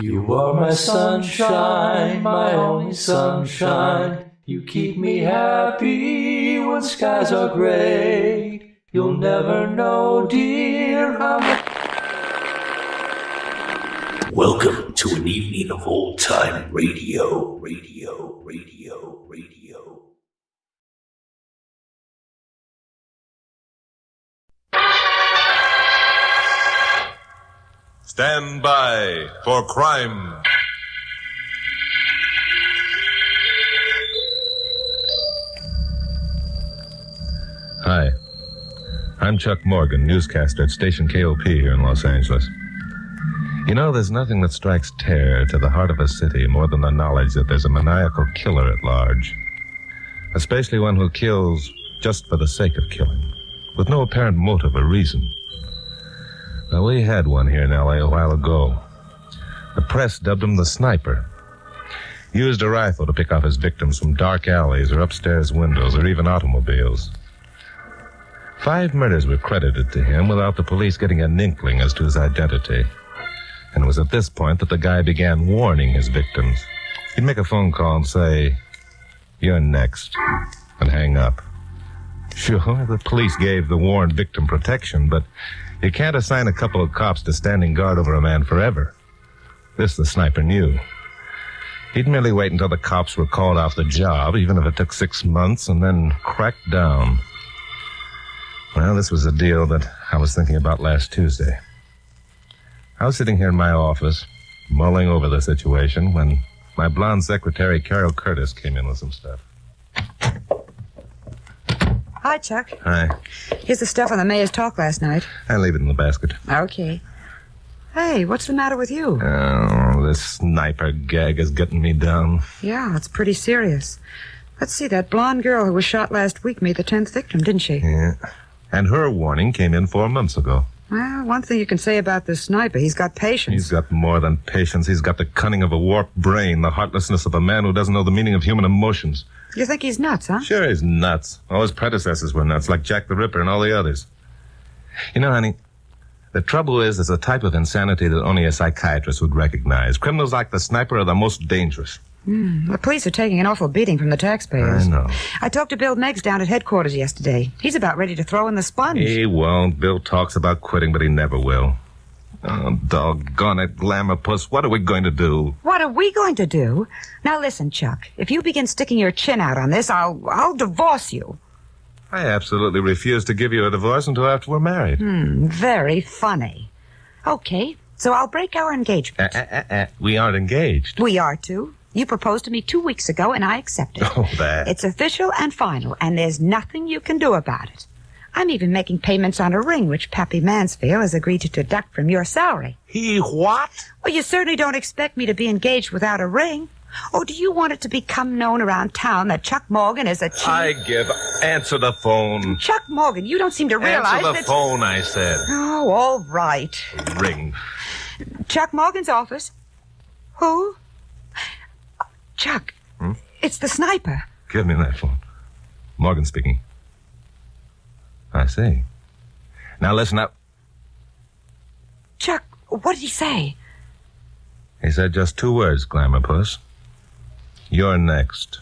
You are my sunshine, my only sunshine. You keep me happy when skies are gray. You'll never know, dear, how much... Welcome to an evening of old-time radio. Stand by for crime. Hi, I'm Chuck Morgan, newscaster at station KOP here in Los Angeles. You know, there's nothing that strikes terror to the heart of a city more than the knowledge that there's a maniacal killer at large. Especially one who kills just for the sake of killing, with no apparent motive or reason. Now, we had one here in L.A. a while ago. The press dubbed him the Sniper. He used a rifle to pick off his victims from dark alleys or upstairs windows or even automobiles. 5 murders were credited to him without the police getting an inkling as to his identity. And it was at this point that the guy began warning his victims. He'd make a phone call and say, "You're next," and hang up. Sure, the police gave the warned victim protection, but you can't assign a couple of cops to standing guard over a man forever. This the Sniper knew. He'd merely wait until the cops were called off the job, even if it took 6 months, and then crack down. Well, this was a deal that I was thinking about last Tuesday. I was sitting here in my office, mulling over the situation, when my blonde secretary, Carol Curtis, came in with some stuff. Hi, Chuck. Hi. Here's the stuff on the mayor's talk last night. I leave it in the basket. Okay. Hey, what's the matter with you? Oh, this Sniper gag is getting me down. Yeah, it's pretty serious. Let's see, that blonde girl who was shot last week made the 10th victim, didn't she? Yeah. And her warning came in 4 months ago. Well, one thing you can say about this Sniper, he's got patience. He's got more than patience. He's got the cunning of a warped brain, the heartlessness of a man who doesn't know the meaning of human emotions. You think he's nuts, huh? Sure, he's nuts. All his predecessors were nuts, like Jack the Ripper and all the others. You know, honey, the trouble is there's a type of insanity that only a psychiatrist would recognize. Criminals like the Sniper are the most dangerous. The police are taking an awful beating from the taxpayers. I know. I talked to Bill Meggs down at headquarters yesterday. He's about ready to throw in the sponge. He won't. Bill talks about quitting, but he never will. Oh, doggone it, Glamour Puss. What are we going to do? What are we going to do? Now listen, Chuck. If you begin sticking your chin out on this, I'll divorce you. I absolutely refuse to give you a divorce until after we're married. Very funny. Okay, so I'll break our engagement. We aren't engaged. We are too. You proposed to me 2 weeks ago, and I accepted. Oh, that. It's official and final, and there's nothing you can do about it. I'm even making payments on a ring, which Pappy Mansfield has agreed to deduct from your salary. He what? Well, you certainly don't expect me to be engaged without a ring. Or do you want it to become known around town that Chuck Morgan is a cheat? Answer the phone. Chuck Morgan, you don't seem to realize Answer the phone, I said. Oh, all right. Ring. Chuck Morgan's office. Who? Chuck, It's the Sniper. Give me that phone. Morgan speaking. I see. Now listen up. Chuck, what did he say? He said just 2 words, Glamour Puss. You're next.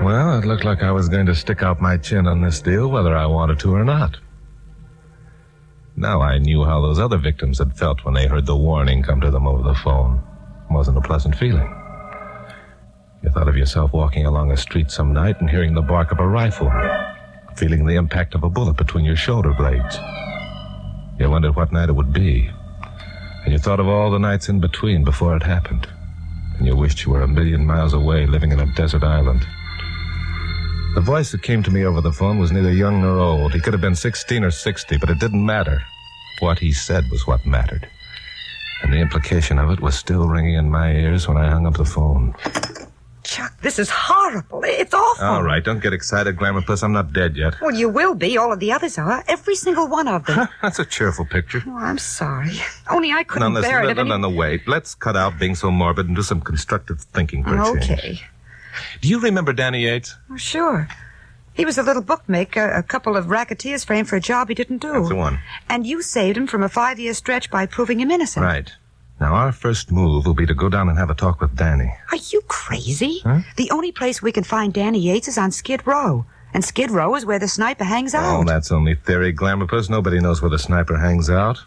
Well, it looked like I was going to stick out my chin on this deal, whether I wanted to or not. Now I knew how those other victims had felt when they heard the warning come to them over the phone. It wasn't a pleasant feeling. You thought of yourself walking along a street some night and hearing the bark of a rifle, feeling the impact of a bullet between your shoulder blades. You wondered what night it would be, and you thought of all the nights in between before it happened, and you wished you were 1,000,000 miles away, living in a desert island. The voice that came to me over the phone was neither young nor old. He could have been 16 or 60, but it didn't matter. What he said was what mattered. And the implication of it was still ringing in my ears when I hung up the phone. Chuck, this is horrible. It's awful. All right, don't get excited, Glamour Puss. I'm not dead yet. Well, you will be. All of the others are. Every single one of them. That's a cheerful picture. Oh, I'm sorry. Only I couldn't bear it. No, wait. Let's cut out being so morbid and do some constructive thinking for a change. Okay. Do you remember Danny Yates? Oh, sure. He was a little bookmaker. A couple of racketeers framed for a job he didn't do. That's the one. And you saved him from a 5-year stretch by proving him innocent. Right. Now, our first move will be to go down and have a talk with Danny. Are you crazy? Huh? The only place we can find Danny Yates is on Skid Row. And Skid Row is where the sniper hangs out. Oh, that's only theory, Glamour Puss. Nobody knows where the sniper hangs out.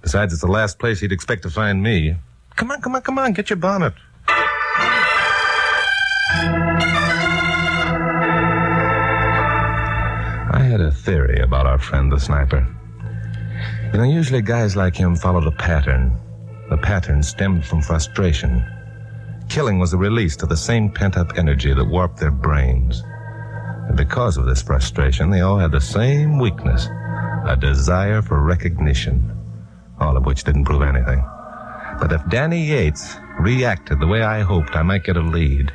Besides, it's the last place he'd expect to find me. Come on. Get your bonnet. I had a theory about our friend the sniper. You know, usually guys like him followed a pattern. The pattern stemmed from frustration. Killing was a release to the same pent-up energy that warped their brains. And because of this frustration, they all had the same weakness, a desire for recognition, all of which didn't prove anything. But if Danny Yates reacted the way I hoped, I might get a lead.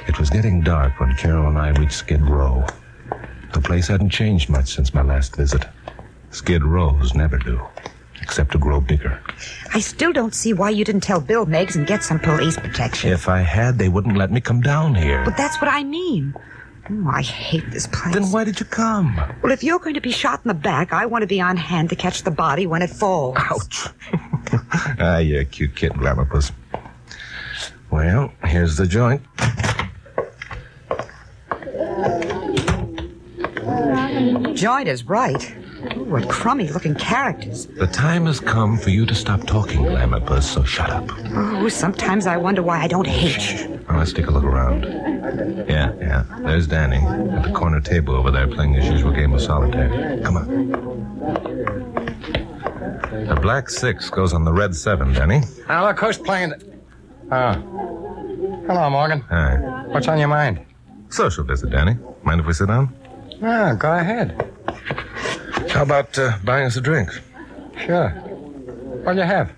It was getting dark when Carol and I reached Skid Row. The place hadn't changed much since my last visit. Skid Rows never do, except to grow bigger. I still don't see why you didn't tell Bill Meigs and get some police protection. If I had, they wouldn't let me come down here. But that's what I mean. Oh, I hate this place. Then why did you come? Well, if you're going to be shot in the back, I want to be on hand to catch the body when it falls. Ouch. You're a cute kid, Glamour Puss. Well, here's the joint. Joint is right. Ooh, what crummy-looking characters. The time has come for you to stop talking, Glamour Puss, so shut up. Oh, sometimes I wonder why I don't hate you. Well, let's take a look around. Yeah. There's Danny at the corner table over there playing his usual game of solitaire. Come on. The black 6 goes on the red 7, Danny. Now, look, who's playing it? Oh. Hello, Morgan. Hi. What's on your mind? Social visit, Danny. Mind if we sit down? Oh, go ahead. How about buying us a drink? Sure. What'll you have?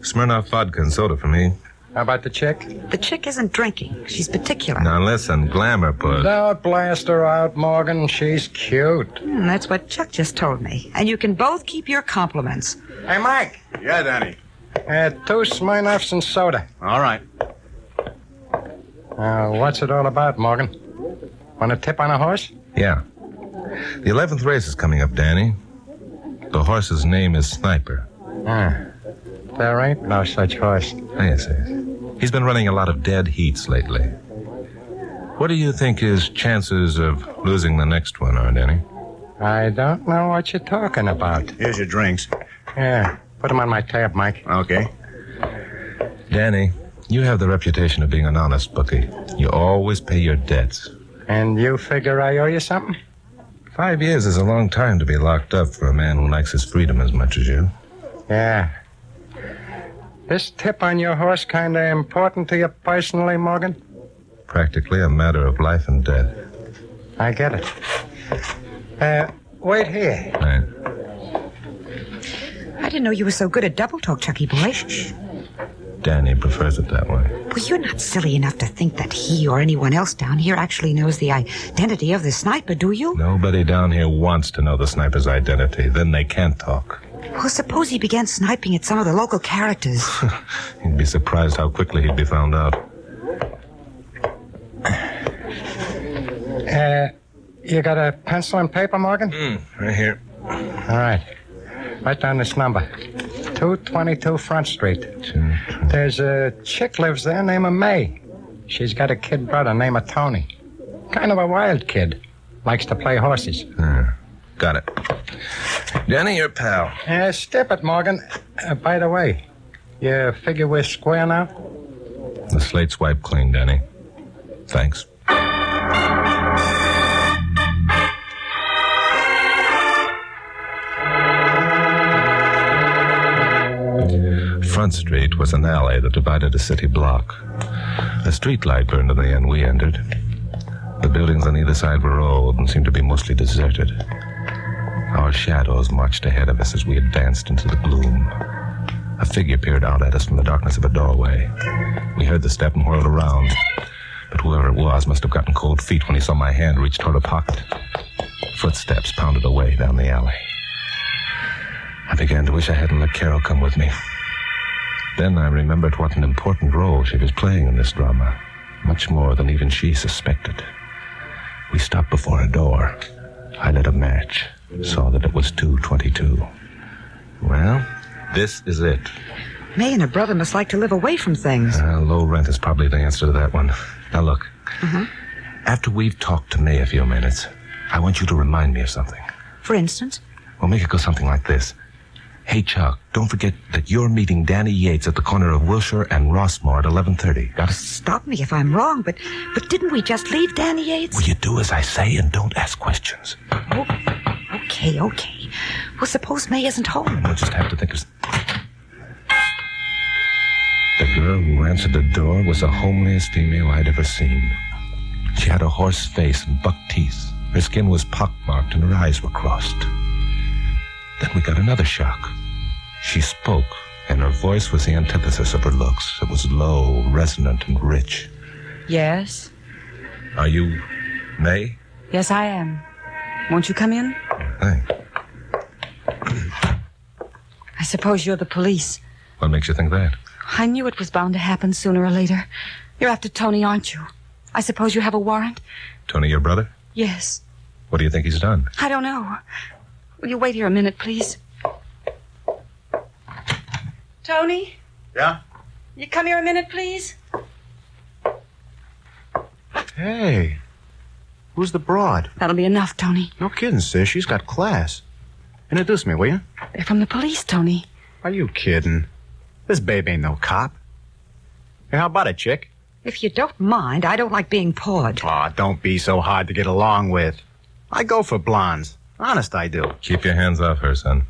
Smirnoff vodka and soda for me. How about the chick? The chick isn't drinking. She's particular. Now listen, Glamour Puss. Don't blast her out, Morgan. She's cute. That's what Chuck just told me. And you can both keep your compliments. Hey, Mike. Yeah, Danny. 2 Smirnoffs and soda. All right. What's it all about, Morgan? Want a tip on a horse? Yeah. The 11th race is coming up, Danny. The horse's name is Sniper. There ain't no such horse. Yes. He's been running a lot of dead heats lately. What do you think his chances of losing the next one are, Danny? I don't know what you're talking about. Here's your drinks. Yeah, put them on my tab, Mike. Okay. Danny, you have the reputation of being an honest bookie. You always pay your debts. And you figure I owe you something? 5 years is a long time to be locked up for a man who likes his freedom as much as you. Yeah. This tip on your horse kind of important to you personally, Morgan? Practically a matter of life and death. I get it. Wait here. Right. I didn't know you were so good at double talk, Chucky boy. Shh. Danny prefers it that way. Well, you're not silly enough to think that he or anyone else down here actually knows the identity of the sniper, do you? Nobody down here wants to know the sniper's identity. Then they can't talk. Well, suppose he began sniping at some of the local characters. You'd be surprised how quickly he'd be found out. You got a pencil and paper, Morgan? Right here. All right. Write down this number. 222 Front Street. There's a chick lives there named May. She's got a kid brother named Tony. Kind of a wild kid. Likes to play horses. Got it. Danny, your pal. Step it, Morgan. By the way, you figure we're square now? The slate's wiped clean, Danny. Thanks. Front Street was an alley that divided a city block. A street light burned in the end we entered. The buildings on either side were old and seemed to be mostly deserted. Our shadows marched ahead of us as we advanced into the gloom. A figure peered out at us from the darkness of a doorway. We heard the step and whirled around. But whoever it was must have gotten cold feet when he saw my hand reach toward a pocket. Footsteps pounded away down the alley. I began to wish I hadn't let Carol come with me. Then I remembered what an important role she was playing in this drama, much more than even she suspected. We stopped before a door. I lit a match, saw that it was 2:22. Well, this is it. May and her brother must like to live away from things. Low rent is probably the answer to that one. Now look, after we've talked to May a few minutes, I want you to remind me of something. For instance? We'll make it go something like this. Hey, Chuck, don't forget that you're meeting Danny Yates at the corner of Wilshire and Rossmore at 11:30. Got it? Stop me if I'm wrong, but didn't we just leave Danny Yates? Will you do as I say and don't ask questions? Oh, okay. Well, suppose May isn't home. We'll just have to think of... The girl who answered the door was the homeliest female I'd ever seen. She had a horse face and buck teeth. Her skin was pockmarked and her eyes were crossed. Then we got another shock. She spoke, and her voice was the antithesis of her looks. It was low, resonant, and rich. Yes? Are you May? Yes, I am. Won't you come in? Thanks. I suppose you're the police. What makes you think that? I knew it was bound to happen sooner or later. You're after Tony, aren't you? I suppose you have a warrant? Tony, your brother? Yes. What do you think he's done? I don't know. Will you wait here a minute, please? Tony? Yeah? You come here a minute, please? Hey, who's the broad? That'll be enough, Tony. No kidding, sis. She's got class. Introduce me, will you? They're from the police, Tony. Are you kidding? This babe ain't no cop. Hey, how about it, chick? If you don't mind, I don't like being pawed. Aw, don't be so hard to get along with. I go for blondes. Honest, I do. Keep your hands off her, son.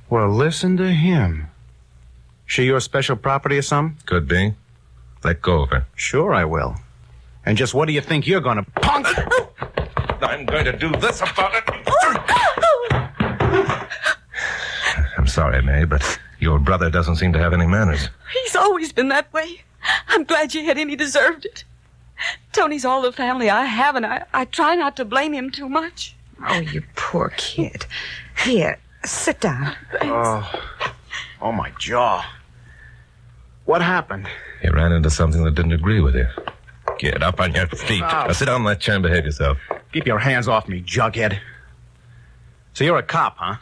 Well, listen to him. She your special property or something? Could be. Let go of her. Sure I will. And just what do you think you're gonna... Punk! I'm going to do this about it. I'm sorry, May, but your brother doesn't seem to have any manners. He's always been that way. I'm glad you hit him. He deserved it. Tony's all the family I have, and I try not to blame him too much. Oh, you poor kid. Here, sit down. Oh, my jaw. What happened? You ran into something that didn't agree with you. Get up on your feet. Now sit down in that chair and behave yourself. Keep your hands off me, jughead. So you're a cop, huh?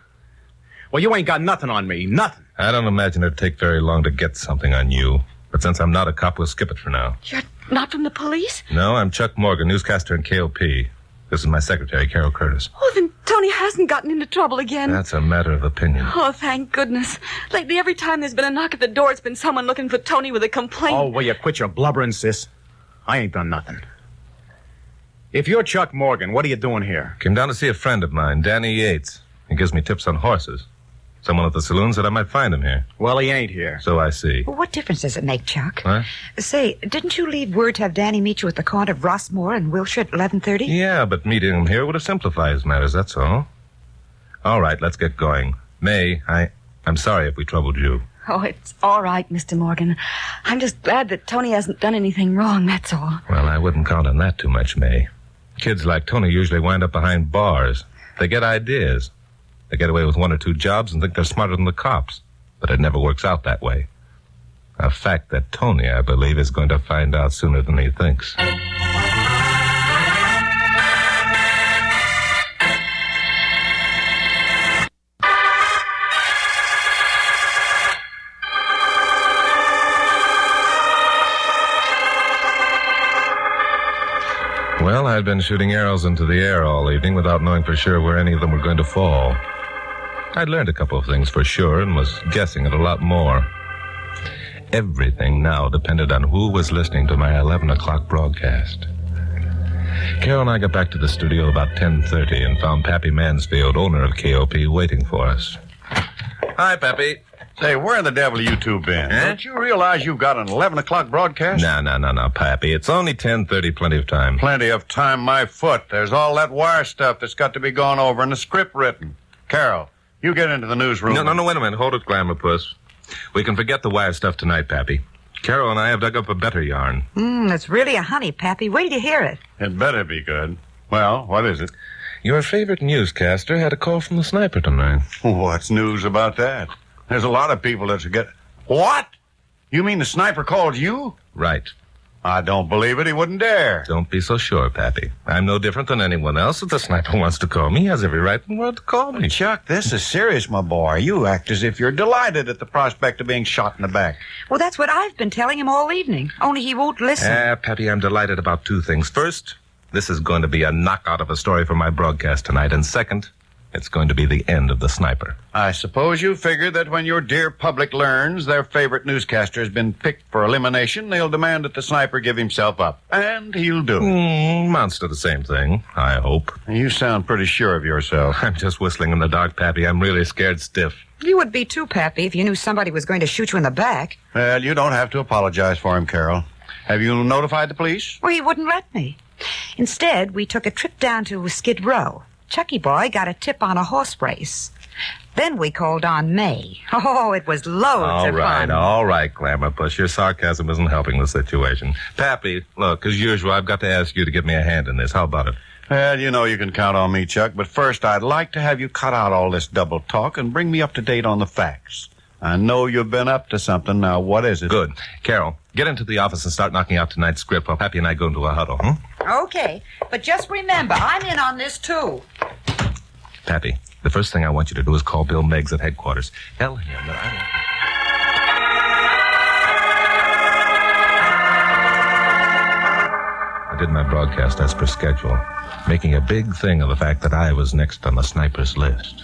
Well, you ain't got nothing on me. Nothing. I don't imagine it'd take very long to get something on you. But since I'm not a cop, we'll skip it for now. You're not from the police? No, I'm Chuck Morgan, newscaster in KOP. This is my secretary, Carol Curtis. Oh, then Tony hasn't gotten into trouble again. That's a matter of opinion. Oh, thank goodness. Lately, every time there's been a knock at the door, it's been someone looking for Tony with a complaint. Oh, will you quit your blubbering, sis? I ain't done nothing. If you're Chuck Morgan, what are you doing here? Came down to see a friend of mine, Danny Yates. He gives me tips on horses. Someone at the saloon said I might find him here. Well, he ain't here. So I see. Well, what difference does it make, Chuck? What? Say, didn't you leave word to have Danny meet you at the corner of Rossmore and Wilshire at 11:30? Yeah, but meeting him here would have simplified his matters, that's all. All right, let's get going. May, I'm sorry if we troubled you. Oh, it's all right, Mr. Morgan. I'm just glad that Tony hasn't done anything wrong, that's all. Well, I wouldn't count on that too much, May. Kids like Tony usually wind up behind bars. They get ideas. They get away with one or two jobs and think they're smarter than the cops. But it never works out that way. A fact that Tony, I believe, is going to find out sooner than he thinks. Well, I'd been shooting arrows into the air all evening without knowing for sure where any of them were going to fall. I'd learned a couple of things for sure and was guessing at a lot more. Everything now depended on who was listening to my 11 o'clock broadcast. Carol and I got back to the studio about 10:30 and found Pappy Mansfield, owner of KOP, waiting for us. Hi, Pappy. Say, where the devil you two been? Huh? Don't you realize you've got an 11 o'clock broadcast? No, Pappy. It's only 10:30, plenty of time. Plenty of time, my foot. There's all that wire stuff that's got to be gone over and the script written. Carol, you get into the newsroom. No, wait a minute. Hold it, Glamour Puss. We can forget the wire stuff tonight, Pappy. Carol and I have dug up a better yarn. It's really a honey, Pappy. Wait till you hear it. It better be good. Well, what is it? Your favorite newscaster had a call from the sniper tonight. What's news about that? There's a lot of people that should get... What? You mean the sniper called you? Right. I don't believe it. He wouldn't dare. Don't be so sure, Pappy. I'm no different than anyone else. If the sniper wants to call me, he has every right in the world to call me. Chuck, this is serious, my boy. You act as if you're delighted at the prospect of being shot in the back. Well, that's what I've been telling him all evening. Only he won't listen. Pappy, I'm delighted about two things. First, this is going to be a knockout of a story for my broadcast tonight. And second, it's going to be the end of the sniper. I suppose you figure that when your dear public learns their favorite newscaster has been picked for elimination, they'll demand that the sniper give himself up. And he'll do it. Amounts to the same thing, I hope. You sound pretty sure of yourself. I'm just whistling in the dark, Pappy. I'm really scared stiff. You would be too, Pappy, if you knew somebody was going to shoot you in the back. Well, you don't have to apologize for him, Carol. Have you notified the police? Well, he wouldn't let me. Instead, we took a trip down to Skid Row. Chucky boy got a tip on a horse race. Then we called on May. Oh, it was loads of fun. All right, Glamour Puss. Your sarcasm isn't helping the situation. Pappy, look, as usual, I've got to ask you to give me a hand in this. How about it? Well, you know you can count on me, Chuck, but first I'd like to have you cut out all this double talk and bring me up to date on the facts. I know you've been up to something. Now, what is it? Good. Carol, get into the office and start knocking out tonight's script while Pappy and I go into a huddle, Okay, but just remember, I'm in on this, too. Pappy, the first thing I want you to do is call Bill Meigs at headquarters. Tell him that I did my broadcast as per schedule, making a big thing of the fact that I was next on the sniper's list.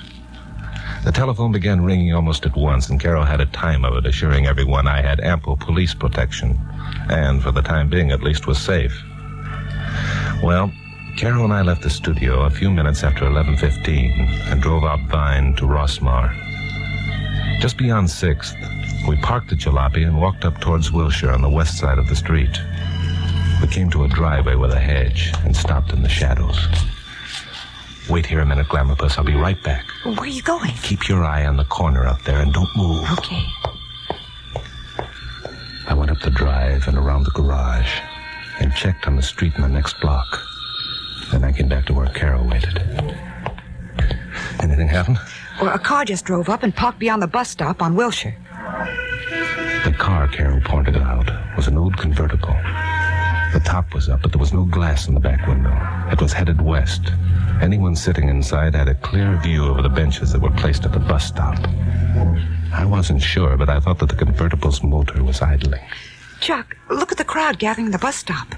The telephone began ringing almost at once, and Carol had a time of it, assuring everyone I had ample police protection, and for the time being at least was safe. Well, Carol and I left the studio a few minutes after 11:15 and drove out Vine to Rossmar. Just beyond 6th, we parked the jalopy and walked up towards Wilshire on the west side of the street. We came to a driveway with a hedge and stopped in the shadows. Wait here a minute, Glamour Puss. I'll be right back. Where are you going? Keep your eye on the corner up there and don't move. Okay. I went up the drive and around the garage and checked on the street in the next block. Then I came back to where Carol waited. Anything happen? Well, a car just drove up and parked beyond the bus stop on Wilshire. The car Carol pointed out was an old convertible. The top was up, but there was no glass in the back window. It was headed west. Anyone sitting inside had a clear view over the benches that were placed at the bus stop. I wasn't sure, but I thought that the convertible's motor was idling. Chuck, look at the crowd gathering at the bus stop.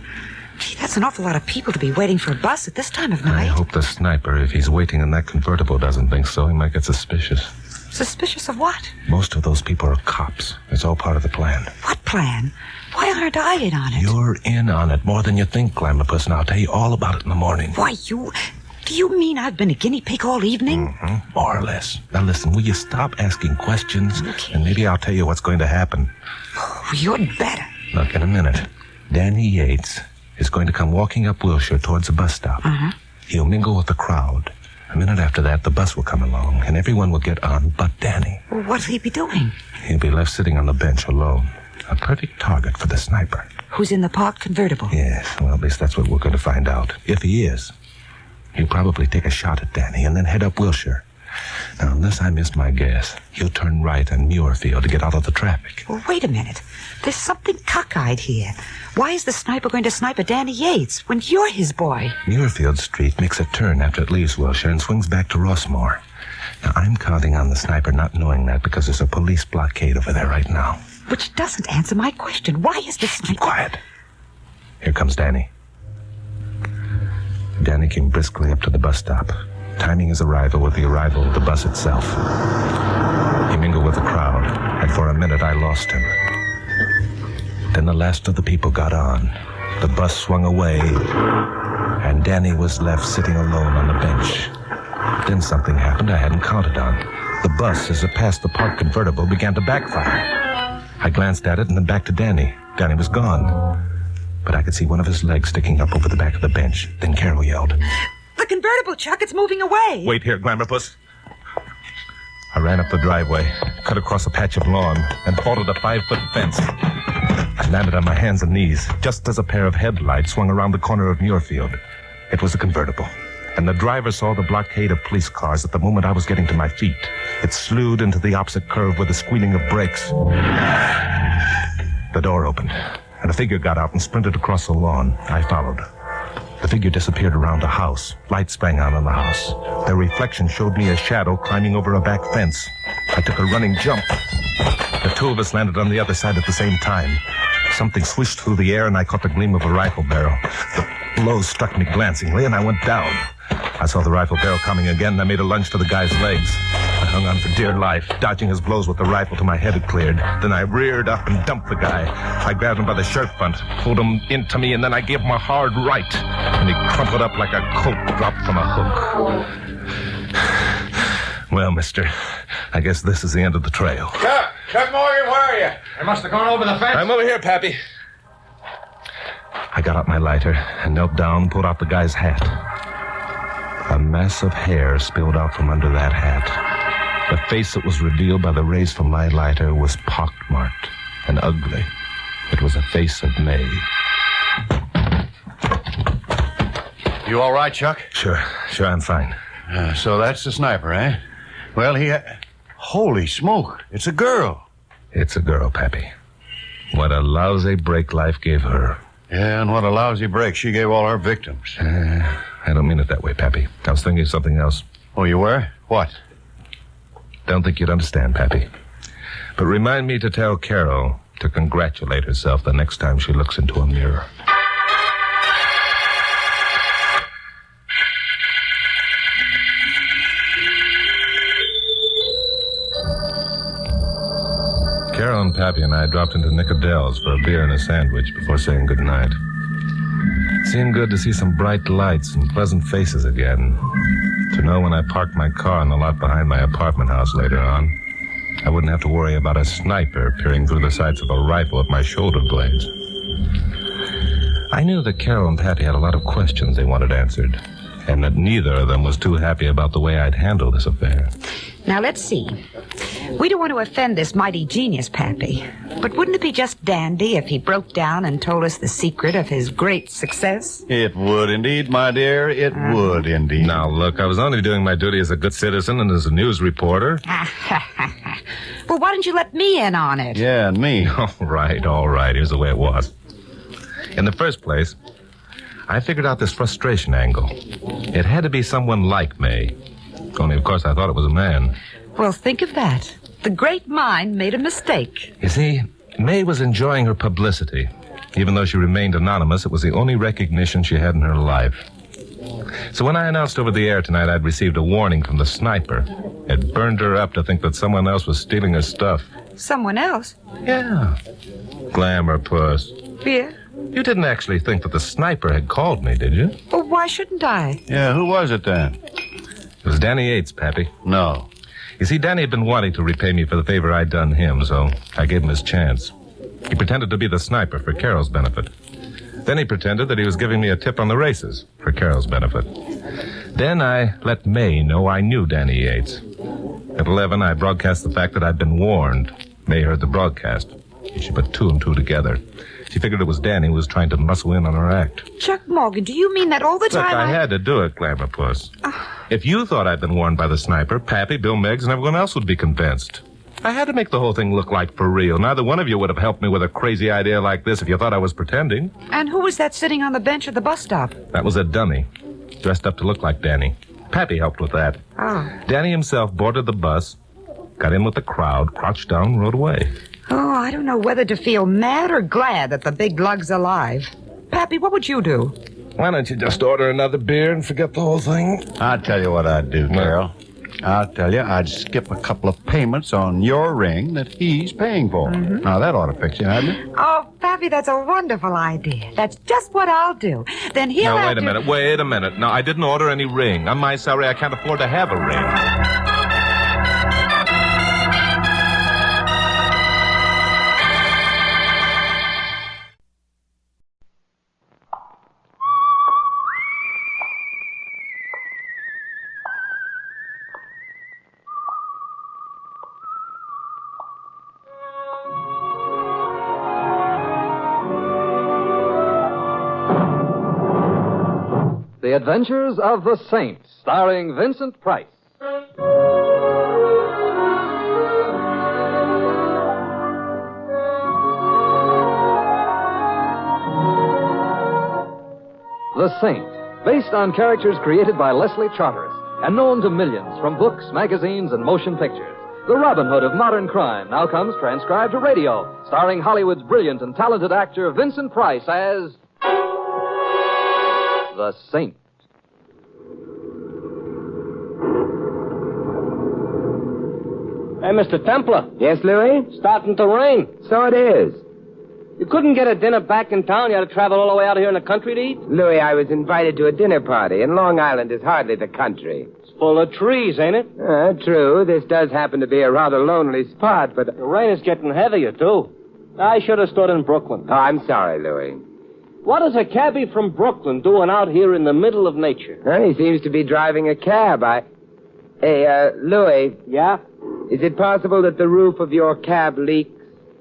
Gee, that's an awful lot of people to be waiting for a bus at this time of night. I hope the sniper, if he's waiting in that convertible, doesn't think so. He might get suspicious. Suspicious of what? Most of those people are cops. It's all part of the plan. What plan? Why aren't I in on it? You're in on it more than you think, Glamour Puss, and I'll tell you all about it in the morning. Why, do you mean I've been a guinea pig all evening? Mm-hmm. More or less. Now listen, will you stop asking questions? Okay. And maybe I'll tell you what's going to happen. Oh, you'd better. Look, in a minute, Danny Yates is going to come walking up Wilshire towards the bus stop. Uh-huh. He'll mingle with the crowd. A minute after that, the bus will come along, and everyone will get on but Danny. Well, what'll he be doing? He'll be left sitting on the bench alone. A perfect target for the sniper. Who's in the parked convertible? Yes, well, at least that's what we're going to find out. If he is, he'll probably take a shot at Danny and then head up Wilshire. Now, unless I miss my guess, he'll turn right on Muirfield to get out of the traffic. Well, wait a minute. There's something cockeyed here. Why is the sniper going to snipe at Danny Yates when you're his boy? Muirfield Street makes a turn after it leaves Wilshire and swings back to Rossmore. Now, I'm counting on the sniper not knowing that because there's a police blockade over there right now. Which doesn't answer my question. Why is the sniper... Keep quiet. Here comes Danny. Danny came briskly up to the bus stop, timing his arrival with the arrival of the bus itself. He mingled with the crowd, and for a minute I lost him. Then the last of the people got on. The bus swung away, and Danny was left sitting alone on the bench. Then something happened I hadn't counted on. The bus, as it passed the parked convertible, began to backfire. I glanced at it and then back to Danny. Danny was gone. But I could see one of his legs sticking up over the back of the bench. Then Carol yelled. The convertible, Chuck, it's moving away. Wait here, Glamour Puss. I ran up the driveway, cut across a patch of lawn, and forded a 5-foot fence. I landed on my hands and knees, just as a pair of headlights swung around the corner of Muirfield. It was a convertible, and the driver saw the blockade of police cars at the moment I was getting to my feet. It slewed into the opposite curve with the squealing of brakes. The door opened, and a figure got out and sprinted across the lawn. I followed. The figure disappeared around a house. Lights sprang on in the house. Their reflection showed me a shadow climbing over a back fence. I took a running jump. The two of us landed on the other side at the same time. Something swished through the air, and I caught the gleam of a rifle barrel. The blow struck me glancingly, and I went down. I saw the rifle barrel coming again, and I made a lunge to the guy's legs. I hung on for dear life, dodging his blows with the rifle till my head had cleared. Then I reared up and dumped the guy. I grabbed him by the shirt front, pulled him into me, and then I gave him a hard right. And he crumpled up like a colt dropped from a hook. Well, mister, I guess this is the end of the trail. Chuck Morgan, where are you? I must have gone over the fence. I'm over here, Pappy. I got out my lighter and knelt down and pulled out the guy's hat. A mass of hair spilled out from under that hat. The face that was revealed by the rays from my lighter was pockmarked and ugly. It was a face of May. You all right, Chuck? Sure, I'm fine. So that's the sniper, eh? Well, holy smoke, it's a girl. It's a girl, Pappy. What a lousy break life gave her. Yeah, and what a lousy break she gave all our victims. I don't mean it that way, Pappy. I was thinking of something else. Oh, you were? What? Don't think you'd understand, Pappy. But remind me to tell Carol to congratulate herself the next time she looks into a mirror. Carol and Pappy and I dropped into Nick Adele's for a beer and a sandwich before saying goodnight. It seemed good to see some bright lights and pleasant faces again. To know when I parked my car in the lot behind my apartment house later on, I wouldn't have to worry about a sniper peering through the sights of a rifle at my shoulder blades. I knew that Carol and Pappy had a lot of questions they wanted answered, and that neither of them was too happy about the way I'd handled this affair. Now, let's see. We don't want to offend this mighty genius, Pappy, but wouldn't it be just dandy if he broke down and told us the secret of his great success? It would indeed, my dear. It would indeed. Now, look, I was only doing my duty as a good citizen and as a news reporter. Well, why didn't you let me in on it? Yeah, and me. All right. Here's the way it was. In the first place, I figured out this frustration angle. It had to be someone like May. Only, of course, I thought it was a man. Well, think of that. The great mind made a mistake. You see, May was enjoying her publicity. Even though she remained anonymous, it was the only recognition she had in her life. So when I announced over the air tonight I'd received a warning from the sniper, it burned her up to think that someone else was stealing her stuff. Someone else? Yeah. Glamour puss. Yeah. You didn't actually think that the sniper had called me, did you? Well, why shouldn't I? Yeah, who was it then? It was Danny Yates, Pappy. No. You see, Danny had been wanting to repay me for the favor I'd done him, so I gave him his chance. He pretended to be the sniper for Carol's benefit. Then he pretended that he was giving me a tip on the races for Carol's benefit. Then I let May know I knew Danny Yates. At 11, I broadcast the fact that I'd been warned. May heard the broadcast. She put two and two together. She figured it was Danny who was trying to muscle in on her act. Chuck Morgan, do you mean that all the time? Look, I had to do it, Glamour Puss. If you thought I'd been warned by the sniper, Pappy, Bill Miggs, and everyone else would be convinced. I had to make the whole thing look like for real. Neither one of you would have helped me with a crazy idea like this if you thought I was pretending. And who was that sitting on the bench at the bus stop? That was a dummy, dressed up to look like Danny. Pappy helped with that. Oh. Danny himself boarded the bus, got in with the crowd, crouched down, and rode away. Oh, I don't know whether to feel mad or glad that the big lug's alive. Pappy, what would you do? Why don't you just order another beer and forget the whole thing? I'll tell you what I'd do, Carol. I'll tell you, I'd skip a couple of payments on your ring that he's paying for. Now, that ought to fix you, hadn't it? Oh, Pappy, that's a wonderful idea. That's just what I'll do. Then he'll Now, wait a minute. No, I didn't order any ring. On my salary, I can't afford to have a ring. The Adventures of the Saint, starring Vincent Price. The Saint, based on characters created by Leslie Charteris and known to millions from books, magazines, and motion pictures. The Robin Hood of modern crime now comes transcribed to radio, starring Hollywood's brilliant and talented actor Vincent Price as The Saint. Hey, Mr. Templar. Yes, Louis? Starting to rain. So it is. You couldn't get a dinner back in town? You had to travel all the way out here in the country to eat? Louis, I was invited to a dinner party, and Long Island is hardly the country. It's full of trees, ain't it? True. This does happen to be a rather lonely spot, but... The rain is getting heavier, too. I should have stood in Brooklyn. Oh, I'm sorry, Louis. What is a cabbie from Brooklyn doing out here in the middle of nature? He seems to be driving a cab. Hey, Louis. Yeah? Is it possible that the roof of your cab leaks?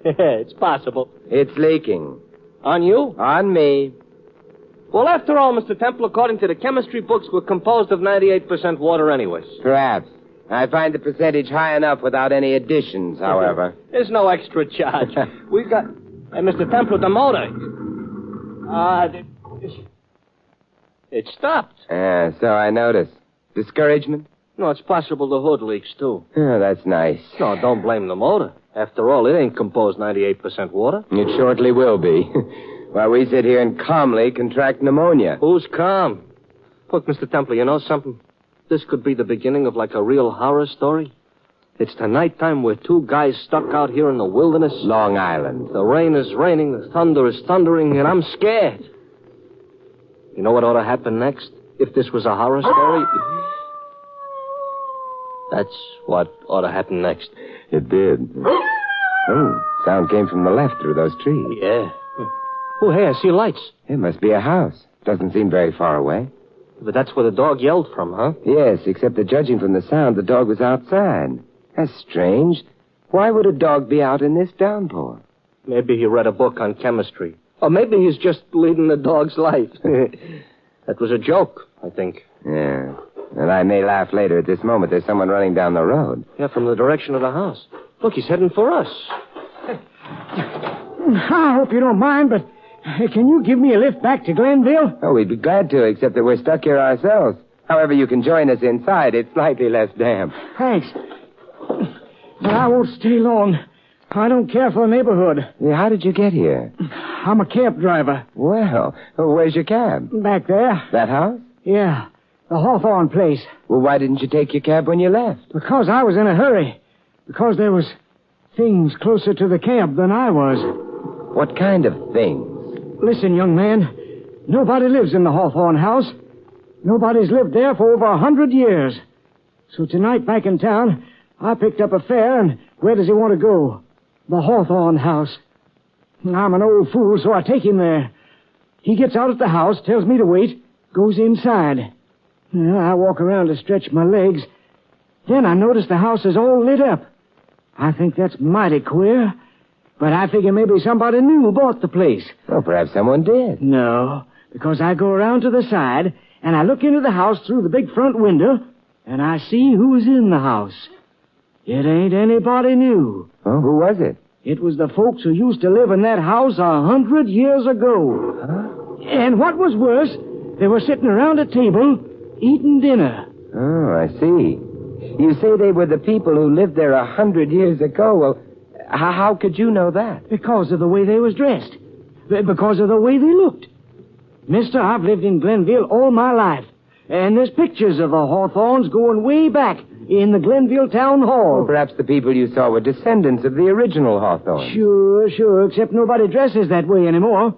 It's possible. It's leaking. On you? On me. Well, after all, Mr. Temple, according to the chemistry books, we're composed of 98% water anyways. Perhaps. I find the percentage high enough without any additions, however. There's no extra charge. We've got... Hey, Mr. Temple, the motor. It stopped. So I noticed. Discouragement? No, it's possible the hood leaks, too. Oh, that's nice. No, don't blame the motor. After all, it ain't composed 98% water. It shortly will be. While we sit here and calmly contract pneumonia. Who's calm? Look, Mr. Temple, you know something? This could be the beginning of like a real horror story. It's the nighttime we're two guys stuck out here in the wilderness. Long Island. The rain is raining, the thunder is thundering, and I'm scared. You know what ought to happen next? If this was a horror story... That's what ought to happen next. It did. Oh, sound came from the left through those trees. Yeah. Oh, hey, I see lights. It must be a house. Doesn't seem very far away. But that's where the dog yelled from, huh? Yes, except that judging from the sound, the dog was outside. That's strange. Why would a dog be out in this downpour? Maybe he read a book on chemistry. Or maybe he's just leading the dog's life. That was a joke, I think. Yeah. And I may laugh later. At this moment, there's someone running down the road. Yeah, from the direction of the house. Look, he's heading for us. I hope you don't mind, but can you give me a lift back to Glenville? Oh, we'd be glad to, except that we're stuck here ourselves. However, you can join us inside. It's slightly less damp. Thanks. But I won't stay long. I don't care for the neighborhood. Yeah, how did you get here? I'm a cab driver. Well, where's your cab? Back there. That house? Yeah, the Hawthorne place. Well, why didn't you take your cab when you left? Because I was in a hurry. Because there was things closer to the camp than I was. What kind of things? Listen, young man. Nobody lives in the Hawthorne house. Nobody's lived there for over 100 years. So tonight, back in town, I picked up a fare, and where does he want to go? The Hawthorne house. I'm an old fool, so I take him there. He gets out at the house, tells me to wait, goes inside. I walk around to stretch my legs. Then I notice the house is all lit up. I think that's mighty queer, but I figure maybe somebody new bought the place. Well, perhaps someone did. No, because I go around to the side, and I look into the house through the big front window, and I see who's in the house. It ain't anybody new. Oh, who was it? It was the folks who used to live in that house 100 years ago. Huh? And what was worse, they were sitting around a table eating dinner. Oh, I see. You say they were the people who lived there 100 years ago. Well, how could you know that? Because of the way they was dressed. Because of the way they looked. Mister, I've lived in Glenville all my life. And there's pictures of the Hawthorns going way back in the Glenville Town Hall. Well, perhaps the people you saw were descendants of the original Hawthorns. Sure, except nobody dresses that way anymore.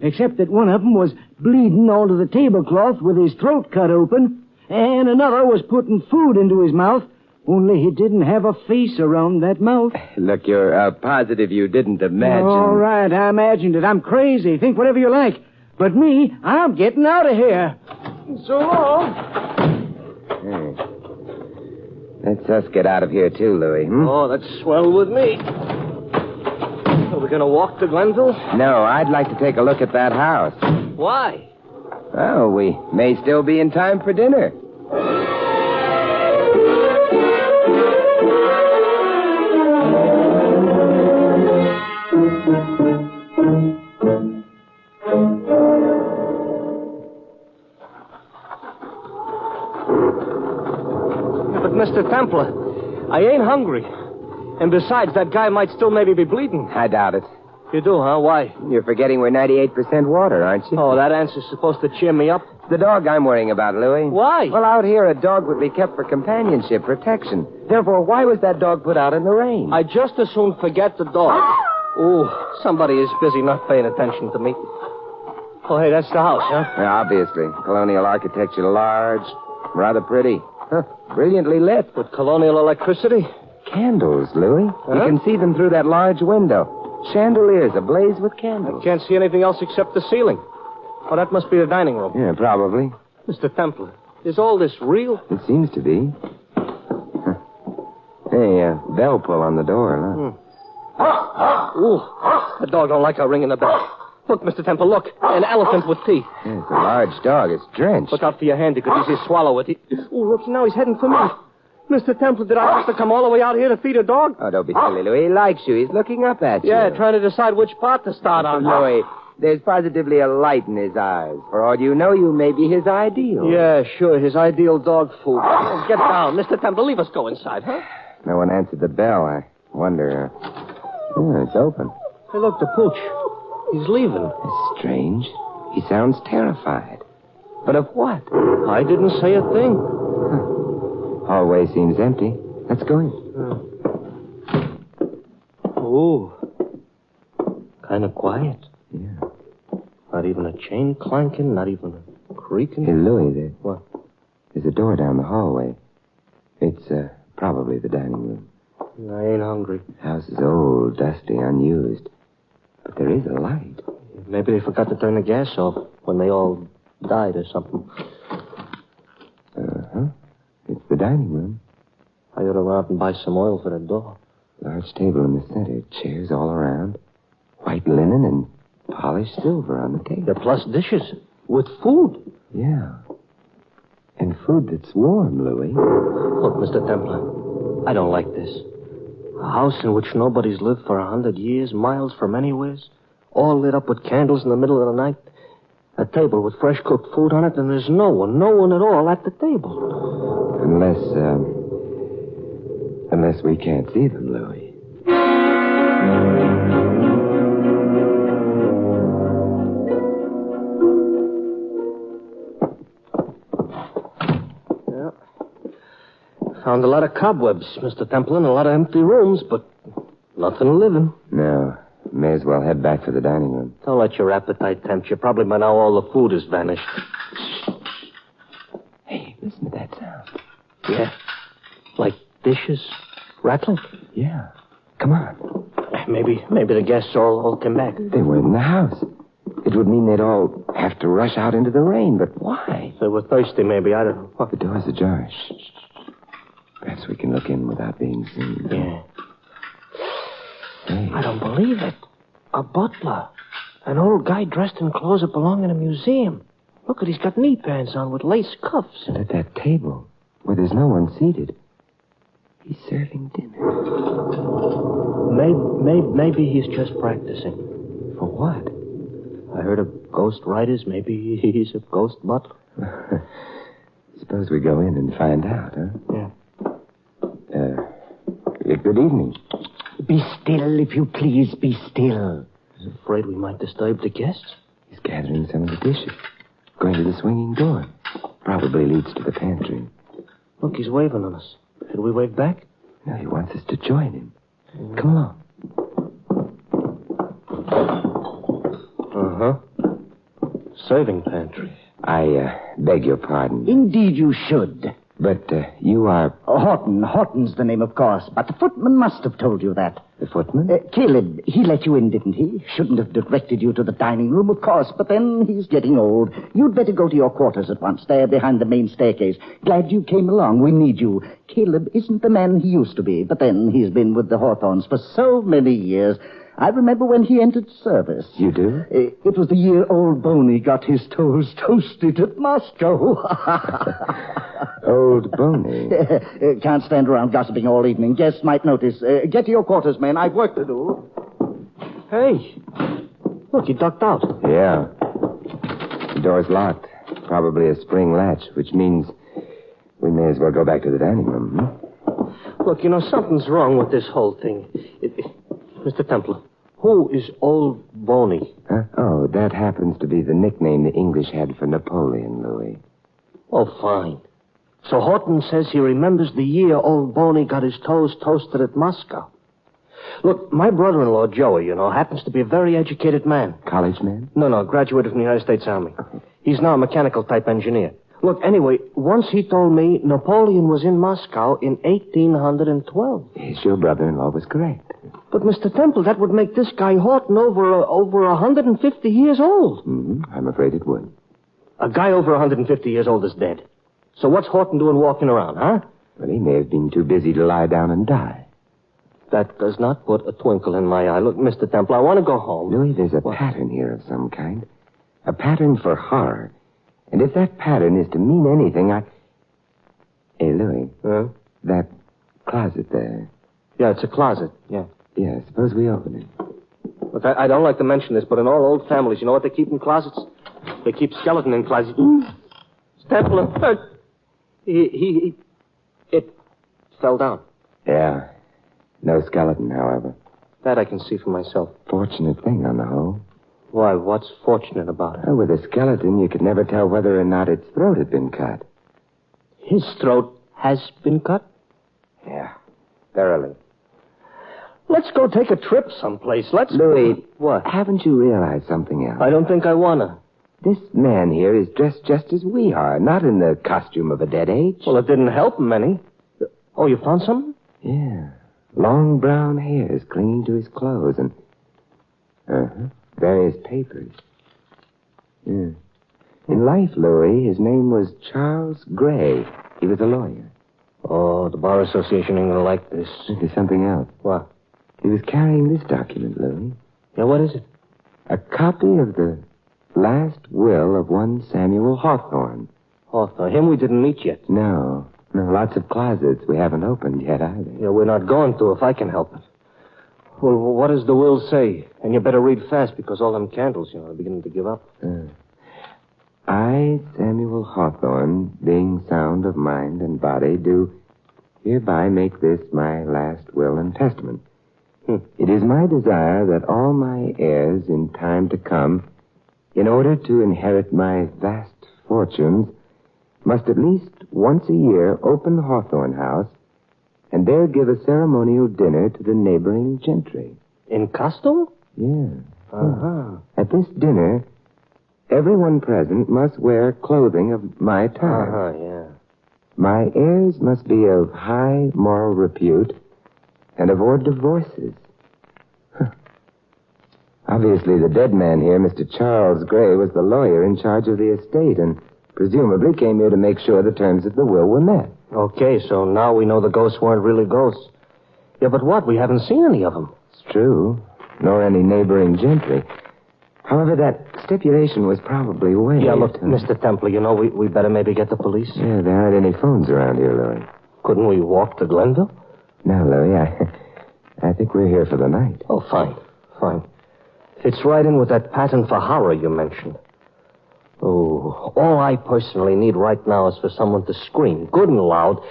Except that one of them was bleeding onto the tablecloth with his throat cut open, and another was putting food into his mouth, only he didn't have a face around that mouth. Look, you're positive you didn't imagine. All right, I imagined it. I'm crazy. Think whatever you like. But me, I'm getting out of here. So long. Let's us get out of here, too, Louis. Oh, that's swell with me. Are we going to walk to Glenville? No, I'd like to take a look at that house. Why? Oh, we may still be in time for dinner. But, Mr. Templar, I ain't hungry. And besides, that guy might still maybe be bleeding. I doubt it. You do, huh? Why? You're forgetting we're 98% water, aren't you? Oh, that answer's supposed to cheer me up. It's the dog I'm worrying about, Louis. Why? Well, out here, a dog would be kept for companionship, protection. Therefore, why was that dog put out in the rain? I just as soon forget the dog. Ooh, somebody is busy not paying attention to me. Oh, hey, that's the house, huh? Yeah, obviously. Colonial architecture, large, rather pretty. Huh, brilliantly lit. With colonial electricity? Candles, Louis. Huh? You can see them through that large window. Chandeliers ablaze with candles. I can't see anything else except the ceiling. Oh, that must be the dining room. Yeah, probably. Mr. Templar, is all this real? It seems to be. Huh. Hey, bell pull on the door, huh? Ooh, the dog don't like our ringing the bell. Look, Mr. Templar, look. An elephant with teeth. Yeah, it's a large dog. It's drenched. Look out for your hand. You could easily swallow it. Ooh, look, now he's heading for me. Mr. Templar, did I have to come all the way out here to feed a dog? Oh, don't be silly, Louis. He likes you. He's looking up at you. Yeah, trying to decide which part to start on. Louis, there's positively a light in his eyes. For all you know, you may be his ideal. Yeah, sure, his ideal dog food. Oh, get down. Mr. Templar, leave us go inside, huh? No one answered the bell. I wonder... Yeah, it's open. Hey, look, the pooch. He's leaving. It's strange. He sounds terrified. But of what? I didn't say a thing. Hallway seems empty. Let's go in. Ooh. Kind of quiet. Yeah. Not even a chain clanking, not even a creaking. Hey, Louis, What? there's a door down the hallway. It's probably the dining room. I ain't hungry. House is old, dusty, unused. But there is a light. Maybe they forgot to turn the gas off when they all died or something. Uh-huh. It's the dining room. I ought to run out and buy some oil for the door. Large table in the center, chairs all around. White linen and polished silver on the table. Yeah, plus dishes with food. Yeah. And food that's warm, Louis. Look, Mr. Templar, I don't like this. A house in which nobody's lived for 100 years, miles from anywheres, all lit up with candles in the middle of the night, a table with fresh cooked food on it, and there's no one at all at the table. Unless we can't see them, Louis. Found a lot of cobwebs, Mr. Templar, and a lot of empty rooms, but nothing living. No. May as well head back for the dining room. Don't let your appetite tempt you. Probably by now all the food has vanished. Hey, listen to that sound. Yeah. Like dishes rattling? Yeah. Come on. Maybe the guests all came back. They weren't in the house. It would mean they'd all have to rush out into the rain, but why? They were thirsty, maybe. I don't know. What? The door's ajar. Shh. Perhaps we can look in without being seen. Yeah. Hey. I don't believe it. A butler. An old guy dressed in clothes that belong in a museum. Look, he's got knee pants on with lace cuffs. And at that table, where there's no one seated, he's serving dinner. Maybe he's just practicing. For what? I heard of ghost writers. Maybe he's a ghost butler. Suppose we go in and find out, huh? Yeah. Good evening. Be still, if you please, be still. He's afraid we might disturb the guests. He's gathering some of the dishes. Going to the swinging door. Probably leads to the pantry. Look, he's waving on us. Should we wave back? No, he wants us to join him. Come along. Uh-huh. Serving pantry. I beg your pardon. Indeed you should. But you are... Horton. Horton's the name, of course. But the footman must have told you that. The footman? Caleb, he let you in, didn't he? Shouldn't have directed you to the dining room, of course, but then he's getting old. You'd better go to your quarters at once, there behind the main staircase. Glad you came along. We need you. Caleb isn't the man he used to be, but then he's been with the Hawthorns for so many years. I remember when he entered service. You do? It was the year old Boney got his toes toasted at Moscow. Old Boney? Can't stand around gossiping all evening. Guests might notice. Get to your quarters, men. I've work to do. Hey. Look, he ducked out. Yeah. The door's locked. Probably a spring latch, which means we may as well go back to the dining room. Hmm? Look, something's wrong with this whole thing. Mr. Templar, who is Old Boney? Huh? Oh, that happens to be the nickname the English had for Napoleon, Louis. Oh, fine. So Horton says he remembers the year Old Boney got his toes toasted at Moscow. Look, my brother-in-law, Joey, happens to be a very educated man. College man? No, graduated from the United States Army. He's now a mechanical-type engineer. Look, anyway, once he told me Napoleon was in Moscow in 1812. Yes, your brother-in-law was correct. But, Mr. Temple, that would make this guy Horton over 150 years old. Mm-hmm. I'm afraid it would. A guy over 150 years old is dead. So what's Horton doing walking around, huh? Well, he may have been too busy to lie down and die. That does not put a twinkle in my eye. Look, Mr. Temple, I want to go home. Louis, there's a pattern here of some kind. A pattern for horror. And if that pattern is to mean anything, Hey, Louis. Huh? That closet there. Yeah, it's a closet, yeah. Yeah, suppose we open it. Look, I don't like to mention this, but in all old families, you know what they keep in closets? They keep skeleton in closets. Templar, it fell down. Yeah. No skeleton, however. That I can see for myself. Fortunate thing on the whole. Why, what's fortunate about it? Well, with a skeleton, you could never tell whether or not its throat had been cut. His throat has been cut? Yeah, thoroughly. Let's go take a trip someplace. Louis, what? Haven't you realized something else? I don't think I wanna. This man here is dressed just as we are, not in the costume of a dead age. Well, it didn't help him any. Oh, you found something? Yeah. Long brown hairs clinging to his clothes and... various papers. Yeah. In life, Louis, his name was Charles Gray. He was a lawyer. Oh, the Bar Association ain't gonna like this. There's something else. What? He was carrying this document, Louis. Yeah, what is it? A copy of the last will of one Samuel Hawthorne. Hawthorne? Him we didn't meet yet. No, lots of closets we haven't opened yet either. Yeah, we're not going to if I can help it. Well, what does the will say? And you better read fast because all them candles, are beginning to give up. I, Samuel Hawthorne, being sound of mind and body, do hereby make this my last will and testament. It is my desire that all my heirs in time to come, in order to inherit my vast fortunes, must at least once a year open Hawthorne House and there give a ceremonial dinner to the neighboring gentry. In costume? Yeah. Uh-huh. At this dinner, everyone present must wear clothing of my time. Uh-huh, yeah. My heirs must be of high moral repute and avoid divorces. Obviously, the dead man here, Mr. Charles Gray, was the lawyer in charge of the estate and presumably came here to make sure the terms of the will were met. Okay, so now we know the ghosts weren't really ghosts. Yeah, but what? We haven't seen any of them. It's true. Nor any neighboring gentry. However, that stipulation was probably waived. Yeah, look, Mr. Templar, we better maybe get the police. Yeah, there aren't any phones around here, Louis. Couldn't we walk to Glenville? No, Louis, I think we're here for the night. Oh, fine. Fits right in with that pattern for horror you mentioned. Oh, all I personally need right now is for someone to scream good and loud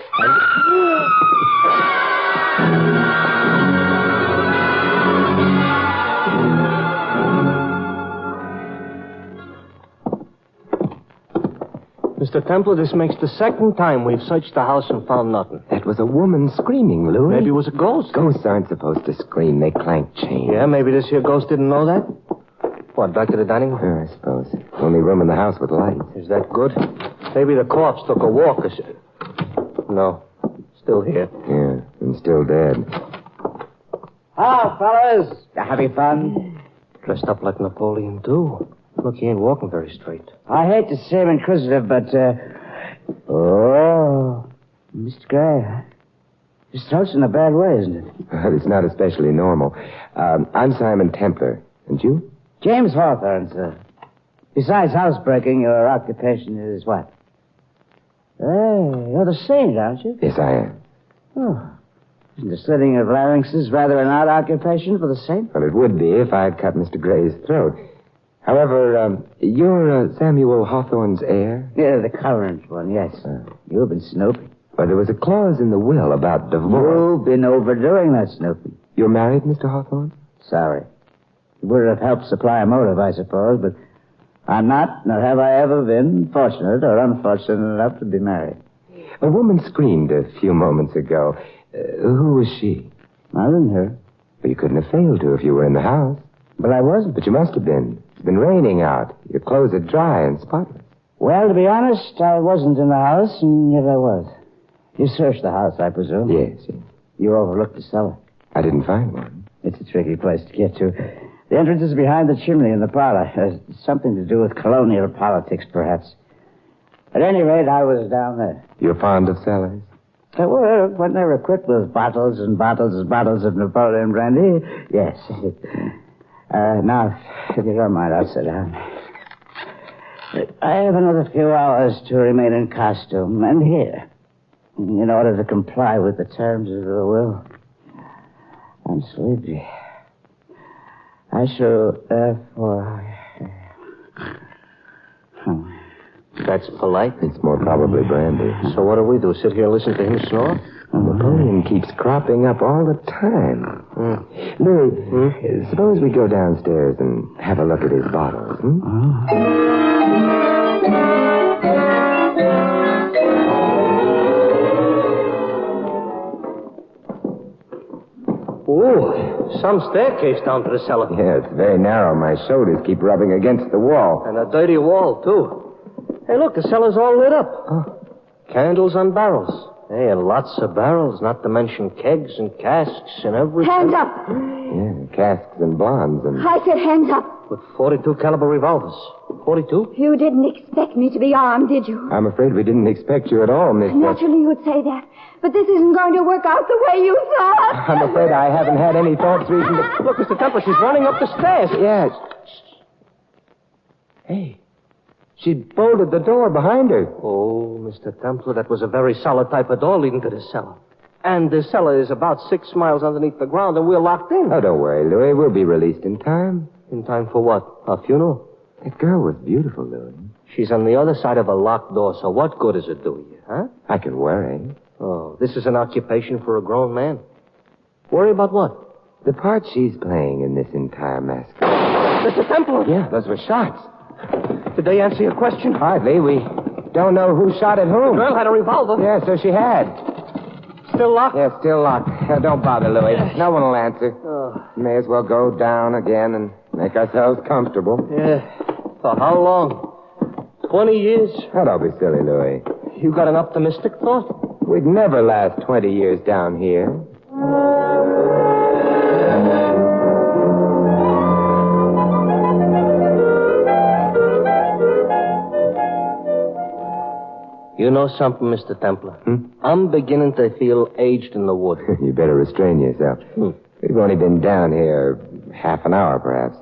Mr. Templar, this makes the second time we've searched the house and found nothing. That was a woman screaming, Louis. Maybe it was a ghost. Ghosts aren't supposed to scream. They clank chains. Yeah, maybe this here ghost didn't know that. What, back to the dining room? I suppose. Only room in the house with light. Is that good? Maybe the corpse took a walk or something. No, still here. Yeah, and still dead. Hello, fellas. You having fun? Dressed up like Napoleon, too. Look, he ain't walking very straight. I hate to seem inquisitive, but, oh, Mr. Gray, his throat's in a bad way, isn't it? It's not especially normal. I'm Simon Templar. And you? James Hawthorne, sir. Besides housebreaking, your occupation is what? Hey, you're the saint, aren't you? Yes, I am. Oh. Isn't the slitting of larynxes rather an odd occupation for the saint? Well, it would be if I'd cut Mr. Gray's throat. However, you're Samuel Hawthorne's heir? Yeah, the current one, yes. You've been snooping. Well, there was a clause in the will about divorce. You've been overdoing that snooping. You're married, Mr. Hawthorne? Sorry. It would have helped supply a motive, I suppose, but I'm not, nor have I ever been, fortunate or unfortunate enough to be married. A woman screamed a few moments ago. Who was she? I didn't hear. Well, you couldn't have failed to if you were in the house. But I wasn't. But you must have been. It's been raining out. Your clothes are dry and spotless. Well, to be honest, I wasn't in the house, and yet I was. You searched the house, I presume? Yes. You overlooked the cellar. I didn't find one. It's a tricky place to get to. The entrance is behind the chimney in the parlor. It's something to do with colonial politics, perhaps. At any rate, I was down there. You're fond of cellars? Well, when they were equipped with bottles and bottles and bottles of Napoleon brandy, yes. Now, if you don't mind, I'll sit down. I have another few hours to remain in costume and here, in order to comply with the terms of the will. I'm sleepy. I shall, therefore... That's polite. It's more probably brandy. So what do? Sit here and listen to him snore? Napoleon keeps cropping up all the time. Louis, suppose we go downstairs and have a look at his bottles, Ooh, some staircase down to the cellar. Yeah, it's very narrow. My shoulders keep rubbing against the wall. And a dirty wall, too. Hey, look, the cellar's all lit up. Candles on barrels. Hey, and lots of barrels, not to mention kegs and casks and everything. Hands up. Yeah, casks and blondes and... I said hands up. With 42 caliber revolvers. 42? You didn't expect me to be armed, did you? I'm afraid we didn't expect you at all, Miss... Naturally you would say that. But this isn't going to work out the way you thought. I'm afraid I haven't had any thoughts recently. Look, Mr. Temple, she's running up the stairs. Yes. Hey. She bolted the door behind her. Oh, Mr. Templar, that was a very solid type of door leading to the cellar. And the cellar is about 6 miles underneath the ground, and we're locked in. Oh, don't worry, Louis. We'll be released in time. In time for what? A funeral? That girl was beautiful, Louis. She's on the other side of a locked door, so what good does it do you, huh? I can worry. Oh, this is an occupation for a grown man. Worry about what? The part she's playing in this entire massacre. Mr. Templar! Yeah, those were shots. Did they answer your question? Hardly. We don't know who shot at whom. The girl had a revolver. Yeah, so she had. Still locked? Yeah, still locked. Don't bother, Louis. No one will answer. May as well go down again and make ourselves comfortable. Yeah. For how long? 20 years? Oh, don't be silly, Louis. You got an optimistic thought? We'd never last 20 years down here. You know something, Mr. Templar? I'm beginning to feel aged in the wood. You better restrain yourself. We've only been down here half an hour, perhaps.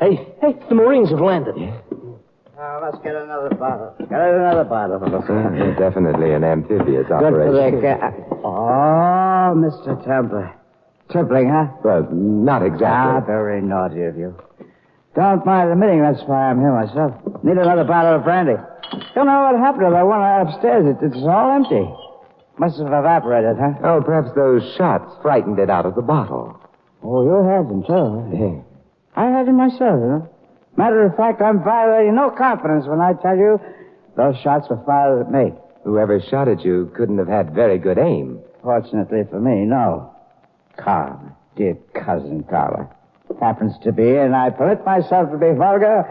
Hey, the Marines have landed. Let's get another bottle. Get another bottle. Definitely an amphibious Good for operation. Oh, Mr. Templar. Tripling, huh? Well, not exactly. Very naughty of you. Don't mind admitting that's why I'm here myself. Need another bottle of brandy. Don't know what happened to that one upstairs. It's all empty. Must have evaporated, huh? Oh, perhaps those shots frightened it out of the bottle. Oh, you had them, too. Yeah. I had them myself, you know. Matter of fact, I'm violating no confidence when I tell you those shots were fired at me. Whoever shot at you couldn't have had very good aim. Fortunately for me, no. Carl, dear cousin Carla, happens to be, and I permit myself to be vulgar,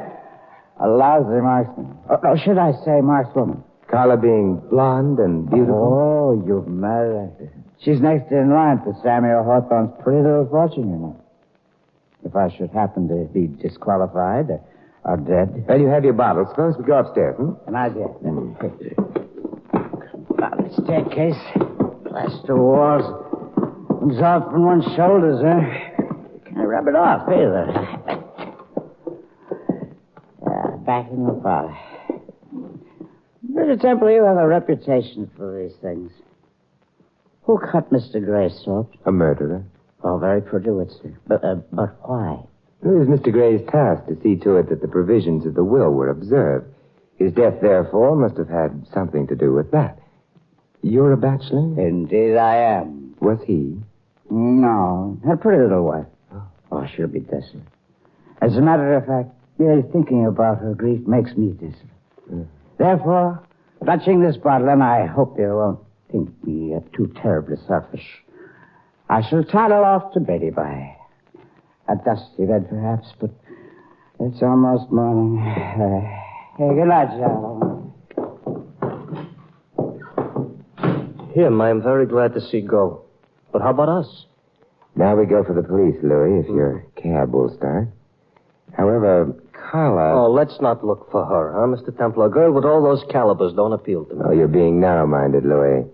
a lousy marksman. Or should I say markswoman? Carla being blonde and beautiful? Oh, you've married her. She's next in line for Samuel Hawthorne's pretty little fortune, you know. If I should happen to be disqualified or dead. Well, you have your bottle. Suppose we go upstairs, An idea. Down the staircase. Plaster walls. Comes out from one's shoulders, huh? Can't rub it off, either. Back in the parlor. Mr. Temple, you have a reputation for these things. Who cut Mr. Gray's throat? A murderer. Oh, very fortuitous. But why? It was Mr. Gray's task to see to it that the provisions of the will were observed. His death, therefore, must have had something to do with that. You're a bachelor? Indeed I am. Was he? No. Had a pretty little wife. Oh, she'll be desolate. As a matter of fact, merely thinking about her grief makes me desolate. Therefore, clutching this bottle, and I hope you won't think me too terribly selfish, I shall toddle off to Betty by a dusty bed, perhaps, but it's almost morning. Hey, good night, gentlemen. Him, I'm very glad to see go. But how about us? Now we go for the police, Louis, if your cab will start. However, Carla... Oh, let's not look for her, huh, Mr. Temple? A girl with all those calibers don't appeal to me. Oh, you're being narrow-minded, Louis.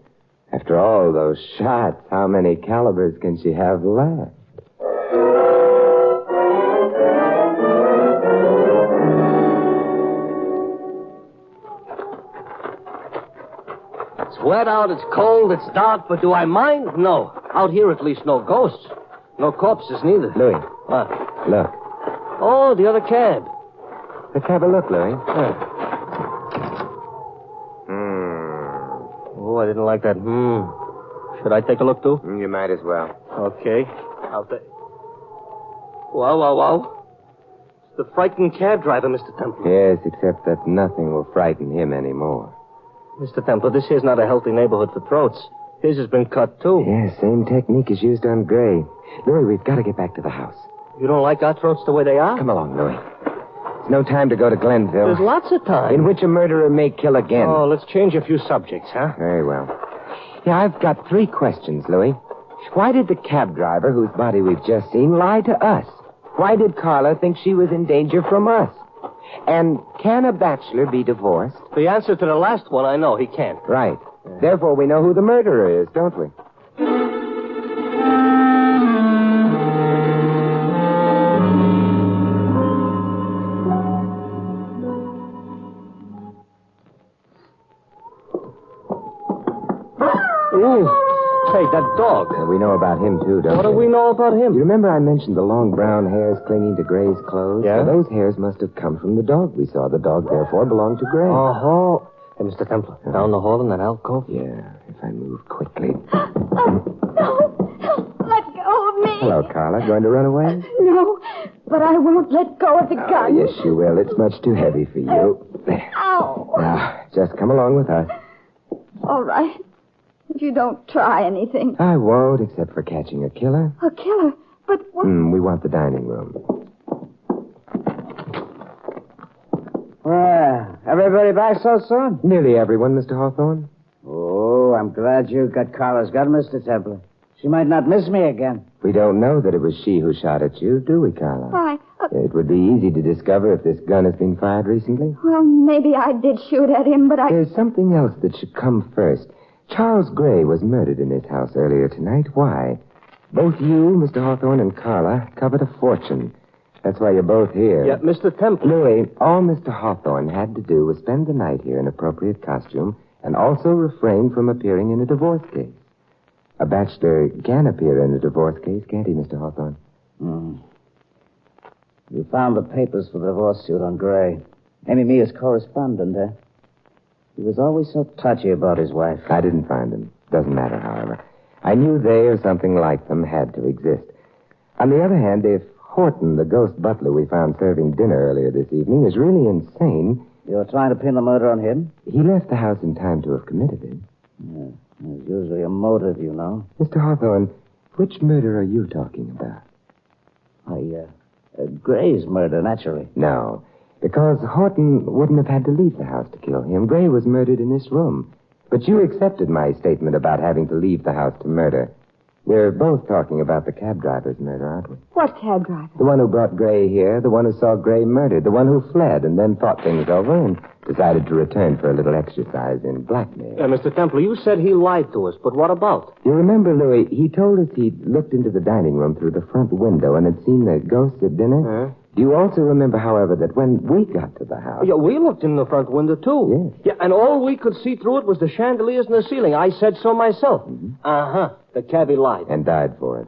After all those shots, how many calibers can she have left? It's wet out, it's cold, it's dark, but do I mind? No. Out here, at least, no ghosts. No corpses, neither. Louis. What? Look. Oh, the other cab. Let's have a look, Louis. Oh, I didn't like that. Should I take a look, too? You might as well. Okay. I'll take... Wow. It's the frightened cab driver, Mr. Temple. Yes, except that nothing will frighten him anymore. Mr. Temple, this here's not a healthy neighborhood for throats. His has been cut, too. Yes, same technique is used on Gray. Louis, we've got to get back to the house. You don't like our throats the way they are? Come along, Louis. It's no time to go to Glenville. There's lots of time. In which a murderer may kill again. Oh, let's change a few subjects, huh? Very well. Yeah, I've got 3 questions, Louis. Why did the cab driver, whose body we've just seen, lie to us? Why did Carla think she was in danger from us? And can a bachelor be divorced? The answer to the last one, I know. He can't. Right. Therefore, we know who the murderer is, don't we? Ooh. Hey, that dog. We know about him, too, don't we? What do we know about him? You remember I mentioned the long brown hairs clinging to Gray's clothes? Yeah? Well, those hairs must have come from the dog we saw. The dog, therefore, belonged to Gray. Oh. Hey, Mr. Temple, down the hall in that alcove? Yeah, if I move quickly. No. Let go of me. Hello, Carla. Going to run away? No, but I won't let go of the gun. Yes, you will. It's much too heavy for you. Ow. Now, just come along with us. All right. If you don't try anything. I won't, except for catching a killer. A killer? But what? We want the dining room. Well, everybody back so soon? Nearly everyone, Mr. Hawthorne. Oh, I'm glad you got Carla's gun, Mr. Temple. She might not miss me again. We don't know that it was she who shot at you, do we, Carla? Why? It would be easy to discover if this gun has been fired recently. Well, maybe I did shoot at him, but There's something else that should come first. Charles Gray was murdered in this house earlier tonight. Why? Both you, Mr. Hawthorne, and Carla covet a fortune. That's why you're both here. Yeah, Mr. Temple. Louis, all Mr. Hawthorne had to do was spend the night here in appropriate costume and also refrain from appearing in a divorce case. A bachelor can appear in a divorce case, can't he, Mr. Hawthorne? You found the papers for the divorce suit on Gray. Naming me as correspondent, huh? He was always so touchy about his wife. I didn't find them. Doesn't matter, however. I knew they or something like them had to exist. On the other hand, if Horton, the ghost butler we found serving dinner earlier this evening, is really insane... You're trying to pin the murder on him? He left the house in time to have committed it. Yeah, there's usually a motive, you know. Mr. Hawthorne, which murder are you talking about? Gray's murder, naturally. No. Because Horton wouldn't have had to leave the house to kill him. Gray was murdered in this room. But you accepted my statement about having to leave the house to murder. We're both talking about the cab driver's murder, aren't we? What cab driver? The one who brought Gray here, the one who saw Gray murdered, the one who fled and then thought things over and decided to return for a little exercise in blackmail. Mr. Temple, you said he lied to us, but what about? You remember, Louis, he told us he'd looked into the dining room through the front window and had seen the ghosts at dinner? Do you also remember, however, that when we got to the house... Yeah, we looked in the front window, too. Yes. Yeah, and all we could see through it was the chandeliers in the ceiling. I said so myself. Uh-huh. The cabbie lied. And died for it.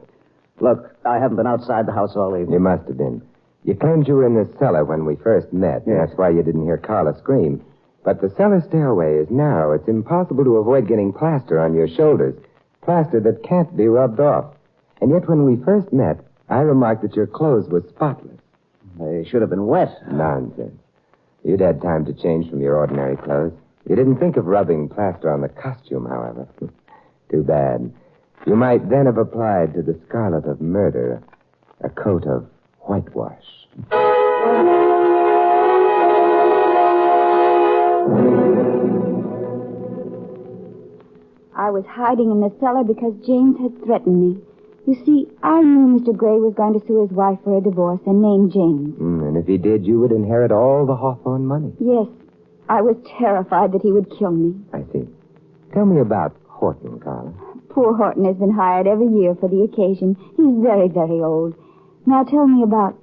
Look, I haven't been outside the house all evening. You must have been. You claimed you were in the cellar when we first met, and that's why you didn't hear Carla scream. But the cellar stairway is narrow. It's impossible to avoid getting plaster on your shoulders. Plaster that can't be rubbed off. And yet when we first met, I remarked that your clothes were spotless. They should have been wet. Nonsense. You'd had time to change from your ordinary clothes. You didn't think of rubbing plaster on the costume, however. Too bad. You might then have applied to the scarlet of murder a coat of whitewash. I was hiding in the cellar because James had threatened me. You see, I knew Mr. Gray was going to sue his wife for a divorce and name James. And if he did, you would inherit all the Hawthorne money. Yes. I was terrified that he would kill me. I see. Tell me about Horton, Carla. Poor Horton has been hired every year for the occasion. He's very, very old. Now tell me about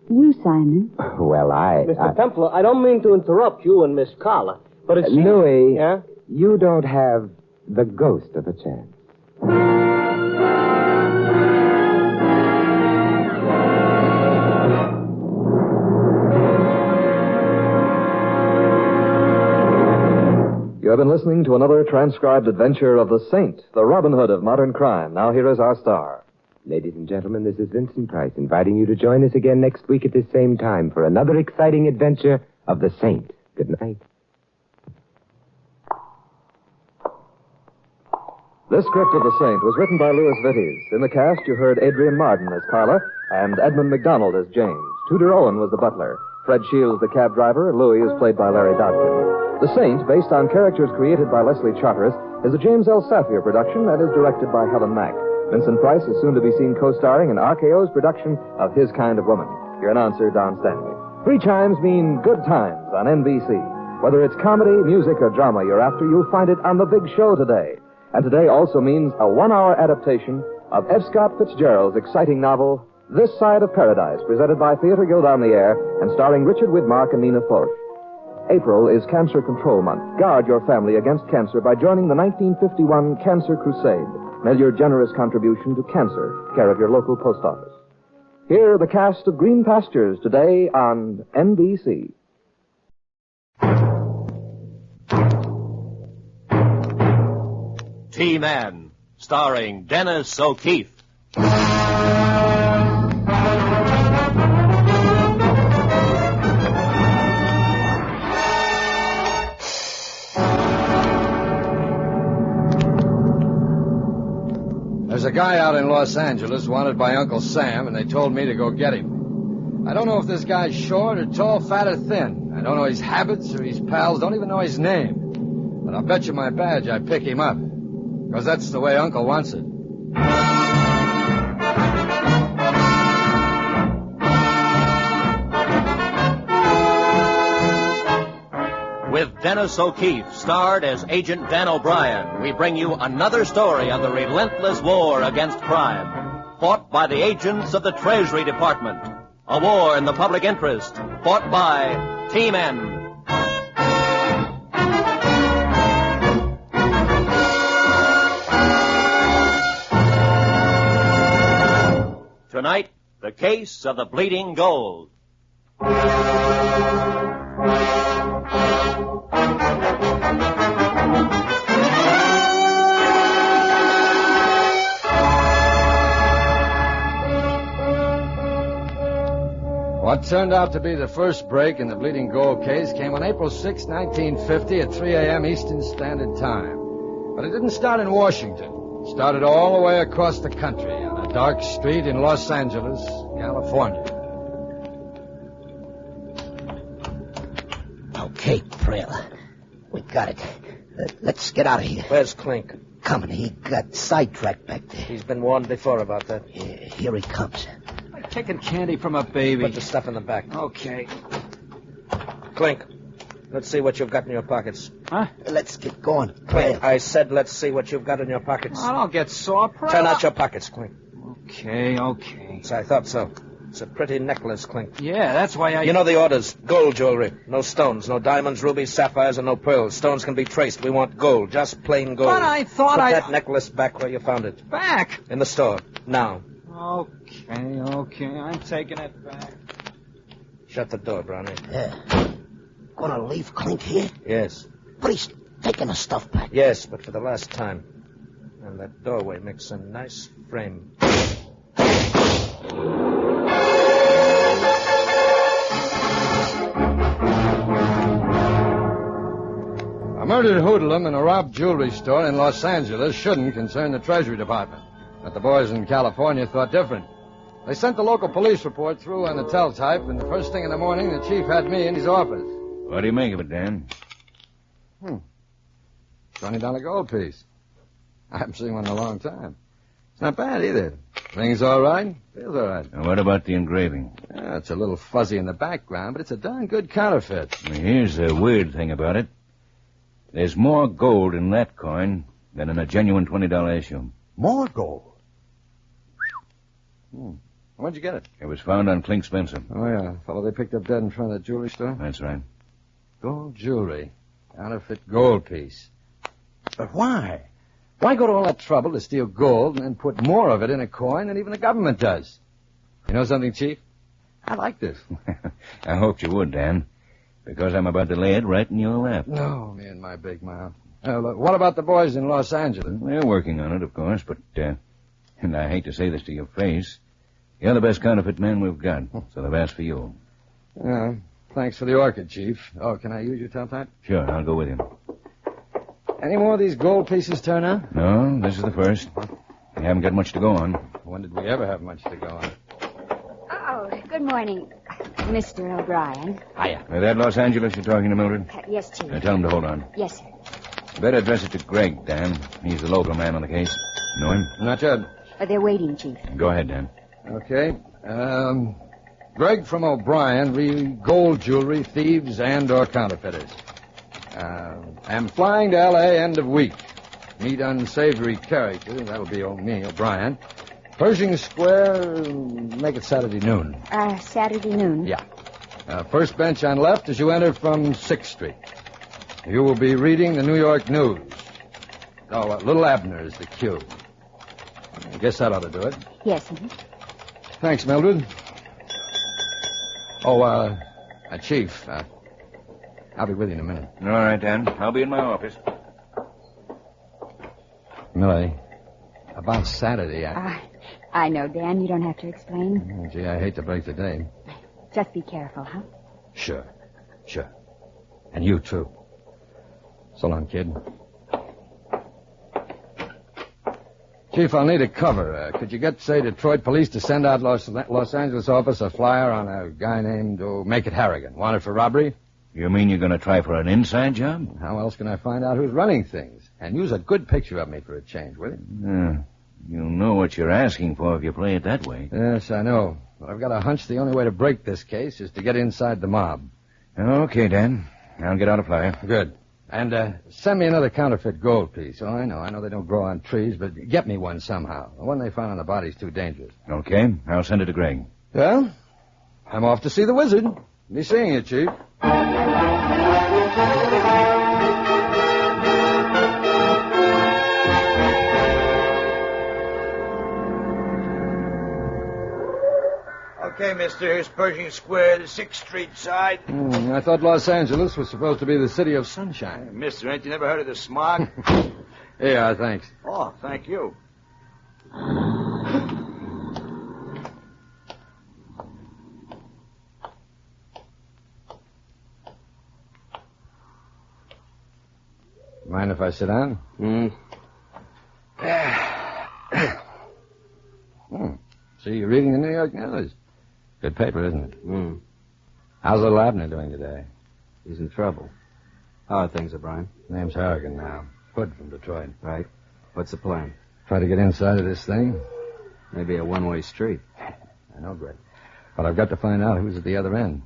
you, Simon. Well, Mr. Temple, I don't mean to interrupt you and Miss Carla, but it's... Louis, Yeah? you don't have the ghost of a chance. You have been listening to another transcribed adventure of the Saint, the Robin Hood of modern crime. Now here is our star. Ladies and gentlemen, this is Vincent Price inviting you to join us again next week at this same time for another exciting adventure of the Saint. Good night. This script of The Saint was written by Louis Vittes. In the cast, you heard Adrian Marden as Carla and Edmund McDonald as James. Tudor Owen was the butler. Fred Shields, the cab driver. Louis is played by Larry Dodkin. The Saint, based on characters created by Leslie Charteris, is a James L. Safier production and is directed by Helen Mack. Vincent Price is soon to be seen co-starring in RKO's production of His Kind of Woman. Your announcer, Don Stanley. 3 chimes mean good times on NBC. Whether it's comedy, music, or drama you're after, you'll find it on The Big Show today. And today also means a 1-hour adaptation of F. Scott Fitzgerald's exciting novel, This Side of Paradise, presented by Theater Guild on the Air and starring Richard Widmark and Nina Foch. April is Cancer Control Month. Guard your family against cancer by joining the 1951 Cancer Crusade. Mail your generous contribution to cancer, care of your local post office. Here are the cast of Green Pastures today on NBC. T-Man, starring Dennis O'Keefe. There's a guy out in Los Angeles wanted by Uncle Sam, and they told me to go get him. I don't know if this guy's short or tall, fat or thin. I don't know his habits or his pals, don't even know his name. But I'll bet you my badge I pick him up. Because that's the way Uncle wants it. With Dennis O'Keefe, starred as Agent Dan O'Brien, we bring you another story of the relentless war against crime, fought by the agents of the Treasury Department. A war in the public interest, fought by T-Men. Tonight, the case of the bleeding gold. What turned out to be the first break in the Bleeding Gold case came on April 6, 1950 at 3 a.m. Eastern Standard Time. But it didn't start in Washington. It started all the way across the country on a dark street in Los Angeles, California. We got it. Let's get out of here. Where's Clink? Coming. He got sidetracked back there. He's been warned before about that. Here he comes. Taking candy from a baby. Put the stuff in the back. Okay. Clink, let's see what you've got in your pockets. Huh? Let's get going. Clink, I said let's see what you've got in your pockets. I don't get sore. Turn out your pockets, Clink. Okay. So I thought so. It's a pretty necklace, Clink. Yeah, that's why I... You know the orders. Gold jewelry. No stones. No diamonds, rubies, sapphires, and no pearls. Stones can be traced. We want gold. Just plain gold. But I thought Put that necklace back where you found it. Back? In the store. Now. Okay. I'm taking it back. Shut the door, Brownie. Yeah. Gonna leave Clink here? Yes. But he's taking the stuff back. Yes, but for the last time. And that doorway makes a nice frame. A murdered hoodlum in a robbed jewelry store in Los Angeles shouldn't concern the Treasury Department. But the boys in California thought different. They sent the local police report through on the teletype, and the first thing in the morning, the chief had me in his office. What do you make of it, Dan? $20 gold piece. I haven't seen one in a long time. It's not bad either. Things all right. Feels all right. And what about the engraving? Yeah, it's a little fuzzy in the background, but it's a darn good counterfeit. Here's the weird thing about it. There's more gold in that coin than in a genuine $20 issue. More gold? Where'd you get it? It was found on Clink Spencer. Oh, yeah. Fellow they picked up dead in front of the jewelry store? That's right. Gold jewelry. Counterfeit gold piece. But why? Why go to all that trouble to steal gold and then put more of it in a coin than even the government does? You know something, Chief? I like this. I hoped you would, Dan. Because I'm about to lay it right in your lap. No, me and my big mouth. Look, what about the boys in Los Angeles? They're working on it, of course, but, and I hate to say this to your face, you're the best counterfeit man we've got, so they've asked for you. Yeah, thanks for the orchid, Chief. Oh, can I use your teletype? Sure, I'll go with you. Any more of these gold pieces turn out? No, this is the first. We haven't got much to go on. When did we ever have much to go on? Oh, good morning, Mr. O'Brien. Hiya. Is that Los Angeles you're talking to, Mildred? Yes, Chief. Tell him to hold on. Yes, sir. Better address it to Greg, Dan. He's the local man on the case. Know him? Not yet. They're waiting, Chief. Go ahead, Dan. Okay. Greg from O'Brien, read gold jewelry, thieves, and or counterfeiters. Am flying to L.A. end of week. Meet unsavory character. That'll be old me, O'Brien. Pershing Square, make it Saturday noon. Saturday noon? Yeah. First bench on left as you enter from 6th Street. You will be reading the New York News. Oh, Little Abner is the cue. I guess that ought to do it. Yes, Thanks, Mildred. Oh, Chief, I'll be with you in a minute. All right, Dan. I'll be in my office. Millie, about Saturday, I know, Dan. You don't have to explain. Gee, I hate to break the day. Just be careful, huh? Sure. And you, too. So long, kid. Chief, I'll need a cover. Could you get, say, Detroit Police to send out Los Angeles office a flyer on a guy named Make It Harrigan, wanted for robbery? You mean you're going to try for an inside job? How else can I find out who's running things? And use a good picture of me for a change, will you? You'll know what you're asking for if you play it that way. Yes, I know. But I've got a hunch the only way to break this case is to get inside the mob. Okay, Dan. I'll get out a flyer. Good. And send me another counterfeit gold piece. Oh, I know they don't grow on trees, but get me one somehow. The one they found on the body's too dangerous. Okay, I'll send it to Greg. Well, I'm off to see the wizard. Be seeing you, Chief. Okay, mister, here's Pershing Square, the 6th Street side. I thought Los Angeles was supposed to be the city of sunshine. Mister, ain't you never heard of the smog? Yeah, thanks. Oh, thank you. Mind if I sit down? See, you're reading the New York News. Good paper, isn't it? How's little Abner doing today? He's in trouble. How are things, O'Brien? Name's Harrigan now. Hood from Detroit. Right. What's the plan? Try to get inside of this thing. Maybe a one-way street. I know, Greg. But I've got to find out who's at the other end.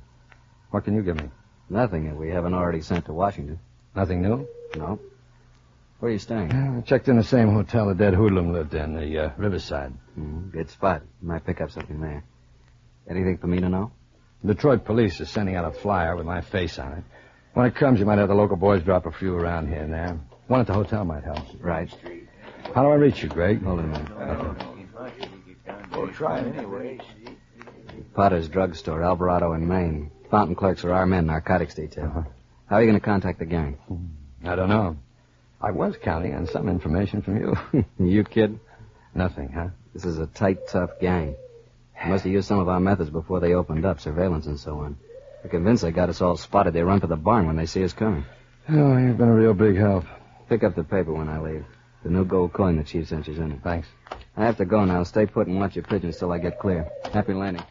What can you give me? Nothing that we haven't already sent to Washington. Nothing new? No. Where are you staying? I checked in the same hotel the dead hoodlum lived in, the Riverside. Good spot. Might pick up something there. Anything for me to know? Detroit police is sending out a flyer with my face on it. When it comes, you might have the local boys drop a few around here and there. One at the hotel might help. Right. How do I reach you, Greg? Hold on a minute. Okay. We'll try it anyway. Potter's Drugstore, Alvarado in Maine. Fountain clerks are our men, narcotics detail. Uh-huh. How are you going to contact the gang? I don't know. I was counting on some information from you. You kid? Nothing, huh? This is a tight, tough gang. They must have used some of our methods before they opened up, surveillance and so on. We're convinced they got us all spotted. They run for the barn when they see us coming. Oh, you've been a real big help. Pick up the paper when I leave. The new gold coin the chief sent you's in it. Thanks. I have to go now. Stay put and watch your pigeons till I get clear. Happy landing.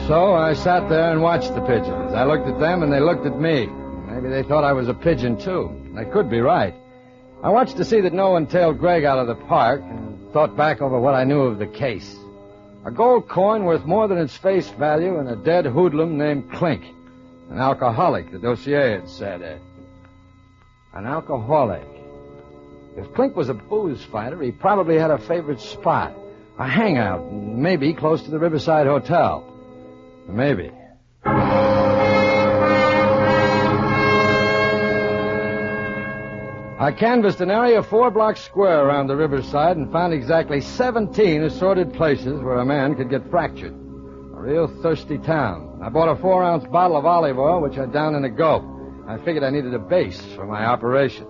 So I sat there and watched the pigeons. I looked at them and they looked at me. Maybe they thought I was a pigeon, too. They could be right. I watched to see that no one tailed Greg out of the park and thought back over what I knew of the case. A gold coin worth more than its face value and a dead hoodlum named Clink. An alcoholic, the dossier had said. An alcoholic. If Clink was a booze fighter, he probably had a favorite spot. A hangout, maybe close to the Riverside Hotel. Maybe. I canvassed an area 4 blocks square around the riverside and found exactly 17 assorted places where a man could get fractured. A real thirsty town. I bought a 4-ounce bottle of olive oil, which I downed in a gulp. I figured I needed a base for my operation.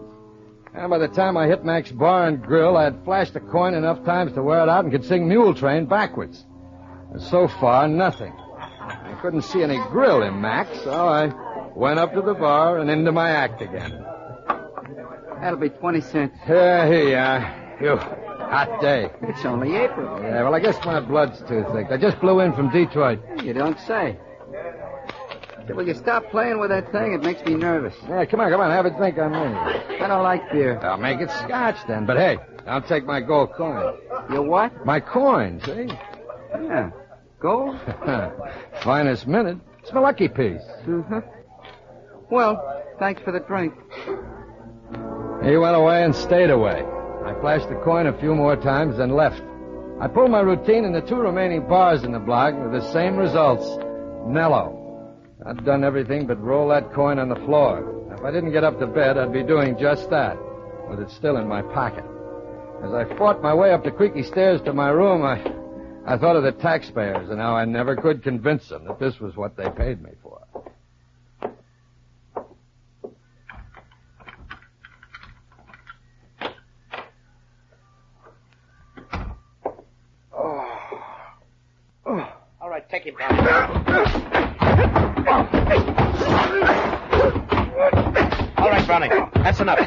And by the time I hit Mac's Bar and Grill, I had flashed a coin enough times to wear it out and could sing Mule Train backwards. And so far, nothing. I couldn't see any grill in Mac, so I went up to the bar and into my act again. That'll be 20 cents. Yeah, here you are. Phew, hot day. It's only April. Yeah, well, I guess my blood's too thick. I just blew in from Detroit. You don't say. Will you stop playing with that thing? It makes me nervous. Yeah, come on, have a drink on me. I don't like beer. I'll make it scotch then, but hey, I'll take my gold coin. Your what? My coin, see? Yeah. Gold? Finest minute. It's my lucky piece. Mm-hmm. Well, thanks for the drink. He went away and stayed away. I flashed the coin a few more times, then left. I pulled my routine in the 2 remaining bars in the block with the same results. Mellow. I'd done everything but roll that coin on the floor. If I didn't get up to bed, I'd be doing just that, with it still in my pocket. As I fought my way up the creaky stairs to my room, I thought of the taxpayers and how I never could convince them that this was what they paid me for. All right, take him down. All right, Browning. That's enough.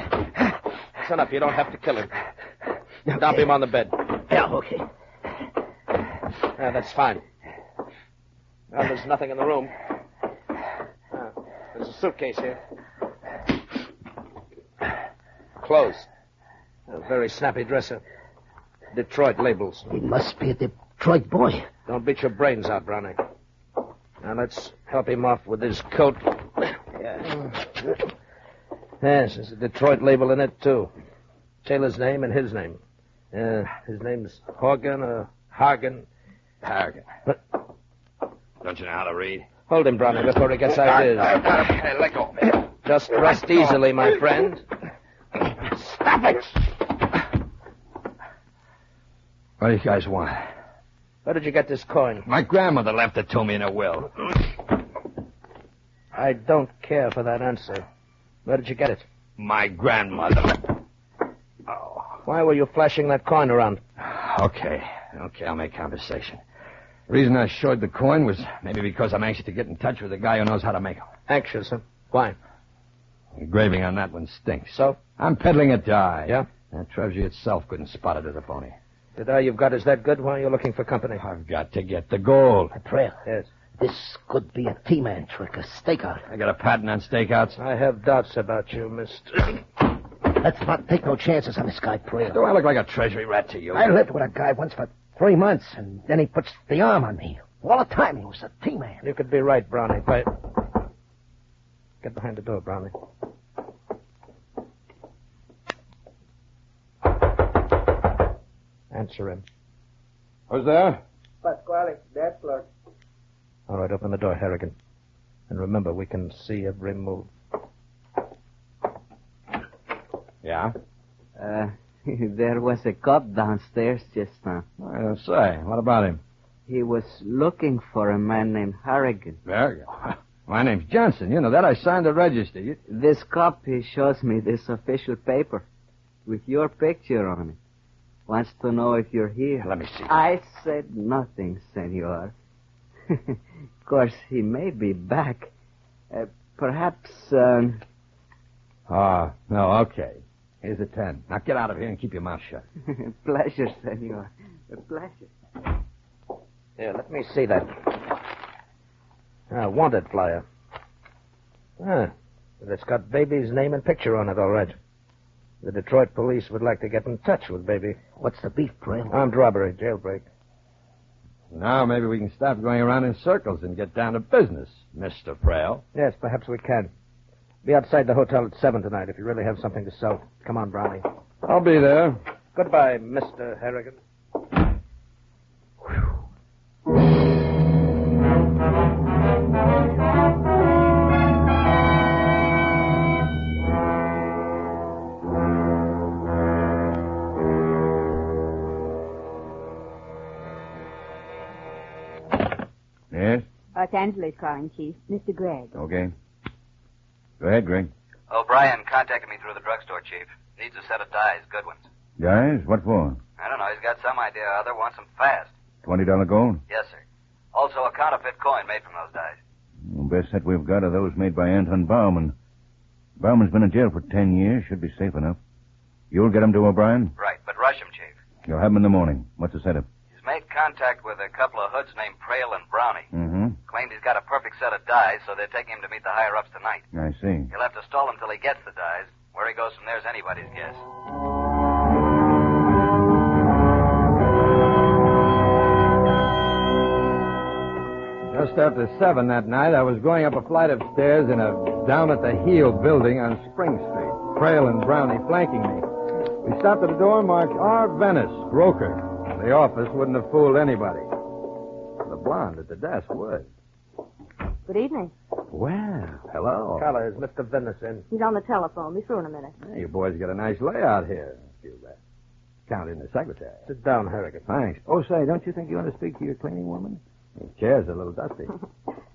That's enough. You don't have to kill him. Dump him on the bed. Yeah, okay. Yeah, that's fine. Well, there's nothing in the room. There's a suitcase here. Clothes. A very snappy dresser. Detroit labels. He must be a Detroit boy. Don't beat your brains out, Browning. Now, let's help him off with his coat. Yes, there's a Detroit label in it, too. Taylor's name and his name. His name's Horgan or Hargan. Hargan. Don't you know how to read? Hold him, Browning, before he gets ideas. Hey, let go. Just rest easily, my friend. Stop it! What do you guys want? Where did you get this coin? My grandmother left it to me in a will. I don't care for that answer. Where did you get it? My grandmother. Why were you flashing that coin around? Okay, I'll make conversation. The reason I showed the coin was maybe because I'm anxious to get in touch with a guy who knows how to make them. Anxious, huh? Why? Engraving on that one stinks. So? I'm peddling a die. Yeah? That Treasury itself couldn't spot it as a phony. The dye you've got is that good? Why are you looking for company? I've got to get the gold. Trail. Yes. This could be a T-man trick, a stakeout. I got a patent on stakeouts. I have doubts about you, Mr. Let's not take no chances on this guy, Trail. Do I look like a treasury rat to you? I lived with a guy once for 3 months, and then he puts the arm on me. All the time he was a T-man. You could be right, Brownie, but... Get behind the door, Brownie. Answer him. Who's there? Pasquale, dead clerk. All right, open the door, Harrigan. And remember, we can see every move. Yeah? There was a cop downstairs just now. I say, what about him? He was looking for a man named Harrigan. There you go. My name's Johnson. You know that. I signed the register. This cop, he shows me this official paper with your picture on it. Wants to know if you're here. Let me see. I said nothing, senor. Of course, he may be back. Perhaps, Oh, no, okay. Here's a 10. Now get out of here and keep your mouth shut. Pleasure, senor. A pleasure. Yeah, let me see that. Wanted flyer. It's got Baby's name and picture on it, all right. The Detroit police would like to get in touch with Baby. What's the beef, Trail? Armed robbery, jailbreak. Now maybe we can stop going around in circles and get down to business, Mr. Frail. Yes, perhaps we can. Be outside the hotel at 7 tonight if you really have something to sell. Come on, Brownie. I'll be there. Goodbye, Mr. Harrigan. Yes? Los Angeles calling, Chief. Mr. Gregg. Okay. Go ahead, Greg. O'Brien contacted me through the drugstore, Chief. Needs a set of dyes, good ones. Guys, what for? I don't know. He's got some idea or other. Wants them fast. $20 gold? Yes, sir. Also a counterfeit coin made from those dyes. The best set we've got are those made by Anton Bauman. Bauman's been in jail for 10 years. Should be safe enough. You'll get him to O'Brien? Right, but rush him, Chief. You'll have him in the morning. What's the setup? He's made contact with a couple of hoods named Prail and Brownie. Mm-hmm. Claimed he's got a perfect set of dyes, so they're taking him to meet the higher-ups tonight. I see. He'll have to stall until he gets the dyes. Where he goes from there's anybody's guess. Just after 7 that night, I was going up a flight of stairs in a down-at-the-heel building on Spring Street. Frail and Brownie flanking me. We stopped at a door marked R. Venice, broker. The office wouldn't have fooled anybody. The blonde at the desk would. Good evening. Well, hello. Carla, is Mr. Venice in? He's on the telephone. Be through in a minute. Hey, you boys got a nice layout here. Count in the secretary. Sit down, Harrigan. Thanks. Oh, say, don't you think you want to speak to your cleaning woman? The chair's a little dusty.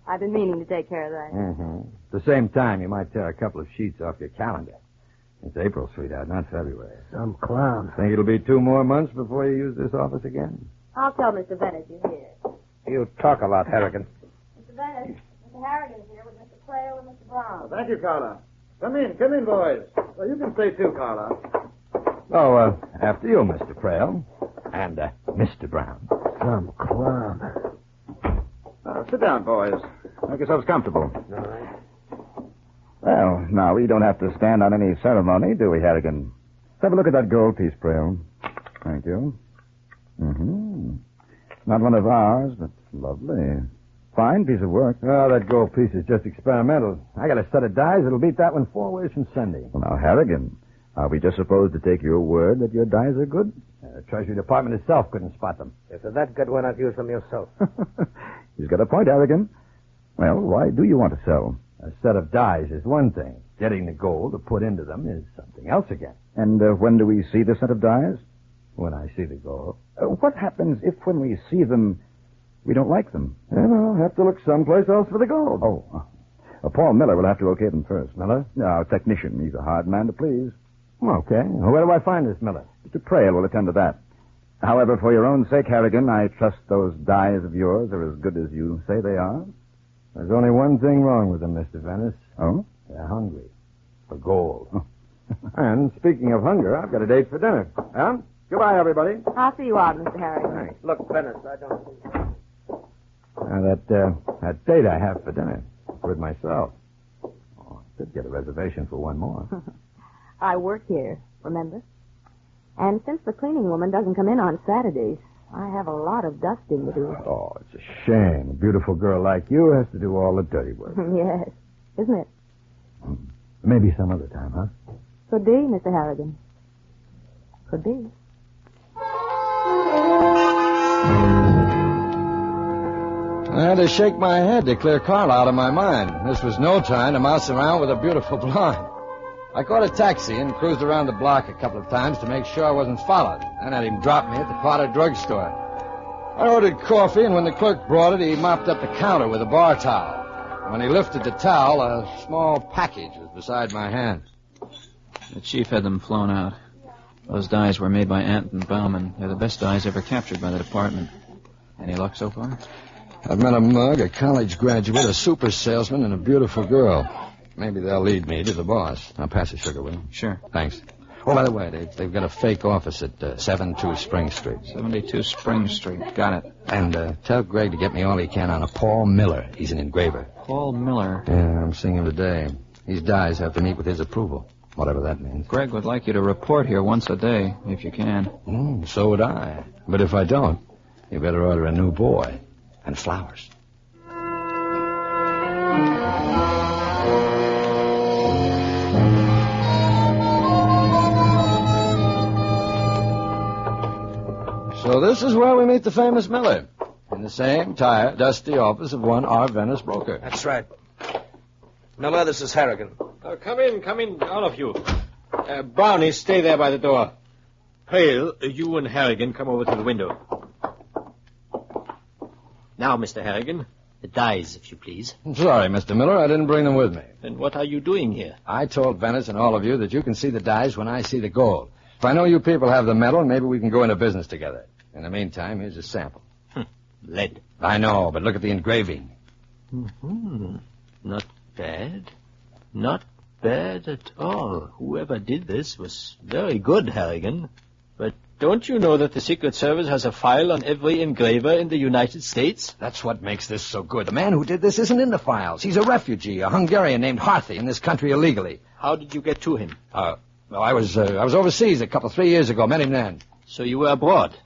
I've been meaning to take care of that. Mm-hmm. At the same time, you might tear a couple of sheets off your calendar. It's April, sweetheart, not February. Some clown. Think it'll be 2 more months before you use this office again? I'll tell Mr. Venice you're here. You talk a lot, Harrigan. Mr. Venice, Mr. Harrigan's here with Mr. Trail and Mr. Brown. Thank you, Carla. Come in, boys. Well, you can stay too, Carla. Oh, after you, Mr. Prail. And, Mr. Brown. Some clown. Sit down, boys. Make yourselves comfortable. All right. Well, now, we don't have to stand on any ceremony, do we, Harrigan? Let's have a look at that gold piece, Prail. Thank you. Mm-hmm. Not one of ours, but lovely. Fine piece of work. Oh, that gold piece is just experimental. I got a set of dyes that'll beat that one 4 ways from Sunday. Well, now, Harrigan, are we just supposed to take your word that your dyes are good? The Treasury Department itself couldn't spot them. If they're that good, why not use them yourself? He's got a point, Harrigan. Well, why do you want to sell? A set of dyes is one thing. Getting the gold to put into them is something else again. And when do we see the set of dyes? When I see the gold. What happens if when we see them, we don't like them? Well, I'll have to look someplace else for the gold. Oh, Paul Miller will have to okay them first. Miller? Our technician. He's a hard man to please. Okay. Where do I find this Miller? Mr. Prail will attend to that. However, for your own sake, Harrigan, I trust those dyes of yours are as good as you say they are. There's only one thing wrong with them, Mr. Venice. Oh? They're hungry. For gold. And speaking of hunger, I've got a date for dinner. Huh? Goodbye, everybody. I'll see you out, Mr. Harrigan. Thanks. Look, Venice, I don't think... That date I have for dinner, for it myself. Oh, I could get a reservation for one more. I work here, remember? And since the cleaning woman doesn't come in on Saturdays, I have a lot of dusting to do. Oh, it's a shame. A beautiful girl like you has to do all the dirty work. Yes, isn't it? Maybe some other time, huh? Could be, Mr. Harrigan. Could be. I had to shake my head to clear Carla out of my mind. This was no time to mouse around with a beautiful blonde. I caught a taxi and cruised around the block a couple of times to make sure I wasn't followed. Then had him drop me at the Potter drugstore. I ordered coffee, and when the clerk brought it, he mopped up the counter with a bar towel. When he lifted the towel, a small package was beside my hand. The chief had them flown out. Those dyes were made by Ant and Bauman. They're the best dyes ever captured by the department. Any luck so far? I've met a mug, a college graduate, a super salesman, and a beautiful girl. Maybe they'll lead me to the boss. I'll pass the sugar, will you? Sure. Thanks. Oh, by the way, they've got a fake office at 72 Spring Street. 72 Spring Street. Got it. And tell Greg to get me all he can on a Paul Miller. He's an engraver. Paul Miller? Yeah, I'm seeing him today. These dyes have to meet with his approval, whatever that means. Greg would like you to report here once a day, if you can. So would I. But if I don't, you better order a new boy and flowers. So this is where we meet the famous Miller. In the same tired, dusty office of one R. Venice broker. That's right. Miller, this is Harrigan. Come in, all of you. Brownie, stay there by the door. Hale, you and Harrigan come over to the window. Now, Mr. Harrigan, the dyes, if you please. I'm sorry, Mr. Miller, I didn't bring them with me. Then what are you doing here? I told Venice and all of you that you can see the dyes when I see the gold. If I know you people have the metal, maybe we can go into business together. In the meantime, here's a sample. Lead. I know, but look at the engraving. Not bad. Not bad at all. Whoever did this was very good, Harrigan. But don't you know that the Secret Service has a file on every engraver in the United States? That's what makes this so good. The man who did this isn't in the files. He's a refugee, a Hungarian named Harthy, in this country illegally. How did you get to him? Well, I was overseas a 3 years ago. Met him then. So you were abroad.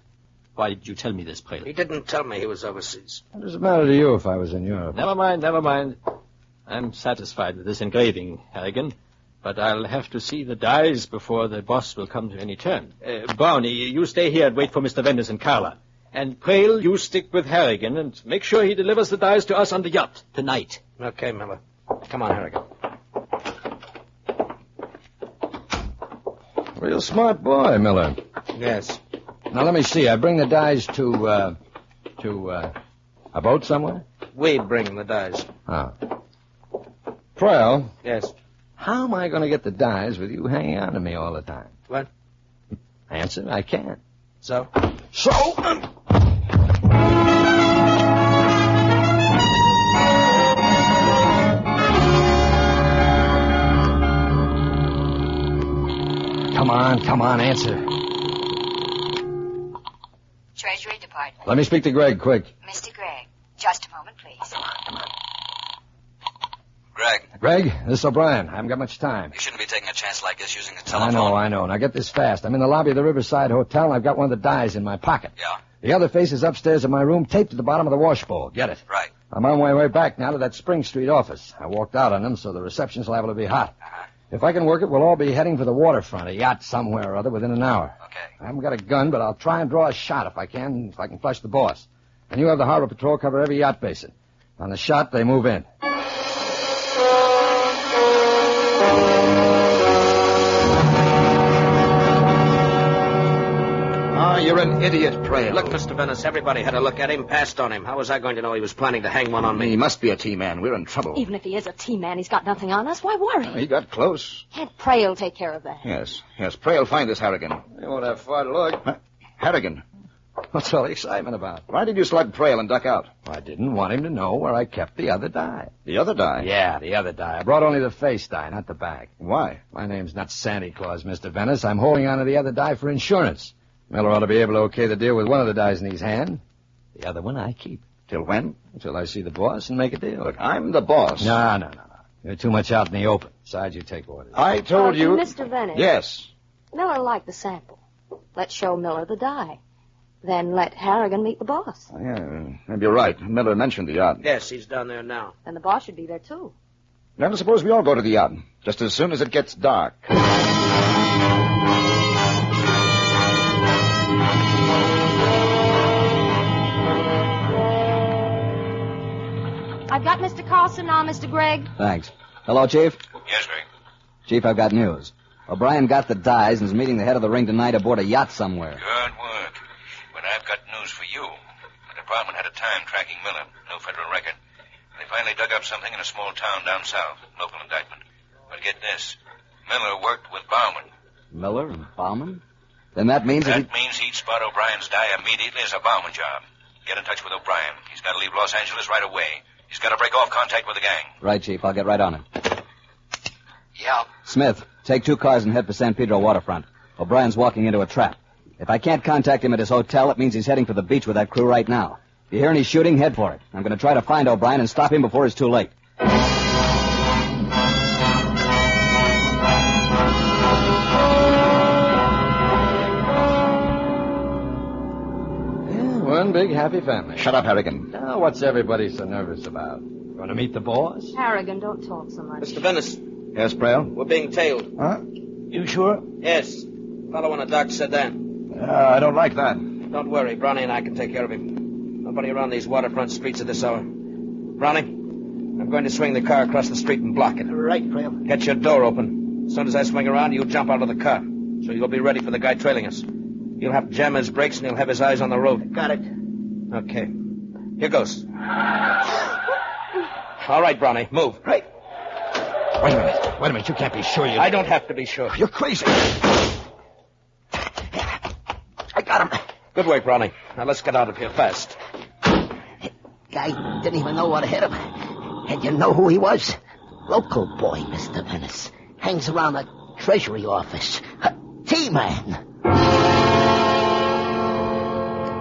Why did you tell me this, Prale? He didn't tell me he was overseas. What does it matter to you if I was in Europe? Never mind. I'm satisfied with this engraving, Harrigan. But I'll have to see the dyes before the boss will come to any turn. Brownie, you stay here and wait for Mr. Venice and Carla. And Prale, you stick with Harrigan and make sure he delivers the dyes to us on the yacht tonight. Okay, Miller. Come on, Harrigan. Real smart boy, Miller. Yes. Now, let me see. I bring the dyes to a boat somewhere? We bring the dyes. Oh. Prale. Yes. How am I going to get the dyes with you hanging on to me all the time? What? Answer, I can't. So? Come on, answer. Treasury Department. Let me speak to Greg, quick. Mr. Gregg, just a moment, please. Come on. Greg. Greg, this is O'Brien. I haven't got much time. You shouldn't be taking a chance like this using the telephone. I know. Now get this fast. I'm in the lobby of the Riverside Hotel, and I've got one of the dyes in my pocket. Yeah. The other face is upstairs in my room, taped to the bottom of the washbowl. Get it? Right. I'm on my way back now to that Spring Street office. I walked out on them, so the reception's liable to be hot. Uh-huh. If I can work it, we'll all be heading for the waterfront, a yacht somewhere or other, within an hour. Okay. I haven't got a gun, but I'll try and draw a shot if I can flush the boss. And you have the harbor patrol cover every yacht basin. On the shot, they move in. You're an idiot, Prale. Look, Mr. Venice, everybody had a look at him, passed on him. How was I going to know he was planning to hang one on me? He must be a T-man. We're in trouble. Even if he is a T-man, he's got nothing on us. Why worry? He got close. Can't Prale take care of that? Yes. Prale, find this Harrigan. You won't have far to look. Harrigan. What's all the excitement about? Why did you slug Prale and duck out? I didn't want him to know where I kept the other dye. The other dye? Yeah, the other dye. I brought only the face dye, not the bag. Why? My name's not Santa Claus, Mr. Venice. I'm holding on to the other dye for insurance. Miller ought to be able to okay the deal with one of the dies in his hand. The other one I keep. Till when? Until I see the boss and make a deal. Look, I'm the boss. No. You're too much out in the open. Besides, you take orders. I told you... Mr. Venice. Yes. Miller liked the sample. Let's show Miller the die. Then let Harrigan meet the boss. Yeah, maybe you're right. Miller mentioned the yacht. Yes, he's down there now. Then the boss should be there, too. Then suppose we all go to the yacht, just as soon as it gets dark. I've got Mr. Carlson now, Mr. Gregg. Thanks. Hello, Chief? Yes, Greg. Chief, I've got news. O'Brien got the dies and is meeting the head of the ring tonight aboard a yacht somewhere. Good work. But I've got news for you. The department had a time tracking Miller. No federal record. They finally dug up something in a small town down south. Local indictment. But get this. Miller worked with Bauman. Miller and Bauman? Then that means That means he'd spot O'Brien's die immediately as a Bauman job. Get in touch with O'Brien. He's got to leave Los Angeles right away. He's got to break off contact with the gang. Right, Chief. I'll get right on it. Yeah. Smith, take 2 cars and head for San Pedro waterfront. O'Brien's walking into a trap. If I can't contact him at his hotel, it means he's heading for the beach with that crew right now. If you hear any shooting, head for it. I'm going to try to find O'Brien and stop him before it's too late. One big happy family. Shut up, Harrigan. Now, what's everybody so nervous about? Going to meet the boss? Harrigan, don't talk so much. Mr. Venice, Yes, Braille? we're being tailed. Huh? You sure? Yes. Fellow in a dark sedan. I don't like that. Don't worry. Brownie and I can take care of him. Nobody around these waterfront streets at this hour. Brownie, I'm going to swing the car across the street and block it. Right, Braille. Get your door open. As soon as I swing around, you jump out of the car. So you'll be ready for the guy trailing us. You'll have to jam his brakes and he'll have his eyes on the road. Got it. Okay. Here goes. All right, Brownie, move. Right. Wait a minute. You can't be sure you... I don't have to be sure. You're crazy. I got him. Good work, Brownie. Now let's get out of here fast. Guy didn't even know what hit him. And you know who he was? Local boy, Mr. Venice. Hangs around the Treasury office. T-Man.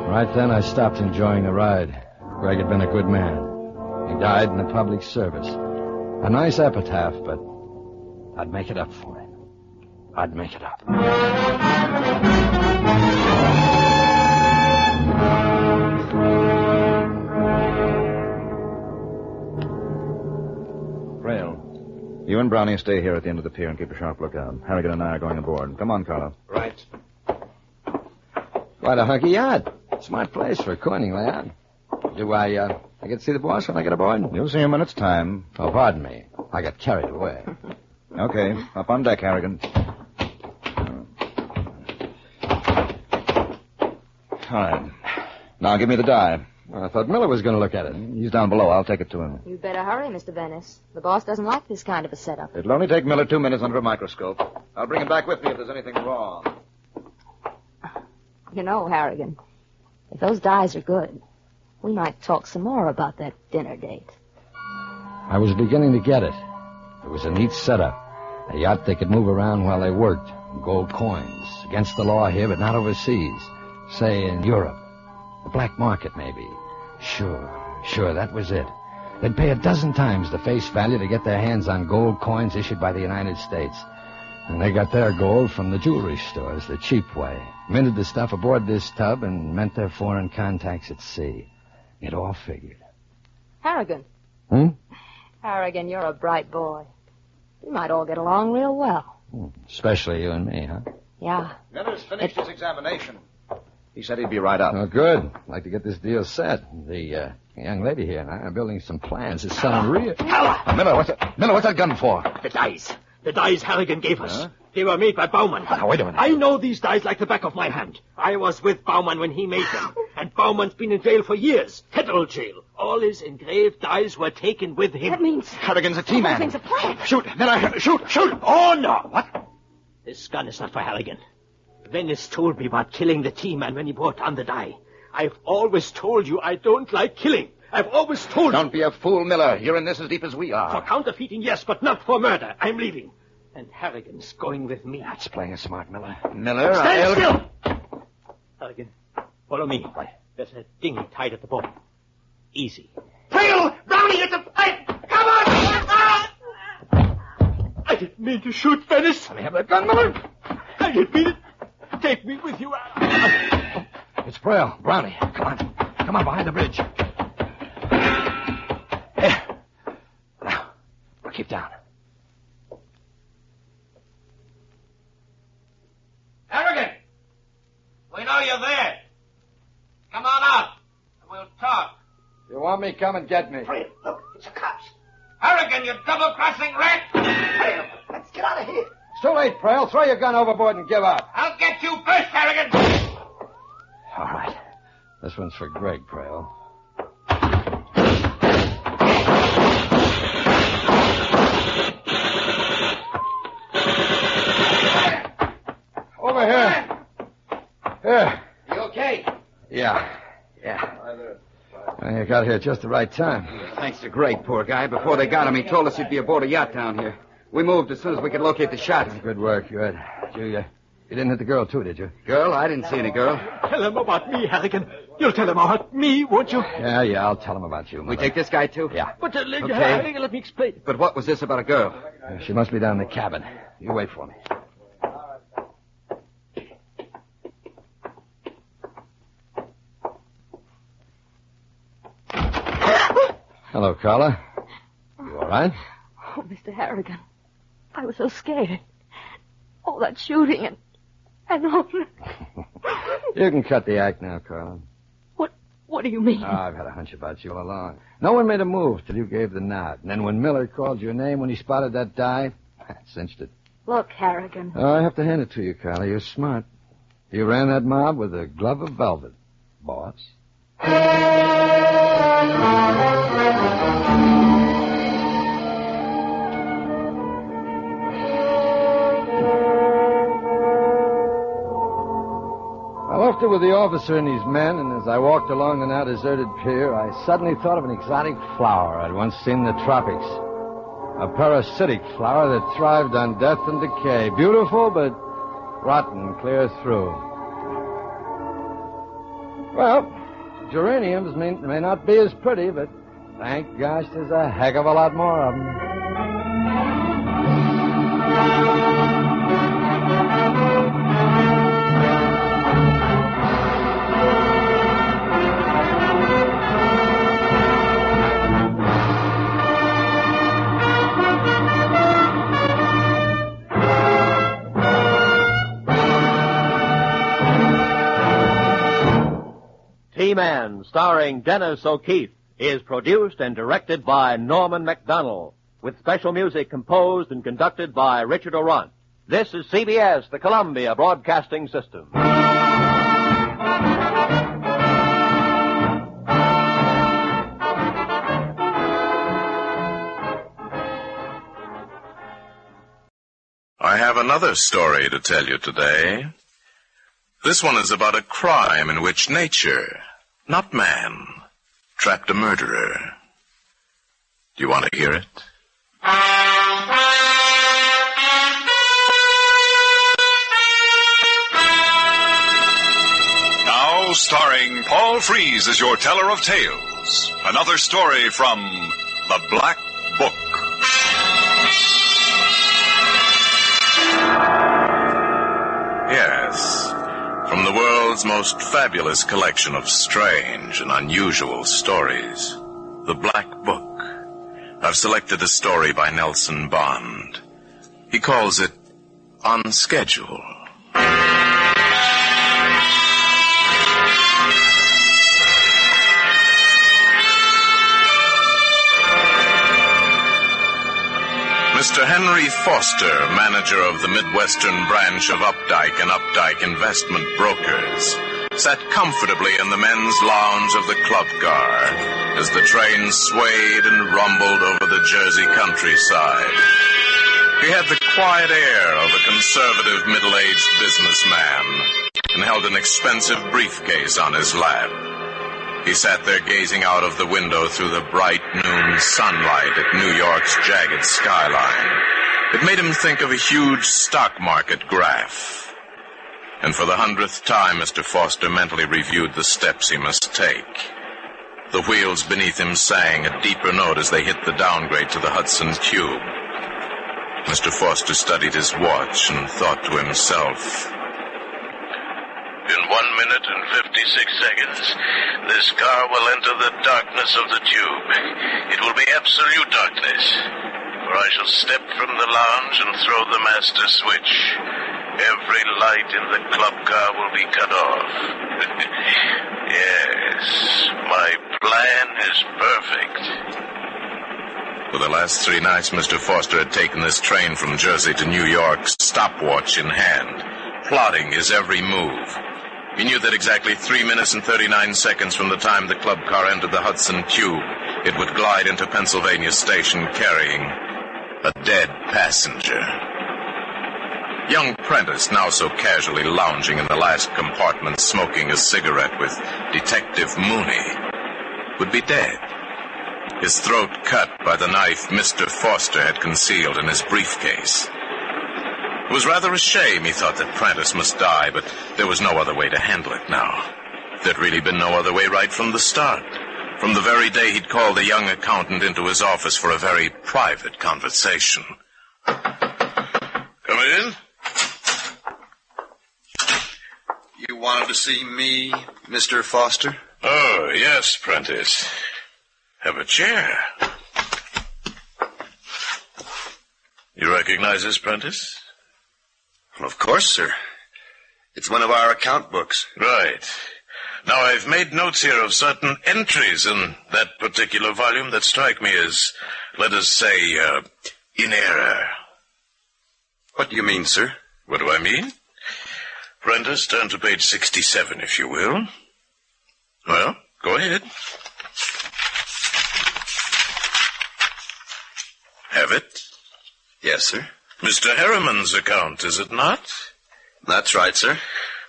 Right then, I stopped enjoying the ride. Greg had been a good man. He died in the public service. A nice epitaph, but I'd make it up for him. I'd make it up. Braille, you and Brownie stay here at the end of the pier and keep a sharp lookout. Harrigan and I are going aboard. Come on, Carlo. Right. Quite a hunky yacht. Smart place for a coining layout. Do I get to see the boss when I get aboard? You'll see him when it's time. Oh, pardon me. I got carried away. Okay. Up on deck, Harrigan. All right. Now give me the die. I thought Miller was going to look at it. He's down below. I'll take it to him. You'd better hurry, Mr. Venice. The boss doesn't like this kind of a setup. It'll only take Miller 2 minutes under a microscope. I'll bring him back with me if there's anything wrong. You know, Harrigan, if those dies are good, we might talk some more about that dinner date. I was beginning to get it. It was a neat setup. A yacht they could move around while they worked. Gold coins. Against the law here, but not overseas. Say, in Europe. The black market, maybe. Sure, that was it. They'd pay 12 times the face value to get their hands on gold coins issued by the United States. And they got their gold from the jewelry stores, the cheap way. Minted the stuff aboard this tub and meant their foreign contacts at sea. It all figured. Harrigan. Harrigan, you're a bright boy. We might all get along real well. Especially you and me, huh? Yeah. Miller's finished his examination. He said he'd be right up. Oh, good. I'd like to get this deal set. The young lady here and I are building some plans. It's sound real. Miller, what's that gun for? The dice. The dice Harrigan gave us. Huh? They were made by Bauman. Now, wait a minute. I know these dice like the back of my hand. I was with Bauman when he made them. And Bauman's been in jail for years. Federal jail. All his engraved dice were taken with him. That means... Harrigan's a T-man. Thing's a plan. Shoot, Miller, shoot! Oh, no. What? This gun is not for Harrigan. Venice told me about killing the T-man when he brought on the die. I've always told you I don't like killing. I've always told you. Don't be a fool, Miller. You're in this as deep as we are. For counterfeiting, yes, but not for murder. I'm leaving. And Harrigan's going with me. That's playing it smart, Miller. Miller, Stand still! Harrigan, follow me. There's a dinghy tied at the boat. Easy. Tail! Brownie, it's a fight! Come on! I didn't mean to shoot Venice. Let me have that gun, Miller. I didn't mean it. Take me with you. It's Braille. Brownie. Come on. Come on, behind the bridge. There. Now, keep down. Harrigan! We know you're there. Come on out, and we'll talk. You want me? Come and get me. Braille, look, it's the cops. Harrigan, you double-crossing rat! Braille, let's get out of here. It's too late, Braille. Throw your gun overboard and give up. I'll get you first, Harrigan. All right. This one's for Greg, Braille. Over here. Here. You okay? Yeah. You got here at just the right time. Thanks to Greg, poor guy. Before they got him, he told us he'd be aboard a yacht down here. We moved as soon as we could locate the shots. Good work, good. You didn't hit the girl, too, did you? Girl? I didn't see any girl. Tell him about me, Harrigan. You'll tell him about me, won't you? Yeah, I'll tell him about you, Miller. We take this guy, too? Yeah. But, Okay. Harrigan, let me explain. But what was this about a girl? She must be down in the cabin. You wait for me. Hello, Carla. You all right? Oh, Mr. Harrigan, I was so scared. All that shooting and all that. You can cut the act now, Carla. What do you mean? Oh, I've had a hunch about you all along. No one made a move till you gave the nod. And then when Miller called your name when he spotted that dive, I cinched it. Look, Harrigan. Oh, I have to hand it to you, Carla. You're smart. You ran that mob with a glove of velvet, boss. I left her with the officer and his men, and as I walked along the now deserted pier, I suddenly thought of an exotic flower I'd once seen in the tropics. A parasitic flower that thrived on death and decay. Beautiful, but rotten clear through. Well, geraniums may not be as pretty, but thank gosh there's a heck of a lot more of them. T-Man, starring Dennis O'Keefe, is produced and directed by Norman MacDonald, with special music composed and conducted by Richard Orant. This is CBS, the Columbia Broadcasting System. I have another story to tell you today. This one is about a crime in which nature, not man, trapped a murderer. Do you want to hear it? Now, starring Paul Frees as your teller of tales, another story from The Black Book. Yes, from the world's most fabulous collection of strange and unusual stories, The Black Book. I've selected a story by Nelson Bond. He calls it On Schedule. Mr. Henry Foster, manager of the Midwestern branch of Updike and Updike Investment Brokers, sat comfortably in the men's lounge of the club car as the train swayed and rumbled over the Jersey countryside. He had the quiet air of a conservative middle-aged businessman and held an expensive briefcase on his lap. He sat there gazing out of the window through the bright noon sunlight at New York's jagged skyline. It made him think of a huge stock market graph. And for the 100th time, Mr. Foster mentally reviewed the steps he must take. The wheels beneath him sang a deeper note as they hit the downgrade to the Hudson Cube. Mr. Foster studied his watch and thought to himself, in 1 minute and 56 seconds, this car will enter the darkness of the tube. It will be absolute darkness, for I shall step from the lounge and throw the master switch. Every light in the club car will be cut off. Yes, my plan is perfect. For the last 3 nights, Mr. Foster had taken this train from Jersey to New York, stopwatch in hand, plotting his every move. He knew that exactly 3 minutes and 39 seconds from the time the club car entered the Hudson Cube, it would glide into Pennsylvania Station carrying a dead passenger. Young Prentice, now so casually lounging in the last compartment, smoking a cigarette with Detective Mooney, would be dead. His throat cut by the knife Mr. Foster had concealed in his briefcase. It was rather a shame, he thought, that Prentice must die, but there was no other way to handle it now. There'd really been no other way right from the start. From the very day he'd called the young accountant into his office for a very private conversation. Come in. You wanted to see me, Mr. Foster? Oh, yes, Prentice. Have a chair. You recognize this, Prentice? Well, of course, sir. It's one of our account books. Right. Now, I've made notes here of certain entries in that particular volume that strike me as, let us say, in error. What do you mean, sir? What do I mean? Prentice, turn to page 67, if you will. Well, go ahead. Have it? Yes, sir. Mr. Harriman's account, is it not? That's right, sir.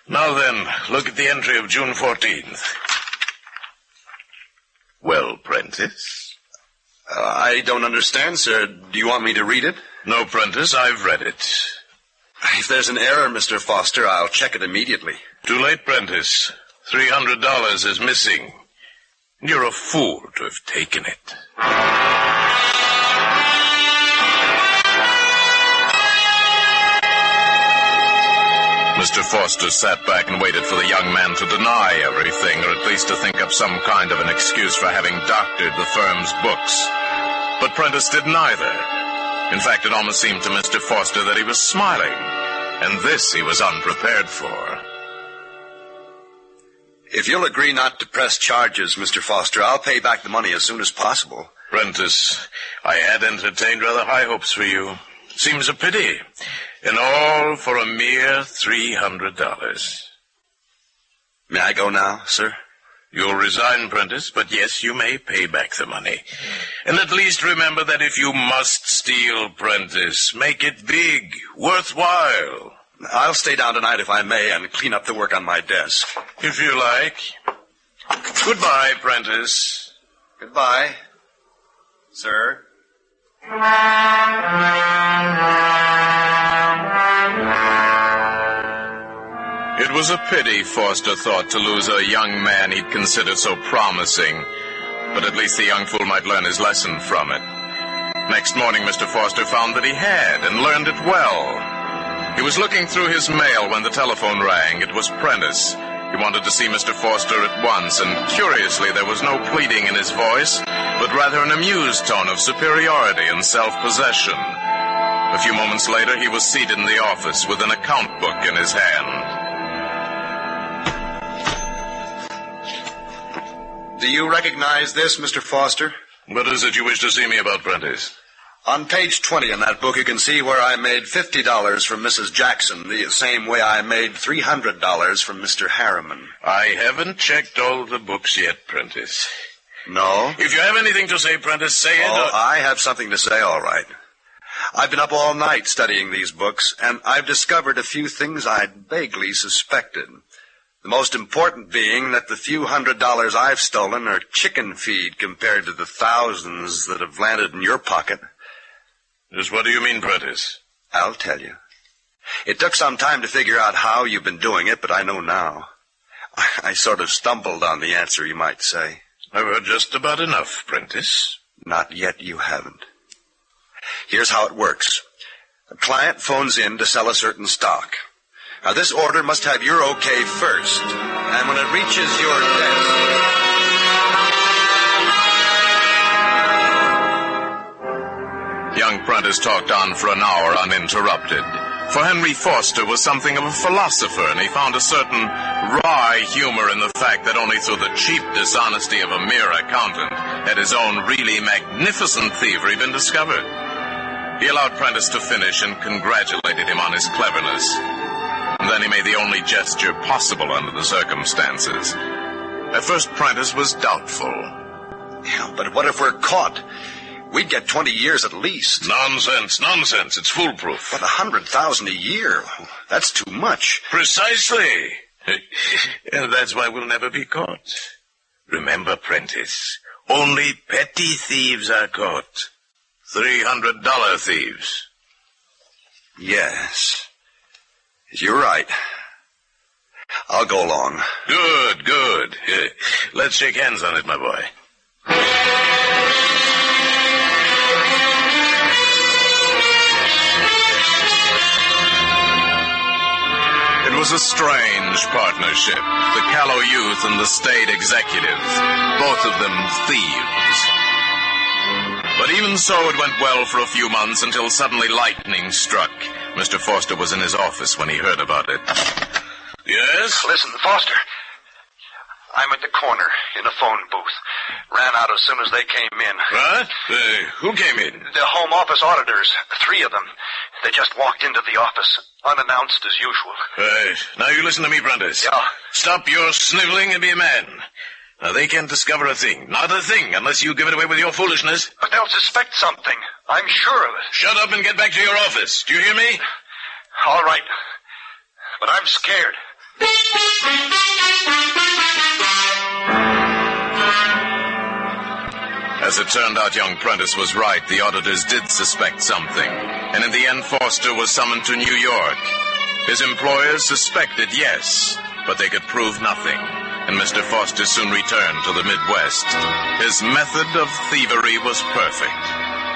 Now then, look at the entry of June 14th. Well, Prentice? I don't understand, sir. Do you want me to read it? No, Prentice, I've read it. If there's an error, Mr. Foster, I'll check it immediately. Too late, Prentice. $300 is missing. You're a fool to have taken it. Mr. Foster sat back and waited for the young man to deny everything, or at least to think up some kind of an excuse for having doctored the firm's books. But Prentice did neither. In fact, it almost seemed to Mr. Foster that he was smiling, and this he was unprepared for. If you'll agree not to press charges, Mr. Foster, I'll pay back the money as soon as possible. Prentice, I had entertained rather high hopes for you. Seems a pity. And all for a mere $300. May I go now, sir? You'll resign, Prentice, but yes, you may pay back the money. And at least remember that if you must steal, Prentice, make it big, worthwhile. I'll stay down tonight if I may and clean up the work on my desk. If you like. Goodbye, Prentice. Goodbye, sir. It was a pity, Foster thought, to lose a young man he'd considered so promising, but at least the young fool might learn his lesson from it. Next morning, Mr. Foster found that he had, and learned it well. He was looking through his mail when the telephone rang. It was Prentice. He wanted to see Mr. Foster at once, and curiously, there was no pleading in his voice, but rather an amused tone of superiority and self-possession. A few moments later, he was seated in the office with an account book in his hand. Do you recognize this, Mr. Foster? What is it you wish to see me about, Prentice? On page 20 in that book, you can see where I made $50 from Mrs. Jackson, the same way I made $300 from Mr. Harriman. I haven't checked all the books yet, Prentice. No? If you have anything to say, Prentice, say it. Oh, I have something to say, all right. I've been up all night studying these books, and I've discovered a few things I'd vaguely suspected. The most important being that the few $100 I've stolen are chicken feed compared to the thousands that have landed in your pocket. Just what do you mean, Prentice? I'll tell you. It took some time to figure out how you've been doing it, but I know now. I sort of stumbled on the answer, you might say. I've heard just about enough, Prentice. Not yet you haven't. Here's how it works. A client phones in to sell a certain stock. Now, this order must have your okay first. And when it reaches your desk... Young Prentice talked on for an hour uninterrupted. For Henry Foster was something of a philosopher, and he found a certain wry humor in the fact that only through the cheap dishonesty of a mere accountant had his own really magnificent thievery been discovered. He allowed Prentice to finish and congratulated him on his cleverness. And then he made the only gesture possible under the circumstances. At first, Prentice was doubtful. Yeah, but what if we're caught? We'd get 20 years at least. Nonsense. It's foolproof. But $100,000 a year, that's too much. Precisely. And that's why we'll never be caught. Remember, Prentice, only petty thieves are caught. $300 thieves. Yes. You're right. I'll go along. Good. Let's shake hands on it, my boy. It was a strange partnership. The callow youth and the staid executives, both of them thieves. But even so, it went well for a few months until suddenly lightning struck. Mr. Foster was in his office when he heard about it. Yes? Listen, Foster. I'm at the corner in a phone booth. Ran out as soon as they came in. What? Who came in? The Home Office auditors. 3 of them. They just walked into the office, unannounced as usual. Now you listen to me, Prentice. Yeah. Stop your sniveling and be a man. Now, they can't discover a thing. Not a thing, unless you give it away with your foolishness. But they'll suspect something. I'm sure of it. Shut up and get back to your office. Do you hear me? All right. But I'm scared. As it turned out, young Prentice was right. The auditors did suspect something. And in the end, Foster was summoned to New York. His employers suspected, yes, but they could prove nothing. And Mr. Foster soon returned to the Midwest. His method of thievery was perfect.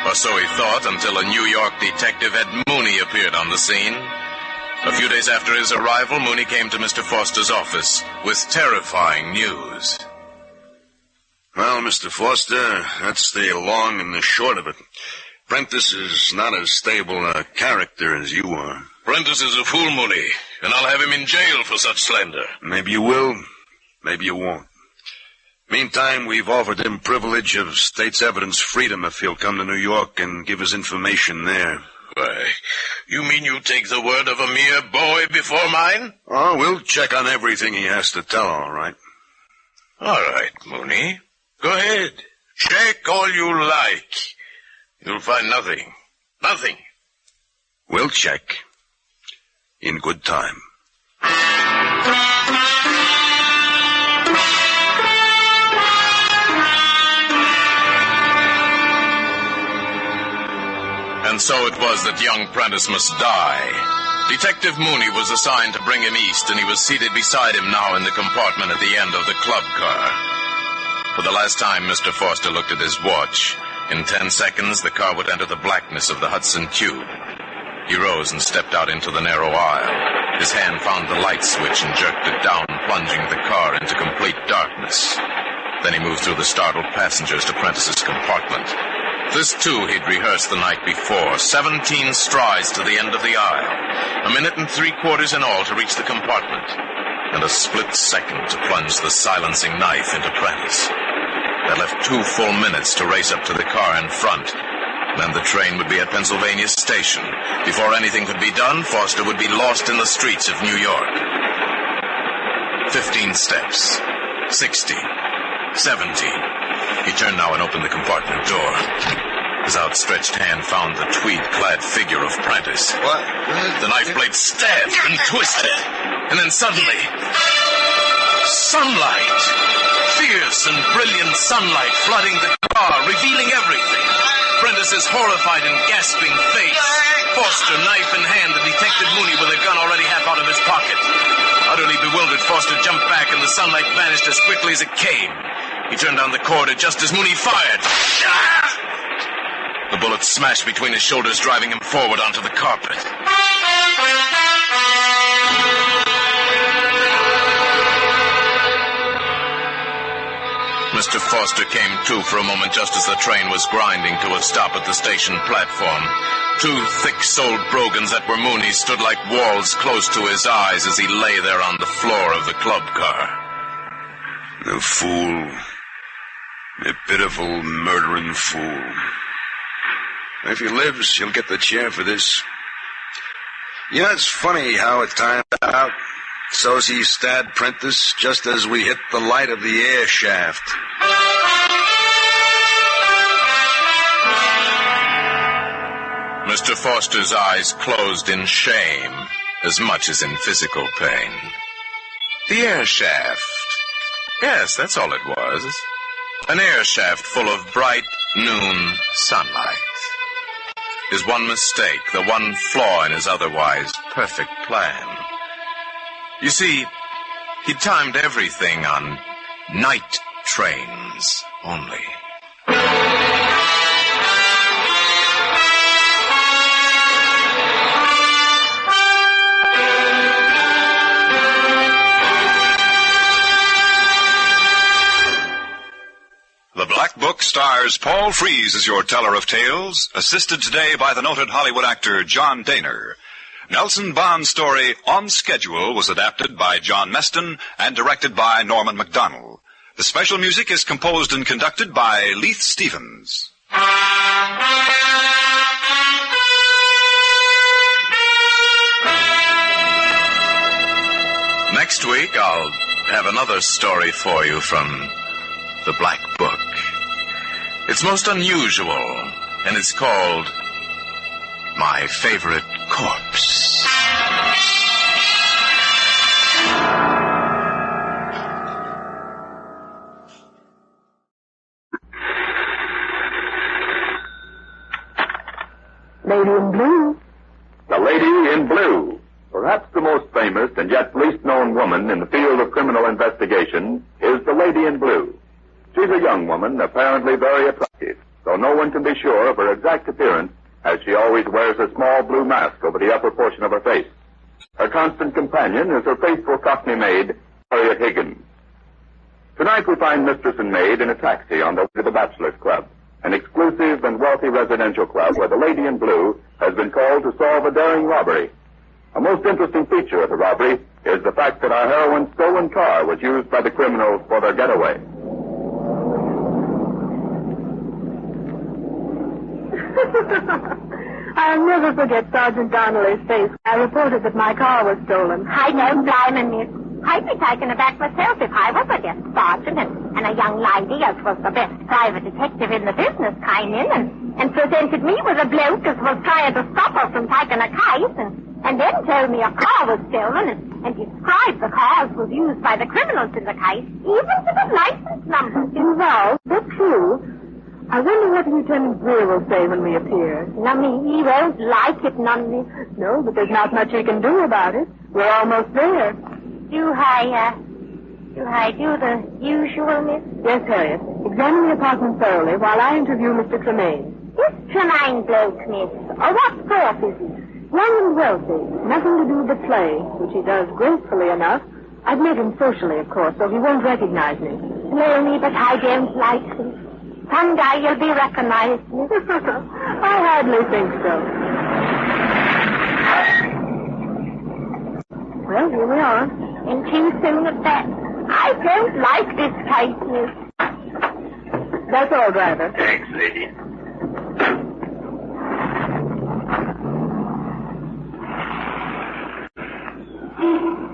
Or so he thought, until a New York detective, Ed Mooney, appeared on the scene. A few days after his arrival, Mooney came to Mr. Foster's office with terrifying news. Well, Mr. Foster, that's the long and the short of it. Prentice is not as stable a character as you are. Prentice is a fool, Mooney, and I'll have him in jail for such slander. Maybe you will, maybe you won't. Meantime, we've offered him privilege of state's evidence freedom if he'll come to New York and give his information there. Why, you mean you take the word of a mere boy before mine? Oh, we'll check on everything he has to tell, all right. All right, Mooney. Go ahead. Check all you like. You'll find nothing. Nothing. We'll check. In good time. And so it was that young Prentice must die. Detective Mooney was assigned to bring him east, and he was seated beside him now in the compartment at the end of the club car. For the last time, Mr. Foster looked at his watch. In 10 seconds, the car would enter the blackness of the Hudson Tube. He rose and stepped out into the narrow aisle. His hand found the light switch and jerked it down, plunging the car into complete darkness. Then he moved through the startled passengers to Prentice's compartment. This, too, he'd rehearsed the night before. 17 strides to the end of the aisle. 1 minute and 3/4 in all to reach the compartment. And a split second to plunge the silencing knife into Prentice. That left 2 full minutes to race up to the car in front. Then the train would be at Pennsylvania Station. Before anything could be done, Foster would be lost in the streets of New York. 15 steps. 16. 17. He turned now and opened the compartment door. His outstretched hand found the tweed-clad figure of Prentice. What? The knife blade stabbed and twisted. And then suddenly... sunlight! Fierce and brilliant sunlight flooding the car, revealing everything. Prentice's horrified and gasping face. Foster, knife in hand, and Detective Mooney with sunlight vanished as quickly as it came. He turned down the corridor just as Mooney fired. The bullet smashed between his shoulders, driving him forward onto the carpet. Mr. Foster came to for a moment just as the train was grinding to a stop at the station platform. Two thick-soled brogans that were Mooney's stood like walls close to his eyes as he lay there on the floor of the club car. The fool. The pitiful, murdering fool. If he lives, he'll get the chair for this. You know, it's funny how it timed out. So's he stabbed Prentice just as we hit the light of the air shaft. Mr. Foster's eyes closed in shame as much as in physical pain. The air shaft. Yes, that's all it was. An air shaft full of bright noon sunlight. His one mistake, the one flaw in his otherwise perfect plan. You see, he timed everything on night trains only. The Black Book stars Paul Frees as your teller of tales, assisted today by the noted Hollywood actor John Dehner. Nelson Bond's story, On Schedule, was adapted by John Meston and directed by Norman MacDonald. The special music is composed and conducted by Leith Stevens. Next week, I'll have another story for you from the Black Book. It's most unusual, and it's called My Favorite Corpse. Lady in Blue. The Lady in Blue. Perhaps the most famous and yet least known woman in the field of criminal investigation is the Lady in Blue. She's a young woman, apparently very attractive, though no one can be sure of her exact appearance, as she always wears a small blue mask over the upper portion of her face. Her constant companion is her faithful Cockney maid, Harriet Higgins. Tonight we find mistress and maid in a taxi on the way to the Bachelor's Club, an exclusive and wealthy residential club where the Lady in Blue has been called to solve a daring robbery. A most interesting feature of the robbery is the fact that our heroine's stolen car was used by the criminals for their getaway. I'll never forget Sergeant Donnelly's face. I reported that my car was stolen. I don't blame him, miss. I'd be taken aback myself if I was a guest sergeant and a young lady as was the best private detective in the business came in and presented me with a bloke as was trying to stop her from taking a case and then told me a car was stolen and described the car as was used by the criminals in the case, even to the license number. Well, that's true. I wonder what Lieutenant Greer will say when we appear. Nummy, he won't like it, Nummy. No, but there's not much he can do about it. We're almost there. Do I do the usual, miss? Yes, Harriet. Examine the apartment thoroughly while I interview Mr. Tremaine. This Tremaine bloke, miss. What sort is he? Young and wealthy. Nothing to do with the play, which he does gracefully enough. I've met him socially, of course, so he won't recognize me. No, me, but I don't like him. Someday you'll be recognized, miss. I hardly think so. Well, here we are. And too soon at that. I don't like this case, miss. That's all, driver. Thanks, lady.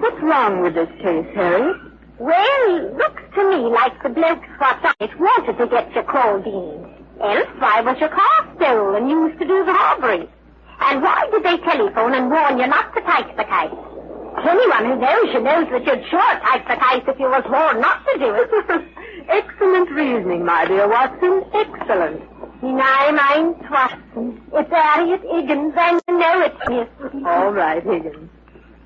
What's wrong with this case, Harriet? Well, looks to me like the blokes what done it wanted to get you called in. Else, why was your car stolen used to do the robbery? And why did they telephone and warn you not to take the case? Anyone who knows you knows that you'd sure take the case if you was warned not to do it. Excellent reasoning, my dear Watson. Excellent. My name's Watson. It's Harriet Higgins, and you know it, miss. All right, Higgins.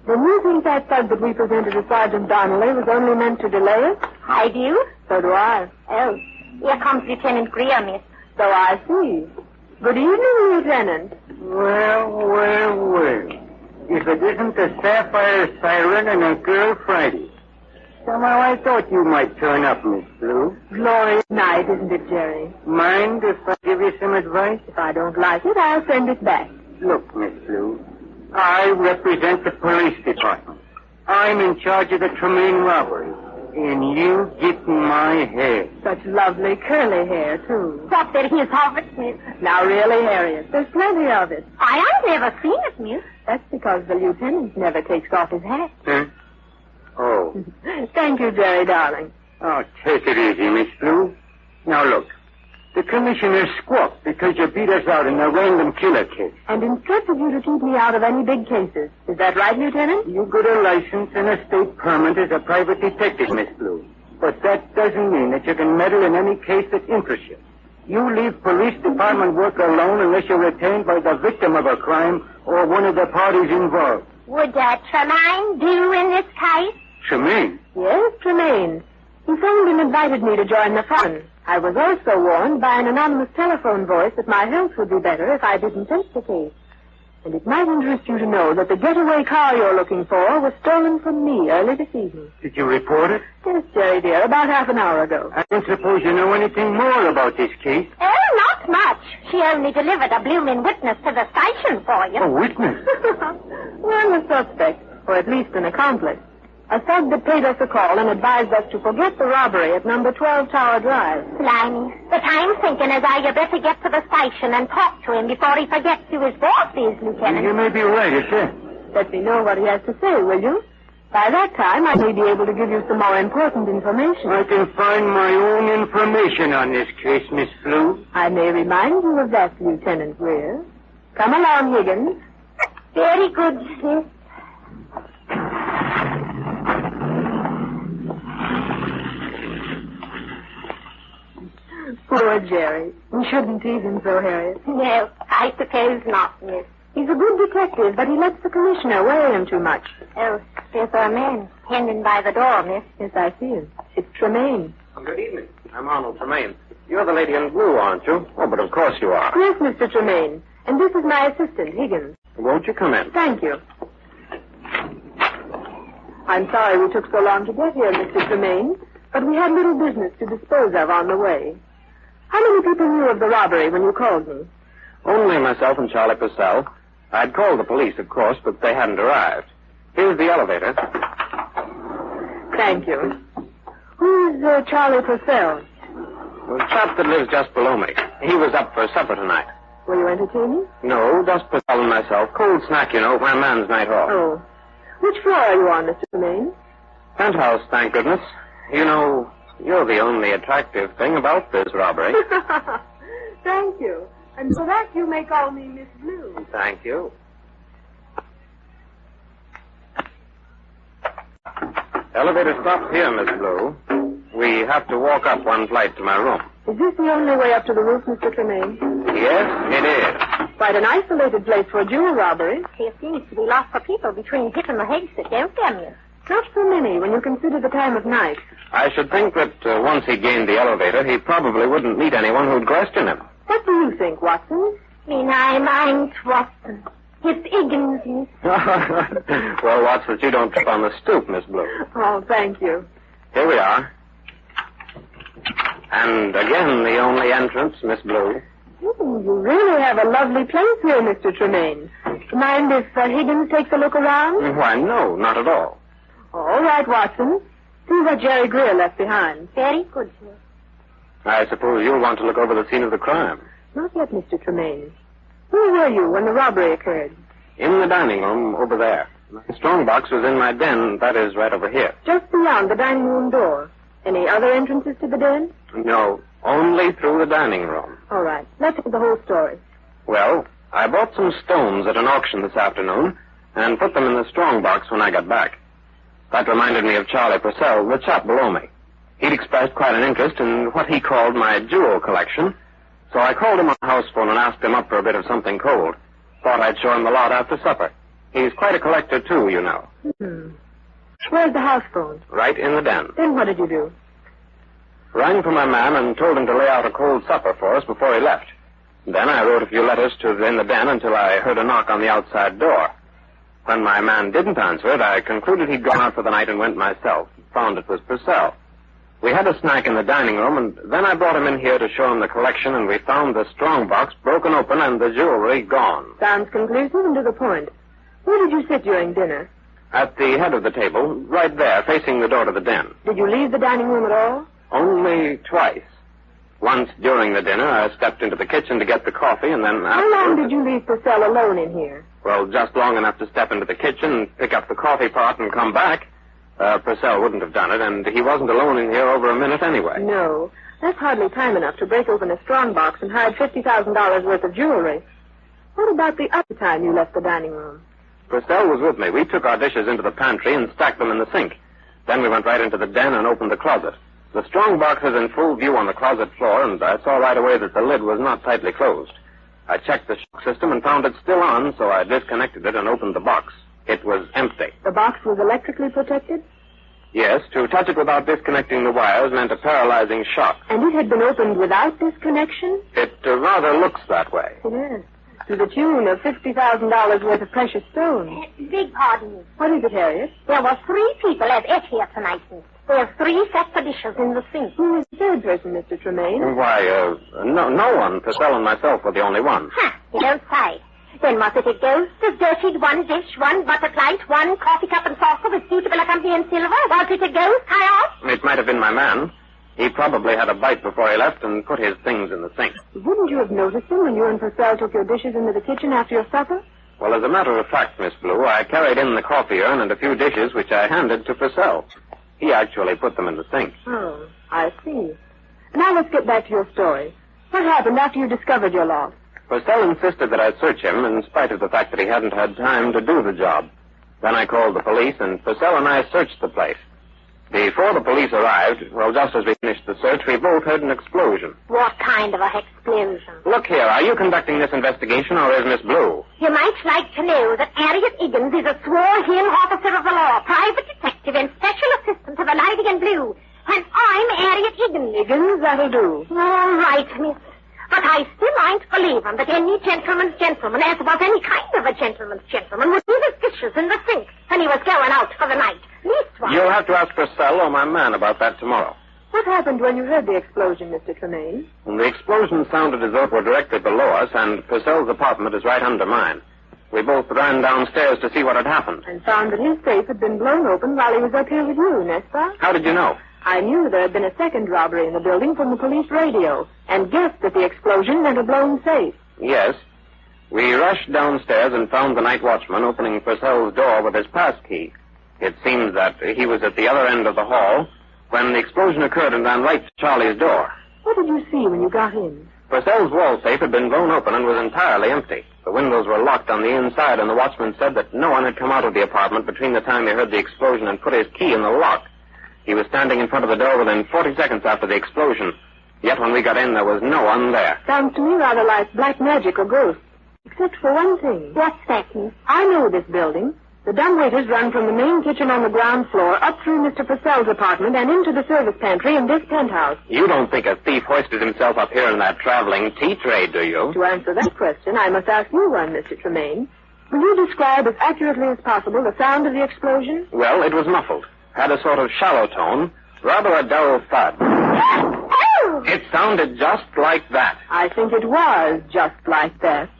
Then you think that thug that we presented to Sergeant Donnelly was only meant to delay us? I do. So do I. Oh, here comes Lieutenant Greer, miss. So I see. Good evening, Lieutenant. Well. If it isn't the Sapphire Siren and a girl Friday. Somehow I thought you might turn up, Miss Blue. Glorious night, isn't it, Jerry? Mind if I give you some advice? If I don't like it, I'll send it back. Look, Miss Blue, I represent the police department. I'm in charge of the Tremaine robbery. And you get my hair. Such lovely curly hair, too. What there is of it, miss? Now, really, Harriet, there's plenty of it. I have never seen it, miss. That's because the lieutenant never takes off his hat. Huh? Oh. Thank you, Jerry, darling. Oh, take it easy, Miss Blue. Now, look. The commissioner squawked because you beat us out in a random killer case. And instructed you to keep me out of any big cases. Is that right, Lieutenant? You got a license and a state permit as a private detective, Miss Blue. But that doesn't mean that you can meddle in any case that interests you. You leave police department work alone unless you're retained by the victim of a crime or one of the parties involved. Would Tremaine do in this case? Tremaine? Yes, Tremaine. He phoned and invited me to join the fun. I was also warned by an anonymous telephone voice that my health would be better if I didn't take the case. And it might interest you to know that the getaway car you're looking for was stolen from me early this evening. Did you report it? Yes, Jerry, dear, about half an hour ago. I don't suppose you know anything more about this case. Oh, not much. She only delivered a blooming witness to the station for you. A witness? Well, a suspect, or at least an accomplice. A thug that paid us a call and advised us to forget the robbery at number 12 Tower Drive. Blimey. But I'm thinking as I better get to the station and talk to him before he forgets who his boss is, Lieutenant. You may be right, sir. Let me know what he has to say, will you? By that time, I may be able to give you some more important information. I can find my own information on this case, Miss Blue. I may remind you of that, Lieutenant Greer. Come along, Higgins. Very good, sis. Poor Jerry. We shouldn't tease him so, Harriet. No, I suppose not, miss. He's a good detective, but he lets the commissioner worry him too much. Oh, there's a man standing by the door, miss. Yes, I see him. It's Tremaine. Good evening. I'm Arnold Tremaine. You're the lady in blue, aren't you? Oh, but of course you are. Yes, Mr. Tremaine. And this is my assistant, Higgins. Won't you come in? Thank you. I'm sorry we took so long to get here, Mr. Tremaine, but we had little business to dispose of on the way. How many people knew of the robbery when you called me? Only myself and Charlie Purcell. I'd called the police, of course, but they hadn't arrived. Here's the elevator. Thank you. Who's Charlie Purcell? The chap that lives just below me. He was up for supper tonight. Were you entertaining? No, just Purcell and myself. Cold snack, you know, my man's night off. Oh. Which floor are you on, Mr. Tremaine? Penthouse, thank goodness. You know, you're the only attractive thing about this robbery. Thank you. And for that you may call me Miss Blue. Thank you. Elevator stops here, Miss Blue. We have to walk up one flight to my room. Is this the only way up to the roof, Mr. Tremaine? Yes, it is. Quite an isolated place for a jewel robbery. There seems to be lots of people between hit and the exit, don't there, miss? Not so many when you consider the time of night. I should think that once he gained the elevator, he probably wouldn't meet anyone who'd question him. What do you think, Watson? I'm Watson. It's Higgins, miss. Well, watch that you don't trip on the stoop, Miss Blue. Oh, thank you. Here we are. And again, the only entrance, Miss Blue. You really have a lovely place here, Mr. Tremaine. Mind if Higgins takes a look around? Why, no, not at all. All right, Watson. See what Jerry Greer left behind. Very good, sir. I suppose you'll want to look over the scene of the crime. Not yet, Mr. Tremaine. Where were you when the robbery occurred? In the dining room over there. The strong box was in my den. That is right over here. Just beyond the dining room door. Any other entrances to the den? No, only through the dining room. All right. Let's get the whole story. Well, I bought some stones at an auction this afternoon and put them in the strong box when I got back. That reminded me of Charlie Purcell, the chap below me. He'd expressed quite an interest in what he called my jewel collection, so I called him on the house phone and asked him up for a bit of something cold. Thought I'd show him the lot after supper. He's quite a collector, too, you know. Where's the house phone? Right in the den. Then what did you do? Rang for my man and told him to lay out a cold supper for us before he left. Then I wrote a few letters in the den until I heard a knock on the outside door. When my man didn't answer it, I concluded he'd gone out for the night and went myself. Found it was Purcell. We had a snack in the dining room, and then I brought him in here to show him the collection, and we found the strong box broken open and the jewelry gone. Sounds conclusive and to the point. Where did you sit during dinner? At the head of the table, right there, facing the door to the den. Did you leave the dining room at all? Only twice. Once during the dinner, I stepped into the kitchen to get the coffee, and then... How long did you leave Purcell alone in here? Well, just long enough to step into the kitchen, pick up the coffee pot, and come back. Purcell wouldn't have done it, and he wasn't alone in here over a minute anyway. No. That's hardly time enough to break open a strong box and hide $50,000 worth of jewelry. What about the other time you left the dining room? Purcell was with me. We took our dishes into the pantry and stacked them in the sink. Then we went right into the den and opened the closet. The strong box is in full view on the closet floor, and I saw right away that the lid was not tightly closed. I checked the shock system and found it still on, so I disconnected it and opened the box. It was empty. The box was electrically protected? Yes, to touch it without disconnecting the wires meant a paralyzing shock. And it had been opened without disconnection? It rather looks that way. Yes. To the tune of $50,000 worth of precious stones. Beg pardon. What is it, Harriet? There were 3 people at ate here tonight, miss. There are 3 sets of dishes in the sink. Who is the third person, Mr. Tremaine? Why, no one. Purcell and myself were the only ones. You don't say. Then was it a ghost of dirtied 1 dish, 1 butter plate, 1 coffee cup and saucer with suitable accompaniment silver? Was it a ghost, I ask? It might have been my man. He probably had a bite before he left and put his things in the sink. Wouldn't you have noticed him when you and Purcell took your dishes into the kitchen after your supper? Well, as a matter of fact, Miss Blue, I carried in the coffee urn and a few dishes which I handed to Purcell. He actually put them in the sink. Oh, I see. Now let's get back to your story. What happened after you discovered your loss? Purcell insisted that I search him in spite of the fact that he hadn't had time to do the job. Then I called the police, and Purcell and I searched the place. Before the police arrived, well, just as we finished the search, we both heard an explosion. What kind of a explosion? Look here, are you conducting this investigation, or is Miss Blue? You might like to know that Harriet Higgins is a sworn-in officer of the law, private detective, and special assistant to the Lady in Blue. And I'm Harriet Higgins. Higgins, that'll do. All right, miss. But I still ain't believing that any gentleman's gentleman, as was any kind of a gentleman's gentleman, would leave his dishes in the sink when he was going out for the night. Leastwise. You'll have to ask Purcell or my man about that tomorrow. What happened when you heard the explosion, Mr. Tremaine? And the explosion sounded as though it were directly below us, and Purcell's apartment is right under mine. We both ran downstairs to see what had happened. And found that his safe had been blown open while he was up here with you, Nestor. How did you know? I knew there had been a second robbery in the building from the police radio, and guessed that the explosion meant a blown safe. Yes. We rushed downstairs and found the night watchman opening Purcell's door with his pass key. It seemed that he was at the other end of the hall when the explosion occurred and ran right to Charlie's door. What did you see when you got in? Purcell's wall safe had been blown open and was entirely empty. The windows were locked on the inside, and the watchman said that no one had come out of the apartment between the time he heard the explosion and put his key in the lock. He was standing in front of the door within 40 seconds after the explosion. Yet when we got in, there was no one there. Sounds to me rather like black magic or ghosts. Except for one thing. What's that, miss? I know this building. The dumbwaiters run from the main kitchen on the ground floor up through Mr. Purcell's apartment and into the service pantry in this penthouse. You don't think a thief hoisted himself up here in that traveling tea tray, do you? To answer that question, I must ask you one, Mr. Tremaine. Will you describe as accurately as possible the sound of the explosion? Well, it was muffled. Had a sort of shallow tone, rather a dull thud. It sounded just like that. I think it was just like that.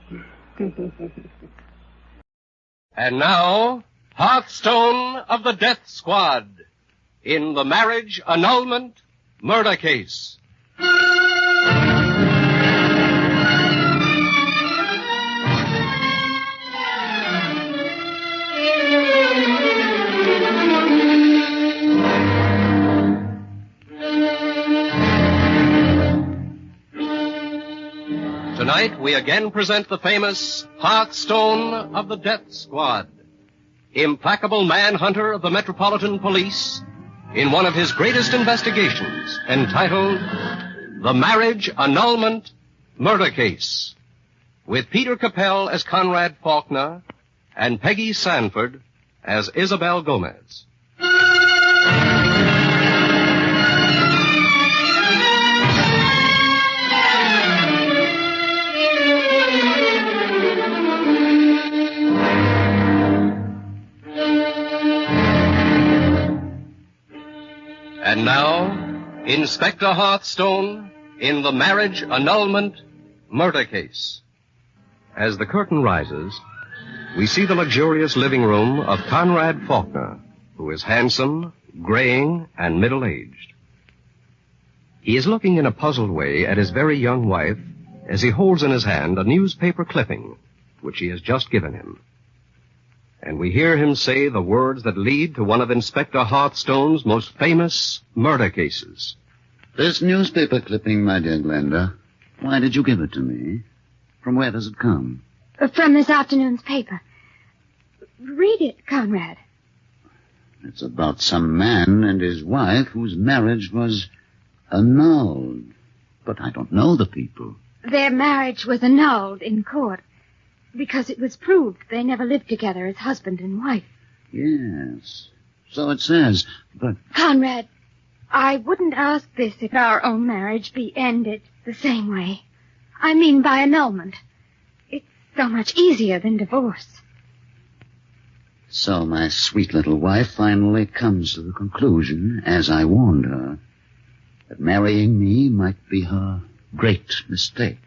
And now, Hearthstone of the Death Squad in the Marriage Annulment Murder Case. Tonight, we again present the famous Hearthstone of the Death Squad, implacable manhunter of the Metropolitan Police, in one of his greatest investigations, entitled The Marriage Annulment Murder Case, with Peter Capell as Conrad Faulkner and Peggy Sanford as Isabel Gomez. And now, Inspector Hearthstone in the marriage annulment murder case. As the curtain rises, we see the luxurious living room of Conrad Faulkner, who is handsome, graying, and middle-aged. He is looking in a puzzled way at his very young wife as he holds in his hand a newspaper clipping, which she has just given him. And we hear him say the words that lead to one of Inspector Hearthstone's most famous murder cases. This newspaper clipping, my dear Glenda, why did you give it to me? From where does it come? From this afternoon's paper. Read it, Conrad. It's about some man and his wife whose marriage was annulled. But I don't know the people. Their marriage was annulled in court because it was proved they never lived together as husband and wife. Yes, so it says, but... Conrad, I wouldn't ask this if our own marriage be ended the same way. I mean by annulment. It's so much easier than divorce. So my sweet little wife finally comes to the conclusion, as I warned her, that marrying me might be her great mistake.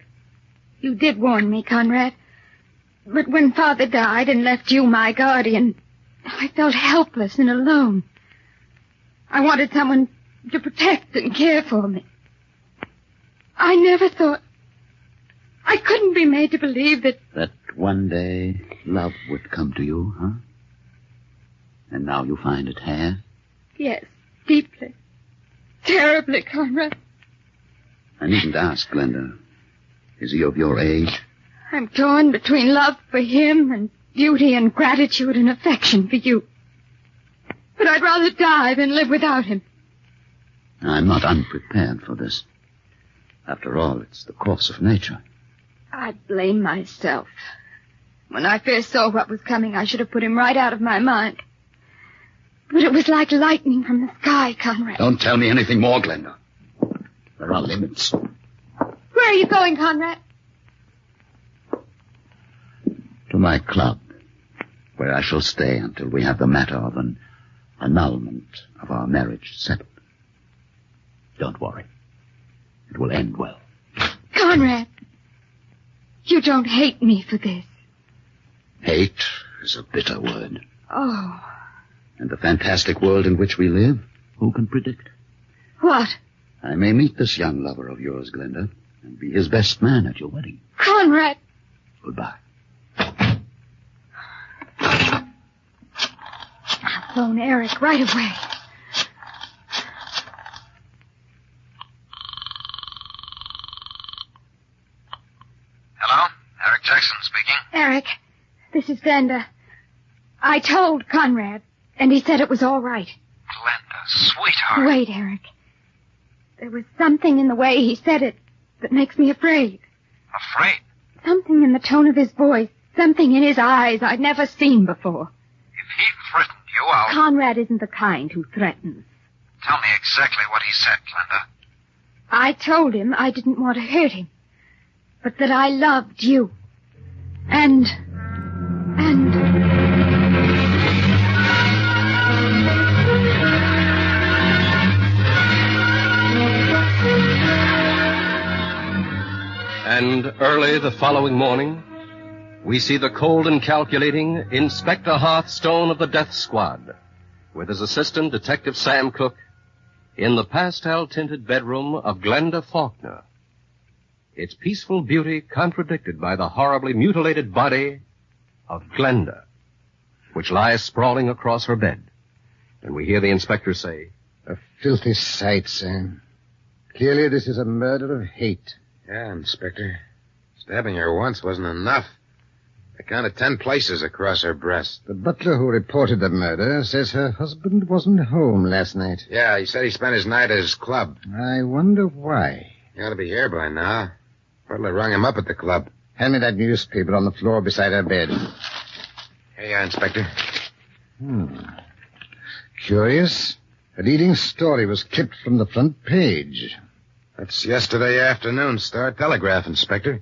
You did warn me, Conrad. But when Father died and left you my guardian, I felt helpless and alone. I wanted someone to protect and care for me. I never thought... I couldn't be made to believe that... That one day love would come to you, huh? And now you find it has? Yes, deeply. Terribly, Conrad. I needn't ask, Glenda. Is he of your age? I'm torn between love for him and duty and gratitude and affection for you. But I'd rather die than live without him. I'm not unprepared for this. After all, it's the course of nature. I blame myself. When I first saw what was coming, I should have put him right out of my mind. But it was like lightning from the sky, Conrad. Don't tell me anything more, Glenda. There are limits. Where are you going, Conrad? To my club, where I shall stay until we have the matter of an annulment of our marriage settled. Don't worry. It will end well. Conrad, you don't hate me for this. Hate is a bitter word. Oh. And the fantastic world in which we live, who can predict? What? I may meet this young lover of yours, Glenda, and be his best man at your wedding. Conrad! Goodbye. I'll phone Eric right away. Hello? Eric Jackson speaking. Eric, this is Glenda. I told Conrad, and he said it was all right. Glenda, sweetheart. Wait, Eric. There was something in the way he said it that makes me afraid. Afraid? Something in the tone of his voice, something in his eyes I'd never seen before. If he threatened you, I'll... Conrad isn't the kind who threatens. Tell me exactly what he said, Glenda. I told him I didn't want to hurt him, but that I loved you. And... And early the following morning, we see the cold and calculating Inspector Hearthstone of the Death Squad, with his assistant, Detective Sam Cook, in the pastel-tinted bedroom of Glenda Faulkner. Its peaceful beauty contradicted by the horribly mutilated body of Glenda, which lies sprawling across her bed. And we hear the inspector say, "A filthy sight, Sam. Clearly this is a murder of hate." Yeah, Inspector. Stabbing her once wasn't enough. I counted 10 places across her breast. The butler who reported the murder says her husband wasn't home last night. Yeah, he said he spent his night at his club. I wonder why. He ought to be here by now. Butler rung him up at the club. Hand me that newspaper on the floor beside her bed. Here Here you are, Inspector. Curious. A leading story was clipped from the front page. That's yesterday afternoon, Star Telegraph, Inspector.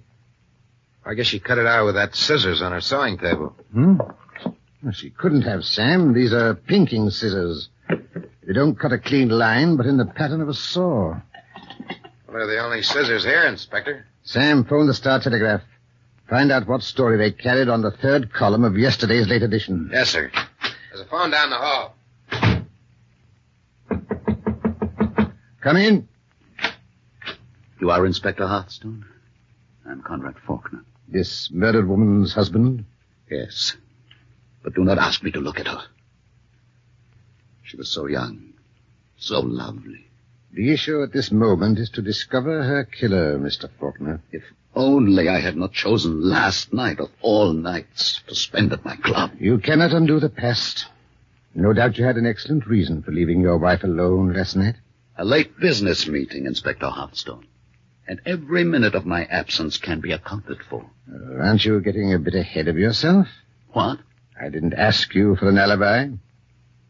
I guess she cut it out with that scissors on her sewing table. Well, she couldn't have, Sam. These are pinking scissors. They don't cut a clean line, but in the pattern of a saw. Well, they're the only scissors here, Inspector. Sam, phone the Star Telegraph. Find out what story they carried on the third column of yesterday's late edition. Yes, sir. There's a phone down the hall. Come in. You are Inspector Hearthstone? I'm Conrad Faulkner. This murdered woman's husband? Yes. But do not ask me to look at her. She was so young, so lovely. The issue at this moment is to discover her killer, Mr. Faulkner. If only I had not chosen last night of all nights to spend at my club. You cannot undo the past. No doubt you had an excellent reason for leaving your wife alone last night. A late business meeting, Inspector Hearthstone. And every minute of my absence can be accounted for. Aren't you getting a bit ahead of yourself? What? I didn't ask you for an alibi.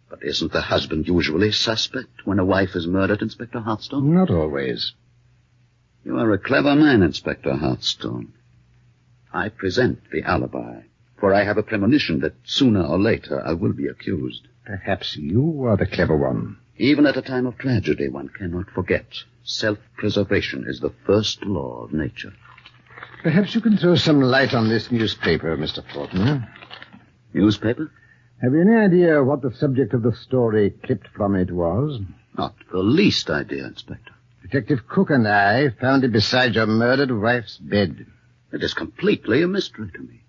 But isn't the husband usually suspect when a wife is murdered, Inspector Hearthstone? Not always. You are a clever man, Inspector Hearthstone. I present the alibi, for I have a premonition that sooner or later I will be accused. Perhaps you are the clever one. Even at a time of tragedy, one cannot forget. Self-preservation is the first law of nature. Perhaps you can throw some light on this newspaper, Mr. Faulkner. Newspaper? Have you any idea what the subject of the story clipped from it was? Not the least idea, Inspector. Detective Cook and I found it beside your murdered wife's bed. It is completely a mystery to me.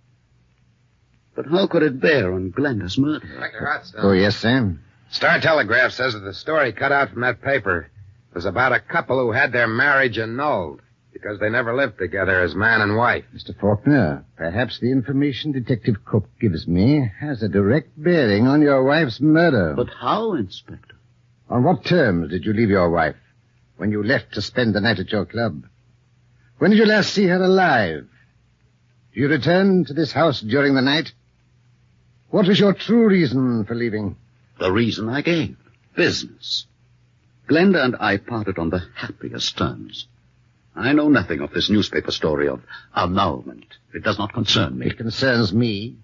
But how could it bear on Glenda's murder? Inspector Hearthstone. Oh, yes, Sam? Star Telegraph says that the story cut out from that paper was about a couple who had their marriage annulled because they never lived together as man and wife. Mr. Faulkner, perhaps the information Detective Cook gives me has a direct bearing on your wife's murder. But how, Inspector? On what terms did you leave your wife when you left to spend the night at your club? When did you last see her alive? Did you return to this house during the night? What was your true reason for leaving? The reason I gave. Business. Glenda and I parted on the happiest terms. I know nothing of this newspaper story of annulment. It does not concern me. It concerns me.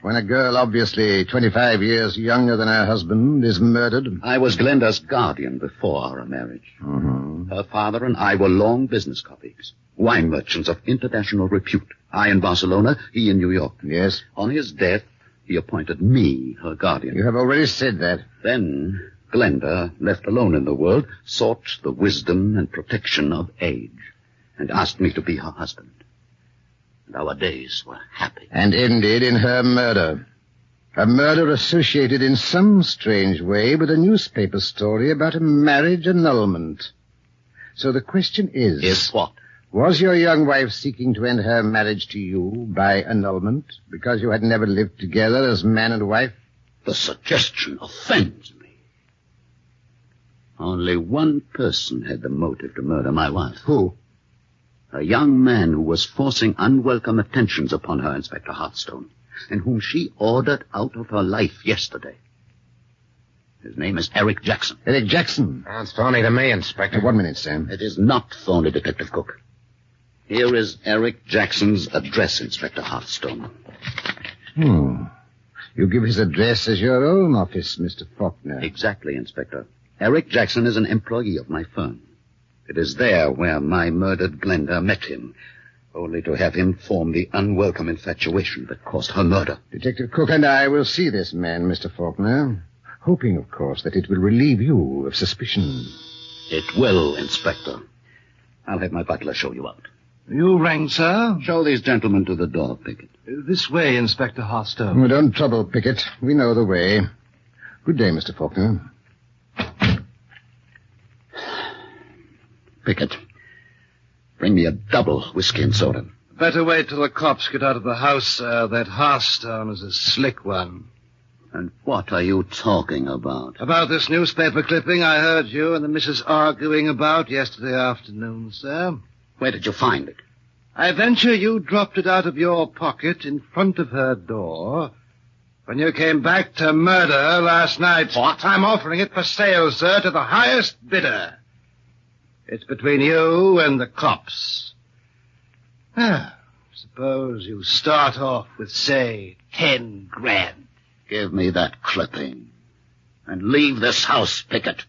When a girl obviously 25 years younger than her husband is murdered. I was Glenda's guardian before our marriage. Mm-hmm. Her father and I were long business colleagues. Wine merchants of international repute. I in Barcelona, he in New York. Yes. On his death, he appointed me her guardian. You have already said that. Then Glenda, left alone in the world, sought the wisdom and protection of age and asked me to be her husband. And our days were happy. And ended in her murder. A murder associated in some strange way with a newspaper story about a marriage annulment. So the question is... Is what? Was your young wife seeking to end her marriage to you by annulment because you had never lived together as man and wife? The suggestion offends me. Only one person had the motive to murder my wife. Who? A young man who was forcing unwelcome attentions upon her, Inspector Hearthstone, and whom she ordered out of her life yesterday. His name is Eric Jackson. Eric Jackson? Sounds phony to me, Inspector. 1 minute, Sam. It is not phony, Detective Cook. Here is Eric Jackson's address, Inspector Hearthstone. You give his address as your own office, Mr. Faulkner. Exactly, Inspector. Eric Jackson is an employee of my firm. It is there where my murdered Glenda met him, only to have him form the unwelcome infatuation that caused her murder. Detective Cook and I will see this man, Mr. Faulkner, hoping, of course, that it will relieve you of suspicion. It will, Inspector. I'll have my butler show you out. You rang, sir? Show these gentlemen to the door, Pickett. This way, Inspector Hearthstone. Don't trouble, Pickett. We know the way. Good day, Mr. Faulkner. Pickett, bring me a double whiskey and soda. Better wait till the cops get out of the house, sir. That Hearthstone is a slick one. And what are you talking about? About this newspaper clipping I heard you and the missus arguing about yesterday afternoon, sir. Where did you find it? I venture you dropped it out of your pocket in front of her door When you came back to murder last night. What? I'm offering it for sale, sir, to the highest bidder. It's between you and the cops. Suppose you start off with, say, 10 grand. Give me that clipping. And leave this house, Pickett.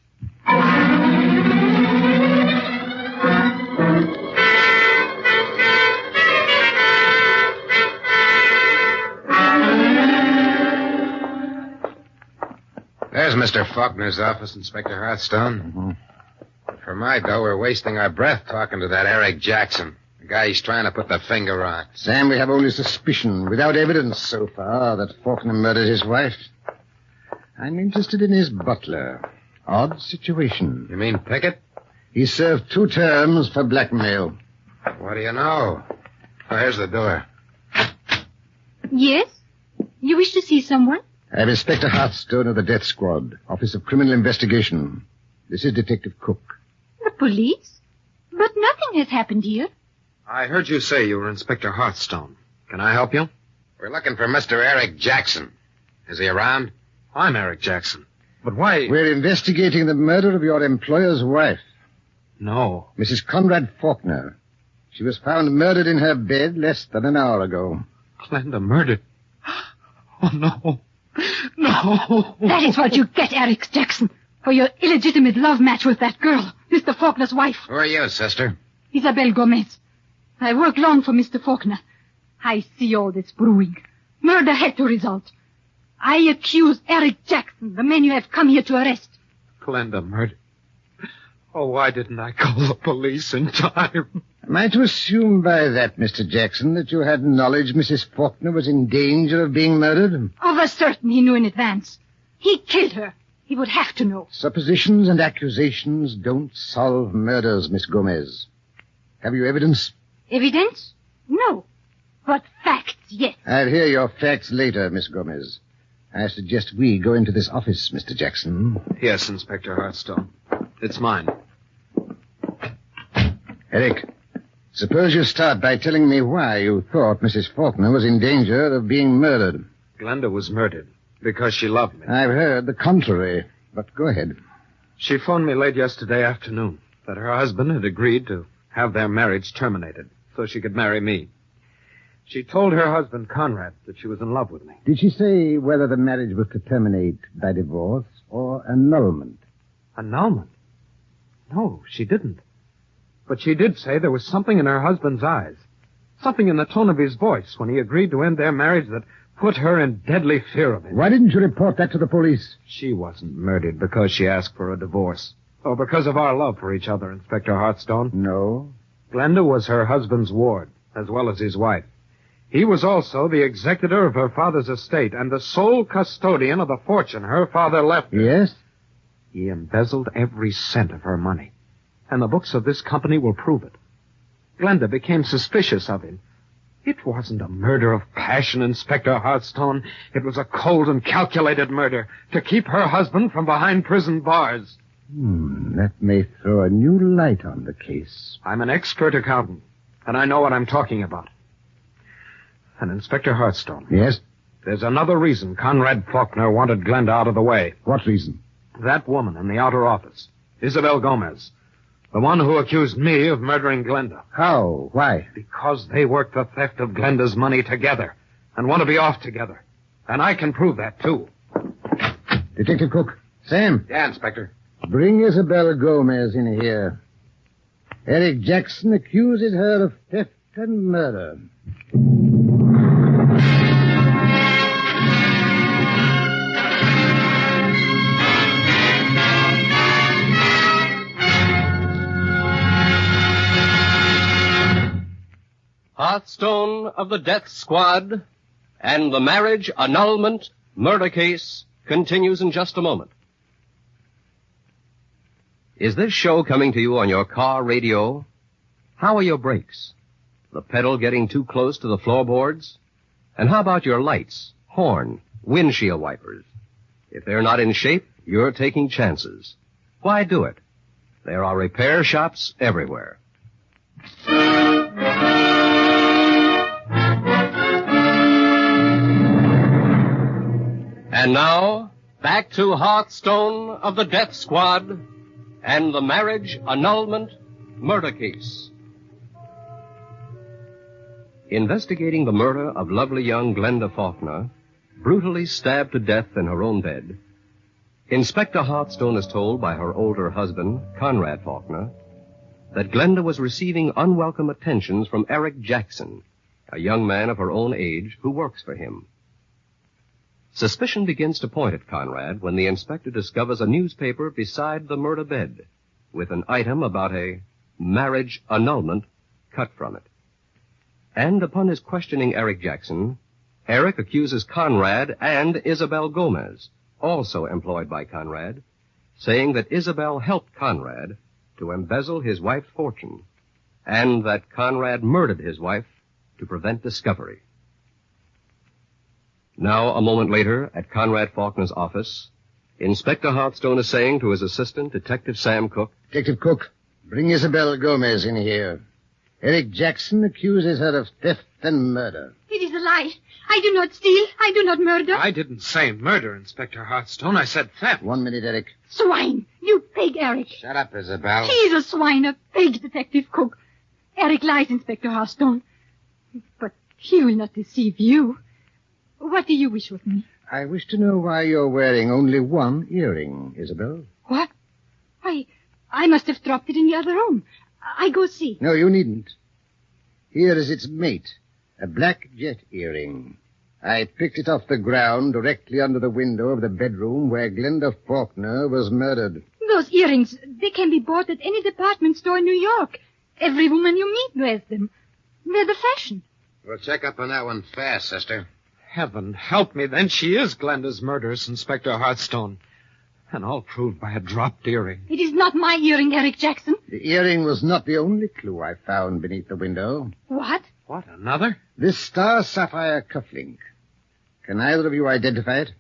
There's Mr. Faulkner's office, Inspector Hearthstone. Mm-hmm. For my dough, we're wasting our breath talking to that Eric Jackson. The guy he's trying to put the finger on. Sam, we have only suspicion, without evidence so far, that Faulkner murdered his wife. I'm interested in his butler. Odd situation. You mean Pickett? He served 2 terms for blackmail. What do you know? Oh, here's the door. Yes? You wish to see someone? I'm Inspector Hearthstone of the Death Squad, Office of Criminal Investigation. This is Detective Cook. The police? But nothing has happened here. I heard you say you were Inspector Hearthstone. Can I help you? We're looking for Mr. Eric Jackson. Is he around? I'm Eric Jackson. But why... We're investigating the murder of your employer's wife. No. Mrs. Conrad Faulkner. She was found murdered in her bed less than an hour ago. Glenda murdered? Oh, no. No. That is what you get, Eric Jackson, for your illegitimate love match with that girl, Mr. Faulkner's wife. Who are you, sister? Isabel Gomez. I work long for Mr. Faulkner. I see all this brewing. Murder had to result. I accuse Eric Jackson, the man you have come here to arrest. Glenda murdered. Oh, why didn't I call the police in time? Am I to assume by that, Mr. Jackson, that you had knowledge Mrs. Faulkner was in danger of being murdered? Of a certain he knew in advance. He killed her. He would have to know. Suppositions and accusations don't solve murders, Miss Gomez. Have you evidence? Evidence? No. But facts, yes. I'll hear your facts later, Miss Gomez. I suggest we go into this office, Mr. Jackson. Yes, Inspector Hearthstone. It's mine. Eric, suppose you start by telling me why you thought Mrs. Faulkner was in danger of being murdered. Glenda was murdered because she loved me. I've heard the contrary, but go ahead. She phoned me late yesterday afternoon that her husband had agreed to have their marriage terminated so she could marry me. She told her husband, Conrad, that she was in love with me. Did she say whether the marriage was to terminate by divorce or annulment? Annulment? No, she didn't. But she did say there was something in her husband's eyes, something in the tone of his voice when he agreed to end their marriage that put her in deadly fear of him. Why didn't you report that to the police? She wasn't murdered because she asked for a divorce, or because of our love for each other, Inspector Hearthstone. No. Glenda was her husband's ward, as well as his wife. He was also the executor of her father's estate and the sole custodian of the fortune her father left her. Yes? He embezzled every cent of her money. And the books of this company will prove it. Glenda became suspicious of him. It wasn't a murder of passion, Inspector Hearthstone. It was a cold and calculated murder to keep her husband from behind prison bars. That may throw a new light on the case. I'm an expert accountant, and I know what I'm talking about. And Inspector Hearthstone. Yes? There's another reason Conrad Faulkner wanted Glenda out of the way. What reason? That woman in the outer office, Isabel Gomez. The one who accused me of murdering Glenda. How? Why? Because they worked the theft of Glenda's money together and want to be off together. And I can prove that, too. Detective Cook. Sam. Yeah, Inspector. Bring Isabel Gomez in here. Eric Jackson accuses her of theft and murder. Hearthstone of the Death Squad and the marriage annulment murder case continues in just a moment. Is this show coming to you on your car radio? How are your brakes? The pedal getting too close to the floorboards? And how about your lights, horn, windshield wipers? If they're not in shape, you're taking chances. Why do it? There are repair shops everywhere. And now, back to Hearthstone of the Death Squad and the marriage annulment murder case. Investigating the murder of lovely young Glenda Faulkner, brutally stabbed to death in her own bed, Inspector Hearthstone is told by her older husband, Conrad Faulkner, that Glenda was receiving unwelcome attentions from Eric Jackson, a young man of her own age who works for him. Suspicion begins to point at Conrad when the inspector discovers a newspaper beside the murder bed with an item about a marriage annulment cut from it. And upon his questioning Eric Jackson, Eric accuses Conrad and Isabel Gomez, also employed by Conrad, saying that Isabel helped Conrad to embezzle his wife's fortune, and that Conrad murdered his wife to prevent discovery. Now, a moment later, at Conrad Faulkner's office, Inspector Hearthstone is saying to his assistant, Detective Sam Cook, Detective Cook, bring Isabel Gomez in here. Eric Jackson accuses her of theft and murder. It is a lie. I do not steal. I do not murder. I didn't say murder, Inspector Hearthstone. I said theft. 1 minute, Eric. Swine. You pig, Eric. Shut up, Isabel. He's a swine, a pig, Detective Cook. Eric lies, Inspector Hearthstone. But he will not deceive you. What do you wish with me? I wish to know why you're wearing only one earring, Isabel. What? I must have dropped it in the other room. I go see. No, you needn't. Here is its mate, a black jet earring. I picked it off the ground directly under the window of the bedroom where Glenda Faulkner was murdered. Those earrings, they can be bought at any department store in New York. Every woman you meet wears them. They're the fashion. We'll check up on that one fast, sister. Heaven help me, then she is Glenda's murderess, Inspector Hearthstone. And all proved by a dropped earring. It is not my earring, Eric Jackson. The earring was not the only clue I found beneath the window. What? What, another? This star sapphire cufflink. Can either of you identify it?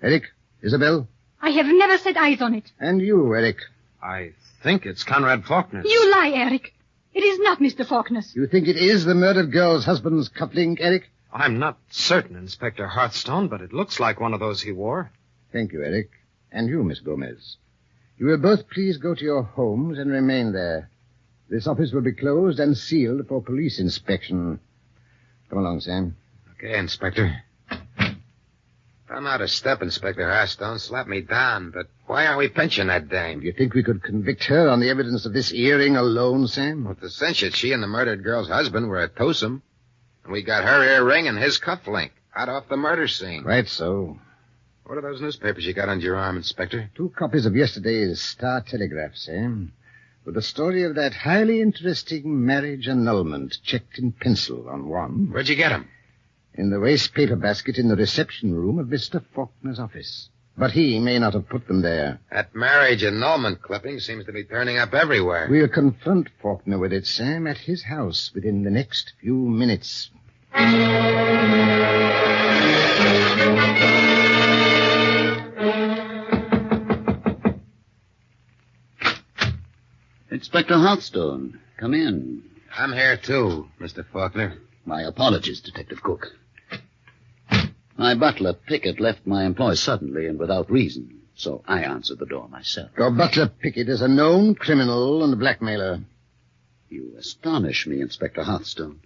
Eric? Isabel? I have never set eyes on it. And you, Eric? I think it's Conrad Faulkner's. You lie, Eric. It is not Mr. Faulkner's. You think it is the murdered girl's husband's cufflink, Eric? I'm not certain, Inspector Hearthstone, but it looks like one of those he wore. Thank you, Eric. And you, Miss Gomez. You will both please go to your homes and remain there. This office will be closed and sealed for police inspection. Come along, Sam. Okay, Inspector. I'm out of step, Inspector Hearthstone. Slap me down, but why aren't we pinching that dame? Do you think we could convict her on the evidence of this earring alone, Sam? Well, to cinch it, she and the murdered girl's husband were a twosome. And we got her earring and his cufflink hot off the murder scene. Right so. What are those newspapers you got under your arm, Inspector? 2 copies of yesterday's Star Telegraph, Sam, with the story of that highly interesting marriage annulment checked in pencil on one. Where'd you get 'em? In the waste paper basket in the reception room of Mr. Faulkner's office. But he may not have put them there. That marriage annulment clipping seems to be turning up everywhere. We'll confront Faulkner with it, Sam, at his house within the next few minutes. Inspector Hearthstone, come in. I'm here, too, Mr. Faulkner. My apologies, Detective Cook. My butler, Pickett, left my employ suddenly and without reason, so I answered the door myself. Your butler, Pickett, is a known criminal and blackmailer. You astonish me, Inspector Hearthstone.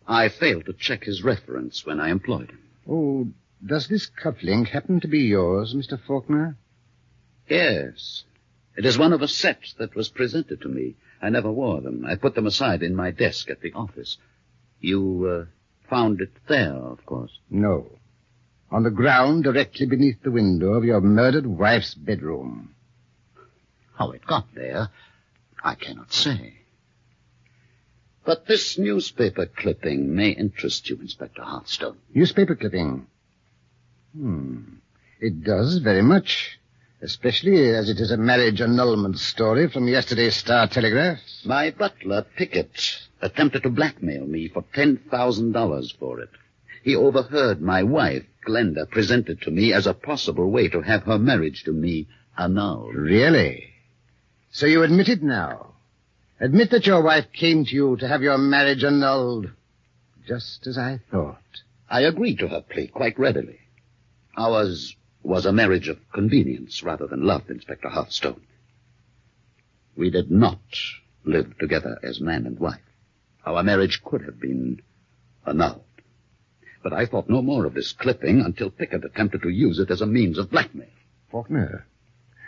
I failed to check his reference when I employed him. Oh, does this cufflink happen to be yours, Mr. Faulkner? Yes. It is one of a set that was presented to me. I never wore them. I put them aside in my desk at the office. You, found it there, of course? No. On the ground directly beneath the window of your murdered wife's bedroom. How it got there, I cannot say. But this newspaper clipping may interest you, Inspector Hearthstone. Newspaper clipping? It does very much. Especially as it is a marriage annulment story from yesterday's Star Telegraph. My butler, Pickett, attempted to blackmail me for $10,000 for it. He overheard my wife, Glenda, present it to me as a possible way to have her marriage to me annulled. Really? So you admit it now? Admit that your wife came to you to have your marriage annulled? Just as I thought. I agreed to her plea quite readily. Ours was a marriage of convenience rather than love, Inspector Hearthstone. We did not live together as man and wife. Our marriage could have been annulled. But I thought no more of this clipping until Pickett attempted to use it as a means of blackmail. Faulkner,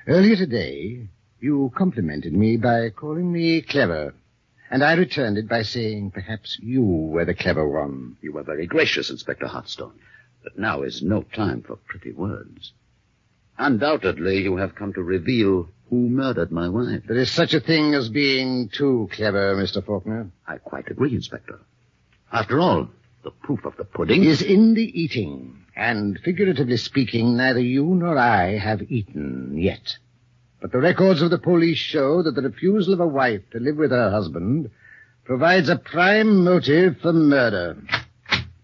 earlier today, you complimented me by calling me clever. And I returned it by saying perhaps you were the clever one. You were very gracious, Inspector Hearthstone. But now is no time for pretty words. Undoubtedly, you have come to reveal who murdered my wife. There is such a thing as being too clever, Mr. Faulkner. I quite agree, Inspector. After all, the proof of the pudding is in the eating. And figuratively speaking, neither you nor I have eaten yet. But the records of the police show that the refusal of a wife to live with her husband provides a prime motive for murder.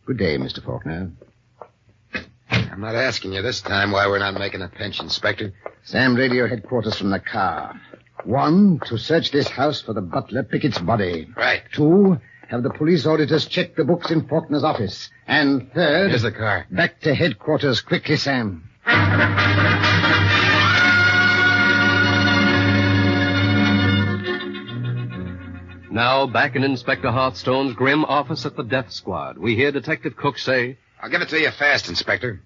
Good day, Mr. Faulkner. I'm not asking you this time why we're not making a pinch, Inspector. Sam, radio headquarters from the car. 1, to search this house for the butler Pickett's body. Right. 2, have the police auditors check the books in Faulkner's office. And 3rd... Here's the car. Back to headquarters quickly, Sam. Now, back in Inspector Hearthstone's grim office at the death squad, we hear Detective Cook say, I'll give it to you fast, Inspector.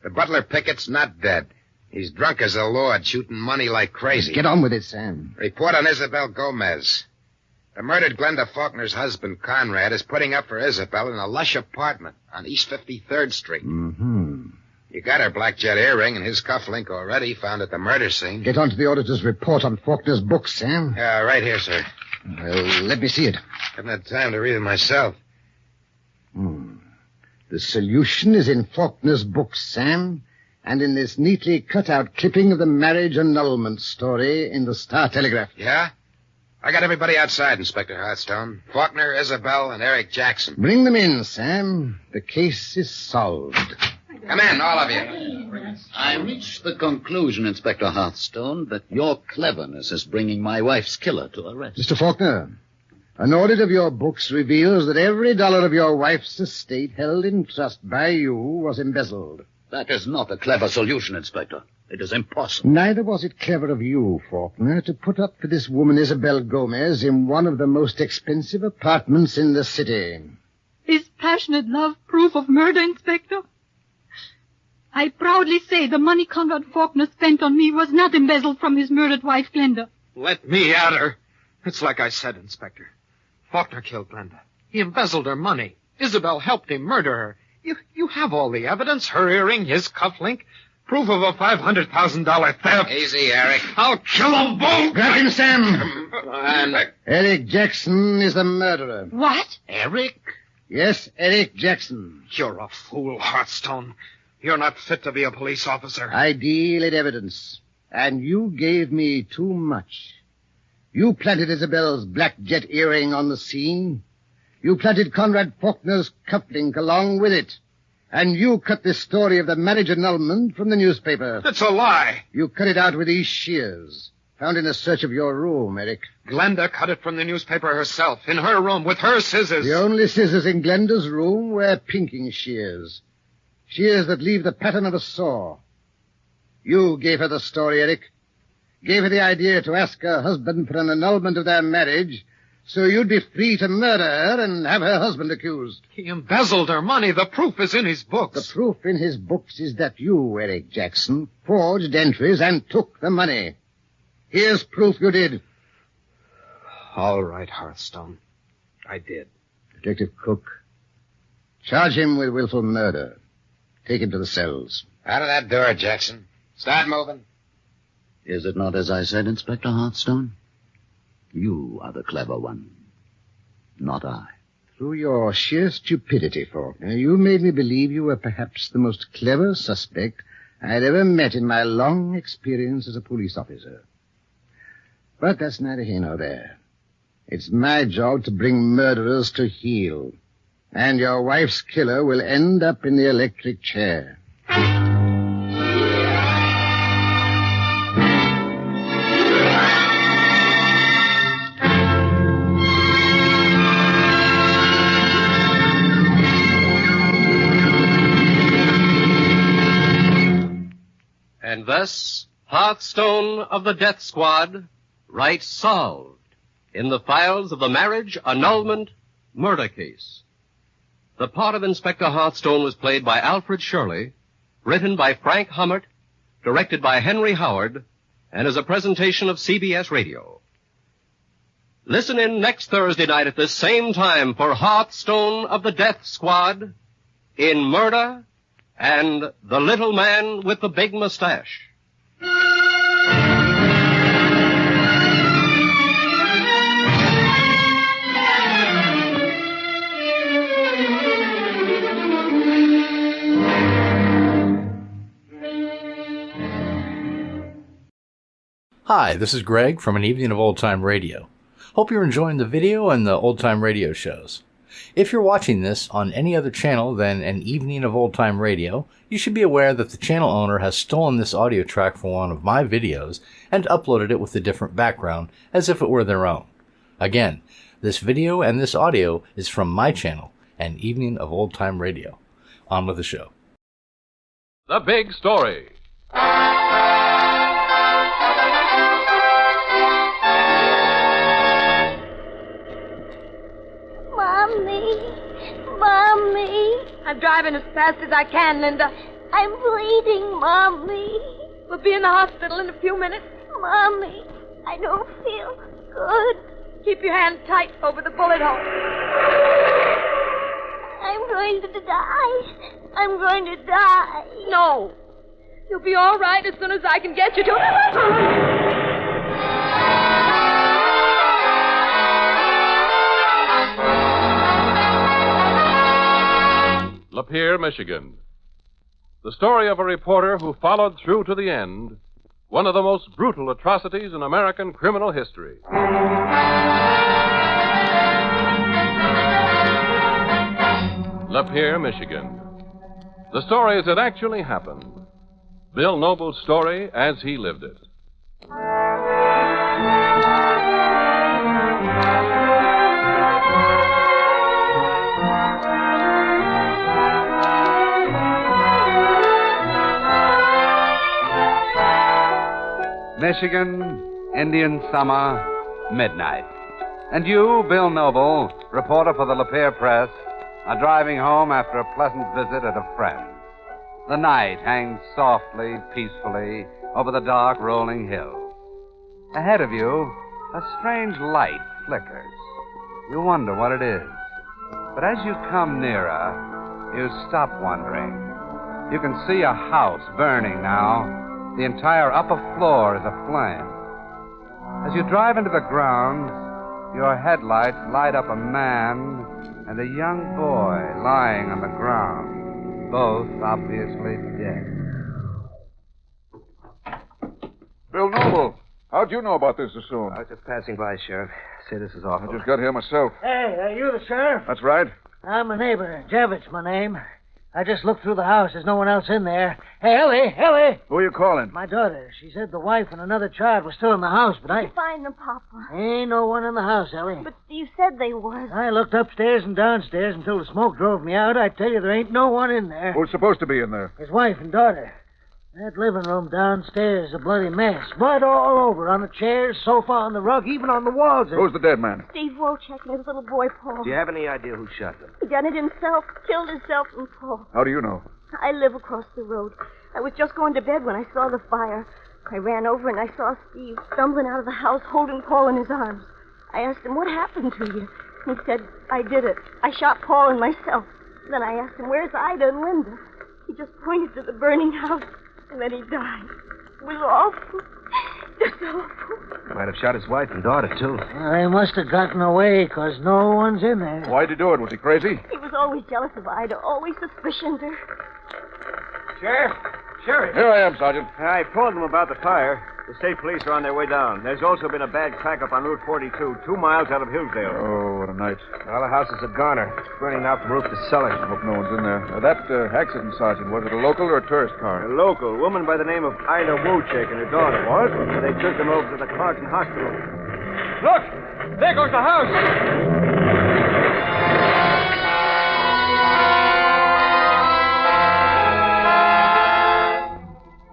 The butler Pickett's not dead. He's drunk as a lord, shooting money like crazy. Get on with it, Sam. Report on Isabel Gomez. The murdered Glenda Faulkner's husband, Conrad, is putting up for Isabel in a lush apartment on East 53rd Street. Mm-hmm. You got her black jet earring and his cufflink already, found at the murder scene. Get on to the auditor's report on Faulkner's books, Sam. Yeah, right here, sir. Well, let me see it. Haven't had time to read it myself. The solution is in Faulkner's books, Sam, and in this neatly cut-out clipping of the marriage annulment story in the Star-Telegraph. Yeah? I got everybody outside, Inspector Hearthstone. Faulkner, Isabel, and Eric Jackson. Bring them in, Sam. The case is solved. Come in, all of you. I reached the conclusion, Inspector Hearthstone, that your cleverness is bringing my wife's killer to arrest. Mr. Faulkner, an audit of your books reveals that every dollar of your wife's estate held in trust by you was embezzled. That is not a clever solution, Inspector. It is impossible. Neither was it clever of you, Faulkner, to put up for this woman Isabel Gomez in one of the most expensive apartments in the city. Is passionate love proof of murder, Inspector? I proudly say the money Conrad Faulkner spent on me was not embezzled from his murdered wife, Glenda. Let me at her. It's like I said, Inspector. Faulkner killed Glenda. He embezzled her money. Isabel helped him murder her. You have all the evidence. Her earring, his cufflink. Proof of a $500,000 theft. Easy, Eric. I'll kill them both. Grab him, Sam. Eric Jackson is the murderer. What? Eric? Yes, Eric Jackson. You're a fool, Hearthstone. You're not fit to be a police officer. I deal in evidence. And you gave me too much. You planted Isabel's black jet earring on the scene. You planted Conrad Faulkner's cufflink along with it. And you cut this story of the marriage annulment from the newspaper. That's a lie. You cut it out with these shears, found in a search of your room, Eric. Glenda cut it from the newspaper herself, in her room, with her scissors. The only scissors in Glenda's room were pinking shears. Shears that leave the pattern of a saw. You gave her the story, Eric. Gave her the idea to ask her husband for an annulment of their marriage, so you'd be free to murder her and have her husband accused. He embezzled her money. The proof is in his books. The proof in his books is that you, Eric Jackson, forged entries and took the money. Here's proof you did. All right, Hearthstone. I did. Detective Cook, charge him with willful murder. Take him to the cells. Out of that door, Jackson. Start moving. Is it not as I said, Inspector Hearthstone? You are the clever one, not I. Through your sheer stupidity, Faulkner, you made me believe you were perhaps the most clever suspect I'd ever met in my long experience as a police officer. But that's neither here nor there. It's my job to bring murderers to heel. And your wife's killer will end up in the electric chair. And thus, Hearthstone of the Death Squad writes solved in the files of the marriage annulment murder case. The part of Inspector Hearthstone was played by Alfred Shirley, written by Frank Hummert, directed by Henry Howard, and is a presentation of CBS Radio. Listen in next Thursday night at this same time for Hearthstone of the Death Squad in Murder and The Little Man with the Big Mustache. Hi, this is Greg from An Evening of Old Time Radio. Hope you're enjoying the video and the Old Time Radio shows. If you're watching this on any other channel than An Evening of Old Time Radio, you should be aware that the channel owner has stolen this audio track from one of my videos and uploaded it with a different background as if it were their own. Again, this video and this audio is from my channel, An Evening of Old Time Radio. On with the show. The Big Story. Mommy. I'm driving as fast as I can, Linda. I'm bleeding, Mommy. We'll be in the hospital in a few minutes. Mommy, I don't feel good. Keep your hand tight over the bullet hole. I'm going to die. I'm going to die. No. You'll be all right as soon as I can get you to... Lapeer, Michigan. The story of a reporter who followed through to the end one of the most brutal atrocities in American criminal history. Lapeer, Michigan. The story as it actually happened. Bill Noble's story as he lived it. Michigan, Indian summer, midnight. And you, Bill Noble, reporter for the Lapeer Press, are driving home after a pleasant visit at a friend's. The night hangs softly, peacefully over the dark, rolling hills. Ahead of you, a strange light flickers. You wonder what it is. But as you come nearer, you stop wondering. You can see a house burning now. The entire upper floor is aflame. As you drive into the grounds, your headlights light up a man and a young boy lying on the ground, both obviously dead. Bill Noble, how'd you know about this so soon? I was just passing by, Sheriff. Say this is awful. I just got here myself. Hey, are you the sheriff? That's right. I'm a neighbor. Jevitt's my name. I just looked through the house. There's no one else in there. Hey, Ellie! Who are you calling? My daughter. She said the wife and another child were still in the house, but Did you find them, Papa? Ain't no one in the house, Ellie. But you said they was. I looked upstairs and downstairs until the smoke drove me out. I tell you, there ain't no one in there. Who's supposed to be in there? His wife and daughter. That living room downstairs is a bloody mess. Blood all over, on the chairs, sofa, on the rug, even on the walls. Who's the dead man? Steve Wojcik and his little boy, Paul. Do you have any idea who shot them? He done it himself. Killed himself and Paul. How do you know? I live across the road. I was just going to bed when I saw the fire. I ran over and I saw Steve stumbling out of the house holding Paul in his arms. I asked him, what happened to you? He said, I did it. I shot Paul and myself. Then I asked him, where's Ida and Linda? He just pointed to the burning house, and then he died. It was awful. Just awful. Might have shot his wife and daughter, too. Well, they must have gotten away, 'cause no one's in there. Why'd he do it? Was he crazy? He was always jealous of Ida, always suspicioned her. Sheriff! Here I am, Sergeant. I told them about the fire. The state police are on their way down. There's also been a bad crack-up on Route 42, 2 miles out of Hillsdale. Oh, what a night. All the houses are goner. It's burning now from roof to cellar. I hope no one's in there. That accident, Sergeant, was it a local or a tourist car? A local woman by the name of Ida Wojcik and her daughter. What? They took them over to the Clarkson Hospital. Look! There goes the house!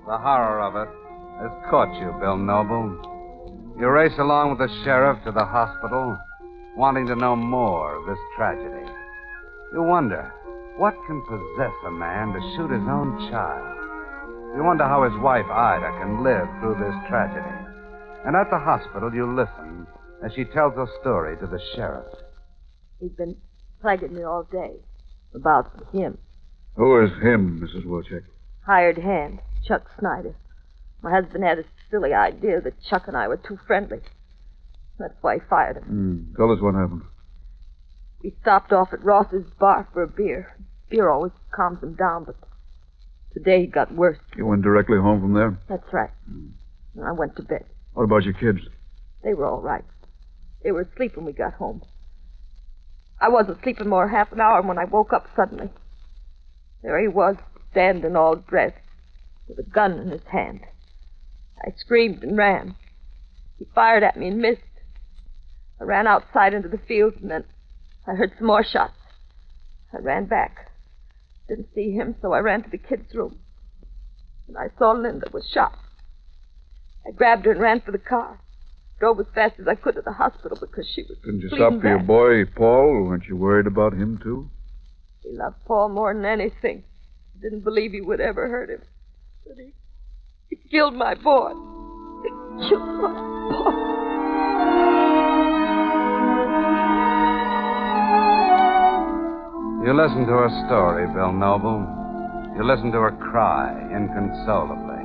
The The horror of it has caught you, Bill Noble. You race along with the sheriff to the hospital, wanting to know more of this tragedy. You wonder, what can possess a man to shoot his own child? You wonder how his wife, Ida, can live through this tragedy. And at the hospital, you listen as she tells her story to the sheriff. He's been plaguing me all day about him. Who is him, Mrs. Wilczek? Hired hand, Chuck Snyder. My husband had a silly idea that Chuck and I were too friendly. That's why he fired him. Tell us what happened. We stopped off at Ross's bar for a beer. Beer always calms him down, but today he got worse. You went directly home from there? That's right. And I went to bed. What about your kids? They were all right. They were asleep when we got home. I wasn't sleeping more than half an hour when I woke up suddenly. There he was, standing all dressed, with a gun in his hand. I screamed and ran. He fired at me and missed. I ran outside into the fields, and then I heard some more shots. I ran back. Didn't see him, so I ran to the kids' room. And I saw Linda was shot. I grabbed her and ran for the car. Drove as fast as I could to the hospital because she was Didn't you bleeding stop for your bad. boy, Paul? Weren't you worried about him, too? He loved Paul more than anything. Didn't believe he would ever hurt him. But he killed my boy. He killed my boy. You listen to her story, Bill Noble. You listen to her cry inconsolably.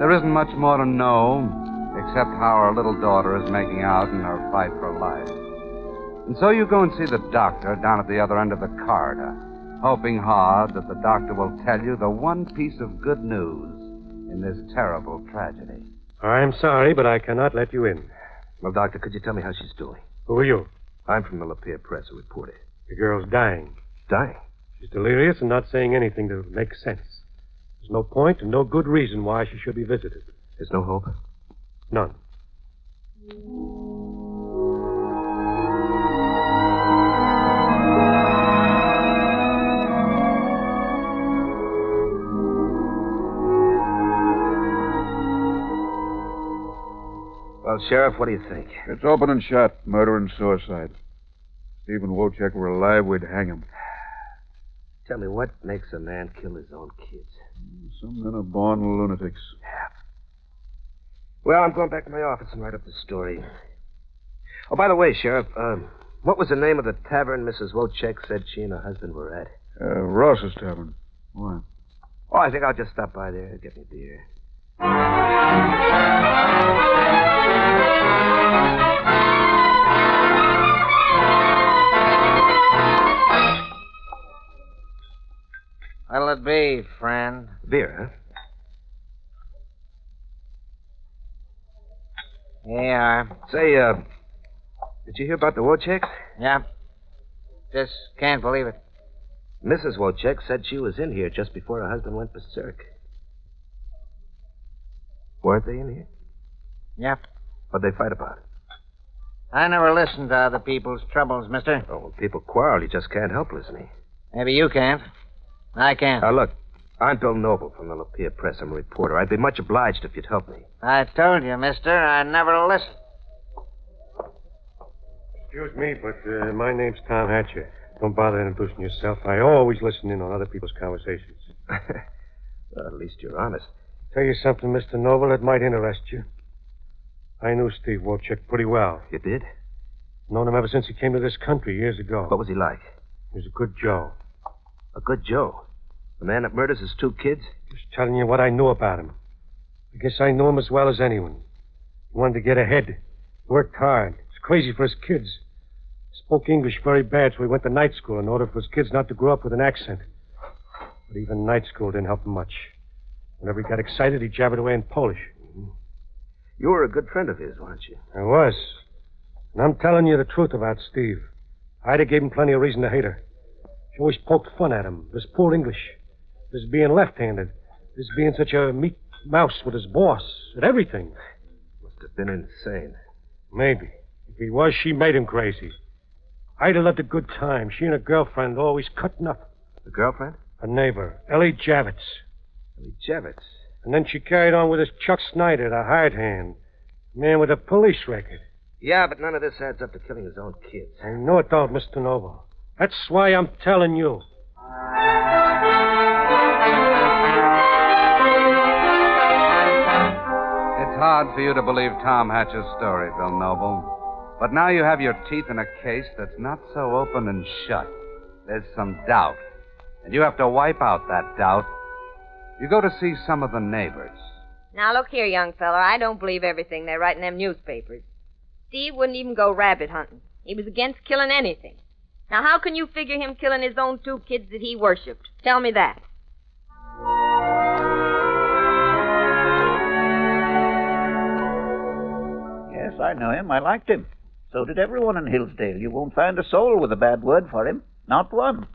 There isn't much more to know, except how her little daughter is making out in her fight for life. And so you go and see the doctor down at the other end of the corridor, hoping hard that the doctor will tell you the one piece of good news in this terrible tragedy. I'm sorry, but I cannot let you in. Well, Doctor, could you tell me how she's doing? Who are you? I'm from the Lapeer Press, a reporter. The girl's dying. Dying? She's delirious and not saying anything to make sense. There's no point and no good reason why she should be visited. There's no hope? None. Well, Sheriff, what do you think? It's open and shut. Murder and suicide. If Stephen Wojciech were alive, we'd hang him. Tell me, what makes a man kill his own kids? Some men are born lunatics. Well, I'm going back to my office and write up the story. Oh, by the way, Sheriff, what was the name of the tavern Mrs. Wojciech said she and her husband were at? Ross's Tavern. Why? Oh, I think I'll just stop by there and get me a beer. What'll it be, friend? Beer, huh? Here you are. Say, did you hear about the Wojciechs? Yeah. Just can't believe it. Mrs. Wojciech said she was in here just before her husband went berserk. Weren't they in here? Yep. What'd they fight about? I never listen to other people's troubles, mister. Oh, when people quarrel, you just can't help listening. Maybe you can't. I can't. Now, look, I'm Bill Noble from the Lapeer Press. I'm a reporter. I'd be much obliged if you'd help me. I told you, mister, I'd never listen. Excuse me, but my name's Tom Hatcher. Don't bother introducing yourself. I always listen in on other people's conversations. Well, at least you're honest. Tell you something, Mr. Noble, that might interest you. I knew Steve Wojciech pretty well. You did? Known him ever since he came to this country years ago. What was he like? He was a good Joe. A good Joe? The man that murders his two kids? Just telling you what I knew about him. I guess I knew him as well as anyone. He wanted to get ahead. He worked hard. He was crazy for his kids. Spoke English very bad, so he went to night school in order for his kids not to grow up with an accent. But even night school didn't help him much. Whenever he got excited, he jabbered away in Polish. Mm-hmm. You were a good friend of his, weren't you? I was. And I'm telling you the truth about Steve. Ida gave him plenty of reason to hate her. She always poked fun at him. This poor English. This being left-handed. This being such a meat mouse with his boss. At everything. Must have been insane. Maybe. If he was, she made him crazy. Ida loved a good time. She and her girlfriend always cutting up. The girlfriend? A neighbor, Ellie Javits. Ellie Javits? And then she carried on with this Chuck Snyder, the hard hand. Man with a police record. Yeah, but none of this adds up to killing his own kids. I know it don't, Mr. Noble. That's why I'm telling you. It's hard for you to believe Tom Hatch's story, Bill Noble. But now you have your teeth in a case that's not so open and shut. There's some doubt. And you have to wipe out that doubt. You go to see some of the neighbors. Now, look here, young feller. I don't believe everything they write in them newspapers. Steve wouldn't even go rabbit hunting. He was against killing anything. Now, how can you figure him killing his own 2 kids that he worshipped? Tell me that. Yes, I know him. I liked him. So did everyone in Hillsdale. You won't find a soul with a bad word for him. Not one.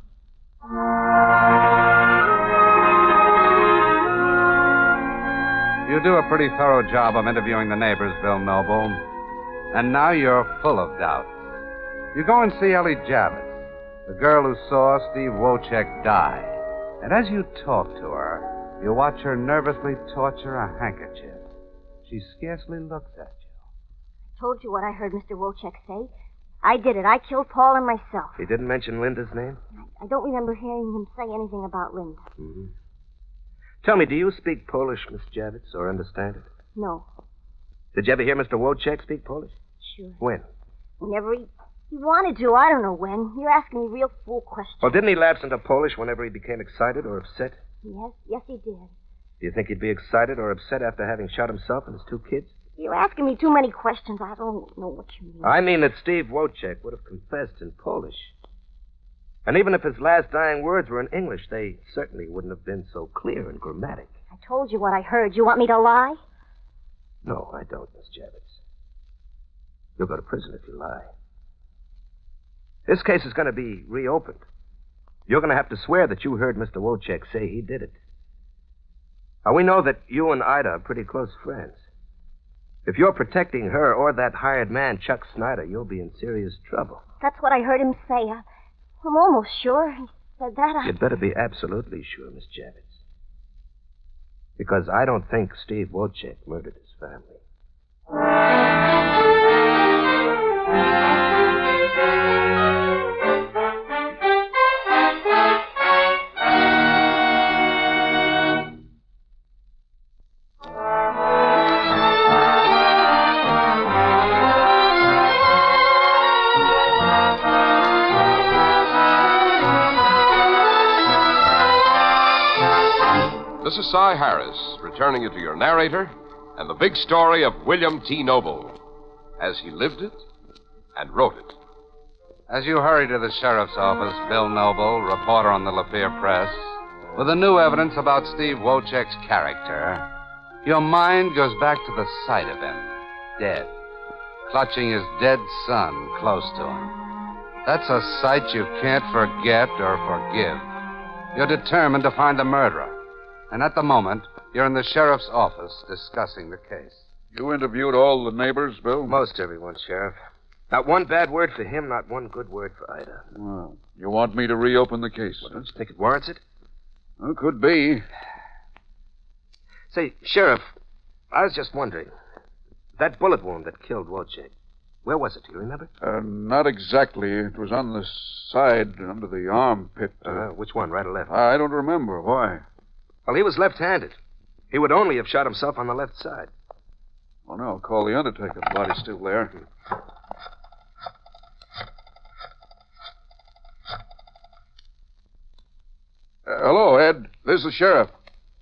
You do a pretty thorough job of interviewing the neighbors, Bill Noble. And now you're full of doubt. You go and see Ellie Javits, the girl who saw Steve Wojciech die. And as you talk to her, you watch her nervously torture a handkerchief. She scarcely looks at you. I told you what I heard Mr. Wojciech say. I did it. I killed Paul and myself. He didn't mention Linda's name? I don't remember hearing him say anything about Linda. Mm-hmm. Tell me, do you speak Polish, Miss Javits, or understand it? No. Did you ever hear Mr. Wojciech speak Polish? Sure. When? Whenever he wanted to. I don't know when. You're asking me real fool questions. Well, didn't he lapse into Polish whenever he became excited or upset? Yes, he did. Do you think he'd be excited or upset after having shot himself and his 2 kids? You're asking me too many questions. I don't know what you mean. I mean that Steve Wojciech would have confessed in Polish. And even if his last dying words were in English, they certainly wouldn't have been so clear and grammatic. I told you what I heard. You want me to lie? No, I don't, Miss Javits. You'll go to prison if you lie. This case is going to be reopened. You're going to have to swear that you heard Mr. Wojciech say he did it. Now, we know that you and Ida are pretty close friends. If you're protecting her or that hired man, Chuck Snyder, you'll be in serious trouble. That's what I heard him say. I'm almost sure he said that. You'd better be absolutely sure, Miss Javits. Because I don't think Steve Wojciech murdered his family. This is Cy Harris, returning you to your narrator and the big story of William T. Noble, as he lived it and wrote it. As you hurry to the sheriff's office, Bill Noble, reporter on the Lapeer Press, with the new evidence about Steve Wojciech's character, your mind goes back to the sight of him, dead, clutching his dead son close to him. That's a sight you can't forget or forgive. You're determined to find the murderer. And at the moment, you're in the sheriff's office discussing the case. You interviewed all the neighbors, Bill? Most everyone, Sheriff. Not one bad word for him, not one good word for Ida. Well, you want me to reopen the case? Well, don't you think it warrants it? Well, could be. Say, Sheriff, I was just wondering. That bullet wound that killed Wojciech, where was it? Do you remember? Not exactly. It was on the side, under the armpit. Which one, right or left? I don't remember. Why? Well, he was left-handed. He would only have shot himself on the left side. Well, now, I'll call the undertaker. The body's still there. Hello, Ed. This is the sheriff.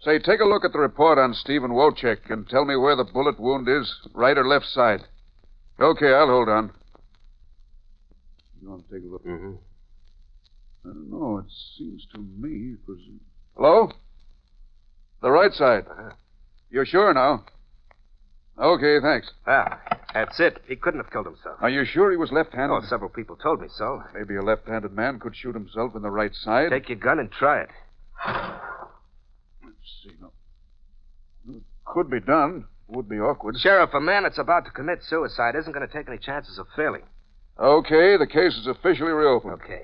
Say, take a look at the report on Stephen Wojciech and tell me where the bullet wound is, right or left side. Okay, I'll hold on. You want to take a look? Mm-hmm. I don't know. It seems to me it was... Hello? The right side. You're sure now? Okay, thanks. Ah, that's it. He couldn't have killed himself. Are you sure he was left-handed? Oh, several people told me so. Maybe a left-handed man could shoot himself in the right side. Take your gun and try it. Let's see. No. It could be done. Would be awkward. Sheriff, a man that's about to commit suicide isn't going to take any chances of failing. Okay, the case is officially reopened. Okay.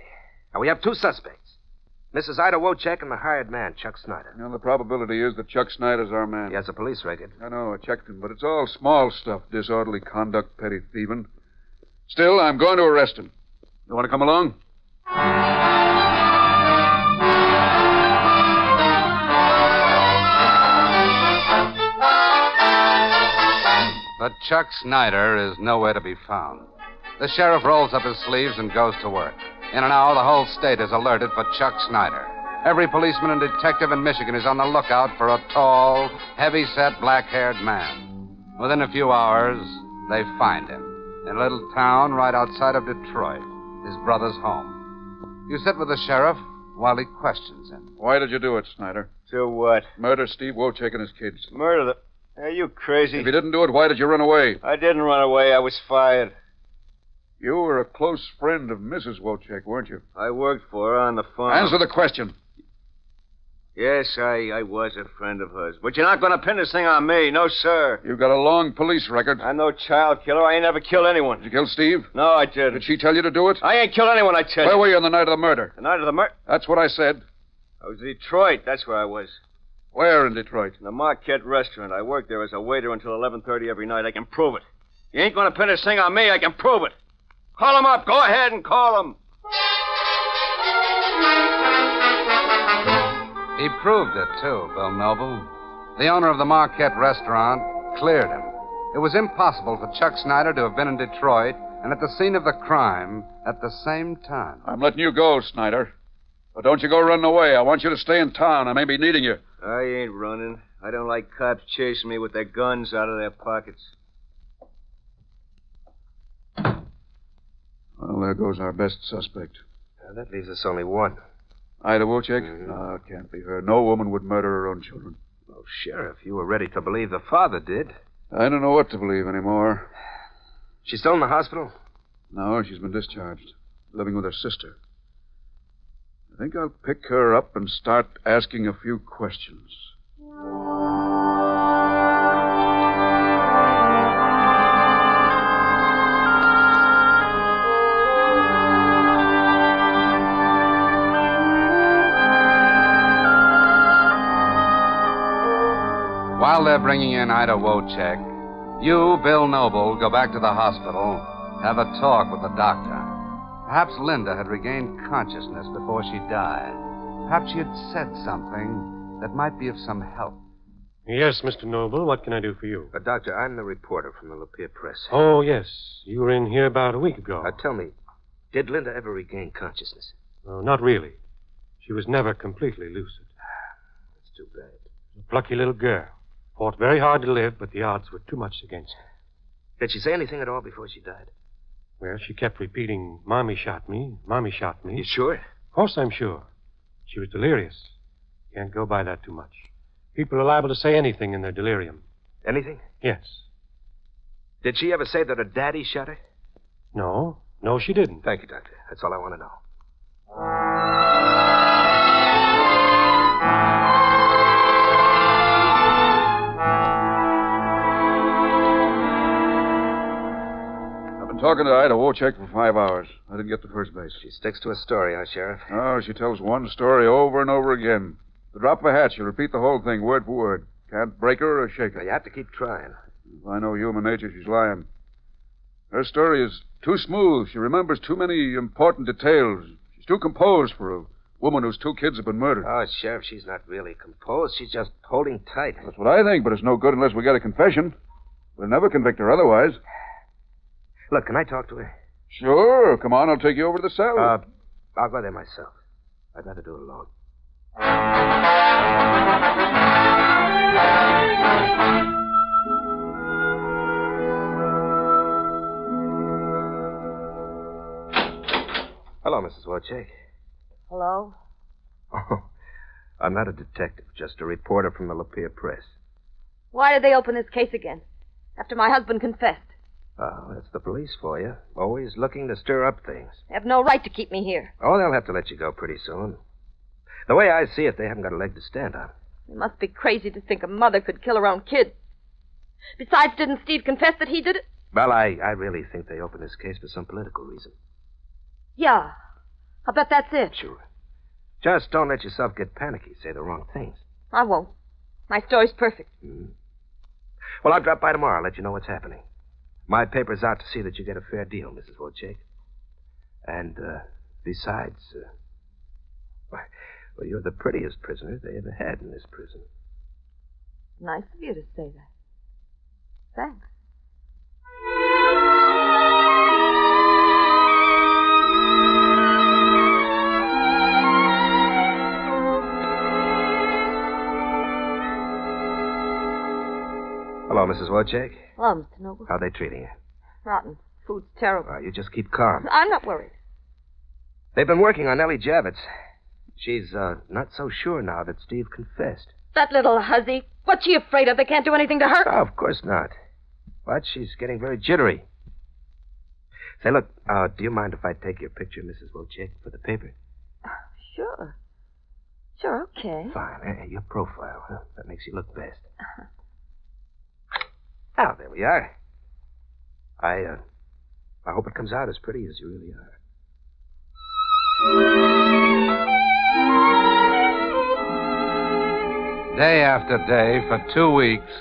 Now, we have 2 suspects. Mrs. Ida Wojcik and the hired man, Chuck Snyder. The probability is that Chuck Snyder's our man. He has a police record. I know, I checked him, but it's all small stuff. Disorderly conduct, petty thieving. Still, I'm going to arrest him. You want to come along? But Chuck Snyder is nowhere to be found. The sheriff rolls up his sleeves and goes to work. In an hour, the whole state is alerted for Chuck Snyder. Every policeman and detective in Michigan is on the lookout for a tall, heavy-set, black-haired man. Within a few hours, they find him in a little town right outside of Detroit, his brother's home. You sit with the sheriff while he questions him. Why did you do it, Snyder? Do what? Murder Steve Wojcik and his kids. Murder the... Are you crazy? If you didn't do it, why did you run away? I didn't run away. I was fired. You were a close friend of Mrs. Wojcik, weren't you? I worked for her on the farm. Answer the question. Yes, I was a friend of hers. But you're not going to pin this thing on me. No, sir. You've got a long police record. I'm no child killer. I ain't never killed anyone. Did you kill Steve? No, I didn't. Did she tell you to do it? I ain't killed anyone, I tell you. Where were you on the night of the murder? The night of the murder? That's what I said. I was in Detroit. That's where I was. Where in Detroit? In the Marquette restaurant. I worked there as a waiter until 11:30 every night. I can prove it. You ain't going to pin this thing on me. I can prove it. Call him up. Go ahead and call him. He proved it, too, Bill Noble. The owner of the Marquette restaurant cleared him. It was impossible for Chuck Snyder to have been in Detroit and at the scene of the crime at the same time. I'm letting you go, Snyder. But don't you go running away. I want you to stay in town. I may be needing you. I ain't running. I don't like cops chasing me with their guns out of their pockets. Well, there goes our best suspect. That leaves us only one. Ida Wojcik? No, it can't be her. No woman would murder her own children. Oh, Sheriff, you were ready to believe the father did. I don't know what to believe anymore. She's still in the hospital? No, she's been discharged. Living with her sister. I think I'll pick her up and start asking a few questions. While they're bringing in Ida Wojcik, you, Bill Noble, go back to the hospital, have a talk with the doctor. Perhaps Linda had regained consciousness before she died. Perhaps she had said something that might be of some help. Yes, Mr. Noble, what can I do for you? Doctor, I'm the reporter from the Lapeer Press. Oh, yes. You were in here about a week ago. Tell me, did Linda ever regain consciousness? Oh, not really. She was never completely lucid. That's too bad. A plucky little girl. Fought very hard to live, but the odds were too much against her. Did she say anything at all before she died? Well, she kept repeating, Mommy shot me, Mommy shot me. You sure? Of course I'm sure. She was delirious. Can't go by that too much. People are liable to say anything in their delirium. Anything? Yes. Did she ever say that her daddy shot her? No. No, she didn't. Thank you, Doctor. That's all I want to know. Talking to Ida Wojcik for 5 hours. I didn't get to first base. She sticks to a story, huh, Sheriff? Oh, she tells one story over and over again. The drop of a hat, she'll repeat the whole thing word for word. Can't break her or shake her. You have to keep trying. If I know human nature, she's lying. Her story is too smooth. She remembers too many important details. She's too composed for a woman whose 2 kids have been murdered. Oh, Sheriff, she's not really composed. She's just holding tight. That's what I think, but it's no good unless we get a confession. We'll never convict her otherwise. Look, can I talk to her? Sure. Come on, I'll take you over to the cell. I'll go there myself. I'd rather do it alone. Hello, Mrs. Wojcik. Hello? Oh, I'm not a detective, just a reporter from the Lapeer Press. Why did they open this case again? After my husband confessed. Oh, that's the police for you. Always looking to stir up things. They have no right to keep me here. Oh, they'll have to let you go pretty soon. The way I see it, they haven't got a leg to stand on. They must be crazy to think a mother could kill her own kid. Besides, didn't Steve confess that he did it? Well, I really think they opened this case for some political reason. Yeah. I'll bet that's it. Sure. Just don't let yourself get panicky. Say the wrong things. I won't. My story's perfect. Well, I'll drop by tomorrow. I'll let you know what's happening. My paper's out to see that you get a fair deal, Mrs. Wojcik. And, besides, well, you're the prettiest prisoner they ever had in this prison. Nice of you to say that. Thanks. Hello, Mrs. Wojcik. Hello, Mr. Noble. How are they treating you? Rotten. Food's terrible. You just keep calm. I'm not worried. They've been working on Ellie Javits. She's, not so sure now that Steve confessed. That little hussy. What's she afraid of? They can't do anything to her. Oh, of course not. But she's getting very jittery. Say, look, do you mind if I take your picture, Mrs. Wojcik, for the paper? Sure. Sure, okay. Fine. Your profile, huh? That makes you look best. Oh, there we are. I hope it comes out as pretty as you really are. Day after day, for 2 weeks,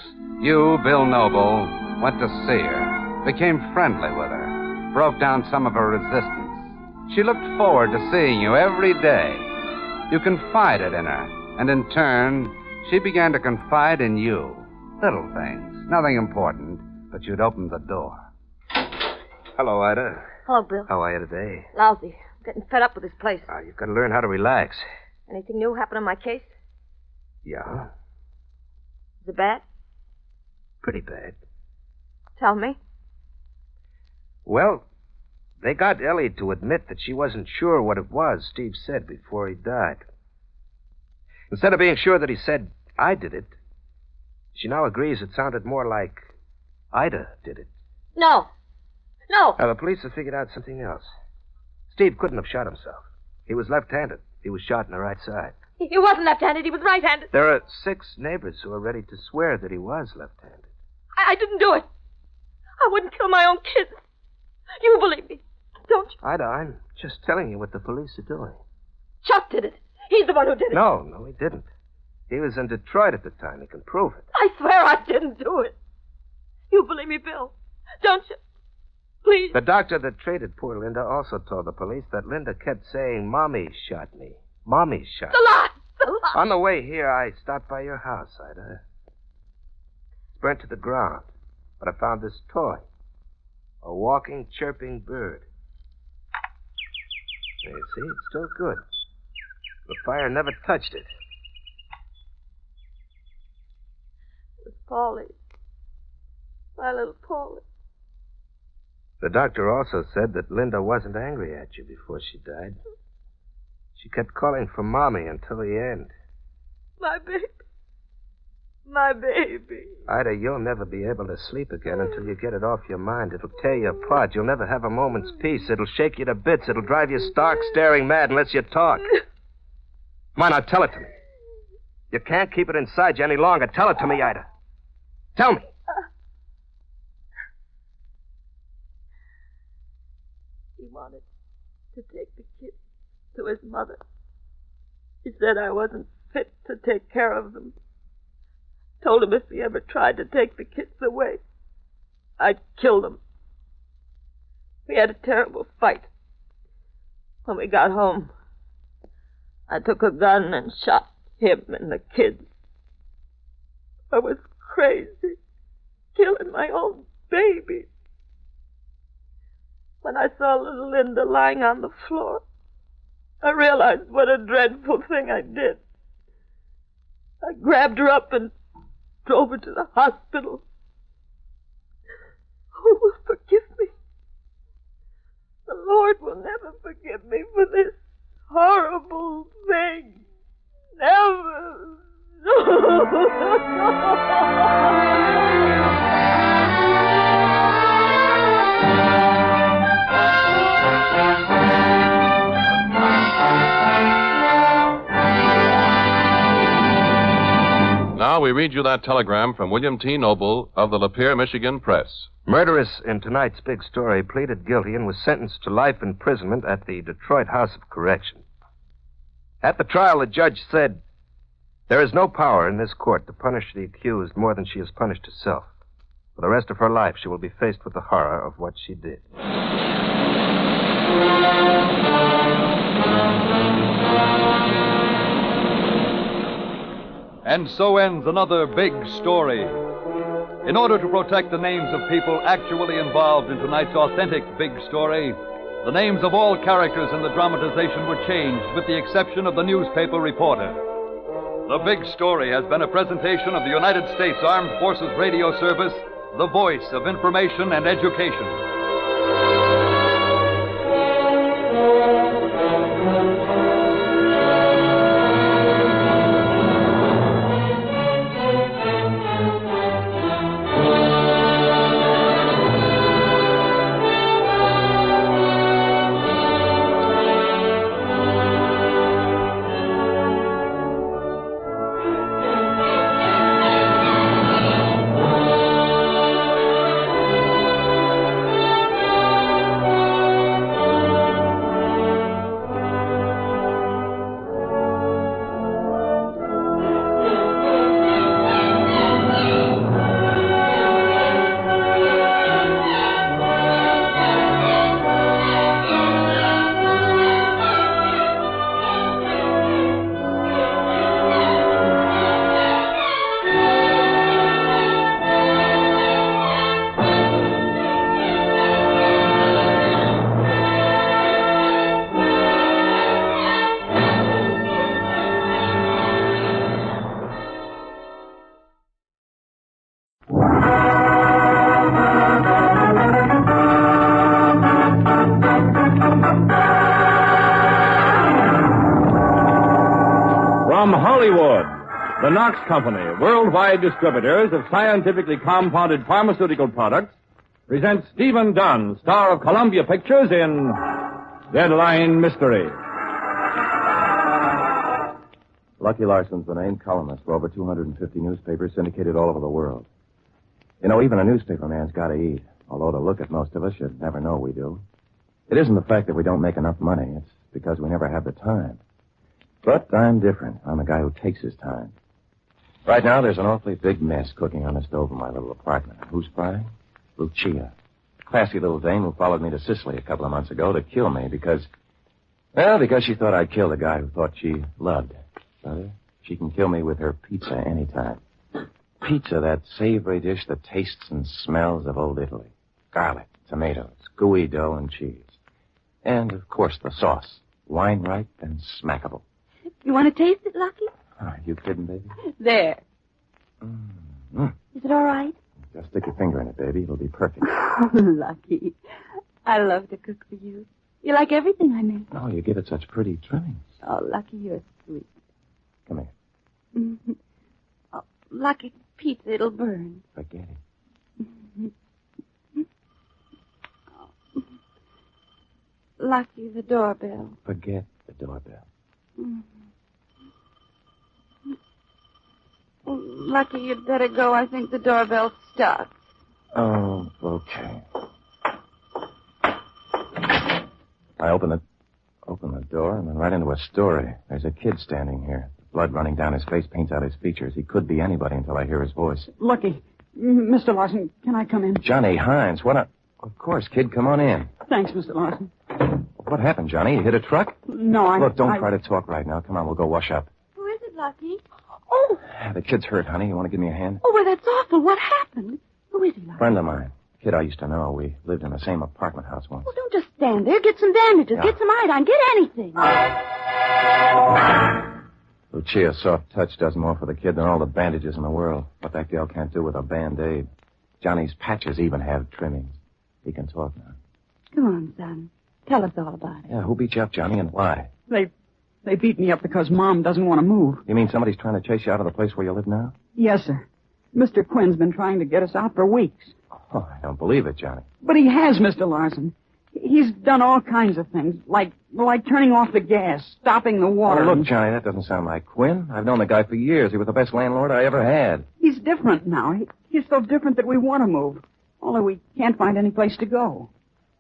you, Bill Noble, went to see her, became friendly with her, broke down some of her resistance. She looked forward to seeing you every day. You confided in her, and in turn, she began to confide in you. Little things, nothing important, but you'd open the door. Hello, Ida. Hello, Bill. How are you today? Lousy. I'm getting fed up with this place. You've got to learn how to relax. Anything new happen in my case? Yeah, Is it bad? pretty bad. Tell me. Well, they got Ellie to admit that she wasn't sure what it was Steve said before he died. Instead of being sure that he said, I did it, she now agrees it sounded more like Ida did it. No. No. Now, the police have figured out something else. Steve couldn't have shot himself. He was left-handed. He was shot in the right side. He wasn't left-handed. He was right-handed. There are 6 neighbors who are ready to swear that he was left-handed. I didn't do it. I wouldn't kill my own kids. You believe me, don't you? Ida, I'm just telling you what the police are doing. Chuck did it. He's the one who did it. No, he didn't. He was in Detroit at the time. He can prove it. I swear I didn't do it. You believe me, Bill, don't you? Please. The doctor that treated poor Linda also told the police that Linda kept saying, Mommy shot me. Mommy shot me. The lie! The lie! On the way here, I stopped by your house, Ida. It's burnt to the ground. But I found this toy. A walking, chirping bird. There, you see, it's still good. The fire never touched it. It was Paulie. My little Paulie. The doctor also said that Linda wasn't angry at you before she died. She kept calling for Mommy until the end. My baby. My baby. Ida, you'll never be able to sleep again until you get it off your mind. It'll tear you apart. You'll never have a moment's peace. It'll shake you to bits. It'll drive you stark, staring mad unless you talk. Come on, now, tell it to me. You can't keep it inside you any longer. Tell it to me, Ida. Tell me. He wanted to take the kids to his mother. He said I wasn't fit to take care of them. Told him if he ever tried to take the kids away, I'd kill them. We had a terrible fight. When we got home, I took a gun and shot him and the kids. I was crazy, killing my own baby. When I saw little Linda lying on the floor, I realized what a dreadful thing I did. I grabbed her up and drove her to the hospital. Who will forgive me? The Lord will never forgive me for this horrible thing. Never. Now we read you that telegram from William T. Noble of the Lapeer, Michigan Press. Murderess in tonight's big story pleaded guilty and was sentenced to life imprisonment at the Detroit House of Correction. At the trial, the judge said, "There is no power in this court to punish the accused more than she has punished herself. For the rest of her life, she will be faced with the horror of what she did." And so ends another big story. In order to protect the names of people actually involved in tonight's authentic big story, the names of all characters in the dramatization were changed, with the exception of the newspaper reporter. The Big Story has been a presentation of the United States Armed Forces Radio Service, the voice of information and education. From Hollywood, the Knox Company, worldwide distributors of scientifically compounded pharmaceutical products, presents Stephen Dunn, star of Columbia Pictures in Deadline Mystery. Lucky Larson's the name, columnist for over 250 newspapers syndicated all over the world. You know, even a newspaper man's got to eat, although to look at most of us, you'd never know we do. It isn't the fact that we don't make enough money. It's because we never have the time. But I'm different. I'm a guy who takes his time. Right now, there's an awfully big mess cooking on the stove in my little apartment. Who's frying? Lucia. A classy little dame who followed me to Sicily a couple of months ago to kill me because she thought I'd kill the guy who thought she loved. Brother, she can kill me with her pizza anytime. Pizza, that savory dish that tastes and smells of old Italy. Garlic, tomatoes, gooey dough, and cheese. And, of course, the sauce. Wine-ripe and smackable. You want to taste it, Lucky? Are you kidding, baby? There. Mm. Is it all right? Just stick your finger in it, baby. It'll be perfect. Oh, Lucky. I love to cook for you. You like everything I make. Oh, you give it such pretty trimmings. Oh, Lucky, you're sweet. Come here. Mm-hmm. Oh, Lucky, pizza, it'll burn. Forget it. Lucky, the doorbell. Forget the doorbell. Mm-hmm. Lucky, you'd better go. I think the doorbell's stuck. Oh, okay. I open the door and then right into a story. There's a kid standing here. Blood running down his face paints out his features. He could be anybody until I hear his voice. Lucky. Mr. Larson, can I come in? Johnny Hines, what a... Of course, kid, come on in. Thanks, Mr. Larson. What happened, Johnny? You hit a truck? No, Look, don't try to talk right now. Come on, we'll go wash up. Who is it, Lucky? Oh. The kid's hurt, honey. You want to give me a hand? Oh, well, that's awful. What happened? Who is he, Lucky? Friend of mine. Kid I used to know. We lived in the same apartment house once. Well, don't just stand there. Get some bandages. Yeah. Get some iodine. Get anything. Lucia's soft touch does more for the kid than all the bandages in the world. What that gal can't do with a Band-Aid. Johnny's patches even have trimmings. He can talk now. Come on, son. Tell us all about it. Yeah, who beat you up, Johnny, and why? They beat me up because Mom doesn't want to move. You mean somebody's trying to chase you out of the place where you live now? Yes, sir. Mr. Quinn's been trying to get us out for weeks. Oh, I don't believe it, Johnny. But he has, Mr. Larson. He's done all kinds of things, like turning off the gas, stopping the water. Oh, look, Johnny, that doesn't sound like Quinn. I've known the guy for years. He was the best landlord I ever had. He's different now. He's so different that we want to move. Only we can't find any place to go.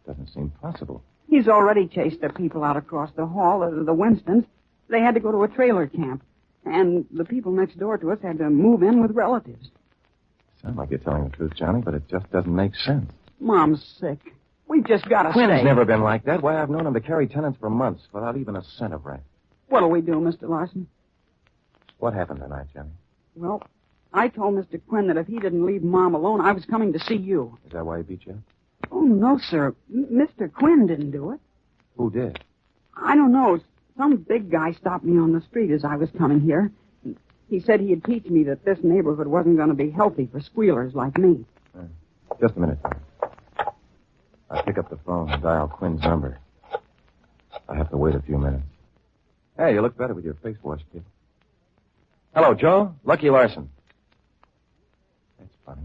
Doesn't seem possible. He's already chased the people out across the hall, the Winstons. They had to go to a trailer camp. And the people next door to us had to move in with relatives. Sounds like you're telling the truth, Johnny, but it just doesn't make sense. Mom's sick. We've just got to Quinn's stay. never been like that. Why, I've known him to carry tenants for months without even a cent of rent. What'll we do, Mr. Larson? What happened tonight, Johnny? Well, I told Mr. Quinn that if he didn't leave Mom alone, I was coming to see you. Is that why he beat you up? Oh, no, sir. Mr. Quinn didn't do it. Who did? I don't know. Some big guy stopped me on the street as I was coming here. He said he'd teach me that this neighborhood wasn't going to be healthy for squealers like me. Just a minute, Johnny. I'll pick up the phone and dial Quinn's number. I have to wait a few minutes. Hey, you look better with your face washed, kid. Hello, Joe. Lucky Larson. That's funny.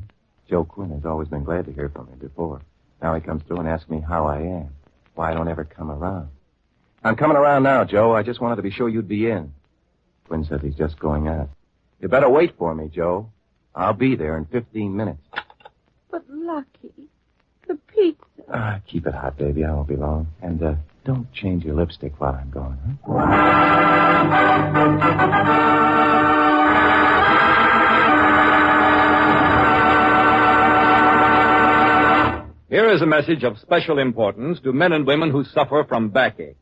Joe Quinn has always been glad to hear from me before. Now he comes through and asks me how I am. Why I don't ever come around. I'm coming around now, Joe. I just wanted to be sure you'd be in. Quinn says he's just going out. You better wait for me, Joe. I'll be there in 15 minutes. But, Lucky, the pizza. Keep it hot, baby. I won't be long. And, don't change your lipstick while I'm gone, huh? Here is a message of special importance to men and women who suffer from backache,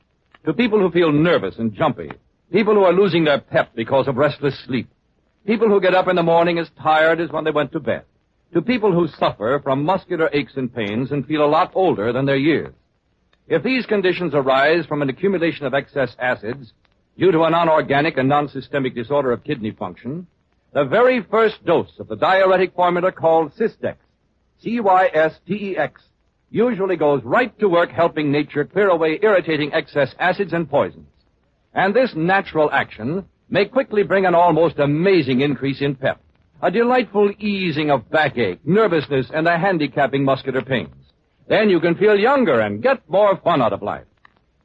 to people who feel nervous and jumpy, people who are losing their pep because of restless sleep, people who get up in the morning as tired as when they went to bed, to people who suffer from muscular aches and pains and feel a lot older than their years. If these conditions arise from an accumulation of excess acids due to a non-organic and non-systemic disorder of kidney function, the very first dose of the diuretic formula called Cystex, C-Y-S-T-E-X, usually goes right to work helping nature clear away irritating excess acids and poisons. And this natural action may quickly bring an almost amazing increase in pep, a delightful easing of backache, nervousness, and the handicapping muscular pains. Then you can feel younger and get more fun out of life.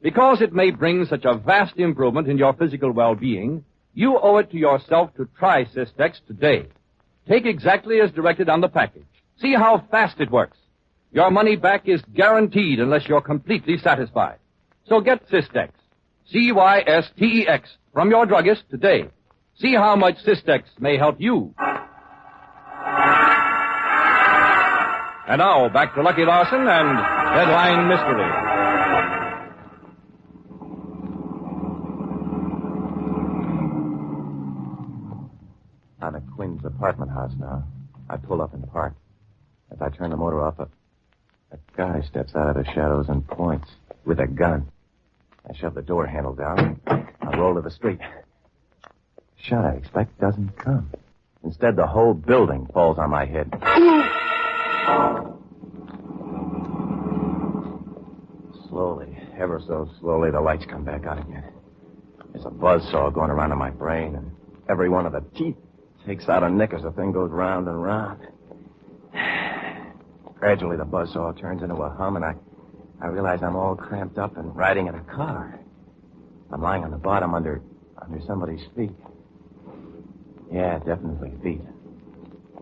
Because it may bring such a vast improvement in your physical well-being, you owe it to yourself to try Cystex today. Take exactly as directed on the package. See how fast it works. Your money back is guaranteed unless you're completely satisfied. So get Cystex, C-Y-S-T-E-X, from your druggist today. See how much Cystex may help you. And now, back to Lucky Larson and Deadline Mystery. I'm at Quinn's apartment house now. I pull up and park. As I turn the motor off, a guy steps out of the shadows and points with a gun. I shove the door handle down. I roll to the street. Shot I expect doesn't come. Instead, the whole building falls on my head. Slowly, ever so slowly, the lights come back on again. There's a buzzsaw going around in my brain, and every one of the teeth takes out a nick as the thing goes round and round. Gradually, the buzzsaw turns into a hum, and I realize I'm all cramped up and riding in a car. I'm lying on the bottom under somebody's feet. Yeah, definitely feet.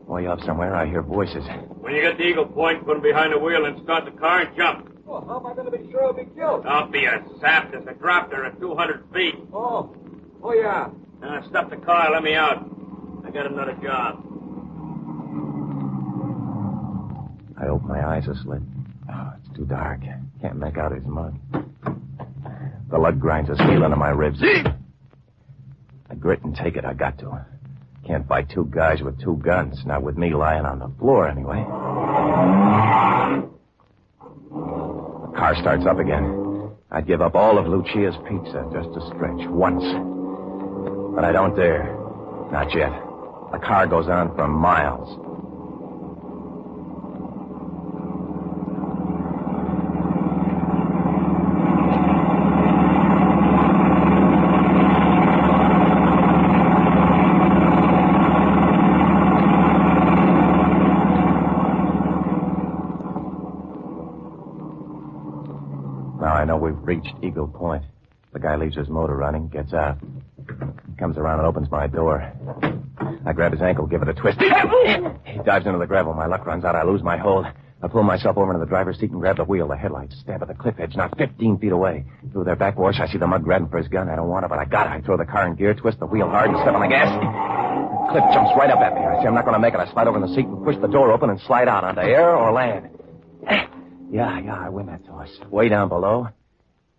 Way up somewhere, I hear voices. When you get to Eagle Point, put him behind the wheel and start the car and jump. Oh, how am I going to be sure I'll be killed? Don't be a sap. There's a drop there at 200 feet. Oh, yeah. Now, stop the car. Let me out. I got another job. I open my eyes a slit. Oh, it's too dark. Can't make out his mug. The lug grinds a steel into my ribs. I grit and take it. I got to. Can't fight two guys with two guns. Not with me lying on the floor, anyway. The car starts up again. I'd give up all of Lucia's pizza just to stretch once. But I don't dare. Not yet. The car goes on for miles. I know we've reached Eagle Point. The guy leaves his motor running, gets out. He comes around and opens my door. I grab his ankle, give it a twist. He dives into the gravel. My luck runs out. I lose my hold. I pulled myself over into the driver's seat and grabbed the wheel. The headlights stab at the cliff edge, not 15 feet away. Through their backwash, I see the mug grabbing for his gun. I don't want it, but I got it. I throw the car in gear, twist the wheel hard, and step on the gas. The cliff jumps right up at me. I see I'm not going to make it. I slide over in the seat and push the door open and slide out onto air or land. Yeah, I win that toss. Way down below,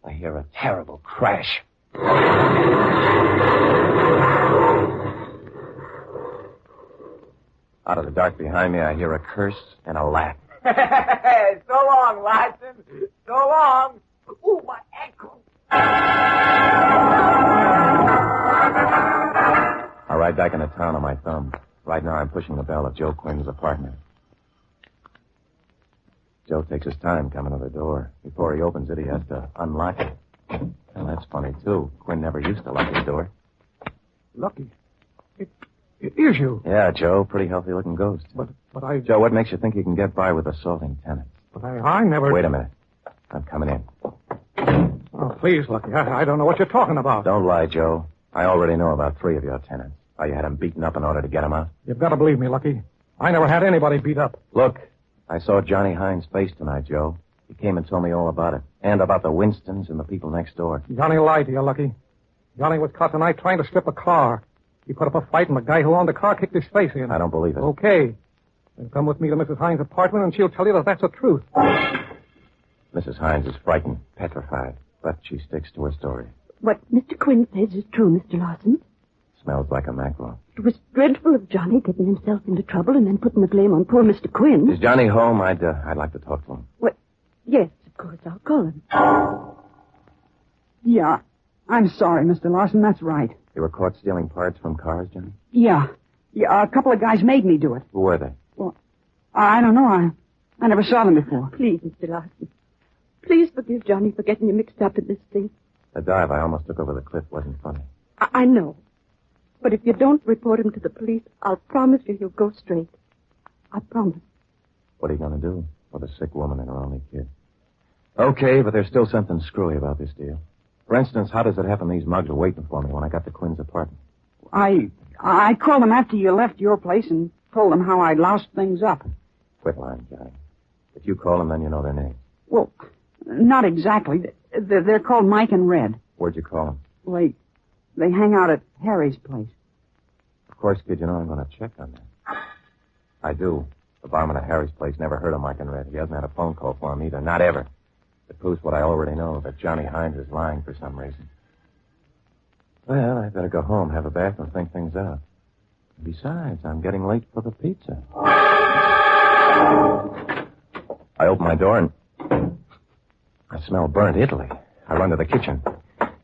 I hear a terrible crash. Out of the dark behind me, I hear a curse and a laugh. So long, Larson. So long. Ooh, my ankle. I ride back into town on my thumb. Right now, I'm pushing the bell of Joe Quinn's apartment. Joe takes his time coming to the door. Before he opens it, he has to unlock it. Well, that's funny, too. Quinn never used to lock his door. Lucky. It is you. Yeah, Joe. Pretty healthy-looking ghost. But I... Joe, what makes you think you can get by with assaulting tenants? But I never... Wait a minute. I'm coming in. Oh, please, Lucky. I don't know what you're talking about. Don't lie, Joe. I already know about 3 of your tenants. How you had them beaten up in order to get them out. You've got to believe me, Lucky. I never had anybody beat up. Look, I saw Johnny Hines' face tonight, Joe. He came and told me all about it. And about the Winstons and the people next door. Johnny lied to you, Lucky. Johnny was caught tonight trying to strip a car. He put up a fight, and the guy who owned the car kicked his face in. I don't believe it. Okay. Then come with me to Mrs. Hines' apartment, and she'll tell you that that's the truth. Mrs. Hines is frightened, petrified, but she sticks to her story. What Mr. Quinn says is true, Mr. Larson. Smells like a mackerel. It was dreadful of Johnny getting himself into trouble and then putting the blame on poor Mr. Quinn. Is Johnny home? I'd like to talk to him. What? Yes, of course. I'll call him. Yeah. I'm sorry, Mr. Larson. That's right. You were caught stealing parts from cars, Johnny? Yeah. A couple of guys made me do it. Who were they? Well, I don't know. I never saw them before. Please, Mr. Larson. Please forgive Johnny for getting you mixed up in this thing. The dive I almost took over the cliff wasn't funny. I know. But if you don't report him to the police, I'll promise you he'll go straight. I promise. What are you going to do with a sick woman and her only kid? Okay, but there's still something screwy about this deal. For instance, how does it happen these mugs were waiting for me when I got to Quinn's apartment? I called them after you left your place and told them how I'd loused things up. Quit lying, Johnny. If you call them, then you know their names. Well, not exactly. They're called Mike and Red. Where'd you call them? Well, they hang out at Harry's place. Of course, kid, you know I'm going to check on that. I do. The barman at Harry's place never heard of Mike and Red. He hasn't had a phone call for him either. Not ever. It proves what I already know, that Johnny Hines is lying for some reason. Well, I better go home, have a bath, and think things out. Besides, I'm getting late for the pizza. I open my door and I smell burnt Italy. I run to the kitchen.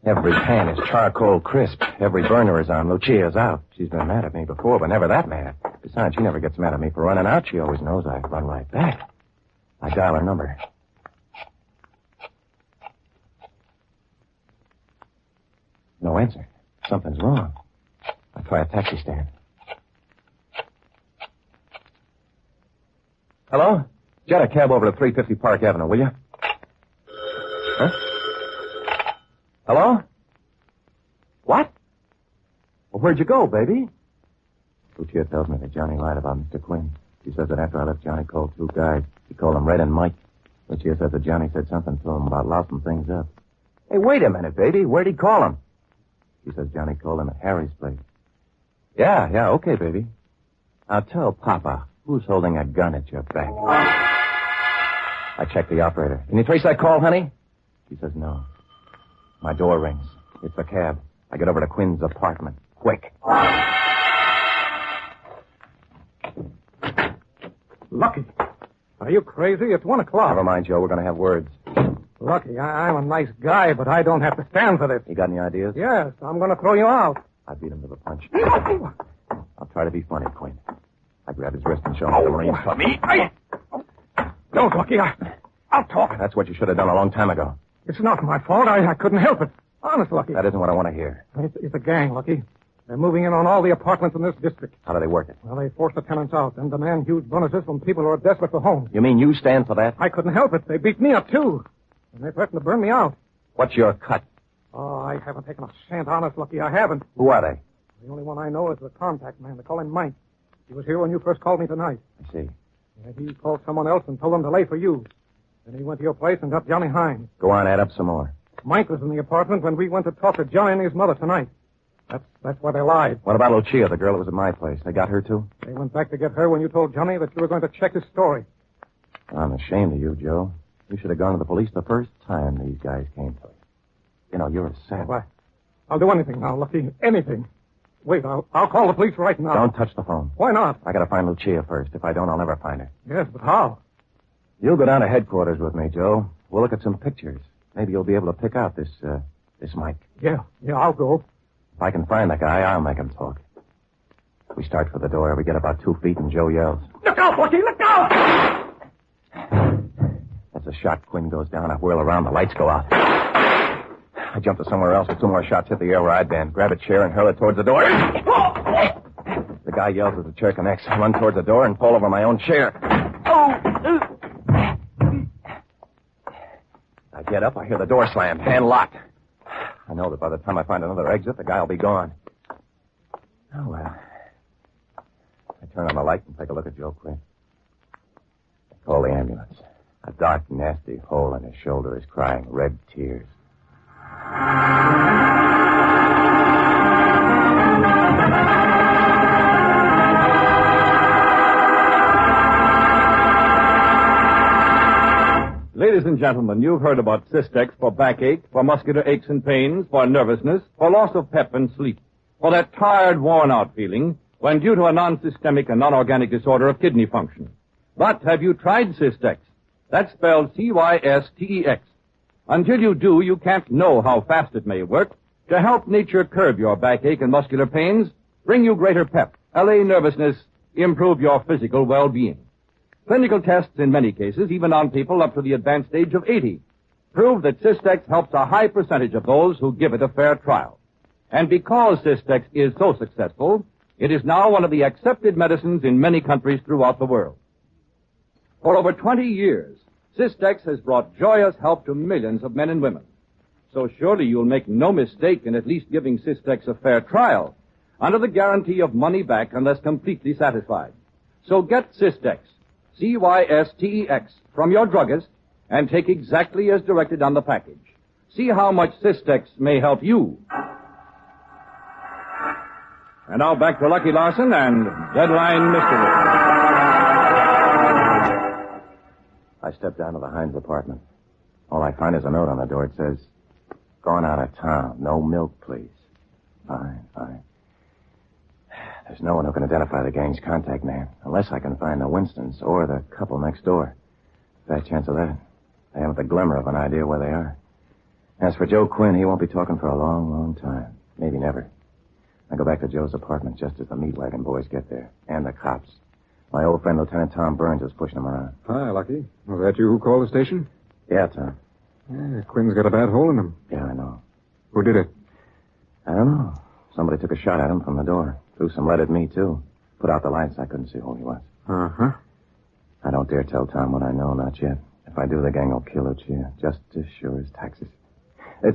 Every pan is charcoal crisp. Every burner is on. Lucia's out. She's been mad at me before, but never that mad. Besides, she never gets mad at me for running out. She always knows I run right back. I dial her number. No answer. Something's wrong. I try a taxi stand. Hello? Jet a cab over to 350 Park Avenue, will you? Huh? Hello? What? Well, where'd you go, baby? Lucia tells me that Johnny lied about Mr. Quinn. She says that after I left, Johnny called 2 guys. He called them Red and Mike. Lucia says that Johnny said something to him about lousing things up. Hey, wait a minute, baby. Where'd he call him? She says Johnny called him at Harry's place. Yeah, okay, baby. Now tell Papa who's holding a gun at your back. I check the operator. Can you trace that call, honey? She says no. My door rings. It's a cab. I get over to Quinn's apartment. Quick. Lucky. Are you crazy? It's 1 o'clock. Never mind, Joe. We're going to have words. Lucky, I'm a nice guy, but I don't have to stand for this. You got any ideas? Yes, I'm going to throw you out. I beat him to the punch. I'll try to be funny, Quinn. I grab his wrist and show him what the Marines taught me. Don't, Lucky. I'll talk. That's what you should have done a long time ago. It's not my fault. I couldn't help it. Honest, Lucky. That isn't what I want to hear. It's a gang, Lucky. They're moving in on all the apartments in this district. How do they work it? Well, they force the tenants out and demand huge bonuses from people who are desperate for homes. You mean you stand for that? I couldn't help it. They beat me up, too. And they threatened to burn me out. What's your cut? Oh, I haven't taken a cent, honest, Lucky. I haven't. Who are they? The only one I know is the contact man. They call him Mike. He was here when you first called me tonight. I see. Yeah, he called someone else and told them to lay for you. Then he went to your place and got Johnny Hines. Go on, add up some more. Mike was in the apartment when we went to talk to Johnny and his mother tonight. That's why they lied. What about Lucia, the girl that was at my place? They got her, too? They went back to get her when you told Johnny that you were going to check his story. I'm ashamed of you, Joe. You should have gone to the police the first time these guys came to you. You know, you're a savage. Why? I'll do anything now, Lucky. Anything. Wait, I'll call the police right now. Don't touch the phone. Why not? I gotta find Lucia first. If I don't, I'll never find her. Yes, but how? You'll go down to headquarters with me, Joe. We'll look at some pictures. Maybe you'll be able to pick out this Mike. Yeah, I'll go. If I can find the guy, I'll make him talk. We start for the door. We get about 2 feet, and Joe yells. Look out, Lucky! Look out! As the shot, Quinn goes down. I whirl around. The lights go out. I jump to somewhere else, and 2 more shots hit the air where I'd been. Grab a chair and hurl it towards the door. The guy yells as the chair connects. I run towards the door and fall over my own chair. I get up. I hear the door slam. Hand locked. I know that by the time I find another exit, the guy will be gone. Oh, well. I turn on the light and take a look at Joe Quinn. I call the ambulance. A dark, nasty hole in his shoulder is crying red tears. Ladies and gentlemen, you've heard about Cystex for backache, for muscular aches and pains, for nervousness, for loss of pep and sleep, for that tired, worn-out feeling when due to a non-systemic and non-organic disorder of kidney function. But have you tried Cystex? That's spelled Cystex. Until you do, you can't know how fast it may work to help nature curb your backache and muscular pains, bring you greater pep, allay nervousness, improve your physical well-being. Clinical tests in many cases, even on people up to the advanced age of 80, prove that Cystex helps a high percentage of those who give it a fair trial. And because Cystex is so successful, it is now one of the accepted medicines in many countries throughout the world. For over 20 years, Cystex has brought joyous help to millions of men and women. So surely you'll make no mistake in at least giving Cystex a fair trial, under the guarantee of money back unless completely satisfied. So get Cystex, Cystex, from your druggist, and take exactly as directed on the package. See how much Cystex may help you. And now back to Lucky Larson and Deadline Mystery. I step down to the Hines apartment. All I find is a note on the door. It says, "Gone out of town. No milk, please." Fine. There's no one who can identify the gang's contact man, unless I can find the Winstons or the couple next door. Bad chance of that. I haven't the glimmer of an idea where they are. As for Joe Quinn, he won't be talking for a long, long time. Maybe never. I go back to Joe's apartment just as the meat wagon boys get there, and the cops. My old friend, Lieutenant Tom Burns, is pushing them around. Hi, Lucky. Was that you who called the station? Yeah, Tom. Yeah, Quinn's got a bad hole in him. Yeah, I know. Who did it? I don't know. Somebody took a shot at him from the door. Threw some lead at me, too. Put out the lights. I couldn't see who he was. Uh-huh. I don't dare tell Tom what I know, not yet. If I do, the gang will kill Lucia, just as sure as taxes.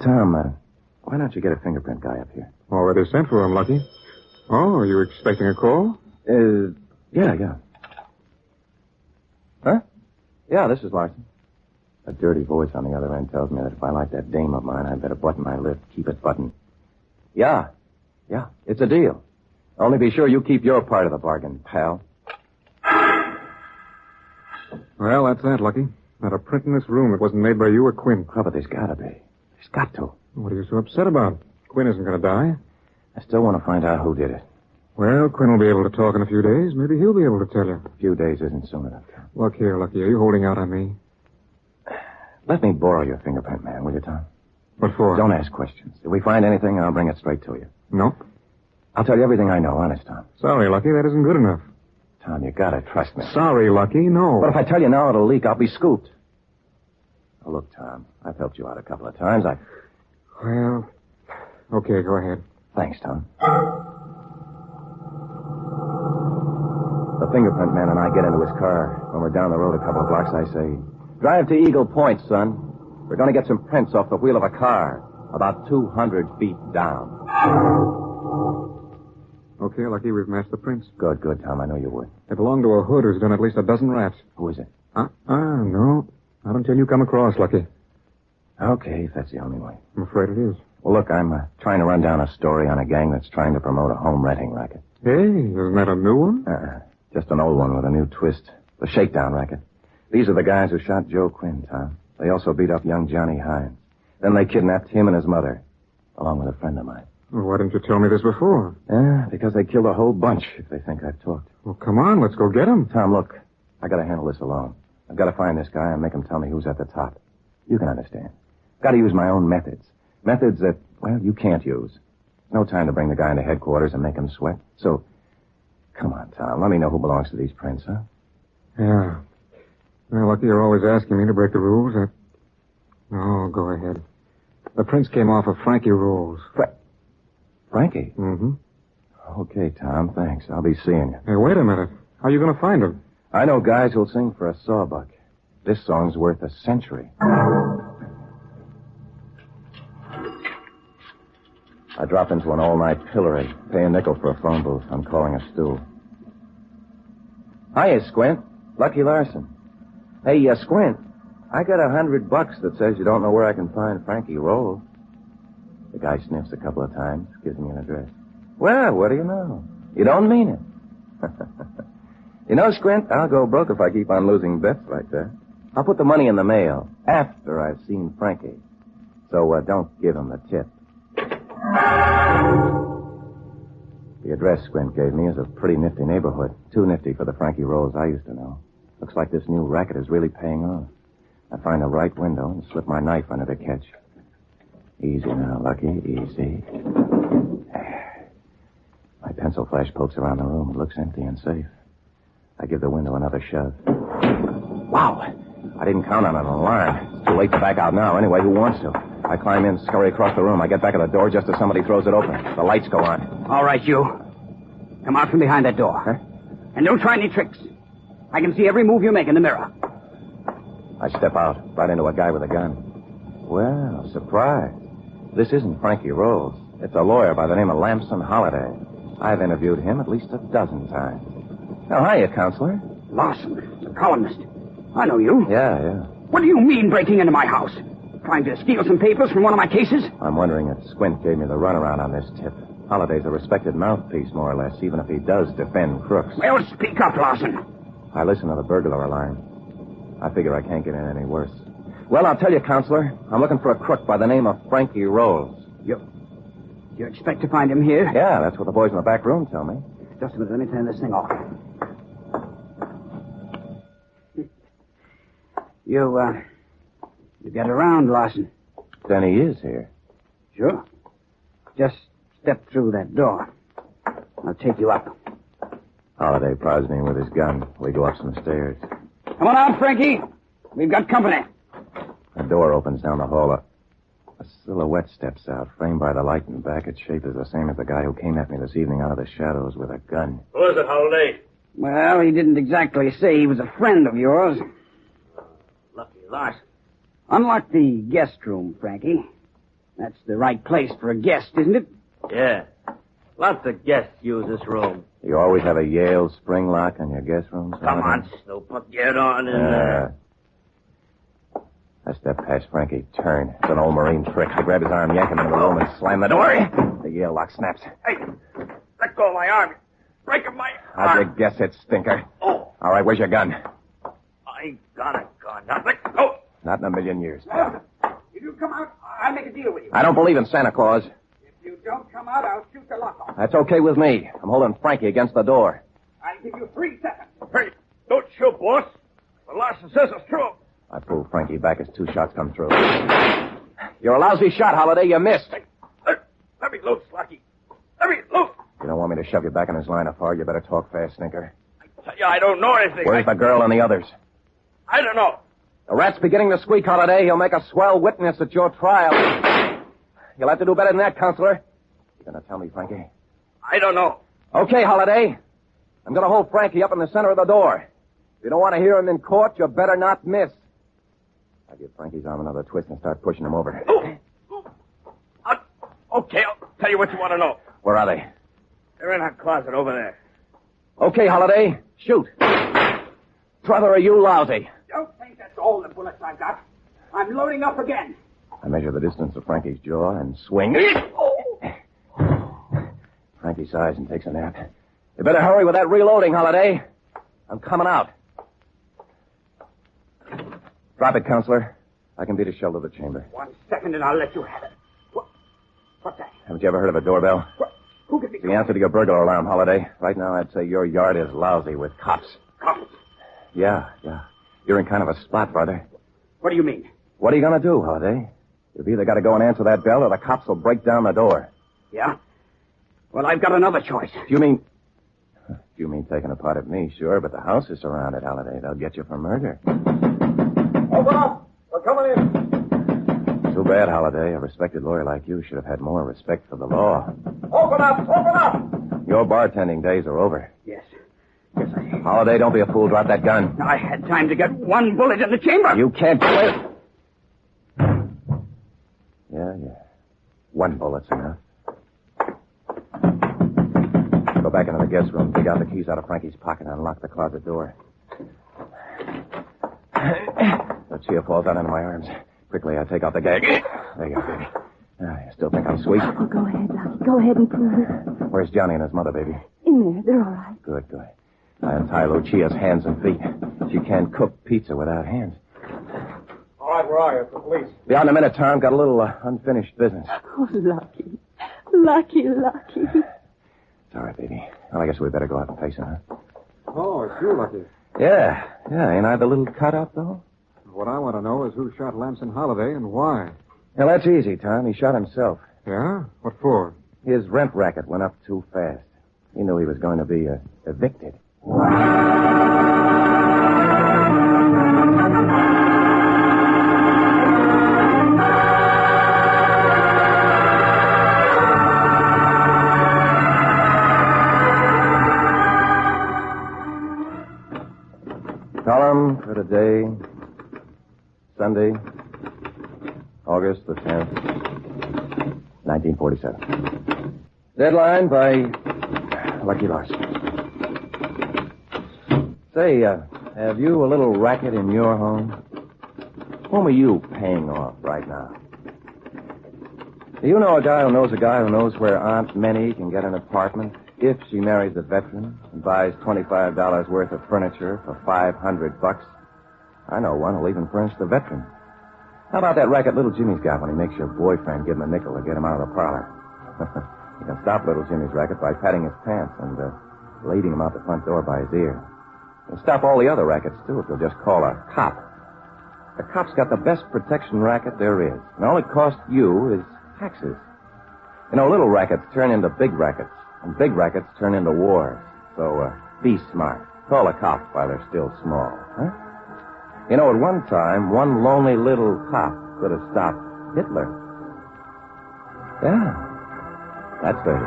Tom, why don't you get a fingerprint guy up here? Already sent for him, Lucky. Oh, are you expecting a call? Yeah. Huh? Yeah, this is Larson. A dirty voice on the other end tells me that if I like that dame of mine, I'd better button my lip, keep it buttoned. Yeah, it's a deal. Only be sure you keep your part of the bargain, pal. Well, that's that, Lucky. Not a print in this room that wasn't made by you or Quinn. Oh, but there's gotta be. There's got to. What are you so upset about? Quinn isn't going to die. I still want to find out who did it. Well, Quinn will be able to talk in a few days. Maybe he'll be able to tell you. A few days isn't soon enough. Look here, Lucky. Are you holding out on me? Let me borrow your fingerprint, man, will you, Tom? What for? Don't ask questions. If we find anything, I'll bring it straight to you. Nope. I'll tell you everything I know, honest, Tom. Sorry, Lucky. That isn't good enough. Tom, you gotta trust me. Sorry, Lucky. No. But if I tell you now it'll leak, I'll be scooped. Oh, look, Tom, I've helped you out a couple of times. Well, okay, go ahead. Thanks, Tom. The fingerprint man and I get into his car. When we're down the road a couple of blocks, I say, "Drive to Eagle Point, son. We're going to get some prints off the wheel of a car about 200 feet down." Okay, Lucky, we've matched the prints. Good, Tom. I know you would. They belong to a hood who's done at least a dozen rats. Who is it? No. Not until you come across, Lucky. Okay, if that's the only way. I'm afraid it is. Well, look, I'm trying to run down a story on a gang that's trying to promote a home renting racket. Hey, isn't that a new one? Just an old one with a new twist. The shakedown racket. These are the guys who shot Joe Quinn, Tom. They also beat up young Johnny Hines. Then they kidnapped him and his mother, along with a friend of mine. Well, why didn't you tell me this before? Because they killed a whole bunch if they think I've talked. Well, come on, let's go get them. Tom, look, I gotta handle this alone. I've got to find this guy and make him tell me who's at the top. You can understand. Got to use my own methods. Methods that, well, you can't use. No time to bring the guy into headquarters and make him sweat. So, come on, Tom. Let me know who belongs to these prints, huh? Yeah. Well, Lucky, you're always asking me to break the rules. Oh, go ahead. The prints came off of Frankie Rolls. Frankie? Mm-hmm. Okay, Tom, thanks. I'll be seeing you. Hey, wait a minute. How are you going to find him? I know guys who'll sing for a sawbuck. This song's worth a century. I drop into an all-night pillory, pay a nickel for a phone booth. I'm calling a stool. Hiya, Squint. Lucky Larson. Hey, Squint, I got $100 that says you don't know where I can find Frankie Rolls. The guy sniffs a couple of times, gives me an address. Well, what do you know? You don't mean it. You know, Squint, I'll go broke if I keep on losing bets like that. I'll put the money in the mail after I've seen Frankie. So don't give him the tip. The address Squint gave me is a pretty nifty neighborhood. Too nifty for the Frankie Rolls I used to know. Looks like this new racket is really paying off. I find the right window and slip my knife under the catch. Easy now, Lucky, easy. My pencil flash pokes around the room. It looks empty and safe. I give the window another shove. Wow! I didn't count on an alarm. It's too late to back out now. Anyway, who wants to? I climb in, scurry across the room. I get back at the door just as somebody throws it open. The lights go on. All right, you. Come out from behind that door. Huh? And don't try any tricks. I can see every move you make in the mirror. I step out, right into a guy with a gun. Well, surprise. This isn't Frankie Rolls. It's a lawyer by the name of Lamson Holliday. I've interviewed him at least a dozen times. Now, hiya, counselor. Larson, the columnist. I know you. Yeah. What do you mean breaking into my house? Trying to steal some papers from one of my cases? I'm wondering if Squint gave me the runaround on this tip. Holliday's a respected mouthpiece, more or less, even if he does defend crooks. Well, speak up, Larson. I listen to the burglar alarm. I figure I can't get in any worse. Well, I'll tell you, counselor. I'm looking for a crook by the name of Frankie Rolls. You expect to find him here? Yeah, that's what the boys in the back room tell me. Just a minute, let me turn this thing off. You get around, Larson. Then he is here. Sure. Just step through that door. I'll take you up. Holliday prods me with his gun. We go up some stairs. Come on out, Frankie. We've got company. A door opens down the hall. A silhouette steps out, framed by the light in the back. Its shape is the same as the guy who came at me this evening out of the shadows with a gun. Who is it, Holiday? Well, he didn't exactly say he was a friend of yours. Lucky Larson. Unlock the guest room, Frankie. That's the right place for a guest, isn't it? Yeah. Lots of guests use this room. You always have a Yale spring lock on your guest rooms? Come on, Snoop. Get on in there. I step past Frankie, turn. It's an old Marine trick. I grab his arm, yank him into the room, and slam the door. The Yale lock snaps. Hey, let go of my arm. Breaking my How'd arm. you guess it, stinker? Oh. All right, where's your gun? I ain't got a gun. Now let go. Not in a million years. If you come out, I'll make a deal with you. I don't believe in Santa Claus. If you don't come out, I'll shoot the lock off. That's okay with me. I'm holding Frankie against the door. I'll give you 3 seconds. Hey, don't shoot, boss. The Larson says it's true. I pull Frankie back as 2 shots come through. You're a lousy shot, Holiday. You missed. Let me loose, Lucky. Let me loose. You don't want me to shove you back in his line of fire. You better talk fast, stinker. Tell you, I don't know anything. Where's the girl and the others? I don't know. The rat's beginning to squeak, Holiday. He'll make a swell witness at your trial. You'll have to do better than that, counselor. You gonna tell me, Frankie? I don't know. Okay, Holiday. I'm gonna hold Frankie up in the center of the door. If you don't want to hear him in court, you better not miss. I give Frankie's arm another twist and start pushing him over. Okay, I'll tell you what you want to know. Where are they? They're in our closet over there. Okay, Holiday. Shoot. Brother, are you lousy? Don't think that's all the bullets I've got. I'm loading up again. I measure the distance of Frankie's jaw and swing. Frankie sighs and takes a nap. You better hurry with that reloading, Holiday. I'm coming out. Drop it, Counselor. I can beat a shell to the chamber. 1 second and I'll let you have it. What's that? Haven't you ever heard of a doorbell? Who could be... It's the answer to your burglar alarm, Holiday. Right now, I'd say your yard is lousy with cops. Cops? Yeah. You're in kind of a spot, brother. What do you mean? What are you going to do, Holiday? You've either got to go and answer that bell or the cops will break down the door. Yeah? Well, I've got another choice. You mean taking a part of me, sure, but the house is surrounded, Holiday. They'll get you for murder. Open up! We're coming in. Too bad, Holiday. A respected lawyer like you should have had more respect for the law. Open up! Open up! Your bartending days are over. Yes, I... Holiday, don't be a fool. Drop that gun. I had time to get 1 bullet in the chamber. You can't do it. Yeah. 1 bullet's enough. Go back into the guest room, dig out the keys out of Frankie's pocket, and unlock the closet door. The cheer falls out into my arms. Quickly, I take out the gag. There you go, baby. You still think I'm sweet? Oh, go ahead, Lucky. Go ahead and prove it. Where's Johnny and his mother, baby? In there. They're all right. Good. I untie Lucia's hands and feet. She can't cook pizza without hands. All right, where are you? It's the police. Be on in a minute, Tom. Got a little unfinished business. Oh, Lucky. Lucky. It's all right, baby. Well, I guess we better go out and face him, huh? Oh, it's you, Lucky. Yeah. Ain't I the little cut-up, though? What I want to know is who shot Lamson Holiday and why. Well, that's easy, Tom. He shot himself. Yeah? What for? His rent racket went up too fast. He knew he was going to be evicted. Column for today, Sunday, August the 10th, 1947. Deadline by Lucky Larson. Say, have you a little racket in your home? Whom are you paying off right now? Do you know a guy who knows a guy who knows where Aunt Minnie can get an apartment if she marries a veteran and buys $25 worth of furniture for $500? I know one who'll even furnish the veteran. How about that racket little Jimmy's got when he makes your boyfriend give him a nickel to get him out of the parlor? You can stop little Jimmy's racket by patting his pants and leading him out the front door by his ear. You can stop all the other rackets, too, if you'll just call a cop. The cop's got the best protection racket there is. And all it costs you is taxes. You know, little rackets turn into big rackets, and big rackets turn into wars. So, be smart. Call a cop while they're still small, huh? You know, at one time, one lonely little cop could have stopped Hitler. Yeah. That's dirty.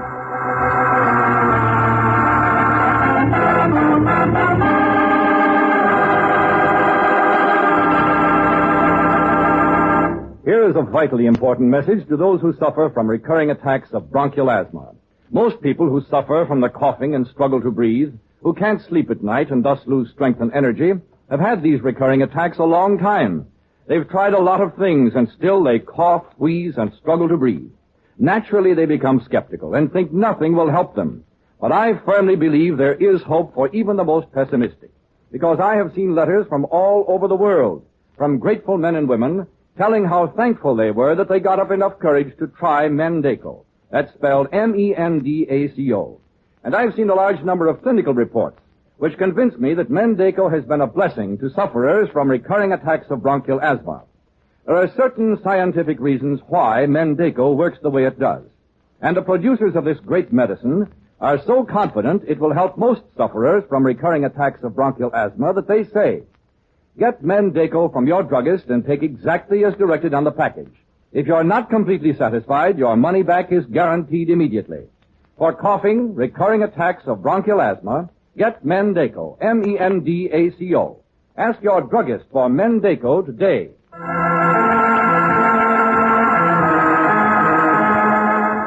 Here is a vitally important message to those who suffer from recurring attacks of bronchial asthma. Most people who suffer from the coughing and struggle to breathe, who can't sleep at night and thus lose strength and energy, have had these recurring attacks a long time. They've tried a lot of things, and still they cough, wheeze, and struggle to breathe. Naturally, they become skeptical and think nothing will help them. But I firmly believe there is hope for even the most pessimistic, because I have seen letters from all over the world, from grateful men and women, telling how thankful they were that they got up enough courage to try Mendaco. That's spelled Mendaco. And I've seen a large number of clinical reports which convince me that Mendaco has been a blessing to sufferers from recurring attacks of bronchial asthma. There are certain scientific reasons why Mendaco works the way it does. And the producers of this great medicine are so confident it will help most sufferers from recurring attacks of bronchial asthma that they say, get Mendaco from your druggist and take exactly as directed on the package. If you're not completely satisfied, your money back is guaranteed immediately. For coughing, recurring attacks of bronchial asthma, get Mendaco, Mendaco. Ask your druggist for Mendaco today.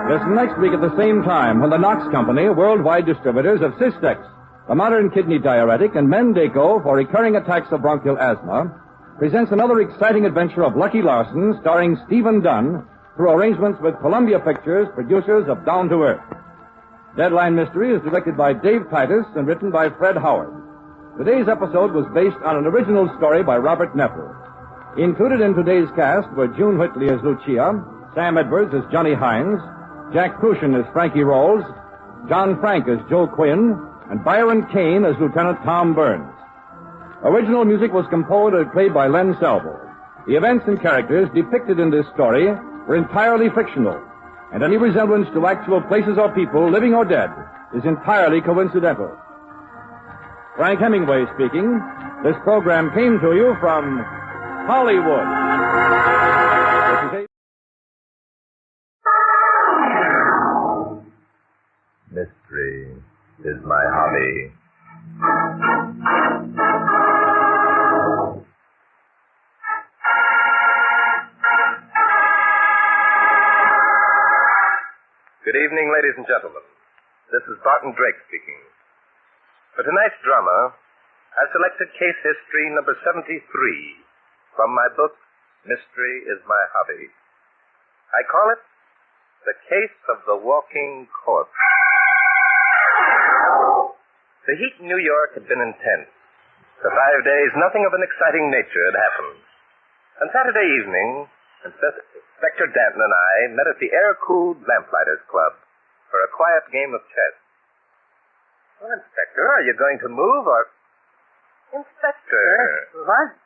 Listen next week at the same time when the Knox Company, worldwide distributors of Cystex, the modern kidney diuretic, and Mendeco for recurring attacks of bronchial asthma, presents another exciting adventure of Lucky Larson starring Stephen Dunn through arrangements with Columbia Pictures, producers of Down to Earth. Deadline Mystery is directed by Dave Titus and written by Fred Howard. Today's episode was based on an original story by Robert Nepple. Included in today's cast were June Whitley as Lucia, Sam Edwards as Johnny Hines, Jack Crucian as Frankie Rolls, John Frank as Joe Quinn, and Byron Kane as Lieutenant Tom Burns. Original music was composed and played by Len Salvo. The events and characters depicted in this story were entirely fictional, and any resemblance to actual places or people, living or dead, is entirely coincidental. Frank Hemingway speaking. This program came to you from Hollywood. Mystery is my hobby. Good evening, ladies and gentlemen. This is Barton Drake speaking. For tonight's drama, I've selected case history number 73 from my book, Mystery is My Hobby. I call it The Case of the Walking Corpse. The heat in New York had been intense. For 5 days, nothing of an exciting nature had happened. On Saturday evening, Inspector Danton and I met at the Air-Cooled Lamplighters Club for a quiet game of chess. Well, Inspector, are you going to move or... Inspector! What?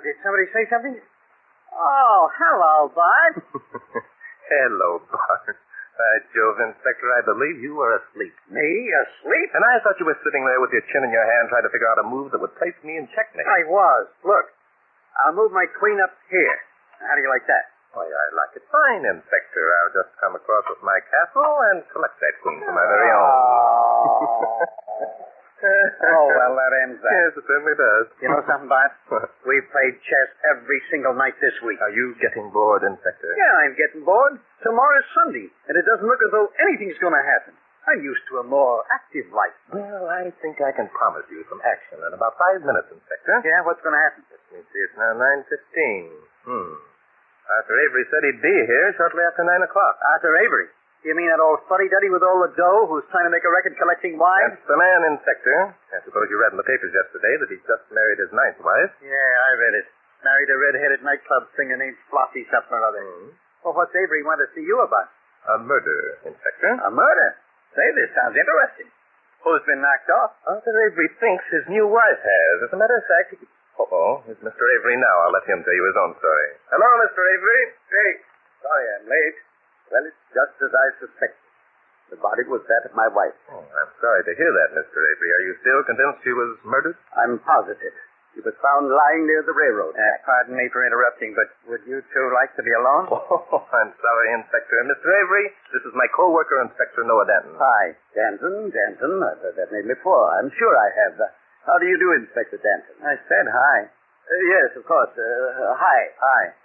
Did somebody say something? Oh, hello, Bart. Hello, Bart. By Jove, Inspector, I believe you were asleep. Me? Asleep? And I thought you were sitting there with your chin in your hand trying to figure out a move that would place me in checkmate. I was. Look, I'll move my queen up here. How do you like that? Why, I like it fine, Inspector. I'll just come across with my castle and select that queen for my very own. Oh, well, that ends that. Yes, it certainly does. You know something, Bart? We've played chess every single night this week. Are you getting bored, Inspector? Yeah, I'm getting bored. Tomorrow's Sunday, and it doesn't look as though anything's going to happen. I'm used to a more active life. Well, I think I can promise you some action in about 5 minutes, Inspector. Yeah, what's going to happen? Let me see, it's now 9:15. Arthur Avery said he'd be here shortly after 9 o'clock. Arthur Avery? You mean that old fuddy-duddy with all the dough who's trying to make a record collecting wives? That's the man, Inspector. I suppose you read in the papers yesterday that he's just married his 9th wife. Yeah, I read it. Married a red-headed nightclub singer named Flossie something or other. Well, what's Avery want to see you about? A murder, Inspector. A murder? Say, this sounds interesting. Who's been knocked off? Arthur Avery thinks his new wife has. As a matter of fact, here's Mr. Avery now. I'll let him tell you his own story. Hello, Mr. Avery. Hey, sorry I'm late. Well, it's just as I suspected. The body was that of my wife. Oh, I'm sorry to hear that, Mr. Avery. Are you still convinced she was murdered? I'm positive. She was found lying near the railroad. Pardon me for interrupting, but would you two like to be alone? Oh, I'm sorry, Inspector. Mr. Avery, this is my co-worker, Inspector Noah Danton. Hi, Danton. I've heard that name before. I'm sure I have. How do you do, Inspector Danton? I said hi. Yes, of course. Hi.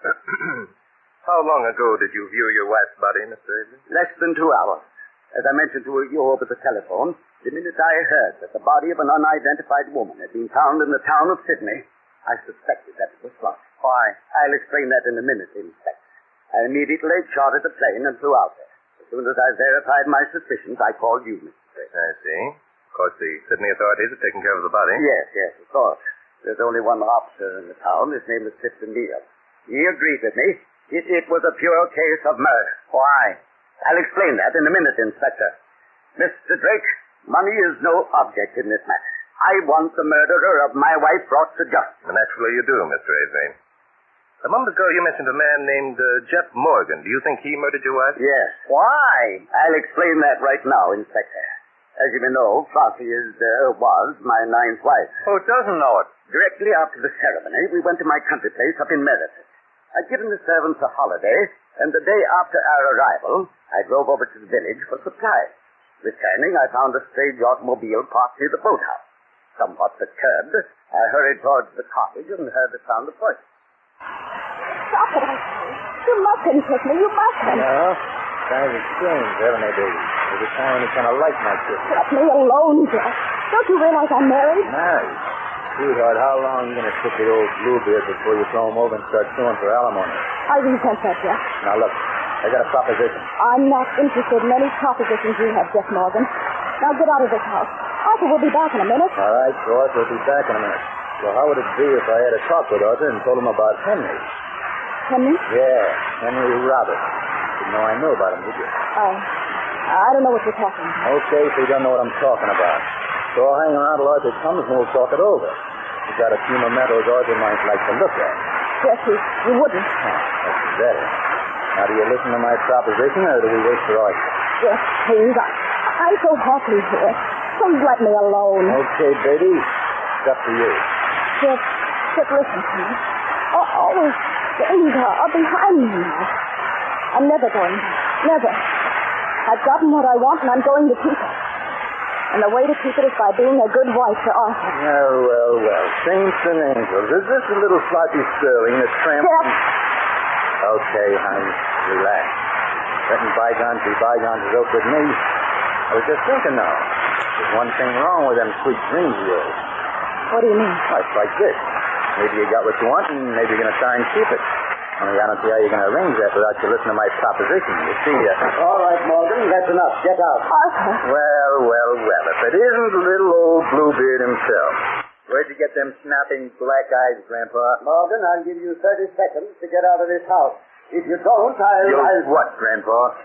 How long ago did you view your wife's body, Mr. Avery? Less than 2 hours. As I mentioned to you over the telephone, the minute I heard that the body of an unidentified woman had been found in the town of Sydney, I suspected that it was Flossie. Why? I'll explain that in a minute, Inspector. I immediately chartered a plane and flew out there. As soon as I verified my suspicions, I called you, Mr. Drake. I see. Of course, the Sydney authorities have taken care of the body. Yes, of course. There's only one officer in the town. His name is Clifton Neal. He agreed with me. It was a pure case of murder. Why? I'll explain that in a minute, Inspector. Mr. Drake, money is no object in this matter. I want the murderer of my wife brought to justice. Naturally you do, Mr. Avery. A moment ago you mentioned a man named Jeff Morgan. Do you think he murdered your wife? Yes. Why? I'll explain that right now, Inspector. As you may know, Flossie was my 9th wife. Who doesn't know it? Directly after the ceremony, we went to my country place up in Meredith. I'd given the servants a holiday, and the day after our arrival, I drove over to the village for supplies. Returning, I found a strange automobile parked near the boathouse. Somewhat perturbed, I hurried towards the cottage and heard the sound of voices. Stop it, I say. You mustn't, Tiffany. You mustn't. No. Guys are strange, haven't they, baby? Every time they kind of like my kid. Let me alone, Jeff. Don't you realize I'm married? Married? Sweetheart, how long are you going to stick the old Bluebeard before you throw him over and start suing for alimony? I resent that, Jeff. Now, look, I got a proposition. I'm not interested in any propositions you have, Jeff Morgan. Now get out of this house. Arthur will be back in a minute. All right, boss, we'll be back in a minute. So how would it be if I had a talk with Arthur and told him about Henry? Henry? Yeah, Henry Roberts. Didn't know I knew about him, did you? I don't know what you're talking about. Okay, so you don't know what I'm talking about. So I'll hang around till Arthur comes and we'll talk it over. We've got a few mementos Arthur might like to look at. Jeff, you wouldn't. That's better. Now, do you listen to my proposition, or do we wait for Arthur? Jeff, please. I'm so happy here. Please let me alone. Okay, baby. It's up to you. Jeff, listen to me. All those things are behind me now. I'm never going back. Never. I've gotten what I want, and I'm going to keep it. And the way to keep it is by being a good wife to Arthur. Well. Saints and angels. Is this a little sloppy Sterling that's tramping? Jeff. Okay, honey. Relax. Letting bygones be bygones is okay with me. I was just thinking now. There's one thing wrong with them sweet dreams of yours. What do you mean? Well, it's like this. Maybe you got what you want, and maybe you're going to try and keep it. Only I don't see how you're going to arrange that without you listening to my proposition. You see, All right, Morgan, that's enough. Get out. Arthur. Well. If it isn't little old Bluebeard himself. Where'd you get them snapping black eyes, Grandpa? Morgan, I'll give you 30 seconds to get out of this house. If you don't, You'll what, Grandpa?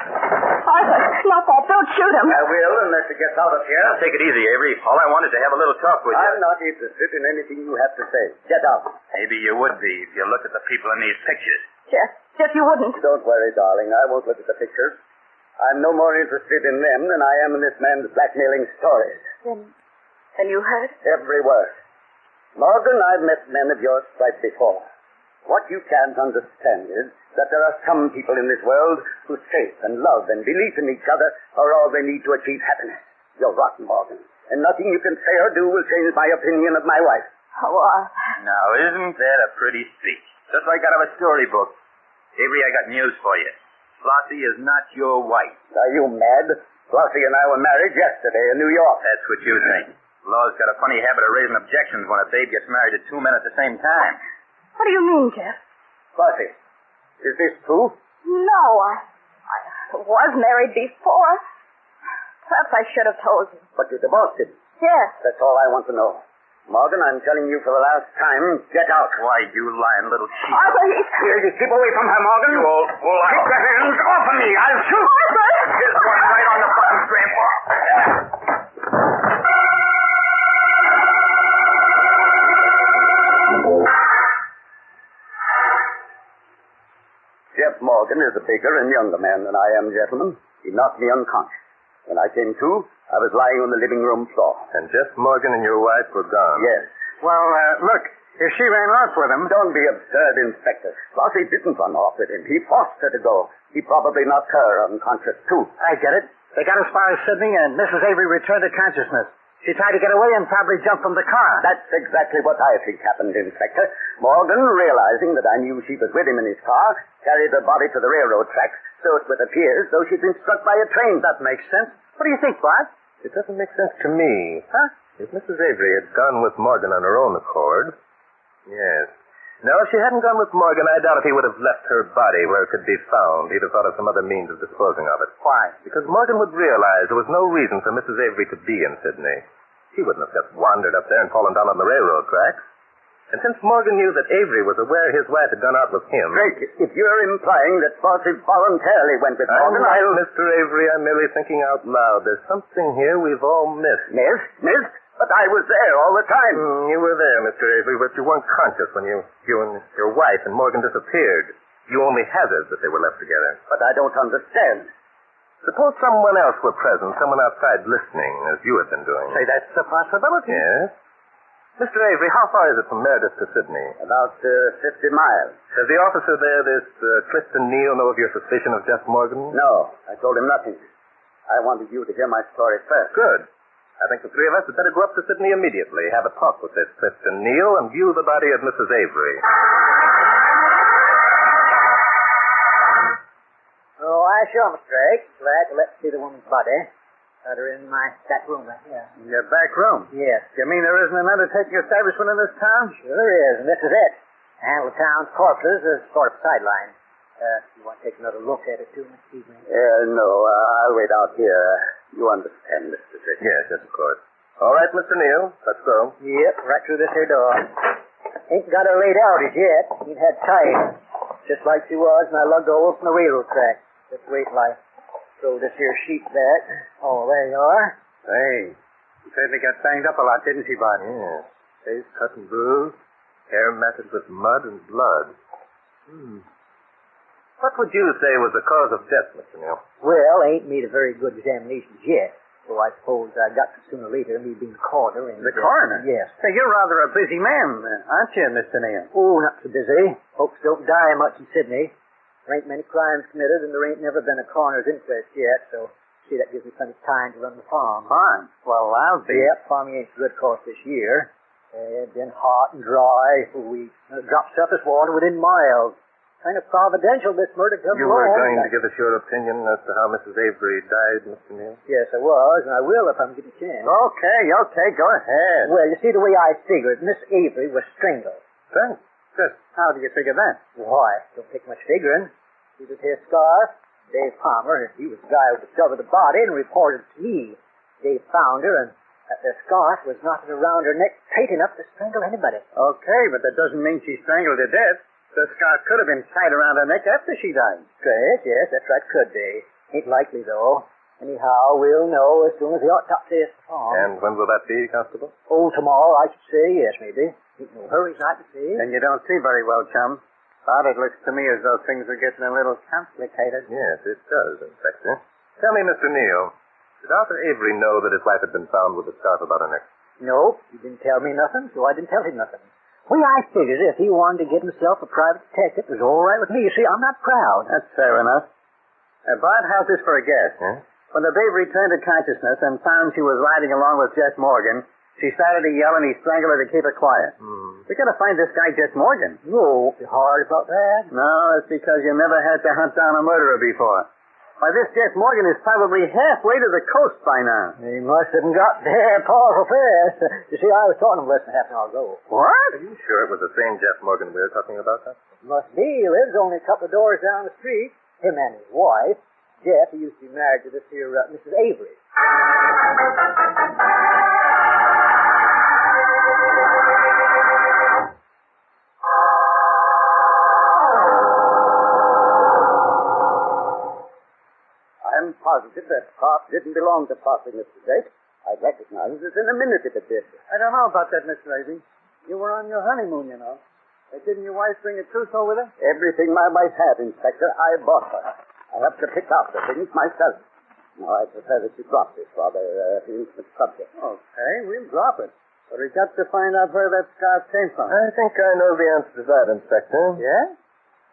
Arthur, not that. Don't shoot him. I will, unless he gets out of here. Now, take it easy, Avery. All I want is to have a little talk with you. I'm not interested in anything you have to say. Get out. Maybe you would be if you look at the people in these pictures. Jeff, you wouldn't. Don't worry, darling. I won't look at the pictures. I'm no more interested in them than I am in this man's blackmailing stories. Then you heard? Every word. Morgan, I've met men of your stripe before. What you can't understand is that there are some people in this world whose faith and love and belief in each other are all they need to achieve happiness. You're rotten, Morgan. And nothing you can say or do will change my opinion of my wife. Oh, Arthur. Now, isn't that a pretty speech? Just like out of a storybook. Avery, I got news for you. Flossie is not your wife. Are you mad? Flossie and I were married yesterday in New York. That's what you think. The law's got a funny habit of raising objections when a babe gets married to two men at the same time. What do you mean, Jeff? Flossie, is this true? No, I was married before. Perhaps I should have told you. But you divorced him. Yes. That's all I want to know. Morgan, I'm telling you for the last time, get out. Why, you lying little cheat. Arthur, Here, you keep away from her, Morgan. You old fool. Keep your hands off of me. I'll shoot. Arthur! Here's one right on the button, Grandpa. Jeff Morgan is a bigger and younger man than I am, gentlemen. He knocked me unconscious. When I came to, I was lying on the living room floor. And Jeff Morgan and your wife were gone. Yes. Well, look, if she ran off with him... Don't be absurd, Inspector. Flossie didn't run off with him. He forced her to go. He probably knocked her unconscious, too. I get it. They got as far as Sydney, and Mrs. Avery returned to consciousness. She tried to get away and probably jumped from the car. That's exactly what I think happened, Inspector. Morgan, realizing that I knew she was with him in his car, carried her body to the railroad tracks, so it would appear as though she'd been struck by a train. That makes sense. What do you think, Bart? It doesn't make sense to me. Huh? If Mrs. Avery had gone with Morgan on her own accord... Yes. Now, if she hadn't gone with Morgan, I doubt if he would have left her body where it could be found. He'd have thought of some other means of disposing of it. Why? Because Morgan would realize there was no reason for Mrs. Avery to be in Sydney. She wouldn't have just wandered up there and fallen down on the railroad tracks. And since Morgan knew that Avery was aware his wife had gone out with him... Drake, if you're implying that Flossie voluntarily went with Morgan, Mr. Avery, I'm merely thinking out loud. There's something here we've all missed. Missed? But I was there all the time. You were there, Mr. Avery, but you weren't conscious when you and your wife and Morgan disappeared. You only hazarded that they were left together. But I don't understand. Suppose someone else were present, someone outside listening, as you had been doing. Say, that's a possibility. Yes. Mr. Avery, how far is it from Meredith to Sydney? About 50 miles. Does the officer there, this Clifton Neal, know of your suspicion of Jeff Morgan? No, I told him nothing. I wanted you to hear my story first. Good. I think the three of us had better go up to Sydney immediately, have a talk with this Clifton Neal, and view the body of Mrs. Avery. Oh, Why, sure, Mr. Drake. Glad to let you see the woman's body. Got her in my back room right here. Your back room? Yes. You mean there isn't an undertaking establishment in this town? Sure there is, and this is it. Handle the town's corpses as sort of sideline. You want to take another look at it, too, Mr. Evening? No, I'll wait out here. You understand, Mr. Drake? Yes, of course. All right, Mr. Neal. Let's go. Yep, right through this here door. Ain't got her laid out as yet. Ain't had tied. Just like she was when I lugged her over from the railroad track. Just wait till I throw this here sheet back. Oh, there you are. Hey, she certainly got banged up a lot, didn't she, Bud? Yes. Face cut and bruised, hair matted with mud and blood. What would you say was the cause of death, Mr. Neal? Well, I ain't made a very good examination yet. So I suppose I got to sooner or later me being the coroner. The coroner? Yes. Hey, you're rather a busy man, aren't you, Mr. Neal? Oh, not so busy. Folks don't die much in Sydney. There ain't many crimes committed, and there ain't never been a coroner's inquest yet, so see, that gives me plenty of time to run the farm. Farm? Well, I'll be... Yep, farming ain't good, of course, this year. It's been hot and dry for weeks. Dropped surface water within miles. Kind of providential, this murder come You were going to give us your opinion as to how Mrs. Avery died, Mr. Neal? Yes, I was, and I will if I'm given a chance. Okay, go ahead. Well, you see, the way I figured, Miss Avery was strangled. Thanks. Just how do you figure that? Why, don't take much figuring. See this here scarf? Dave Palmer, he was the guy who discovered the body and reported it to me. Dave found her, and that the scarf was knotted around her neck tight enough to strangle anybody. Okay, but that doesn't mean she strangled to death. The scarf could have been tied around her neck after she died. Straight, yes, that's right, could be. Ain't likely, though. Anyhow, we'll know as soon as the autopsy is performed. And when will that be, Constable? Oh, tomorrow, I should say, yes, maybe. Ain't no hurry, I can see. And you don't see very well, chum. But it looks to me as though things are getting a little complicated. Yes, it does, Inspector. Tell me, Mr. Neal, did Arthur Avery know that his wife had been found with a scarf about her neck? No, he didn't tell me nothing, so I didn't tell him nothing. Well, I figured if he wanted to get himself a private detective, it was all right with me. You see, I'm not proud. That's fair enough. Bart, how's this for a guess? Huh? When the babe returned to consciousness and found she was riding along with Jess Morgan, she started to yell and he strangled her to keep her quiet. We gotta find this guy, Jess Morgan. No, you're hard about that. No, it's because you never had to hunt down a murderer before. Why, this Jess Morgan is probably halfway to the coast by now. He must have got there powerful fast. You see, I was talking to him less than half an hour ago. What? Are you sure it was the same Jeff Morgan we were talking about, huh? Must be. He lives only a couple of doors down the street. Him and his wife. Jeff, he used to be married to this here Mrs. Avery. I'm positive that scarf didn't belong to Posse, Mr. Drake. I'd recognize it in a minute if it did. I don't know about that, Miss Lady. You were on your honeymoon, you know. Didn't your wife bring a trousseau with her? Everything my wife had, Inspector, I bought her. I have to pick out the things myself. Now, I prefer that you drop this rather intimate subject. Okay, we'll drop it. But we've got to find out where that scarf came from. I think I know the answer to that, Inspector. Yeah?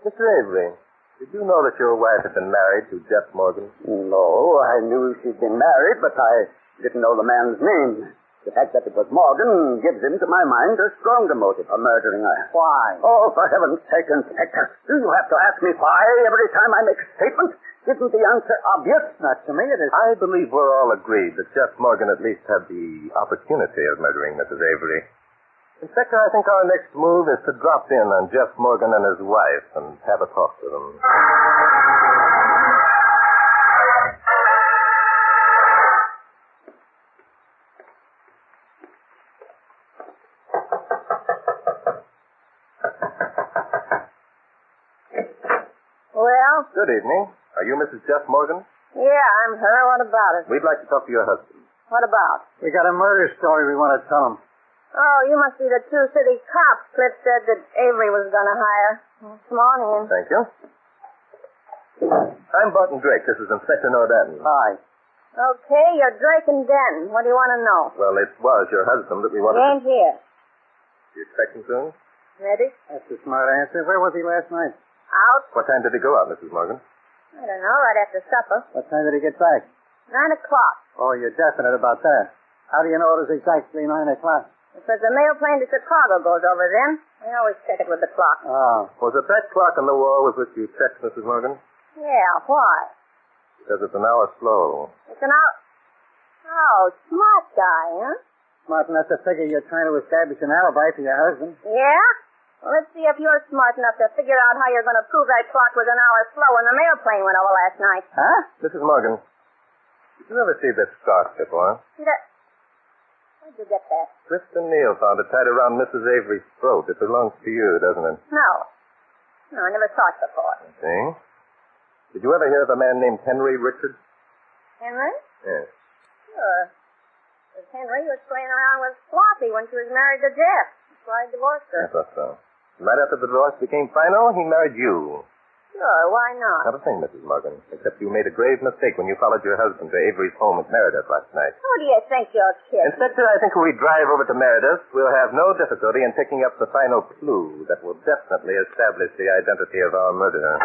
Mr. Avery, did you know that your wife had been married to Jeff Morgan? No, I knew she'd been married, but I didn't know the man's name. The fact that it was Morgan gives him, to my mind, a stronger motive for murdering her. Why? Oh, for heaven's sake, Inspector. Do you have to ask me why every time I make a statement? Isn't the answer obvious? Not to me, it is. I believe we're all agreed that Jeff Morgan at least had the opportunity of murdering Mrs. Avery. Inspector, I think our next move is to drop in on Jeff Morgan and his wife and have a talk with them. Well? Good evening. Are you Mrs. Jeff Morgan? Yeah, I'm her. What about it? We'd like to talk to your husband. What about? We got a murder story we want to tell him. Oh, you must be the two city cops Cliff said that Avery was going to hire. Come on in. Thank you. I'm Barton Drake. This is Inspector Nordanton. Hi. Okay, you're Drake and Den. What do you want to know? Well, it was your husband that we He wanted ain't here. You expect him soon? Ready? That's a smart answer. Where was he last night? Out? What time did he go out, Mrs. Morgan? I don't know, right after supper. What time did he get back? 9 o'clock. Oh, you're definite about that. How do you know it was exactly 9 o'clock? Because the mail plane to Chicago goes over then. I always check it with the clock. Oh. Was it that clock on the wall with which you checked, Mrs. Morgan? Yeah, why? Because it's an hour slow. It's an hour... Oh, smart guy, huh? Smart enough to figure you're trying to establish an alibi for your husband. Yeah? Well, let's see if you're smart enough to figure out how you're going to prove that clock was an hour slow when the mail plane went over last night. Huh? Mrs. Morgan, did you ever see this scarf before? Where'd you get that? Clifton Neal found it tied around Mrs. Avery's throat. It belongs to you, doesn't it? No. No, I never saw it before. See? Did you ever hear of a man named Henry Richards? Henry? Yes. Sure. Because Henry was playing around with Flossie when she was married to Jeff. So I divorced her. I thought so. Right after the divorce became final, he married you. Sure, why not? Not a thing, Mrs. Morgan, except you made a grave mistake when you followed your husband to Avery's home at Meredith last night. Who do you think you're kidding? Inspector, I think when we drive over to Meredith, we'll have no difficulty in picking up the final clue that will definitely establish the identity of our murderer.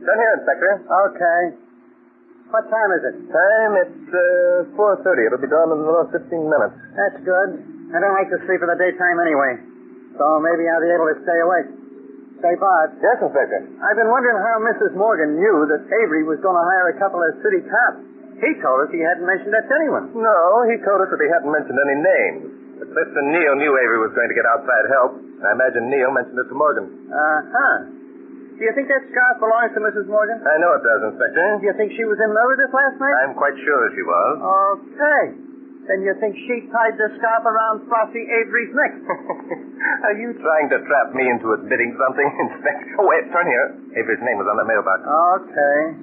Done here, Inspector. Okay. What time is it? Time, it's 4:30. It'll be done in another 15 minutes. That's good. I don't like to sleep in the daytime anyway. So maybe I'll be able to stay awake. Say, Bart. Yes, Inspector. I've been wondering how Mrs. Morgan knew that Avery was going to hire a couple of city cops. He told us he hadn't mentioned that to anyone. No, he told us that he hadn't mentioned any names. But Clifton Neal knew Avery was going to get outside help. I imagine Neal mentioned it to Morgan. Uh-huh. Do you think that scarf belongs to Mrs. Morgan? I know it does, Inspector. Do you think she was in Meredith last night? I'm quite sure she was. Okay. Then you think she tied the scarf around Flossie Avery's neck? Are you trying to trap me into admitting something, Inspector? Oh, wait, turn here. Avery's name was on the mailbox. Okay.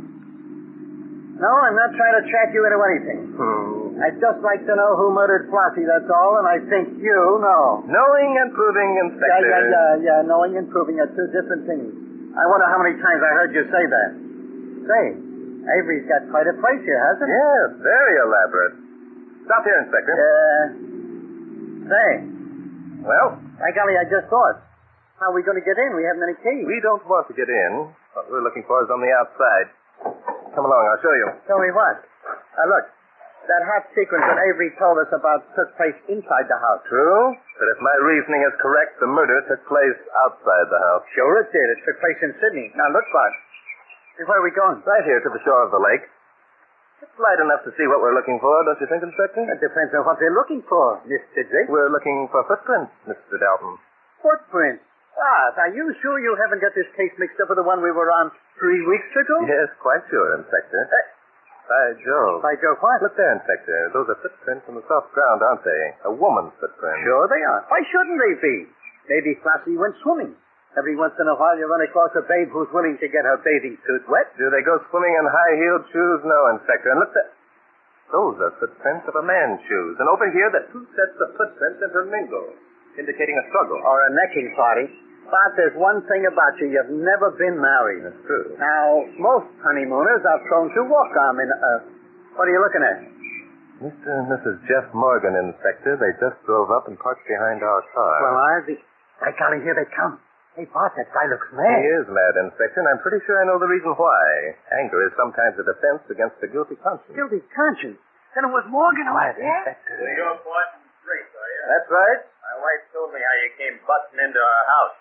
No, I'm not trying to trap you into anything. I'd just like to know who murdered Flossie, that's all, and I think you know. Knowing and proving, Inspector. Yeah. Knowing and proving are two different things. I wonder how many times I heard you say that. Say, Avery's got quite a place here, hasn't he? Yes, very elaborate. Stop here, Inspector. Say. Well? By golly, I just thought. How are we going to get in? We haven't any keys. We don't want to get in. What we're looking for is on the outside. Come along, I'll show you. Show me what? Look. That hot sequence that Avery told us about took place inside the house. True. But if my reasoning is correct, the murder took place outside the house. Sure it did. It took place in Sydney. Now, look, Bart. Where are we going? Right here to the shore of the lake. It's light enough to see what we're looking for, don't you think, Inspector? That depends on what they're looking for, Mr. Dick. We're looking for footprints, Mr. Dalton. Footprints? Are you sure you haven't got this case mixed up with the one we were on 3 weeks ago? Yes, quite sure, Inspector. By Jove. By Jove what? Look there, Inspector. Those are footprints on the soft ground, aren't they? A woman's footprint. Sure they are. Why shouldn't they be? Maybe Flossie went swimming. Every once in a while you run across a babe who's willing to get her bathing suit wet. Do they go swimming in high-heeled shoes? No, Inspector. And look there. Those are footprints of a man's shoes. And over here, the two sets of footprints intermingle, indicating a struggle. Or a necking party. But there's one thing about you. You've never been married. That's true. Now, most honeymooners are prone to walk arm in... what are you looking at? Mr. and Mrs. Jeff Morgan, Inspector. They just drove up and parked behind our car. Well, by golly, here they come. Hey, Bart, that guy looks mad. He is mad, Inspector, and I'm pretty sure I know the reason why. Anger is sometimes a defense against a guilty conscience. Guilty conscience? Then it was Morgan who... Quiet, Inspector. So you're Barton Street, are you? That's right. My wife told me how you came busting into our house.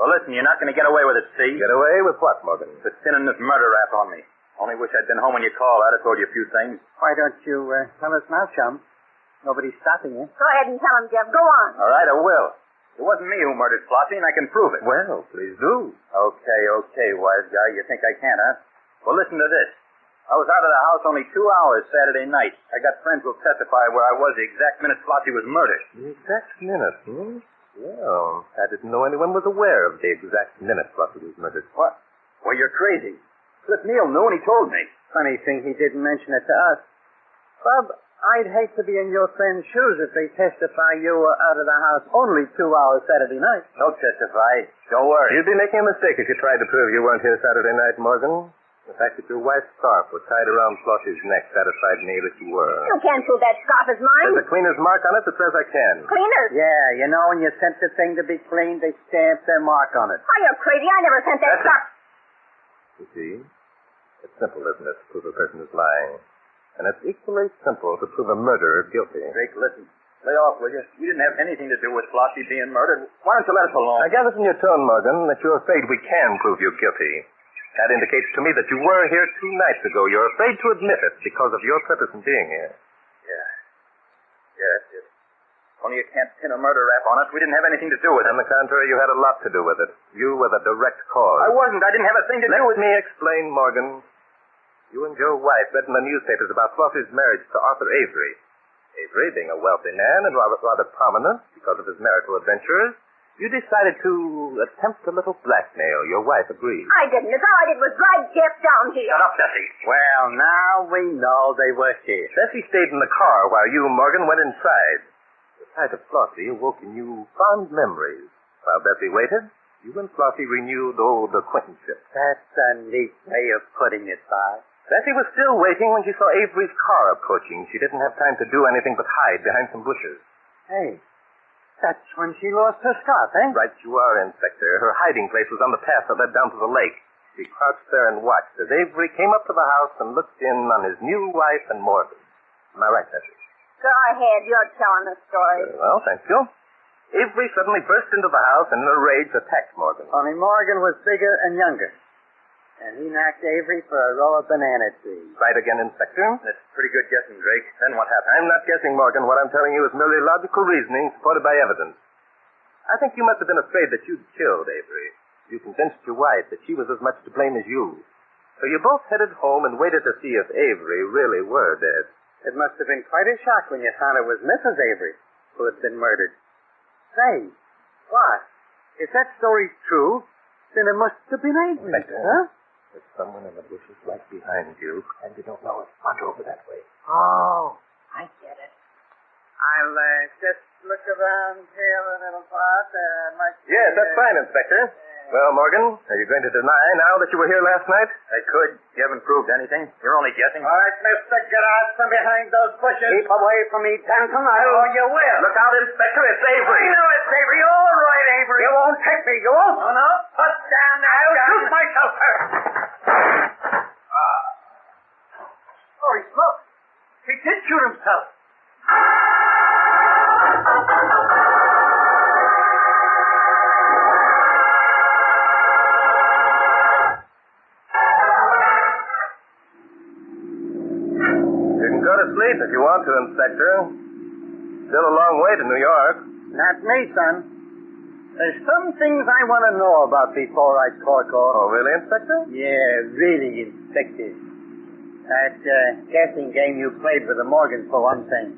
Well, listen, you're not going to get away with it, see? Get away with what, Morgan? The pinning this murder rap on me. Only wish I'd been home when you called. I'd have told you a few things. Why don't you tell us now, chum? Nobody's stopping you. Go ahead and tell him, Jeff. Go on. All right, I will. It wasn't me who murdered Flossie, and I can prove it. Well, please do. Okay, wise guy. You think I can't, huh? Well, listen to this. I was out of the house only 2 hours Saturday night. I got friends who'll testify where I was the exact minute Flossie was murdered. The exact minute, Well, I didn't know anyone was aware of the exact minute Flossie was murdered. What? Well, you're crazy. Cliff Neal knew and he told me. Funny thing he didn't mention it to us. Bob, I'd hate to be in your friend's shoes if they testify you were out of the house only 2 hours Saturday night. Don't testify. Don't worry. You'd be making a mistake if you tried to prove you weren't here Saturday night, Morgan. The fact that your wife's scarf was tied around Flossie's neck satisfied me that you were. You can't prove that scarf is mine. There's a cleaner's mark on it that says I can. Cleaner's? Yeah, you know, when you sent the thing to be cleaned, they stamped their mark on it. Oh, you're crazy. I never sent that scarf. You see? It's simple, isn't it, to prove a person is lying? And it's equally simple to prove a murderer guilty. Drake, listen. Lay off, will you? We didn't have anything to do with Flossie being murdered. Why don't you let us alone? I gather from your tone, Morgan, that you're afraid we can prove you guilty. That indicates to me that you were here 2 nights ago. You're afraid to admit it because of your purpose in being here. Yeah. Yes. Only you can't pin a murder rap on us. We didn't have anything to do with it. On the contrary, you had a lot to do with it. You were the direct cause. I wasn't. I didn't have a thing to do with it. Let me explain, Morgan. You and Joe White read in the newspapers about Flossie's marriage to Arthur Avery. Avery, being a wealthy man and rather prominent because of his marital adventures, you decided to attempt a little blackmail. Your wife agreed. I didn't. All I did was drag Jeff down here. Shut up, Bessie. Well, now we know they were here. Bessie stayed in the car while you, Morgan, went inside. The sight of Flossie awoke in you fond memories. While Bessie waited, you and Flossie renewed old acquaintanceship. That's a neat way of putting it, Bob. Bessie was still waiting when she saw Avery's car approaching. She didn't have time to do anything but hide behind some bushes. Hey, that's when she lost her scarf, eh? Right you are, Inspector. Her hiding place was on the path that led down to the lake. She crouched there and watched as Avery came up to the house and looked in on his new wife and Morgan. Am I right, Bessie? Go ahead. You're telling the story. Very well, thank you. Avery suddenly burst into the house and in a rage attacked Morgan. Only Morgan was bigger and younger. And he knocked Avery for a row of banana trees. Right again, Inspector. That's pretty good guessing, Drake. Then what happened? I'm not guessing, Morgan. What I'm telling you is merely logical reasoning supported by evidence. I think you must have been afraid that you'd killed Avery. You convinced your wife that she was as much to blame as you. So you both headed home and waited to see if Avery really were dead. It must have been quite a shock when you found it was Mrs. Avery who had been murdered. Say, what? If that story's true, then it must have been Avery. Inspector, huh? There's someone in the bushes right behind you, and you don't know it. Wander over that way. Oh, I get it. I'll just look around here a little part. Yes, that's fine, Inspector. Well, Morgan, are you going to deny now that you were here last night? I could. You haven't proved anything. You're only guessing. All right, mister, get out from behind those bushes. Keep away from me, Danton. Oh, you will. Look out, Inspector. It's Avery. I know it's Avery. All right, Avery. You won't take me. You won't. Oh, no. Put down that gun. I'll shoot myself first. Holy smoke. He did shoot himself. Sleep if you want to, Inspector. Still a long way to New York. Not me, son. There's some things I want to know about before I cork off. Oh, really, Inspector? Yeah, really, Inspector. That guessing game you played with the Morgans, for one thing.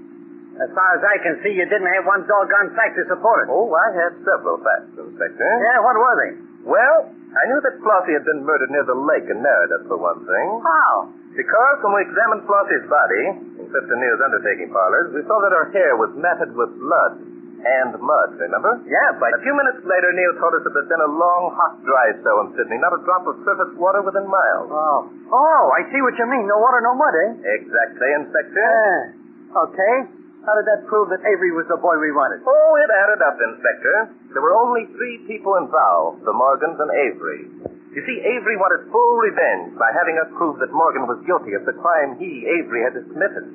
As far as I can see, you didn't have one doggone fact to support it. Oh, I had several facts, Inspector. Yeah, what were they? Well, I knew that Flossie had been murdered near the lake in Meredith, for one thing. How? Because when we examined Flossie's body, in Clifton Neal's undertaking parlors, we saw that her hair was matted with blood and mud, remember? Yeah, but... A few minutes later, Neal told us that there'd been a long, hot, dry spell in Sydney, not a drop of surface water within miles. Oh, I see what you mean. No water, no mud, eh? Exactly, Inspector. Yeah. Okay. How did that prove that Avery was the boy we wanted? Oh, it added up, Inspector. There were only 3 people involved, the Morgans and Avery. You see, Avery wanted full revenge by having us prove that Morgan was guilty of the crime he, Avery, had committed.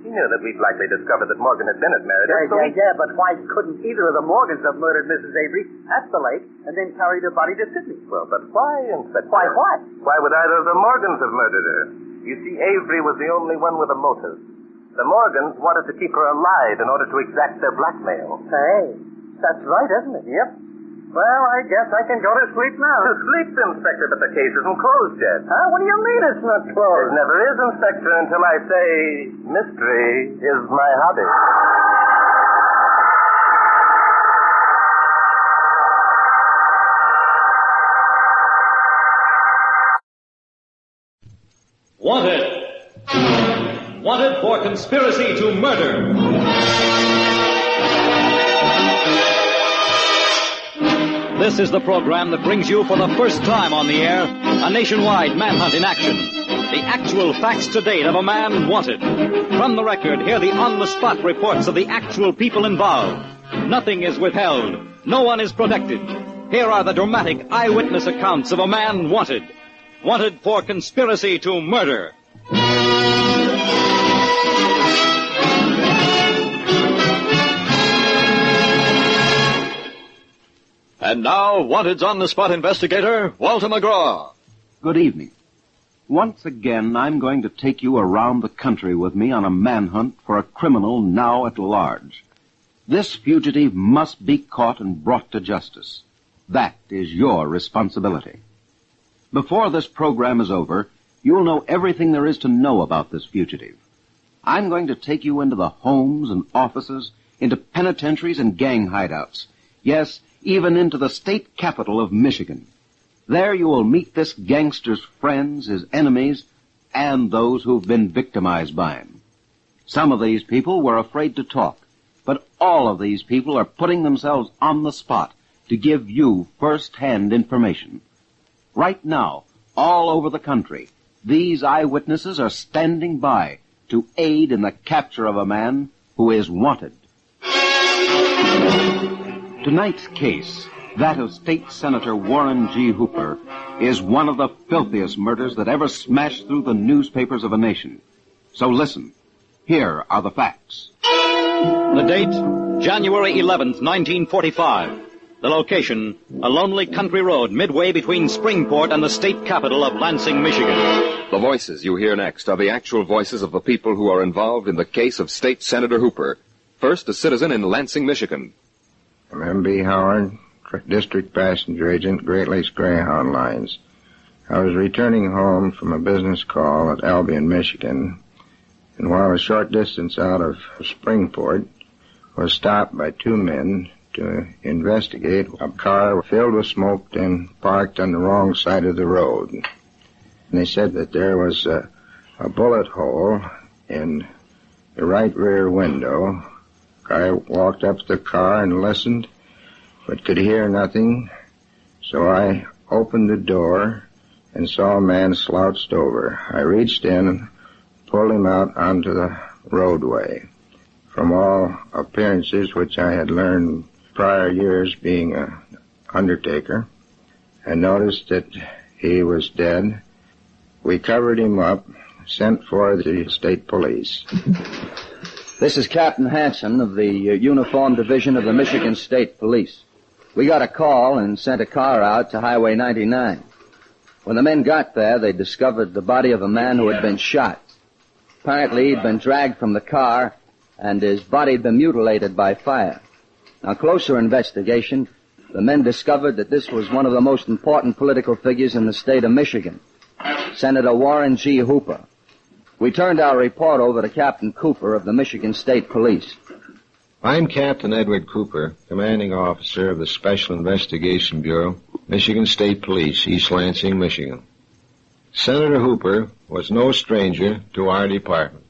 He knew that we'd likely discover that Morgan had been at Meredith. Yeah, but why couldn't either of the Morgans have murdered Mrs. Avery at the lake and then carried her body to Sydney? Well, but why, Inspector? Why what? Why would either of the Morgans have murdered her? You see, Avery was the only one with a motive. The Morgans wanted to keep her alive in order to exact their blackmail. Hey, that's right, isn't it? Yep. Well, I guess I can go to sleep now. To sleep, Inspector, but the case isn't closed yet. Huh? What do you mean it's not closed? It never is, Inspector, until I say mystery is my hobby. Wanted. Wanted for conspiracy to murder. This is the program that brings you for the first time on the air a nationwide manhunt in action. The actual facts to date of a man wanted. From the record, hear the on-the-spot reports of the actual people involved. Nothing is withheld. No one is protected. Here are the dramatic eyewitness accounts of a man wanted. Wanted for conspiracy to murder. And now, Wanted's on-the-spot investigator, Walter McGraw. Good evening. Once again, I'm going to take you around the country with me on a manhunt for a criminal now at large. This fugitive must be caught and brought to justice. That is your responsibility. Before this program is over, you'll know everything there is to know about this fugitive. I'm going to take you into the homes and offices, into penitentiaries and gang hideouts. Yes, even into the state capital of Michigan. There you will meet this gangster's friends, his enemies, and those who've been victimized by him. Some of these people were afraid to talk, but all of these people are putting themselves on the spot to give you first-hand information. Right now, all over the country, these eyewitnesses are standing by to aid in the capture of a man who is wanted. Tonight's case, that of State Senator Warren G. Hooper, is one of the filthiest murders that ever smashed through the newspapers of a nation. So listen. Here are the facts. The date, January 11th, 1945. The location, a lonely country road midway between Springport and the state capital of Lansing, Michigan. The voices you hear next are the actual voices of the people who are involved in the case of State Senator Hooper. First, a citizen in Lansing, Michigan. I'm M.B. Howard, District Passenger Agent, Great Lakes Greyhound Lines. I was returning home from a business call at Albion, Michigan, and while a short distance out of Springport, was stopped by two men to investigate a car filled with smoke and parked on the wrong side of the road. And they said that there was a bullet hole in the right rear window. I walked up to the car and listened, but could hear nothing, so I opened the door and saw a man slouched over. I reached in and pulled him out onto the roadway. From all appearances, which I had learned prior years being an undertaker, I noticed that he was dead. We covered him up, sent for the state police. This is Captain Hanson of the Uniform Division of the Michigan State Police. We got a call and sent a car out to Highway 99. When the men got there, they discovered the body of a man who had been shot. Apparently, he'd been dragged from the car, and his body had been mutilated by fire. On closer investigation, the men discovered that this was one of the most important political figures in the state of Michigan, Senator Warren G. Hooper. We turned our report over to Captain Cooper of the Michigan State Police. I'm Captain Edward Cooper, commanding officer of the Special Investigation Bureau, Michigan State Police, East Lansing, Michigan. Senator Hooper was no stranger to our department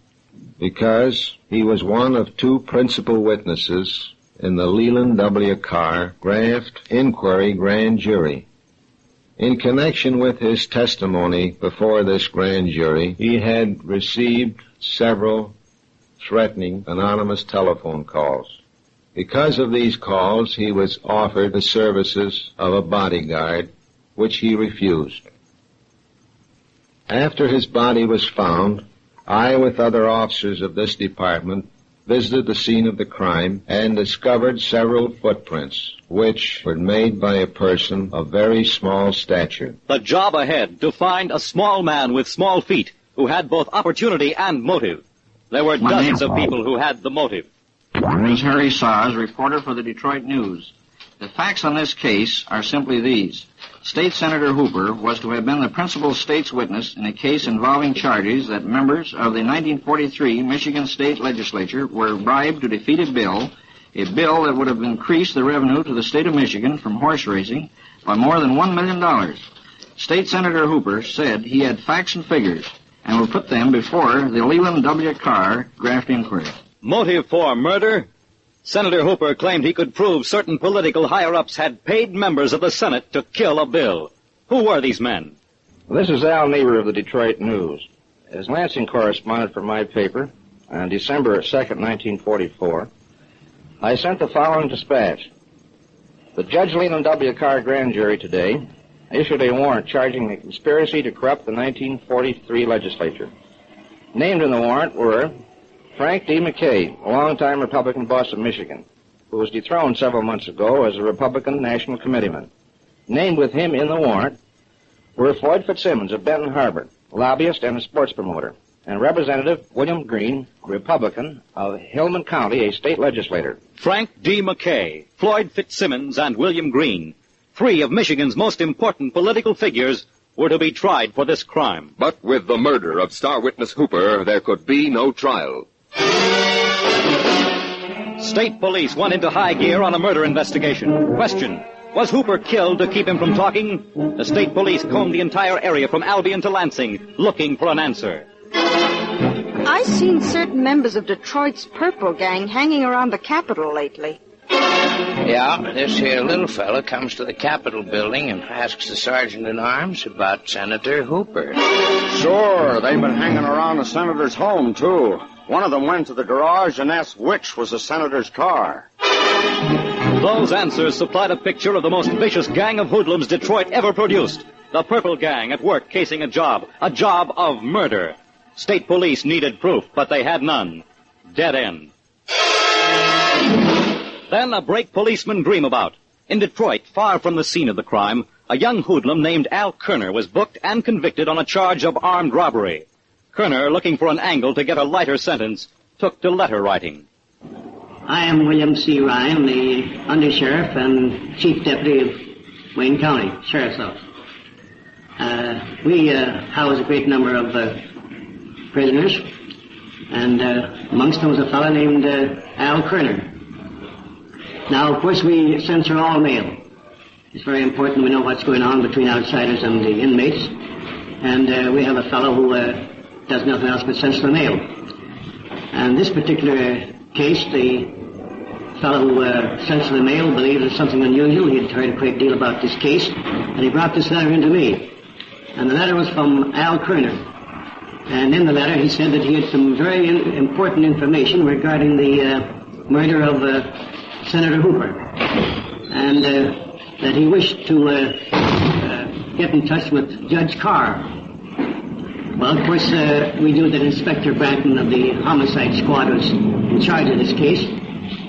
because he was one of two principal witnesses in the Leland W. Carr Graft Inquiry Grand Jury. In connection with his testimony before this grand jury, he had received several threatening anonymous telephone calls. Because of these calls, he was offered the services of a bodyguard, which he refused. After his body was found, I, with other officers of this department, visited the scene of the crime and discovered several footprints, which were made by a person of very small stature. The job ahead, to find a small man with small feet who had both opportunity and motive. There were dozens of people who had the motive. My name is Harry Sars, reporter for the Detroit News. The facts on this case are simply these. State Senator Hooper was to have been the principal state's witness in a case involving charges that members of the 1943 Michigan State Legislature were bribed to defeat a bill that would have increased the revenue to the state of Michigan from horse racing by more than $1 million. State Senator Hooper said he had facts and figures and will put them before the Leland W. Carr Graft Inquiry. Motive for murder? Senator Hooper claimed he could prove certain political higher-ups had paid members of the Senate to kill a bill. Who were these men? This is Al Niebuhr of the Detroit News. As Lansing correspondent for my paper, on December 2nd, 1944, I sent the following dispatch. The Judge Leland W. Carr Grand Jury today issued a warrant charging a conspiracy to corrupt the 1943 legislature. Named in the warrant were Frank D. McKay, a longtime Republican boss of Michigan, who was dethroned several months ago as a Republican National Committeeman. Named with him in the warrant were Floyd Fitzsimmons of Benton Harbor, a lobbyist and a sports promoter, and Representative William Green, Republican of Hillman County, a state legislator. Frank D. McKay, Floyd Fitzsimmons, and William Green, 3 of Michigan's most important political figures, were to be tried for this crime. But with the murder of star witness Hooper, there could be no trial. State police went into high gear on a murder investigation. Question: was Hooper killed to keep him from talking? The state police combed the entire area from Albion to Lansing, looking for an answer. I've seen certain members of Detroit's Purple Gang hanging around the Capitol lately. Yeah, this here little fella comes to the Capitol building and asks the sergeant-at-arms about Senator Hooper. Sure, they've been hanging around the senator's home, too. One of them went to the garage and asked which was the senator's car. Those answers supplied a picture of the most vicious gang of hoodlums Detroit ever produced. The Purple Gang at work casing a job of murder. State police needed proof, but they had none. Dead end. Then a break policemen dream about. In Detroit, far from the scene of the crime, a young hoodlum named Al Kerner was booked and convicted on a charge of armed robbery. Kerner, looking for an angle to get a lighter sentence, took to letter writing. I am William C. Ryan, the Undersheriff and Chief Deputy of Wayne County Sheriff's Office. We house a great number of prisoners, and amongst them was a fellow named Al Kerner. Now, of course, we censor all mail. It's very important we know what's going on between outsiders and the inmates. And we have a fellow who does nothing else but censor the mail. And this particular case, the fellow who censored the mail believed there's something unusual. He had heard a great deal about this case, and he brought this letter into me. And the letter was from Al Kerner. And in the letter, he said that he had some very important information regarding the murder of Senator Hooper, and that he wished to get in touch with Judge Carr. Well, of course, we knew that Inspector Branton of the Homicide Squad was in charge of this case,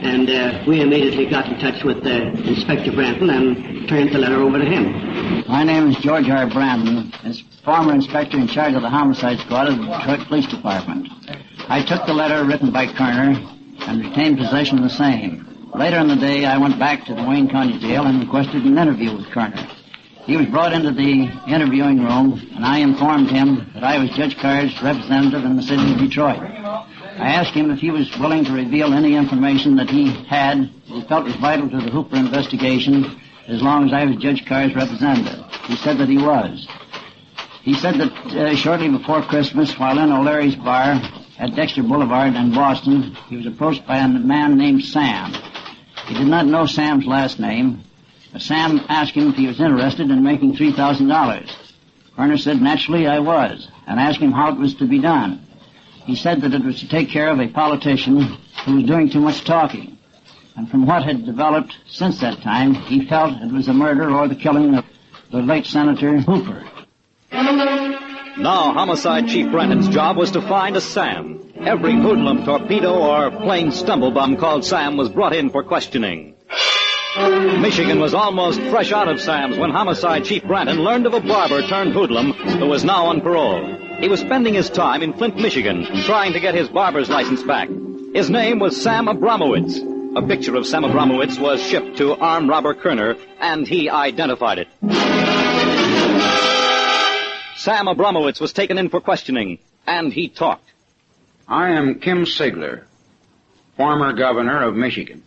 and we immediately got in touch with Inspector Branton and turned the letter over to him. My name is George R. Brandon, as former inspector in charge of the Homicide Squad of the Detroit Police Department. I took the letter written by Kerner and retained possession of the same. Later in the day, I went back to the Wayne County Jail and requested an interview with Kerner. He was brought into the interviewing room, and I informed him that I was Judge Carr's representative in the city of Detroit. I asked him if he was willing to reveal any information that he had that he felt was vital to the Hooper investigation as long as I was Judge Carr's representative. He said that he was. He said that shortly before Christmas, while in O'Leary's bar at Dexter Boulevard in Boston, he was approached by a man named Sam. He did not know Sam's last name, but Sam asked him if he was interested in making $3,000. Kerner said, naturally, I was, and asked him how it was to be done. He said that it was to take care of a politician who was doing too much talking. And from what had developed since that time, he felt it was the murder or the killing of the late Senator Hooper. Now, Homicide Chief Brandon's job was to find a Sam. Every hoodlum, torpedo, or plain stumblebum called Sam was brought in for questioning. Michigan was almost fresh out of Sam's when Homicide Chief Brandon learned of a barber turned hoodlum who was now on parole. He was spending his time in Flint, Michigan, trying to get his barber's license back. His name was Sam Abramowitz. A picture of Sam Abramowitz was shipped to armed robber Kerner, and he identified it. Sam Abramowitz was taken in for questioning, and he talked. I am Kim Sigler, former governor of Michigan.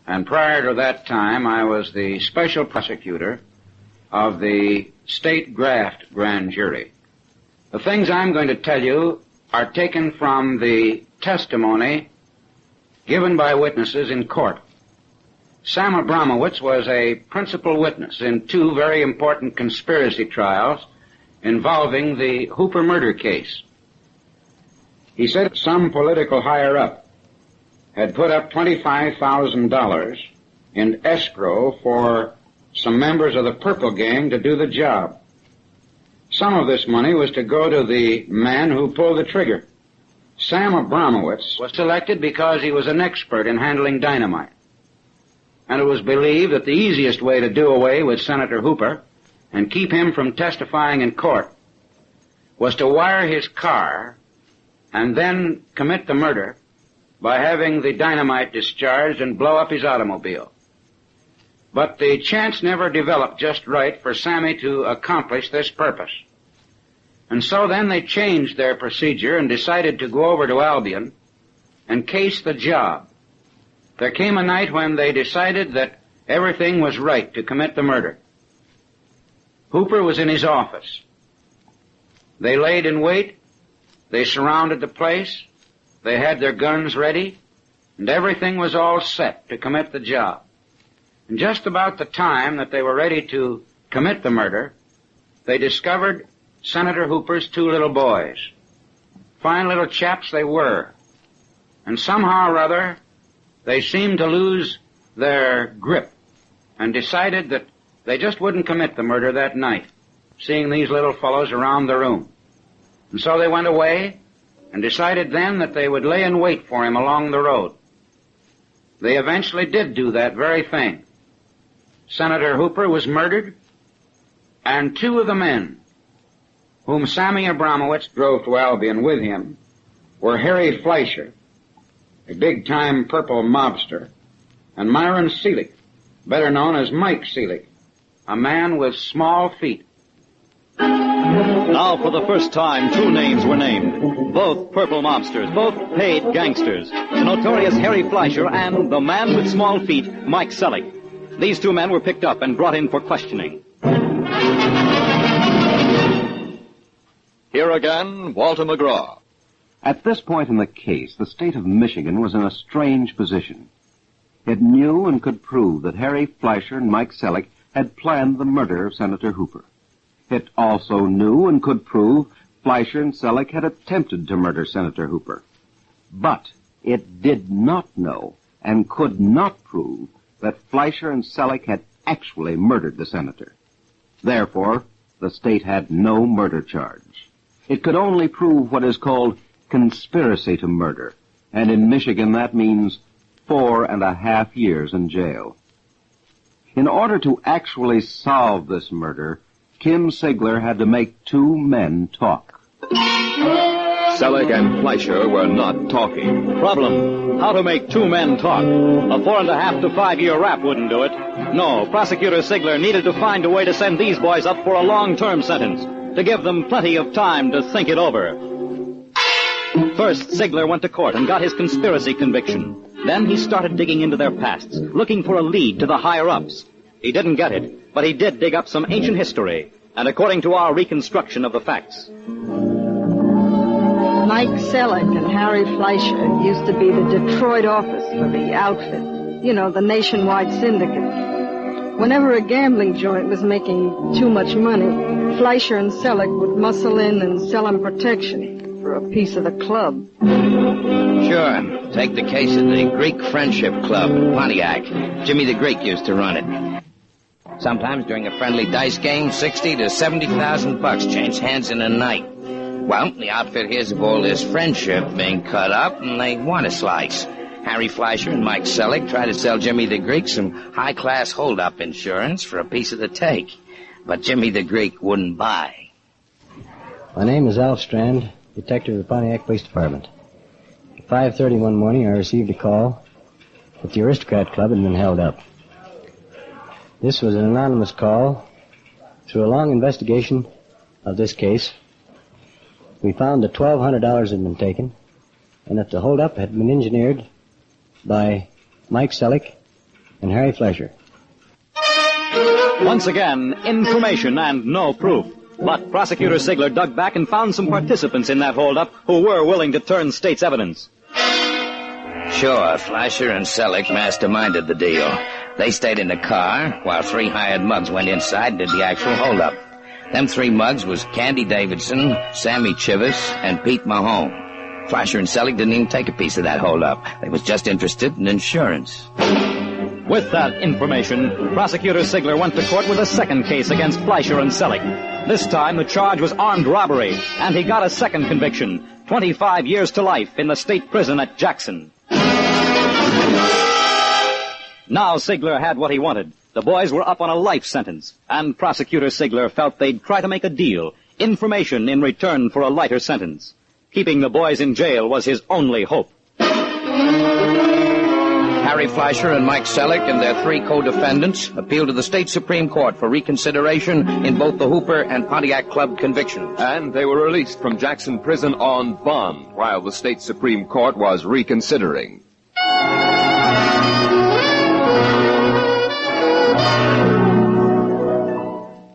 And prior to that time, I was the special prosecutor of the state graft grand jury. The things I'm going to tell you are taken from the testimony given by witnesses in court. Sam Abramowitz was a principal witness in 2 very important conspiracy trials involving the Hooper murder case. He said some political higher-up had put up $25,000 in escrow for some members of the Purple Gang to do the job. Some of this money was to go to the man who pulled the trigger. Sam Abramowitz was selected because he was an expert in handling dynamite. and it was believed that the easiest way to do away with Senator Hooper and keep him from testifying in court was to wire his car and then commit the murder by having the dynamite discharged and blow up his automobile. But the chance never developed just right for Sammy to accomplish this purpose. And so then they changed their procedure and decided to go over to Albion and case the job. There came a night when they decided that everything was right to commit the murder. Hooper was in his office. They laid in wait. They surrounded the place. They had their guns ready, and everything was all set to commit the job. And just about the time that they were ready to commit the murder, they discovered Senator Hooper's two little boys. Fine little chaps they were. And somehow or other, they seemed to lose their grip and decided that they just wouldn't commit the murder that night, seeing these little fellows around the room. And so they went away and decided then that they would lay in wait for him along the road. They eventually did do that very thing. Senator Hooper was murdered, and two of the men whom Sammy Abramowitz drove to Albion with him were Harry Fleischer, a big-time purple mobster, and Myron Seelig, better known as Mike Seelig, a man with small feet. Now, for the first time, two names were named. Both purple mobsters, both paid gangsters. The notorious Harry Fleischer and the man with small feet, Mike Seelig. These two men were picked up and brought in for questioning. Here again, Walter McGraw. At this point in the case, the state of Michigan was in a strange position. It knew and could prove that Harry Fleischer and Mike Seelig had planned the murder of Senator Hooper. It also knew and could prove Fleischer and Seelig had attempted to murder Senator Hooper. But it did not know and could not prove that Fleischer and Seelig had actually murdered the senator. Therefore, the state had no murder charge. It could only prove what is called conspiracy to murder, and in Michigan that means 4.5 years in jail. In order to actually solve this murder, Kim Sigler had to make two men talk. Seelig and Fleischer were not talking. Problem: how to make two men talk. A 4.5 to 5 year rap wouldn't do it. No, Prosecutor Sigler needed to find a way to send these boys up for a long-term sentence, to give them plenty of time to think it over. First, Sigler went to court and got his conspiracy conviction. Then he started digging into their pasts, looking for a lead to the higher-ups. He didn't get it, but he did dig up some ancient history, and according to our reconstruction of the facts. Mike Seelig and Harry Fleischer used to be the Detroit office for the outfit. You know, the nationwide syndicate. Whenever a gambling joint was making too much money, Fleischer and Seelig would muscle in and sell them protection for a piece of the club. Sure. Take the case of the Greek Friendship Club, Pontiac. Jimmy the Greek used to run it. Sometimes during a friendly dice game, 60 to 70,000 bucks changed hands in a night. Well, the outfit hears of all this friendship being cut up, and they want a slice. Harry Fleischer and Mike Seelig try to sell Jimmy the Greek some high-class hold-up insurance for a piece of the take. But Jimmy the Greek wouldn't buy. My name is Alf Strand, detective of the Pontiac Police Department. At 5:30 one morning, I received a call that the Aristocrat Club had been held up. This was an anonymous call. Through a long investigation of this case, we found that $1,200 had been taken and that the holdup had been engineered by Mike Seelig and Harry Fleischer. Once again, information and no proof. But Prosecutor Sigler dug back and found some participants in that holdup who were willing to turn state's evidence. Sure, Fleischer and Seelig masterminded the deal. They stayed in the car while 3 hired mugs went inside and did the actual holdup. Them 3 mugs was Candy Davidson, Sammy Chivas, and Pete Mahone. Fleischer and Seelig didn't even take a piece of that holdup. They was just interested in insurance. With that information, Prosecutor Sigler went to court with a second case against Fleischer and Seelig. This time, the charge was armed robbery, and he got a second conviction, 25 years to life in the state prison at Jackson. Now Sigler had what he wanted. The boys were up on a life sentence, and Prosecutor Sigler felt they'd try to make a deal, information in return for a lighter sentence. Keeping the boys in jail was his only hope. Harry Fleischer and Mike Selleck and their 3 co-defendants appealed to the state Supreme Court for reconsideration in both the Hooper and Pontiac Club convictions. And they were released from Jackson Prison on bond while the state Supreme Court was reconsidering.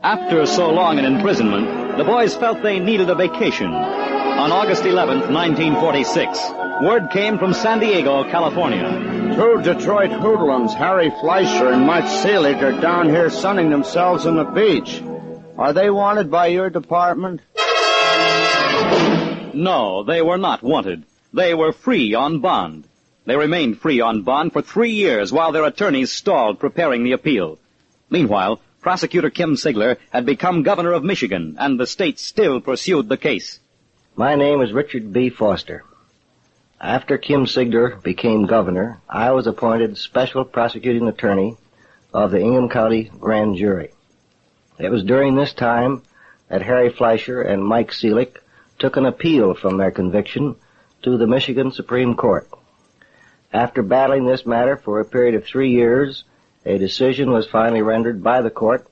After so long an imprisonment, the boys felt they needed a vacation. On August 11th, 1946, word came from San Diego, California. 2 Detroit hoodlums, Harry Fleischer and Mike Selleck, are down here sunning themselves on the beach. Are they wanted by your department? No, they were not wanted. They were free on bond. They remained free on bond for 3 years while their attorneys stalled preparing the appeal. Meanwhile, Prosecutor Kim Sigler had become governor of Michigan, and the state still pursued the case. My name is Richard B. Foster. After Kim Sigler became governor, I was appointed special prosecuting attorney of the Ingham County Grand Jury. It was during this time that Harry Fleischer and Mike Selleck took an appeal from their conviction to the Michigan Supreme Court. After battling this matter for a period of 3 years, a decision was finally rendered by the court,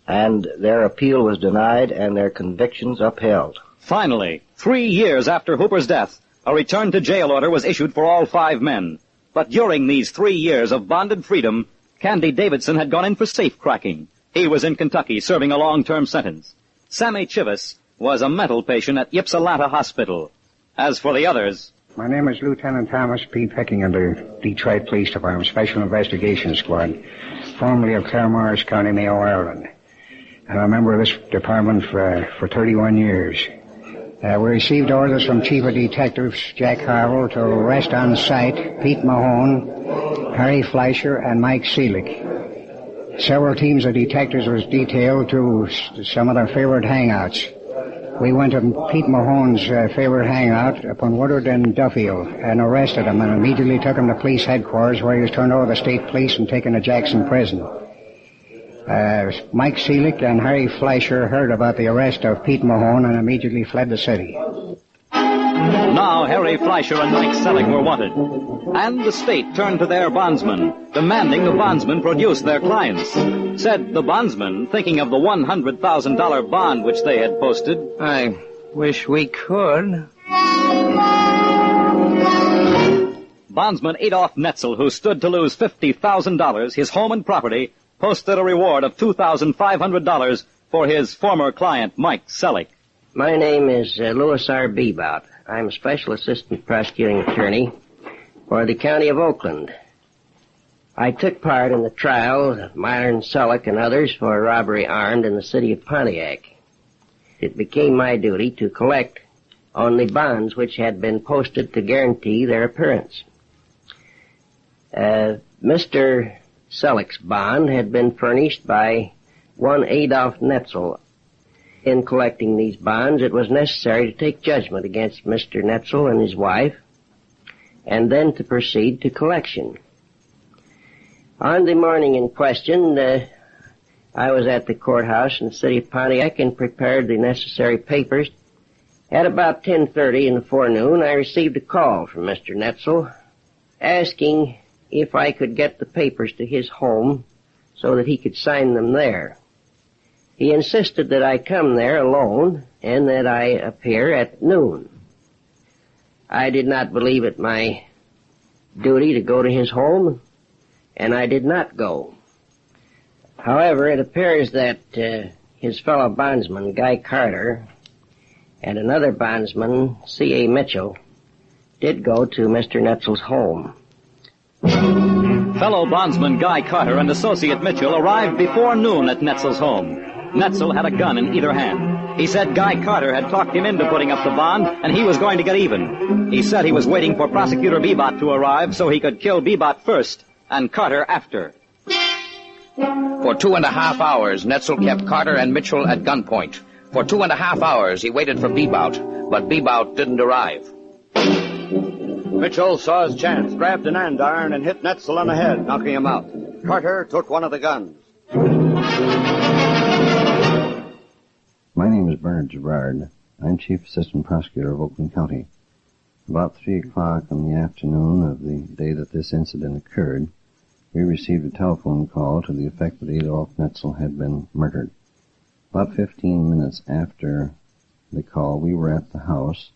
and their appeal was denied and their convictions upheld. Finally, 3 years after Hooper's death, a return to jail order was issued for all 5 men. But during these 3 years of bonded freedom, Candy Davidson had gone in for safe-cracking. He was in Kentucky serving a long-term sentence. Sammy Chivas was a mental patient at Ypsilanti Hospital. As for the others... My name is Lieutenant Thomas P. Pecking of the Detroit Police Department, Special Investigation Squad, formerly of Claremorris County, Mayo, Ireland. I'm a member of this department for 31 years. We received orders from Chief of Detectives Jack Harville to arrest on site Pete Mahone, Harry Fleischer, and Mike Selleck. Several teams of detectives was detailed to some of their favorite hangouts. We went to Pete Mahone's favorite hangout up on Woodard and Duffield and arrested him and immediately took him to police headquarters where he was turned over to the state police and taken to Jackson Prison. Mike Selleck and Harry Fleischer heard about the arrest of Pete Mahone and immediately fled the city. Now Harry Fleischer and Mike Selleck were wanted. And the state turned to their bondsman, demanding the bondsman produce their clients. Said the bondsman, thinking of the $100,000 bond which they had posted, I wish we could. Bondsman Adolph Netzel, who stood to lose $50,000, his home and property, posted a reward of $2,500 for his former client, Mike Selleck. My name is Louis R. Bebout. I'm a special assistant prosecuting attorney for the county of Oakland. I took part in the trial of Myron Selleck and others for robbery armed in the city of Pontiac. It became my duty to collect on the bonds which had been posted to guarantee their appearance. Mr. Selleck's bond had been furnished by one Adolph Netzel. In collecting these bonds, it was necessary to take judgment against Mr. Netzel and his wife, and then to proceed to collection. On the morning in question, I was at the courthouse in the city of Pontiac and prepared the necessary papers. At about 10:30 in the forenoon, I received a call from Mr. Netzel asking if I could get the papers to his home so that he could sign them there. He insisted that I come there alone and that I appear at noon. I did not believe it my duty to go to his home, and I did not go. However, it appears that his fellow bondsman, Guy Carter, and another bondsman, C.A. Mitchell, did go to Mr. Netzel's home. Fellow bondsman Guy Carter and associate Mitchell arrived before noon at Netzel's home. Netzel had a gun in either hand. He said Guy Carter had talked him into putting up the bond, and he was going to get even. He said he was waiting for Prosecutor Bebout to arrive so he could kill Bebout first and Carter after. For 2.5 hours, Netzel kept Carter and Mitchell at gunpoint. For 2.5 hours, he waited for Bebout, but Bebout didn't arrive. Mitchell saw his chance, grabbed an andiron, and hit Netzel on the head, knocking him out. Carter took one of the guns. My name is Bernard Gerard. I'm Chief Assistant Prosecutor of Oakland County. About 3 o'clock on the afternoon of the day that this incident occurred, we received a telephone call to the effect that Adolf Netzel had been murdered. About 15 minutes after the call, we were at the house.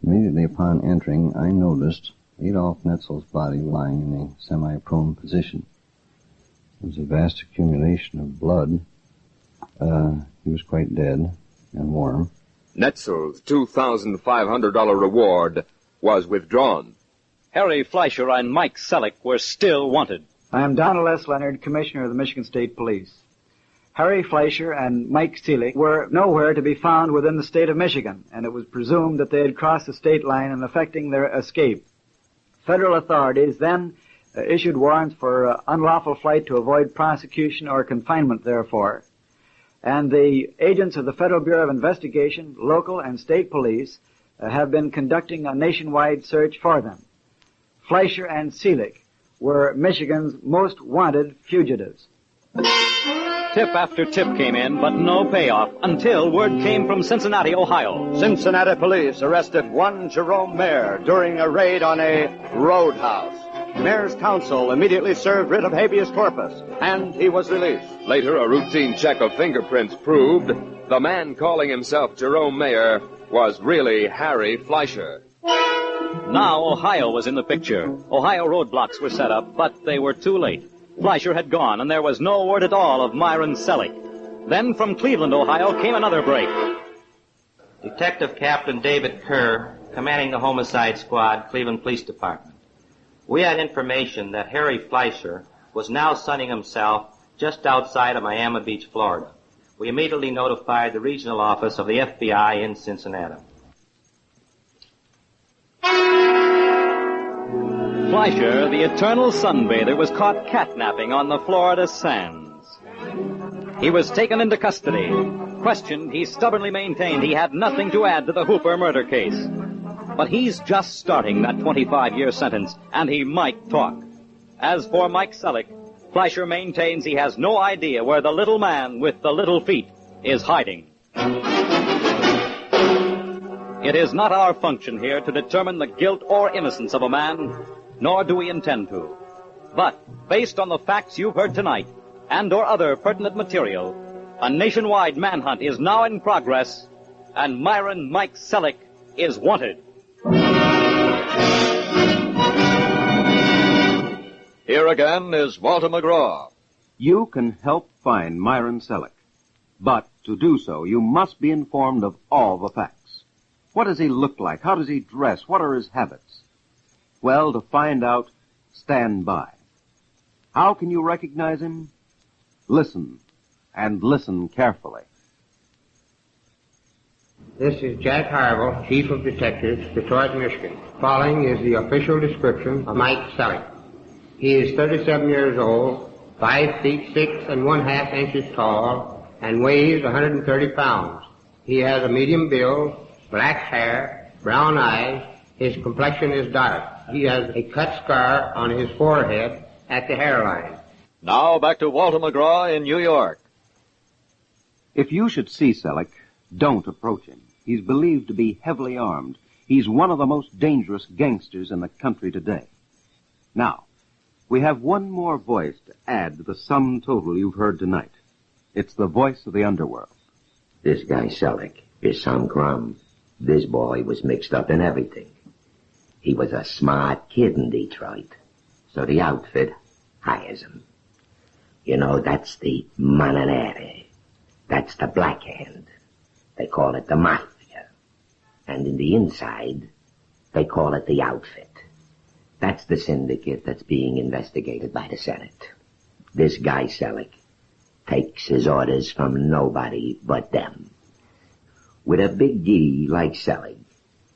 Immediately upon entering, I noticed Adolf Netzel's body lying in a semi-prone position. There was a vast accumulation of blood. He was quite dead and warm. Netzel's $2,500 reward was withdrawn. Harry Fleischer and Mike Selleck were still wanted. I am Donald S. Leonard, Commissioner of the Michigan State Police. Harry Fleischer and Mike Selleck were nowhere to be found within the state of Michigan, and it was presumed that they had crossed the state line and effecting their escape. Federal authorities then issued warrants for unlawful flight to avoid prosecution or confinement, therefore. And the agents of the Federal Bureau of Investigation, local and state police, have been conducting a nationwide search for them. Fleischer and Selleck were Michigan's most wanted fugitives. Tip after tip came in, but no payoff until word came from Cincinnati, Ohio. Cincinnati police arrested one Jerome Mayer during a raid on a roadhouse. Mayor's counsel immediately served writ of habeas corpus, and he was released. Later, a routine check of fingerprints proved the man calling himself Jerome Mayer was really Harry Fleischer. Now Ohio was in the picture. Ohio roadblocks were set up, but they were too late. Fleischer had gone, and there was no word at all of Myron Selleck. Then from Cleveland, Ohio, came another break. Detective Captain David Kerr, commanding the Homicide Squad, Cleveland Police Department. We had information that Harry Fleischer was now sunning himself just outside of Miami Beach, Florida. We immediately notified the regional office of the FBI in Cincinnati. Fleischer, the eternal sunbather, was caught catnapping on the Florida sands. He was taken into custody. Questioned, he stubbornly maintained he had nothing to add to the Hooper murder case. But he's just starting that 25-year sentence, and he might talk. As for Mike Selleck, Fleischer maintains he has no idea where the little man with the little feet is hiding. It is not our function here to determine the guilt or innocence of a man, nor do we intend to. But, based on the facts you've heard tonight, and or other pertinent material, a nationwide manhunt is now in progress, and Myron Mike Selleck is wanted. Here again is Walter McGraw. You can help find Myron Selleck. But to do so, you must be informed of all the facts. What does he look like? How does he dress? What are his habits? Well, to find out, stand by. How can you recognize him? Listen, and listen carefully. This is Jack Harville, Chief of Detectives, Detroit, Michigan. Following is the official description of Mike Selleck. He is 37 years old, 5 feet 6 1/2 inches tall, and weighs 130 pounds. He has a medium build, black hair, brown eyes. His complexion is dark. He has a cut scar on his forehead at the hairline. Now back to Walter McGraw in New York. If you should see Selleck, don't approach him. He's believed to be heavily armed. He's one of the most dangerous gangsters in the country today. Now, we have one more voice to add to the sum total you've heard tonight. It's the voice of the underworld. This guy Selleck is some crumb. This boy was mixed up in everything. He was a smart kid in Detroit, so the outfit hires him. You know, that's the mananere. That's the black hand. They call it the mafia. And in the inside, they call it the outfit. That's the syndicate that's being investigated by the Senate. This guy Selleck takes his orders from nobody but them. With a big giddy like Selleck,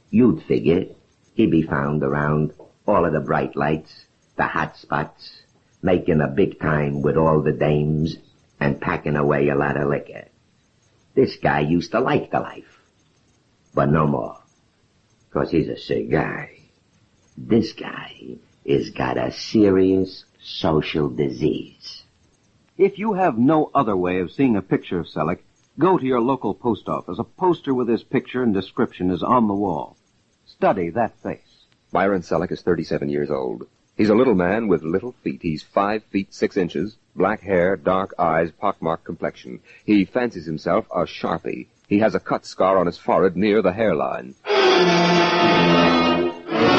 you'd figure he'd be found around all of the bright lights, the hot spots, making a big time with all the dames and packing away a lot of liquor. This guy used to like the life, but no more, 'cause he's a sick guy. This guy has got a serious social disease. If you have no other way of seeing a picture of Selleck, go to your local post office. A poster with his picture and description is on the wall. Study that face. Myron Selleck is 37 years old. He's a little man with little feet. He's 5 feet 6 inches, black hair, dark eyes, pockmarked complexion. He fancies himself a Sharpie. He has a cut scar on his forehead near the hairline.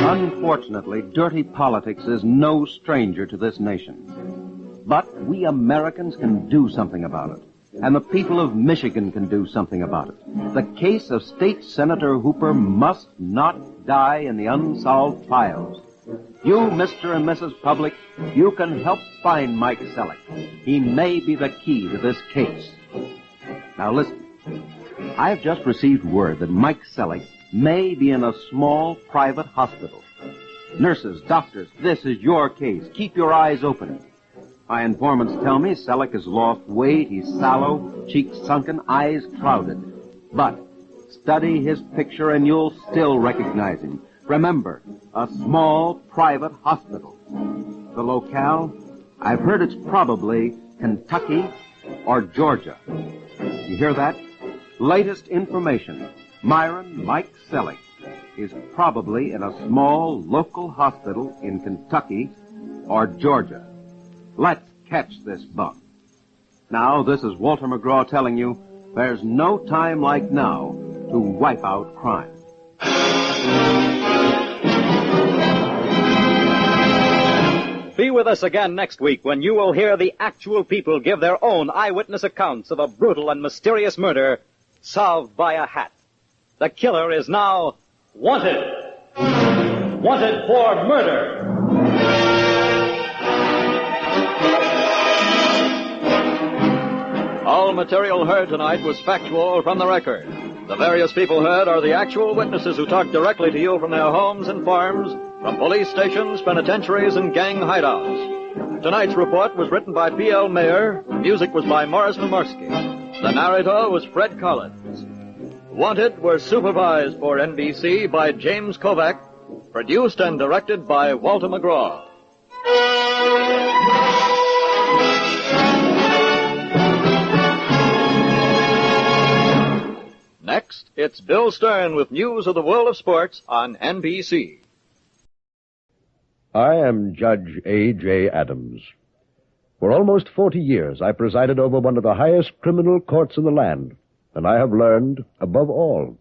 Unfortunately, dirty politics is no stranger to this nation. But we Americans can do something about it. And the people of Michigan can do something about it. The case of State Senator Hooper must not die in the unsolved files. You, Mr. and Mrs. Public, you can help find Mike Selleck. He may be the key to this case. Now listen. I've just received word that Mike Selleck may be in a small private hospital. Nurses, doctors, this is your case. Keep your eyes open. My informants tell me Selleck has lost weight, he's sallow, cheeks sunken, eyes clouded. But study his picture and you'll still recognize him. Remember, a small private hospital. The locale? I've heard it's probably Kentucky or Georgia. You hear that? Latest information. Myron Mike Selleck is probably in a small local hospital in Kentucky or Georgia. Let's catch this bug. Now, this is Walter McGraw telling you there's no time like now to wipe out crime. Be with us again next week when you will hear the actual people give their own eyewitness accounts of a brutal and mysterious murder solved by a hat. The killer is now wanted. Wanted for murder. All material heard tonight was factual from the record. The various people heard are the actual witnesses who talked directly to you from their homes and farms, from police stations, penitentiaries, and gang hideouts. Tonight's report was written by P.L. Mayer. Music was by Morris Mimorsky. The narrator was Fred Collins. Wanted were supervised for NBC by James Kovac, produced and directed by Walter McGraw. Next, it's Bill Stern with news of the world of sports on NBC. I am Judge A.J. Adams. For almost 40 years, I presided over one of the highest criminal courts in the land, and I have learned, above all,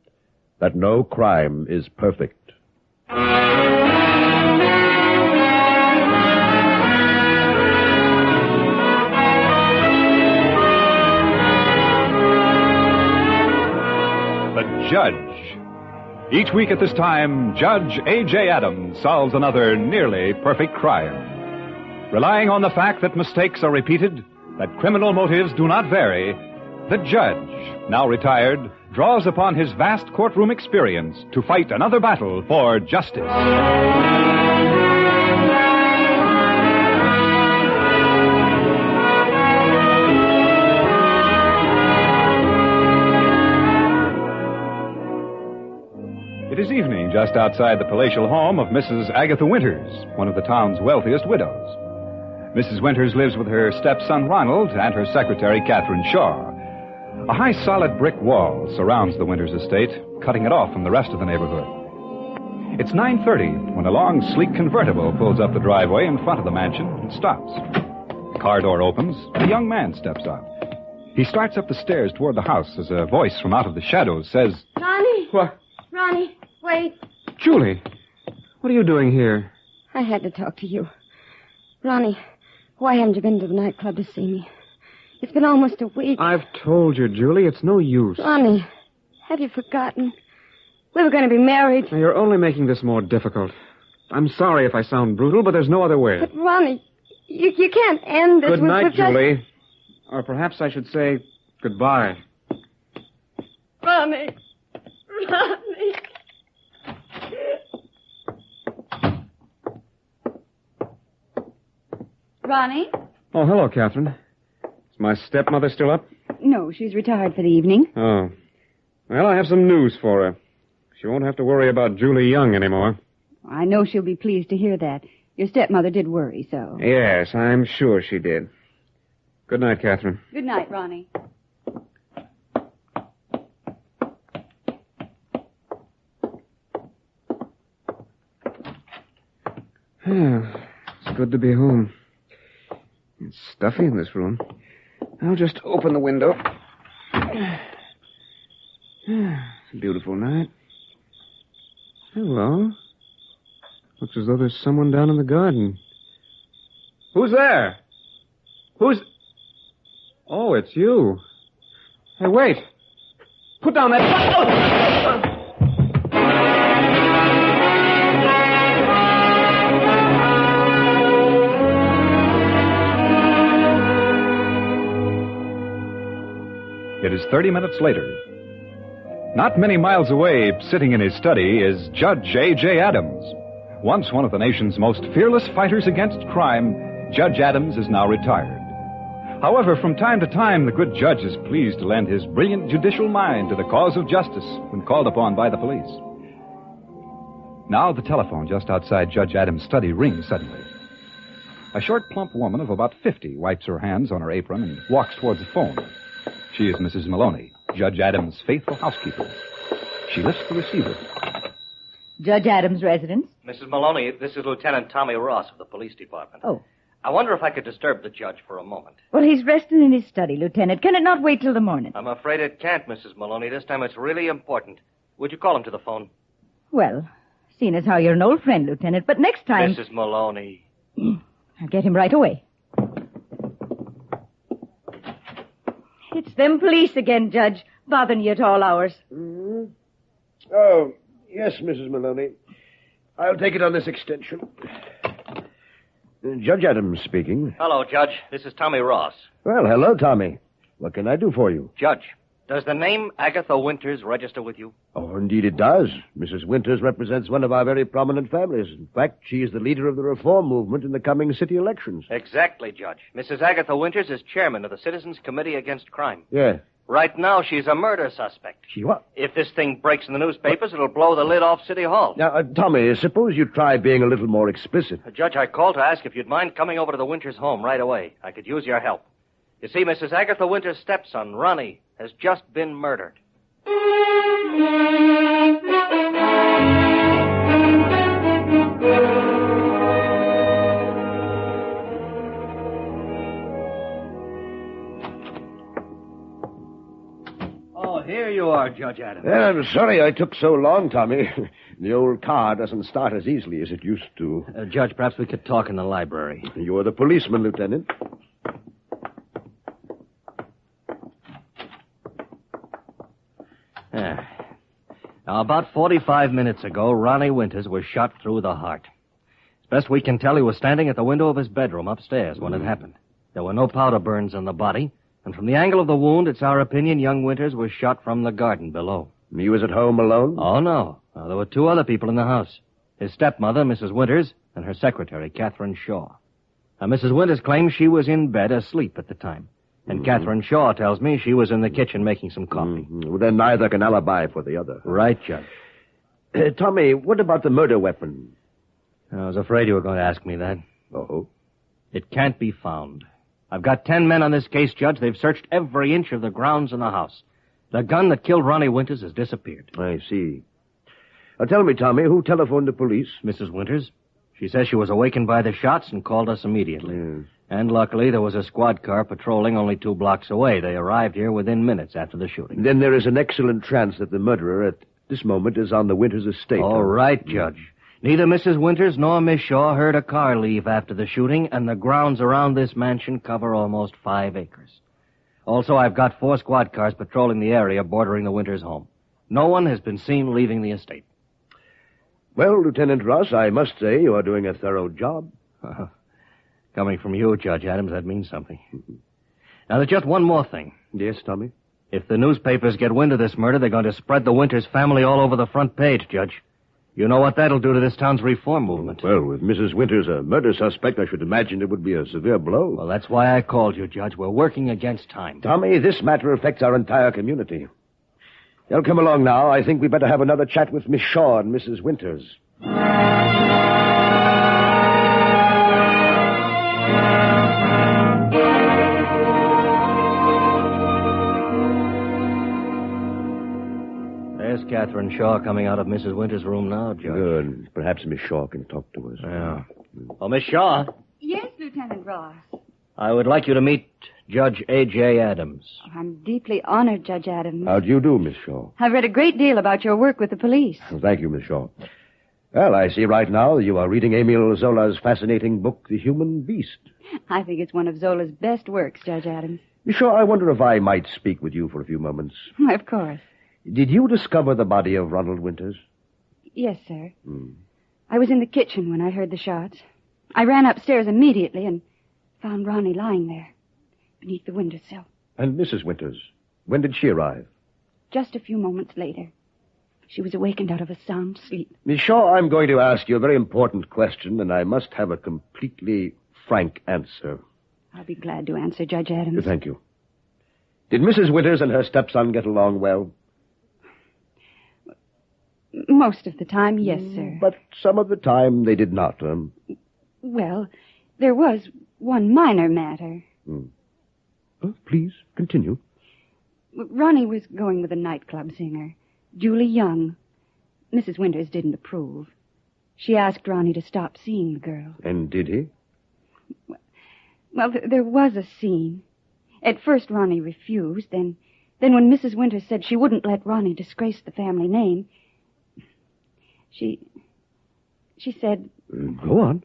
that no crime is perfect. The Judge. Each week at this time, Judge A.J. Adams solves another nearly perfect crime. Relying on the fact that mistakes are repeated, that criminal motives do not vary, the judge, now retired, draws upon his vast courtroom experience to fight another battle for justice. It is evening just outside the palatial home of Mrs. Agatha Winters, one of the town's wealthiest widows. Mrs. Winters lives with her stepson Ronald and her secretary Catherine Shaw. A high solid brick wall surrounds the Winters estate, cutting it off from the rest of the neighborhood. It's 9:30 when a long, sleek convertible pulls up the driveway in front of the mansion and stops. The car door opens and a young man steps out. He starts up the stairs toward the house as a voice from out of the shadows says, Ronnie! What? Ronnie, wait. Julie, what are you doing here? I had to talk to you. Ronnie, why haven't you been to the nightclub to see me? It's been almost a week. I've told you, Julie, it's no use. Ronnie, have you forgotten? We were going to be married. Now, you're only making this more difficult. I'm sorry if I sound brutal, but there's no other way. But, Ronnie, you can't end this. Good night, We've just... Julie. Or perhaps I should say goodbye. Ronnie. Ronnie. Ronnie? Oh, hello, Catherine. Is my stepmother still up? No, she's retired for the evening. Oh. Well, I have some news for her. She won't have to worry about Julie Young anymore. I know she'll be pleased to hear that. Your stepmother did worry, so. Yes, I'm sure she did. Good night, Catherine. Good night, Ronnie. It's good to be home. It's stuffy in this room. I'll just open the window. It's a beautiful night. Hello. Looks as though there's someone down in the garden. Who's there? Who's... Oh, it's you. Hey, wait. Put down that... It is 30 minutes later. Not many miles away, sitting in his study, is Judge A.J. Adams. Once one of the nation's most fearless fighters against crime, Judge Adams is now retired. However, from time to time, the good judge is pleased to lend his brilliant judicial mind to the cause of justice when called upon by the police. Now the telephone just outside Judge Adams' study rings suddenly. A short, plump woman of about 50 wipes her hands on her apron and walks towards the phone. She is Mrs. Maloney, Judge Adams' faithful housekeeper. She lifts the receiver. Judge Adams' residence? Mrs. Maloney, this is Lieutenant Tommy Ross of the police department. Oh. I wonder if I could disturb the judge for a moment. Well, he's resting in his study, Lieutenant. Can it not wait till the morning? I'm afraid it can't, Mrs. Maloney. This time it's really important. Would you call him to the phone? Well, seeing as how you're an old friend, Lieutenant, but next time... Mrs. Maloney. I'll get him right away. It's them police again, Judge, bothering you at all hours. Mm-hmm. Oh, yes, Mrs. Maloney. I'll take it on this extension. Judge Adams speaking. Hello, Judge. This is Tommy Ross. Well, hello, Tommy. What can I do for you? Judge, does the name Agatha Winters register with you? Oh, indeed it does. Mrs. Winters represents one of our very prominent families. In fact, she is the leader of the reform movement in the coming city elections. Exactly, Judge. Mrs. Agatha Winters is chairman of the Citizens Committee Against Crime. Yeah. Right now, she's a murder suspect. She what? If this thing breaks in the newspapers, it'll blow the lid off City Hall. Now, Tommy, suppose you try being a little more explicit. Judge, I called to ask if you'd mind coming over to the Winters home right away. I could use your help. You see, Mrs. Agatha Winters' stepson, Ronnie, has just been murdered. Oh, here you are, Judge Adams. Well, I'm sorry I took so long, Tommy. The old car doesn't start as easily as it used to. Judge, perhaps we could talk in the library. You're the policeman, Lieutenant. Now, about 45 minutes ago, Ronnie Winters was shot through the heart. As best we can tell, he was standing at the window of his bedroom upstairs when it happened. There were no powder burns on the body, and from the angle of the wound, it's our opinion young Winters was shot from the garden below. He was at home alone? Oh, no. There were two other people in the house. His stepmother, Mrs. Winters, and her secretary, Catherine Shaw. Now, Mrs. Winters claims she was in bed asleep at the time. And Catherine Shaw tells me she was in the kitchen making some coffee. Well, then neither can alibi for the other. Right, Judge. Tommy, what about the murder weapon? I was afraid you were going to ask me that. Oh? It can't be found. I've got 10 men on this case, Judge. They've searched every inch of the grounds in the house. The gun that killed Ronnie Winters has disappeared. I see. Now, tell me, Tommy, who telephoned the police? Mrs. Winters. She says she was awakened by the shots and called us immediately. Yes. And luckily, there was a squad car patrolling only 2 blocks away. They arrived here within minutes after the shooting. Then there is an excellent chance that the murderer at this moment is on the Winters estate. All right, Judge. Neither Mrs. Winters nor Miss Shaw heard a car leave after the shooting, and the grounds around this mansion cover almost 5 acres. Also, I've got 4 squad cars patrolling the area bordering the Winters home. No one has been seen leaving the estate. Well, Lieutenant Ross, I must say you are doing a thorough job. Coming from you, Judge Adams, that means something. Now, there's just one more thing. Yes, Tommy? If the newspapers get wind of this murder, they're going to spread the Winters family all over the front page, Judge. You know what that'll do to this town's reform movement. Well, with Mrs. Winters a murder suspect, I should imagine it would be a severe blow. Well, that's why I called you, Judge. We're working against time. Tommy, this matter affects our entire community. They'll come along now. I think we better have another chat with Miss Shaw and Mrs. Winters. There's Catherine Shaw coming out of Mrs. Winters' room now, Judge. Good. Perhaps Miss Shaw can talk to us. Yeah. Oh, Miss Shaw, Yes, Lieutenant Ross. I would like you to meet Judge A.J. Adams. I'm deeply honored, Judge Adams. How do you do, Miss Shaw? I've read a great deal about your work with the police. Thank you, Miss Shaw. Well, I see right now you are reading Emile Zola's fascinating book, The Human Beast. I think it's one of Zola's best works, Judge Adams. Miss Shaw, I wonder if I might speak with you for a few moments. Why, of course. Did you discover the body of Ronald Winters? Yes, sir. I was in the kitchen when I heard the shots. I ran upstairs immediately and found Ronnie lying there, beneath the windowsill. And Mrs. Winters, when did she arrive? Just a few moments later. She was awakened out of a sound sleep. Miss Shaw, I'm going to ask you a very important question, and I must have a completely frank answer. I'll be glad to answer, Judge Adams. Thank you. Did Mrs. Winters and her stepson get along well? Most of the time, yes, sir. But some of the time they did not. Well, there was one minor matter. Please, continue. Ronnie was going with a nightclub singer, Julie Young. Mrs. Winters didn't approve. She asked Ronnie to stop seeing the girl. And did he? Well, there was a scene. At first, Ronnie refused. Then when Mrs. Winters said she wouldn't let Ronnie disgrace the family name, she said... Go on.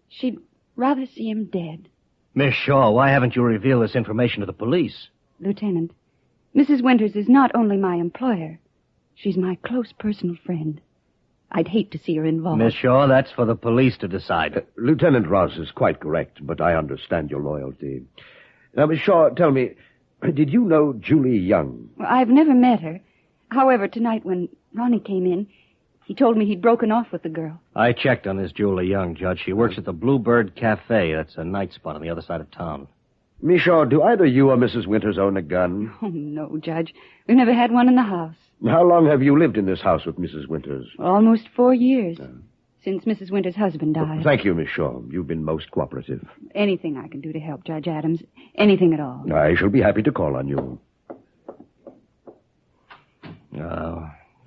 She'd rather see him dead. Miss Shaw, why haven't you revealed this information to the police? Lieutenant, Mrs. Winters is not only my employer. She's my close personal friend. I'd hate to see her involved. Miss Shaw, that's for the police to decide. Lieutenant Ross is quite correct, but I understand your loyalty. Now, Miss Shaw, tell me, did you know Julie Young? Well, I've never met her. However, tonight when Ronnie came in, he told me he'd broken off with the girl. I checked on this Julie Young, Judge. She works at the Bluebird Cafe. That's a night spot on the other side of town. Miss Shaw, do either you or Mrs. Winters own a gun? Oh, no, Judge. We've never had one in the house. How long have you lived in this house with Mrs. Winters? Almost 4 years. Since Mrs. Winters' husband died. Thank you, Miss Shaw. You've been most cooperative. Anything I can do to help, Judge Adams. Anything at all. I shall be happy to call on you.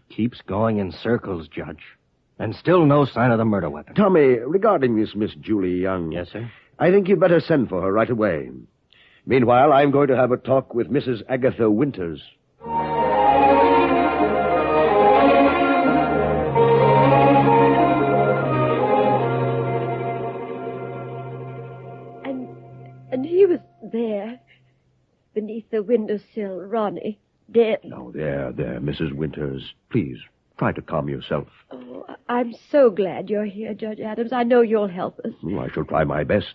Keeps going in circles, Judge. And still no sign of the murder weapon. Tommy, regarding this Miss Julie Young... Yes, sir? I think you'd better send for her right away. Meanwhile, I'm going to have a talk with Mrs. Agatha Winters. And he was there, beneath the windowsill, Ronnie, dead. Now, there, Mrs. Winters. Please, try to calm yourself. Oh, I'm so glad you're here, Judge Adams. I know you'll help us. I shall try my best.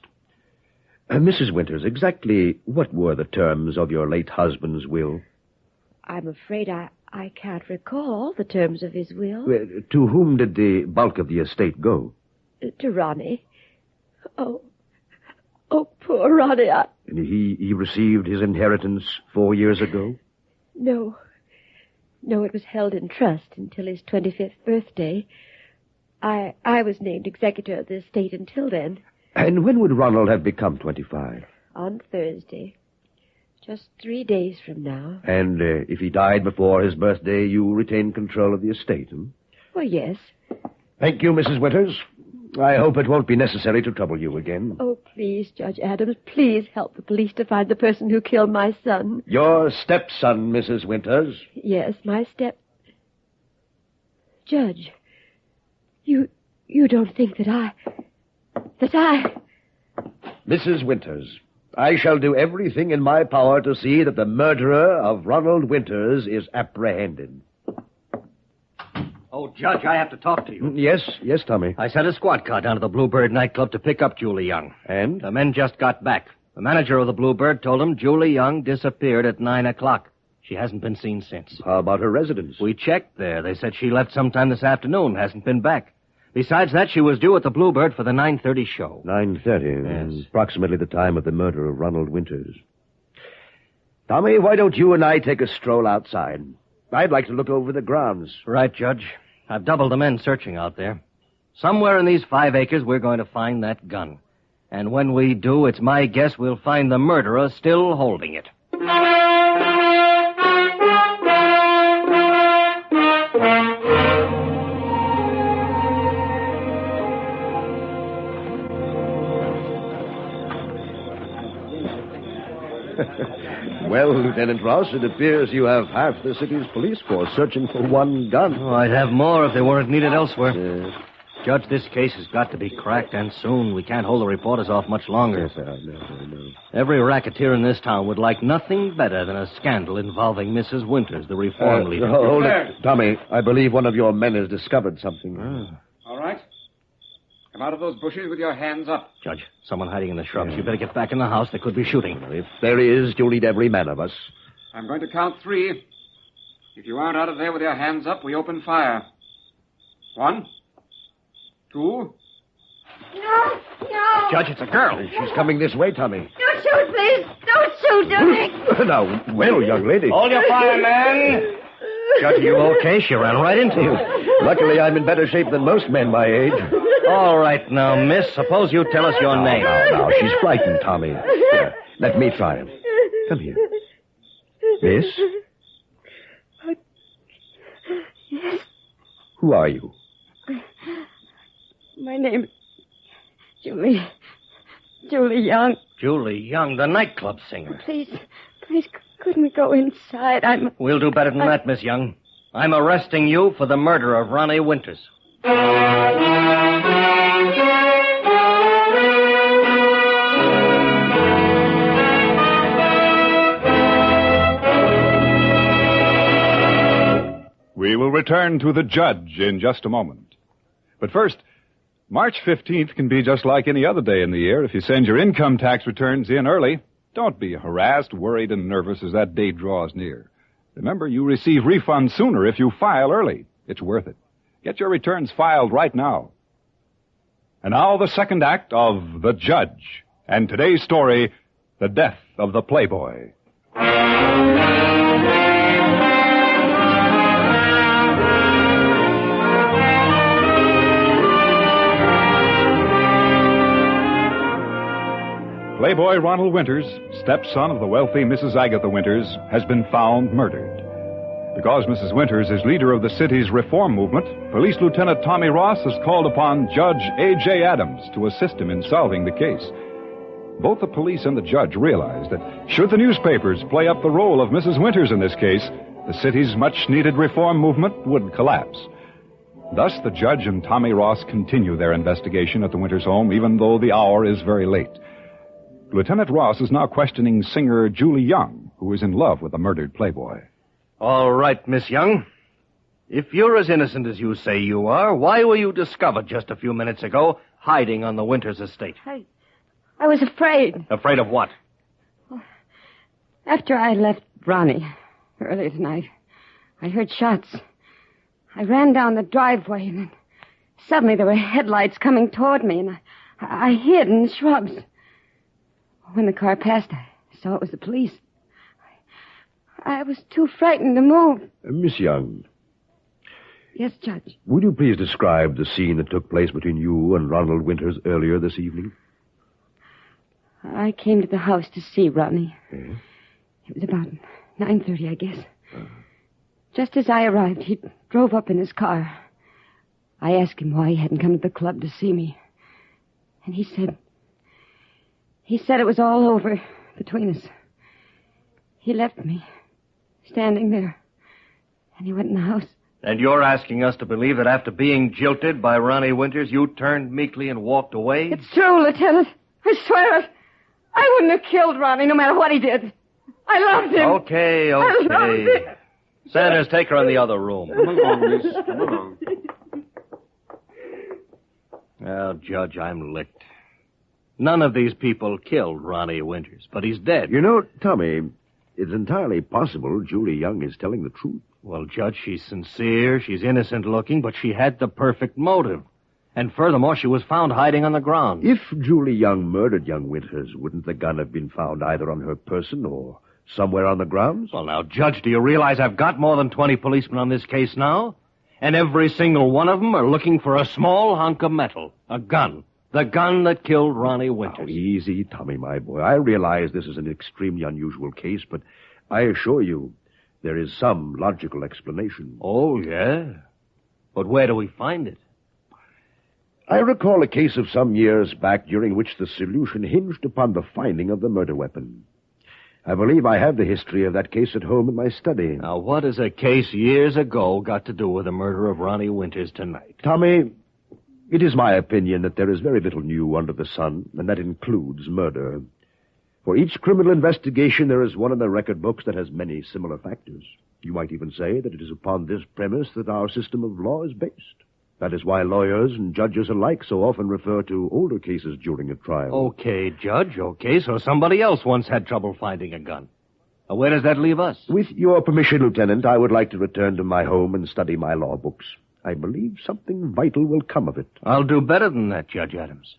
Mrs. Winters, exactly what were the terms of your late husband's will? I'm afraid I can't recall the terms of his will. To whom did the bulk of the estate go? To Ronnie. Oh, poor Ronnie. And he received his inheritance 4 years ago? No, it was held in trust until his 25th birthday. I was named executor of the estate until then. And when would Ronald have become 25? On Thursday. Just 3 days from now. And if he died before his birthday, you retain control of the estate, Well, yes. Thank you, Mrs. Winters. I hope it won't be necessary to trouble you again. Oh, please, Judge Adams, please help the police to find the person who killed my son. Your stepson, Mrs. Winters. Yes, my Judge, you don't think that I... Mrs. Winters, I shall do everything in my power to see that the murderer of Ronald Winters is apprehended. Oh, Judge, I have to talk to you. Yes, Tommy. I sent a squad car down to the Bluebird nightclub to pick up Julie Young. And? The men just got back. The manager of the Bluebird told him Julie Young disappeared at 9 o'clock. She hasn't been seen since. How about her residence? We checked there. They said she left sometime this afternoon, hasn't been back. Besides that, she was due at the Bluebird for the 9:30 show. 9:30? Yes. Approximately the time of the murder of Ronald Winters. Tommy, why don't you and I take a stroll outside? I'd like to look over the grounds. Right, Judge. I've doubled the men searching out there. Somewhere in these 5 acres, we're going to find that gun. And when we do, it's my guess we'll find the murderer still holding it. Well, Lieutenant Ross, it appears you have half the city's police force searching for one gun. Oh, I'd have more if they weren't needed elsewhere. Yes. Judge, this case has got to be cracked, and soon. We can't hold the reporters off much longer. Yes, I know. Every racketeer in this town would like nothing better than a scandal involving Mrs. Winters, the reform leader. Hold it, Tommy. I believe one of your men has discovered something. All right. Come out of those bushes with your hands up. Judge, someone hiding in the shrubs. You better get back in the house. They could be shooting. If there is, you'll need every man of us. I'm going to count 3. If you aren't out of there with your hands up, we open fire. 1, 2. No. Judge, it's a girl. She's coming this way, Tommy. Don't shoot, please. Don't shoot, Dominic. Now, well, young lady. Hold your fire, man. Judge, are you okay? She ran right into you. Luckily, I'm in better shape than most men my age. All right, now, miss, suppose you tell us your name. Now, she's frightened, Tommy. Here, let me try him. Come here. Miss? Yes. Who are you? My name is Julie Young. Julie Young, the nightclub singer. Please, couldn't we go inside? We'll do better than that, Miss Young. I'm arresting you for the murder of Ronnie Winters. We will return to the judge in just a moment. But first, March 15th can be just like any other day in the year if you send your income tax returns in early. Don't be harassed, worried, and nervous as that date draws near. Remember, you receive refunds sooner if you file early. It's worth it. Get your returns filed right now. And now the second act of The Judge. And today's story, the death of the Playboy. Playboy Ronald Winters, stepson of the wealthy Mrs. Agatha Winters, has been found murdered. Because Mrs. Winters is leader of the city's reform movement, Police Lieutenant Tommy Ross has called upon Judge A.J. Adams to assist him in solving the case. Both the police and the judge realize that should the newspapers play up the role of Mrs. Winters in this case, the city's much-needed reform movement would collapse. Thus, the judge and Tommy Ross continue their investigation at the Winters home, even though the hour is very late. Lieutenant Ross is now questioning singer Julie Young, who is in love with the murdered Playboy. All right, Miss Young. If you're as innocent as you say you are, why were you discovered just a few minutes ago hiding on the Winters estate? I was afraid. Afraid of what? After I left Ronnie earlier tonight, I heard shots. I ran down the driveway, and then suddenly there were headlights coming toward me, and I hid in the shrubs. When the car passed, I saw it was the police. I was too frightened to move. Miss Young. Yes, Judge. Would you please describe the scene that took place between you and Ronald Winters earlier this evening? I came to the house to see Ronnie. Yes? It was about 9:30, I guess. Just as I arrived, he drove up in his car. I asked him why he hadn't come to the club to see me. And he said it was all over between us. He left me standing there, and he went in the house. And you're asking us to believe that after being jilted by Ronnie Winters, you turned meekly and walked away? It's true, Lieutenant. I swear it. I wouldn't have killed Ronnie no matter what he did. I loved him. Okay. I loved him. Sanders, take her in the other room. Come along, miss. Come along. Well, Judge, I'm licked. None of these people killed Ronnie Winters, but he's dead. You know, Tommy, it's entirely possible Julie Young is telling the truth. Well, Judge, she's sincere, she's innocent-looking, but she had the perfect motive. And furthermore, she was found hiding on the ground. If Julie Young murdered young Winters, wouldn't the gun have been found either on her person or somewhere on the grounds? Well, now, Judge, do you realize I've got more than 20 policemen on this case now? And every single one of them are looking for a small hunk of metal. A gun. The gun that killed Ronnie Winters. Oh, easy, Tommy, my boy. I realize this is an extremely unusual case, but I assure you there is some logical explanation. Oh, yeah? But where do we find it? I recall a case of some years back during which the solution hinged upon the finding of the murder weapon. I believe I have the history of that case at home in my study. Now, what has a case years ago got to do with the murder of Ronnie Winters tonight? Tommy, it is my opinion that there is very little new under the sun, and that includes murder. For each criminal investigation, there is one in the record books that has many similar factors. You might even say that it is upon this premise that our system of law is based. That is why lawyers and judges alike so often refer to older cases during a trial. Okay, Judge, okay, so somebody else once had trouble finding a gun. Now, where does that leave us? With your permission, Lieutenant, I would like to return to my home and study my law books. I believe something vital will come of it. I'll do better than that, Judge Adams.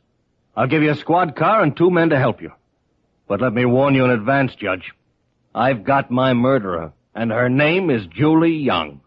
I'll give you a squad car and 2 men to help you. But let me warn you in advance, Judge. I've got my murderer, and her name is Julie Young.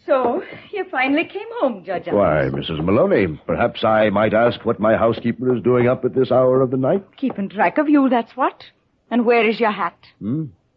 So, you finally came home, Judge Adams. Why, Mrs. Maloney, perhaps I might ask what my housekeeper is doing up at this hour of the night? Keeping track of you, that's what. And where is your hat?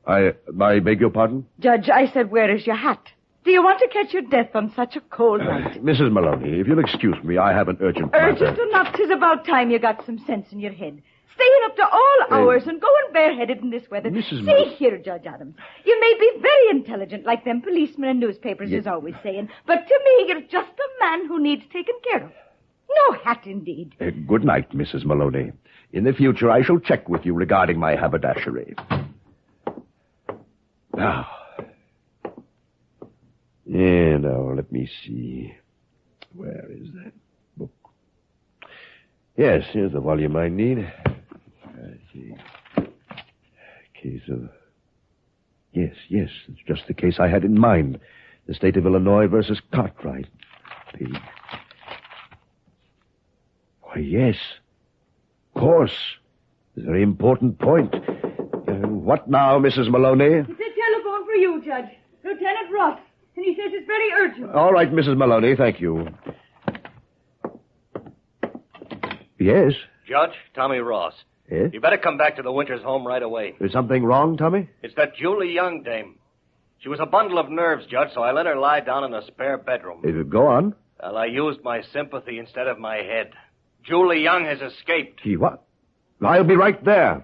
I beg your pardon? Judge, I said, where is your hat? Do you want to catch your death on such a cold night? Mrs. Maloney, if you'll excuse me, I have an urgent matter. Urgent enough, 'tis about time you got some sense in your head. Staying up to all hours and going bareheaded in this weather. See here, Judge Adams. You may be very intelligent, like them policemen and newspapers is always saying, but to me, you're just a man who needs taken care of. No hat, indeed. Good night, Mrs. Maloney. In the future, I shall check with you regarding my haberdashery. Now, let me see. Where is that book? Yes, here's the volume I need. Let's see. Case of... Yes, it's just the case I had in mind. The state of Illinois versus Cartwright. Page. Why, yes. Of course. It's a very important point. What now, Mrs. Maloney? It's a telephone for you, Judge. Lieutenant Ross. And he says it's very urgent. All right, Mrs. Maloney, thank you. Yes? Judge, Tommy Ross. Yes? You better come back to the Winters home right away. Is something wrong, Tommy? It's that Julie Young dame. She was a bundle of nerves, Judge, so I let her lie down in a spare bedroom. Go on. Well, I used my sympathy instead of my head. Julie Young has escaped. Gee, what? I'll be right there.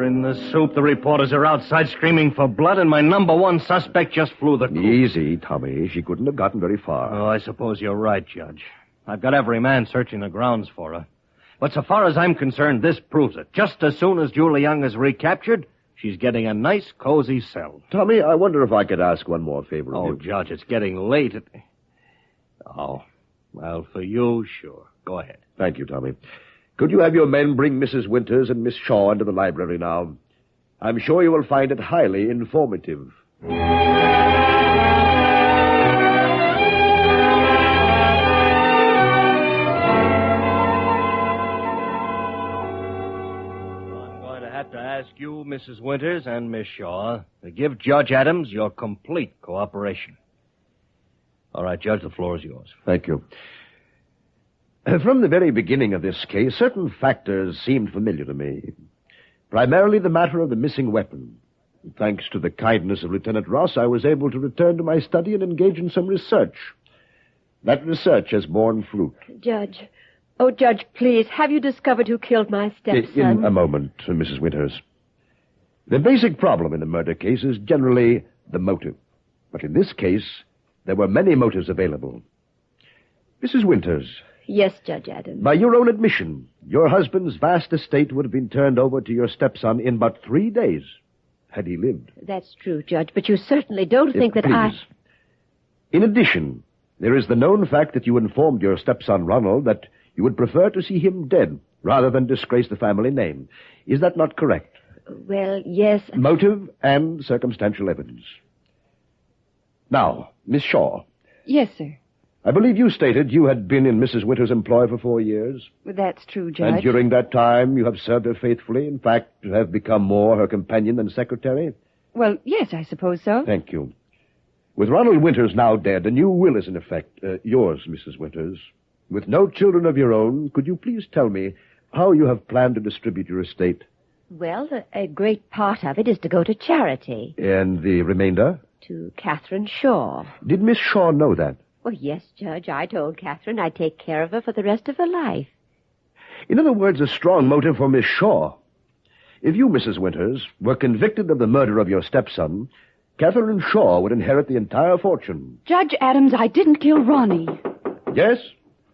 In the soup, the reporters are outside screaming for blood, and my number one suspect just flew the coop. Easy, Tommy. She couldn't have gotten very far. Oh, I suppose you're right, Judge. I've got every man searching the grounds for her. But so far as I'm concerned, this proves it. Just as soon as Julie Young is recaptured, she's getting a nice, cozy cell. Tommy, I wonder if I could ask one more favor of you. Oh, Judge, it's getting late. Oh, well, for you, sure. Go ahead. Thank you, Tommy. Could you have your men bring Mrs. Winters and Miss Shaw into the library now? I'm sure you will find it highly informative. I'm going to have to ask you, Mrs. Winters and Miss Shaw, to give Judge Adams your complete cooperation. All right, Judge, the floor is yours. Thank you. From the very beginning of this case, certain factors seemed familiar to me. Primarily the matter of the missing weapon. Thanks to the kindness of Lieutenant Ross, I was able to return to my study and engage in some research. That research has borne fruit. Judge. Oh, Judge, please, have you discovered who killed my stepson? In a moment, Mrs. Winters. The basic problem in a murder case is generally the motive. But in this case, there were many motives available. Mrs. Winters. Yes, Judge Adams. By your own admission, your husband's vast estate would have been turned over to your stepson in but 3 days, had he lived. That's true, Judge, but you certainly don't think that please. In addition, there is the known fact that you informed your stepson Ronald that You would prefer to see him dead rather than disgrace the family name. Is that not correct? Well, yes. Motive and circumstantial evidence. Now, Miss Shaw, Yes, sir. I believe you stated you had been in Mrs. Winter's employ for 4 years. Well, that's true, Judge. And during that time, you have served her faithfully, in fact, have become more her companion than secretary? Well, yes, I suppose so. Thank you. With Ronald Winters now dead, a new will is in effect. Yours, Mrs. Winters. With no children of your own, could you please tell me how you have planned to distribute your estate? Well, a great part of it is to go to charity. And the remainder? To Catherine Shaw. Did Miss Shaw know that? Well, yes, Judge. I told Catherine I'd take care of her for the rest of her life. In other words, a strong motive for Miss Shaw. If you, Mrs. Winters, were convicted of the murder of your stepson, Catherine Shaw would inherit the entire fortune. Judge Adams, I didn't kill Ronnie. Yes?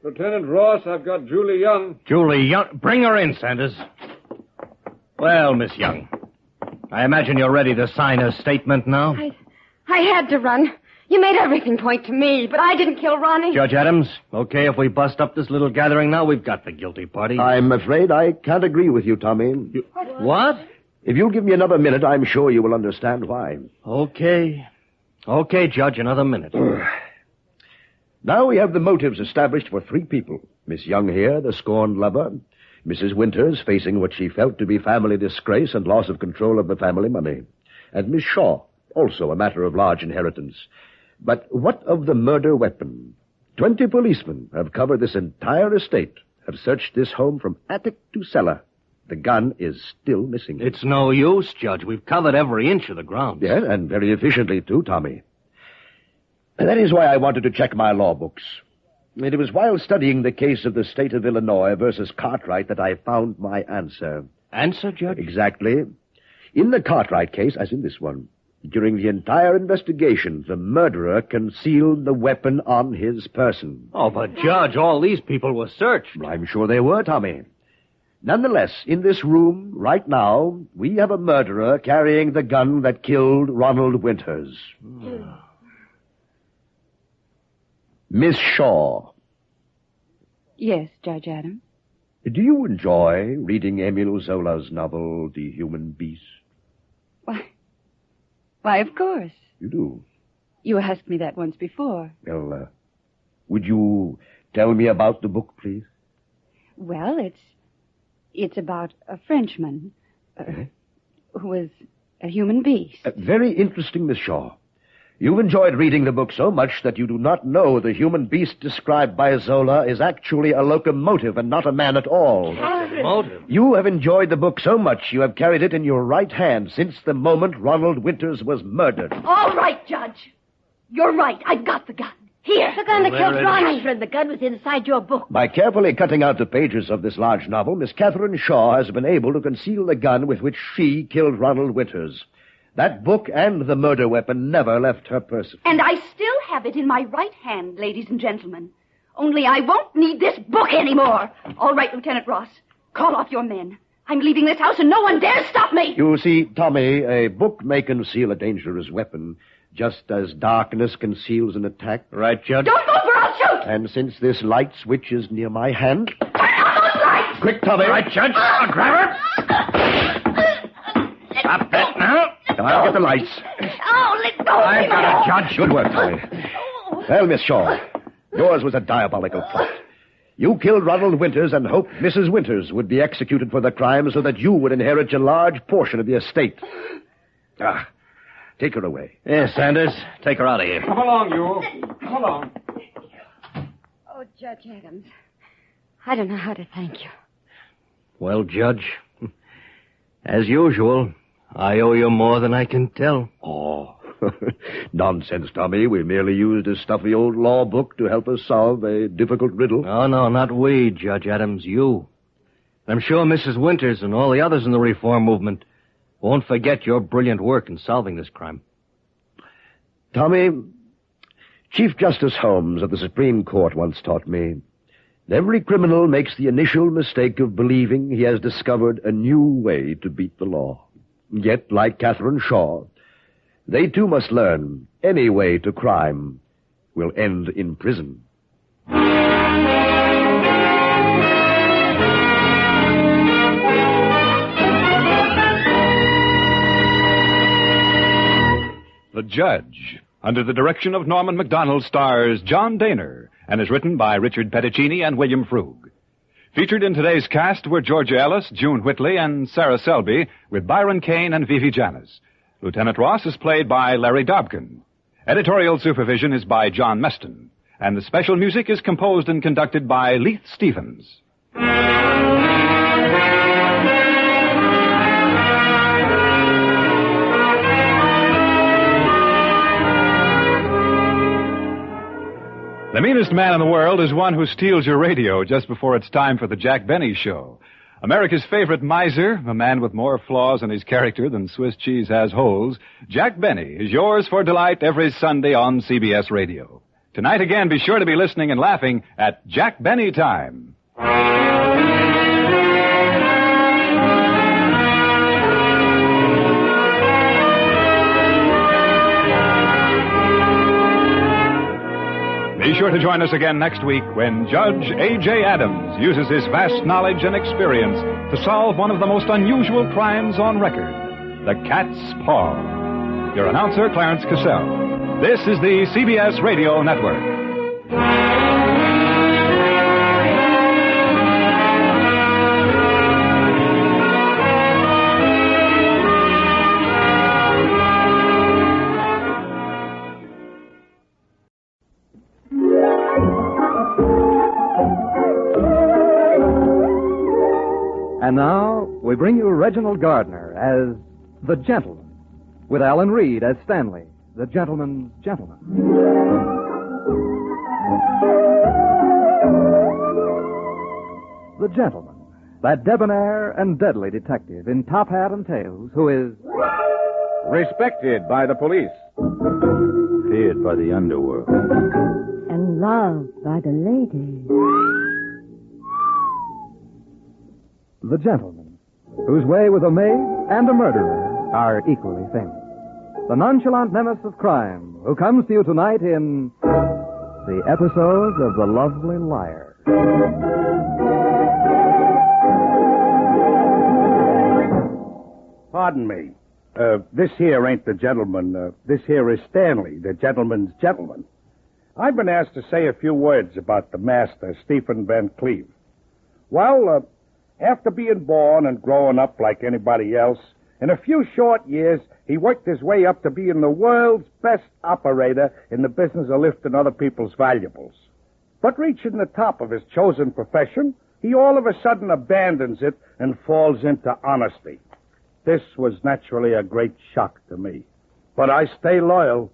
Lieutenant Ross, I've got Julie Young. Julie Young. Bring her in, Sanders. Well, Miss Young, I imagine you're ready to sign a statement now? I had to run. You made everything point to me, but I didn't kill Ronnie. Judge Adams, okay if we bust up this little gathering now? We've got the guilty party. I'm afraid I can't agree with you, Tommy. What? If you'll give me another minute, I'm sure you will understand why. Okay. Okay, Judge, another minute. Now we have the motives established for 3 people. Miss Young here, the scorned lover. Mrs. Winters, facing what she felt to be family disgrace and loss of control of the family money. And Miss Shaw, also a matter of large inheritance. But what of the murder weapon? 20 policemen have covered this entire estate, have searched this home from attic to cellar. The gun is still missing. It's no use, Judge. We've covered every inch of the ground. Yeah, and very efficiently, too, Tommy. And that is why I wanted to check my law books. It was while studying the case of the state of Illinois versus Cartwright that I found my answer. Answer, Judge? Exactly. In the Cartwright case, as in this one, during the entire investigation, the murderer concealed the weapon on his person. Oh, but Judge, all these people were searched. I'm sure they were, Tommy. Nonetheless, in this room, right now, we have a murderer carrying the gun that killed Ronald Winters. Miss Shaw. Yes, Judge Adams. Do you enjoy reading Emile Zola's novel, The Human Beast? Why, of course. You do? You asked me that once before. Well, would you tell me about the book, please? Well, it's about a Frenchman who was a human beast. Very interesting, Miss Shaw. You've enjoyed reading the book so much that you do not know the human beast described by Zola is actually a locomotive and not a man at all. Locomotive? You have enjoyed the book so much you have carried it in your right hand since the moment Ronald Winters was murdered. All right, Judge. You're right. I've got the gun. Here. The gun that Well, killed Ronnie. Catherine, the gun was inside your book. By carefully cutting out the pages of this large novel, Miss Catherine Shaw has been able to conceal the gun with which she killed Ronald Winters. That book and the murder weapon never left her person. And I still have it in my right hand, ladies and gentlemen. Only I won't need this book anymore. All right, Lieutenant Ross. Call off your men. I'm leaving this house and no one dares stop me. You see, Tommy, a book may conceal a dangerous weapon, just as darkness conceals an attack. Right, Judge? Don't move or I'll shoot! And since this light switch is near my hand... Turn on those lights! Quick, Tommy! Right, Judge. I'll grab her. Stop that now. I'll get the lights. Oh, let go! I've got a judge. Good work, Tommy. Well, Miss Shaw, yours was a diabolical plot. You killed Ronald Winters and hoped Mrs. Winters would be executed for the crime so that you would inherit a large portion of the estate. Take her away. Yes, Sanders. Take her out of here. Come along, you. Come along. Oh, Judge Adams, I don't know how to thank you. Well, Judge, as usual, I owe you more than I can tell. Oh, nonsense, Tommy. We merely used a stuffy old law book to help us solve a difficult riddle. Oh, no, not we, Judge Adams, you. I'm sure Mrs. Winters and all the others in the reform movement won't forget your brilliant work in solving this crime. Tommy, Chief Justice Holmes of the Supreme Court once taught me that every criminal makes the initial mistake of believing he has discovered a new way to beat the law. Yet, like Catherine Shaw, they too must learn any way to crime will end in prison. Judge. Under the direction of Norman MacDonald, stars John Daner and is written by Richard Petticini and William Frug. Featured in today's cast were Georgia Ellis, June Whitley, and Sarah Selby, with Byron Kane and Vivi Janis. Lieutenant Ross is played by Larry Dobkin. Editorial supervision is by John Meston. And the special music is composed and conducted by Leith Stevens. The meanest man in the world is one who steals your radio just before it's time for the Jack Benny Show. America's favorite miser, a man with more flaws in his character than Swiss cheese has holes, Jack Benny is yours for delight every Sunday on CBS Radio. Tonight again, be sure to be listening and laughing at Jack Benny Time. Be sure to join us again next week when Judge A.J. Adams uses his vast knowledge and experience to solve one of the most unusual crimes on record, the cat's paw. Your announcer, Clarence Cassell. This is the CBS Radio Network. And now, we bring you Reginald Gardner as the Gentleman, with Alan Reed as Stanley, the gentleman's gentleman. The Gentleman, that debonair and deadly detective in top hat and tails who is respected by the police, feared by the underworld, and loved by the ladies. The Gentleman, whose way with a maid and a murderer are equally famous. The nonchalant menace of crime, who comes to you tonight in the episodes of The Lovely Liar. Pardon me. This here ain't the gentleman. This here is Stanley, the gentleman's gentleman. I've been asked to say a few words about the master, Stephen Van Cleve. Well, after being born and growing up like anybody else, in a few short years, he worked his way up to being the world's best operator in the business of lifting other people's valuables. But reaching the top of his chosen profession, he all of a sudden abandons it and falls into honesty. This was naturally a great shock to me. But I stay loyal.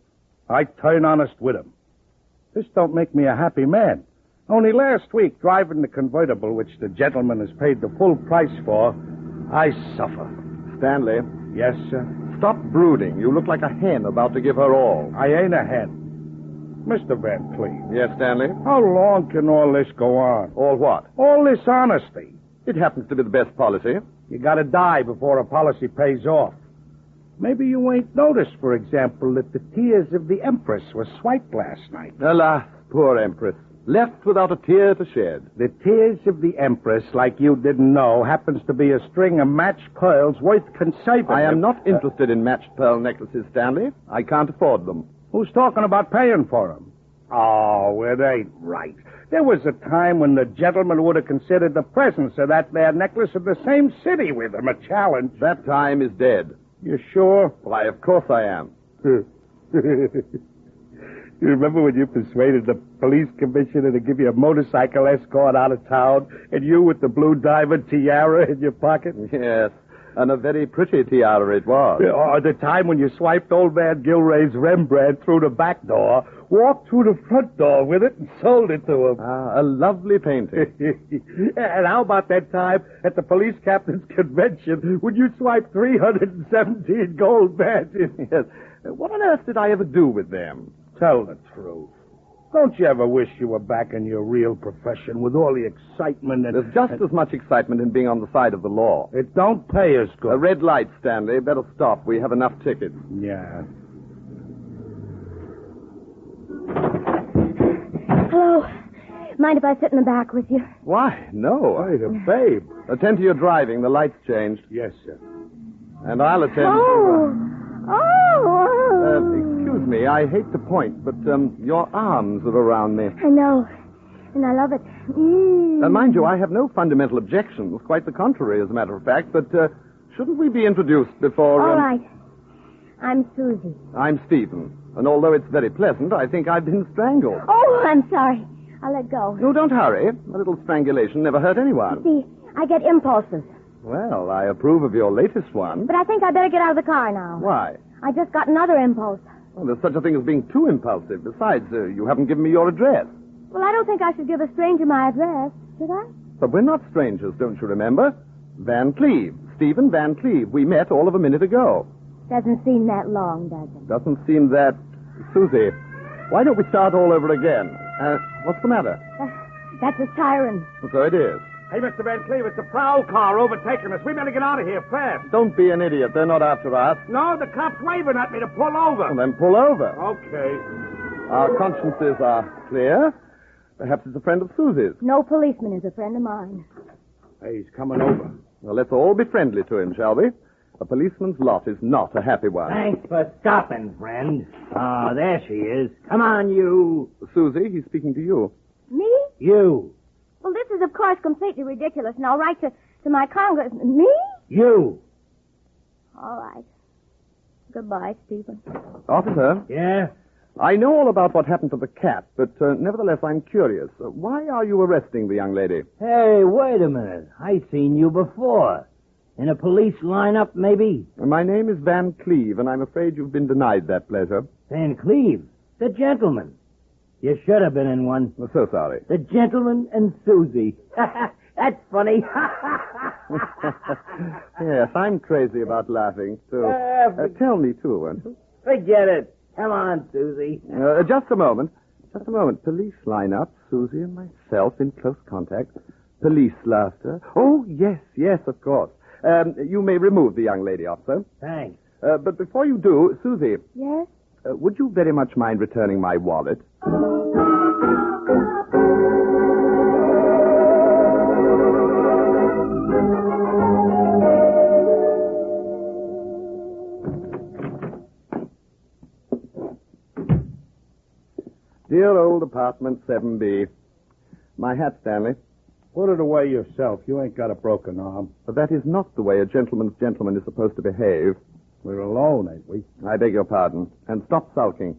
I turn honest with him. This don't make me a happy man. Only last week, driving the convertible, which the gentleman has paid the full price for, I suffer. Stanley? Yes, sir? Stop brooding. You look like a hen about to give her all. I ain't a hen. Mr. Van Cleve. Yes, Stanley? How long can all this go on? All what? All this honesty. It happens to be the best policy. You gotta die before a policy pays off. Maybe you ain't noticed, for example, that the tears of the Empress were swiped last night. Alas, poor Empress. Left without a tear to shed. The tears of the Empress, like you didn't know, happens to be a string of matched pearls worth conserving. I am not interested in matched pearl necklaces, Stanley. I can't afford them. Who's talking about paying for them? Oh, it ain't right. There was a time when the gentleman would have considered the presence of that there necklace in the same city with him a challenge. That time is dead. You sure? Why, of course I am. You remember when you persuaded the police commissioner to give you a motorcycle escort out of town, and you with the blue diamond tiara in your pocket? Yes, and a very pretty tiara it was. Or the time when you swiped old man Gilray's Rembrandt through the back door, walked through the front door with it, and sold it to him. Ah, a lovely painting. And how about that time at the police captain's convention when you swiped 317 gold badges? Yes. What on earth did I ever do with them? Tell the truth. Don't you ever wish you were back in your real profession with all the excitement and... There's just as much excitement in being on the side of the law. It don't pay as good. A red light, Stanley. Better stop. We have enough tickets. Yeah. Hello. Mind if I sit in the back with you? Why, no. Hey, babe. Attend to your driving. The light's changed. Yes, sir. And I'll attend Oh. Excuse excuse me, I hate to point, but your arms are around me. I know. And I love it. Mind you, I have no fundamental objections. Quite the contrary, as a matter of fact. But shouldn't we be introduced before... All right. I'm Susie. I'm Stephen. And although it's very pleasant, I think I've been strangled. Oh, I'm sorry. I'll let go. No, don't hurry. A little strangulation never hurt anyone. See, I get impulses. Well, I approve of your latest one. But I think I better get out of the car now. Why? I just got another impulse. Well, there's such a thing as being too impulsive. Besides, you haven't given me your address. Well, I don't think I should give a stranger my address, should I? But we're not strangers, don't you remember? Van Cleve. Stephen Van Cleve. We met all of a minute ago. Doesn't seem that long, does it? Doesn't seem that... Susie, why don't we start all over again? What's the matter? That's a siren. So it is. Hey, Mr. Van Cleve, it's a prowl car overtaking us. We better get out of here fast. Don't be an idiot. They're not after us. No, the cop's waving at me to pull over. Well, then pull over. Okay. Our consciences are clear. Perhaps it's a friend of Susie's. No policeman is a friend of mine. Hey, he's coming over. Well, let's all be friendly to him, shall we? A policeman's lot is not a happy one. Thanks for stopping, friend. Ah, there she is. Come on, you. Susie, he's speaking to you. Me? You. Well, this is, of course, completely ridiculous, and I'll write to my congressman. Me? You. All right. Goodbye, Stephen. Officer? Yeah? I know all about what happened to the cat, but nevertheless, I'm curious. Why are you arresting the young lady? Hey, wait a minute. I seen you before. In a police lineup, maybe? My name is Van Cleve, and I'm afraid you've been denied that pleasure. Van Cleve? The gentleman. You should have been in one. I'm so sorry. The gentleman and Susie. That's funny. Yes, I'm crazy about laughing, too. Tell me, too, won't you? Forget it. Come on, Susie. Just a moment. Just a moment. Police lineup, Susie and myself in close contact. Police laughter. Oh, yes, of course. You may remove the young lady, officer. Thanks. But before you do, Susie. Yes? Would you very much mind returning my wallet? Dear old apartment 7B. My hat, Stanley. Put it away yourself. You ain't got a broken arm. But that is not the way a gentleman's gentleman is supposed to behave. We're alone, ain't we? I beg your pardon. And stop sulking.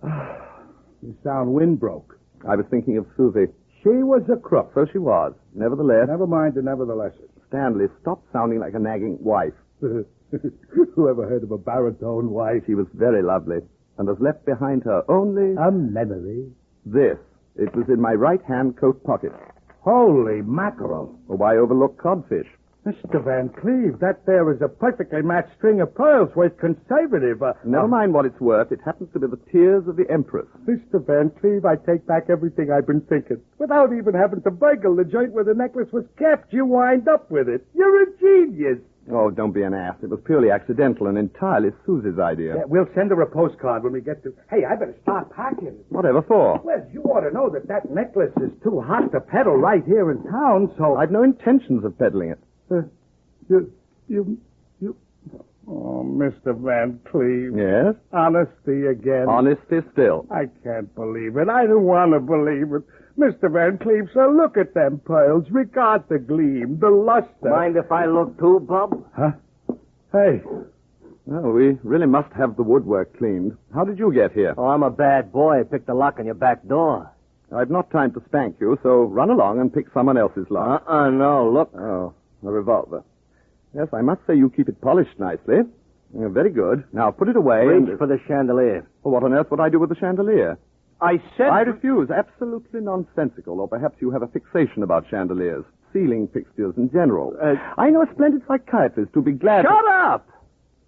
You sound windbroke. I was thinking of Susie. She was a crook. So she was. Nevertheless. Never mind the nevertheless. Stanley, stop sounding like a nagging wife. Who ever heard of a baritone wife? She was very lovely, and has left behind her only... a memory. This. It was in my right-hand coat pocket. Holy mackerel. Well, why overlook codfish? Mr. Van Cleve, that there is a perfectly matched string of pearls worth conservative. Never mind what it's worth. It happens to be the tears of the Empress. Mr. Van Cleve, I take back everything I've been thinking. Without even having to burgle the joint where the necklace was kept, you wind up with it. You're a genius. Oh, don't be an ass. It was purely accidental and entirely Susie's idea. Yeah, we'll send her a postcard when we get to... Hey, I better start packing. Whatever for? Well, you ought to know that necklace is too hot to peddle right here in town, so... I've no intentions of peddling it. You... Oh, Mr. Van Cleve. Yes? Honesty again. Honesty still. I can't believe it. I don't want to believe it. Mr. Van Cleve, sir, look at them pearls. Regard the gleam, the luster. Mind if I look too, Bub? Huh? Hey. Well, we really must have the woodwork cleaned. How did you get here? Oh, I'm a bad boy. I picked the lock on your back door. I've not time to spank you, so run along and pick someone else's lock. No, look. Oh, a revolver. Yes, I must say you keep it polished nicely. Very good. Now put it away. Reach for the chandelier. Well, what on earth would I do with the chandelier? I said... I refuse. Absolutely nonsensical. Or perhaps you have a fixation about chandeliers. Ceiling fixtures in general. I know a splendid psychiatrist who'd be glad... Shut up!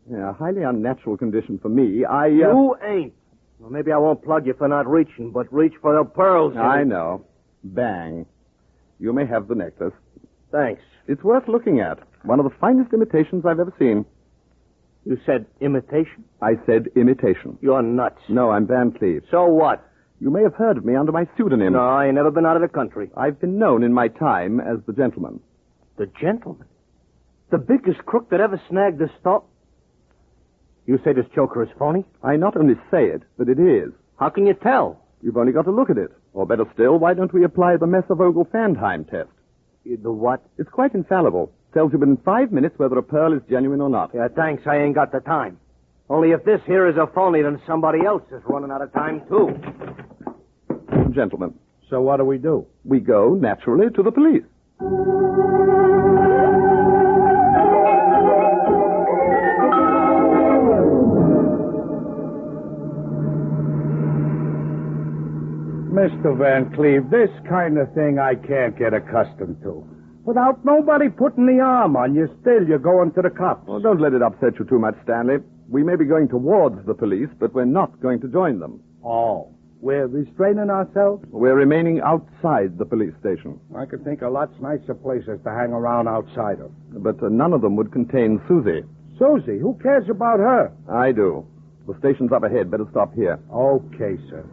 Yeah, a highly unnatural condition for me. You ain't. Well, maybe I won't plug you for not reaching, but reach for the pearls. I know. Bang. You may have the necklace. Thanks. It's worth looking at. One of the finest imitations I've ever seen. You said imitation? I said imitation. You're nuts. No, I'm Van Cleve. So what? You may have heard of me under my pseudonym. No, I ain't never been out of the country. I've been known in my time as the gentleman. The gentleman? The biggest crook that ever snagged the stop? You say this choker is phony? I not only say it, but it is. How can you tell? You've only got to look at it. Or better still, why don't we apply the Messer-Vogel-Fandheim test? The what? It's quite infallible. Tells you within 5 minutes whether a pearl is genuine or not. Yeah, thanks. I ain't got the time. Only if this here is a phony, then somebody else is running out of time, too. Gentlemen. So what do we do? We go, naturally, to the police. Mr. Van Cleve, this kind of thing I can't get accustomed to. Without nobody putting the arm on you, still you're going to the cops. Well, don't let it upset you too much, Stanley. We may be going towards the police, but we're not going to join them. Oh, we're restraining ourselves? We're remaining outside the police station. I could think of lots nicer places to hang around outside of. But none of them would contain Susie. Susie? Who cares about her? I do. The station's up ahead. Better stop here. Okay, sir.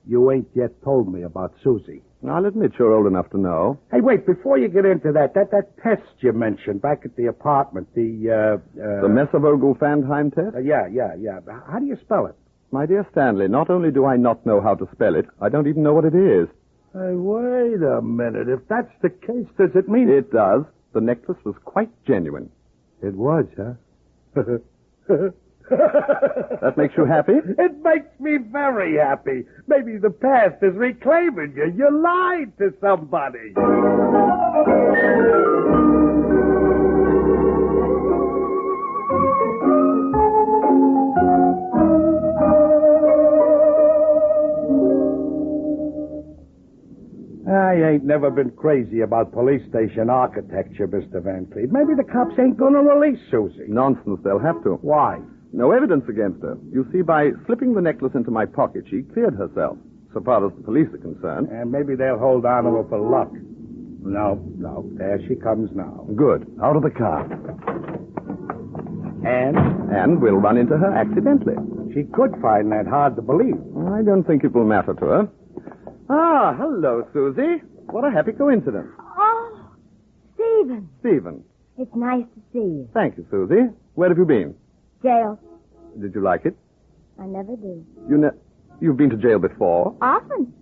You ain't yet told me about Susie. I'll admit you're old enough to know. Hey, wait, before you get into that test you mentioned back at the apartment, The Messer-Vogel-Fandheim test? Yeah. How do you spell it? My dear Stanley, not only do I not know how to spell it, I don't even know what it is. Hey, wait a minute. If that's the case, does it mean... It does. The necklace was quite genuine. It was, huh? That makes you happy? It makes me very happy. Maybe the past is reclaiming you. You lied to somebody. I ain't never been crazy about police station architecture, Mr. Van Cleve. Maybe the cops ain't gonna release Susie. Nonsense, they'll have to. Why? No evidence against her. You see, by slipping the necklace into my pocket, she cleared herself, so far as the police are concerned. And maybe they'll hold on to her for luck. No. There she comes now. Good. Out of the car. And we'll run into her accidentally. She could find that hard to believe. I don't think it will matter to her. Ah, hello, Susie. What a happy coincidence. Oh, Stephen. Stephen. It's nice to see you. Thank you, Susie. Where have you been? Jail. Did you like it? I never do. You've been to jail before? Often.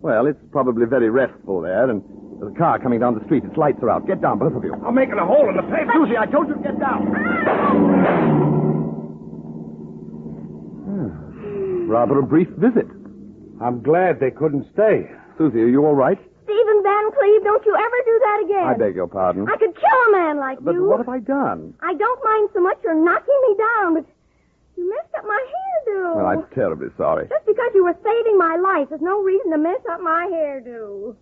Well, it's probably very restful there, and there's a car coming down the street. Its lights are out. Get down, both of you. I'm making a hole in the pavement. Susie, I told you to get down. Rather a brief visit. I'm glad they couldn't stay. Susie, are you all right? Stephen Van Cleve, don't you ever do that again. I beg your pardon. I could kill a man like But you. what have I done? I don't mind so much your knocking me down, but you messed up my hairdo. Well, I'm terribly sorry. Just because you were saving my life, there's no reason to mess up my hairdo.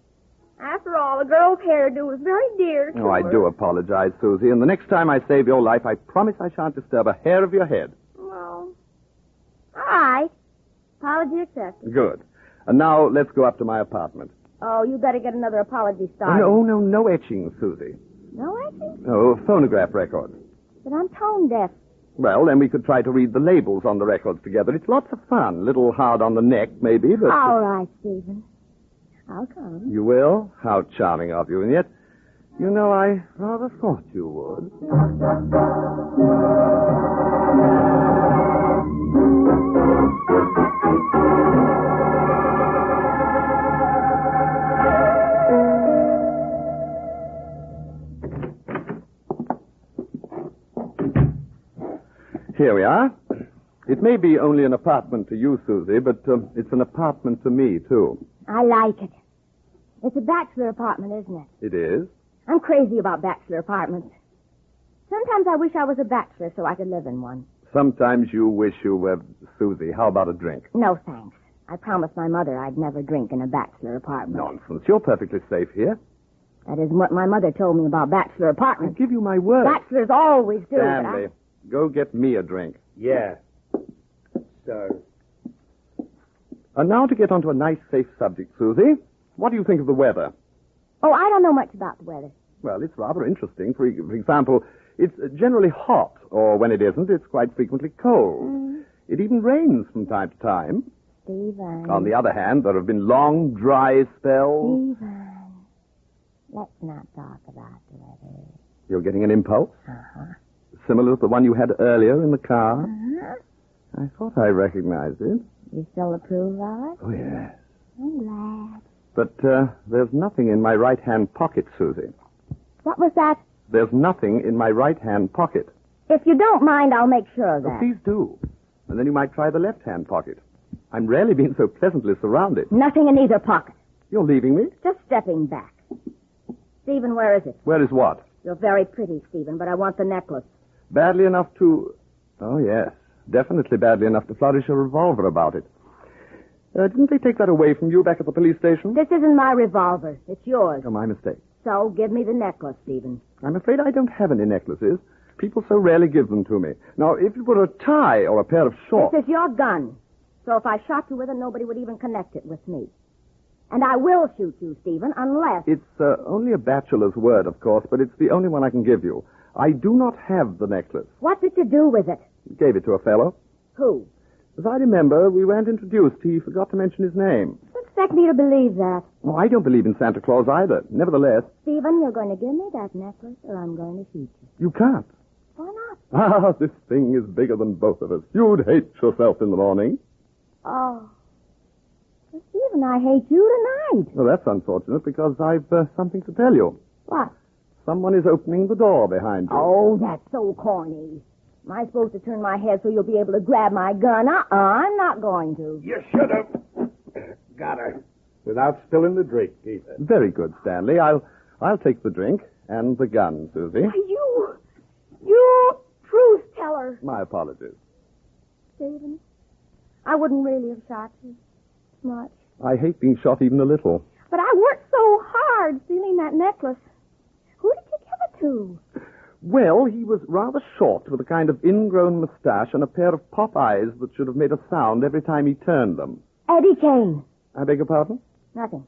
After all, a girl's hairdo was very dear to her. Oh, I do apologize, Susie, and the next time I save your life, I promise I shan't disturb a hair of your head. Well, all right. Apology accepted. Good. And now let's go up to my apartment. Oh, you better get another apology started. Oh, no etchings, Susie. No etching? No, phonograph records. But I'm tone deaf. Well, then we could try to read the labels on the records together. It's lots of fun. A little hard on the neck, maybe, but... All right, Stephen. I'll come. You will? How charming of you. And yet, you know, I rather thought you would. Here we are. It may be only an apartment to you, Susie, but it's an apartment to me, too. I like it. It's a bachelor apartment, isn't it? It is? I'm crazy about bachelor apartments. Sometimes I wish I was a bachelor so I could live in one. Sometimes you wish you were... Susie, how about a drink? No, thanks. I promised my mother I'd never drink in a bachelor apartment. Nonsense. You're perfectly safe here. That isn't what my mother told me about bachelor apartments. I give you my word. Bachelors always do. Stanley, go get me a drink. Yeah. Sir. And now to get onto a nice, safe subject, Susie. What do you think of the weather? Oh, I don't know much about the weather. Well, it's rather interesting. For example, it's generally hot, or when it isn't, it's quite frequently cold. Mm. It even rains from time to time. Stephen. On the other hand, there have been long, dry spells. Stephen, let's not talk about the weather. You're getting an impulse? Uh-huh. similar to the one you had earlier in the car. Uh-huh. I thought I recognized it. You still approve of it? Oh, yes. I'm glad. But there's nothing in my right-hand pocket, Susie. What was that? There's nothing in my right-hand pocket. If you don't mind, I'll make sure of that. Oh, please do. And then you might try the left-hand pocket. I'm rarely been so pleasantly surrounded. Nothing in either pocket. You're leaving me? Just stepping back. Stephen, where is it? Where is what? You're very pretty, Stephen, but I want the necklace. Badly enough to... Oh, yes. Definitely badly enough to flourish a revolver about it. Didn't they take that away from you back at the police station? This isn't my revolver. It's yours. Oh, my mistake. So, give me the necklace, Stephen. I'm afraid I don't have any necklaces. People so rarely give them to me. Now, if it were a tie or a pair of shorts... This is your gun. So if I shot you with it, nobody would even connect it with me. And I will shoot you, Stephen, unless... It's only a bachelor's word, of course, but it's the only one I can give you. I do not have the necklace. What did you do with it? Gave it to a fellow. Who? As I remember, we weren't introduced. He forgot to mention his name. You expect me to believe that? Oh, I don't believe in Santa Claus either. Nevertheless... Stephen, you're going to give me that necklace, or I'm going to shoot you. You can't. Why not? Ah, this thing is bigger than both of us. You'd hate yourself in the morning. Oh. Well, Stephen, I hate you tonight. Well, that's unfortunate because I've something to tell you. What? Someone is opening the door behind you. Oh, that's so corny. Am I supposed to turn my head so you'll be able to grab my gun? I'm not going to. You should have. Got her. Without spilling the drink, either. Very good, Stanley. I'll take the drink and the gun, Susie. You truth teller. My apologies. Stephen, I wouldn't really have shot you much. I hate being shot even a little. But I worked so hard stealing that necklace. Who did you give it to? Well, he was rather short with a kind of ingrown mustache and a pair of pop eyes that should have made a sound every time he turned them. Eddie Kane. I beg your pardon? Nothing.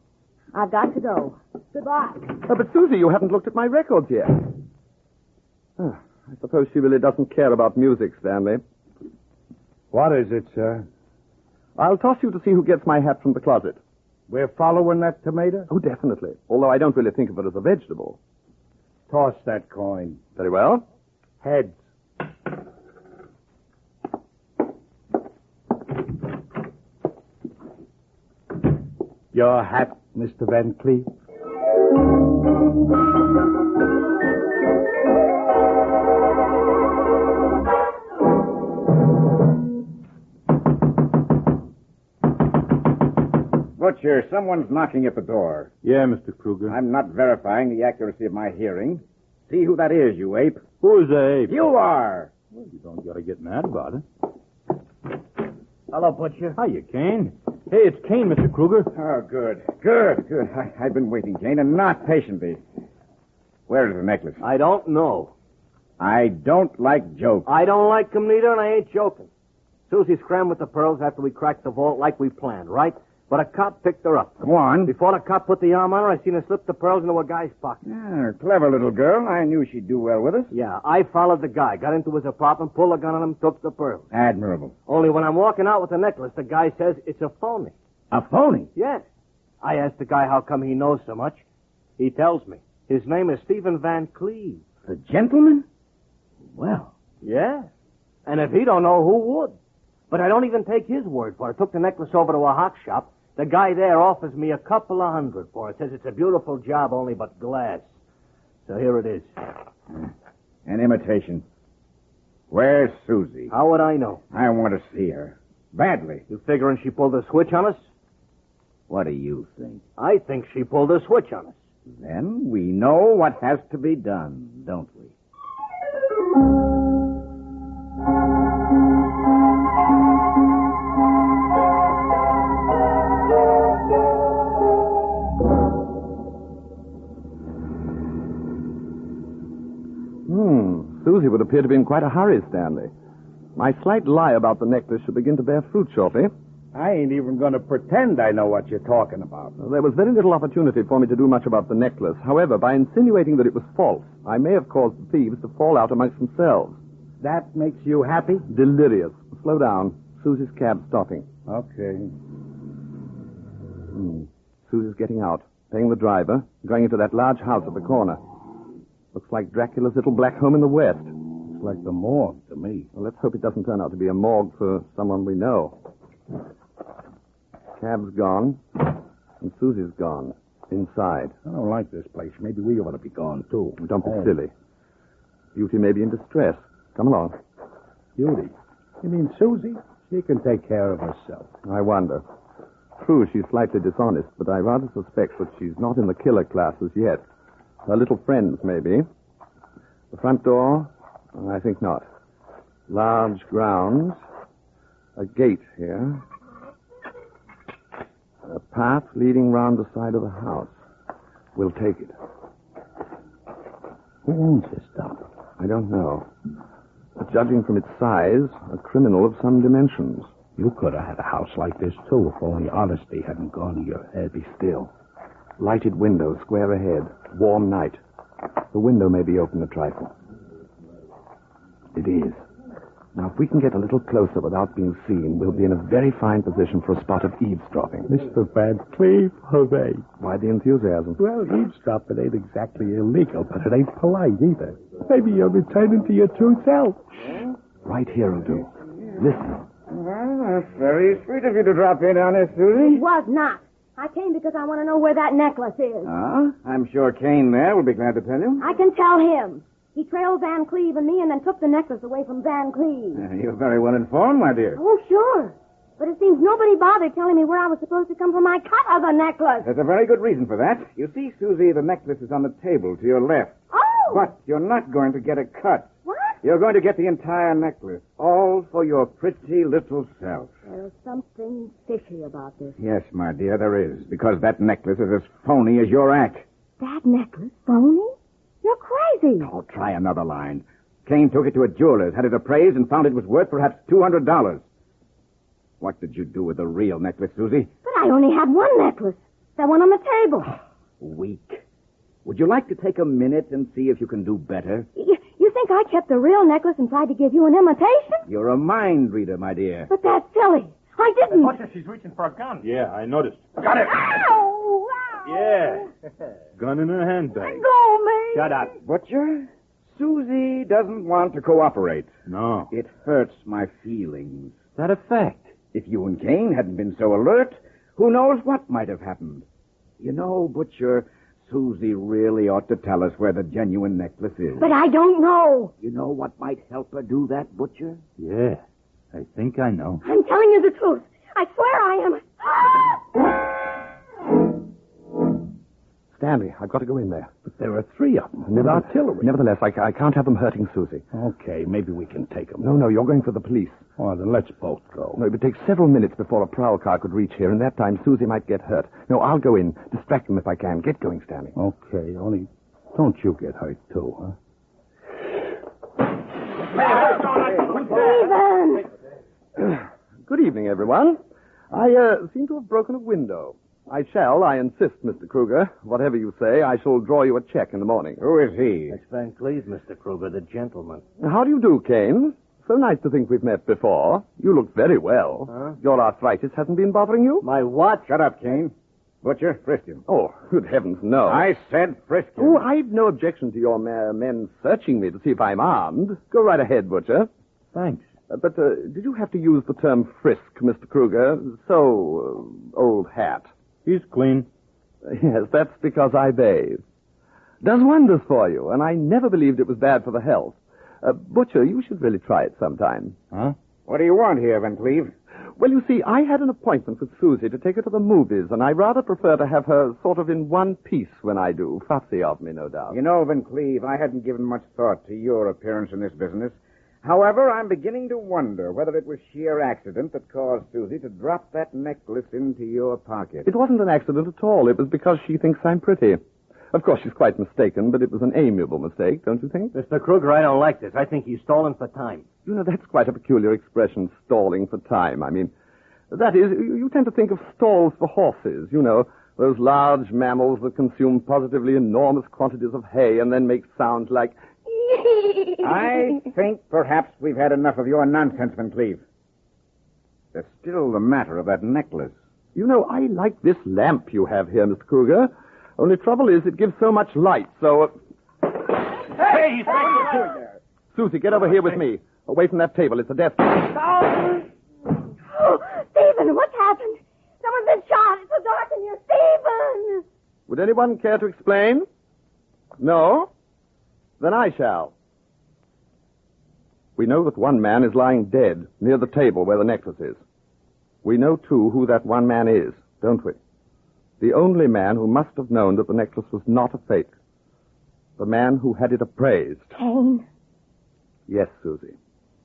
I've got to go. Goodbye. But Susie, you haven't looked at my records yet. I suppose she really doesn't care about music, Stanley. What is it, sir? I'll toss you to see who gets my hat from the closet. We're following that tomato? Oh, definitely. Although I don't really think of it as a vegetable. Toss that coin. Very well. Heads. Your hat, Mr. Van Cleef. Butcher, someone's knocking at the door. Yeah, Mr. Kruger. I'm not verifying the accuracy of my hearing. See who that is, you ape. Who's the ape? You are. Well, you don't gotta get mad about it. Hello, Butcher. Hiya, Kane. Hey, it's Kane, Mr. Kruger. Oh, good. Good. I've been waiting, Kane, and not patiently. Where is the necklace? I don't know. I don't like jokes. I don't like them neither, and I ain't joking. Susie scrambled with the pearls after we cracked the vault like we planned, right? But a cop picked her up. Go on. Before the cop put the arm on her, I seen her slip the pearls into a guy's pocket. Yeah, clever little girl. I knew she'd do well with us. Yeah, I followed the guy, got into his apartment, pulled a gun on him, took the pearls. Admirable. Only when I'm walking out with the necklace, the guy says it's a phony. A phony? Yes. I asked the guy how come he knows so much. He tells me. His name is Stephen Van Cleef. The gentleman? Well. Yeah. And if he don't know, who would? But I don't even take his word for it. I took the necklace over to a hock shop. The guy there offers me a couple of $100 for it. Says it's a beautiful job, only but glass. So here it is. An imitation. Where's Susie? How would I know? I want to see her. Badly. You figuring she pulled a switch on us? What do you think? I think she pulled a switch on us. Then we know what has to be done, don't we? Susie would appear to be in quite a hurry, Stanley. My slight lie about the necklace should begin to bear fruit shortly. I ain't even going to pretend I know what you're talking about. Well, there was very little opportunity for me to do much about the necklace. However, by insinuating that it was false, I may have caused the thieves to fall out amongst themselves. That makes you happy? Delirious. Slow down. Susie's cab's stopping. Okay. Susie's getting out, paying the driver, going into that large house at the corner. Looks like Dracula's little black home in the west. Looks like the morgue to me. Well, let's hope it doesn't turn out to be a morgue for someone we know. Cab's gone, and Susie's gone. Inside. I don't like this place. Maybe we ought to be gone, too. Don't be silly. Beauty may be in distress. Come along. Beauty? You mean Susie? She can take care of herself. I wonder. True, she's slightly dishonest, but I rather suspect that she's not in the killer classes yet. Her little friends, maybe. The front door? I think not. Large grounds. A gate here. A path leading round the side of the house. We'll take it. Who owns this stuff? I don't know. But judging from its size, a criminal of some dimensions. You could have had a house like this, too, if only honesty hadn't gone to your head. Be still. Lighted window, square ahead. Warm night. The window may be open a trifle. It is. Now, if we can get a little closer without being seen, we'll be in a very fine position for a spot of eavesdropping. Mr. Van Cleve, hooray. Why the enthusiasm? Well, eavesdropping ain't exactly illegal, but it ain't polite either. Maybe you're returning to your true self. Right here will do. Listen. Well, that's very sweet of you to drop in on us, Susie. It was not. I came because I want to know where that necklace is. Oh? I'm sure Kane there will be glad to tell you. I can tell him. He trailed Van Cleve and me and then took the necklace away from Van Cleve. You're very well informed, my dear. Oh, sure. But it seems nobody bothered telling me where I was supposed to come for my cut of the necklace. There's a very good reason for that. You see, Susie, the necklace is on the table to your left. Oh! But you're not going to get a cut. What? You're going to get the entire necklace, all for your pretty little self. There's something fishy about this. Yes, my dear, there is, because that necklace is as phony as your act. That necklace? Phony? You're crazy. Oh, try another line. Kane took it to a jeweler's, had it appraised, and found it was worth perhaps $200. What did you do with the real necklace, Susie? But I only had one necklace. That one on the table. Weak. Would you like to take a minute and see if you can do better? You think I kept the real necklace and tried to give you an imitation? You're a mind reader, my dear. But that's silly. I didn't. Butcher, she's reaching for a gun. Yeah, I noticed. Got it. Ow! Yeah. Gun in her handbag. Go, me. Shut up. Butcher, Susie doesn't want to cooperate. No. It hurts my feelings. That a fact? If you and Kane hadn't been so alert, who knows what might have happened. You know, Butcher, Susie really ought to tell us where the genuine necklace is. But I don't know. You know what might help her do that, Butcher? Yeah, I think I know. I'm telling you the truth. I swear I am. Stanley, I've got to go in there. But there are three of them with artillery. Nevertheless, I can't have them hurting Susie. Okay, maybe we can take them. No, you're going for the police. Oh, then let's both go. No, it would take several minutes before a prowl car could reach here, and that time Susie might get hurt. No, I'll go in. Distract them if I can. Get going, Stanley. Okay, only don't you get hurt, too, huh? Stephen! Good evening, everyone. I seem to have broken a window. I insist, Mr. Kruger. Whatever you say, I shall draw you a check in the morning. Who is he? It's Van Cleve, Mr. Kruger, the gentleman. How do you do, Kane? So nice to think we've met before. You look very well. Huh? Your arthritis hasn't been bothering you? My what? Shut up, Kane. Butcher, frisk him. Oh, good heavens, no. I said frisk him. Oh, I've no objection to your men searching me to see if I'm armed. Go right ahead, Butcher. Thanks. But did you have to use the term frisk, Mr. Kruger? So, old hat. He's clean. Yes, that's because I bathe. Does wonders for you, and I never believed it was bad for the health. Butcher, you should really try it sometime. Huh? What do you want here, Van Cleve? Well, you see, I had an appointment with Susie to take her to the movies, and I rather prefer to have her sort of in one piece when I do. Fussy of me, no doubt. You know, Van Cleve, I hadn't given much thought to your appearance in this business. However, I'm beginning to wonder whether it was sheer accident that caused Susie to drop that necklace into your pocket. It wasn't an accident at all. It was because she thinks I'm pretty. Of course, she's quite mistaken, but it was an amiable mistake, don't you think? Mr. Kruger, I don't like this. I think he's stalling for time. You know, that's quite a peculiar expression, stalling for time. I mean, that is, you tend to think of stalls for horses, you know, those large mammals that consume positively enormous quantities of hay and then make sounds like... I think perhaps we've had enough of your nonsense, Van Cleve. There's still the matter of that necklace. You know, I like this lamp you have here, Mr. Kruger. Only trouble is it gives so much light, so... Hey, he's doing there. Susie, get over here with me. Away from that table. It's a death. Oh, Stephen, what's happened? Someone's been shot. It's so dark in here. Stephen! Would anyone care to explain? No? Then I shall. We know that one man is lying dead near the table where the necklace is. We know, too, who that one man is, don't we? The only man who must have known that the necklace was not a fake. The man who had it appraised. Kane. Yes, Susie.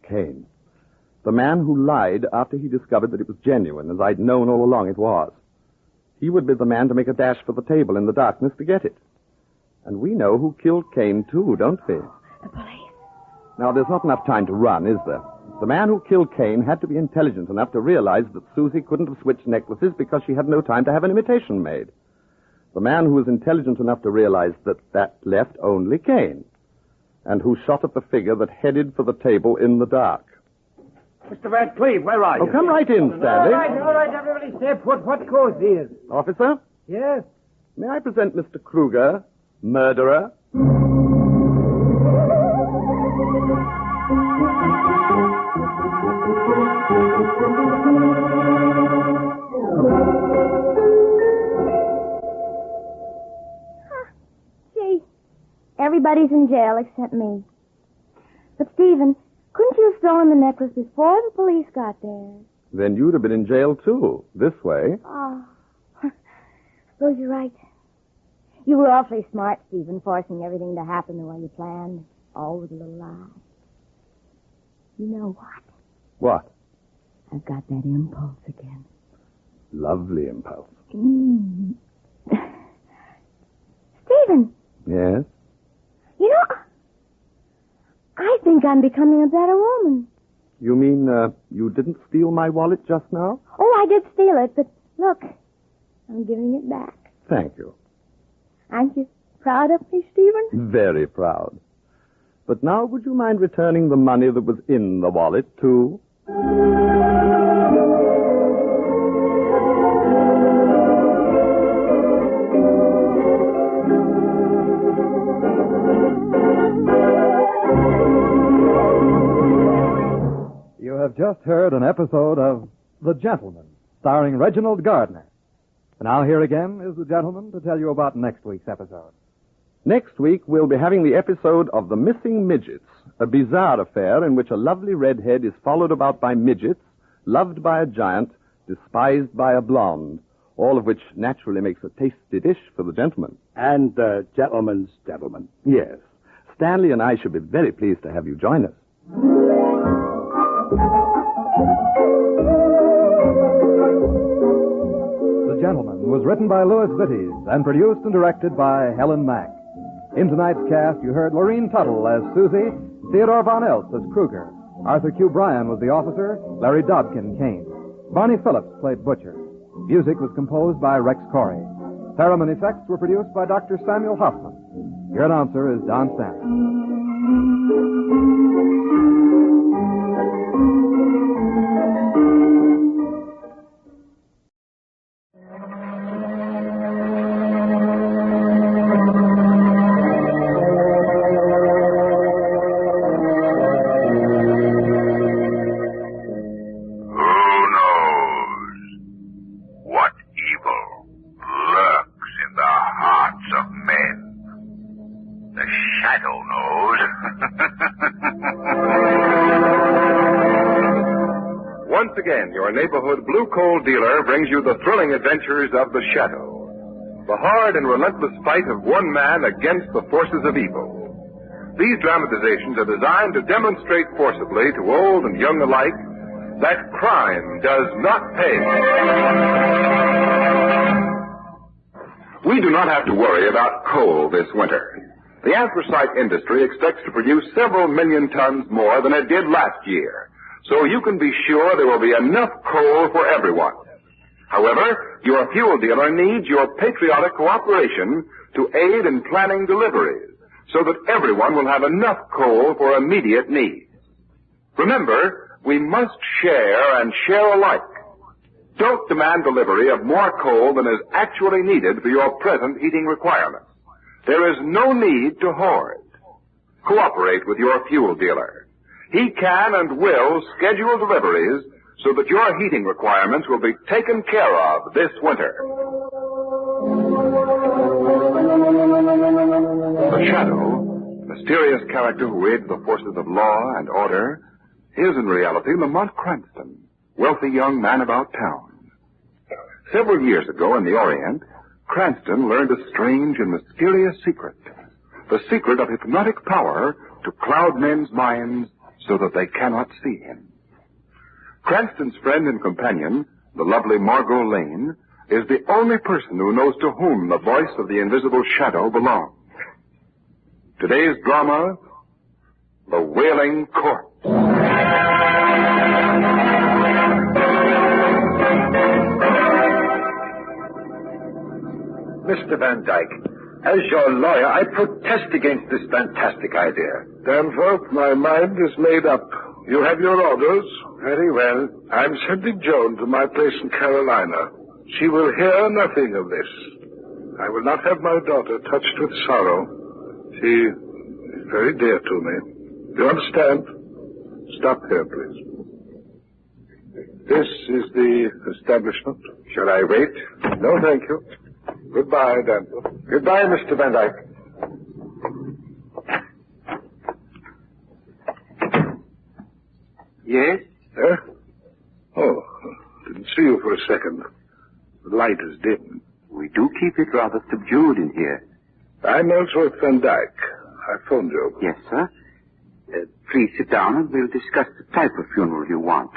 Kane. The man who lied after he discovered that it was genuine, as I'd known all along it was. He would be the man to make a dash for the table in the darkness to get it. And we know who killed Kane, too, don't we? The police. Now, there's not enough time to run, is there? The man who killed Kane had to be intelligent enough to realize that Susie couldn't have switched necklaces because she had no time to have an imitation made. The man who was intelligent enough to realize that left only Kane, and who shot at the figure that headed for the table in the dark. Mr. Van Cleve, where are you? Oh, come right in, Stanley. All right, everybody stay put. What goes here? Officer? Yes? May I present Mr. Kruger, murderer? Gee, everybody's in jail except me. But, Stephen, couldn't you have stolen the necklace before the police got there? Then you'd have been in jail, too, this way. Oh, suppose you're right. You were awfully smart, Stephen, forcing everything to happen the way you planned. All with a little lie. You know what? What? I've got that impulse again. Lovely impulse. Stephen, Yes? you know, I think I'm becoming a better woman. You mean, you didn't steal my wallet just now? Oh, I did steal it, but look, I'm giving it back. Thank you. Aren't you proud of me, Stephen? Very proud. But now, would you mind returning the money that was in the wallet, too? You have just heard an episode of The Gentleman, starring Reginald Gardner. And now here again is the gentleman to tell you about next week's episode. Next week, we'll be having the episode of The Missing Midgets, a bizarre affair in which a lovely redhead is followed about by midgets, loved by a giant, despised by a blonde, all of which naturally makes a tasty dish for the gentleman. And gentleman's gentleman. Yes. Stanley and I should be very pleased to have you join us. The Gentleman was written by Louis Vittes and produced and directed by Helen Mack. In tonight's cast, you heard Lorene Tuttle as Susie, Theodore Von Eltz as Kruger, Arthur Q. Bryan was the officer, Larry Dobkin, Kane. Barney Phillips played Butcher. Music was composed by Rex Corey. Theremin and effects were produced by Dr. Samuel Hoffman. Your announcer is Don Stanley. Once again, your neighborhood blue coal dealer brings you the thrilling adventures of the Shadow, the hard and relentless fight of one man against the forces of evil. These dramatizations are designed to demonstrate forcibly to old and young alike that crime does not pay. We do not have to worry about coal this winter. The anthracite industry expects to produce several million tons more than it did last year, so you can be sure there will be enough coal for everyone. However, your fuel dealer needs your patriotic cooperation to aid in planning deliveries so that everyone will have enough coal for immediate needs. Remember, we must share and share alike. Don't demand delivery of more coal than is actually needed for your present heating requirements. There is no need to hoard. Cooperate with your fuel dealer. He can and will schedule deliveries so that your heating requirements will be taken care of this winter. The Shadow, mysterious character who aids the forces of law and order, is in reality Lamont Cranston, wealthy young man about town. Several years ago in the Orient, Cranston learned a strange and mysterious secret. The secret of hypnotic power to cloud men's minds so that they cannot see him. Cranston's friend and companion, the lovely Margot Lane, is the only person who knows to whom the voice of the invisible shadow belongs. Today's drama, The Wailing Corpse. Mr. Van Dyke, as your lawyer, I protest against this fantastic idea. Danforth, my mind is made up. You have your orders? Very well. I'm sending Joan to my place in Carolina. She will hear nothing of this. I will not have my daughter touched with sorrow. She is very dear to me. You understand? Stop here, please. This is the establishment. Shall I wait? No, thank you. Goodbye, Danforth. Goodbye, Mr. Van Dyke. Yes? Oh, didn't see you for a second. The light is dim. We do keep it rather subdued in here. I'm Ellsworth Van Dyke. I phoned you. Yes, sir. Please sit down and we'll discuss the type of funeral you want.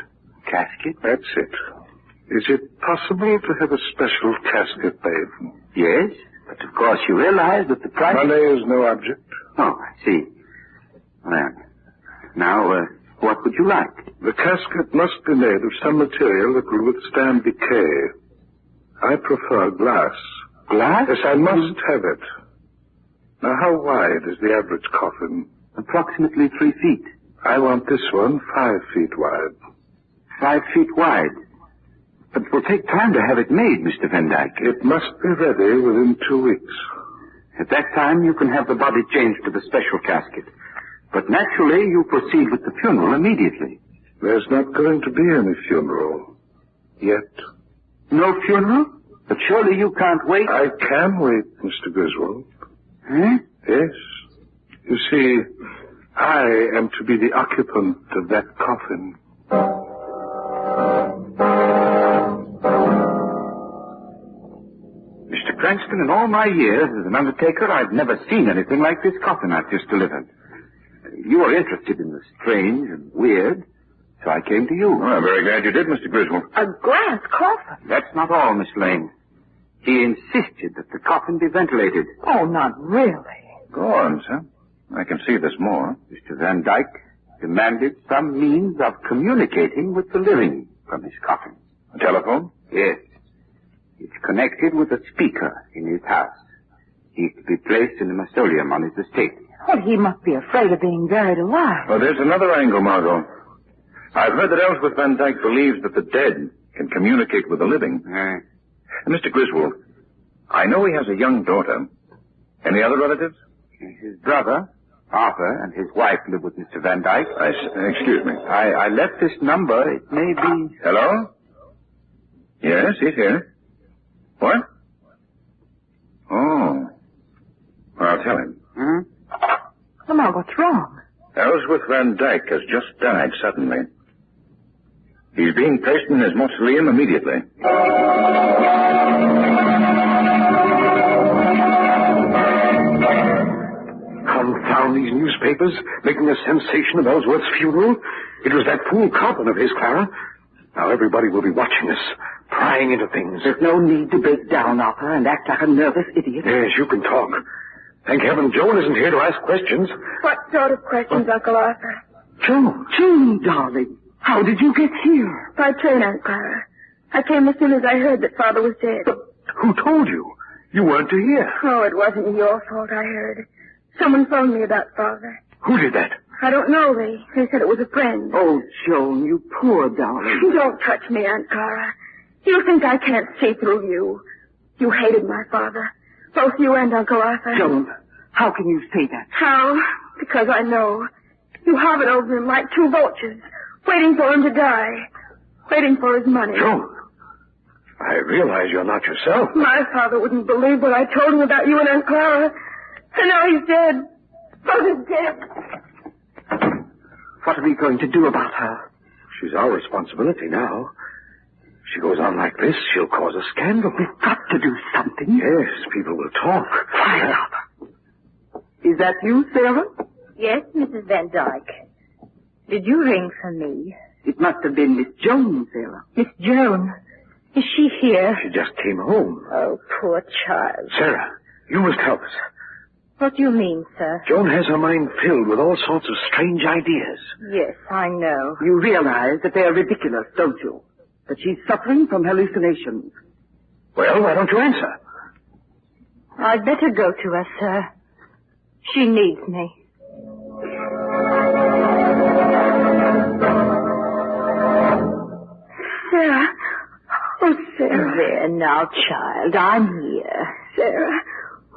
Casket? That's it. Is it possible to have a special casket made? Yes, but of course you realize that the price... Money is no object. Oh, I see. Well, now, what would you like? The casket must be made of some material that will withstand decay. I prefer glass. Glass? Yes, I must have it. Now, how wide is the average coffin? Approximately 3 feet. I want this one 5 feet wide. 5 feet wide? But it will take time to have it made, Mr. Van Dyke. It must be ready within 2 weeks. At that time, you can have the body changed to the special casket. But naturally, you proceed with the funeral immediately. There's not going to be any funeral. Yet. No funeral? But surely you can't wait. I can wait, Mr. Griswold. Eh? Yes. You see, I am to be the occupant of that coffin. Mr. Cranston, in all my years as an undertaker, I've never seen anything like this coffin I've just delivered. You are interested in the strange and weird, so I came to you. Oh, I'm very glad you did, Mr. Griswold. A glass coffin? That's not all, Miss Lane. He insisted that the coffin be ventilated. Oh, not really. Go on, sir. I can see this more. Mr. Van Dyke demanded some means of communicating with the living from his coffin. A telephone? Yes. It's connected with a speaker in his house. He's to be placed in the mausoleum on his estate. Well, he must be afraid of being buried alive. Well, there's another angle, Margot. I've heard that Ellsworth Van Dyke believes that the dead can communicate with the living. Mr. Griswold, I know he has a young daughter. Any other relatives? His brother, Arthur, and his wife live with Mr. Van Dyke. Excuse me. I left this number. It may be... Hello? Yes, he's here. What? Oh. Well, I'll tell him. Well, now, what's wrong? Ellsworth Van Dyke has just died suddenly. He's being placed in his mausoleum immediately. Confound these newspapers, making a sensation of Ellsworth's funeral. It was that fool coffin of his, Clara. Now everybody will be watching us, prying into things. There's no need to break down, Arthur, and act like a nervous idiot. Yes, you can talk. Thank heaven Joan isn't here to ask questions. What sort of questions, Uncle Arthur? Joan, darling. How did you get here? By train, Aunt Clara. I came as soon as I heard that Father was dead. But who told you? You weren't to hear. Oh, it wasn't your fault, I heard. Someone phoned me about Father. Who did that? I don't know. They said it was a friend. Oh, Joan, you poor darling. Don't touch me, Aunt Clara. You think I can't see through you. You hated my father. Both you and Uncle Arthur. Joan, how can you say that? How? Because I know. You hovered over him like two vultures, waiting for him to die, waiting for his money. Joan, I realize you're not yourself. My father wouldn't believe what I told him about you and Aunt Clara. And now he's dead. Father's dead. What are we going to do about her? She's our responsibility now. If she goes on like this, she'll cause a scandal. We've got to do something. Yes, people will talk. Quiet up. Is that you, Sarah? Yes, Mrs. Van Dyke. Did you ring for me? It must have been Miss Jones, Sarah. Miss Joan. Is she here? She just came home. Oh, poor child. Sarah, you must help us. What do you mean, sir? Joan has her mind filled with all sorts of strange ideas. Yes, I know. You realize that they're ridiculous, don't you? That she's suffering from hallucinations. Well, why don't you answer? I'd better go to her, sir. She needs me. Sarah. Oh, Sarah. There now, child. I'm here. Sarah,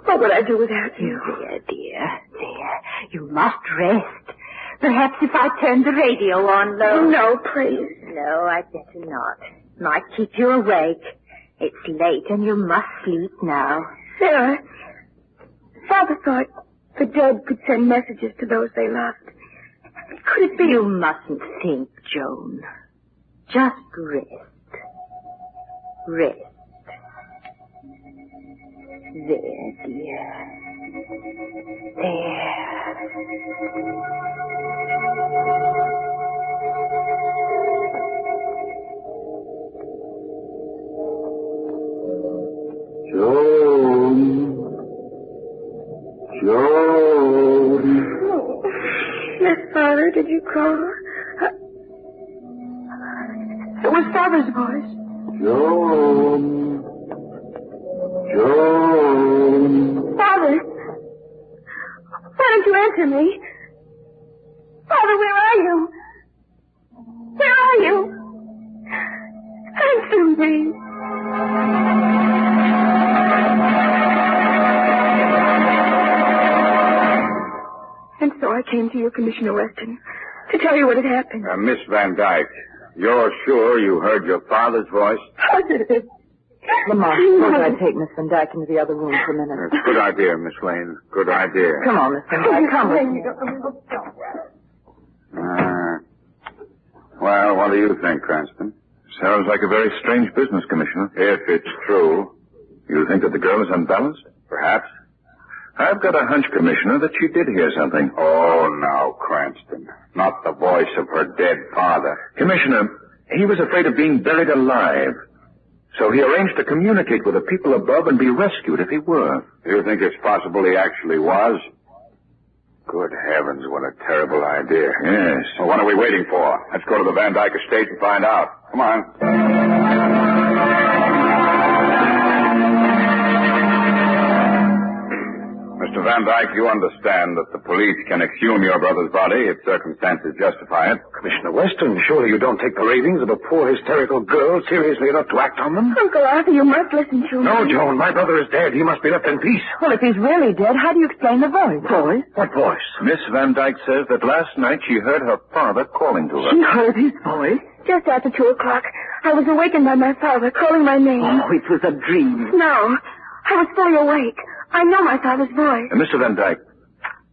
what would I do without you? Dear. You must rest. Perhaps if I turn the radio on low. No, please. No, I'd better not. Might keep you awake. It's late and you must sleep now. Sarah, Father thought the dead could send messages to those they loved. Could it be? You mustn't think, Joan. Just rest. Rest. There, dear. There. Joan. Yes, Father, did you call? It was Father's voice. Joan. Father! Why don't you answer me? Father, where are you? Where are you? Answer me. And so I came to you, Commissioner Weston, to tell you what had happened. Miss Van Dyke, you're sure you heard your father's voice? Positive. Lamar, suppose I take Miss Van Dyke into the other room for a minute. Good idea, Miss Lane. Good idea. Come on, Miss Van Dyke. Come with me. Well, what do you think, Cranston? Sounds like a very strange business, Commissioner. If it's true. You think that the girl is unbalanced? Perhaps. I've got a hunch, Commissioner, that she did hear something. Oh, now, Cranston. Not the voice of her dead father. Commissioner, he was afraid of being buried alive. So he arranged to communicate with the people above and be rescued if he were. You think it's possible he actually was? Good heavens, what a terrible idea. Yes. Well, what are we waiting for? Let's go to the Van Dyke estate and find out. Come on. Mr. Van Dyke, you understand that the police can exhume your brother's body if circumstances justify it. Commissioner Weston, surely you don't take the ravings of a poor hysterical girl seriously enough to act on them? Uncle Arthur, you must listen to me. No, Joan, my brother is dead. He must be left in peace. Well, if he's really dead, how do you explain the voice? Voice? What voice? Miss Van Dyke says that last night she heard her father calling to her. She heard his voice? Just after 2 o'clock, I was awakened by my father calling my name. Oh, it was a dream. No, I was fully awake. I know my father's voice. Mr. Van Dyke,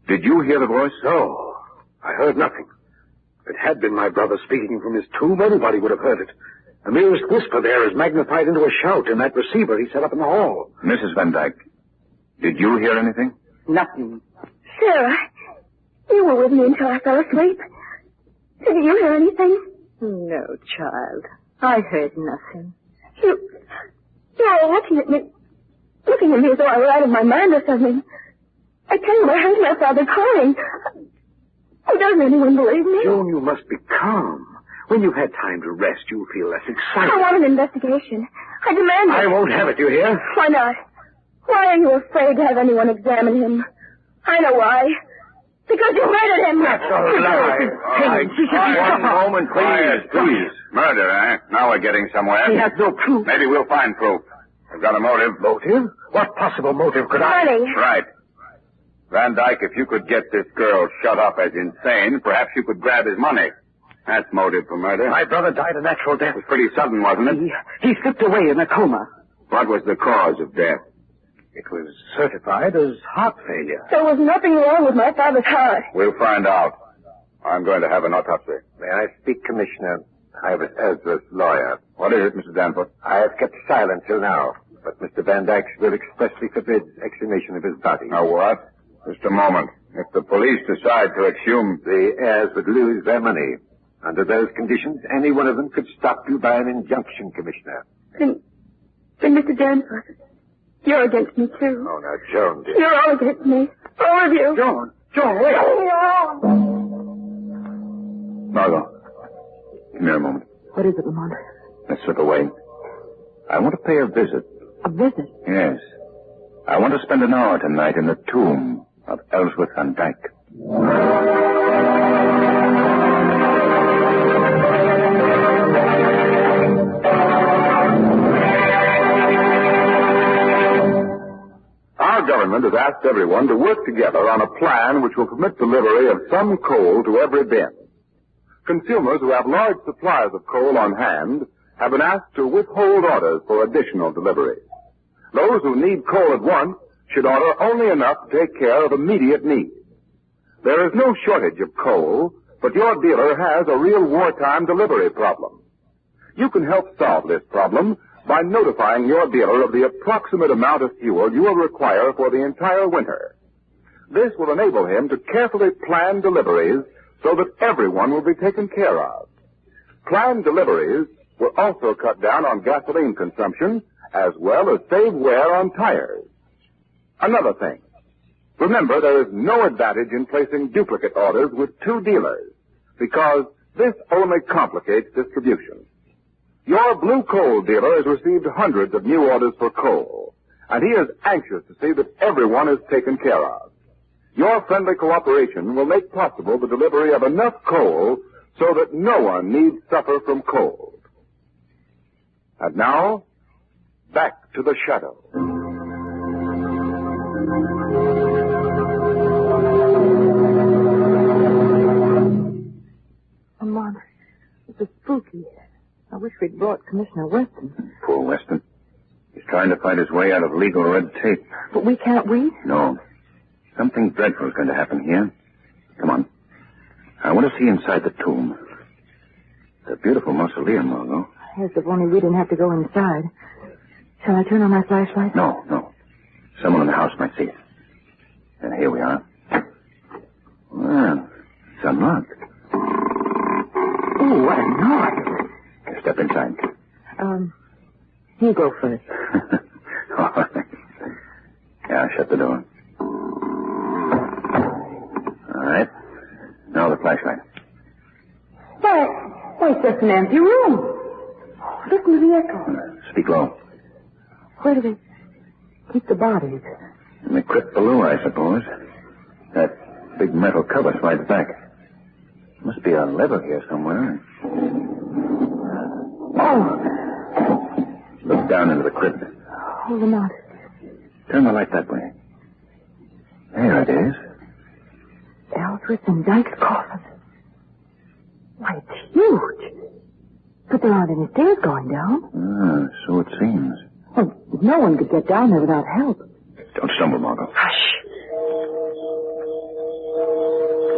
did you hear the voice? No, I heard nothing. If it had been my brother speaking from his tomb, anybody would have heard it. The merest whisper there is magnified into a shout in that receiver he set up in the hall. Mrs. Van Dyke, did you hear anything? Nothing. Sarah, you were with me until I fell asleep. Did you hear anything? No, child. I heard nothing. You're all looking at me as though I were out of my mind or something. I tell you, I heard my father crying. Oh, doesn't anyone believe me? Joan, you must be calm. When you've had time to rest, you'll feel less excited. I want an investigation. I demand it. I won't have it, you hear? Why not? Why are you afraid to have anyone examine him? I know why. Because you murdered him. That's a lie. One moment, please. Murder, eh? Now we're getting somewhere. He has no proof. Maybe we'll find proof. We've got a motive. Motive? What possible motive could Money. Right. Van Dyke, if you could get this girl shut up as insane, perhaps you could grab his money. That's motive for murder. My brother died a natural death. It was pretty sudden, wasn't it? He slipped away in a coma. What was the cause of death? It was certified as heart failure. There was nothing wrong with my father's heart. We'll find out. I'm going to have an autopsy. May I speak, Commissioner? I was Ezra's lawyer. What is it, Mr. Danforth? I have kept silent till now, but Mr. Van Dyke's will expressly forbids exhumation of his body. Now what? Just a moment. If the police decide to exhume... The heirs would lose their money. Under those conditions, any one of them could stop you by an injunction, Commissioner. Then Mr. Danforth, you're against me, too. Oh, now, Joan, dear. You're all against me. All of you. Joan, wait. Margot, come here a moment. What is it, Lamont? Let's slip away. I want to pay a visit. A visit? Yes. I want to spend an hour tonight in the tomb of Ellsworth Van Dyke. Our government has asked everyone to work together on a plan which will permit delivery of some coal to every bin. Consumers who have large supplies of coal on hand have been asked to withhold orders for additional deliveries. Those who need coal at once should order only enough to take care of immediate needs. There is no shortage of coal, but your dealer has a real wartime delivery problem. You can help solve this problem by notifying your dealer of the approximate amount of fuel you will require for the entire winter. This will enable him to carefully plan deliveries so that everyone will be taken care of. Planned deliveries will also cut down on gasoline consumption as well as save wear on tires. Another thing. Remember, there is no advantage in placing duplicate orders with two dealers because this only complicates distribution. Your blue coal dealer has received hundreds of new orders for coal, and he is anxious to see that everyone is taken care of. Your friendly cooperation will make possible the delivery of enough coal so that no one need suffer from cold. And now, back to the shadow. Lamont, this is spooky. I wish we'd brought Commissioner Weston. Poor Weston. He's trying to fight his way out of legal red tape. But we can't wait. No. Something dreadful is going to happen here. Come on. I want to see inside the tomb. It's a beautiful mausoleum, Margot. Yes, if only we didn't have to go inside. Shall I turn on my flashlight? No. Someone in the house might see it. And here we are. Well, it's unlocked. Oh, what a noise. Step inside. You go first. All right. Yeah, shut the door. All right. Now the flashlight. Why, it's just an empty room. Listen to the echo. Speak low. Where do they keep the bodies? In the crypt below, I suppose. That big metal cover slides back. Must be a lever here somewhere. Oh! Look down into the crypt. Hold them out. Turn the light that way. There it is. Ellsworth and Dyke's coffin. Why, it's huge. But there aren't any stairs going down. So it seems. Well, no one could get down there without help. Don't stumble, Margot. Hush.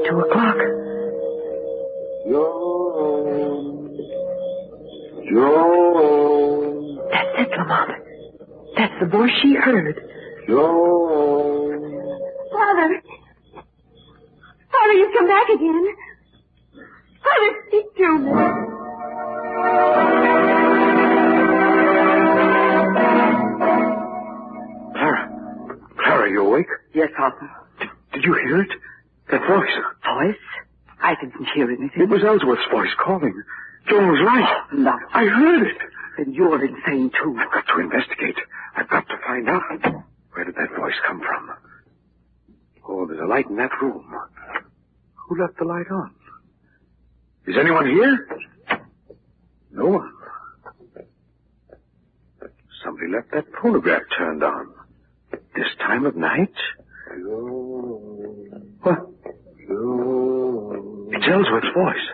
2 o'clock. Joan. That's it, Lamont. That's the voice she heard. Joan. Father! Father, you've come back again. Father, speak to me. Clara, you awake? Yes, Arthur. Did you hear it? That voice. Voice? I didn't hear anything. It was Ellsworth's voice calling. Joan was right. No. I heard it. Then you're insane, too. I've got to investigate. I've got to find out. Where did that voice come from? Oh, there's a light in that room. Who left the light on? Is anyone here? No one. Somebody left that phonograph turned on. This time of night? What? It's Ellsworth's voice.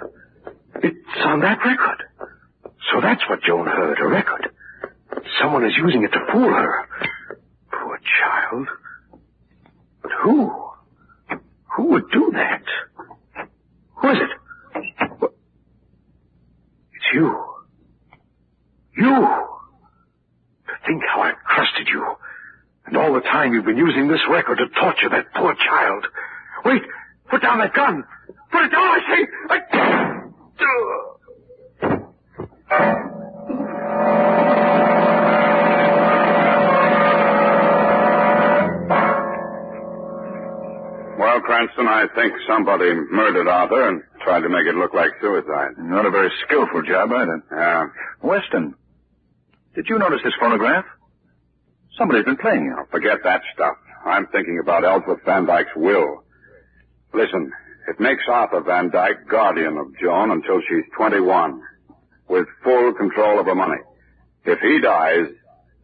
It's on that record. So that's what Joan heard, a record. Someone is using it to fool her. Poor child. But who? Who would do that? Who is it? What? It's you. You! To think how I've trusted you. And all the time you've been using this record to torture that poor child. Wait! Put down that gun! Put it down, I say! Well, Cranston, I think somebody murdered Arthur and tried to make it look like suicide. Not a very skillful job, either. Yeah. Weston, did you notice this phonograph? Somebody's been playing it. Now, forget that stuff. I'm thinking about Ellsworth Van Dyke's will. Listen, it makes Arthur Van Dyke guardian of Joan until she's 21, with full control of her money. If he dies,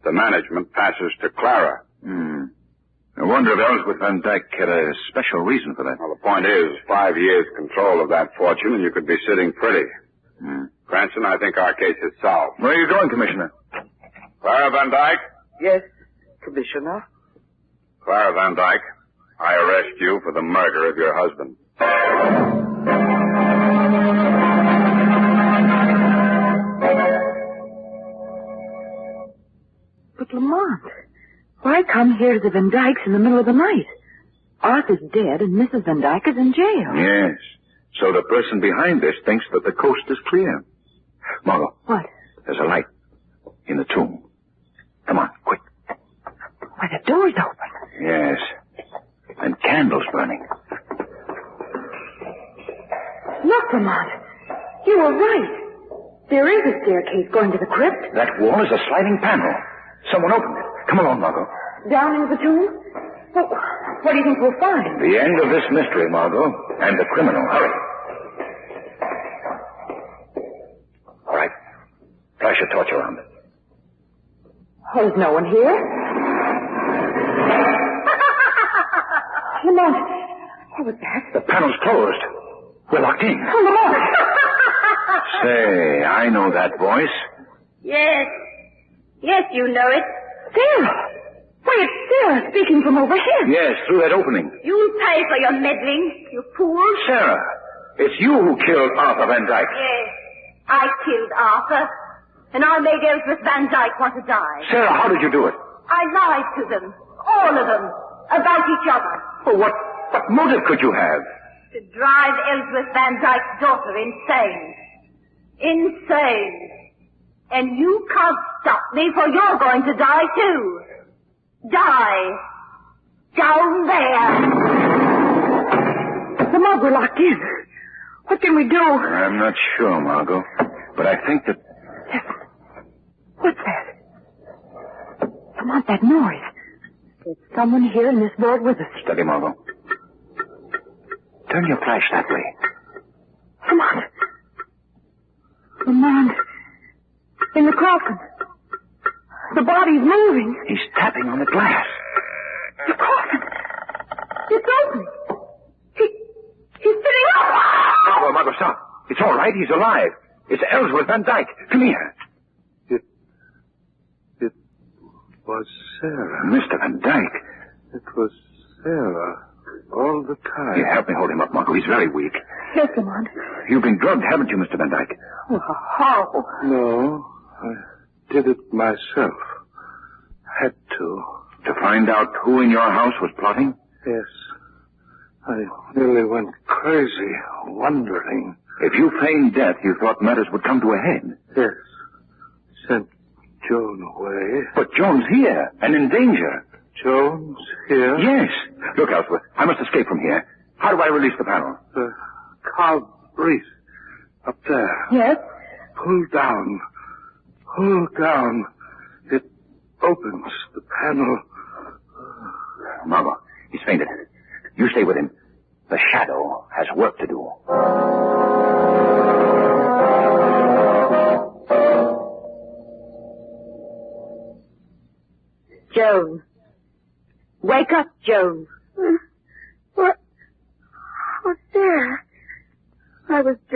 the management passes to Clara. I wonder if Ellsworth Van Dyke had a special reason for that. Well, the point is, 5 years control of that fortune, and you could be sitting pretty. Cranston, I think our case is solved. Where are you going, Commissioner? Clara Van Dyke? Yes, Commissioner. Clara Van Dyke, I arrest you for the murder of your husband. But Lamont, why come here to the Van Dykes in the middle of the night? Arthur's dead and Mrs. Van Dyke is in jail. Yes. So the person behind this thinks that the coast is clear. Margot. What? There's a light in the tomb. Come on, quick. Why, the door's open. Yes. And candles burning. Look, Lamont. You were right. There is a staircase going to the crypt. That wall is a sliding panel. Someone opened it. Come along, Margot. Down into the tomb? Well, what do you think we'll find? The end of this mystery, Margot. And the criminal. Hurry. All right. Flash your torch around. There's no one here. Lamont, what was that? The panel's closed. We're locked in. Oh, Lamont! Say, I know that voice. Yes. Yes, you know it. Sarah! Why, it's Sarah speaking from over here. Yes, through that opening. You'll pay for your meddling, you fool. Sarah, it's you who killed Arthur Van Dyke. Yes, I killed Arthur, and I made Ellsworth Van Dyke want to die. Sarah, how did you do it? I lied to them, all of them, about each other. Oh, what motive could you have? To drive Ellsworth Van Dyke's daughter insane. Insane. And you can't stop me, for you're going to die, too. Die. Down there. Lamont, we're locked in. What can we do? I'm not sure, Margot. But I think that... Listen. What's that? Lamont, that noise. There's someone here in this board with us. Steady, Margot. Turn your flash that way. Lamont. Lamont. In the coffin. The body's moving. He's tapping on the glass. The coffin. It's open. He's sitting up. Margot, stop. It's all right. He's alive. It's Ellsworth Van Dyke. Come here. It was Sarah. Mr. Van Dyke. It was Sarah. All the time. Here, help me hold him up, Margot. He's very weak. Yes, Lamont. You've been drugged, haven't you, Mr. Van Dyke? Well, how? No, I did it myself. Had to. To find out who in your house was plotting? Yes. I nearly went crazy, wondering. If you feigned death, you thought matters would come to a head. Yes. Sent Joan away. But Joan's here, and in danger. Joan's here? Yes. Look, Ellsworth, I must escape from here. How do I release the panel? The carved wreath up there. Yes? Pull down. Pull down. It opens the panel. Margot, he's fainted. You stay with him. The shadow has work to do. Joan. Wake up, Joan.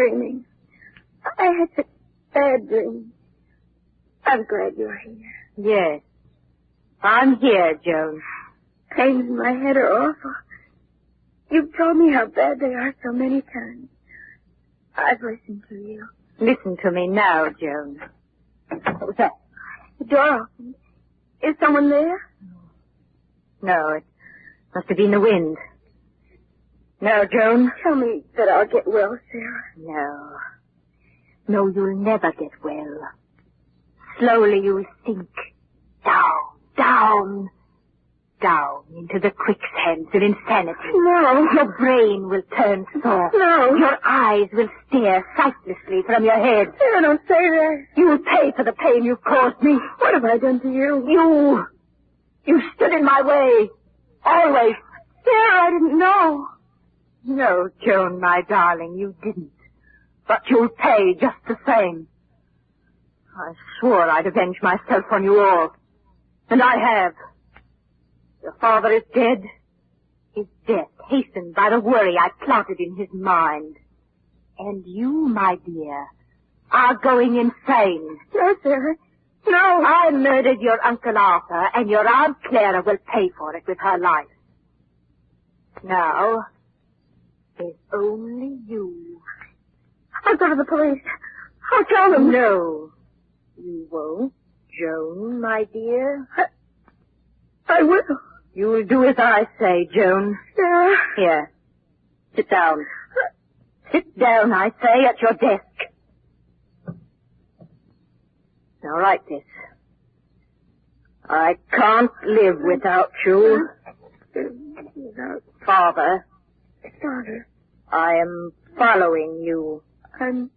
dreaming. I had such bad dreams. I'm glad you're here. Yes. I'm here, Joan. Pains in my head are awful. You've told me how bad they are so many times. I've listened to you. Listen to me now, Joan. What was that? The door opened. Is someone there? No, it must have been the wind. No, Joan. Tell me that I'll get well, Sarah. No. No, you'll never get well. Slowly you'll sink down into the quicksands of insanity. No. Your brain will turn soft. No. Your eyes will stare sightlessly from your head. Sarah, don't say that. You will pay for the pain you've caused me. What have I done to you? You stood in my way. Always. Sarah, I didn't know. No, Joan, my darling, you didn't. But you'll pay just the same. I swore I'd avenge myself on you all. And I have. Your father is dead. His death hastened by the worry I planted in his mind. And you, my dear, are going insane. No, Sarah. No. I murdered your Uncle Arthur, and your Aunt Clara will pay for it with her life. Now, there's only you. I'll go to the police. I'll tell them. No, you won't, Joan, my dear. I will. You'll do as I say, Joan. Sarah. Here. Sit down. Sit down, I say, at your desk. Now write this. I can't live without you. Father. Father. I am following you. I'm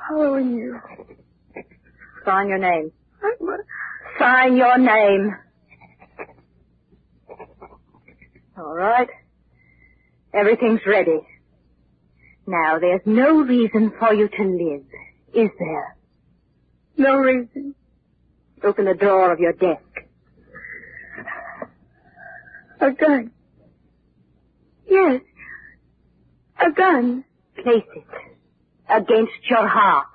following you. Sign your name. Sign your name. All right. Everything's ready. Now, there's no reason for you to live, is there? No reason. Open the drawer of your desk. A gun. Yes. A gun. Place it against your heart.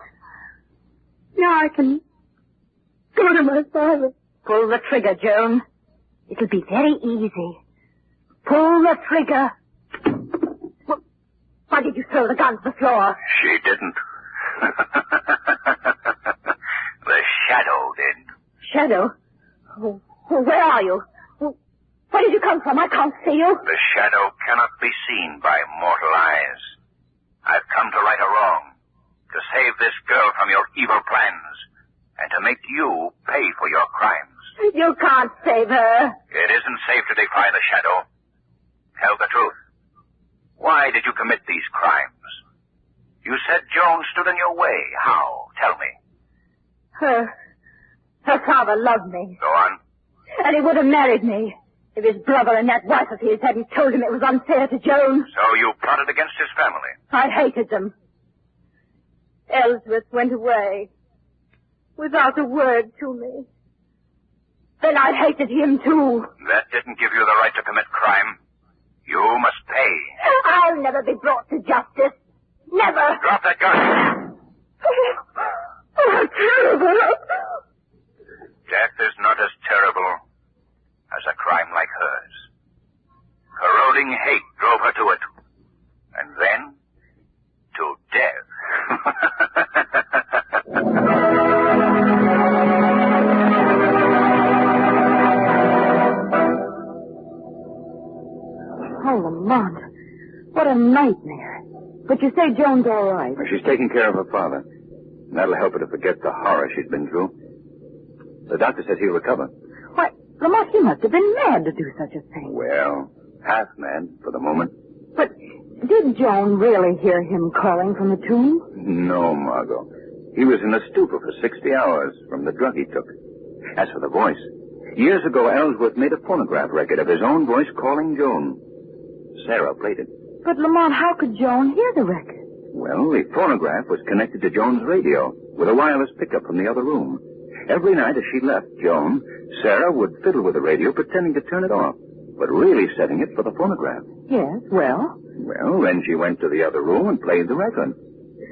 Now I can go to my father. Pull the trigger, Joan. It'll be very easy. Pull the trigger. Why did you throw the gun to the floor? She didn't. The shadow did. Shadow? Oh, where are you? Where did you come from? I can't see you. The shadow cannot be seen by mortal eyes. I've come to right a wrong, to save this girl from your evil plans, and to make you pay for your crimes. You can't save her. It isn't safe to defy the shadow. Tell the truth. Why did you commit these crimes? You said Joan stood in your way. How? Tell me. Her father loved me. Go on. And he would have married me if his brother and that wife of his hadn't told him it was unfair to Joan. So you plotted against his family. I hated them. Ellsworth went away without a word to me. Then I hated him too. That didn't give you the right to commit crime. You must pay. I'll never be brought to justice. Never. Drop that gun. Oh, terrible. Death is not as terrible as a crime like hers. Corroding hate drove her to it. And then, to Oh, Lamont. What a nightmare. But you say Joan's all right. She's taking care of her father. And that'll help her to forget the horror she's been through. The doctor says he'll recover. Why, Lamont, he must have been mad to do such a thing. Well, half mad for the moment. But did Joan really hear him calling from the tomb? No, Margot. He was in a stupor for 60 hours from the drug he took. As for the voice, years ago Ellsworth made a phonograph record of his own voice calling Joan. Sarah played it. But, Lamont, how could Joan hear the record? Well, the phonograph was connected to Joan's radio with a wireless pickup from the other room. Every night as she left Joan, Sarah would fiddle with the radio pretending to turn it off, but really setting it for the phonograph. Yes, well? Well, then she went to the other room and played the record.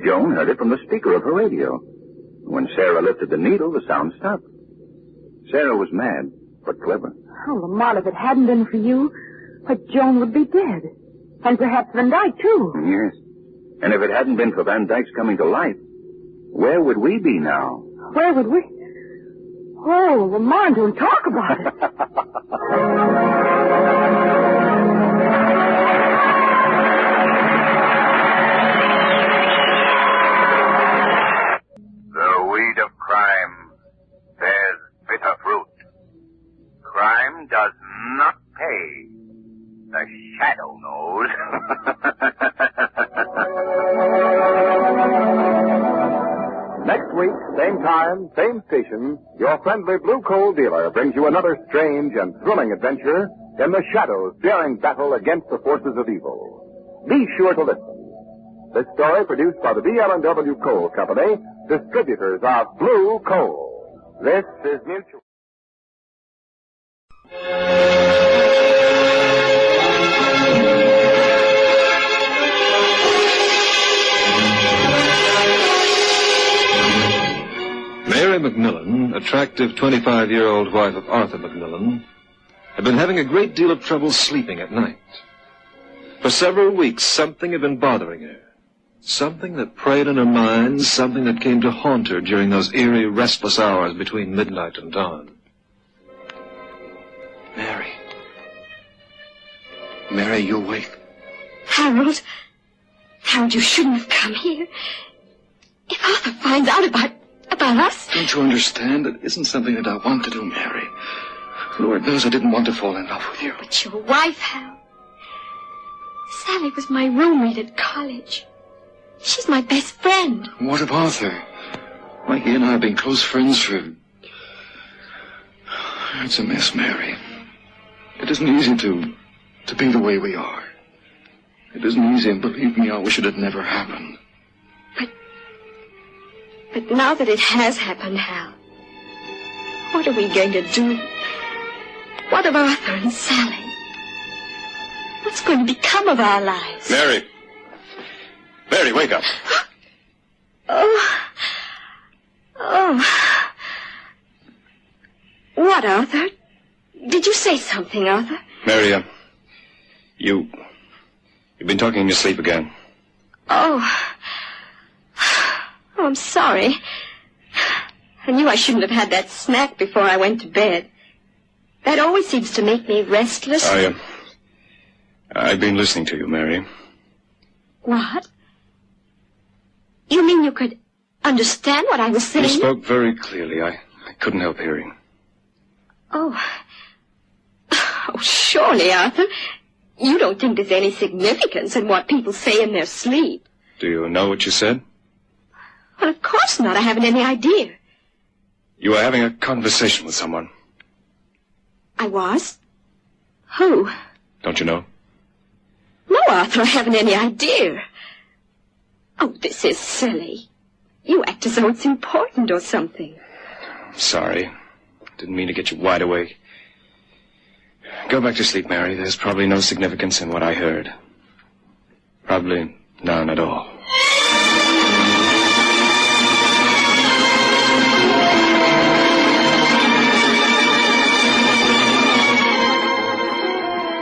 Joan heard it from the speaker of her radio. When Sarah lifted the needle, the sound stopped. Sarah was mad, but clever. Oh, Lamont, if it hadn't been for you, why, Joan would be dead. And perhaps Van Dyke, too. Yes. And if it hadn't been for Van Dyke's coming to life, where would we be now? Where would we? Oh, Lamont, don't talk about it. The weed of crime bears bitter fruit. Crime does not pay. The shadow knows. Next week, same time, same station, your friendly blue coal dealer brings you another strange and thrilling adventure in the Shadow's daring battle against the forces of evil. Be sure to listen. This story produced by the BL&W Coal Company, distributors of Blue Coal. This is Mutual. Mary McMillan, attractive 25-year-old wife of Arthur McMillan, had been having a great deal of trouble sleeping at night. For several weeks, something had been bothering her. Something that preyed on her mind, something that came to haunt her during those eerie, restless hours between midnight and dawn. Mary, you awake? Harold, you shouldn't have come here. If Arthur finds out about us... Don't you understand? It isn't something that I want to do, Mary. Lord knows I didn't want to fall in love with you. But your wife, Harold. Sally was my roommate at college. She's my best friend. What of Arthur? Why, he and I have been close friends for... It's a mess, Mary. It isn't easy to be the way we are. It isn't easy, and believe me, I wish it had never happened. But now that it has happened, Hal, what are we going to do? What of Arthur and Sally? What's going to become of our lives? Mary! Mary, wake up. Oh. What, Arthur? Did you say something, Arthur? Mary, you've been talking in your sleep again. Oh, I'm sorry. I knew I shouldn't have had that snack before I went to bed. That always seems to make me restless. I've been listening to you, Mary. What? You mean you could understand what I was saying? You spoke very clearly. I couldn't help hearing. Oh, surely, Arthur. You don't think there's any significance in what people say in their sleep. Do you know what you said? Well, of course not. I haven't any idea. You were having a conversation with someone. I was? Who? Don't you know? No, Arthur, I haven't any idea. Oh, this is silly. You act as though it's important or something. Sorry. Didn't mean to get you wide awake. Go back to sleep, Mary. There's probably no significance in what I heard. Probably none at all.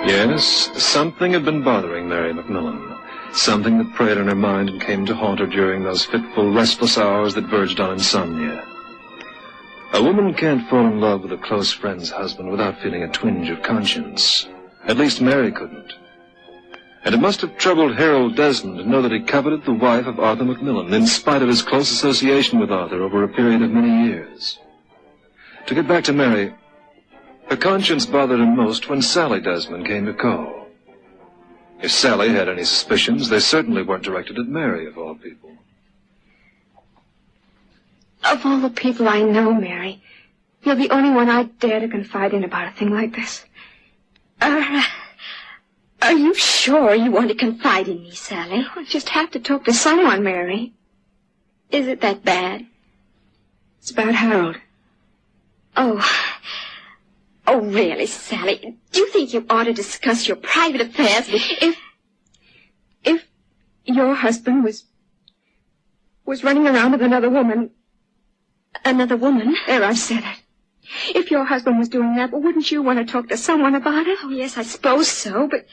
Yes, something had been bothering Mary McMillan. Something that preyed on her mind and came to haunt her during those fitful, restless hours that verged on insomnia. A woman can't fall in love with a close friend's husband without feeling a twinge of conscience. At least Mary couldn't. And it must have troubled Harold Desmond to know that he coveted the wife of Arthur McMillan, in spite of his close association with Arthur over a period of many years. To get back to Mary, her conscience bothered him most when Sally Desmond came to call. If Sally had any suspicions, they certainly weren't directed at Mary, of all people. Of all the people I know, Mary, you're the only one I'd dare to confide in about a thing like this. Are you sure you want to confide in me, Sally? I just have to talk to someone, Mary. Is it that bad? It's about Harold. Oh, really, Sally? Do you think you ought to discuss your private affairs if your husband was was running around with another woman. Another woman? There, I said it. If your husband was doing that, wouldn't you want to talk to someone about it? Oh, yes, I suppose so, but...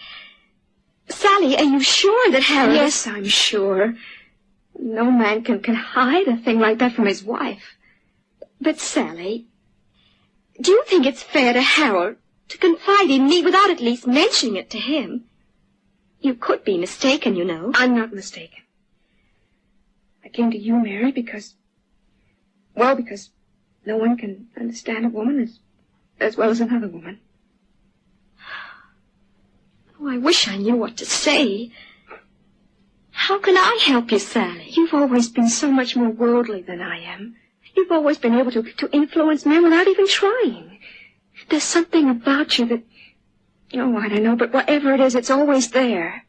Sally, are you sure that Harold... Yes, I'm sure. No man can hide a thing like that from his wife. But, Sally, do you think it's fair to Harold to confide in me without at least mentioning it to him? You could be mistaken, you know. I'm not mistaken. I came to you, Mary, because no one can understand a woman as well as another woman. Oh, I wish I knew what to say. How can I help you, Sally? You've always been so much more worldly than I am. You've always been able to influence men without even trying. There's something about you that... Oh, I don't know, but whatever it is, it's always there.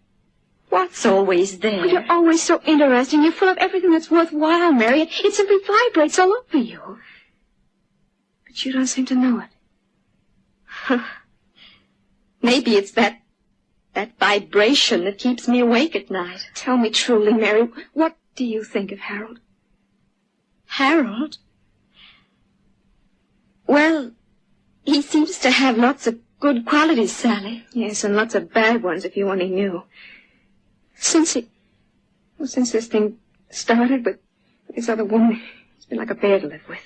What's always there? Well, you're always so interesting. You're full of everything that's worthwhile, Mary. It simply vibrates all over you. But you don't seem to know it. Maybe it's that vibration that keeps me awake at night. Tell me truly, Mary, what do you think of Harold? Harold? Well, he seems to have lots of good qualities, Sally. Yes, and lots of bad ones, if you only knew. Since this thing started with this other woman, it's been like a bear to live with.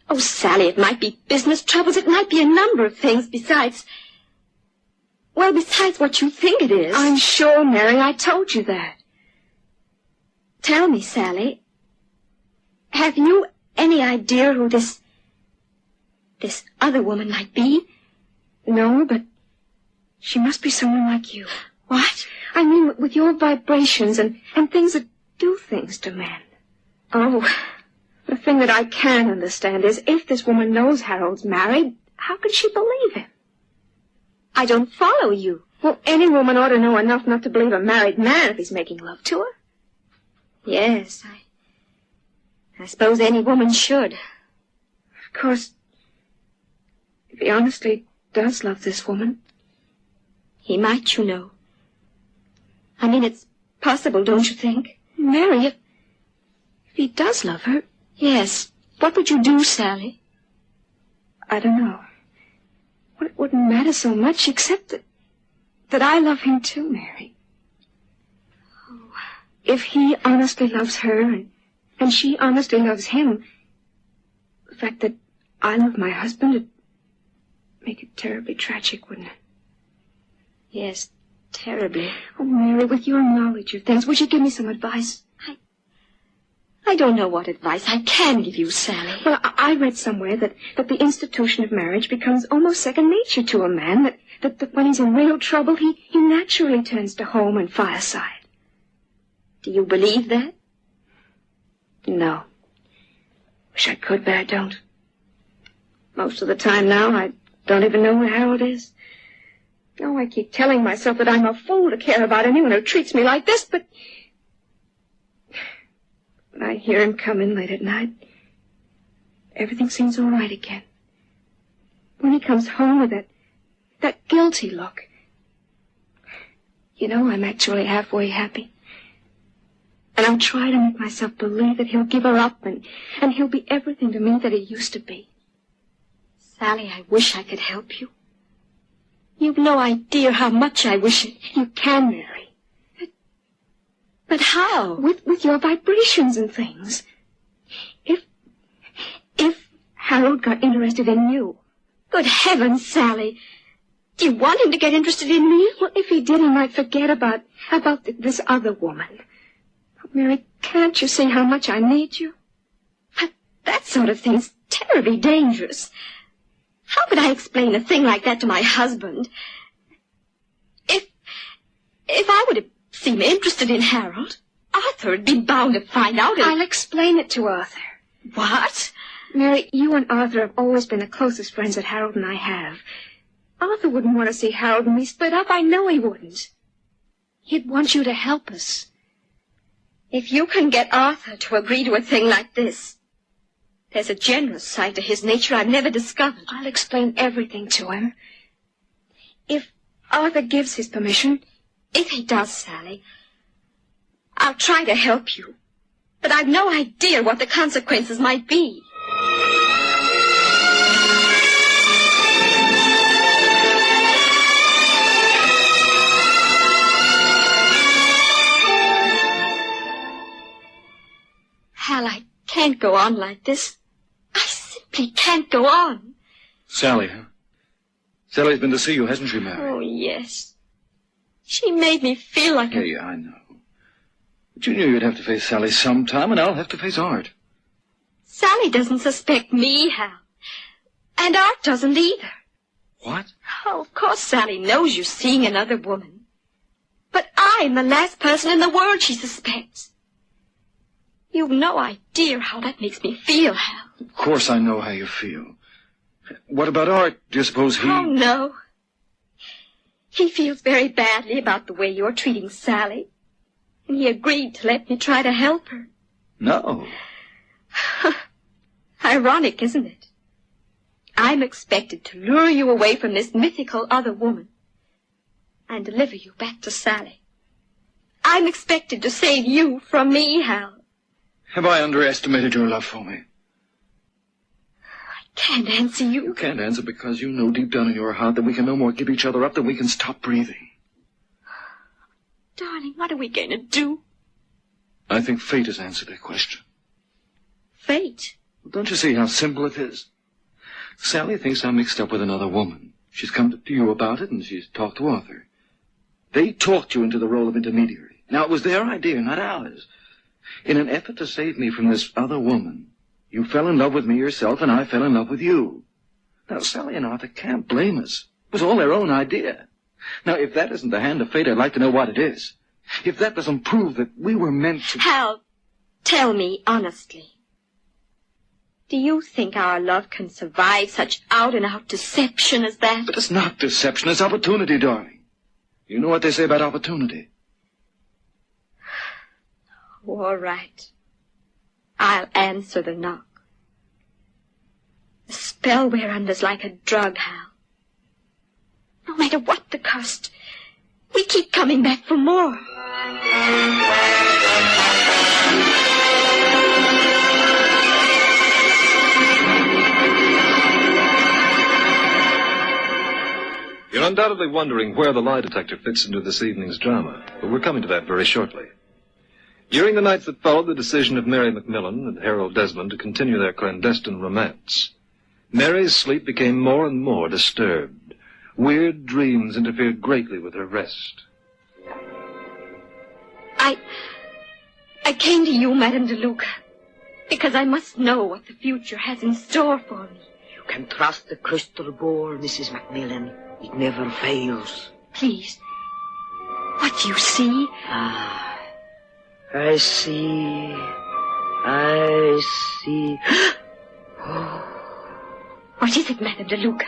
Oh, Sally, it might be business troubles. It might be a number of things besides what you think it is. I'm sure, Mary, I told you that. Tell me, Sally, have you any idea who this other woman might be? No, but she must be someone like you. What? I mean, with your vibrations and things that do things to men. Oh, the thing that I can't understand is if this woman knows Harold's married, how can she believe him? I don't follow you. Well, any woman ought to know enough not to believe a married man if he's making love to her. Yes, I suppose any woman should. Of course, if he honestly does love this woman. He might, you know. I mean, it's possible, don't you think? Mary, if he does love her... Yes. What would you do, Sally? I don't know. Well, it wouldn't matter so much except that I love him too, Mary. Oh, if he honestly loves her and she honestly loves him, the fact that I love my husband would make it terribly tragic, wouldn't it? Yes, terribly. Oh, Mary, with your knowledge of things, would you give me some advice? I don't know what advice I can give you, Sally. Well, I read somewhere that the institution of marriage becomes almost second nature to a man, that when he's in real trouble, he naturally turns to home and fireside. Do you believe that? No. Wish I could, but I don't. Most of the time now, I don't even know where Harold is. Oh, I keep telling myself that I'm a fool to care about anyone who treats me like this, but when I hear him come in late at night, everything seems all right again. When he comes home with that guilty look, you know, I'm actually halfway happy. And I'll try to make myself believe that he'll give her up and he'll be everything to me that he used to be. Sally, I wish I could help you. You've no idea how much I wish it. You can, Mary. But how? With your vibrations and things. If Harold got interested in you. Good heavens, Sally. Do you want him to get interested in me? Well, if he did, he might forget about this other woman. Oh, Mary, can't you see how much I need you? But that sort of thing's terribly dangerous. How could I explain a thing like that to my husband? If I were to seem interested in Harold, Arthur would be bound to find out. I'll explain it to Arthur. What? Mary, you and Arthur have always been the closest friends that Harold and I have. Arthur wouldn't want to see Harold and me split up. I know he wouldn't. He'd want you to help us. If you can get Arthur to agree to a thing like this, there's a generous side to his nature I've never discovered. I'll explain everything to him. If Arthur gives his permission... If he does, Sally, I'll try to help you. But I've no idea what the consequences might be. Hal, I can't go on like this. I simply can't go on. Sally, huh? Sally's been to see you, hasn't she, Mary? Oh, yes. She made me feel like a... Yeah, I know. But you knew you'd have to face Sally sometime, and I'll have to face Art. Sally doesn't suspect me, Hal. And Art doesn't either. What? Oh, of course Sally knows you're seeing another woman. But I'm the last person in the world she suspects. You've no idea how that makes me feel, Hal. Of course I know how you feel. What about Art? Do you suppose he... Oh, no. He feels very badly about the way you're treating Sally. And he agreed to let me try to help her. No. Ironic, isn't it? I'm expected to lure you away from this mythical other woman and deliver you back to Sally. I'm expected to save you from me, Hal. Have I underestimated your love for me? Can't answer you. You can't answer because you know deep down in your heart that we can no more give each other up than we can stop breathing. Darling, what are we going to do? I think fate has answered that question. Fate? Don't you see how simple it is? Sally thinks I'm mixed up with another woman. She's come to you about it, and she's talked to Arthur. They talked you into the role of intermediary. Now, it was their idea, not ours. In an effort to save me from this other woman, you fell in love with me yourself, and I fell in love with you. Now, Sally and Arthur can't blame us. It was all their own idea. Now, if that isn't the hand of fate, I'd like to know what it is. If that doesn't prove that we were meant to... Hal, tell me honestly. Do you think our love can survive such out-and-out deception as that? But it's not deception, it's opportunity, darling. You know what they say about opportunity. All right. I'll answer the knock. The spell we're under's like a drug, Hal. No matter what the cost, we keep coming back for more. You're undoubtedly wondering where the lie detector fits into this evening's drama, but we're coming to that very shortly. During the nights that followed the decision of Mary Macmillan and Harold Desmond to continue their clandestine romance, Mary's sleep became more and more disturbed. Weird dreams interfered greatly with her rest. I came to you, Madame de Luca, because I must know what the future has in store for me. You can trust the crystal ball, Mrs. Macmillan. It never fails. Please, what do you see? I see. What is it, Madame de Luca?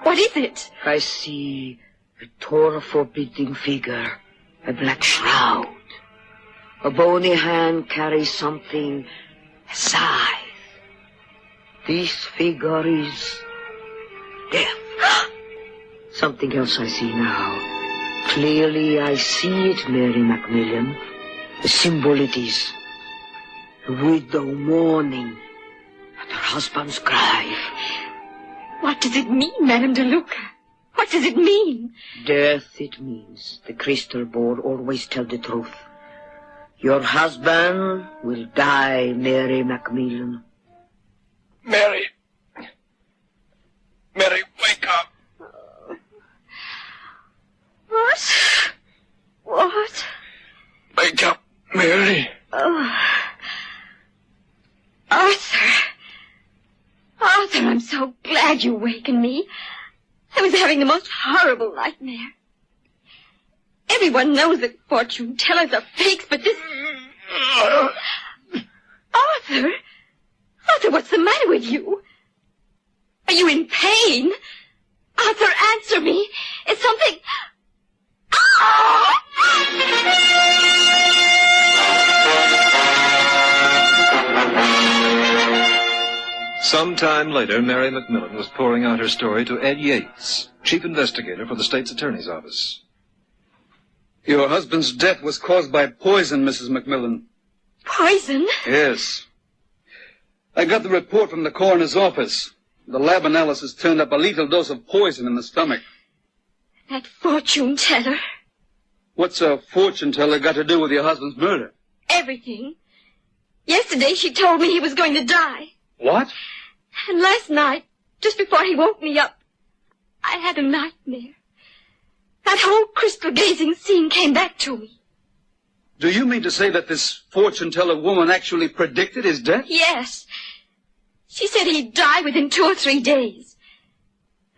What is it? I see a tall, forbidding figure, a black shroud. A bony hand carries something, a scythe. This figure is death. Something else I see now. Clearly I see it, Mary Macmillan. The symbol it is. A widow mourning at her husband's grave. What does it mean, Madame de Luca? What does it mean? Death it means. The crystal ball always tell the truth. Your husband will die, Mary Macmillan. Mary, wake up. What? Wake up, Mary. Oh. Arthur, I'm so glad you wakened me. I was having the most horrible nightmare. Everyone knows that fortune tellers are fakes, but this... Arthur, what's the matter with you? Are you in pain? Arthur, answer me. Is something... Some time later, Mary Macmillan was pouring out her story to Ed Yates, chief investigator for the state's attorney's office. Your husband's death was caused by poison, Mrs. Macmillan. Poison? Yes. I got the report from the coroner's office. The lab analysis turned up a lethal dose of poison in the stomach. That fortune teller. What's a fortune teller got to do with your husband's murder? Everything. Yesterday she told me he was going to die. What? And last night, just before he woke me up, I had a nightmare. That whole crystal gazing scene came back to me. Do you mean to say that this fortune teller woman actually predicted his death? Yes. She said he'd die within 2 or 3 days.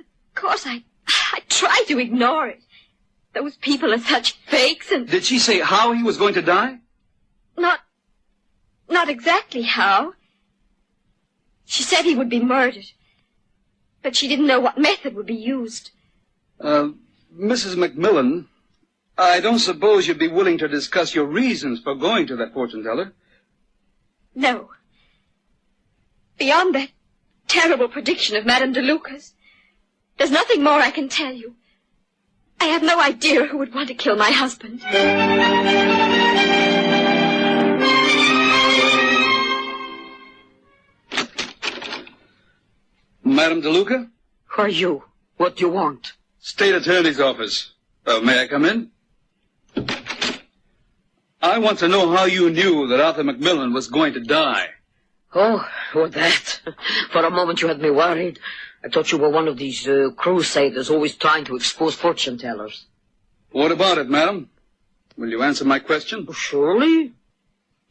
Of course, I tried to ignore it. Those people are such fakes and... Did she say how he was going to die? Not exactly how. She said he would be murdered. But she didn't know what method would be used. Mrs. McMillan, I don't suppose you'd be willing to discuss your reasons for going to that fortune teller? No. Beyond that terrible prediction of Madame de Luca's, there's nothing more I can tell you. I have no idea who would want to kill my husband. Madame de Luca? Who are you? What do you want? State Attorney's Office. May I come in? I want to know how you knew that Arthur McMillan was going to die. Oh, that. For a moment you had me worried. I thought you were one of these crusaders always trying to expose fortune tellers. What about it, madam? Will you answer my question? Surely.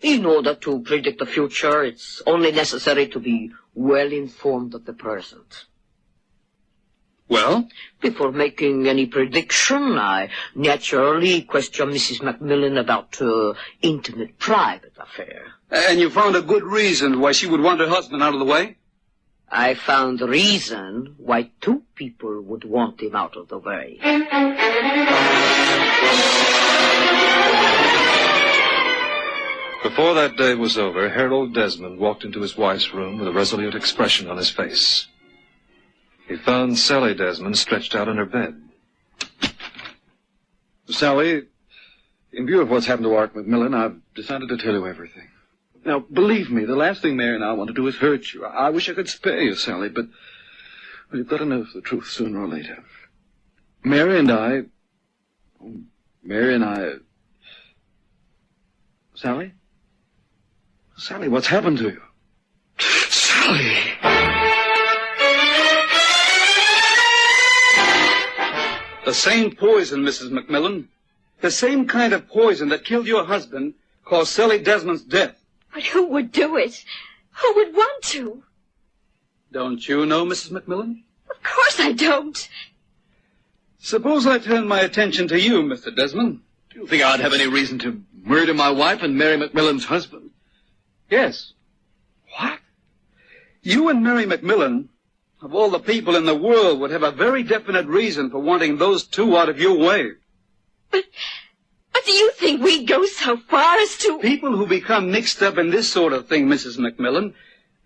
You know that to predict the future, it's only necessary to be well informed of the present. Well? Before making any prediction, I naturally question Mrs. McMillan about intimate, private affair. And you found a good reason why she would want her husband out of the way? I found a reason why 2 people would want him out of the way. Before that day was over, Harold Desmond walked into his wife's room with a resolute expression on his face. He found Sally Desmond stretched out on her bed. Sally, in view of what's happened to Art McMillan, I've decided to tell you everything. Now, believe me, the last thing Mary and I want to do is hurt you. I wish I could spare you, Sally, but well, you've got to know the truth sooner or later. Mary and I... Sally? Sally, what's happened to you? Sally! The same poison, Mrs. McMillan. The same kind of poison that killed your husband caused Sally Desmond's death. But who would do it? Who would want to? Don't you know, Mrs. McMillan? Of course I don't. Suppose I turn my attention to you, Mr. Desmond. Do you think I'd have any reason to murder my wife and Mary McMillan's husband? Yes. What? You and Mary McMillan, of all the people in the world, would have a very definite reason for wanting those 2 out of your way. But do you think we'd go so far as to... People who become mixed up in this sort of thing, Mrs. McMillan,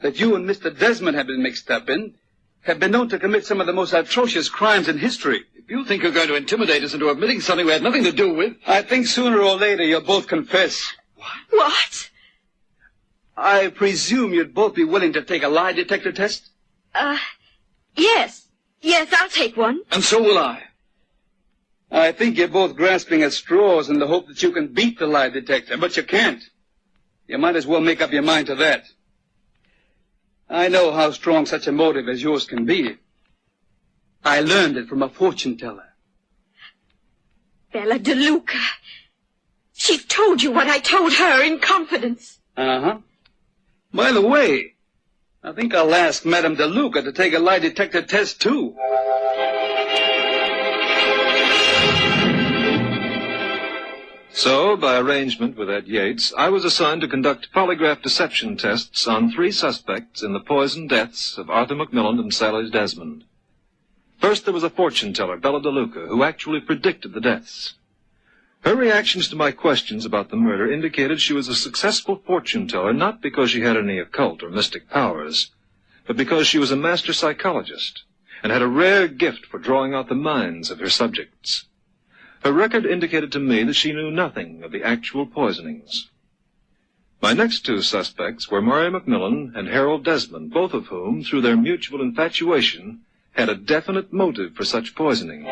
that you and Mr. Desmond have been mixed up in, have been known to commit some of the most atrocious crimes in history. If you think you're going to intimidate us into admitting something we had nothing to do with... I think sooner or later you'll both confess. What? I presume you'd both be willing to take a lie detector test? Yes. Yes, I'll take one. And so will I. I think you're both grasping at straws in the hope that you can beat the lie detector, but you can't. You might as well make up your mind to that. I know how strong such a motive as yours can be. I learned it from a fortune teller. Bella De Luca. She told you what I told her in confidence. Uh-huh. By the way, I think I'll ask Madame De Luca to take a lie detector test, too. So, by arrangement with Ed Yates, I was assigned to conduct polygraph deception tests on 3 suspects in the poison deaths of Arthur McMillan and Sally Desmond. First, there was a fortune teller, Bella De Luca, who actually predicted the deaths. Her reactions to my questions about the murder indicated she was a successful fortune teller not because she had any occult or mystic powers, but because she was a master psychologist and had a rare gift for drawing out the minds of her subjects. Her record indicated to me that she knew nothing of the actual poisonings. My next two suspects were Murray McMillan and Harold Desmond, both of whom, through their mutual infatuation, had a definite motive for such poisoning.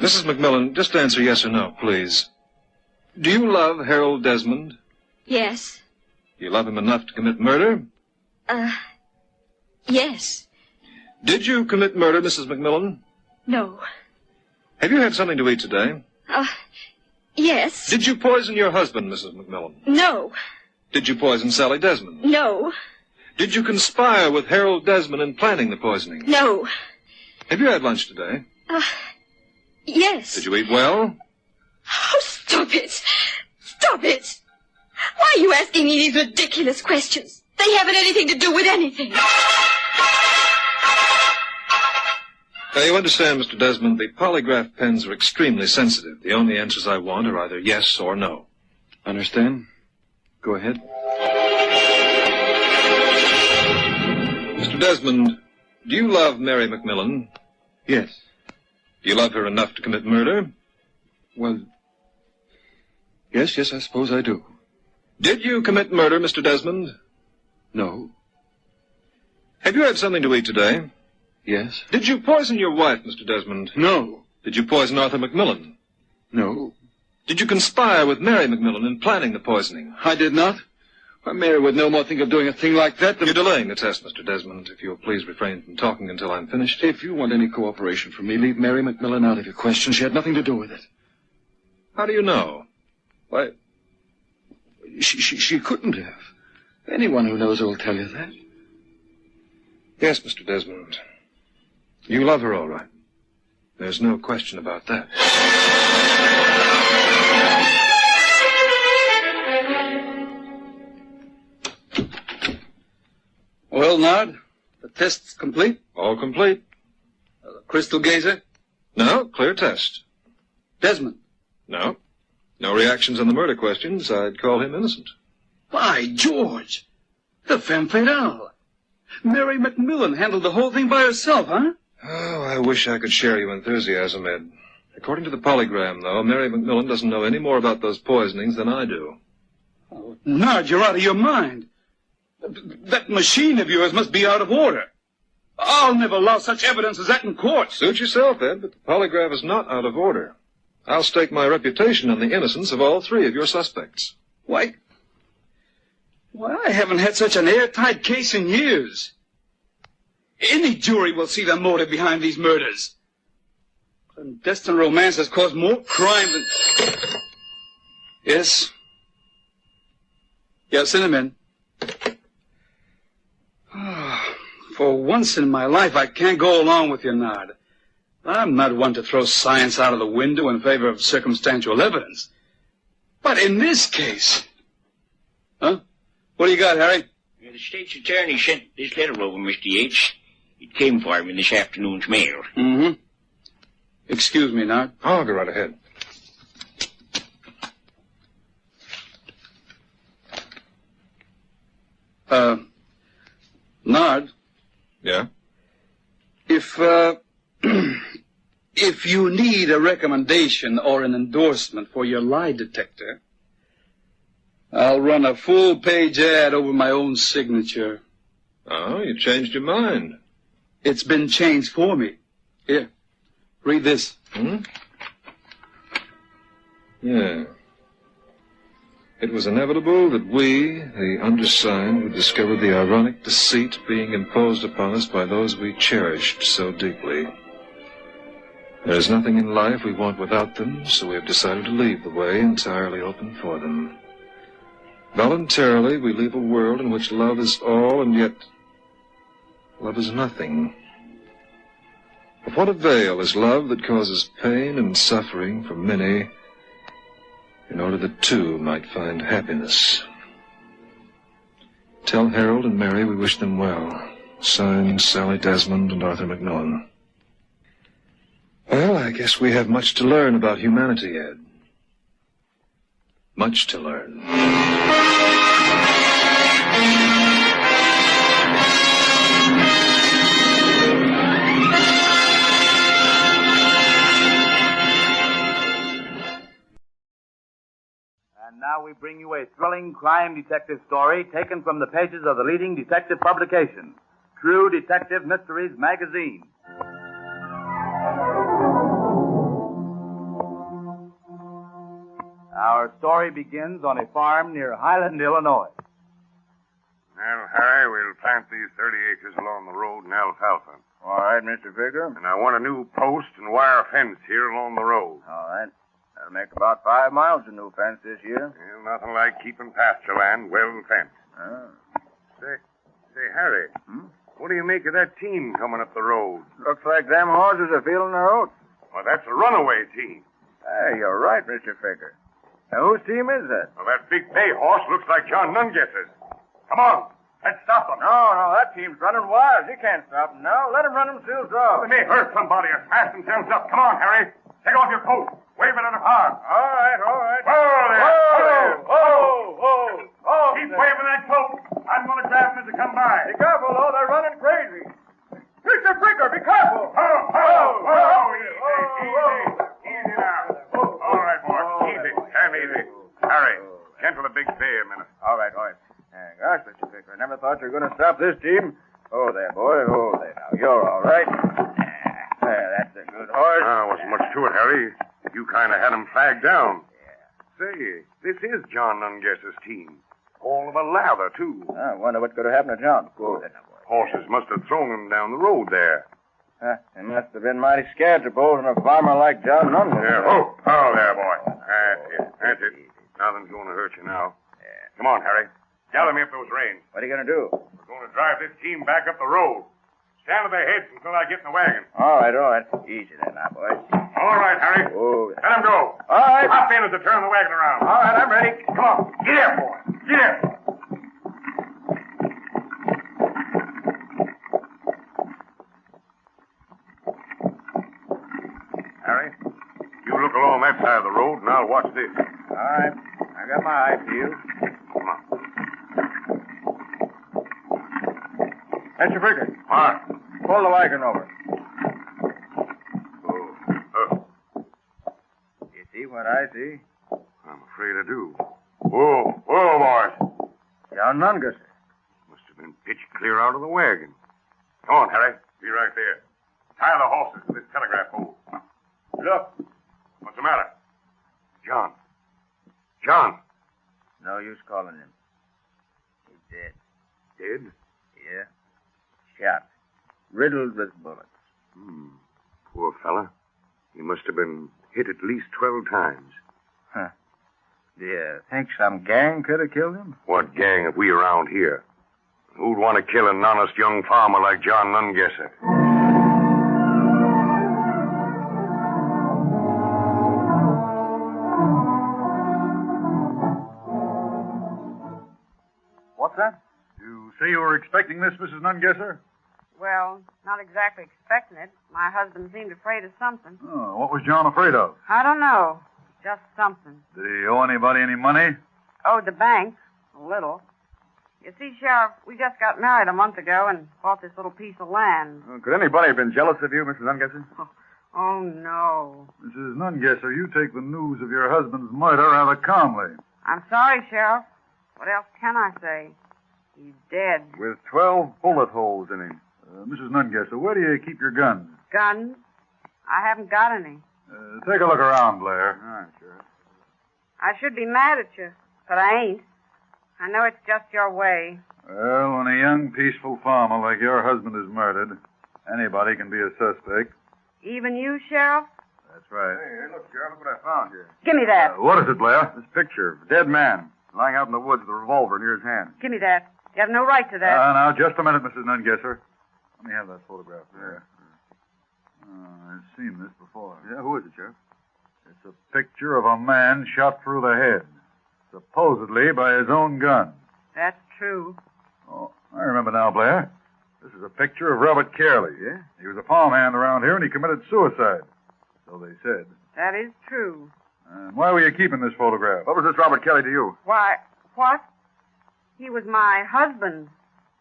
Mrs. McMillan, just answer yes or no, please. Do you love Harold Desmond? Yes. Do you love him enough to commit murder? Yes. Did you commit murder, Mrs. McMillan? No. Have you had something to eat today? Yes. Did you poison your husband, Mrs. McMillan? No. Did you poison Sally Desmond? No. Did you conspire with Harold Desmond in planning the poisoning? No. Have you had lunch today? Yes. Did you eat well? Oh, stop it. Stop it. Why are you asking me these ridiculous questions? They haven't anything to do with anything. Now, you understand, Mr. Desmond, the polygraph pens are extremely sensitive. The only answers I want are either yes or no. Understand? Go ahead. Mr. Desmond, do you love Mary McMillan? Yes. Do you love her enough to commit murder? Well, yes, I suppose I do. Did you commit murder, Mr. Desmond? No. Have you had something to eat today? Yes. Did you poison your wife, Mr. Desmond? No. Did you poison Arthur McMillan? No. Did you conspire with Mary McMillan in planning the poisoning? I did not. Why, Mary would no more think of doing a thing like that than... You're delaying the test, Mr. Desmond. If you'll please refrain from talking until I'm finished. If you want any cooperation from me, leave Mary McMillan out of your question. She had nothing to do with it. How do you know? Why, she couldn't have. Anyone who knows her will tell you that. Yes, Mr. Desmond. You love her all right. There's no question about that. Well, Nard, the test's complete? All complete. Crystal gazer? No, clear test. Desmond? No. No reactions on the murder questions. I'd call him innocent. By George! The femme fatale. Mary McMillan handled the whole thing by herself, huh? Oh, I wish I could share your enthusiasm, Ed. According to the polygram, though, Mary McMillan doesn't know any more about those poisonings than I do. Oh, Nard, you're out of your mind. That machine of yours must be out of order. I'll never allow such evidence as that in court. Suit yourself, Ed, but the polygraph is not out of order. I'll stake my reputation on the innocence of all three of your suspects. Why, I haven't had such an airtight case in years. Any jury will see the motive behind these murders. Clandestine romance has caused more crime than... Yes? Yeah, send him in. For once in my life, I can't go along with you, Nard. I'm not one to throw science out of the window in favor of circumstantial evidence. But in this case... Huh? What do you got, Harry? The state's attorney sent this letter over, Mr. Yates. It came for him in this afternoon's mail. Mm-hmm. Excuse me, Nard. I'll go right ahead. Nard? Yeah? If you need a recommendation or an endorsement for your lie detector, I'll run a full-page ad over my own signature. Oh, you changed your mind. It's been changed for me. Here, read this. Yeah. It was inevitable that we, the undersigned, would discover the ironic deceit being imposed upon us by those we cherished so deeply. There is nothing in life we want without them, so we have decided to leave the way entirely open for them. Voluntarily, we leave a world in which love is all, and yet love is nothing. Of what avail is love that causes pain and suffering for many, in order that two might find happiness? Tell Harold and Mary we wish them well. Signed, Sally Desmond and Arthur McMillan. Well, I guess we have much to learn about humanity, Ed. Much to learn. now we bring you a thrilling crime detective story taken from the pages of the leading detective publication, True Detective Mysteries magazine. Our story begins on a farm near Highland, Illinois. Well, Harry, we'll plant these 30 acres along the road in alfalfa. All right, Mr. Figger. And I want a new post and wire fence here along the road. All right. That'll make about 5 miles of new fence this year. Well, nothing like keeping pasture land well fenced. Oh. Say, Harry, what do you make of that team coming up the road? Looks like them horses are feeling their oats. Well, that's a runaway team. Hey, you're right, Mr. Figger. Now, whose team is that? Well, that big bay horse looks like John Nunguess's. Come on. Let's stop them. No, that team's running wild. You can't stop them now. Let them run themselves off. They may hurt somebody or smash themselves up. Come on, Harry. Take off your coat. Wave it at the farm. All right. Whoa there. Whoa. Keep waving that coat. I'm going to grab them as they come by. Be careful, though. They're running crazy. Mr. Figger, be careful. Easy now. All right, boy. Easy. Stand easy. Harry, gentle the big bay a minute. All right. Gosh, Mr. Figger, I never thought you were going to stop this team. Oh, there, boy. Oh, there. Now, you're all right. There, that's a good horse. Wasn't much to it, Harry. You kind of had him flagged down. Yeah. Say, this is John Nunguess's team. All of a lather, too. I wonder what could have happened to John. Whoa, there now, boy. Horses must have thrown him down the road there. They must have been mighty scared to bolt on a farmer like John Nunguess. Yeah. Oh, there, boy. That's it. Nothing's going to hurt you now. Yeah. Come on, Harry. Gather me up those reins. What are you going to do? We're going to drive this team back up the road. Stand at their heads until I get in the wagon. All right. Easy there now, boys. All right, Harry. Oh. Let him go. All right. Hop in as they turn the wagon around. All right, I'm ready. Come on. Get here, boy. Get here. Harry, you look along that side of the road, and I'll watch this. All right. I got my eye peeled. Come on. Mr. Figger. What? Pull the wagon over. You see what I see? I'm afraid I do. Whoa, boys. John Nunguess. Must have been pitched clear out of the wagon. Come on, Harry. Be right there. Tie the horses to this telegraph pole. Look. What's the matter? John. No use calling him. He's dead. Dead? Yeah. Shot. Riddled with bullets. Poor fella. He must have been hit at least 12 times. Huh. Do you think some gang could have killed him? What gang have we around here? Who'd want to kill an honest young farmer like John Nunguess? What's that? You say you were expecting this, Mrs. Nungesser? Well, not exactly expecting it. My husband seemed afraid of something. Oh, what was John afraid of? I don't know. Just something. Did he owe anybody any money? Owed the bank. A little. You see, Sheriff, we just got married a month ago and bought this little piece of land. Could anybody have been jealous of you, Mrs. Nungesser? Oh, no. Mrs. Nungesser, you take the news of your husband's murder rather calmly. I'm sorry, Sheriff. What else can I say? He's dead. With 12 bullet holes in him. Mrs. Nungesser, where do you keep your guns? Guns? I haven't got any. Take a look around, Blair. All right, Sheriff. I should be mad at you, but I ain't. I know it's just your way. Well, when a young, peaceful farmer like your husband is murdered, anybody can be a suspect. Even you, Sheriff? That's right. Hey, look, Sheriff, look what I found here. Give me that. What is it, Blair? This picture of a dead man lying out in the woods with a revolver near his hand. Give me that. You have no right to that. Now, just a minute, Mrs. Nungesser. Let me have that photograph there. I've seen this before. Yeah, who is it, Sheriff? It's a picture of a man shot through the head, supposedly by his own gun. That's true. Oh, I remember now, Blair. This is a picture of Robert Carey. Yeah? He was a farmhand around here, and he committed suicide. So they said. That is true. And why were you keeping this photograph? What was this Robert Kelly to you? Why, what? He was my husband.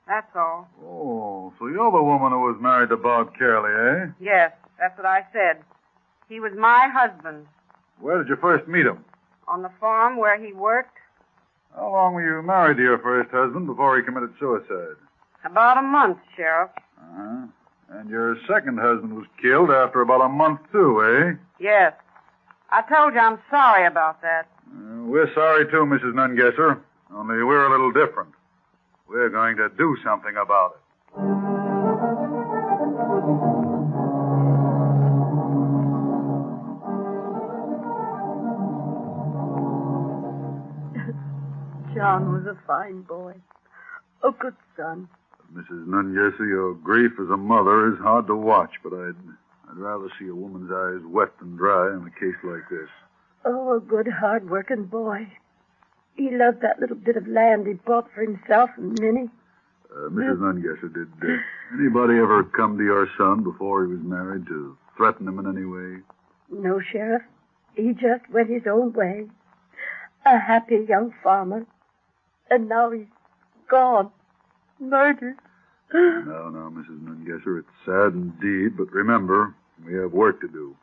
That's all. Oh, so you're the woman who was married to Bob Carey, eh? Yes, that's what I said. He was my husband. Where did you first meet him? On the farm where he worked long were you married to your first husband before he committed suicide? About a month, Sheriff. Uh-huh. And your second husband was killed after about a month, too, eh? Yes. I told you I'm sorry about that. We're sorry, too, Mrs. Nungesser. Only we're a little different. We're going to do something about it. John was a fine boy. A good son. Mrs. Nungesser, your grief as a mother is hard to watch, but I'd rather see a woman's eyes wet than dry in a case like this. Oh, a good, hard-working boy. He loved that little bit of land he bought for himself and Minnie. Mrs. Nungesser, did anybody ever come to your son before he was married to threaten him in any way? No, Sheriff. He just went his own way. A happy young farmer. And now he's gone. Murdered. No, Mrs. Nungesser, it's sad indeed, but remember, we have work to do.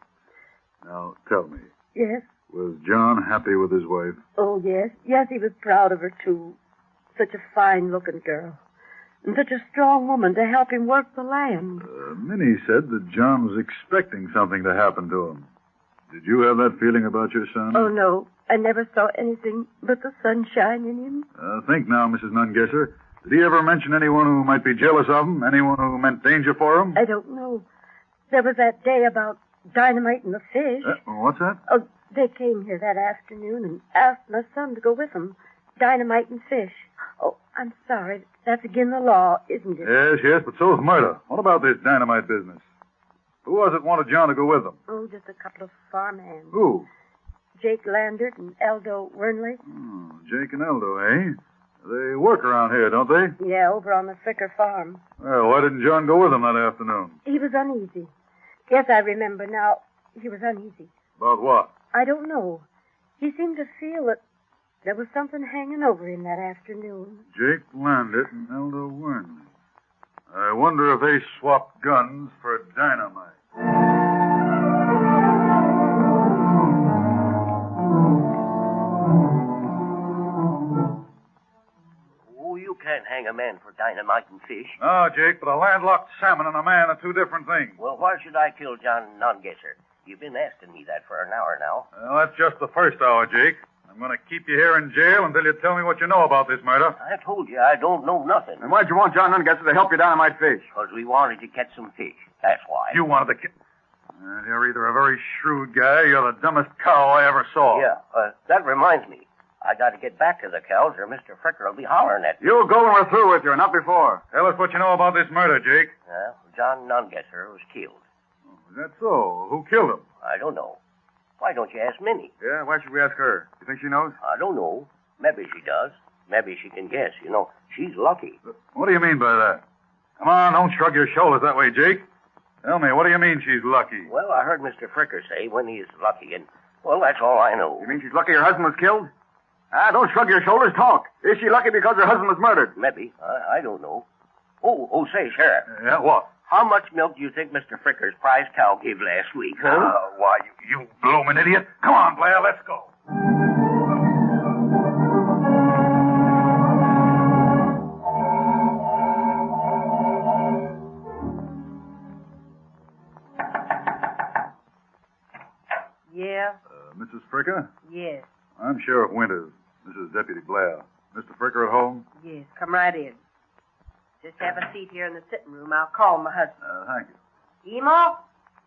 Now, tell me. Yes? Was John happy with his wife? Oh, yes. Yes, he was proud of her, too. Such a fine-looking girl. And such a strong woman to help him work the land. Minnie said that John was expecting something to happen to him. Did you have that feeling about your son? Oh, no. I never saw anything but the sunshine in him. Think now, Mrs. Nungesser. Did he ever mention anyone who might be jealous of him? Anyone who meant danger for him? I don't know. There was that day about dynamite and the fish. What's that? Oh, they came here that afternoon and asked my son to go with them. Dynamite and fish. Oh, I'm sorry. That's against the law, isn't it? Yes, but so is murder. What about this dynamite business? Who was it wanted John to go with them? Oh, just a couple of farmhands. Who? Jake Landert and Eldo Wernley. Oh, Jake and Eldo, eh? They work around here, don't they? Yeah, over on the Fricker farm. Well, why didn't John go with them that afternoon? He was uneasy. Yes, I remember now. He was uneasy. About what? I don't know. He seemed to feel that there was something hanging over him that afternoon. Jake Landert and Eldo Wernley. I wonder if they swapped guns for dynamite. You can't hang a man for dynamite and fish. No, Jake, but a landlocked salmon and a man are two different things. Well, why should I kill John Nungesser? You've been asking me that for an hour now. Well, that's just the first hour, Jake. I'm going to keep you here in jail until you tell me what you know about this murder. I told you I don't know nothing. And why'd you want John Nungesser to help you dynamite fish? Because we wanted to catch some fish. That's why. You wanted to you're either a very shrewd guy or you're the dumbest cow I ever saw. Yeah, that reminds me. I got to get back to the cows or Mr. Fricker will be hollering at me. You'll go when we're through with you, not before. Tell us what you know about this murder, Jake. John Nungesser was killed. Is that so? Who killed him? I don't know. Why don't you ask Minnie? Yeah, why should we ask her? You think she knows? I don't know. Maybe she does. Maybe she can guess. You know, she's lucky. What do you mean by that? Come on, don't shrug your shoulders that way, Jake. Tell me, what do you mean she's lucky? Well, I heard Mr. Fricker say when he's lucky, and, well, that's all I know. You mean she's lucky her husband was killed? Don't shrug your shoulders, talk. Is she lucky because her husband was murdered? Maybe. I don't know. Oh, say, Sheriff. Yeah, what? How much milk do you think Mr. Fricker's prize cow gave last week, huh? Why, you bloomin' idiot. Come on, Blair, let's go. Yeah? Mrs. Fricker? Yes. I'm Sheriff Winters. This is Deputy Blair. Mr. Fricker at home? Yes, come right in. Just have a seat here in the sitting room. I'll call my husband. Thank you. Emo?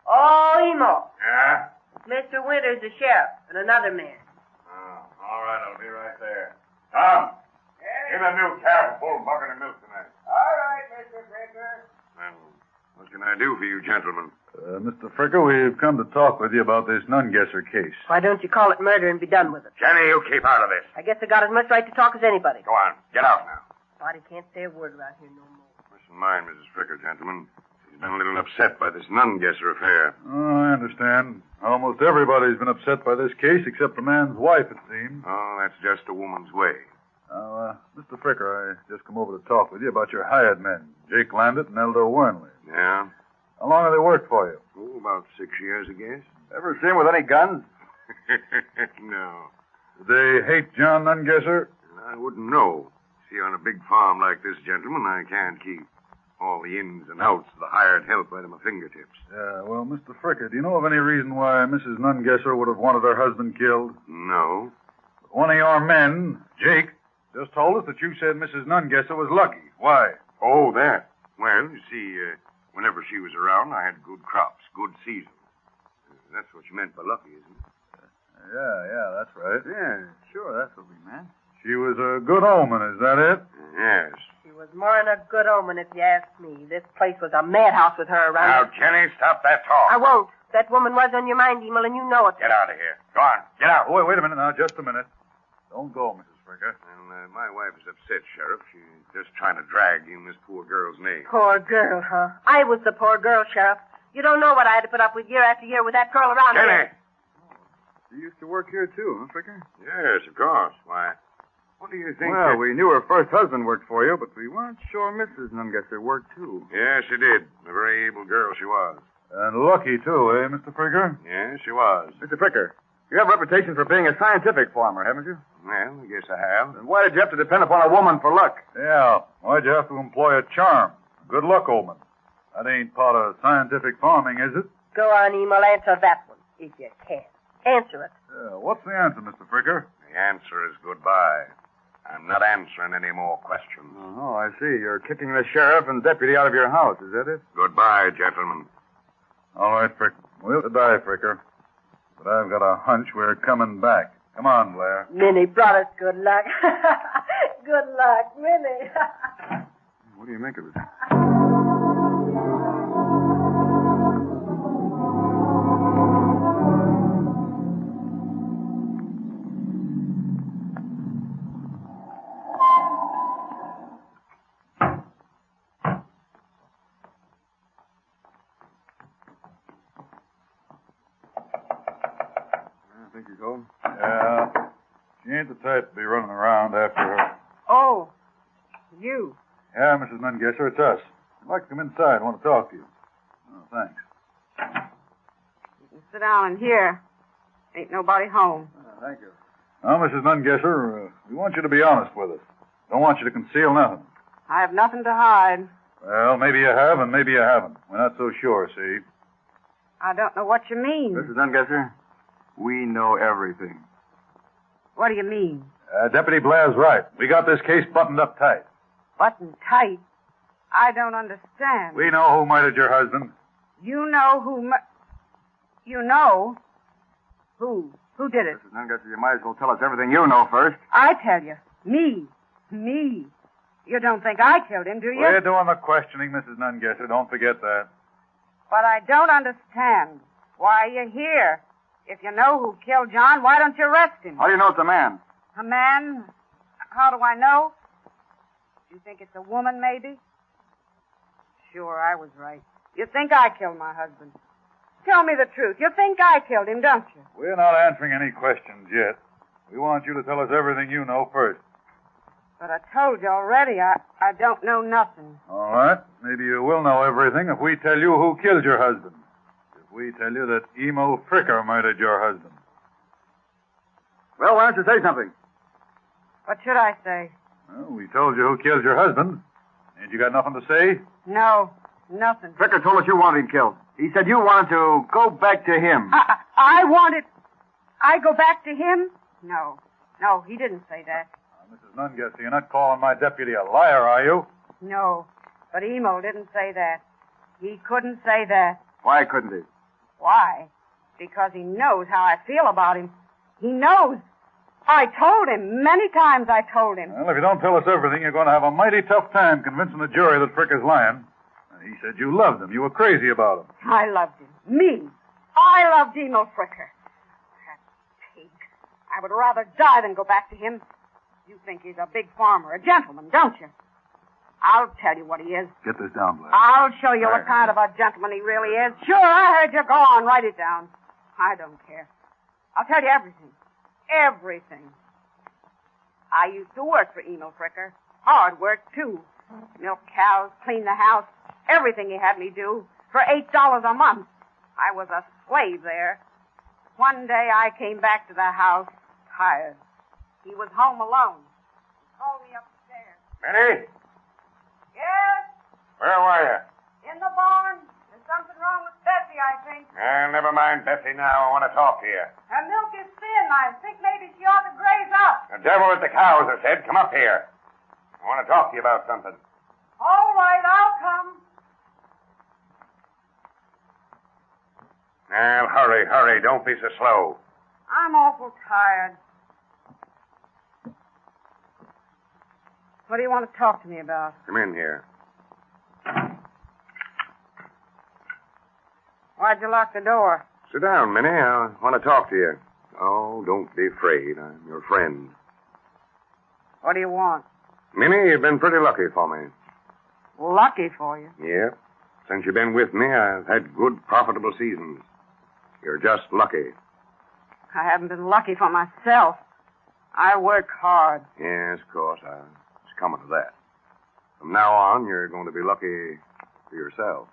Oh, Emo. Yeah? Mr. Winters, the sheriff, and another man. Oh, all right, I'll be right there. Tom, get a new calf a full bucket of milk tonight. All right, Mr. Fricker. What can I do for you, gentlemen? Mr. Fricker, we've come to talk with you about this Nungesser case. Why don't you call it murder and be done with it? Jenny, you keep out of this. I guess I got as much right to talk as anybody. Go on, get out now. Body can't say a word around here no more. Listen, mind, Mrs. Fricker, gentlemen. She's been a little upset by this Nungesser affair. Oh, I understand. Almost everybody's been upset by this case except the man's wife, it seems. Oh, that's just a woman's way. Now, Mr. Fricker, I just come over to talk with you about your hired men, Jake Landert and Eldo Wernley. Yeah? How long have they worked for you? Oh, about 6 years, I guess. Ever see him with any guns? No. Did they hate John Nungesser? I wouldn't know. See, on a big farm like this, gentlemen, I can't keep all the ins and outs of the hired help right at my fingertips. Yeah, well, Mr. Fricker, do you know of any reason why Mrs. Nungesser would have wanted her husband killed? No. One of your men, Jake, just told us that you said Mrs. Nungesser was lucky. Why? Oh, that. Well, you see, whenever she was around, I had good crops, good season. That's what you meant by lucky, isn't it? Yeah, that's right. Yeah, sure, that's what we meant. She was a good omen, is that it? Yes. She was more than a good omen, if you ask me. This place was a madhouse with her around Now, it. Jenny, stop that talk. I won't. That woman was on your mind, Emil, and you know it. Get out of here. Go on. Get out. Wait a minute now, just a minute. Don't go, Mrs. Fricker. Well, my wife is upset, Sheriff. She's just trying to drag in this poor girl's name. Poor girl, huh? I was the poor girl, Sheriff. You don't know what I had to put up with year after year with that girl around Jenny! here. You used to work here, too, huh, Fricker? Yes, of course. Why, what do you think? Well, we knew her first husband worked for you, but we weren't sure Mrs. Nungesser worked, too. Yes, she did. A very able girl she was. And lucky, too, eh, Mr. Fricker? Yes, she was. Mr. Fricker, you have a reputation for being a scientific farmer, haven't you? Well, I guess I have. Then why did you have to depend upon a woman for luck? Yeah, why'd you have to employ a charm? Good luck, omen. That ain't part of scientific farming, is it? Go on, Emil, answer that one, if you can. Answer it. Yeah, what's the answer, Mr. Fricker? The answer is goodbye. I'm not answering any more questions. Oh, I see. You're kicking the sheriff and deputy out of your house, is that it? Goodbye, gentlemen. All right, Fricker. Well, goodbye, Fricker. But I've got a hunch we're coming back. Come on, Blair. Minnie brought us good luck. Good luck, Minnie. What do you make of it? Yeah. She ain't the type to be running around after her. Oh, you. Yeah, Mrs. Nungesser, it's us. I'd like to come inside. I want to talk to you. Oh, thanks. You can sit down in here. Ain't nobody home. Thank you. Now, Mrs. Nungesser, we want you to be honest with us. Don't want you to conceal nothing. I have nothing to hide. Well, maybe you have and maybe you haven't. We're not so sure, see? I don't know what you mean. Mrs. Nungesser, we know everything. What do you mean? Deputy Blair's right. We got this case buttoned up tight. Buttoned tight? I don't understand. We know who murdered your husband. You know who... You know? Who? Who did it? Mrs. Nungesser, you might as well tell us everything you know first. I tell you. Me. Me. You don't think I killed him, do you? We're doing the questioning, Mrs. Nungesser. Don't forget that. But I don't understand. Why are you here? If you know who killed John, why don't you arrest him? How do you know it's a man? A man? How do I know? You think it's a woman, maybe? Sure, I was right. You think I killed my husband. Tell me the truth. You think I killed him, don't you? We're not answering any questions yet. We want you to tell us everything you know first. But I told you already, I don't know nothing. All right. Maybe you will know everything if we tell you who killed your husband. If we tell you that Emil Fricker murdered your husband. Well, why don't you say something? What should I say? Well, we told you who killed your husband. Ain't you got nothing to say? No, nothing. Fricker told us you wanted him killed. He said you wanted to go back to him. I wanted... I go back to him? No, he didn't say that. Mrs. Nungesser, you're not calling my deputy a liar, are you? No, but Emil didn't say that. He couldn't say that. Why couldn't he? Why? Because he knows how I feel about him. He knows. I told him. Many times I told him. Well, if you don't tell us everything, you're going to have a mighty tough time convincing the jury that Fricker's lying. He said you loved him. You were crazy about him. I loved him. Me. I loved Emil Fricker. That pig. I would rather die than go back to him. You think he's a big farmer, a gentleman, don't you? I'll tell you what he is. Get this down, Blair. I'll show you what kind of a gentleman he really is. Sure, I heard you. Go on, write it down. I don't care. I'll tell you everything. Everything. I used to work for Emil Fricker. Hard work, too. Milk cows, clean the house, everything he had me do for $8 a month. I was a slave there. One day I came back to the house, tired. He was home alone. Minnie? Yes? Where were you? In the barn. There's something wrong with Bessie, I think. Never mind Bessie now. I want to talk to you. Her milk is thin. I think maybe she ought to graze up. The devil with the cows, I said. Come up here. I want to talk to you about something. All right, I'll come. Well, hurry. Don't be so slow. I'm awful tired. What do you want to talk to me about? Come in here. Why'd you lock the door? Sit down, Minnie. I want to talk to you. Oh, don't be afraid. I'm your friend. What do you want? Minnie, you've been pretty lucky for me. Lucky for you. Yeah. Since you've been with me, I've had good, profitable seasons. You're just lucky. I haven't been lucky for myself. I work hard. Yes, of course. It's coming to that. From now on, you're going to be lucky for yourself.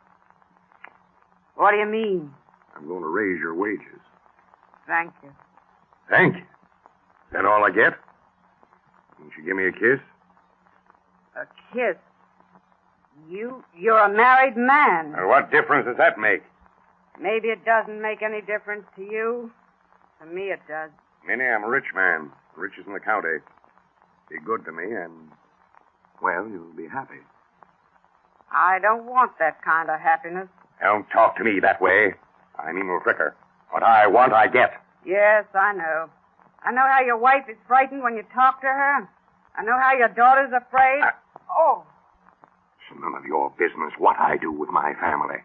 What do you mean? I'm going to raise your wages. Thank you. Thank you. Is that all I get? Won't you give me a kiss? A kiss? You're a married man. Well, what difference does that make? Maybe it doesn't make any difference to you. To me it does. Minnie, I'm a rich man. Richest in the county. Be good to me and, well, you'll be happy. I don't want that kind of happiness. Don't talk to me that way. I'm Emil Fricker. What I want, I get. Yes, I know. I know how your wife is frightened when you talk to her. I know how your daughter's afraid. Oh. It's none of your business what I do with my family.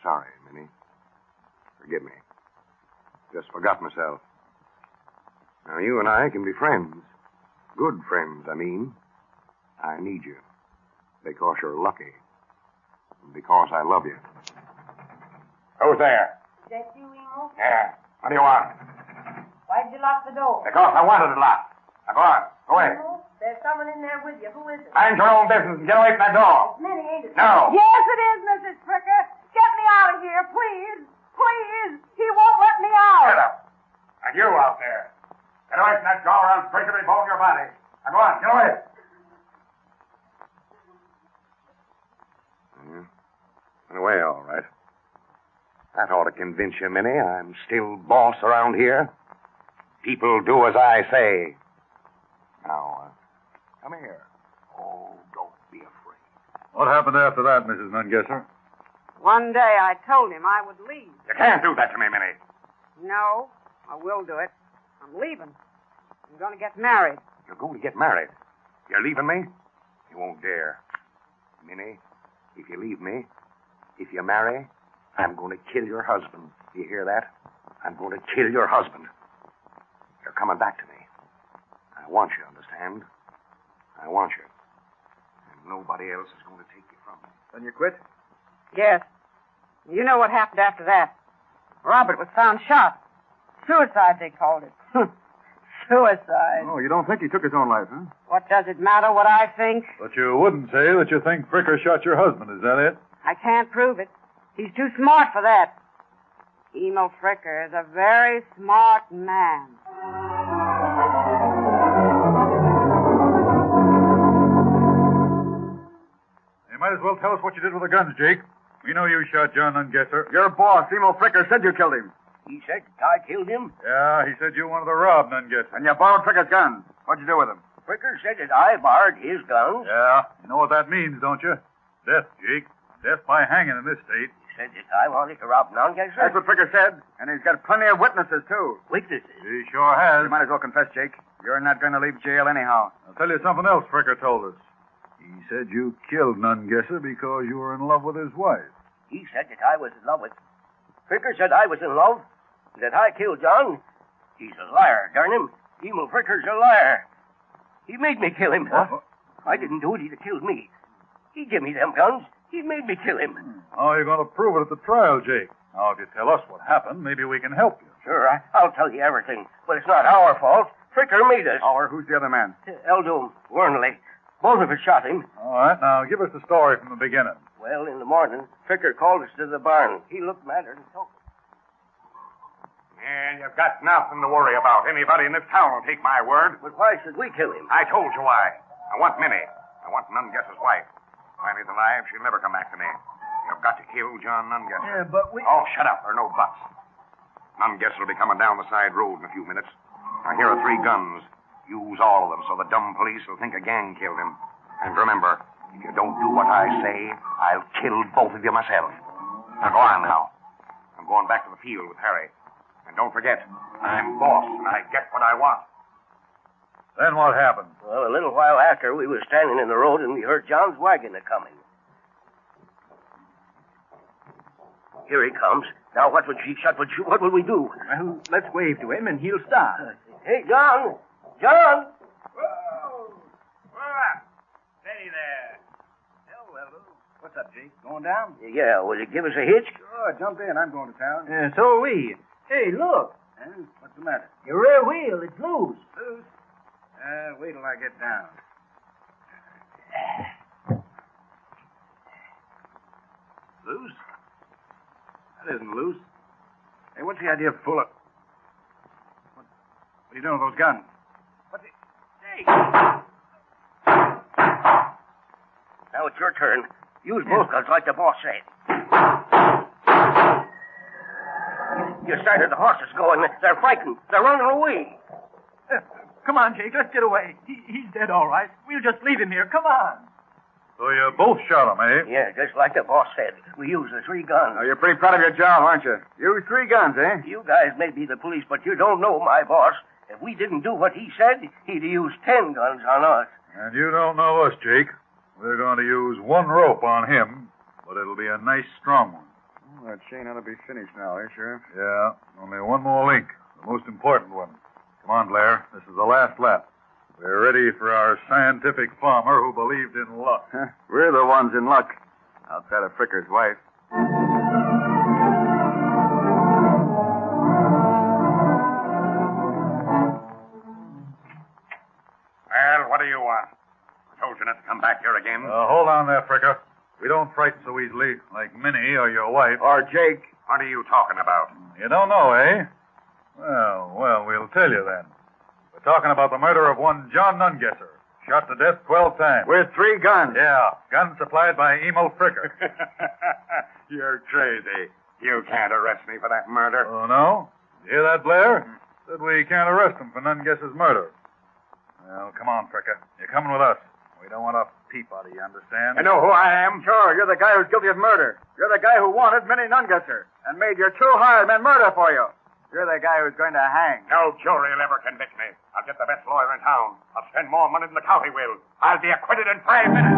Sorry, Minnie. Forgive me. Just forgot myself. Now, you and I can be friends. Good friends, I mean. I need you. Because you're lucky. And because I love you. Who's there? Is that you, Emil? Yeah. What do you want? Why'd you lock the door? Because I wanted it locked. Now, go on. Go away. Emil, there's someone in there with you. Who is it? Mind your own business and get away from that door. It's Minnie, ain't it? No. Yes, it is, Mrs. Fricker. Get me out of here, please. Please. He won't let me out. Shut up. And you out there. Get away from that door or I'll break every bone in your body. Now, go on. Get away. Went away, all right. That ought to convince you, Minnie. I'm still boss around here. People do as I say. Now, come here. Oh, don't be afraid. What happened after that, Mrs. Nungesser? One day I told him I would leave. You can't do that to me, Minnie. No, I will do it. I'm leaving. I'm going to get married. You're going to get married. You're leaving me? You won't dare. Minnie, if you leave me, if you marry, I'm going to kill your husband. Do you hear that? I'm going to kill your husband. You're coming back to me. I want you, understand? I want you. And nobody else is going to take you from me. Then you quit? Yes. You know what happened after that. Robert was found shot. Suicide, they called it. Suicide. Oh, you don't think he took his own life, huh? What does it matter what I think? But you wouldn't say that you think Fricker shot your husband, is that it? I can't prove it. He's too smart for that. Emil Fricker is a very smart man. You might as well tell us what you did with the guns, Jake. We know you shot John Ungesser. Your boss, Emil Fricker, said you killed him. He said I killed him? Yeah, he said you wanted to rob Ungesser. And you borrowed Fricker's gun. What'd you do with him? Fricker said that I borrowed his guns. Yeah, you know what that means, don't you? Death, Jake. Death by hanging in this state. He said that I wanted to rob Nungesser? That's what Fricker said. And he's got plenty of witnesses, too. Witnesses? He sure has. You might as well confess, Jake. You're not going to leave jail anyhow. I'll tell you something else Fricker told us. He said you killed Nungesser because you were in love with his wife. He said that I was in love with... Fricker said I was in love, that I killed John. He's a liar, darn him. Emil Fricker's a liar. He made me kill him. What? I didn't do it. He'd have killed me. He gave me them guns. He made me kill him. How are you going to prove it at the trial, Jake? Now, if you tell us what happened, maybe we can help you. Sure, I'll tell you everything. But it's not our fault. Fricker made us. Or who's the other man? Eldon, Wernley. Both of us shot him. All right, now give us the story from the beginning. Well, in the morning, Fricker called us to the barn. He looked madder than talked. And you've got nothing to worry about. Anybody in this town will take my word. But why should we kill him? I told you why. I want Minnie. I want Nunguess's wife. If Annie's alive, she'll never come back to me. You've got to kill John Nunguess. Yeah, but we... Oh, shut up. There are no buts. Nunguess will be coming down the side road in a few minutes. Now, here are 3 guns. Use all of them so the dumb police will think a gang killed him. And remember, if you don't do what I say, I'll kill both of you myself. Now, go on now. I'm going back to the field with Harry. And don't forget, I'm boss, and I get what I want. Then what happened? Well, a little while after, we were standing in the road and we heard John's wagon a-coming. Here he comes. Now, what would we do? Well, let's wave to him and he'll stop. Hey, John! John! Whoa! Steady there. Hello. What's up, Jake? Going down? Yeah, will you give us a hitch? Sure, jump in. I'm going to town. So are we. Hey, look. What's the matter? Your rear wheel, it's loose. Loose? Wait till I get down. Loose? That isn't loose. Hey, what's the idea of pulling? What are you doing with those guns? What's it? Hey! Now it's your turn. Use both guns like the boss said. You started the horses going. They're frightened. They're running away. Come on, Jake, let's get away. He's dead, all right. We'll just leave him here. Come on. So you both shot him, eh? Yeah, just like the boss said. We used the 3 guns. Oh, you're pretty proud of your job, aren't you? Use 3 guns, eh? You guys may be the police, but you don't know my boss. If we didn't do what he said, he'd use 10 guns on us. And you don't know us, Jake. We're going to use 1 rope on him, but it'll be a nice, strong one. Well, that chain ought to be finished now, eh, Sheriff? Yeah, only 1 more link, the most important one. Come on, Blair. This is the last lap. We're ready for our scientific farmer who believed in luck. We're the ones in luck. Outside of Fricker's wife. Well, what do you want? I told you not to come back here again. Hold on there, Fricker. We don't frighten so easily, like Minnie or your wife. Or Jake. What are you talking about? You don't know, eh? Well, we'll tell you then. We're talking about the murder of one John Nunguesser, shot to death 12 times. With 3 guns. Yeah, guns supplied by Emil Fricker. You're crazy. You can't arrest me for that murder. Oh, no? You hear that, Blair? Said we can't arrest him for Nunguesser's murder. Well, come on, Fricker. You're coming with us. We don't want a peep out of you, understand? You know who I am? Sure, you're the guy who's guilty of murder. You're the guy who wanted Minnie Nunguesser and made your 2 hired men murder for you. You're the guy who's going to hang. No jury will ever convict me. I'll get the best lawyer in town. I'll spend more money than the county will. I'll be acquitted in 5 minutes.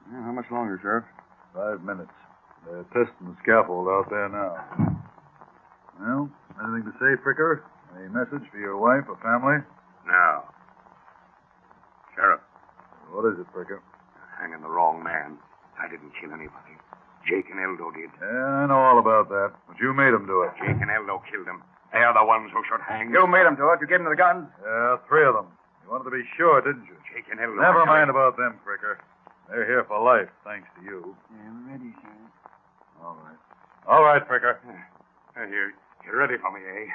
How much longer, Sheriff? 5 minutes. They're testing the scaffold out there now. Well, anything to say, Fricker? Any message for your wife or family? No. Sheriff. What is it, Fricker? Hanging the wrong man. I didn't kill anybody. Jake and Eldo did. Yeah, I know all about that. But you made them do it. Jake and Eldo killed him. They are the ones who should hang. You made them do it. You gave them the guns. Yeah, 3 of them. You wanted to be sure, didn't you? Jake and Eldo. Never mind about them, Fricker. They're here for life, thanks to you. Yeah, we're ready, Sheriff. All right, Fricker. You're ready for me, eh?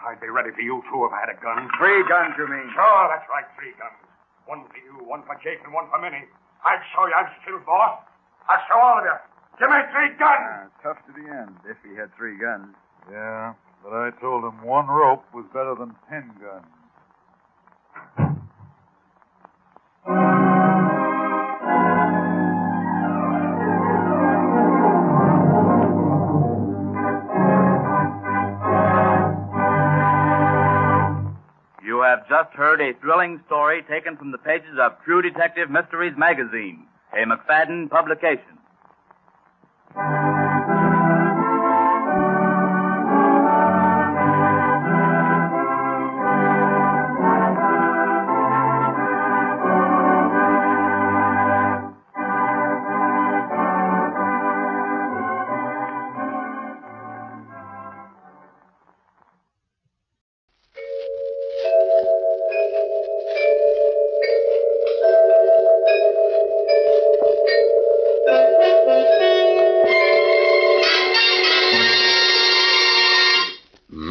I'd be ready for you, too, if I had a gun. 3 guns, you mean? Sure, that's right, 3 guns. 1 for you, 1 for Jake, and 1 for Minnie. I'll show you I'm still boss. I'll show all of you. Give me 3 guns. Tough to the end, if he had 3 guns. Yeah, but I told him 1 rope was better than 10 guns. You have just heard a thrilling story taken from the pages of True Detective Mysteries magazine, a McFadden publication.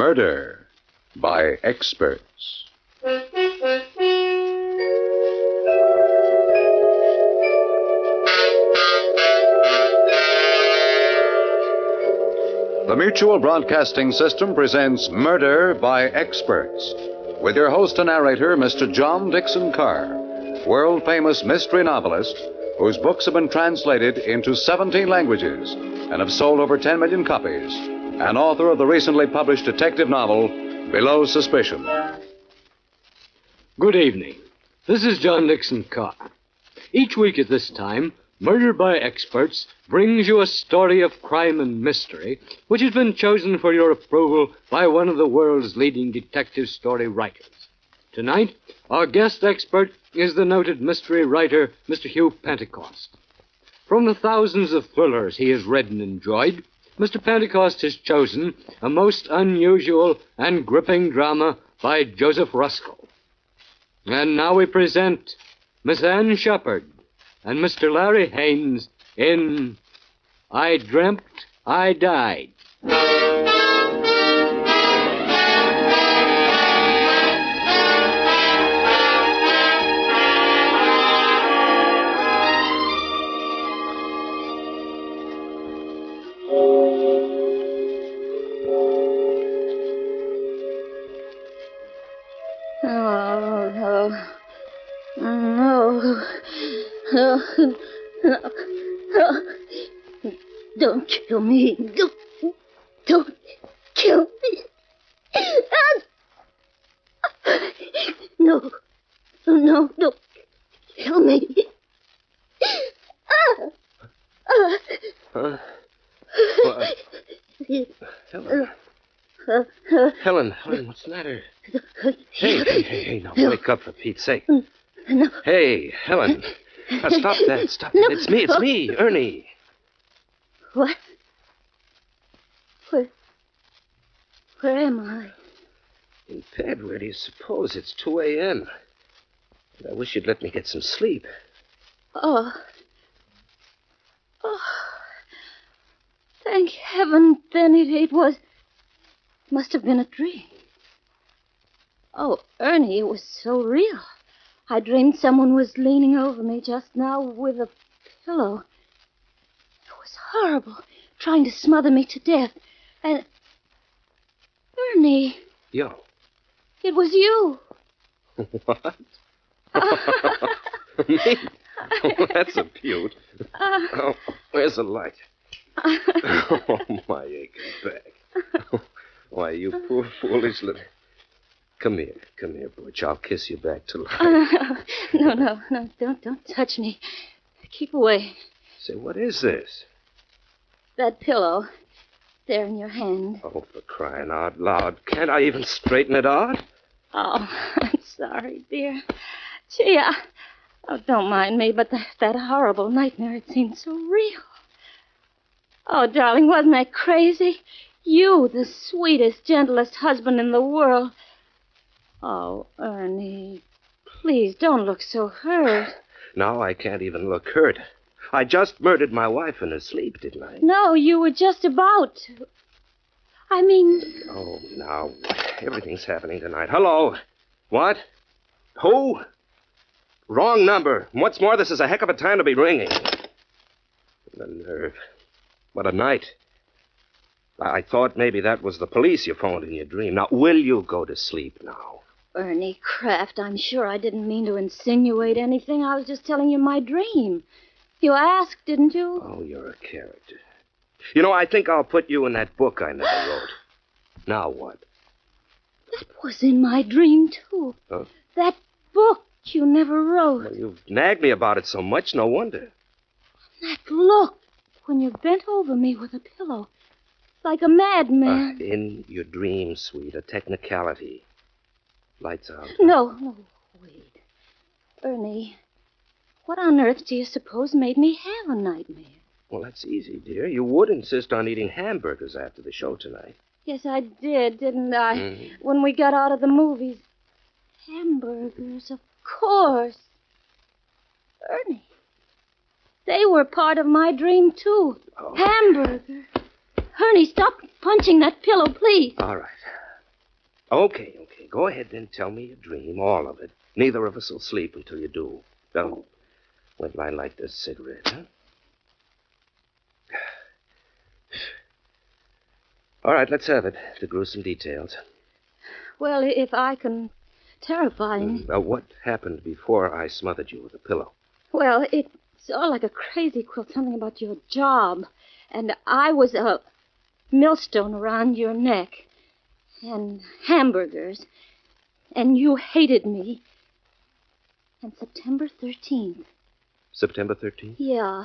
Murder by Experts. The Mutual Broadcasting System presents Murder by Experts, with your host and narrator, Mr. John Dixon Carr, world-famous mystery novelist whose books have been translated into 17 languages and have sold over 10 million copies, and author of the recently published detective novel, Below Suspicion. Good evening. This is John Dixon Carr. Each week at this time, Murder by Experts brings you a story of crime and mystery which has been chosen for your approval by one of the world's leading detective story writers. Tonight, our guest expert is the noted mystery writer, Mr. Hugh Pentecost. From the thousands of thrillers he has read and enjoyed, Mr. Pentecost has chosen a most unusual and gripping drama by Joseph Ruskell. And now we present Miss Anne Shepard and Mr. Larry Haynes in I Dreamt I Died. Don't kill me. Don't kill me. No. No, don't kill me. Helen, what's the matter? Hey, now wake up for Pete's sake. No. Hey, Helen. Now, stop that. No. It's me, Ernie. What? Where am I? In bed, where do you suppose? It's 2 a.m. I wish you'd let me get some sleep. Oh. Thank heaven, then it must have been a dream. Oh, Ernie, it was so real. I dreamed someone was leaning over me just now with a pillow. It was horrible, trying to smother me to death. And... Ernie, Yo. it was you. What? Me? Oh, that's a beaut. Where's the light? Oh, my aching back. Why, you poor foolish little... Come here, Butch. I'll kiss you back to life. No, don't touch me. Keep away. Say, what is this? That pillow, there in your hand. Oh, for crying out loud. Can't I even straighten it out? Oh, I'm sorry, dear. Gee, don't mind me, but that horrible nightmare, it seemed so real. Oh, darling, wasn't I crazy? You, the sweetest, gentlest husband in the world. Oh, Ernie, please don't look so hurt. Now I can't even look hurt. I just murdered my wife in her sleep, didn't I? No, you were just about to. I mean... Oh, now what? Everything's happening tonight. Hello? What? Who? Wrong number. What's more, this is a heck of a time to be ringing. The nerve. What a night. I thought maybe that was the police you phoned in your dream. Now, will you go to sleep now? Ernie Kraft, I'm sure I didn't mean to insinuate anything. I was just telling you my dream. You asked, didn't you? Oh, you're a character. You know, I think I'll put you in that book I never wrote. Now what? That was in my dream, too. Huh? That book you never wrote. Well, you've nagged me about it so much, no wonder. That look when you bent over me with a pillow. Like a madman. In your dream, sweet, a technicality. Lights out. No, wait. Ernie, what on earth do you suppose made me have a nightmare? Well, that's easy, dear. You would insist on eating hamburgers after the show tonight. Yes, I did, didn't I? Mm-hmm. When we got out of the movies. Hamburgers, of course. Ernie, they were part of my dream, too. Oh. Hamburger. Ernie, stop punching that pillow, please. All right. Okay. Go ahead then. Tell me your dream, all of it. Neither of us will sleep until you do. Now, wait till I light this cigarette, huh? All right, let's have it. The gruesome details. Well, if I can terrify me. Now, what happened before I smothered you with a pillow? Well, it's all like a crazy quilt, something about your job. And I was a millstone around your neck. And hamburgers. And you hated me. And September 13th. September 13th? Yeah.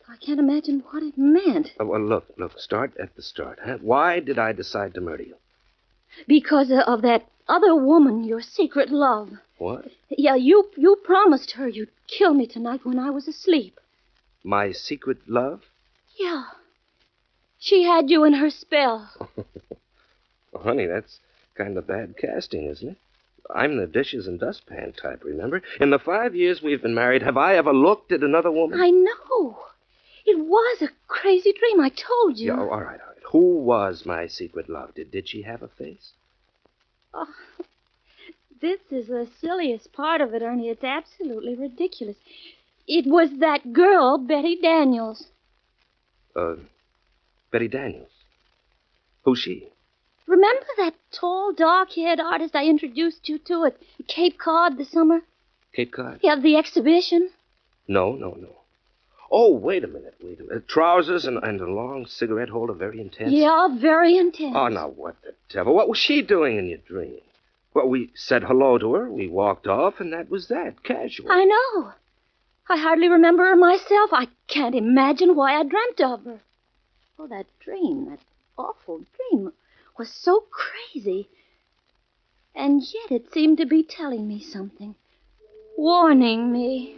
I can't imagine what it meant. Well, look. Start at the start, huh? Why did I decide to murder you? Because of that other woman, your secret love. What? Yeah, you promised her you'd kill me tonight when I was asleep. My secret love? Yeah. She had you in her spell. Well, honey, that's kind of bad casting, isn't it? I'm the dishes and dustpan type, remember? In the 5 years we've been married, have I ever looked at another woman? I know. It was a crazy dream, I told you. Yeah, all right. Who was my secret love? Did she have a face? Oh, this is the silliest part of it, Ernie. It's absolutely ridiculous. It was that girl, Betty Daniels. Betty Daniels? Who's she? Remember that tall, dark-haired artist I introduced you to at Cape Cod this summer? Cape Cod? Yeah, the exhibition. No. Oh, wait a minute. Trousers and a long cigarette holder, very intense? Yeah, very intense. Oh, now, what the devil? What was she doing in your dream? Well, we said hello to her, we walked off, and that was that, casual. I know. I hardly remember her myself. I can't imagine why I dreamt of her. Oh, that dream, that awful dream, was so crazy. And yet it seemed to be telling me something. Warning me.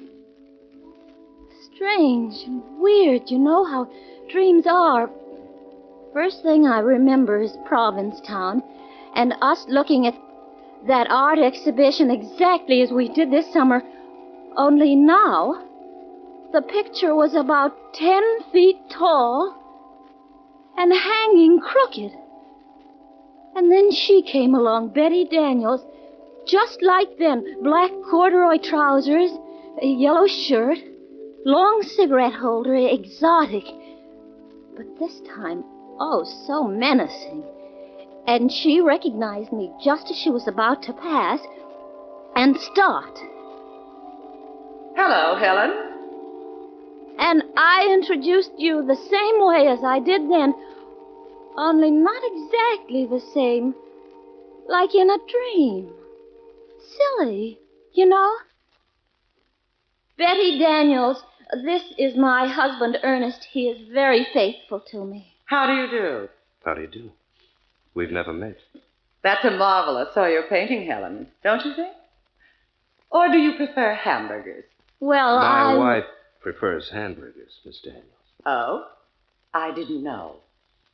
Strange and weird. You know how dreams are. First thing I remember is Provincetown and us looking at that art exhibition exactly as we did this summer. Only now, the picture was about 10 feet tall and hanging crooked. And then she came along, Betty Daniels, just like then. Black corduroy trousers, a yellow shirt, long cigarette holder, exotic. But this time, oh, so menacing. And she recognized me just as she was about to pass and stopped. Hello, Helen. And I introduced you the same way as I did then, only not exactly the same, like in a dream. Silly, you know? Betty Daniels, this is my husband, Ernest. He is very faithful to me. How do you do? How do you do? We've never met. That's a marvelous oil painting, Helen, don't you think? Or do you prefer hamburgers? Well, My wife prefers hamburgers, Miss Daniels. Oh? I didn't know.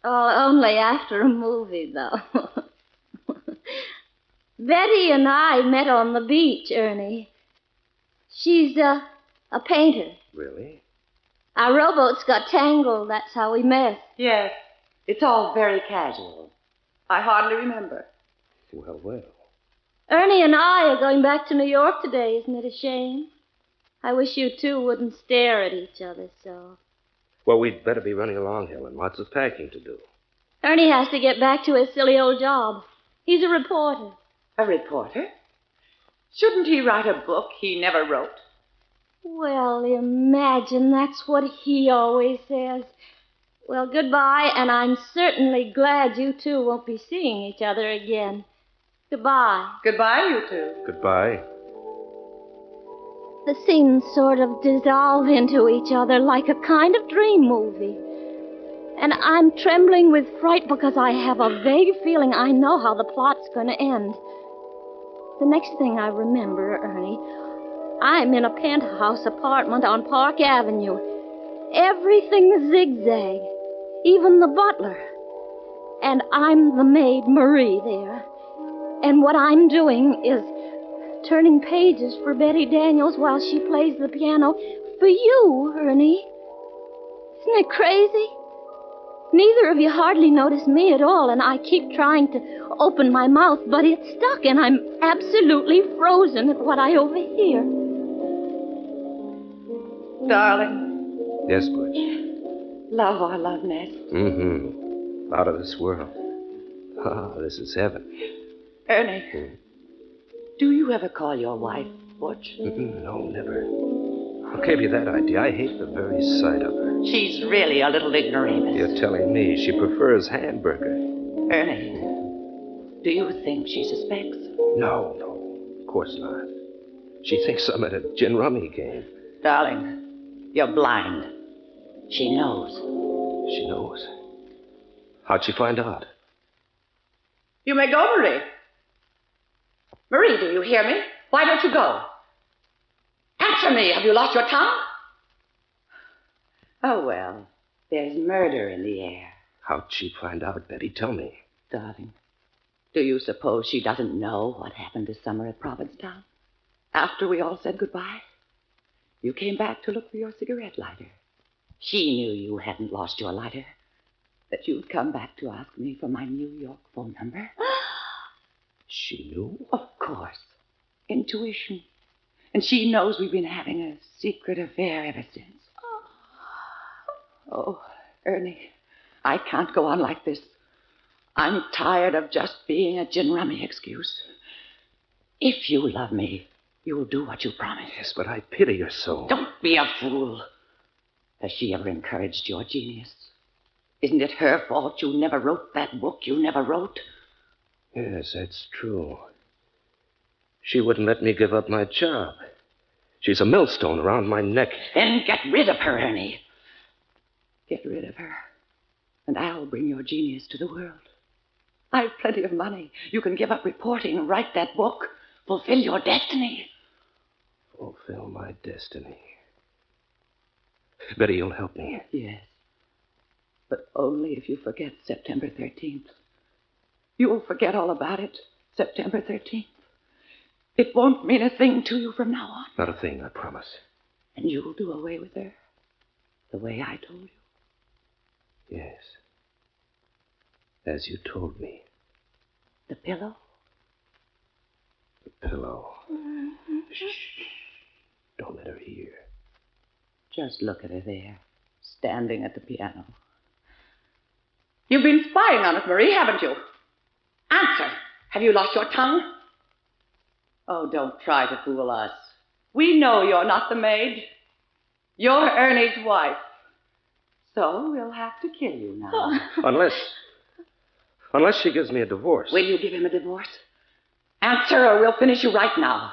Oh, only after a movie, though. Betty and I met on the beach, Ernie. She's a painter. Really? Our rowboats got tangled. That's how we met. Yes. It's all very casual. I hardly remember. Well. Ernie and I are going back to New York today. Isn't it a shame? I wish you two wouldn't stare at each other so. Well, we'd better be running along, Helen. Lots of packing to do. Ernie has to get back to his silly old job. He's a reporter. A reporter? Shouldn't he write a book he never wrote? Well, imagine, that's what he always says. Well, goodbye, and I'm certainly glad you two won't be seeing each other again. Goodbye. Goodbye, you two. Goodbye. The scenes sort of dissolve into each other like a kind of dream movie. And I'm trembling with fright because I have a vague feeling I know how the plot's going to end. The next thing I remember, Ernie, I'm in a penthouse apartment on Park Avenue. Everything's zigzag, even the butler. And I'm the maid, Marie, there. And what I'm doing is turning pages for Betty Daniels while she plays the piano for you, Ernie. Isn't it crazy? Neither of you hardly notice me at all, and I keep trying to open my mouth, but it's stuck, and I'm absolutely frozen at what I overhear. Darling, Yes, Butch. love our love nest. Mm-hmm. Out of this world. Ah, this is heaven. Ernie, do you ever call your wife Butch? No, never. Who gave you that idea? I hate the very sight of her. She's really a little ignoramus. You're telling me she prefers hamburger. Ernie, do you think she suspects? No, of course not. She thinks I'm at a gin rummy game. Darling, you're blind. She knows. She knows. How'd she find out? You may go, Marie. Marie, do you hear me? Why don't you go? Answer me. Have you lost your tongue? Oh, well, there's murder in the air. How'd she find out, Betty? Tell me. Darling, do you suppose she doesn't know what happened this summer at Provincetown? After we all said goodbye? You came back to look for your cigarette lighter. She knew you hadn't lost your lighter. That you'd come back to ask me for my New York phone number. She knew? Of course. Intuition. And she knows we've been having a secret affair ever since. Oh, Ernie, I can't go on like this. I'm tired of just being a gin rummy excuse. If you love me, you'll do what you promised. Yes, but I pity her so. Don't be a fool. Has she ever encouraged your genius? Isn't it her fault you never wrote that book you never wrote? Yes, that's true. She wouldn't let me give up my job. She's a millstone around my neck. Then get rid of her, Ernie. Get rid of her, and I'll bring your genius to the world. I've plenty of money. You can give up reporting, write that book, fulfill your destiny. Fulfill my destiny. Betty, you'll help me. Yes, but only if you forget September 13th. You'll forget all about it, September 13th. It won't mean a thing to you from now on. Not a thing, I promise. And you'll do away with her, the way I told you. Yes. As you told me. The pillow? The pillow. Shh. Don't let her hear. Just look at her there, standing at the piano. You've been spying on us, Marie, haven't you? Answer. Have you lost your tongue? Oh, don't try to fool us. We know you're not the maid. You're Ernie's wife. So we'll have to kill you now. Unless she gives me a divorce. Will you give him a divorce? Answer or we'll finish you right now.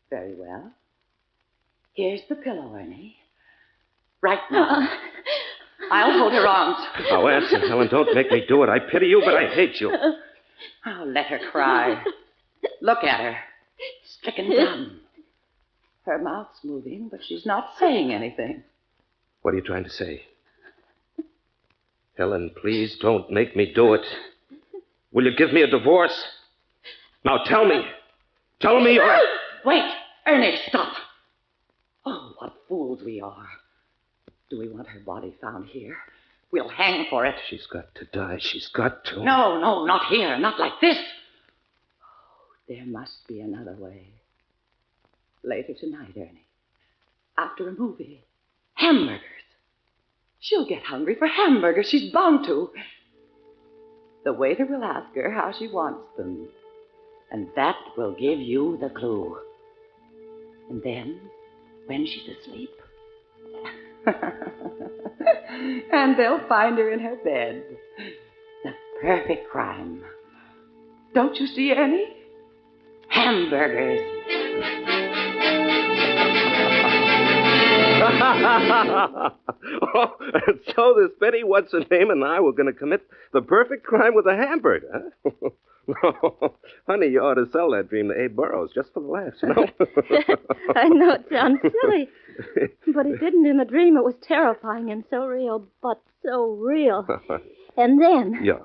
Very well. Here's the pillow, Ernie. Right now. I'll hold her arms. Oh, answer, Helen. Don't make me do it. I pity you, but I hate you. Oh, let her cry. Look at her. Stricken dumb. Her mouth's moving, but she's not saying anything. What are you trying to say? Helen, please don't make me do it. Will you give me a divorce? Now tell me. Tell me or... Wait, Ernie, stop. Oh, what fools we are. Do we want her body found here? We'll hang for it. She's got to die. She's got to. No, not here. Not like this. Oh, there must be another way. Later tonight, Ernie. After a movie. Hamburgers. She'll get hungry for hamburgers. She's bound to. The waiter will ask her how she wants them. And that will give you the clue. And then, when she's asleep... and they'll find her in her bed. The perfect crime. Don't you see, Ernie? Hamburgers. Oh, so this Betty What's-Her-Name and I were going to commit the perfect crime with a hamburger, huh? No, honey, you ought to sell that dream to Abe Burrows just for the laughs, you know? I know it sounds silly, but it didn't in the dream. It was terrifying and so real, but so real. And then... Yeah.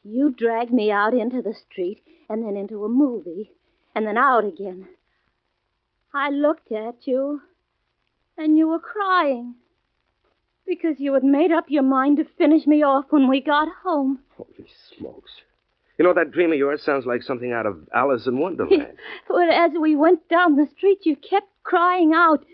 You dragged me out into the street and then into a movie and then out again. I looked at you and you were crying because you had made up your mind to finish me off when we got home. Holy smokes. You know, that dream of yours sounds like something out of Alice in Wonderland. But as we went down the street, you kept crying out.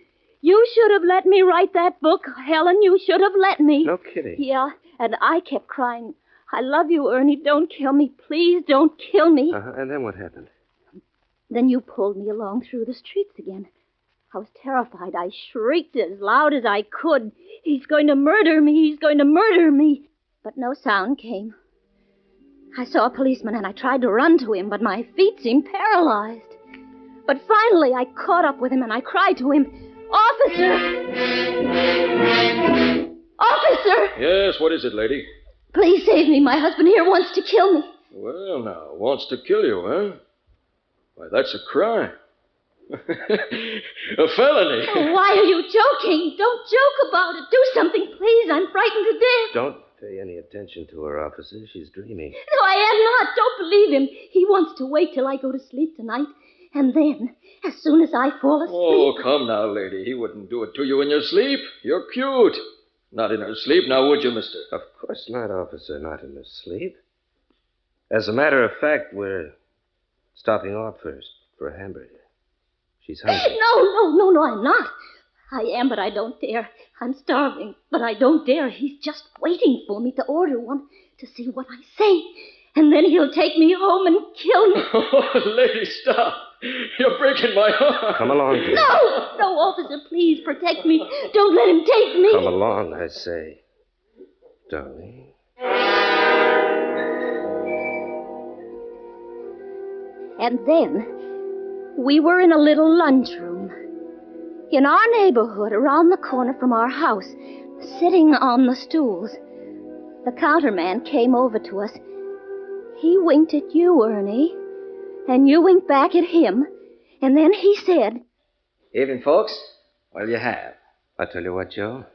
You should have let me write that book, Helen. You should have let me. No kidding. Yeah, and I kept crying. I love you, Ernie. Don't kill me. Please don't kill me. And then what happened? Then you pulled me along through the streets again. I was terrified. I shrieked as loud as I could. He's going to murder me. He's going to murder me. But no sound came. I saw a policeman and I tried to run to him, but my feet seemed paralyzed. But finally I caught up with him and I cried to him, Officer! Officer! Yes, what is it, lady? Please save me. My husband here wants to kill me. Well, now, wants to kill you, huh? Why, that's a crime. A felony. Oh, why are you joking? Don't joke about it. Do something, please. I'm frightened to death. Don't pay any attention to her, officer. She's dreaming. No, I am not. Don't believe him. He wants to wait till I go to sleep tonight. And then, as soon as I fall asleep... Oh, come now, lady. He wouldn't do it to you in your sleep. You're cute. Not in her sleep, now would you, mister? Of course not, officer. Not in her sleep. As a matter of fact, we're stopping off first for a hamburger. She's hungry. No, I'm not. I am, but I don't dare. I'm starving, but I don't dare. He's just waiting for me to order one to see what I say. And then he'll take me home and kill me. Oh, lady, stop. You're breaking my heart. Come along, dear. No, officer, please protect me. Don't let him take me. Come along, I say. Darling. And then we were in a little lunchroom in our neighborhood around the corner from our house, sitting on the stools. The counterman came over to us. He winked at you, Ernie, and you winked back at him, and then he said, Evening, folks. What'll you have? I tell you what, Joe.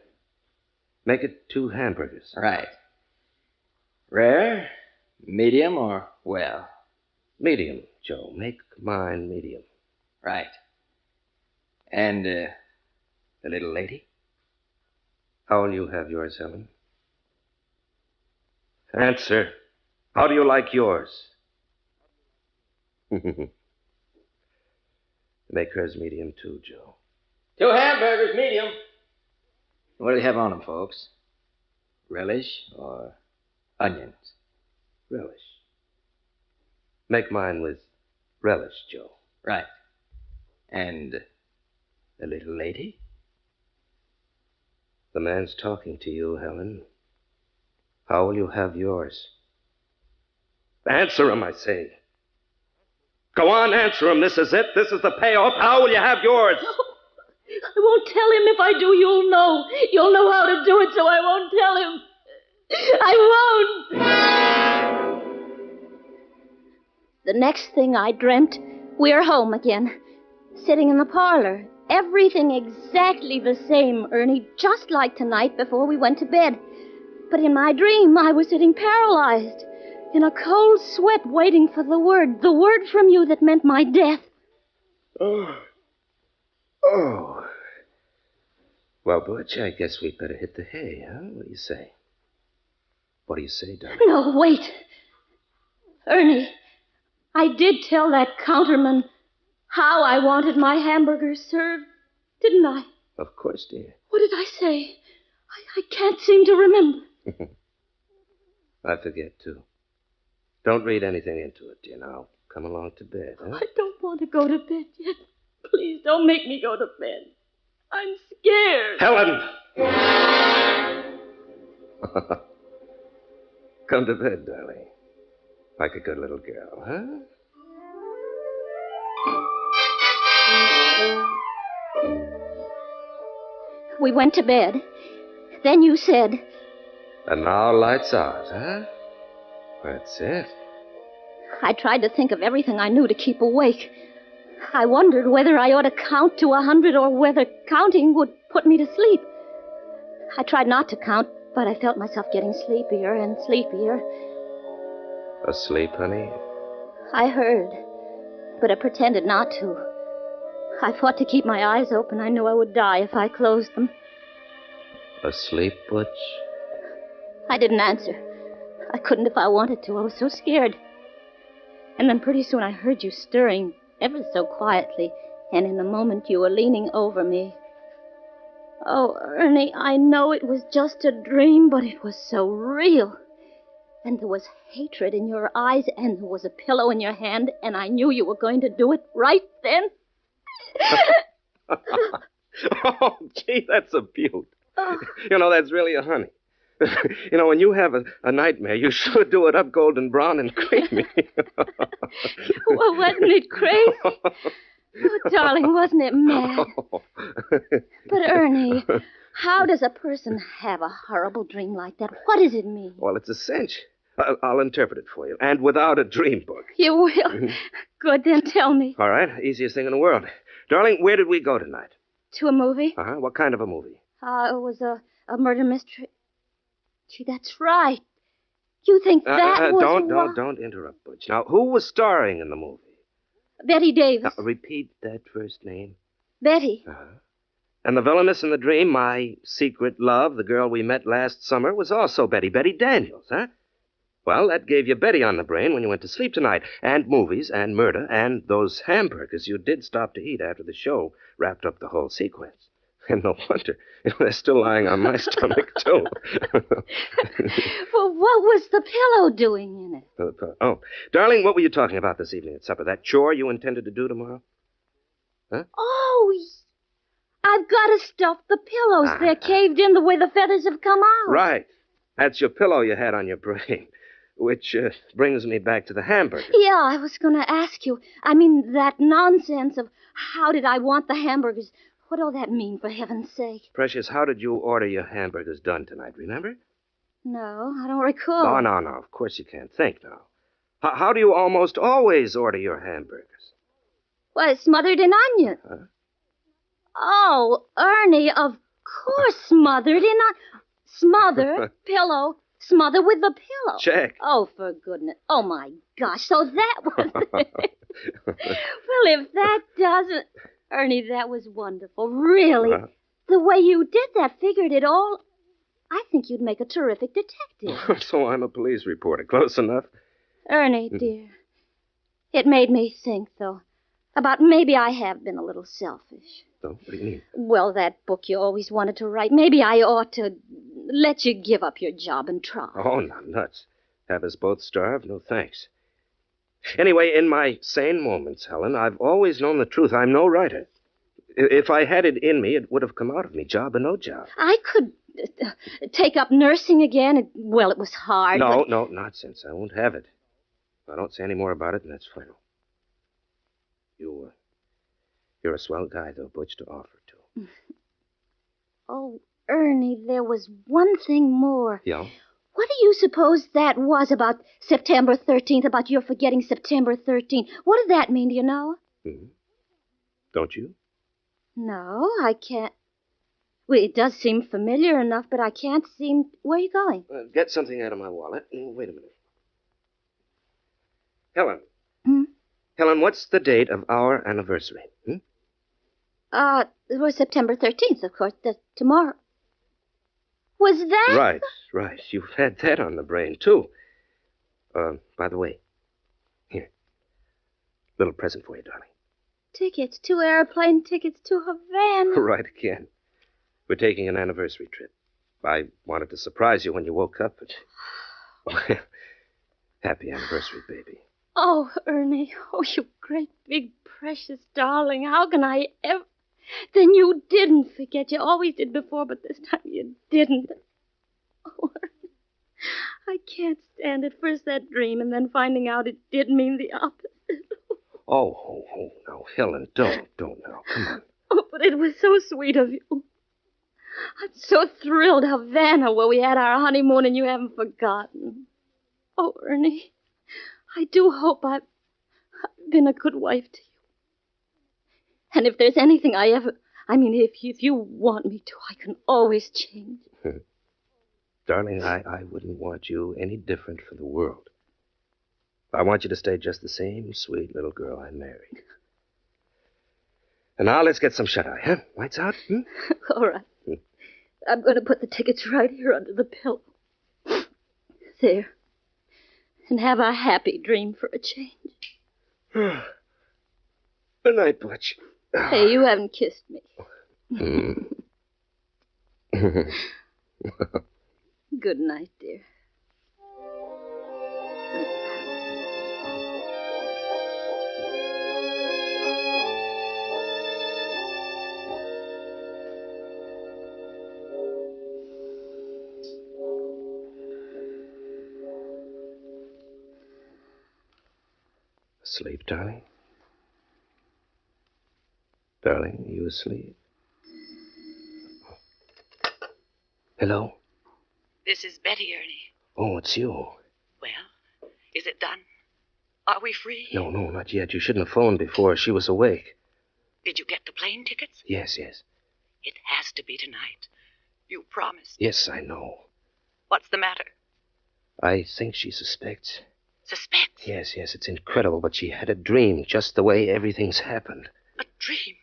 Make it 2 hamburgers. Right. Rare, medium, or well? Medium, Joe. Make mine medium. Right. And, the little lady? How'll you have yours, Helen? Answer. How do you like yours? Make hers medium, too, Joe. 2 hamburgers, medium. What do they have on them, folks? Relish or onions? Relish. Make mine with relish, Joe. Right. And the little lady? The man's talking to you, Helen. How will you have yours? Answer him, I say. Go on, answer him. This is it. This is the payoff. How will you have yours? I won't tell him. If I do, you'll know. You'll know how to do it, so I won't tell him. I won't. The next thing I dreamt, we're home again, sitting in the parlor. Everything exactly the same, Ernie, just like tonight before we went to bed. But in my dream, I was sitting paralyzed, in a cold sweat, waiting for the word from you that meant my death. Oh. Well, Butch, I guess we'd better hit the hay, huh? What do you say? What do you say, darling? No, wait. Ernie, I did tell that counterman how I wanted my hamburgers served, didn't I? Of course, dear. What did I say? I can't seem to remember. I forget, too. Don't read anything into it, dear. Now, come along to bed, huh? I don't want to go to bed yet. Please don't make me go to bed. I'm scared. Helen! Come to bed, darling. Like a good little girl, huh? We went to bed. Then you said... And now lights out, huh? That's it. I tried to think of everything I knew to keep awake. I wondered whether I ought to count to 100 or whether counting would put me to sleep. I tried not to count, but I felt myself getting sleepier and sleepier. Asleep, honey? I heard, but I pretended not to. I fought to keep my eyes open. I knew I would die if I closed them. Asleep, Butch? I didn't answer. I couldn't if I wanted to. I was so scared. And then pretty soon I heard you stirring ever so quietly, and in a moment you were leaning over me. Oh, Ernie, I know it was just a dream, but it was so real. And there was hatred in your eyes, and there was a pillow in your hand, and I knew you were going to do it right then. Oh, gee, that's a beaut. That's really a honey. When you have a nightmare, you sure do it up golden brown and creamy. Well, wasn't it crazy? Oh, darling, wasn't it mad? But, Ernie, how does a person have a horrible dream like that? What does it mean? Well, it's a cinch. I'll interpret it for you, and without a dream book. You will? Good, then tell me. All right, easiest thing in the world. Darling, where did we go tonight? To a movie? Uh-huh. What kind of a movie? It was a murder mystery. Gee, that's right. You think that was... Don't interrupt, Butch. Now, who was starring in the movie? Betty Davis. Now, repeat that first name. Betty. Uh-huh. And the villainess in the dream, my secret love, the girl we met last summer, was also Betty Daniels, huh? Well, that gave you Betty on the brain when you went to sleep tonight. And movies, and murder, and those hamburgers you did stop to eat after the show wrapped up the whole sequence. And no wonder. They're still lying on my stomach, too. Well, what was the pillow doing in it? Oh, darling, what were you talking about this evening at supper? That chore you intended to do tomorrow? Huh? Oh, I've got to stuff the pillows. They're caved in the way the feathers have come out. Right. That's your pillow you had on your brain. Which brings me back to the hamburger. Yeah, I was going to ask you. I mean, that nonsense of how did I want the hamburgers. What all that mean, for heaven's sake? Precious, how did you order your hamburgers done tonight, remember? No, I don't recall. No. Of course you can't think now. How do you almost always order your hamburgers? Well, smothered in onion. Huh? Oh, Ernie, of course smothered in onion. Smother, pillow, smother with the pillow. Check. Oh, for goodness. Oh, my gosh. So that was it. Well, if that doesn't... Ernie, that was wonderful. Really. The way you did that, figured it all. I think you'd make a terrific detective. So I'm a police reporter. Close enough? Ernie, dear. It made me think, though, about maybe I have been a little selfish. So, what do you mean? Well, that book you always wanted to write. Maybe I ought to let you give up your job and try. Oh, no, nuts. Have us both starve? No, thanks. Anyway, in my sane moments, Helen, I've always known the truth. I'm no writer. If I had it in me, it would have come out of me, job or no job. I could take up nursing again. Well, it was hard. No, nonsense. I won't have it. If I don't say any more about it, then that's final. You're a swell guy, though, Butch, to offer to. Oh, Ernie, there was one thing more. Yeah? What do you suppose that was about September 13th, about your forgetting September 13th? What did that mean, do you know? Mm-hmm. Don't you? No, I can't. Well, it does seem familiar enough, but I can't seem... Where are you going? Get something out of my wallet. Wait a minute. Helen. Helen, what's the date of our anniversary? It was September 13th, of course. That's tomorrow. Was that? Right. You've had that on the brain, too. By the way, here. Little present for you, darling. Tickets, 2 airplane tickets to Havana. Right again. We're taking an anniversary trip. I wanted to surprise you when you woke up, but... Well, happy anniversary, baby. Oh, Ernie. Oh, you great, big, precious darling. How can I ever... Then you didn't forget. You always did before, but this time you didn't. Oh, Ernie. I can't stand it. First that dream, and then finding out it did mean the opposite. Oh, no, Helen, don't now. Come on. Oh, but it was so sweet of you. I'm so thrilled, Havana, where we had our honeymoon, and you haven't forgotten. Oh, Ernie, I do hope I've been a good wife to you. And if there's anything if you want me to, I can always change. Darling, I wouldn't want you any different for the world. I want you to stay just the same sweet little girl I married. And now let's get some shut-eye, huh? Lights out? All right. I'm going to put the tickets right here under the pillow. There. and have a happy dream for a change. Good night, Butch. Hey, you haven't kissed me. Good night, dear. Asleep, darling? Darling, are you asleep? Hello? This is Betty, Ernie. Oh, it's you. Well, is it done? Are we free? No, not yet. You shouldn't have phoned before. She was awake. Did you get the plane tickets? Yes. It has to be tonight. You promised. Yes, I know. What's the matter? I think she suspects. Suspects? Yes, it's incredible, but she had a dream, just the way everything's happened. A dream?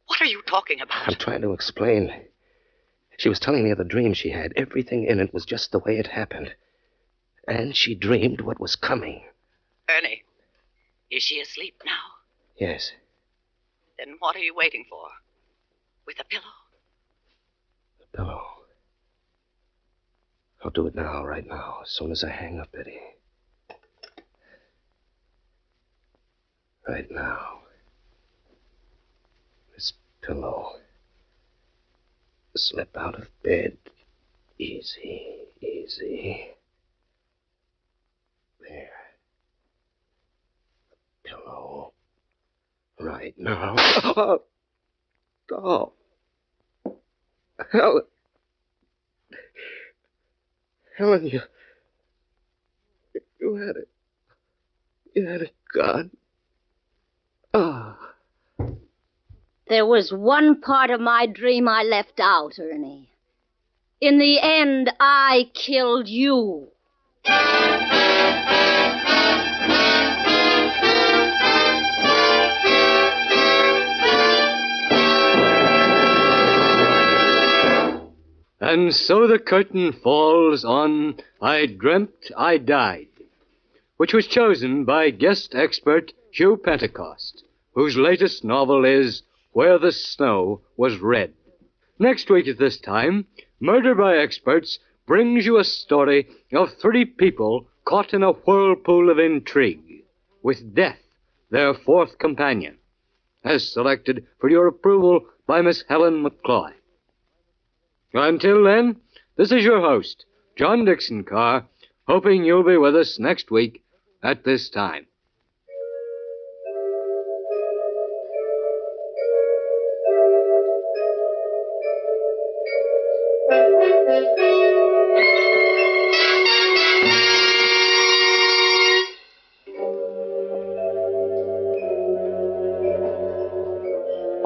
What are you talking about? I'm trying to explain. She was telling me of the dream she had. Everything in it was just the way it happened. And she dreamed what was coming. Ernie, is she asleep now? Yes. Then what are you waiting for? With a pillow? The pillow. I'll do it now, right now, as soon as I hang up, Betty. Right now. This pillow. Slip out of bed. Easy. There. The pillow. Right now. Oh. Helen, you had it. You had it gone. Ah. There was one part of my dream I left out, Ernie. In the end, I killed you. And so the curtain falls on I Dreamt I Died, which was chosen by guest expert Hugh Pentecost, whose latest novel is Where the Snow Was Red. Next week at this time, Murder by Experts brings you a story of 3 people caught in a whirlpool of intrigue, with death their 4th companion, as selected for your approval by Miss Helen McCloy. Until then, this is your host, John Dixon Carr, hoping you'll be with us next week at this time.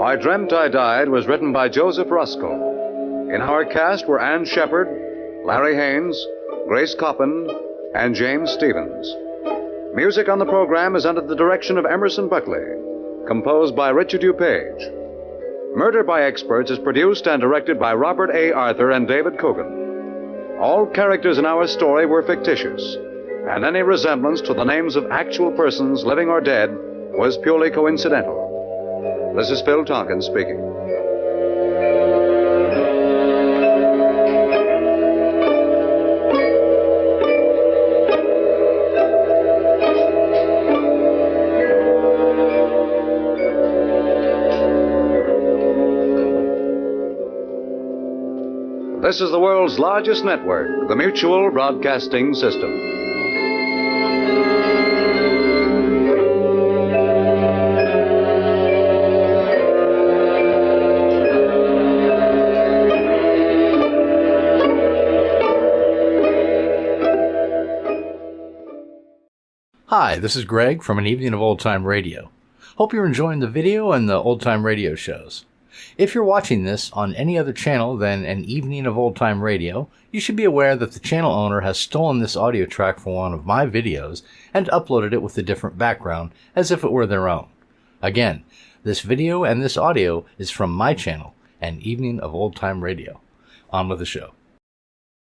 I Dreamt I Died was written by Joseph Ruskell. In our cast were Ann Shepard, Larry Haynes, Grace Coppin, and James Stevens. Music on the program is under the direction of Emerson Buckley, composed by Richard DuPage. Murder by Experts is produced and directed by Robert A. Arthur and David Coogan. All characters in our story were fictitious, and any resemblance to the names of actual persons, living or dead, was purely coincidental. This is Phil Tonkin speaking. This is the world's largest network, the Mutual Broadcasting System. Hi, this is Greg from An Evening of Old Time Radio. Hope you're enjoying the video and the old time radio shows. If you're watching this on any other channel than An Evening of Old Time Radio, you should be aware that the channel owner has stolen this audio track from one of my videos and uploaded it with a different background as if it were their own. Again, this video and this audio is from my channel, An Evening of Old Time Radio. On with the show.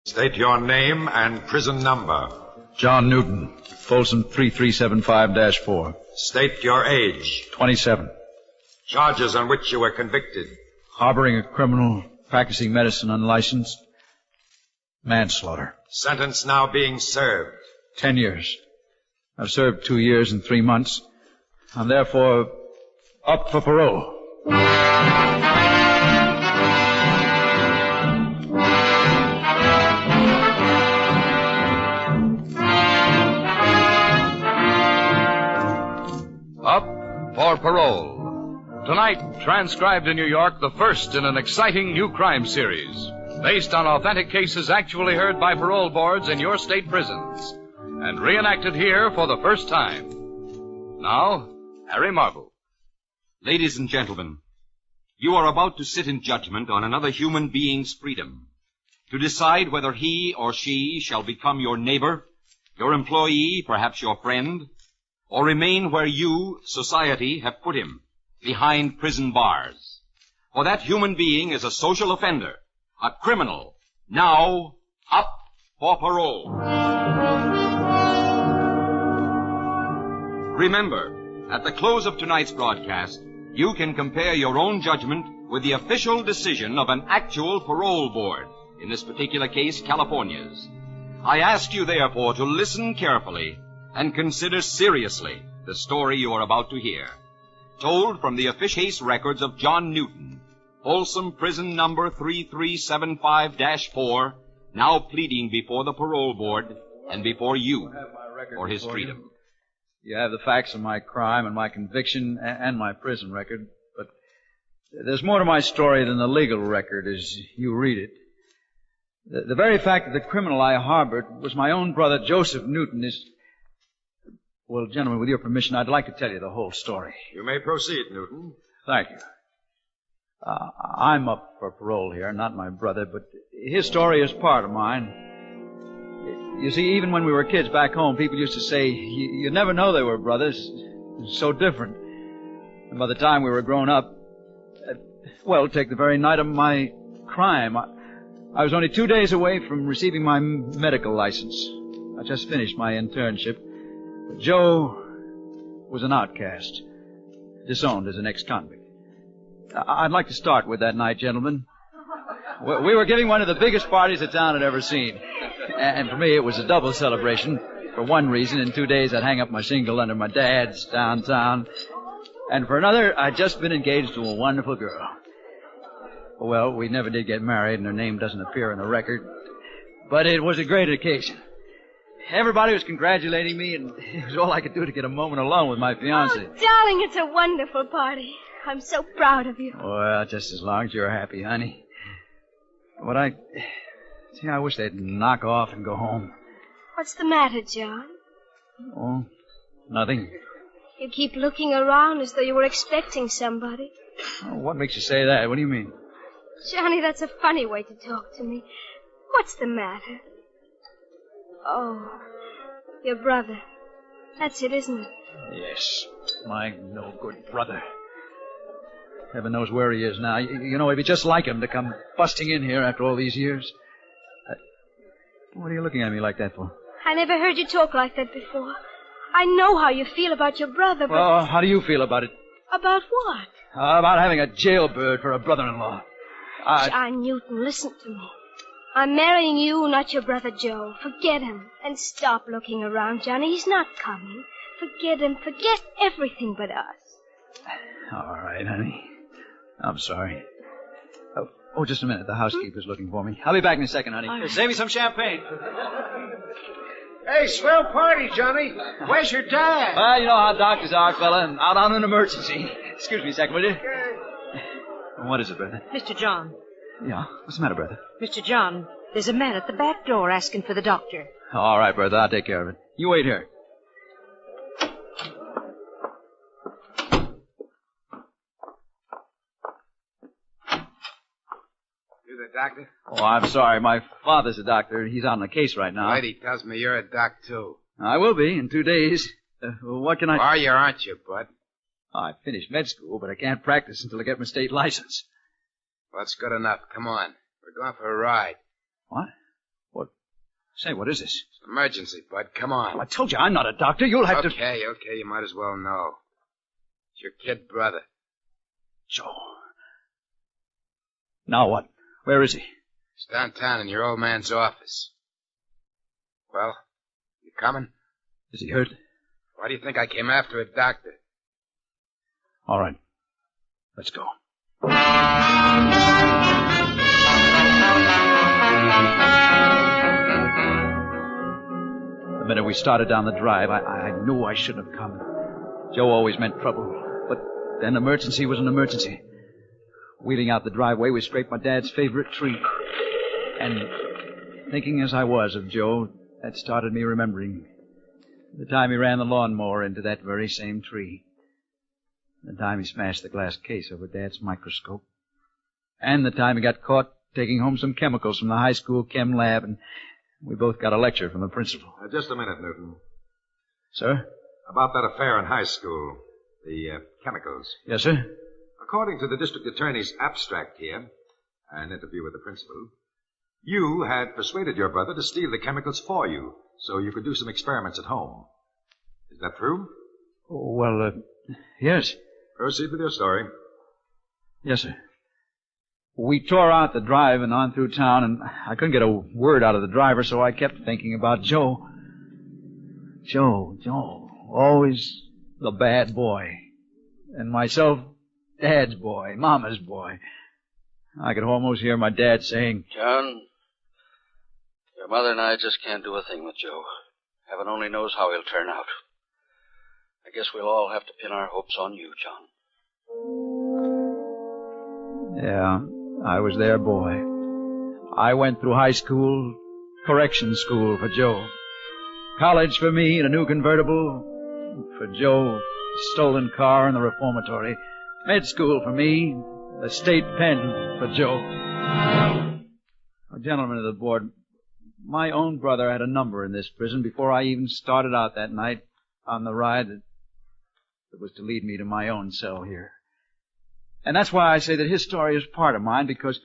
State your name and prison number. John Newton, Folsom 3375-4. State your age. 27. Charges on which you were convicted. Harboring a criminal, practicing medicine unlicensed, manslaughter. Sentence now being served. 10 years. I've served 2 years and 3 months. I'm therefore up for parole. Up for parole. Tonight, transcribed in New York, the first in an exciting new crime series, based on authentic cases actually heard by parole boards in your state prisons, and reenacted here for the first time. Now, Harry Marvel. Ladies and gentlemen, you are about to sit in judgment on another human being's freedom, to decide whether he or she shall become your neighbor, your employee, perhaps your friend, or remain where you, society, have put him, behind prison bars. For that human being is a social offender, a criminal, now up for parole. Remember, at the close of tonight's broadcast, you can compare your own judgment with the official decision of an actual parole board, in this particular case, California's. I ask you, therefore, to listen carefully and consider seriously the story you are about to hear. Told from the officious records of John Newton, Folsom Prison number 3375-4, now pleading before the parole board and before you for his freedom. You have the facts of my crime and my conviction and my prison record, but there's more to my story than the legal record as you read it. The very fact that the criminal I harbored was my own brother, Joseph Newton, is... Well, gentlemen, with your permission, I'd like to tell you the whole story. You may proceed, Newton. Thank you. I'm up for parole here, not my brother, but his story is part of mine. You see, even when we were kids back home, people used to say, you never know they were brothers. So different. And by the time we were grown up, well, take the very night of my crime. I was only 2 days away from receiving my medical license. I just finished my internship. But Joe was an outcast, disowned as an ex-convict. I'd like to start with that night, gentlemen. We were giving one of the biggest parties the town had ever seen. And for me, it was a double celebration. For one reason, in 2 days, I'd hang up my shingle under my dad's downtown. And for another, I'd just been engaged to a wonderful girl. Well, we never did get married, and her name doesn't appear in the record. But it was a great occasion. Everybody was congratulating me, and it was all I could do to get a moment alone with my fiancée. Oh, darling, it's a wonderful party. I'm so proud of you. Well, just as long as you're happy, honey. But I wish they'd knock off and go home. What's the matter, John? Oh, nothing. You keep looking around as though you were expecting somebody. Oh, what makes you say that? What do you mean? Johnny, that's a funny way to talk to me. What's the matter? Oh, your brother. That's it, isn't it? Yes, my no-good brother. Heaven knows where he is now. You know, it'd be just like him to come busting in here after all these years. What are you looking at me like that for? I never heard you talk like that before. I know how you feel about your brother, but... Well, how do you feel about it? About what? About having a jailbird for a brother-in-law. John Newton, listen to me. I'm marrying you, not your brother Joe. Forget him. And stop looking around, Johnny. He's not coming. Forget him. Forget everything but us. All right, honey. I'm sorry. Oh, just a minute. The housekeeper's looking for me. I'll be back in a second, honey. Right. Save me some champagne. Hey, swell party, Johnny. Where's your dad? Well, you know how doctors are, fella. I'm out on an emergency. Excuse me a second, will you? What is it, brother? Mr. John. Yeah, what's the matter, brother? Mr. John, there's a man at the back door asking for the doctor. All right, brother. I'll take care of it. You wait here. You the doctor? Oh, I'm sorry. My father's a doctor. He's on the case right now. Lady tells me you're a doc, too. I will be in 2 days. What can I... Are you, aren't you, bud? I finished med school, but I can't practice until I get my state license. Well, that's good enough. Come on. We're going for a ride. What? Say, what is this? Emergency, Bud. Come on. I told you I'm not a doctor. You'll have to... Okay, you might as well know. It's your kid brother. Joe. Now what? Where is he? He's downtown in your old man's office. Well, you coming? Is he hurt? Why do you think I came after a doctor? All right. Let's go. The minute we started down the drive, I knew I shouldn't have come. Joe always meant trouble. But an emergency was an emergency. Wheeling out the driveway, we scraped my dad's favorite tree. And thinking as I was of Joe, that started me remembering the time he ran the lawnmower into that very same tree. The time he smashed the glass case over Dad's microscope. And the time he got caught taking home some chemicals from the high school chem lab, and we both got a lecture from the principal. Just a minute, Newton. Sir? About that affair in high school. The chemicals. Yes, sir? According to the district attorney's abstract here, an interview with the principal, you had persuaded your brother to steal the chemicals for you so you could do some experiments at home. Is that true? Oh, well, yes. Proceed with your story. Yes, sir. We tore out the drive and on through town, and I couldn't get a word out of the driver, so I kept thinking about Joe. Joe. Always the bad boy. And myself, Dad's boy, Mama's boy. I could almost hear my dad saying, John, your mother and I just can't do a thing with Joe. Heaven only knows how he'll turn out. I guess we'll all have to pin our hopes on you, John. Yeah, I was their boy. I went through high school, correction school for Joe. College for me and a new convertible. For Joe, a stolen car and the reformatory. Med school for me, the state pen for Joe. Gentlemen of the board, my own brother had a number in this prison before I even started out that night on the ride that was to lead me to my own cell here. And that's why I say that his story is part of mine, because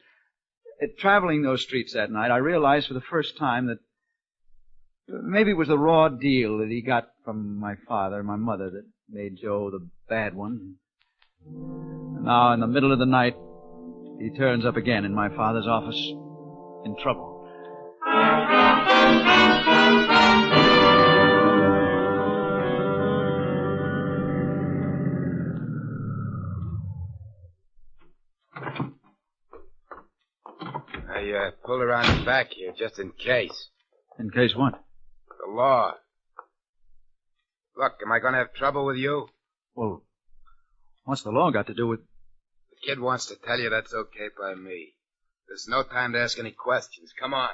traveling those streets that night, I realized for the first time that maybe it was the raw deal that he got from my father and my mother that made Joe the bad one. And now, in the middle of the night, he turns up again in my father's office in trouble. I pulled around the back here just in case. In case what? The law. Look, am I going to have trouble with you? Well, what's the law got to do with... The kid wants to tell you that's okay by me. There's no time to ask any questions. Come on.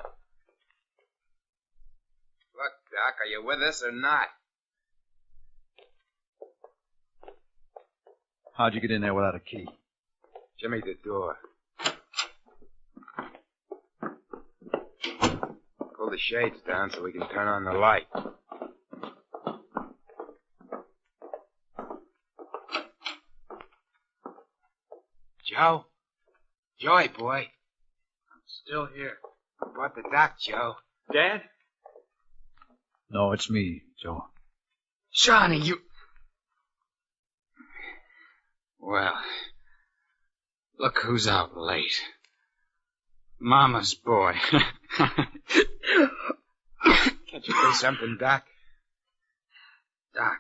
Look, Doc, are you with us or not? How'd you get in there without a key? Jimmy the door. Pull the shades down so we can turn on the light. Joe? Joey, boy. I'm still here. I brought the doc, Joe. Dad? No, it's me, Joe. Johnny, you... Well, look who's out late. Mama's boy. Can't you say something, Doc? Doc.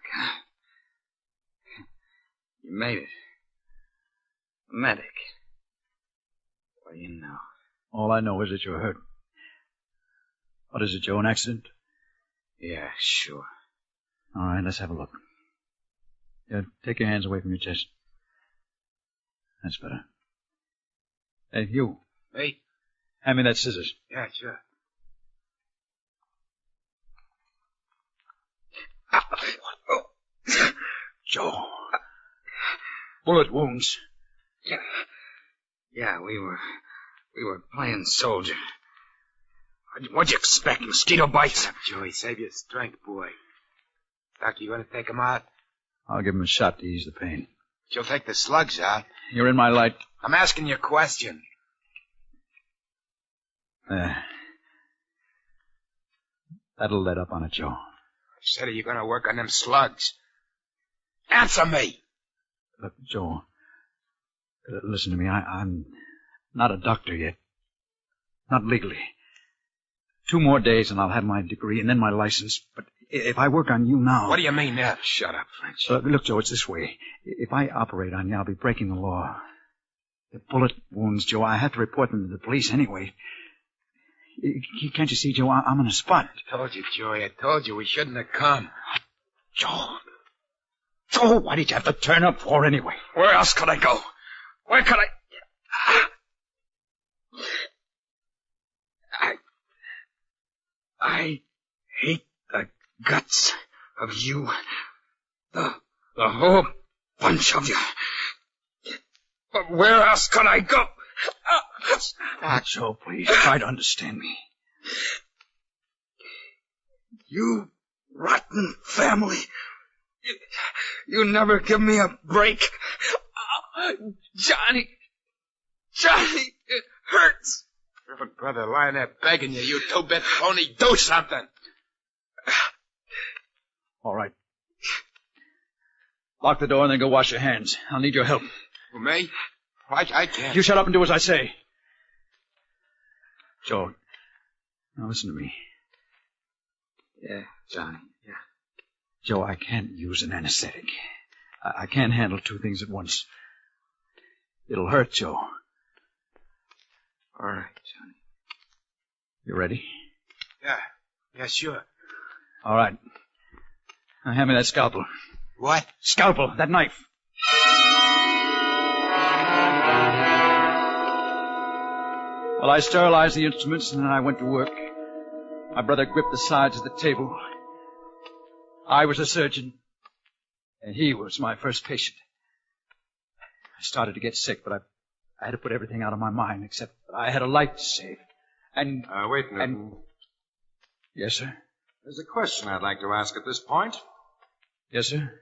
You made it. Medic. What do you know? All I know is that you're hurt. What is it, Joe, an accident? Yeah, sure. All right, let's have a look. Yeah, take your hands away from your chest. That's better. Hey, you. Hey? Hand me that scissors. Yeah, sure. Joe. Bullet wounds. Yeah, we were playing soldier. What'd you expect, mosquito bites? Joey, save your strength, boy. Doctor, you gonna take him out? I'll give him a shot to ease the pain. She'll take the slugs out. You're in my light. I'm asking you a question. That'll let up on it, Joe. Said you're going to work on them slugs. Answer me! Look, Joe, listen to me. I'm not a doctor yet. Not legally. 2 more days and I'll have my degree and then my license. But if I work on you now... What do you mean now? Shut up, French. Look, Joe, it's this way. If I operate on you, I'll be breaking the law. The bullet wounds, Joe, I have to report them to the police anyway. Can't you see, Joe, I'm on a spot. I told you, Joey. I told you we shouldn't have come. Joe, why did you have to turn up for anyway? Where else could I go? Where could I hate the guts of you. The whole bunch of you. But where else could I go? Joe, please, try to understand me. You rotten family. You never give me a break. Johnny, it hurts. Your brother lying there begging you, you two-bit phony, do something. All right. Lock the door and then go wash your hands. I'll need your help. For me? I can't. You shut up and do as I say. Joe, now listen to me. Yeah, Johnny, yeah. Joe, I can't use an anesthetic. I can't handle 2 things at once. It'll hurt, Joe. All right, Johnny. You ready? Yeah, sure. All right. Now hand me that scalpel. What? Scalpel, that knife. Well, I sterilized the instruments and then I went to work. My brother gripped the sides of the table. I was a surgeon, and he was my first patient. I started to get sick, but I had to put everything out of my mind, except that I had a life to save. And... wait, Newton. Yes, sir? There's a question I'd like to ask at this point. Yes, sir?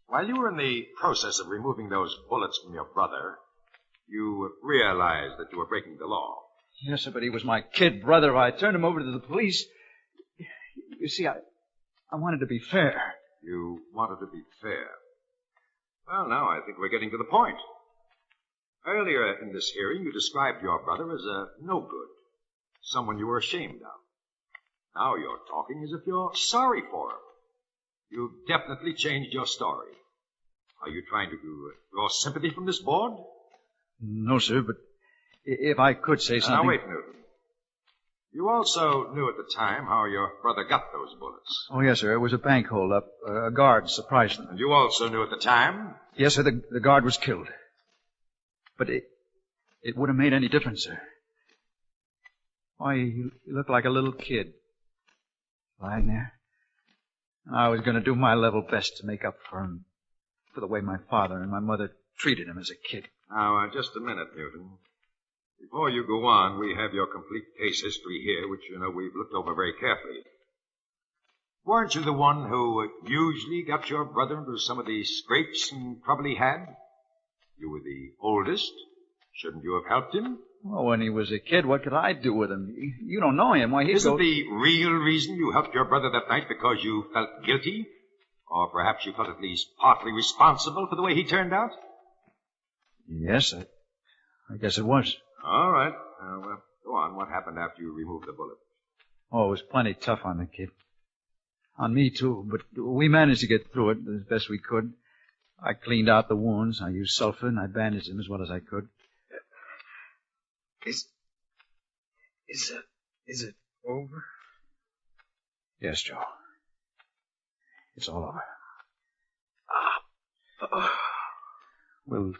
While you were in the process of removing those bullets from your brother, you realized that you were breaking the law. Yes, sir, but he was my kid brother. I turned him over to the police. You see, I wanted to be fair. You wanted to be fair. Well, now I think we're getting to the point. Earlier in this hearing, you described your brother as a no-good, someone you were ashamed of. Now you're talking as if you're sorry for him. You've definitely changed your story. Are you trying to draw sympathy from this board? No, sir, but if I could say something... Now, wait, Newton. You also knew at the time how your brother got those bullets. Oh, yes, sir. It was a bank hold-up. A guard surprised them. And you also knew at the time? Yes, sir. The guard was killed. But it would have made any difference, sir. Why, you look like a little kid. Lying there. I was going to do my level best to make up for him, for the way my father and my mother treated him as a kid. Now, just a minute, Newton. Before you go on, we have your complete case history here, which, we've looked over very carefully. Weren't you the one who usually got your brother into some of the scrapes and trouble he had? You were the oldest. Shouldn't you have helped him? Well, when he was a kid, what could I do with him? You don't know him. Why, Isn't the real reason you helped your brother that night because you felt guilty? Or perhaps you felt at least partly responsible for the way he turned out? Yes, I guess it was. All right. Now, go on. What happened after you removed the bullet? Oh, it was plenty tough on the kid. On me, too, but we managed to get through it as best we could. I cleaned out the wounds. I used sulfur, and I bandaged him as well as I could. Is it over? Yes, Joe. It's all over. We'll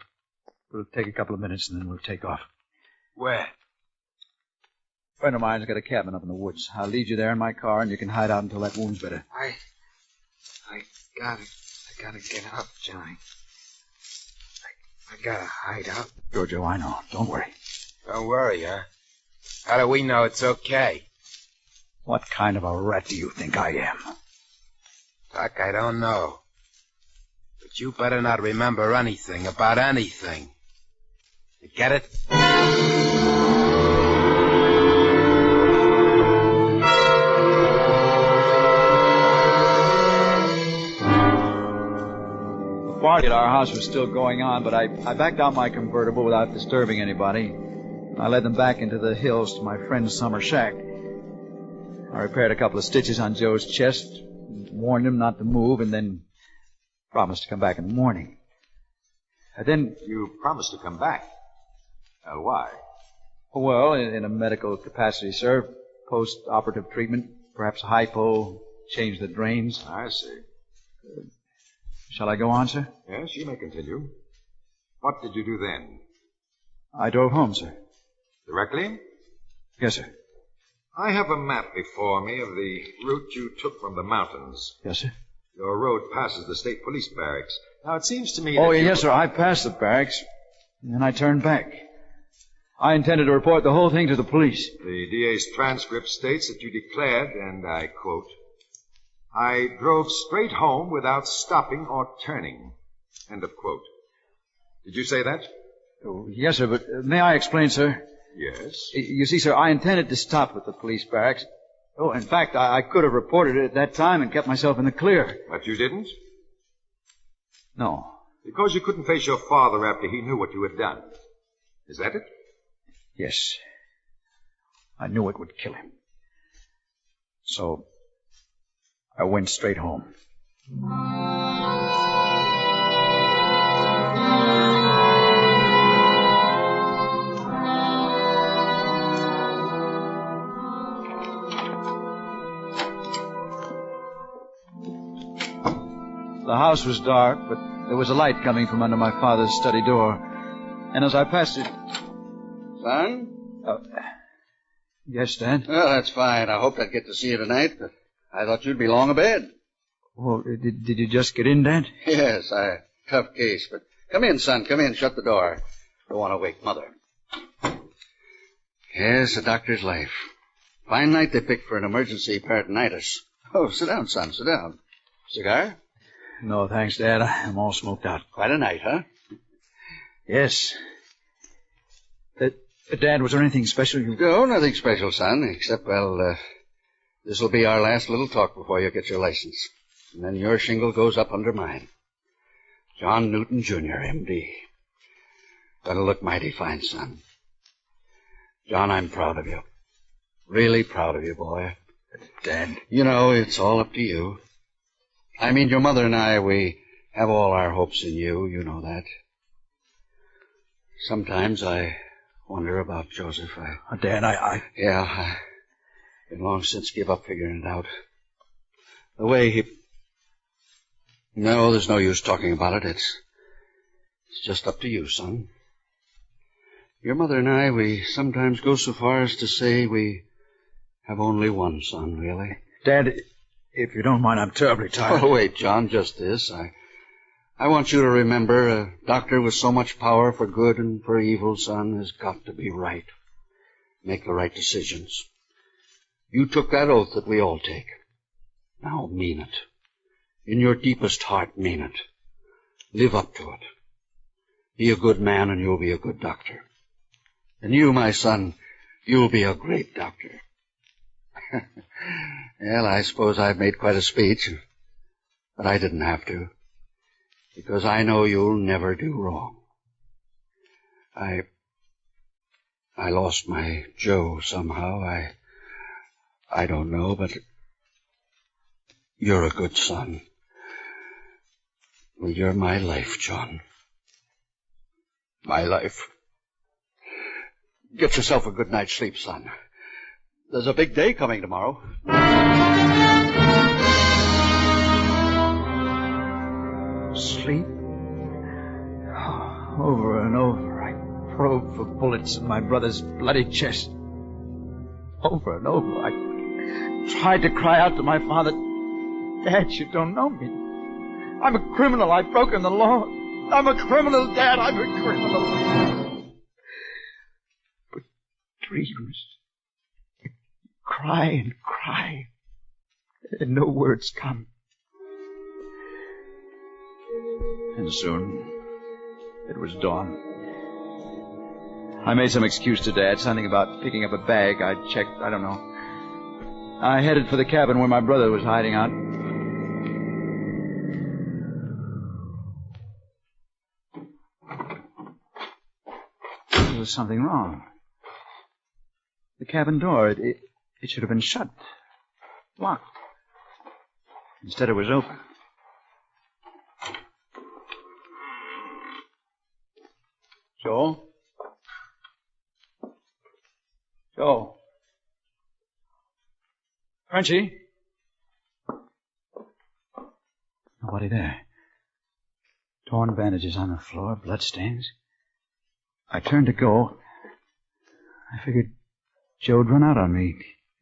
take a couple of minutes, and then we'll take off. Where? A friend of mine's got a cabin up in the woods. I'll lead you there in my car, and you can hide out until that wound's better. I gotta get up, Johnny. I gotta hide out. Sure, Joe, I know. Don't worry. Don't worry, huh? How do we know it's okay? What kind of a rat do you think I am? Doc, I don't know. But you better not remember anything about anything. You get it? party at our house was still going on, but I backed out my convertible without disturbing anybody. I led them back into the hills to my friend's summer shack. I repaired a couple of stitches on Joe's chest, warned him not to move, and then promised to come back in the morning. And then... You promised to come back. Why? Well, in a medical capacity, sir. Post-operative treatment, perhaps hypo, change the drains. I see. Shall I go on, sir? Yes, you may continue. What did you do then? I drove home, sir. Directly? Yes, sir. I have a map before me of the route you took from the mountains. Yes, sir. Your road passes the state police barracks. Now, it seems to me Oh, that yes, sir. I passed the barracks, and then I turned back. I intended to report the whole thing to the police. The DA's transcript states that you declared, and I quote, "I drove straight home without stopping or turning." End of quote. Did you say that? Oh, yes, sir, but may I explain, sir? Yes. You see, sir, I intended to stop at the police barracks. Oh, in fact, I could have reported it at that time and kept myself in the clear. But you didn't? No. Because you couldn't face your father after he knew what you had done. Is that it? Yes. I knew it would kill him. So, I went straight home. The house was dark, but there was a light coming from under my father's study door. And as I passed it... Son? Yes, Dad? Well, that's fine. I hoped I'd get to see you tonight, but I thought you'd be long abed. Well, did you just get in, Dad? Yes, tough case, but come in, son. Come in. Shut the door. Don't want to wake Mother. Yes, a doctor's life. Fine night they picked for an emergency peritonitis. Oh, sit down, son. Sit down. Cigar? No, thanks, Dad. I'm all smoked out. Quite a night, huh? Yes. Dad, was there anything special you... No, nothing special, son, except, well, this'll be our last little talk before you get your license. And then your shingle goes up under mine. John Newton, Jr., M.D. Gonna look mighty fine, son. John, I'm proud of you. Really proud of you, boy. Dad. You know, it's all up to you. I mean, your mother and I, we have all our hopes in you. You know that. Sometimes I wonder about Joseph. Dad, Yeah, I've been long since give up figuring it out. The way he... No, there's no use talking about it. It's just up to you, son. Your mother and I, we sometimes go so far as to say we have only one son, really. Dad, if you don't mind, I'm terribly tired. Oh, wait, John, just this. I want you to remember a doctor with so much power for good and for evil, son, has got to be right. Make the right decisions. You took that oath that we all take. Now mean it. In your deepest heart, mean it. Live up to it. Be a good man and you'll be a good doctor. And you, my son, you'll be a great doctor. Well, I suppose I've made quite a speech, but I didn't have to, because I know you'll never do wrong. I lost my Joe somehow. I don't know, but you're a good son. Well, you're my life, John. My life. Get yourself a good night's sleep, son. There's a big day coming tomorrow. Sleep? Over and over, I probed for bullets in my brother's bloody chest. Over and over, I tried to cry out to my father, Dad, you don't know me. I'm a criminal. I've broken the law. I'm a criminal, Dad. I'm a criminal. But dreams... cry and cry, and no words come. And soon, it was dawn. I made some excuse to Dad, something about picking up a bag. I checked, I don't know. I headed for the cabin where my brother was hiding out. was something wrong. The cabin door, it should have been shut. Locked. Instead, it was open. Joe? Joe? Frenchie? Nobody there. Torn bandages on the floor, bloodstains. I turned to go. I figured Joe'd run out on me.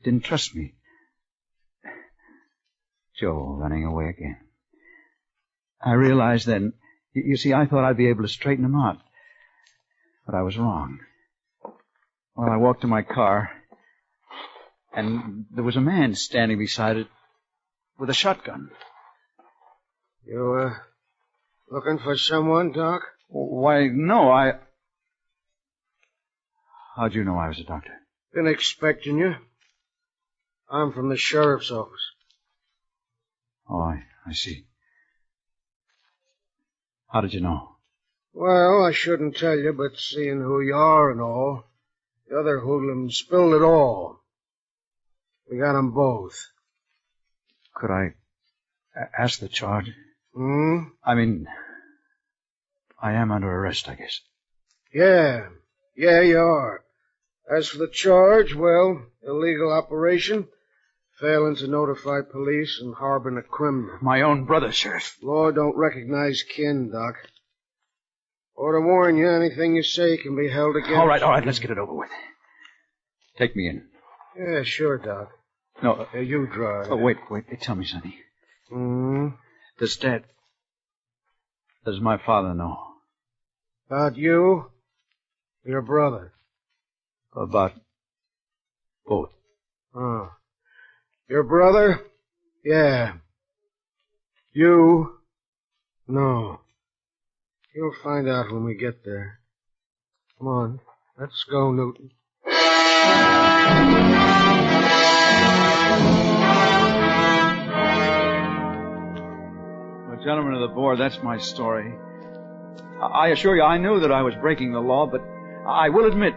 Didn't trust me. Joe running away again. I realized then, you see, I thought I'd be able to straighten him out. But I was wrong. Well, I walked to my car, and there was a man standing beside it with a shotgun. You, looking for someone, Doc? Why, no, How'd you know I was a doctor? Been expecting you. I'm from the sheriff's office. Oh, I see. How did you know? Well, I shouldn't tell you, but seeing who you are and all, the other hoodlum spilled it all. We got 'em both. Could I ask the charge? Hmm? I mean, I am under arrest, I guess. Yeah, you are. As for the charge, well, illegal operation, failing to notify police and harboring a criminal. My own brother, Sheriff. Law don't recognize kin, Doc. Or to warn you, anything you say can be held against All right, let's get it over with. Take me in. Yeah, sure, Doc. No. You drive. Oh, wait. Tell me, Sonny. Does my father know? About you? Your brother? About both. Oh. Your brother? Yeah. You? No. You'll find out when we get there. Come on. Let's go, Newton. Well, gentlemen of the board, that's my story. I assure you, I knew that I was breaking the law, but I will admit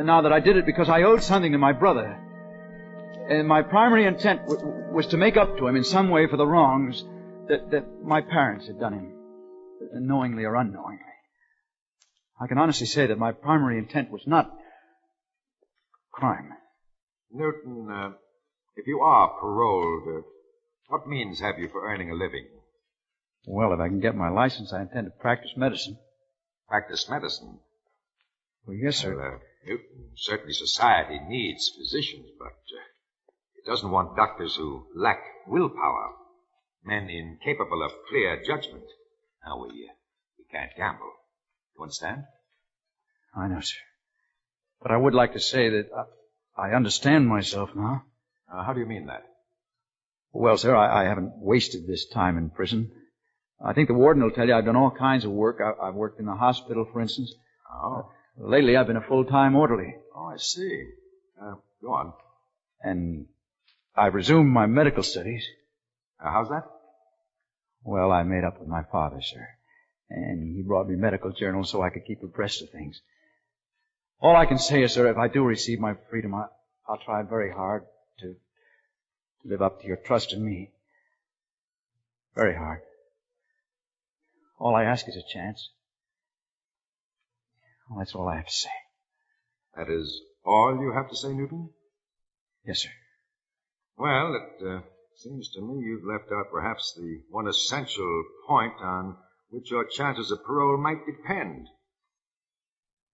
now that I did it because I owed something to my brother. And my primary intent was to make up to him in some way for the wrongs that my parents had done him, knowingly or unknowingly. I can honestly say that my primary intent was not crime. Newton, if you are paroled, what means have you for earning a living? Well, if I can get my license, I intend to practice medicine. Practice medicine? Well, yes, sir. Well, Newton, certainly society needs physicians, but it doesn't want doctors who lack willpower, men incapable of clear judgment. Now, we can't gamble. You understand? I know, sir. But I would like to say that I understand myself now. How do you mean that? Well, sir, I haven't wasted this time in prison. I think the warden will tell you I've done all kinds of work. I've worked in the hospital, for instance. Oh. Lately, I've been a full-time orderly. Oh, I see. Go on. And I've resumed my medical studies. How's that? Well, I made up with my father, sir. And he brought me medical journals so I could keep abreast of things. All I can say is, sir, if I do receive my freedom, I'll try very hard to live up to your trust in me. Very hard. All I ask is a chance. Well, that's all I have to say. That is all you have to say, Newton? Yes, sir. Well, it seems to me you've left out perhaps the one essential point on which your chances of parole might depend.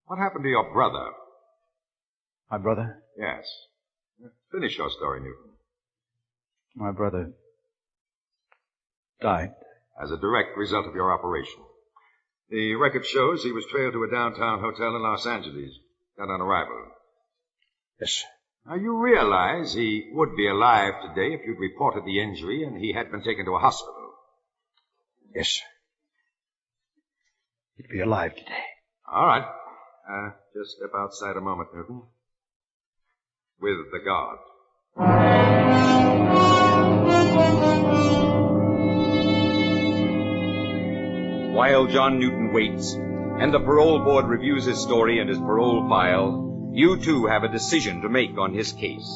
What happened to your brother? My brother? Yes. Finish your story, Newton. My brother died. As a direct result of your operation. The record shows he was trailed to a downtown hotel in Los Angeles, not on arrival. Yes, sir. Now, you realize he would be alive today if you'd reported the injury and he had been taken to a hospital. Yes, sir. He'd be alive today. All right. Just step outside a moment, Newton. With the guard. While John Newton waits, and the parole board reviews his story and his parole file, you too have a decision to make on his case.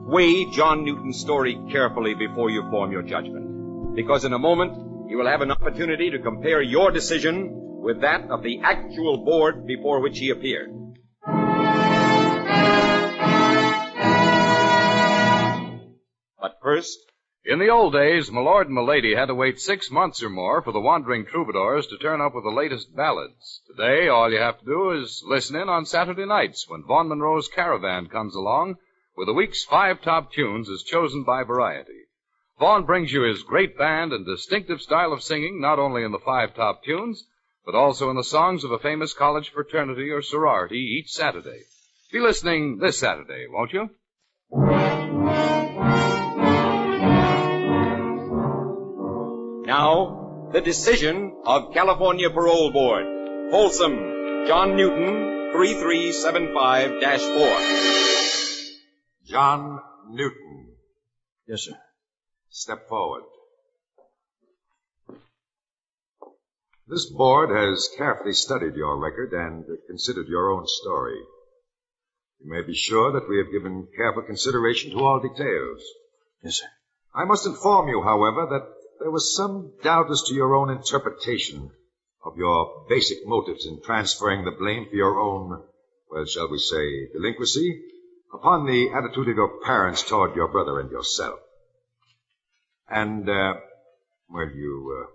Weigh John Newton's story carefully before you form your judgment, because in a moment you will have an opportunity to compare your decision with that of the actual board before which he appeared. But first, in the old days, my lord and my lady had to wait 6 months or more for the wandering troubadours to turn up with the latest ballads. Today, all you have to do is listen in on Saturday nights when Vaughn Monroe's Caravan comes along with the week's 5 top tunes as chosen by Variety. Vaughn brings you his great band and distinctive style of singing not only in the 5 top tunes, but also in the songs of a famous college fraternity or sorority each Saturday. Be listening this Saturday, won't you? now, the decision of California Parole Board. Folsom, John Newton, 3375-4. John Newton. Yes, sir. Step forward. This board has carefully studied your record and considered your own story. You may be sure that we have given careful consideration to all details. Yes, sir. I must inform you, however, that there was some doubt as to your own interpretation of your basic motives in transferring the blame for your own, well, shall we say, delinquency upon the attitude of your parents toward your brother and yourself. And, you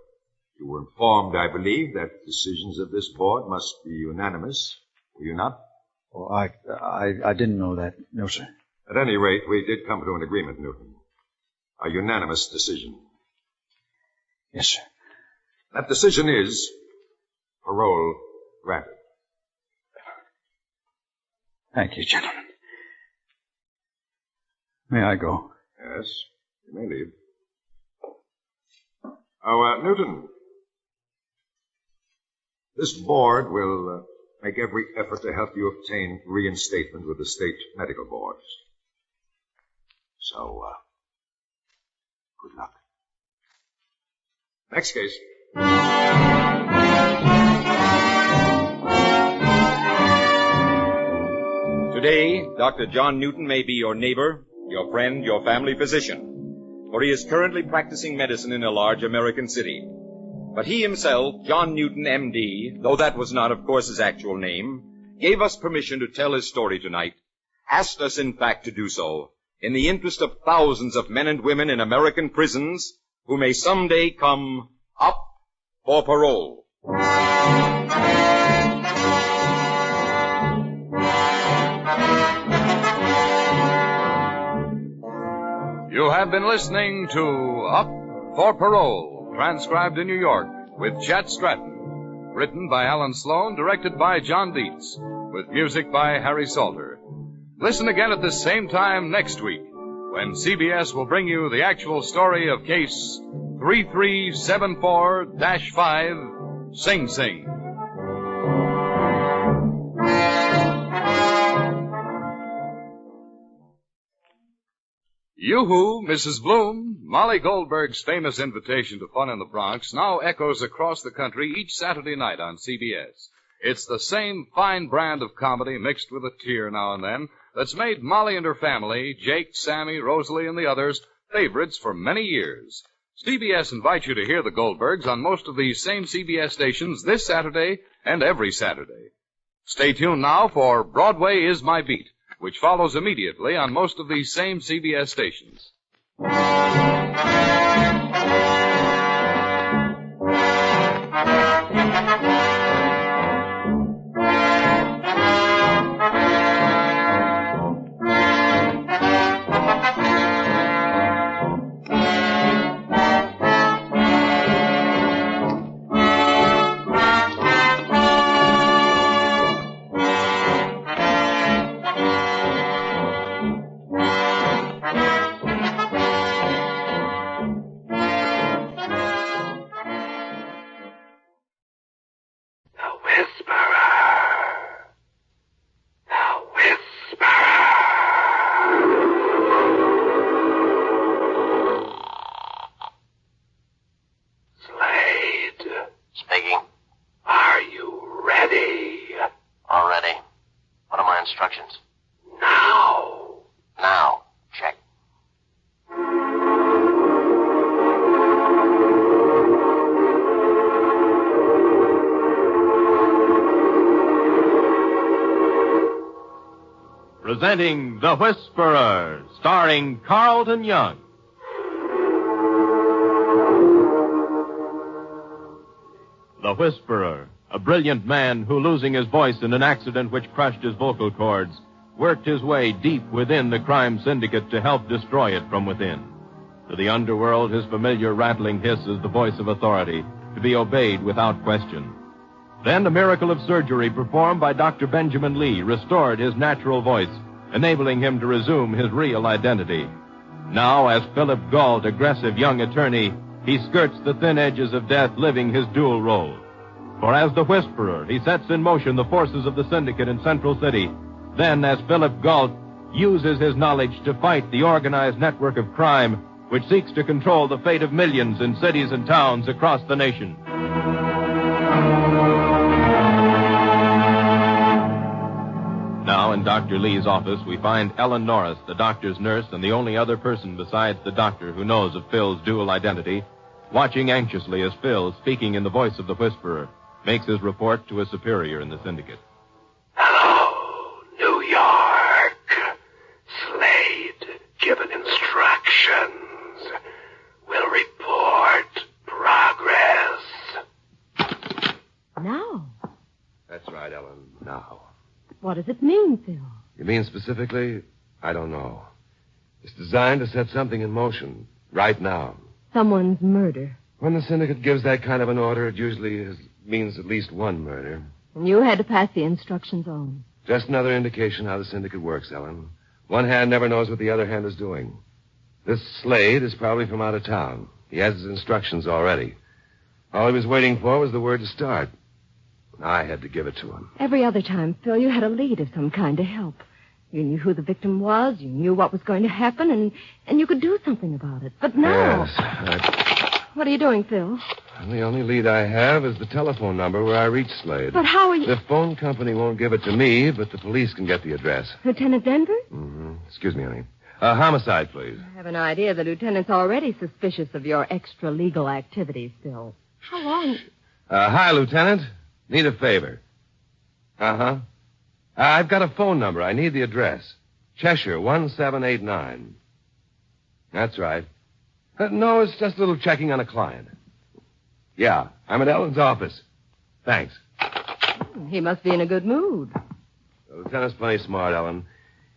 were informed, I believe, that decisions of this board must be unanimous. Were you not? Oh, I didn't know that. No, sir. At any rate, we did come to an agreement, Newton. A unanimous decision. Yes, sir. That decision is parole granted. Thank you, gentlemen. May I go? Yes, you may leave. Oh, Newton, this board will make every effort to help you obtain reinstatement with the state medical boards. So, good luck. Next case. Today, Dr. John Newton may be your neighbor, your friend, your family physician, for he is currently practicing medicine in a large American city. But he himself, John Newton, M.D., though that was not, of course, his actual name, gave us permission to tell his story tonight, asked us, in fact, to do so, in the interest of thousands of men and women in American prisons who may someday come up for parole. You have been listening to Up for Parole, transcribed in New York, with Chet Stratton. Written by Alan Sloan, directed by John Dietz, with music by Harry Salter. Listen again at the same time next week, when CBS will bring you the actual story of Case 3374-5, Sing Sing. Yoo-hoo, Mrs. Bloom, Molly Goldberg's famous invitation to fun in the Bronx now echoes across the country each Saturday night on CBS. It's the same fine brand of comedy mixed with a tear now and then that's made Molly and her family, Jake, Sammy, Rosalie, and the others, favorites for many years. CBS invites you to hear the Goldbergs on most of these same CBS stations this Saturday and every Saturday. Stay tuned now for Broadway is My Beat, which follows immediately on most of these same CBS stations. presenting The Whisperer, starring Carlton Young. The Whisperer, a brilliant man who, losing his voice in an accident which crushed his vocal cords, worked his way deep within the crime syndicate to help destroy it from within. To the underworld, his familiar rattling hiss is the voice of authority, to be obeyed without question. Then a miracle of surgery performed by Dr. Benjamin Lee restored his natural voice, enabling him to resume his real identity. Now, as Philip Gault, aggressive young attorney, he skirts the thin edges of death, living his dual role. For as the Whisperer, he sets in motion the forces of the syndicate in Central City. Then, as Philip Gault, uses his knowledge to fight the organized network of crime which seeks to control the fate of millions in cities and towns across the nation. Now, in Dr. Lee's office, we find Ellen Norris, the doctor's nurse and the only other person besides the doctor who knows of Phil's dual identity, watching anxiously as Phil, speaking in the voice of the Whisperer, makes his report to a superior in the syndicate. New York. Slade, given instructions. Will report progress. Now? That's right, Ellen. Now. What does it mean, Phil? You mean specifically? I don't know. It's designed to set something in motion right now. Someone's murder. When the syndicate gives that kind of an order, it usually means at least one murder. And you had to pass the instructions on. Just another indication how the syndicate works, Ellen. One hand never knows what the other hand is doing. This Slade is probably from out of town. He has his instructions already. All he was waiting for was the word to start. I had to give it to him. Every other time, Phil, you had a lead of some kind to help. You knew who the victim was, you knew what was going to happen, and you could do something about it. But now... Yes. What are you doing, Phil? The only lead I have is the telephone number where I reached Slade. But how are you... The phone company won't give it to me, but the police can get the address. Lieutenant Denver? Mm-hmm. Excuse me, honey. Homicide, please. I have an idea the lieutenant's already suspicious of your extra-legal activities, Phil. How long... Hi, Lieutenant. Need a favor. Uh-huh. I've got a phone number. I need the address. Cheshire, 1789. That's right. No, it's just a little checking on a client. Yeah, I'm at Ellen's office. Thanks. He must be in a good mood. The lieutenant's plenty smart, Ellen.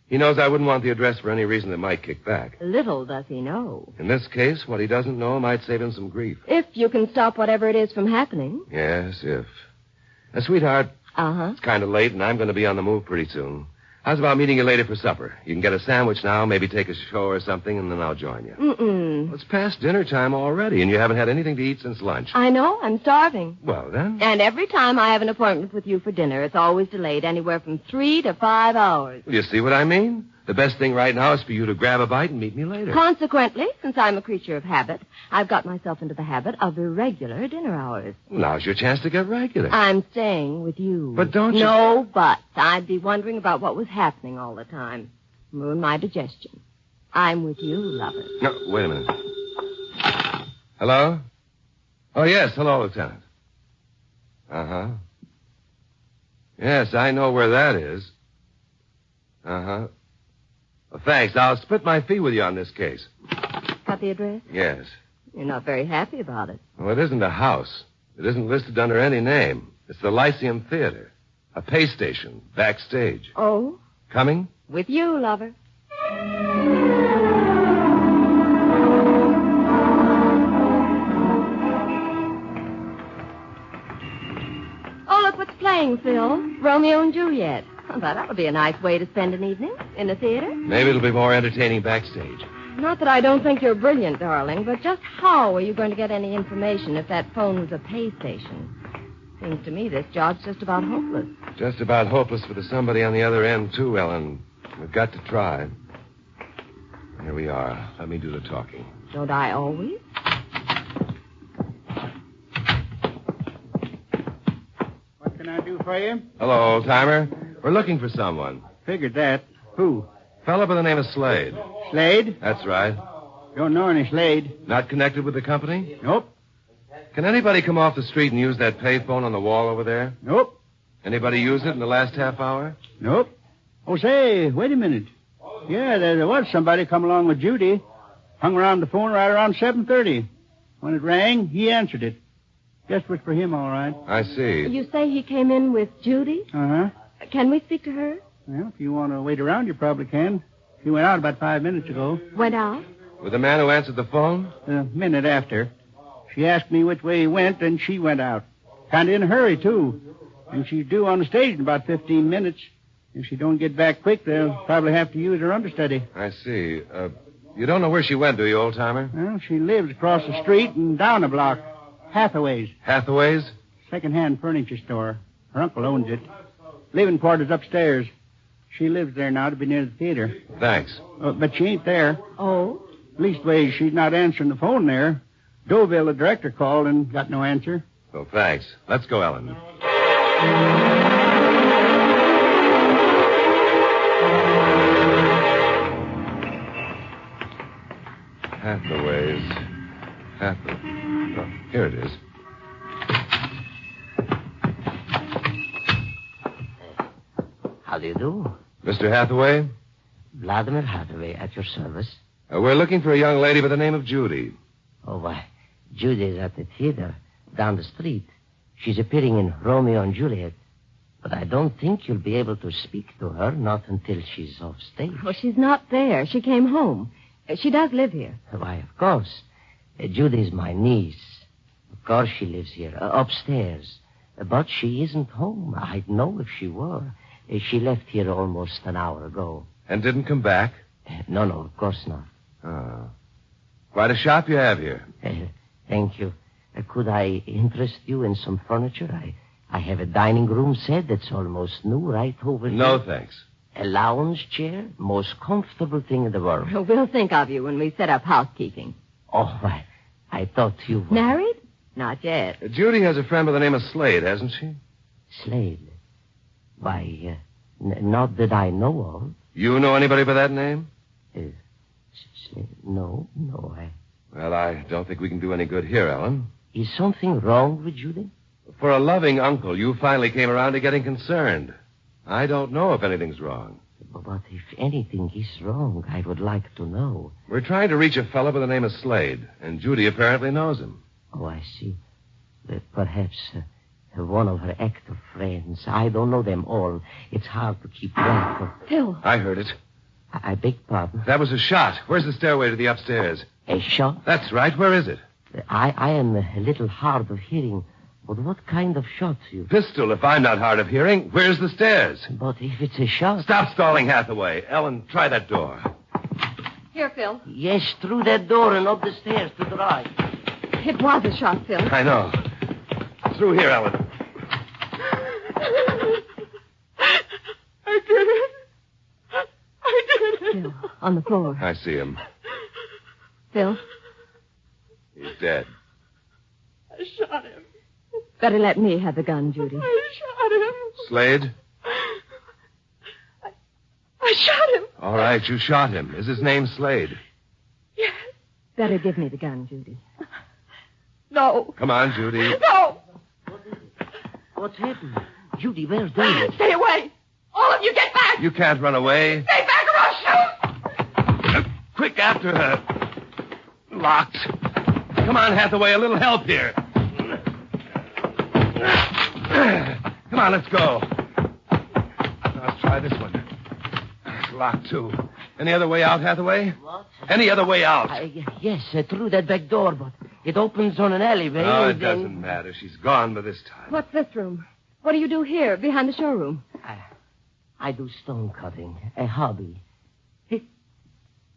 He knows I wouldn't want the address for any reason that might kick back. Little does he know. In this case, what he doesn't know might save him some grief. If you can stop whatever it is from happening. Yes, if. Sweetheart. Uh-huh. It's kind of late, and I'm going to be on the move pretty soon. How's about meeting you later for supper? You can get a sandwich now, maybe take a show or something, and then I'll join you. Mm-mm. It's past dinner time already, and you haven't had anything to eat since lunch. I know. I'm starving. Well, then. And every time I have an appointment with you for dinner, it's always delayed anywhere from 3 to 5 hours. You see what I mean? The best thing right now is for you to grab a bite and meet me later. Consequently, since I'm a creature of habit, I've got myself into the habit of irregular dinner hours. Now's your chance to get regular. I'm staying with you. But don't you... No, but I'd be wondering about what was happening all the time. Ruin my digestion. I'm with you, lover. No, wait a minute. Hello? Oh, yes. Hello, Lieutenant. Uh-huh. Yes, I know where that is. Uh-huh. Well, thanks. I'll split my fee with you on this case. Got the address? Yes. You're not very happy about it. Well, it isn't a house. It isn't listed under any name. It's the Lyceum Theater. A pay station. Backstage. Oh? Coming? With you, lover. Oh, look what's playing, Phil. Romeo and Juliet. Oh, that ought to be a nice way to spend an evening in the theater. Maybe it'll be more entertaining backstage. Not that I don't think you're brilliant, darling, but just how are you going to get any information if that phone was a pay station? Seems to me this job's just about hopeless. Just about hopeless for the somebody on the other end, too, Ellen. We've got to try. Here we are. Let me do the talking. Don't I always? What can I do for you? Hello, old-timer. We're looking for someone. Figured that. Who? Fellow by the name of Slade. Slade? That's right. Don't know any Slade. Not connected with the company? Nope. Can anybody come off the street and use that payphone on the wall over there? Nope. Anybody use it in the last half hour? Nope. Oh, say, wait a minute. Yeah, there was somebody come along with Judy. Hung around the phone right around 7:30. When it rang, he answered it. Guess was for him, all right. I see. You say he came in with Judy? Uh-huh. Can we speak to her? Well, if you want to wait around, you probably can. She went out about 5 minutes ago. Went out? With the man who answered the phone? A minute after. She asked me which way he went, and she went out. Kind of in a hurry, too. And she's due on the stage in about 15 minutes. If she don't get back quick, they'll probably have to use her understudy. I see. You don't know where she went, do you, old-timer? Well, she lives across the street and down a block. Hathaway's. Hathaway's? Second-hand furniture store. Her uncle owns it. Living quarters upstairs. She lives there now to be near the theater. Thanks. But she ain't there. Oh? Leastways, she's not answering the phone there. Deauville, the director, called and got no answer. Oh, thanks. Let's go, Ellen. Hathaway's. Oh, here it is. How do you do? Mr. Hathaway? Vladimir Hathaway, at your service. We're looking for a young lady by the name of Judy. Oh, why, Judy is at the theater down the street. She's appearing in Romeo and Juliet. But I don't think you'll be able to speak to her, not until she's off stage. Well, she's not there. She came home. She does live here. Why, of course. Judy's my niece. Of course she lives here, upstairs. But she isn't home. I'd know if she were. She left here almost an hour ago. And didn't come back? No, of course not. Oh. Quite a shop you have here. Thank you. Could I interest you in some furniture? I have a dining room set that's almost new right over here. No, thanks. A lounge chair, most comfortable thing in the world. We'll think of you when we set up housekeeping. Oh, I thought you were... Married? Not yet. Judy has a friend by the name of Slade, hasn't she? Slade? Why, not that I know of. You know anybody by that name? Slade? No, Well, I don't think we can do any good here, Ellen. Is something wrong with Judy? For a loving uncle, you finally came around to getting concerned. I don't know if anything's wrong. But if anything is wrong, I would like to know. We're trying to reach a fellow by the name of Slade, and Judy apparently knows him. Oh, I see. Perhaps one of her actor friends. I don't know them all. It's hard to keep track of. Phil. I heard it. I beg pardon? That was a shot. Where's the stairway to the upstairs? A shot? That's right. Where is it? I am a little hard of hearing. But what kind of shot, you? Pistol, if I'm not hard of hearing. Where's the stairs? But if it's a shot... Stop stalling, Hathaway. Ellen, try that door. Here, Phil. Yes, through that door and up the stairs to the right. It was a shot, Phil. I know. Through here, Ellen. I did it. Phil, on the floor. I see him. Phil? He's dead. I shot him. Better let me have the gun, Judy. I shot him. Slade? I shot him. All right, you shot him. Is his name Slade? Yes. Better give me the gun, Judy. No. Come on, Judy. No. What's happened? Judy, where's David? Stay away. All of you get back. You can't run away. Stay back or I'll shoot. Quick, after her. Locked. Come on, Hathaway, a little help here. Come on, let's go. Now, let's try this one. It's locked, too. Any other way out, Hathaway? What? Any other way out? Yes, through that back door, but it opens on an alleyway. No, it doesn't matter. She's gone by this time. What's this room? What do you do here, behind the showroom? I do stone cutting, a hobby.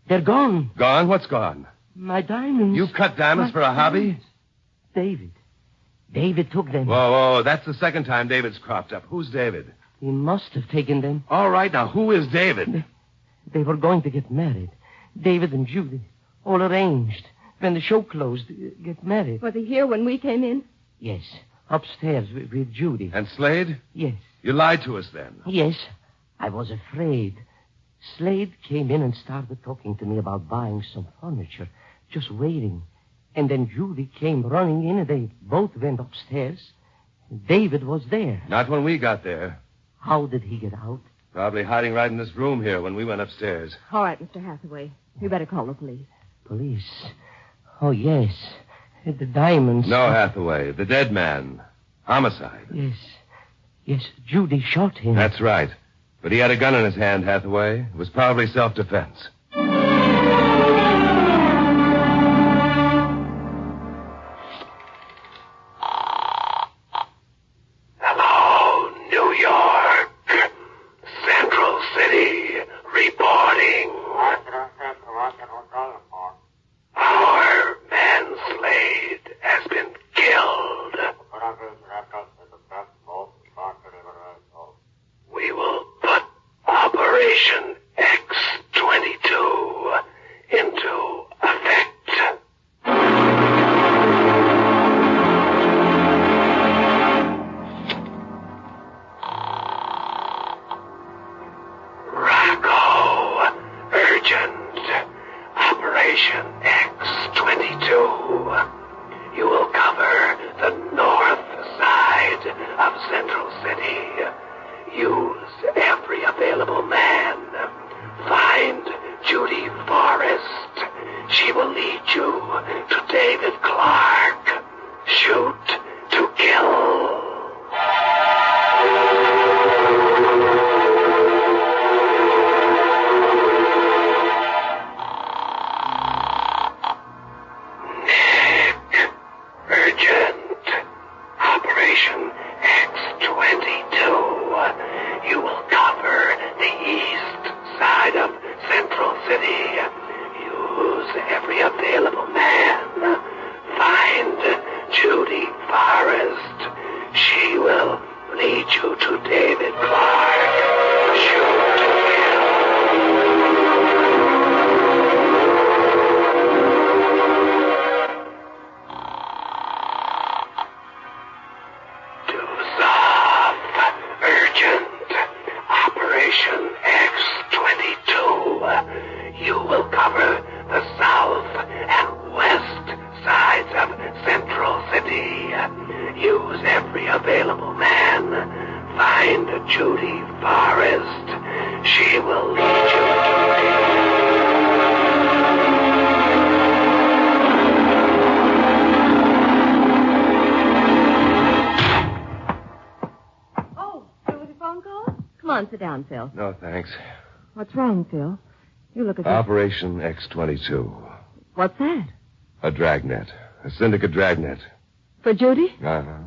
They're gone. Gone? What's gone? My diamonds. You cut diamonds for a hobby? David took them. Whoa, that's the second time David's cropped up. Who's David? He must have taken them. All right, now, who is David? They were going to get married. David and Judy. All arranged. When the show closed, get married. Was he here when we came in? Yes. Upstairs with Judy. And Slade? Yes. You lied to us then? Yes. I was afraid. Slade came in and started talking to me about buying some furniture. Just waiting. And then Judy came running in and they both went upstairs. David was there. Not when we got there. How did he get out? Probably hiding right in this room here when we went upstairs. All right, Mr. Hathaway. You better call the police. Police? Oh, yes. The diamonds. No, Hathaway. The dead man. Homicide. Yes. Yes, Judy shot him. That's right. But he had a gun in his hand, Hathaway. It was probably self-defense. Hello, New York. Central City reporting. Our man Slade has been killed. We will put Operation X-22 into effect. Rocco, urgent. Operation X-22. You will cover the north side of Central City. Use every available man. Find Judy Forrest. She will lead you to David Clark. Shoot to kill. Nick, urgent. Operation X-22. You will cover the east side of Central City. Use every available man. Find Judy Forrest. She will lead you to David Clark. Shoot to kill. Urgent. Operation X-22. You will cover the south and west sides of Central City. Use every available man. Find Judy Forrest. She will lead you Come on, sit down, Phil. No, thanks. What's wrong, Phil? You look as if... Operation X-22. What's that? A dragnet. A syndicate dragnet. For Judy? Uh-huh.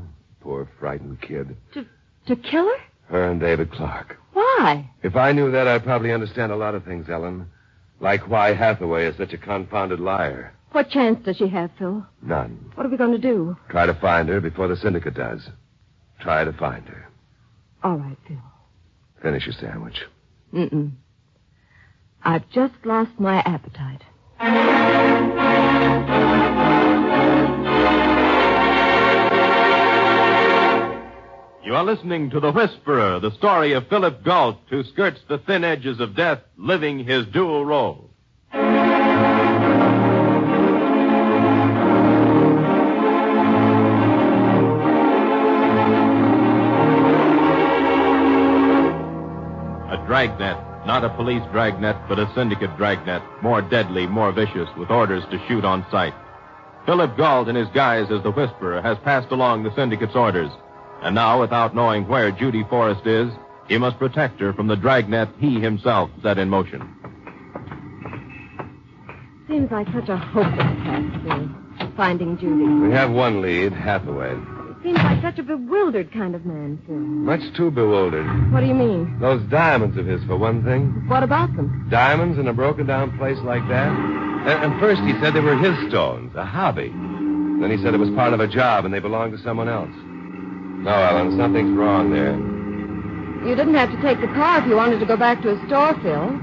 Poor frightened kid. To kill her? Her and David Clark. Why? If I knew that, I'd probably understand a lot of things, Ellen. Like why Hathaway is such a confounded liar. What chance does she have, Phil? None. What are we going to do? Try to find her before the syndicate does. Try to find her. All right, Phil. Finish your sandwich. Mm-mm. I've just lost my appetite. You are listening to The Whisperer, the story of Philip Galt, who skirts the thin edges of death, living his dual role. A dragnet, not a police dragnet, but a syndicate dragnet, more deadly, more vicious, with orders to shoot on sight. Philip Galt, in his guise as the Whisperer, has passed along the syndicate's orders. And now, without knowing where Judy Forrest is, he must protect her from the dragnet he himself set in motion. Seems like such a hopeless task, Phil. Finding Judy. We have one lead, Hathaway. Seems like such a bewildered kind of man, Phil. Much too bewildered. What do you mean? Those diamonds of his, for one thing. What about them? Diamonds in a broken-down place like that? And first he said they were his stones, a hobby. Then he said it was part of a job and they belonged to someone else. No, Ellen, something's wrong there. You didn't have to take the car if you wanted to go back to a store, Phil.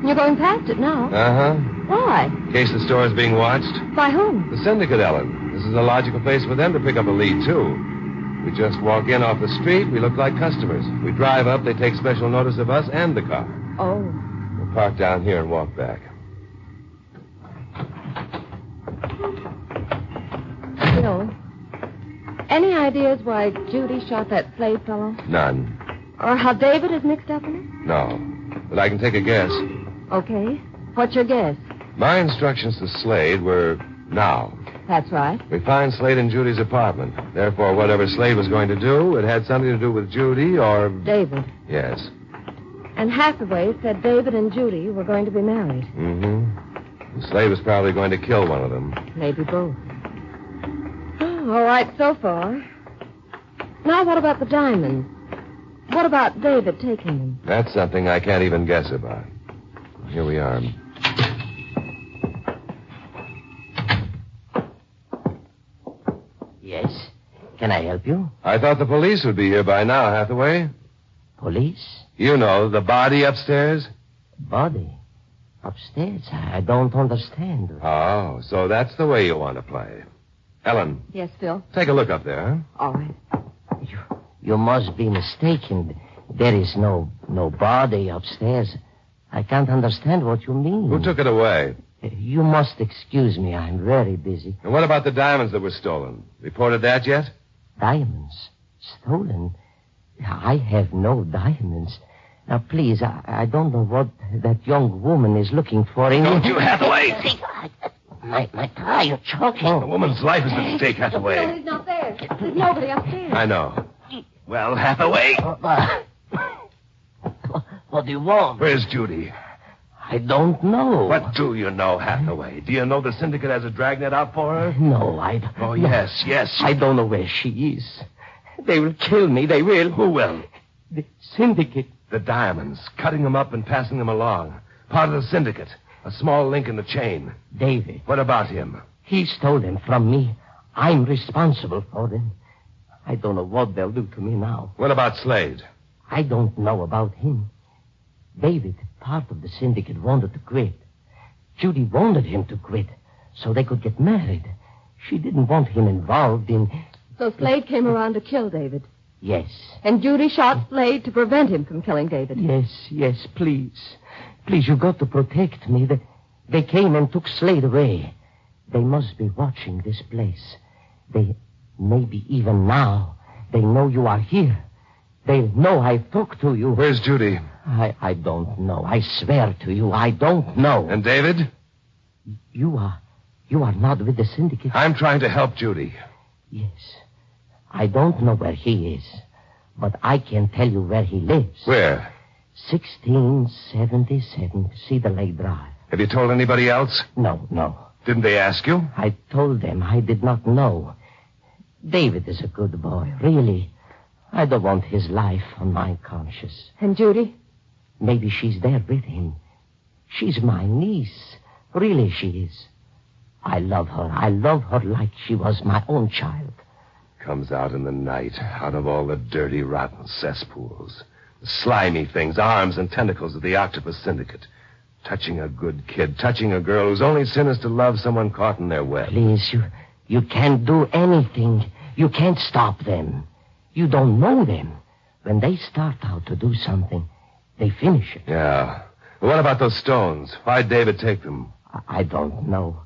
You're going past it now. Uh-huh. Why? In case the store is being watched. By whom? The syndicate, Ellen. This is a logical place for them to pick up a lead, too. We just walk in off the street, we look like customers. We drive up, they take special notice of us and the car. Oh. We'll park down here and walk back. Phil, any ideas why Judy shot that slave fellow? None. Or how David is mixed up in it? No. But I can take a guess. Okay. What's your guess? My instructions to Slade were now. That's right. We find Slade in Judy's apartment. Therefore, whatever Slade was going to do, it had something to do with Judy or... David. Yes. And Hathaway said David and Judy were going to be married. Mm-hmm. Slade was probably going to kill one of them. Maybe both. Oh, all right so far. Now, what about the diamonds? What about David taking them? That's something I can't even guess about. Here we are. Yes? Can I help you? I thought the police would be here by now, Hathaway. Police? You know, the body upstairs. Body? Upstairs? I don't understand. Oh, so that's the way you want to play. Ellen. Yes, Phil? Take a look up there, huh? All right. You must be mistaken. There is no body upstairs. I can't understand what you mean. Who took it away? You must excuse me. I'm very busy. And what about the diamonds that were stolen? Reported that yet? Diamonds? Stolen? I have no diamonds. Now, please, I don't know what that young woman is looking for. Don't you, Hathaway? My tie, you're choking. A woman's life is at stake, Hathaway. Phil, he's not there. There's nobody upstairs. I know. Well, Hathaway? What do you want? Where's Judy? I don't know. What do you know, Hathaway? Do you know the syndicate has a dragnet out for her? No, I don't. Oh, yes, yes. I don't know where she is. They will kill me. They will. Who will? The syndicate. The diamonds. Cutting them up and passing them along. Part of the syndicate. A small link in the chain. David. What about him? He stole them from me. I'm responsible for them. I don't know what they'll do to me now. What about Slade? I don't know about him. David, part of the syndicate, wanted to quit. Judy wanted him to quit so they could get married. She didn't want him involved in... So Slade came around to kill David. Yes. And Judy shot Slade to prevent him from killing David. Yes, please. Please, you got to protect me. They came and took Slade away. They must be watching this place. Maybe even now, they know you are here. They know I talked to you. Where's Judy? I don't know. I swear to you, I don't know. And David? You are not with the syndicate? I'm trying to help Judy. Yes. I don't know where he is, but I can tell you where he lives. Where? 1677 Cedar Lake Drive. Have you told anybody else? No. Didn't they ask you? I told them I did not know. David is a good boy, really. I don't want his life on my conscience. And Judy? Maybe she's there with him. She's my niece. Really, she is. I love her. I love her like she was my own child. Comes out in the night, out of all the dirty, rotten cesspools. The slimy things, arms and tentacles of the octopus syndicate. Touching a good kid, touching a girl whose only sin is to love someone caught in their web. Please, you can't do anything. You can't stop them. You don't know them. When they start out to do something, they finish it. Yeah. Well, what about those stones? Why'd David take them? I don't know.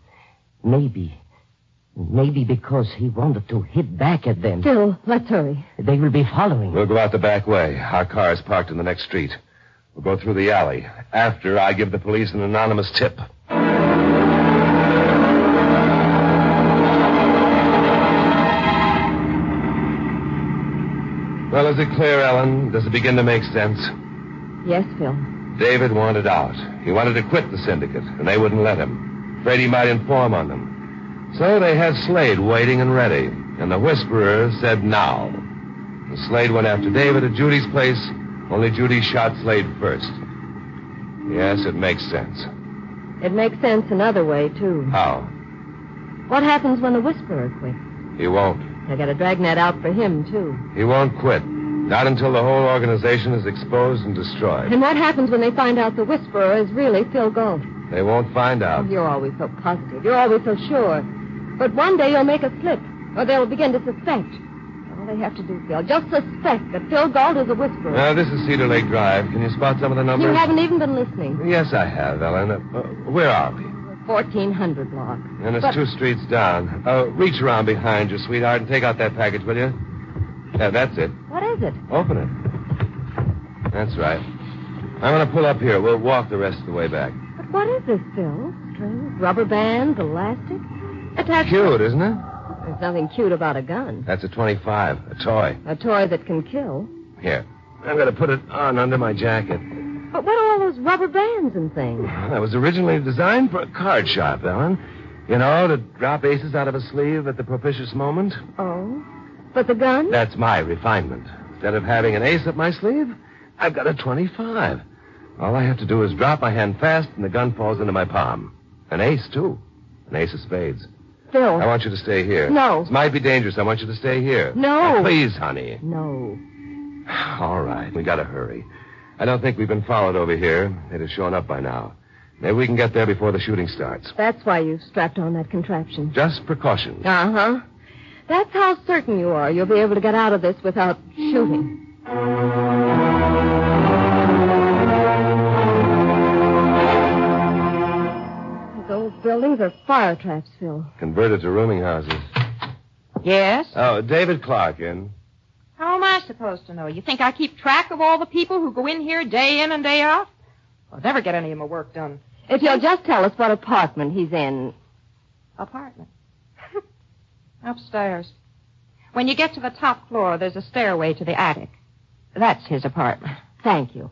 Maybe because he wanted to hit back at them. Phil, let's hurry. They will be following. We'll go out the back way. Our car is parked in the next street. We'll go through the alley. After, I give the police an anonymous tip. Well, is it clear, Ellen? Does it begin to make sense? Yes, Phil. David wanted out. He wanted to quit the syndicate, and they wouldn't let him. Afraid he might inform on them. So they had Slade waiting and ready, and the Whisperer said now. And Slade went after David at Judy's place, only Judy shot Slade first. Yes, it makes sense. It makes sense another way, too. How? What happens when the Whisperer quits? He won't. They got a dragnet out for him, too. He won't quit. Not until the whole organization is exposed and destroyed. And what happens when they find out the Whisperer is really Phil Galt? They won't find out. You're always so positive. You're always so sure. But one day you'll make a slip, or they'll begin to suspect. All they have to do, Phil, just suspect that Phil Galt is a Whisperer. Now, this is Cedar Lake Drive. Can you spot some of the numbers? You haven't even been listening. Yes, I have, Ellen. Where are we? 1400 block. And it's 2 streets down. Reach around behind you, sweetheart, and take out that package, will you? Yeah, that's it. What is it? Open it. That's right. I'm going to pull up here. We'll walk the rest of the way back. But what is this, Phil? Strings, rubber bands, elastic? Attached. Cute, isn't it? There's nothing cute about a gun. That's a 25, a toy. A toy that can kill. Here. I'm going to put it on under my jacket. But what are all those rubber bands and things? Well, that was originally designed for a card shop, Ellen. You know, to drop aces out of a sleeve at the propitious moment. Oh? But the gun? That's my refinement. Instead of having an ace up my sleeve, I've got a 25. All I have to do is drop my hand fast and the gun falls into my palm. An ace, too. An ace of spades. Phil. I want you to stay here. No. This might be dangerous. I want you to stay here. No. Now, please, honey. No. All right. We gotta hurry. I don't think we've been followed over here. They'd have shown up by now. Maybe we can get there before the shooting starts. That's why you've strapped on that contraption. Just precautions. Uh-huh. That's how certain you are you'll be able to get out of this without shooting. Those old buildings are fire traps, Phil. Converted to rooming houses. Yes? Oh, David Clark in. How am I supposed to know? You think I keep track of all the people who go in here day in and day out? I'll never get any of my work done. If you'll just tell us what apartment he's in. Apartment? Upstairs. When you get to the top floor, there's a stairway to the attic. That's his apartment. Thank you.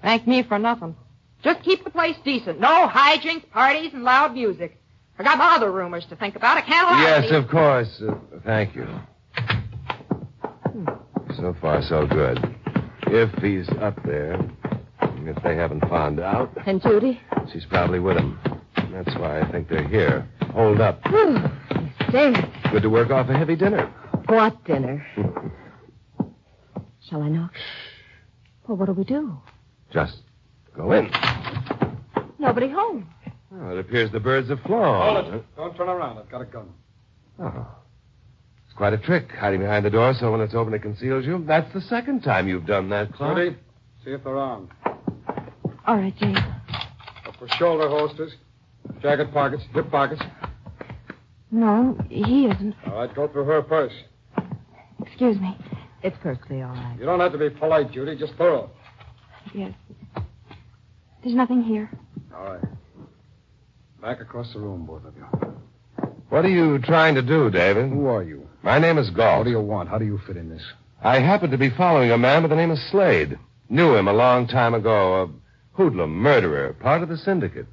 Thank me for nothing. Just keep the place decent. No hijinks, parties, and loud music. I got my other roomers to think about. I can't allow Yes, any... of course. Thank you. So far, so good. If he's up there, if they haven't found out. And Judy? She's probably with him. That's why I think they're here. Hold up. David. Good to work off a heavy dinner. What dinner? Shall I knock? Well, what'll we do? Just go in. Nobody home. Oh, it appears the birds have flown. Hold it. Don't turn around. I've got a gun. Oh. It's quite a trick, hiding behind the door so when it's open it conceals you. That's the second time you've done that, Clark. Judy, see if they're armed. All right, James. Look for shoulder holsters, jacket pockets, hip pockets. No, he isn't. All right, go through her purse. Excuse me. It's perfectly all right. You don't have to be polite, Judy. Just thorough. Yes. There's nothing here. All right. Back across the room, both of you. What are you trying to do, David? Who are you? My name is Galt. What do you want? How do you fit in this? I happen to be following a man by the name of Slade. Knew him a long time ago. A hoodlum, murderer, part of the syndicate.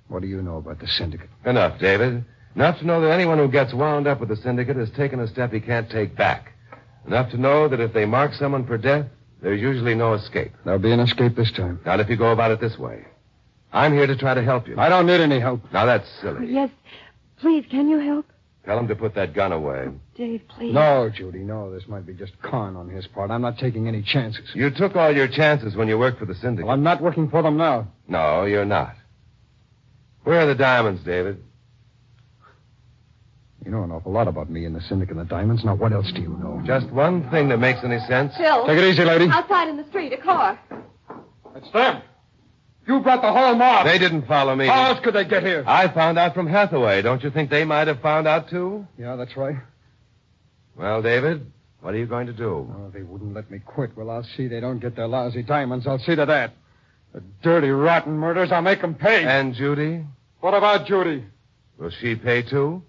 What do you know about the syndicate? Enough, David. Enough to know that anyone who gets wound up with the syndicate has taken a step he can't take back. Enough to know that if they mark someone for death, there's usually no escape. There'll be an escape this time. Not if you go about it this way. I'm here to try to help you. I don't need any help. Now, that's silly. Yes. Please, can you help? Tell him to put that gun away. Dave, please. No, Judy, no. This might be just con on his part. I'm not taking any chances. You took all your chances when you worked for the syndicate. Well, I'm not working for them now. No, you're not. Where are the diamonds, David? You know an awful lot about me and the syndicate and the diamonds. Now, what else do you know? Just one thing that makes any sense. Phil. Take it easy, lady. Outside in the street, a car. It's them. You brought the whole mob. They didn't follow me. How else could they get here? I found out from Hathaway. Don't you think they might have found out, too? Yeah, that's right. Well, David, what are you going to do? Oh, they wouldn't let me quit. Well, I'll see they don't get their lousy diamonds. I'll see to that. The dirty, rotten murders, I'll make them pay. And Judy? What about Judy? Will she pay, too?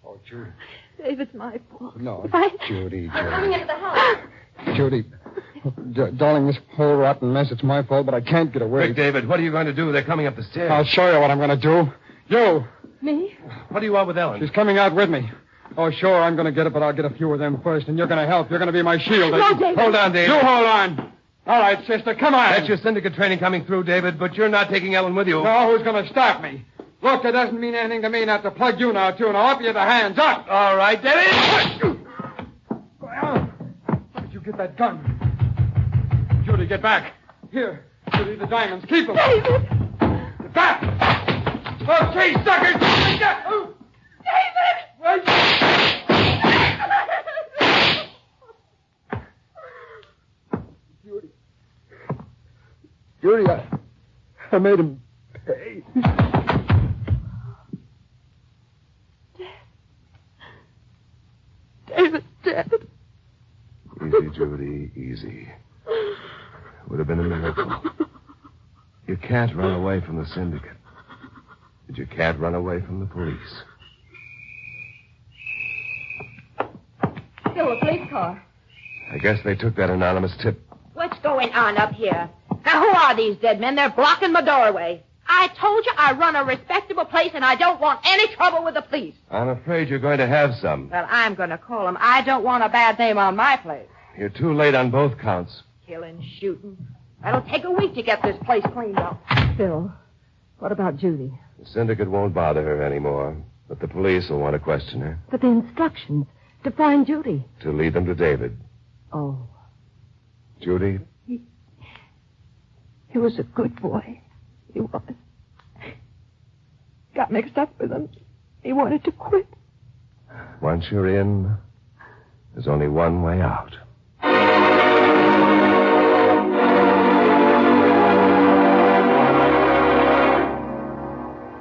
Oh, Judy. Dave, it's my fault. No, I... Judy. I'm coming into the house. Judy. Darling, this whole rotten mess, it's my fault, but I can't get away. Quick, David, what are you going to do? They're coming up the stairs. I'll show you what I'm going to do. You. Me? What do you want with Ellen? She's coming out with me. Oh, sure, I'm going to get it, but I'll get a few of them first, and you're going to help. You're going to be my shield. No, David. Hold on, David. You hold on. All right, sister, come on. That's your syndicate training coming through, David, but you're not taking Ellen with you. No, who's going to stop me? Look, it doesn't mean anything to me not to plug you now, too. Now, up you the hands. Up. All right, David. Well, where did you get that gun? Judy, get back. Here. Judy, the diamonds. Keep them. David. Get back. Okay, suckers. David. Wait. Judy, I made him pay. David's dead. Easy, Judy, easy. would have been a miracle. You can't run away from the syndicate. But you can't run away from the police. Still a police car. I guess they took that anonymous tip. What's going on up here? Now, who are these dead men? They're blocking my doorway. I told you I run a respectable place, and I don't want any trouble with the police. I'm afraid you're going to have some. Well, I'm going to call them. I don't want a bad name on my place. You're too late on both counts. Killing, shooting. That'll take a week to get this place cleaned up. Phil, what about Judy? The syndicate won't bother her anymore, but the police will want to question her. But the instructions to find Judy. To lead them to David. Oh. Judy? He was a good boy. He was. Got mixed up with him. He wanted to quit. Once you're in, there's only one way out.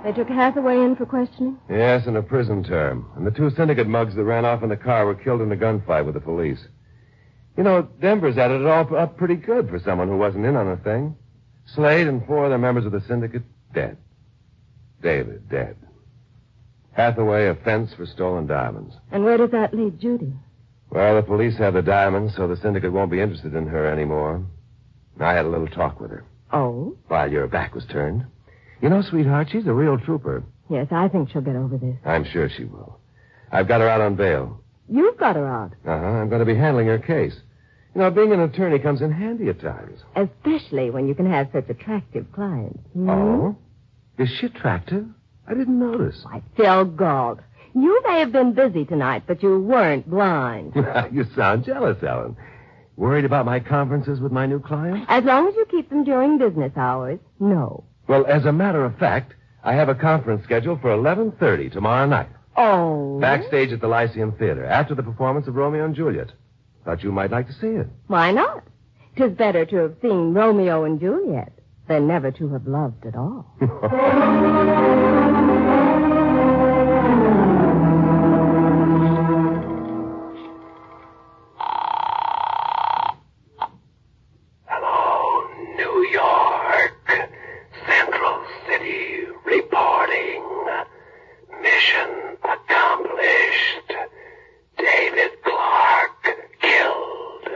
They took Hathaway in for questioning? Yes, in a prison term. And the two syndicate mugs that ran off in the car were killed in a gunfight with the police. You know, Denver's added it all up pretty good for someone who wasn't in on the thing. Slade and 4 other members of the syndicate, dead. David, dead. Hathaway, a fence for stolen diamonds. And where does that leave Judy? Well, the police have the diamonds, so the syndicate won't be interested in her anymore. I had a little talk with her. Oh? While your back was turned. You know, sweetheart, she's a real trooper. Yes, I think she'll get over this. I'm sure she will. I've got her out on bail. You've got her out. Uh-huh. I'm going to be handling her case. You know, being an attorney comes in handy at times. Especially when you can have such attractive clients. Hmm? Oh? Is she attractive? I didn't notice. Why, Phil Gault. You may have been busy tonight, but you weren't blind. You sound jealous, Ellen. Worried about my conferences with my new clients? As long as you keep them during business hours, no. Well, as a matter of fact, I have a conference scheduled for 11:30 tomorrow night. Oh? Backstage at the Lyceum Theater, after the performance of Romeo and Juliet. Thought you might like to see it. Why not? 'Tis better to have seen Romeo and Juliet than never to have loved at all. Hello, New York. Central City reporting. Mission accomplished. David Clark killed,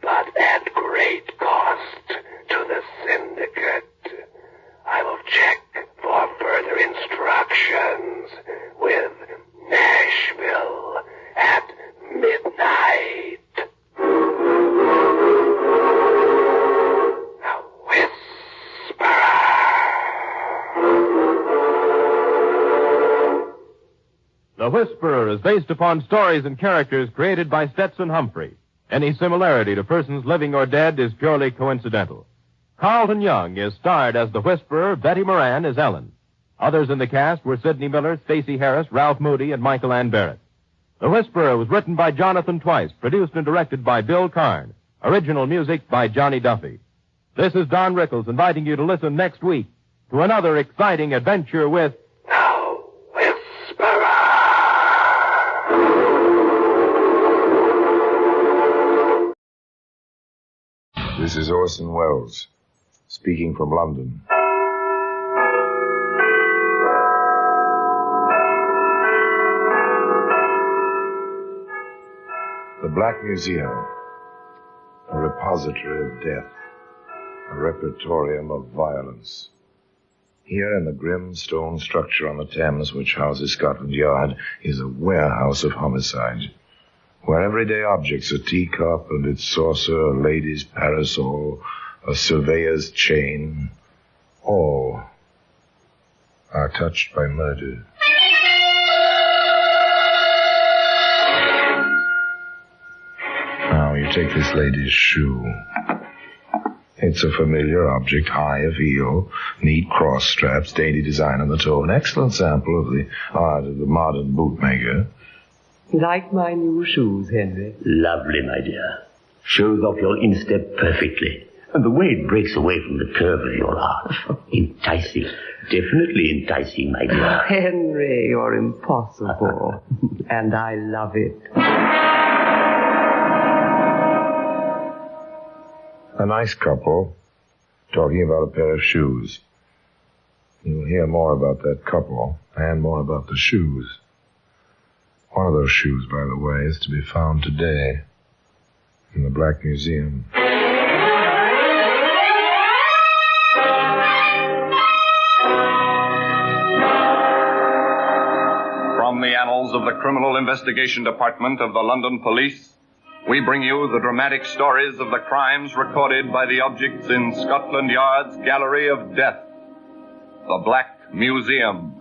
but at great cost to the syndicate. I will check for further instructions with Nashville at midnight. A whisperer. The Whisperer is based upon stories and characters created by Stetson Humphrey. Any similarity to persons living or dead is purely coincidental. Carlton Young is starred as the Whisperer. Betty Moran is Ellen. Others in the cast were Sidney Miller, Stacey Harris, Ralph Moody, and Michael Ann Barrett. The Whisperer was written by Jonathan Twice, produced and directed by Bill Karn. Original music by Johnny Duffy. This is Don Rickles inviting you to listen next week to another exciting adventure with This is Orson Welles, speaking from London. The Black Museum, a repository of death, a repertorium of violence. Here in the grim stone structure on the Thames which houses Scotland Yard is a warehouse of homicide, where everyday objects, a teacup and its saucer, a lady's parasol, a surveyor's chain, all are touched by murder. Now, you take this lady's shoe. It's a familiar object, high of heel, neat cross straps, dainty design on the toe, an excellent sample of the art of the modern bootmaker. Like my new shoes, Henry? Lovely, my dear. Shows off your instep perfectly. And the way it breaks away from the curve of your arch. Enticing. Definitely enticing, my dear. Henry, you're impossible. And I love it. A nice couple talking about a pair of shoes. You'll hear more about that couple and more about the shoes. One of those shoes, by the way, is to be found today in the Black Museum. From the annals of the Criminal Investigation Department of the London Police, we bring you the dramatic stories of the crimes recorded by the objects in Scotland Yard's Gallery of Death, the Black Museum.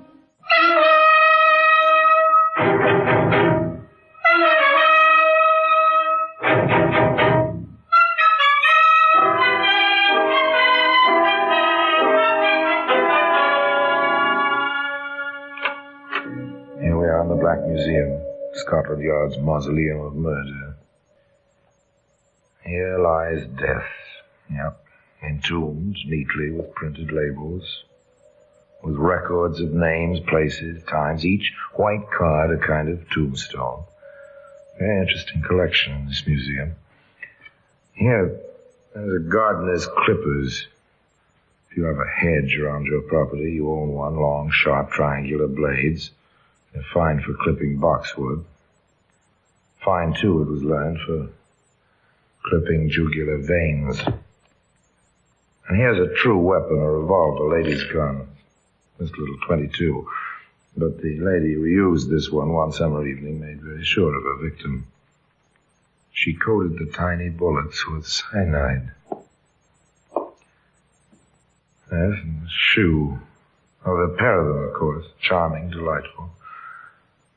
Here we are in the Black Museum, Scotland Yard's mausoleum of murder. Here lies death. Yep. Entombed neatly with printed labels, with records of names, places, times, each white card a kind of tombstone. Very interesting collection in this museum. Here, there's a gardener's clippers. If you have a hedge around your property, you own one, long, sharp, triangular blades. They're fine for clipping boxwood. Fine, too, it was learned, for clipping jugular veins. And here's a true weapon, a revolver, lady's gun. This little .22. But the lady who used this one summer evening made very sure of her victim. She coated the tiny bullets with cyanide. Yes, and the shoe. Oh, there are a pair of them, of course. Charming, delightful.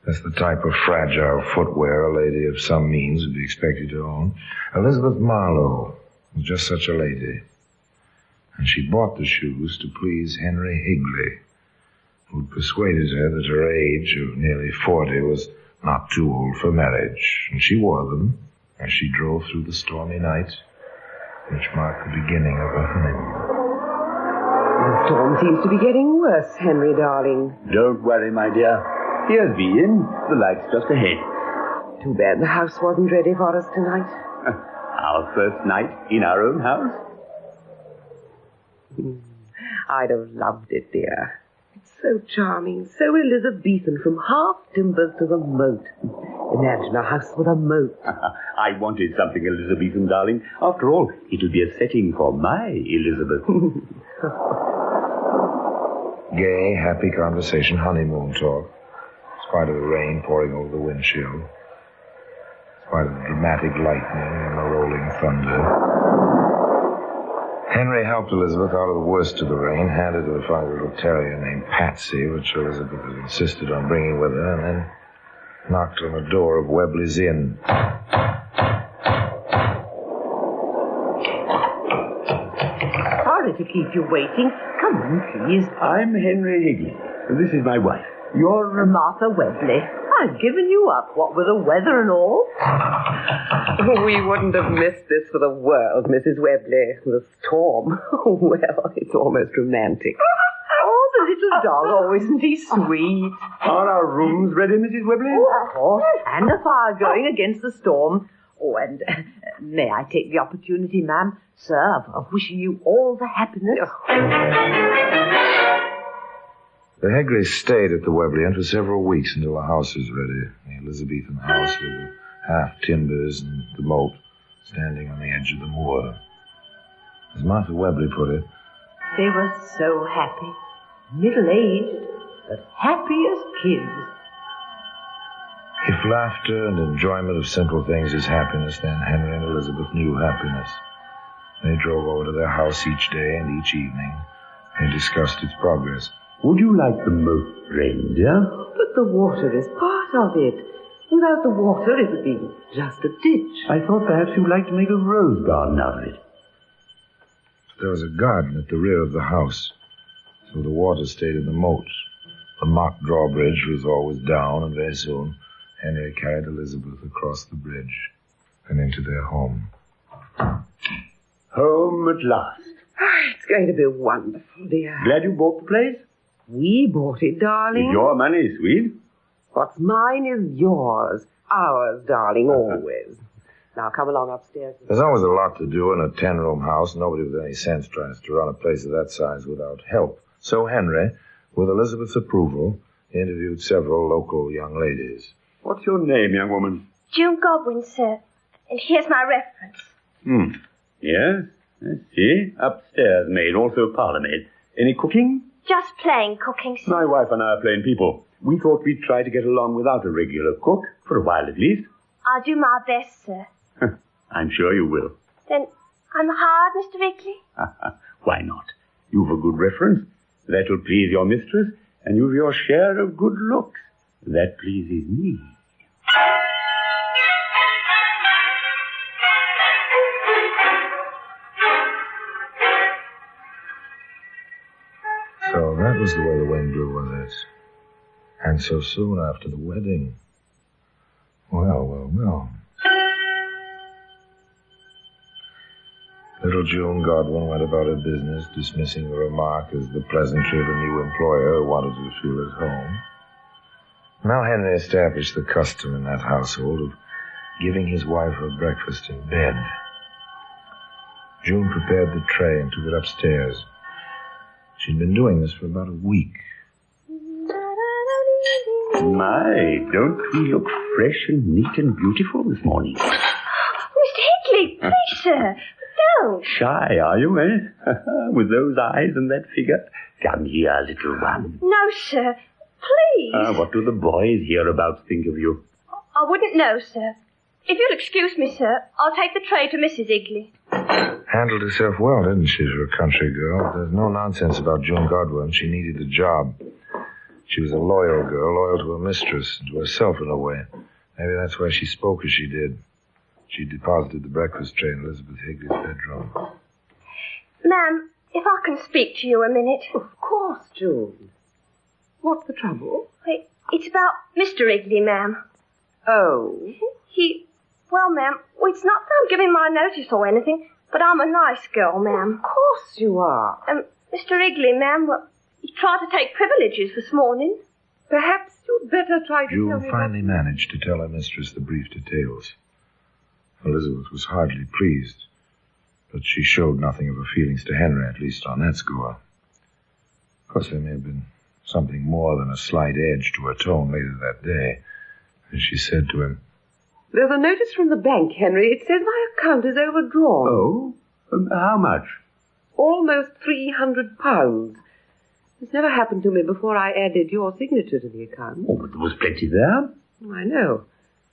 That's the type of fragile footwear a lady of some means would be expected to own. Elizabeth Marlowe was just such a lady. And she bought the shoes to please Henry Higley, who'd persuaded her that her age of nearly 40 was not too old for marriage. And she wore them as she drove through the stormy night, which marked the beginning of her honeymoon. The storm seems to be getting worse, Henry, darling. Don't worry, my dear. Here's the inn. The light's just ahead. Too bad the house wasn't ready for us tonight. Our first night in our own house? I'd have loved it, dear. It's so charming, so Elizabethan, from half timbers to the moat. Imagine a house with a moat. I wanted something Elizabethan, darling. After all, it'll be a setting for my Elizabeth. Gay, happy conversation, honeymoon talk. In spite of the rain pouring over the windshield. In spite of the dramatic lightning and the rolling thunder. Henry helped Elizabeth out of the worst of the rain, handed her a fine little terrier named Patsy, which Elizabeth had insisted on bringing with her, and then knocked on the door of Webley's Inn. Sorry to keep you waiting. Come on, please. I'm Henry Higley, and this is my wife. You're... Martha Webley. I've given you up, what with the weather and all. We wouldn't have missed this for the world, Mrs. Webley. The storm. Well, it's almost romantic. Oh, the little dog. Oh, isn't he sweet? Are our rooms ready, Mrs. Webley? Oh, of course. And a fire going against the storm. Oh, and may I take the opportunity, ma'am, sir, of wishing you all the happiness. The Higleys stayed at the Webley Inn for several weeks until the house was ready. The Elizabethan house with the half timbers and the moat standing on the edge of the moor. As Martha Webley put it, they were so happy. Middle-aged, but happy as kids. If laughter and enjoyment of simple things is happiness, then Henry and Elizabeth knew happiness. They drove over to their house each day and each evening. They discussed its progress. Would you like the moat drained, dear? But the water is part of it. Without the water, it would be just a ditch. I thought perhaps you'd like to make a rose garden out of it. There was a garden at the rear of the house, so the water stayed in the moat. The mock drawbridge was always down, and very soon Henry carried Elizabeth across the bridge and into their home. Home at last. It's going to be wonderful, dear. Glad you bought the place? We bought it, darling. With your money, sweet. What's mine is yours. Ours, darling, always. Now, come along upstairs. There's always a lot to do in a 10-room house. Nobody with any sense tries to run a place of that size without help. So Henry, with Elizabeth's approval, interviewed several local young ladies. What's your name, young woman? June Godwin, sir. And here's my reference. Yes, I see. Upstairs maid, also parlour maid. Any cooking? Just plain cooking, sir. My wife and I are plain people. We thought we'd try to get along without a regular cook, for a while at least. I'll do my best, sir. I'm sure you will. Then I'm hard, Mr. Wrigley? Why not? You've a good reference. That'll please your mistress, and you've your share of good looks. That pleases me. So that was the way the wind blew, was it? And so soon after the wedding. Well. Little June Godwin went about her business, dismissing the remark as the pleasantry of a new employer who wanted her to feel at home. Now Henry established the custom in that household of giving his wife her breakfast in bed. June prepared the tray and took it upstairs. She'd been doing this for about a week. My, don't we look fresh and neat and beautiful this morning? Mr. Hickley, please, sir. Don't. Shy, are you, eh? With those eyes and that figure? Come here, little one. No, sir. Please. What do the boys hereabouts think of you? I wouldn't know, sir. If you'll excuse me, sir, I'll take the tray to Mrs. Higley. Handled herself well, didn't she, for a country girl? There's no nonsense about June Godwin. She needed the job. She was a loyal girl, loyal to her mistress and to herself in a way. Maybe that's why she spoke as she did. She deposited the breakfast tray in Elizabeth Higley's bedroom. Ma'am, if I can speak to you a minute. Of course, June. What's the trouble? It's about Mr. Higley, ma'am. Oh? Well, ma'am, it's not that I'm giving my notice or anything, but I'm a nice girl, ma'am. Of course you are. Mr. Higley, ma'am, he tried to take privileges this morning. Perhaps you'd better try to tell me... June finally managed to tell her mistress the brief details. Elizabeth was hardly pleased, but she showed nothing of her feelings to Henry, at least on that score. Of course, there may have been something more than a slight edge to her tone later that day, as she said to him, "There's a notice from the bank, Henry. It says my account is overdrawn." Oh? How much? Almost £300. This never happened to me before I added your signature to the account. Oh, but there was plenty there. I know.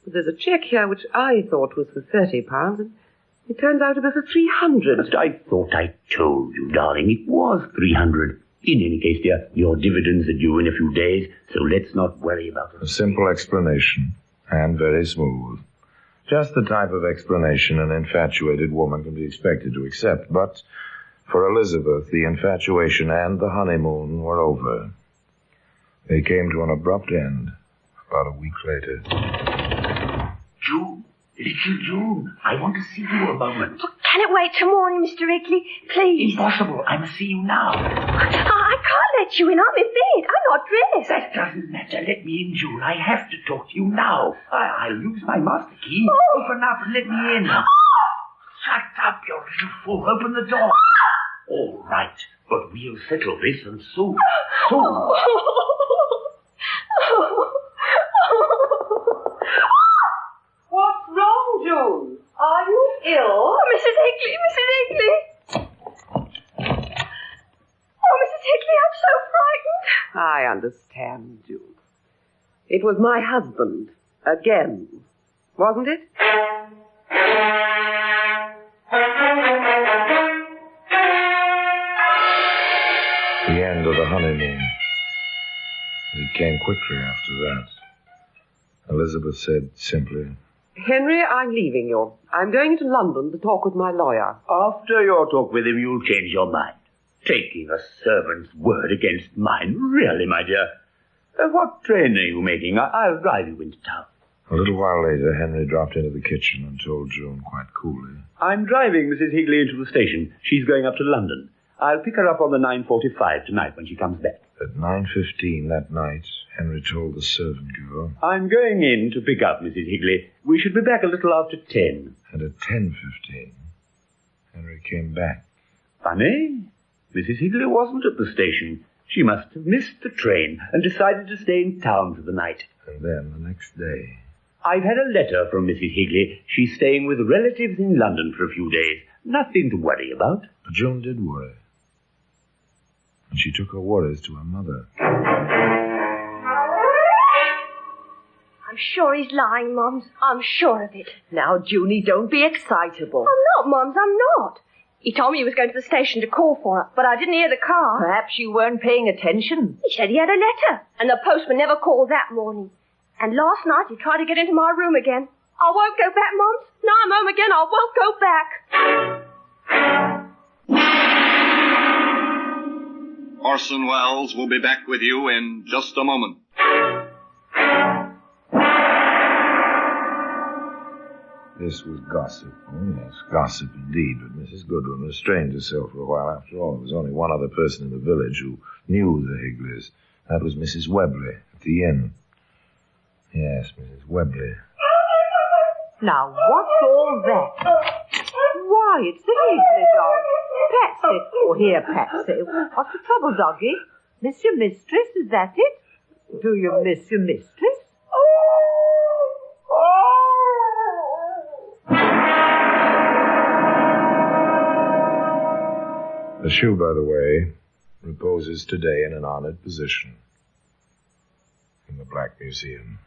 But there's a cheque here which I thought was for £30, and it turns out to be for £300. But I thought I told you, darling, it was £300. In any case, dear, your dividends are due in a few days, so let's not worry about it. A simple explanation, and very smooth. Just the type of explanation an infatuated woman can be expected to accept. But for Elizabeth, the infatuation and the honeymoon were over. They came to an abrupt end about a week later. June, little June, I want to see you a moment. Can it wait till morning, Mr. Higley? Please. Impossible. I must see you now. I can't let you in. I'm in bed. I'm not dressed. That doesn't matter. Let me in, June. I have to talk to you now. I'll use my master key. Oh. Open up and let me in. Shut up, you little fool. Open the door. All right, but we'll settle this, and soon. What's wrong, June? Are you ill? Oh, Mrs. Higley. Oh, Mrs. Higley, I'm so frightened. I understand, June. It was my husband. Again. Wasn't it? The end of the honeymoon. It came quickly after that. Elizabeth said simply, Henry, I'm leaving you. I'm going to London to talk with my lawyer. After your talk with him, you'll change your mind. Taking a servant's word against mine. Really, my dear. What train are you making? I'll drive you into town. A little while later, Henry dropped into the kitchen and told June quite coolly, I'm driving Mrs. Higley into the station. She's going up to London. I'll pick her up on the 9:45 tonight when she comes back. At 9:15 that night, Henry told the servant girl, I'm going in to pick up Mrs. Higley. We should be back a little after 10. and at 10:15, Henry came back. Funny. Mrs. Higley wasn't at the station. She must have missed the train and decided to stay in town for the night. And then, the next day, I've had a letter from Mrs. Higley. She's staying with relatives in London for a few days. Nothing to worry about. But June did worry. And she took her worries to her mother. I'm sure he's lying, Mums. I'm sure of it. Now, Junie, don't be excitable. I'm not, Mums. I'm not. He told me he was going to the station to call for her, but I didn't hear the car. Perhaps you weren't paying attention. He said he had a letter, and the postman never called that morning. And last night he tried to get into my room again. I won't go back, Mums. Now I'm home again, I won't go back. Orson Welles will be back with you in just a moment. This was gossip. Oh, yes, gossip indeed. But Mrs. Goodwin restrained herself for a while. After all, there was only one other person in the village who knew the Higleys. That was Mrs. Webley at the inn. Yes, Mrs. Webley. Now, what's all that? Why, it's the Higley dog. Patsy. Oh, here, Patsy. What's the trouble, doggy? Miss your mistress, is that it? Do you miss your mistress? The shoe, by the way, reposes today in an honored position in the Black Museum.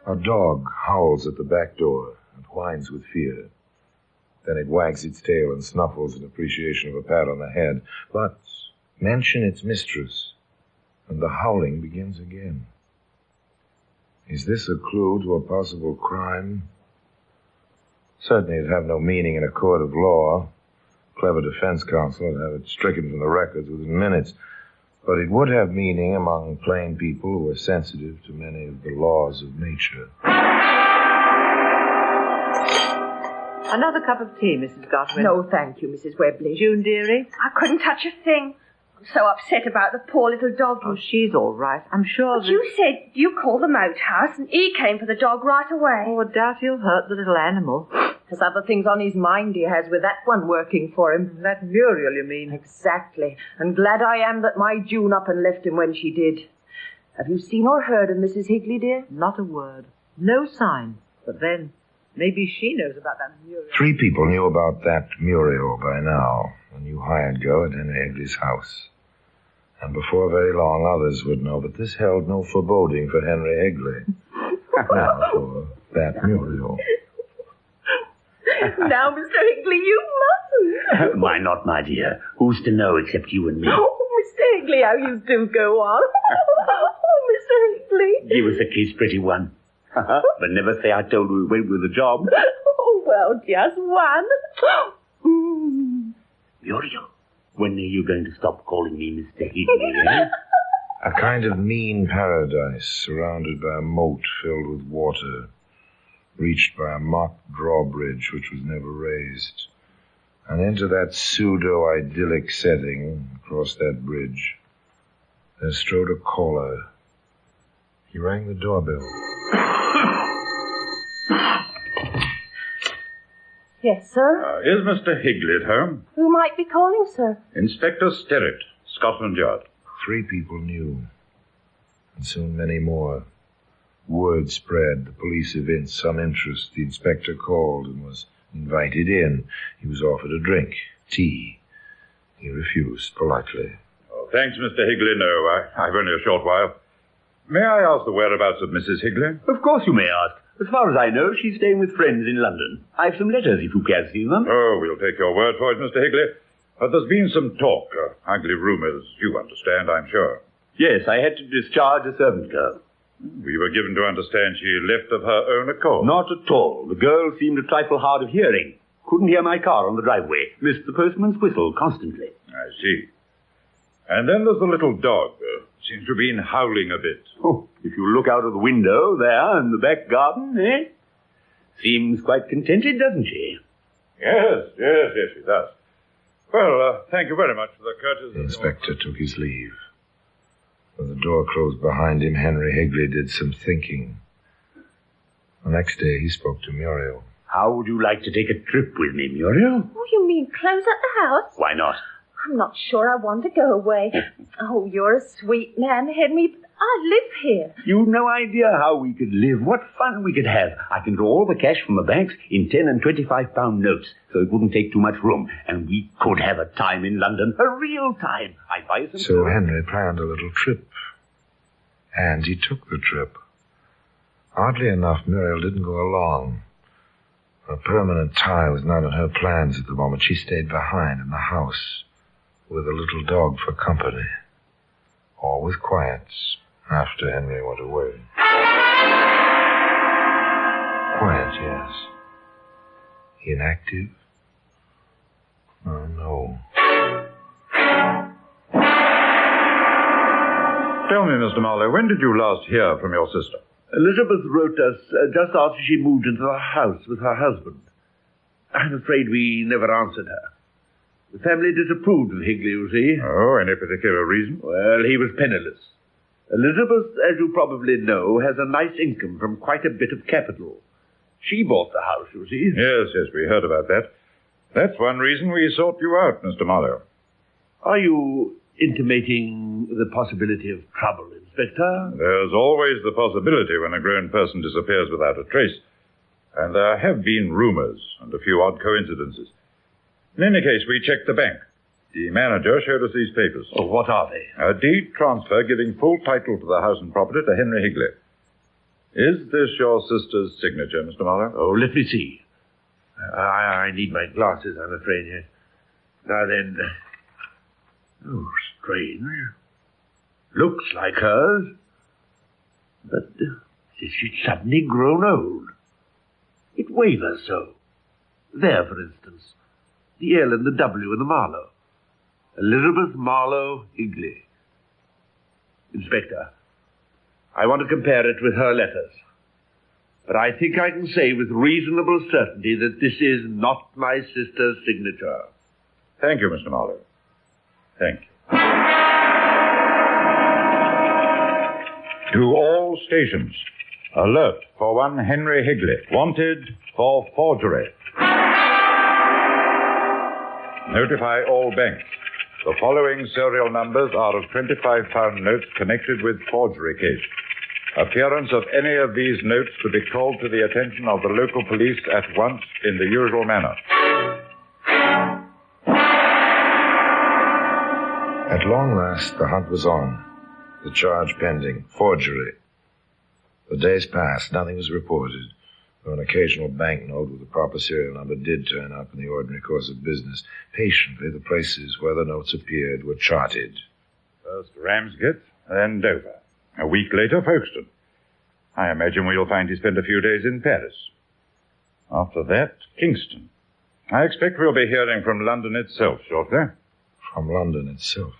A dog howls at the back door and whines with fear. Then it wags its tail and snuffles in appreciation of a pat on the head. But mention its mistress, and the howling begins again. Is this a clue to a possible crime? Certainly it'd have no meaning in a court of law. Clever defense counsel would have it stricken from the records within minutes. But it would have meaning among plain people who are sensitive to many of the laws of nature. Another cup of tea, Mrs. Godwin. No, thank you, Mrs. Webley. June, dearie? I couldn't touch a thing. I'm so upset about the poor little doggy. Oh, she's all right. I'm sure But you said you called the moat house, and he came for the dog right away. Oh, I doubt he'll hurt the little animal. Has other things on his mind he has with that one working for him. That Muriel, you mean? Exactly. And glad I am that my June up and left him when she did. Have you seen or heard of Mrs. Higley, dear? Not a word. No sign. But then, maybe she knows about that Muriel. 3 people knew about that Muriel by now. A new hired girl at Henry Higley's house. And before very long, others would know, but this held no foreboding for Henry Higley. Now for that Muriel. Now, Mr. Higley, you mustn't. Why not, my dear? Who's to know except you and me? Oh, Mr. Higley, how you do go on. Oh, Mr. Higley. Give us a kiss, pretty one. But never say I told you we went with the job. Oh, well, just one. Muriel, when are you going to stop calling me Mr. Higley, eh? A kind of mean paradise surrounded by a moat filled with water, reached by a mock drawbridge which was never raised. And into that pseudo-idyllic setting, across that bridge, there strode a caller. He rang the doorbell. Yes, sir? Is Mr. Higley at home? Who might be calling, sir? Inspector Sterrett, Scotland Yard. 3 people knew, and soon many more. Word spread. The police evinced some interest. The inspector called and was invited in. He was offered a drink, tea. He refused politely. Oh, thanks, Mr. Higley. No, I've only a short while. May I ask the whereabouts of Mrs. Higley? Of course you may ask. As far as I know, she's staying with friends in London. I've some letters if you care to see them. Oh, we'll take your word for it, Mr. Higley. But there's been some talk, ugly rumors, you understand, I'm sure. Yes, I had to discharge a servant girl. We were given to understand she left of her own accord. Not at all. The girl seemed a trifle hard of hearing. Couldn't hear my car on the driveway. Missed the postman's whistle constantly. I see. And then there's the little dog. Seems to have been howling a bit. Oh, if you look out of the window there in the back garden, seems quite contented, doesn't she? Yes, she does. Well, thank you very much for the courtesy. The inspector took his leave. When the door closed behind him, Henry Higley did some thinking. The next day, he spoke to Muriel. How would you like to take a trip with me, Muriel? Oh, you mean close at the house? Why not? I'm not sure I want to go away. Oh, you're a sweet man, Henry, but I live here. You've no idea how we could live, what fun we could have. I can draw all the cash from the banks in 10 and 25-pound notes, so it wouldn't take too much room. And we could have a time in London, a real time. I'd buy some... So Henry planned a little trip. And he took the trip. Oddly enough, Muriel didn't go along. A permanent tie was not in her plans at the moment. She stayed behind in the house with a little dog for company. Always quiet after Henry went away. Quiet, yes. Inactive? Oh, no. Tell me, Mr. Marlowe, when did you last hear from your sister? Elizabeth wrote us just after she moved into the house with her husband. I'm afraid we never answered her. The family disapproved of Higley, you see. Oh, any particular reason? Well, he was penniless. Elizabeth, as you probably know, has a nice income from quite a bit of capital. She bought the house, you see. Yes, we heard about that. That's one reason we sought you out, Mr. Marlowe. Are you intimating the possibility of trouble, Inspector? There's always the possibility when a grown person disappears without a trace. And there have been rumors and a few odd coincidences. In any case, we checked the bank. The manager showed us these papers. Oh, what are they? A deed transfer giving full title to the house and property to Henry Higley. Is this your sister's signature, Mr. Marlowe? Oh, let me see. I need my glasses, I'm afraid. Yes. Now then... Oh, strange. Looks like hers. But she's suddenly grown old. It wavers so. There, for instance. The L and the W and the Marlowe. Elizabeth Marlowe Higley. Inspector, I want to compare it with her letters. But I think I can say with reasonable certainty that this is not my sister's signature. Thank you, Mr. Marlowe. Thank you. To all stations, alert for one Henry Higley, wanted for forgery. Notify all banks. The following serial numbers are of 25-pound notes connected with forgery case. Appearance of any of these notes to be called to the attention of the local police at once in the usual manner. At long last, the hunt was on. The charge pending. Forgery. The days passed. Nothing was reported. Though an occasional banknote with the proper serial number did turn up in the ordinary course of business. Patiently, the places where the notes appeared were charted. First Ramsgate, then Dover. A week later, Folkestone. I imagine we'll find he spent a few days in Paris. After that, Kingston. I expect we'll be hearing from London itself shortly. From London itself.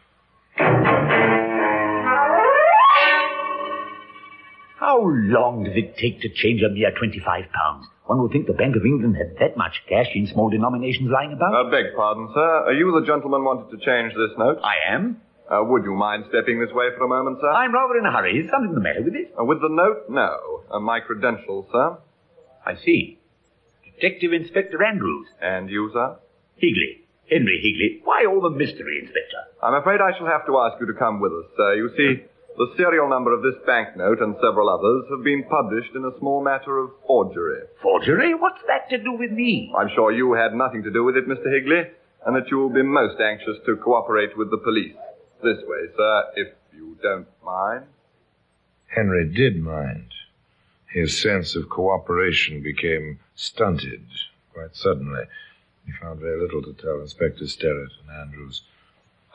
How long does it take to change a mere 25 pounds? One would think the Bank of England had that much cash in small denominations lying about. Beg pardon, sir. Are you the gentleman wanted to change this note? I am. Would you mind stepping this way for a moment, sir? I'm rather in a hurry. Is something the matter with it? With the note? No. My credentials, sir. I see. Detective Inspector Andrews. And you, sir? Higley. Henry Higley. Why all the mystery, Inspector? I'm afraid I shall have to ask you to come with us, sir. You see, the serial number of this banknote and several others have been published in a small matter of forgery. Forgery? What's that to do with me? I'm sure you had nothing to do with it, Mr. Higley, and that you will be most anxious to cooperate with the police. This way, sir, if you don't mind. Henry did mind. His sense of cooperation became stunted quite suddenly. He found very little to tell Inspector Sterrett and Andrews.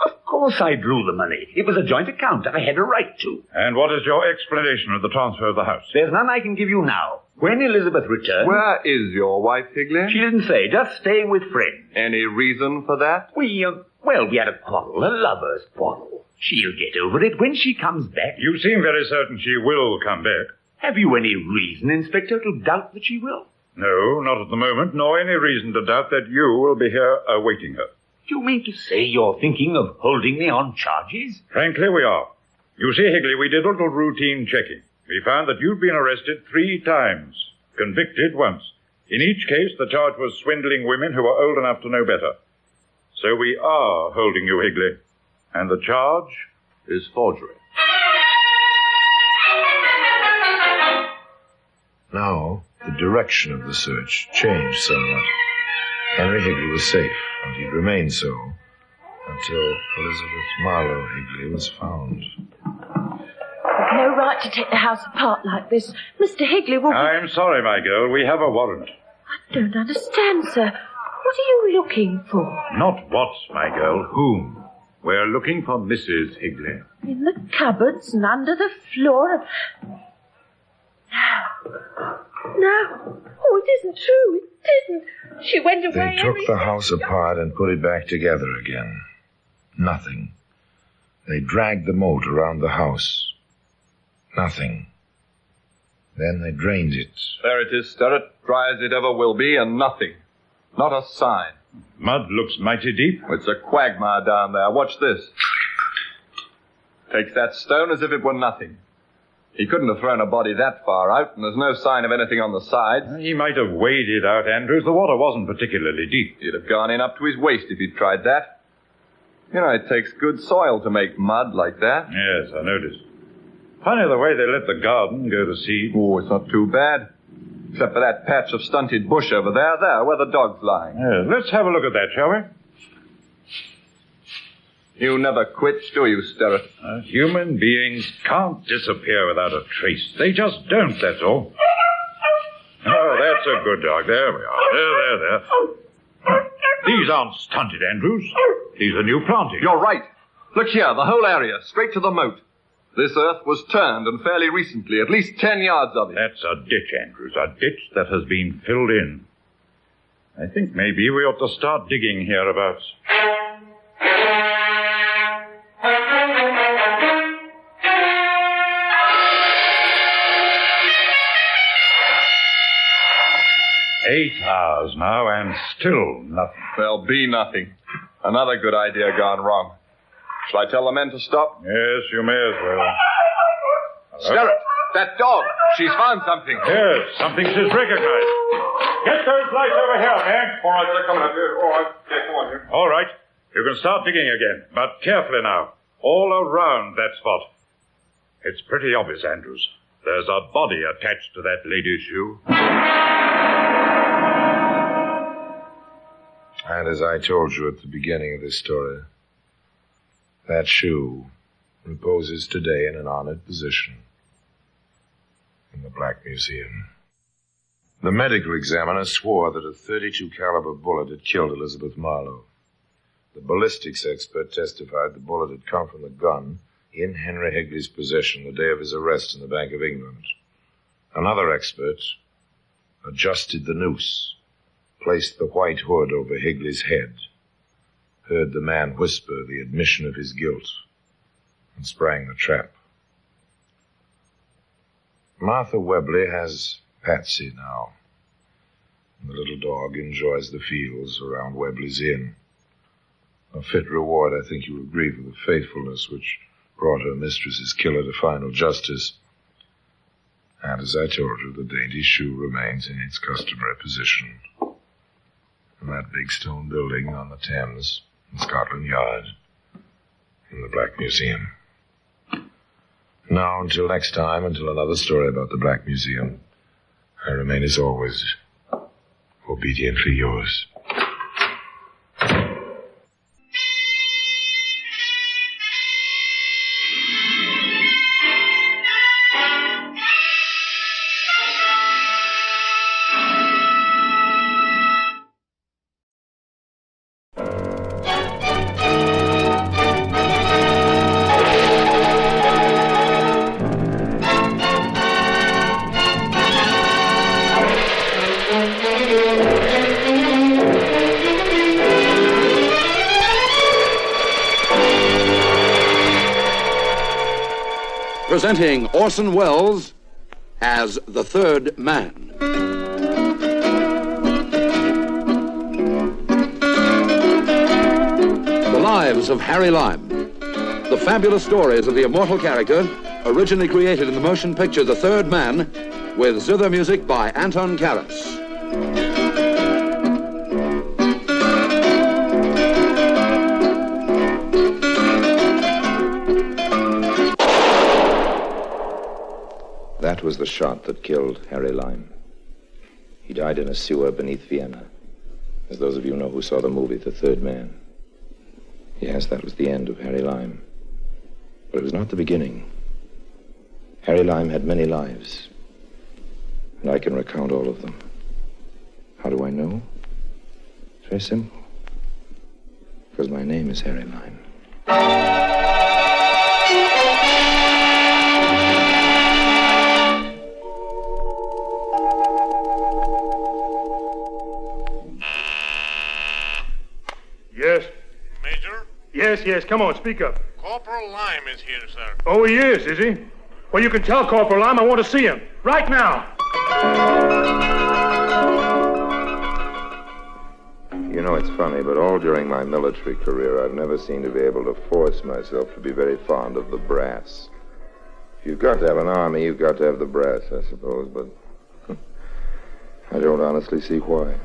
Of course I drew the money. It was a joint account. I had a right to. And what is your explanation of the transfer of the house? There's none I can give you now. When Elizabeth returned... Where is your wife, Higley? She didn't say. Just staying with friends. Any reason for that? We Well, we had a quarrel, a lover's quarrel. She'll get over it when she comes back. You seem very certain she will come back. Have you any reason, Inspector, to doubt that she will? No, not at the moment, nor any reason to doubt that you will be here awaiting her. Do you mean to say you're thinking of holding me on charges? Frankly, we are. You see, Higley, we did a little routine checking. We found that you'd been arrested 3 times, convicted once. In each case, the charge was swindling women who were old enough to know better. So we are holding you, Higley. And the charge is forgery. Now, the direction of the search changed somewhat. Henry Higley was safe, and he'd remain so until Elizabeth Marlowe Higley was found. There's no right to take the house apart like this. Mr. Higley will... I'm sorry, my girl. We have a warrant. I don't understand, sir. What are you looking for? Not what, my girl. Whom? We're looking for Mrs. Higley. In the cupboards and under the floor. No. Oh, it isn't true. It isn't. She went away. They took the house apart and put it back together again. Nothing. They dragged the moat around the house. Nothing. Then they drained it. There it is, Sterrett. Dry as it ever will be, and nothing. Not a sign. Mud looks mighty deep. It's a quagmire down there. Watch this. Takes that stone as if it were nothing. He couldn't have thrown a body that far out, and there's no sign of anything on the sides. He might have waded out, Andrews. The water wasn't particularly deep. He'd have gone in up to his waist if he'd tried that. You know, it takes good soil to make mud like that. Yes, I noticed. Funny the way they let the garden go to seed. Oh, it's not too bad. Except for that patch of stunted bush over there, where the dog's lying. Yes, let's have a look at that, shall we? You never quit, do you, Sterrett? Human beings can't disappear without a trace. They just don't, that's all. Oh, that's a good dog. There we are. There. These aren't stunted, Andrews. These are new plantings. You're right. Look here, the whole area, straight to the moat. This earth was turned, and fairly recently, at least 10 yards of it. That's a ditch, Andrews, a ditch that has been filled in. I think maybe we ought to start digging hereabouts. Eight hours now, and still nothing. There'll be nothing. Another good idea gone wrong. Shall I tell the men to stop? Yes, you may as well. Sterrett, that dog. She's found something. Yes, something she's recognized. Get those lights over here, man. All right, they're coming up here. All right, get on here. All right. You can start digging again, but carefully now. All around that spot. It's pretty obvious, Andrews. There's a body attached to that lady's shoe. And as I told you at the beginning of this story, that shoe reposes today in an honored position in the Black Museum. The medical examiner swore that a .32 caliber bullet had killed Elizabeth Marlowe. The ballistics expert testified the bullet had come from the gun in Henry Higley's possession the day of his arrest in the Bank of England. Another expert adjusted the noose, placed the white hood over Higley's head, heard the man whisper the admission of his guilt, and sprang the trap. Martha Webley has Patsy now. The little dog enjoys the fields around Webley's Inn. A fit reward, I think you'll agree, for the faithfulness which brought her mistress's killer to final justice. And as I told you, the dainty shoe remains in its customary position in that big stone building on the Thames in Scotland Yard in the Black Museum. Now, until next time, until another story about the Black Museum, I remain as always obediently yours. Presenting Orson Welles as the Third Man. The Lives of Harry Lime. The fabulous stories of the immortal character, originally created in the motion picture The Third Man, with zither music by Anton Karas. That was the shot that killed Harry Lime. He died in a sewer beneath Vienna, as those of you know who saw the movie The Third Man. Yes, that was the end of Harry Lime. But it was not the beginning. Harry Lime had many lives, and I can recount all of them. How do I know? It's very simple. Because my name is Harry Lime. Yes? Major? Yes, come on, speak up. Corporal Lime is here, sir. Oh, he is he? Well, you can tell Corporal Lime I want to see him. Right now. You know, it's funny, but all during my military career, I've never seemed to be able to force myself to be very fond of the brass. If you've got to have an army, you've got to have the brass, I suppose, but I don't honestly see why.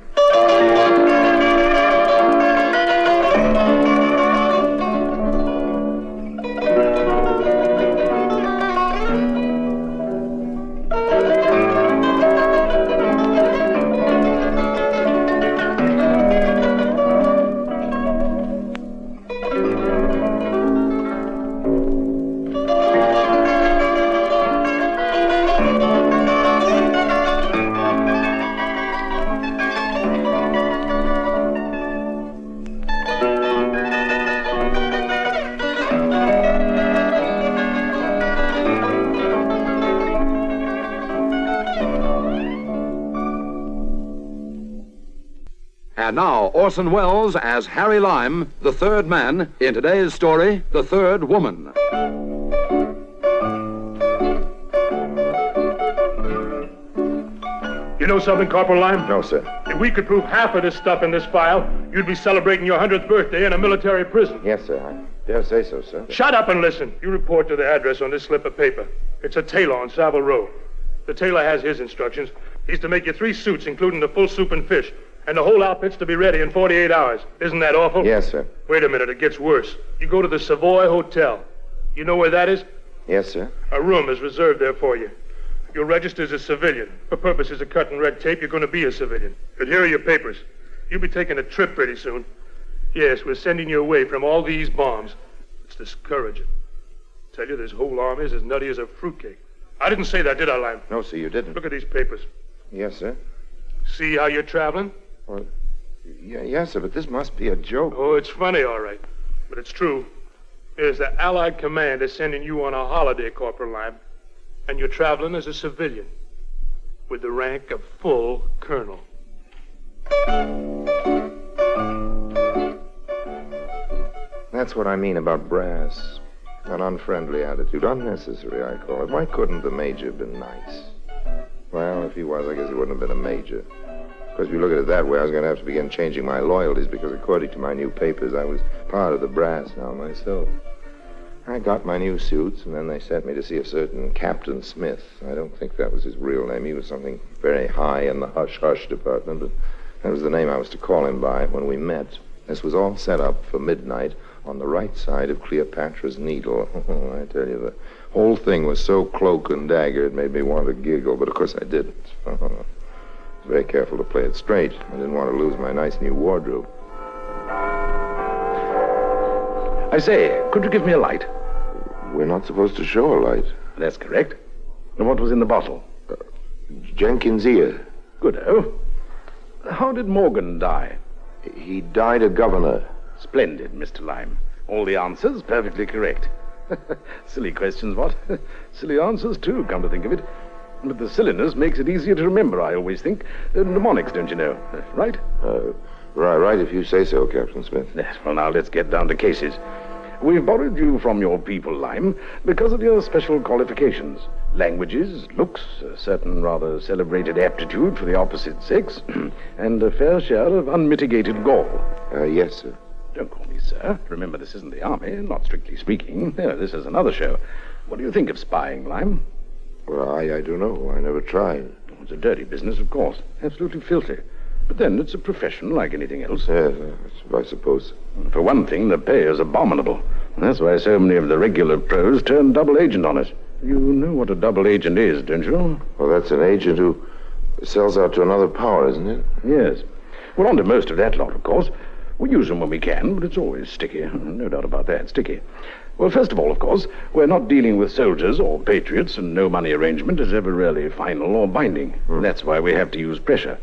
And now, Orson Welles as Harry Lime, the third man, in today's story, The Third Woman. You know something, Corporal Lime? No, sir. If we could prove half of this stuff in this file, you'd be celebrating your 100th birthday in a military prison. Yes, sir. I dare say so, sir. Shut up and listen. You report to the address on this slip of paper. It's a tailor on Savile Row. The tailor has his instructions. He's to make you 3 suits, including the full soup and fish. And the whole outfit's to be ready in 48 hours. Isn't that awful? Yes, sir. Wait a minute, it gets worse. You go to the Savoy Hotel. You know where that is? Yes, sir. A room is reserved there for you. You'll register as a civilian. For purposes of cutting red tape, you're going to be a civilian. But here are your papers. You'll be taking a trip pretty soon. Yes, we're sending you away from all these bombs. It's discouraging. I tell you, this whole army is as nutty as a fruitcake. I didn't say that, did I, Lime? No, sir, you didn't. Look at these papers. Yes, sir. See how you're traveling? Well, yes, sir, but this must be a joke. Oh, it's funny, all right. But it's true. There's the Allied command is sending you on a holiday, Corporal Lime. And you're traveling as a civilian. With the rank of full colonel. That's what I mean about brass. An unfriendly attitude. Unnecessary, I call it. Why couldn't the major have been nice? Well, if he was, I guess he wouldn't have been a major. Because if you look at it that way, I was going to have to begin changing my loyalties because according to my new papers, I was part of the brass now myself. I got my new suits, and then they sent me to see a certain Captain Smith. I don't think that was his real name. He was something very high in the hush-hush department, but that was the name I was to call him by when we met. This was all set up for midnight on the right side of Cleopatra's Needle. I tell you, the whole thing was so cloak and dagger it made me want to giggle, but of course I didn't. I was very careful to play it straight. I didn't want to lose my nice new wardrobe. I say, could you give me a light? We're not supposed to show a light. That's correct. And what was in the bottle? Jenkins' ear. Good-o. How did Morgan die? He died a governor. Splendid, Mr. Lime. All the answers perfectly correct. Silly questions, what? Silly answers, too, come to think of it. But the silliness makes it easier to remember, I always think. Mnemonics, don't you know? Right? Right, if you say so, Captain Smith. Yes, well, now let's get down to cases. We've borrowed you from your people, Lime, because of your special qualifications. Languages, looks, a certain rather celebrated aptitude for the opposite sex, and a fair share of unmitigated gall. Yes, sir. Don't call me sir. Remember, this isn't the army, not strictly speaking. No, this is another show. What do you think of spying, Lime? Well, I don't know. I never tried. It's a dirty business, of course. Absolutely filthy. But then it's a profession like anything else. Yes, I suppose. For one thing, the pay is abominable. And that's why so many of the regular pros turn double agent on us. You know what a double agent is, don't you? Well, that's an agent who sells out to another power, isn't it? Yes. We're on to most of that lot, of course. We use them when we can, but it's always sticky. No doubt about that, sticky. Well, first of all, of course, we're not dealing with soldiers or patriots, and no money arrangement is ever really final or binding. That's why we have to use pressure.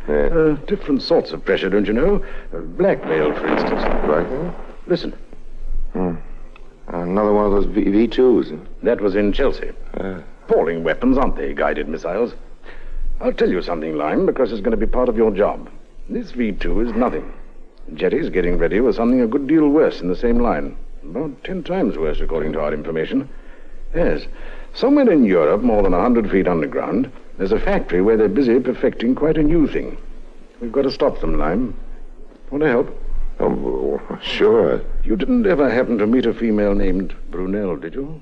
Different sorts of pressure, don't you know? Blackmail, for instance. Blackmail? Listen. Another one of those V2s. That was in Chelsea. Appalling weapons, aren't they, guided missiles? I'll tell you something, Lime, because it's going to be part of your job. This V2 is nothing. Jetty's getting ready with something a good deal worse in the same line. About 10 times worse, according to our information. Yes. Somewhere in Europe, more than 100 feet underground, there's a factory where they're busy perfecting quite a new thing. We've got to stop them, Lime. Want to help? Oh, sure. You didn't ever happen to meet a female named Brunel, did you?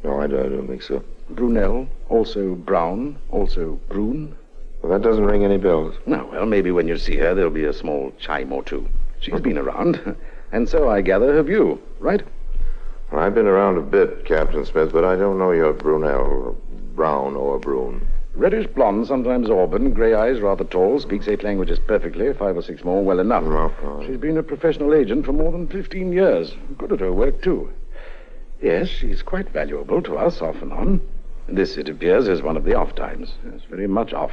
No, I don't think so. Brunel, also Brown, also Brune. Well, that doesn't ring any bells. No, well, maybe when you see her, there'll be a small chime or two. She's been around. And so, I gather, have you, right? Well, I've been around a bit, Captain Smith, but I don't know your Brunel, or Brown, or Brune. Reddish blonde, sometimes auburn, grey eyes, rather tall, speaks 8 languages perfectly, 5 or 6 more, well enough. She's been a professional agent for more than 15 years. Good at her work, too. Yes, she's quite valuable to us, off and on. This, it appears, is one of the off times. It's very much off.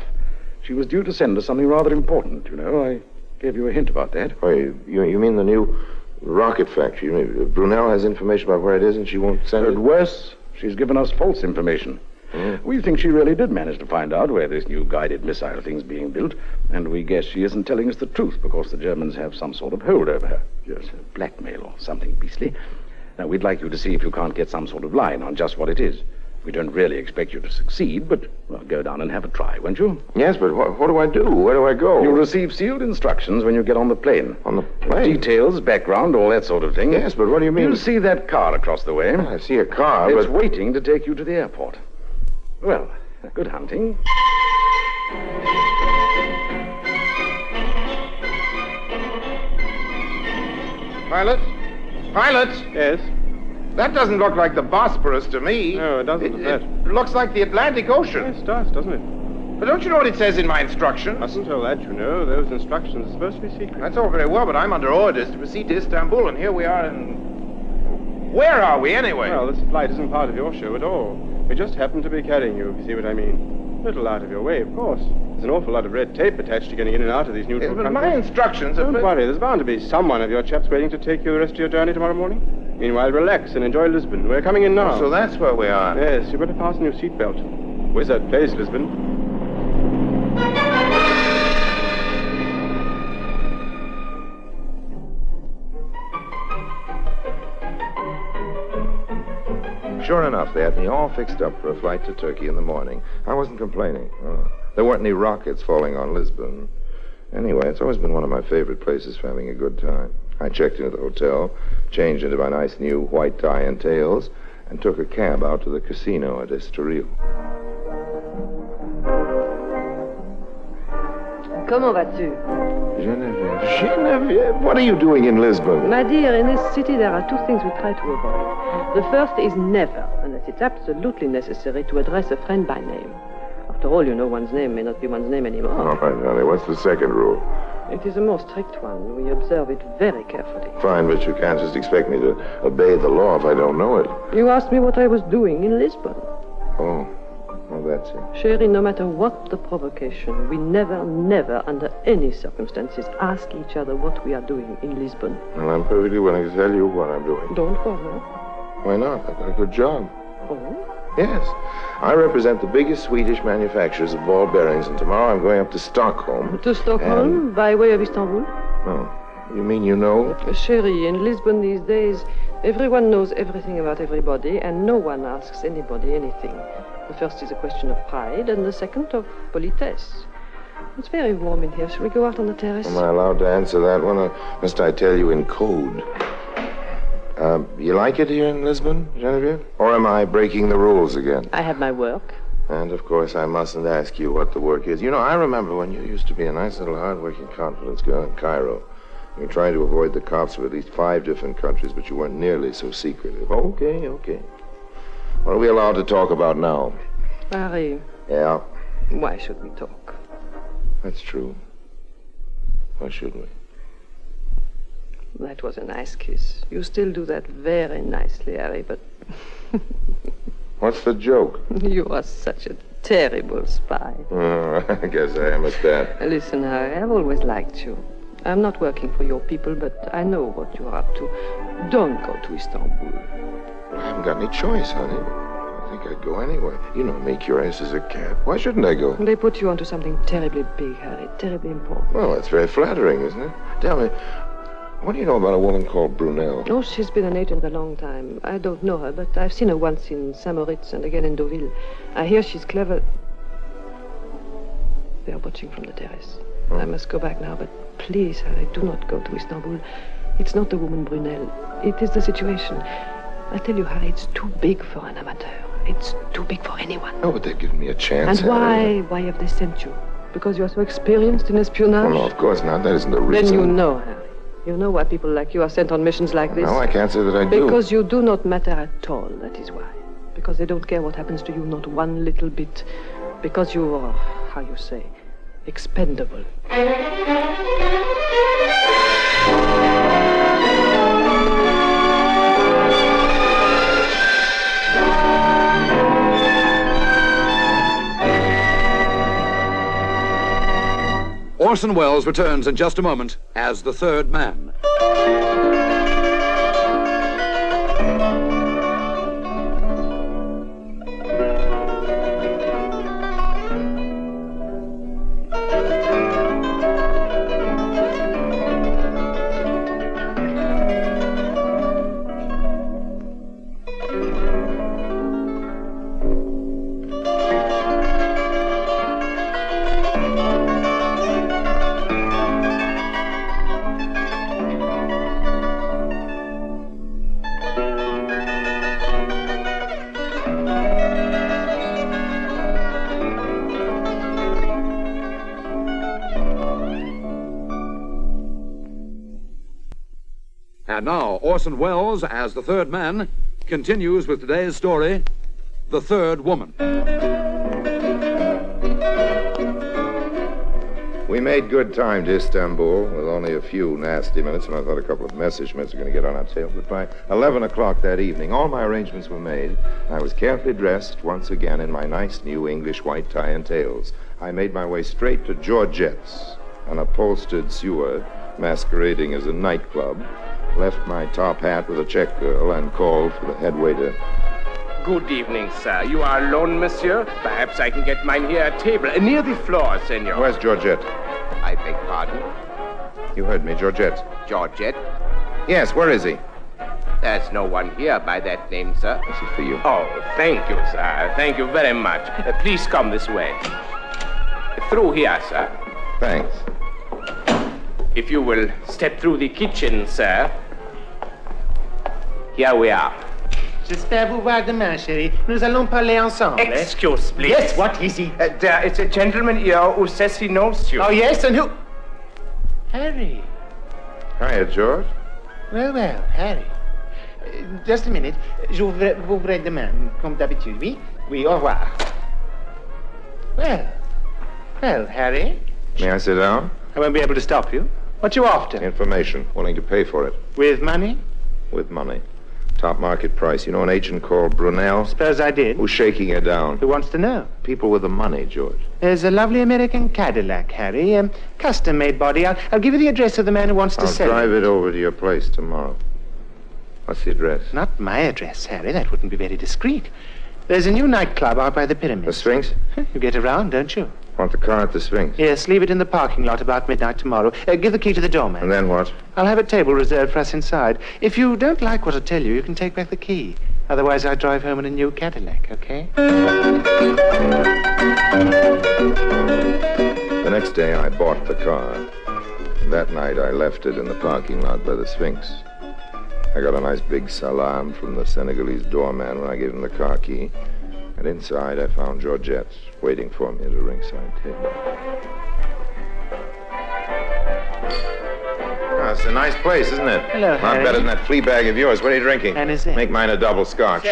She was due to send us something rather important, you know. I gave you a hint about that. Oh, you mean the new rocket factory? You mean Brunel has information about where it is and she won't send it? Worse, she's given us false information. We think she really did manage to find out where this new guided missile thing's being built, and we guess she isn't telling us the truth because the Germans have some sort of hold over her. Yes, blackmail or something beastly. Now, we'd like you to see if you can't get some sort of line on just what it is. We don't really expect you to succeed, but, well, go down and have a try, won't you? Yes, but what do I do? Where do I go? You'll receive sealed instructions when you get on the plane. On the plane? Details, background, all that sort of thing. Yes, but what do you mean? You see that car across the way? I see a car, It's waiting to take you to the airport. Well, good hunting. Pilot? Pilot? Yes? That doesn't look like the Bosporus to me. No, it doesn't. It looks like the Atlantic Ocean. Yes, it does, doesn't it? But don't you know what it says in my instructions? Mustn't tell that, you know. Those instructions are supposed to be secret. That's all very well, but I'm under orders to proceed to Istanbul, and here we are in... Where are we, anyway? Well, this flight isn't part of your show at all. We just happen to be carrying you, if you see what I mean. A little out of your way, of course. There's an awful lot of red tape attached to getting in and out of these neutral countries. My instructions are... Don't worry, there's bound to be someone of your chaps waiting to take you the rest of your journey tomorrow morning. Meanwhile, relax and enjoy Lisbon. We're coming in now. Oh, so that's where we are. Yes, you better fasten your seatbelt. Wizard place, Lisbon. Sure enough, they had me all fixed up for a flight to Turkey in the morning. I wasn't complaining. There weren't any rockets falling on Lisbon. Anyway, it's always been one of my favorite places for having a good time. I checked into the hotel, changed into my nice new white tie and tails, and took a cab out to the casino at Estoril. Comment vas-tu? Geneviève, what are you doing in Lisbon? My dear, in this city there are 2 things we try to avoid. The first is never, unless it's absolutely necessary, to address a friend by name. After all, you know, one's name may not be one's name anymore. All right, honey, what's the second rule? It is a more strict one. We observe it very carefully. Fine, but you can't just expect me to obey the law if I don't know it. You asked me what I was doing in Lisbon. Oh, well, that's it. Sherry, no matter what the provocation, we never, never, under any circumstances, ask each other what we are doing in Lisbon. Well, I'm perfectly willing to tell you what I'm doing. Don't bother. Why not? I've got a good job. Oh? Yes. I represent the biggest Swedish manufacturers of ball bearings, and tomorrow I'm going up to Stockholm. To Stockholm, by way of Istanbul? Oh. You mean you know? Chérie, in Lisbon these days, everyone knows everything about everybody, and no one asks anybody anything. The first is a question of pride, and the second of politesse. It's very warm in here. Shall we go out on the terrace? Am I allowed to answer that one, or must I tell you in code? You like it here in Lisbon, Genevieve? Or am I breaking the rules again? I have my work. And, of course, I mustn't ask you what the work is. You know, I remember when you used to be a nice little hard-working confidence girl in Cairo. You were trying to avoid the cops of at least 5 different countries, but you weren't nearly so secretive. Okay. What are we allowed to talk about now? Harry. Yeah? Why should we talk? That's true. Why should we? That was a nice kiss. You still do that very nicely, Harry, but... What's the joke? You are such a terrible spy. I guess I am at that. Listen, Harry, I've always liked you. I'm not working for your people, but I know what you're up to. Don't go to Istanbul. I haven't got any choice, honey. I think I'd go anyway. You know me, curious as a cat. Why shouldn't I go? They put you onto something terribly big, Harry, terribly important. Well, that's very flattering, isn't it? Tell me, what do you know about a woman called Brunel? Oh, she's been an agent a long time. I don't know her, but I've seen her once in Saint-Moritz and again in Deauville. I hear she's clever. They are watching from the terrace. Oh. I must go back now, but please, Harry, do not go to Istanbul. It's not the woman Brunel. It is the situation. I tell you, Harry, it's too big for an amateur. It's too big for anyone. Oh, but they've given me a chance. And Harry. why have they sent you? Because you are so experienced in espionage? Oh, no, of course not. That isn't the reason. Then you know, Harry. You know why people like you are sent on missions like this? No, I can't say that I do. Because you do not matter at all, that is why. Because they don't care what happens to you, not one little bit. Because you are, how you say, expendable. Orson Welles returns in just a moment as the third man. And now, Orson Welles, as the third man, continues with today's story, The Third Woman. We made good time to Istanbul with only a few nasty minutes, and I thought a couple of Messerschmitts were going to get on our tail. But by 11 o'clock that evening, all my arrangements were made. I was carefully dressed once again in my nice new English white tie and tails. I made my way straight to Georgette's, an upholstered sewer masquerading as a nightclub, left my top hat with a check girl, and called for the head waiter. Good evening, sir. You are alone, monsieur? Perhaps I can get mine here at table, near the floor, senor. Where's Georgette? I beg pardon? You heard me, Georgette. Georgette? Yes, where is he? There's no one here by that name, sir. This is for you. Oh, thank you, sir. Thank you very much. Please come this way. Through here, sir. Thanks. If you will step through the kitchen, sir. Here we are. J'espère vous voir demain, chérie. Nous allons parler ensemble. Excuse, please. Yes, what is he? There is a gentleman here who says he knows you. Oh, yes, and who? Harry. Hiya, George. Well, Harry. Just a minute. J'ouvrirai demain, comme d'habitude, oui? Oui, au revoir. Well, Harry. May I sit down? I won't be able to stop you. What you after? Information. Willing to pay for it. With money? With money. Top market price. You know an agent called Brunel? Suppose I did. Who's shaking her down? Who wants to know? People with the money, George. There's a lovely American Cadillac, Harry. Custom-made body. I'll give you the address of the man who wants to sell it. I'll drive it over to your place tomorrow. What's the address? Not my address, Harry. That wouldn't be very discreet. There's a new nightclub out by the pyramids. The Sphinx? You get around, don't you? Want the car at the Sphinx? Yes, leave it in the parking lot about midnight tomorrow. Give the key to the doorman. And then what? I'll have a table reserved for us inside. If you don't like what I tell you, you can take back the key. Otherwise, I drive home in a new Cadillac, okay? The next day, I bought the car. That night, I left it in the parking lot by the Sphinx. I got a nice big salam from the Senegalese doorman when I gave him the car key. And inside, I found Georgette waiting for me at a ringside table. It's a nice place, isn't it? Hello, Not Harry. better than that flea bag of yours. What are you drinking? Anisette. Make mine a double scotch.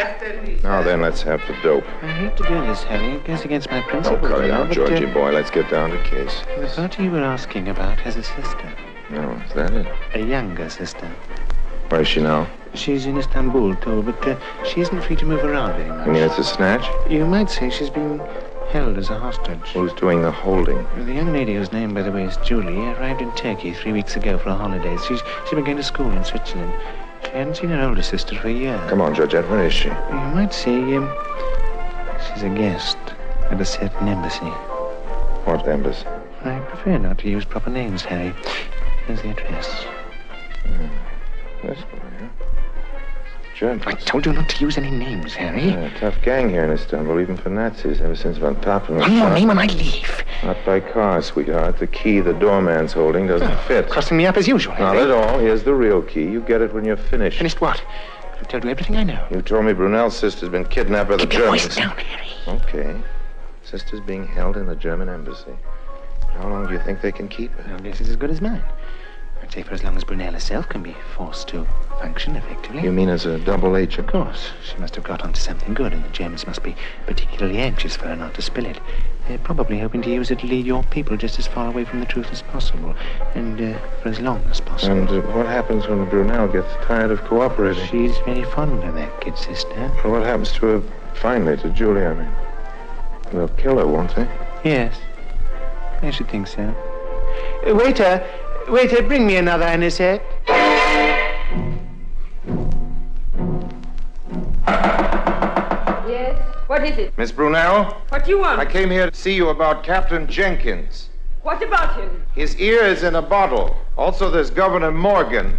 Now then, let's have the dope. I hate to do this, Harry. It goes against my Oh, principles. cut it out, but, Georgie boy. Let's get down to case. The party you were asking about has a sister. No, is that it? A younger sister. Where is she now? She's in Istanbul, too, but she isn't free to move around very much. You mean it's a snatch? You might say she's been held as a hostage. Who's doing the holding? The young lady whose name, by the way, is Julie, arrived in Turkey 3 weeks ago for a holiday. She's been going to school in Switzerland. She hadn't seen her older sister for a year. Come on, Georgette, where is she? You might say she's a guest at a certain embassy. What embassy? I prefer not to use proper names, Harry. Here's the address. This one, yeah. Germans. I told you not to use any names, Harry. Yeah, tough gang here in Istanbul, even for Nazis, ever since Von Papen. One more name and I leave. Not by car, sweetheart. The key the doorman's holding doesn't fit. Crossing me up as usual, Not Harry. at all. Here's the real key. You get it when you're finished. Finished what? I've told you everything I know. You told me Brunel's sister's been kidnapped by the Keep your Germans. voice down, Harry. Okay. Sister's being held in the German embassy. How long do you think they can keep her? Your guess is as good as mine. I'd say for as long as Brunel herself can be forced to function effectively. You mean as a double agent? Of course. She must have got onto something good, and the Germans must be particularly anxious for her not to spill it. They're probably hoping to use it to lead your people just as far away from the truth as possible, and for as long as possible. And what happens when Brunel gets tired of cooperating? She's very fond of that kid sister. Well, what happens to her finally, to Julie, I mean? They'll kill her, won't they? Yes. I should think so. Waiter, bring me another anisette. Yes? What is it? Miss Brunel? What do you want? I came here to see you about Captain Jenkins. What about him? His ear is in a bottle. Also, there's Governor Morgan.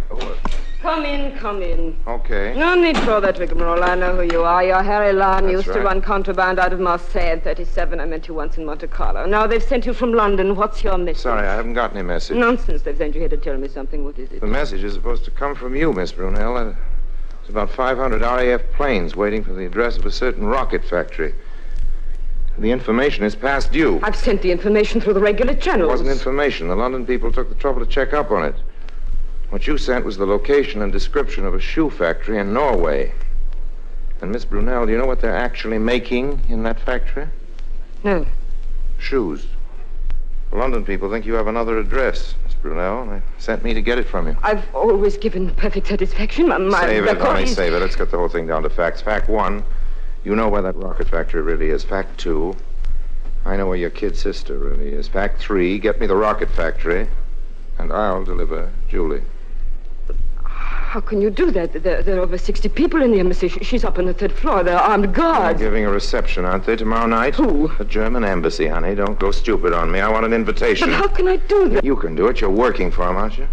Come in, come in. Okay. No need for all that rigmarole. I know who you are. You're Harry Lime. That's Used to right. run contraband out of Marseille in 37. I met you once in Monte Carlo. Now they've sent you from London. What's your message? Sorry, I haven't got any message. Nonsense. They've sent you here to tell me something. What is it? The message is supposed to come from you, Miss Brunel. There's about 500 RAF planes waiting for the address of a certain rocket factory. The information is past due. I've sent the information through the regular It channels. wasn't information. The London people took the trouble to check up on it. What you sent was the location and description of a shoe factory in Norway. And Miss Brunel, do you know what they're actually making in that factory? No. Shoes. The London people think you have another address, Miss Brunel, and they sent me to get it from you. I've always given perfect satisfaction. My Save it, record honey, is- save it. Let's get the whole thing down to facts. Fact 1, you know where that rocket factory really is. Fact 2, I know where your kid sister really is. Fact 3, get me the rocket factory, and I'll deliver Julie. How can you do that? There are over 60 people in the embassy. She's up on the 3rd floor. There are armed They're guards. giving a reception, aren't they, tomorrow night? Who? The German embassy, honey. Don't go stupid on me. I want an invitation. But how can I do that? You can do it. You're working for them, aren't you?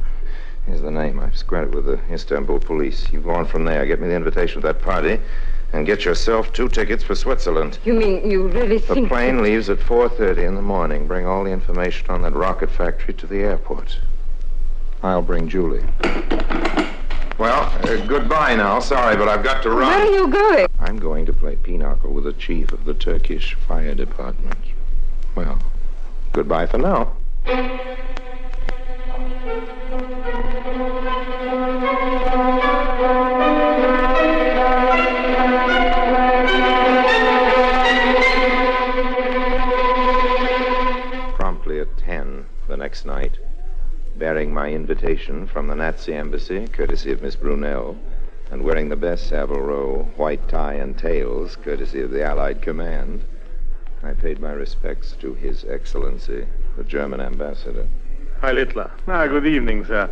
Here's the name. I've squared it with the Istanbul police. You go on from there. Get me the invitation to that party, and get yourself 2 tickets for Switzerland. You mean you really The think... plane leaves at 4:30 in the morning. Bring all the information on that rocket factory to the airport. I'll bring Julie. Well, goodbye now. Sorry, but I've got to run. Where are you going? I'm going to play pinochle with the chief of the Turkish fire department. Well, goodbye for now. Promptly at 10 the next night, bearing my invitation from the Nazi embassy, courtesy of Miss Brunel, and wearing the best Savile Row white tie and tails, courtesy of the Allied command, I paid my respects to His Excellency, the German ambassador. Hi, Littler. Good evening, sir.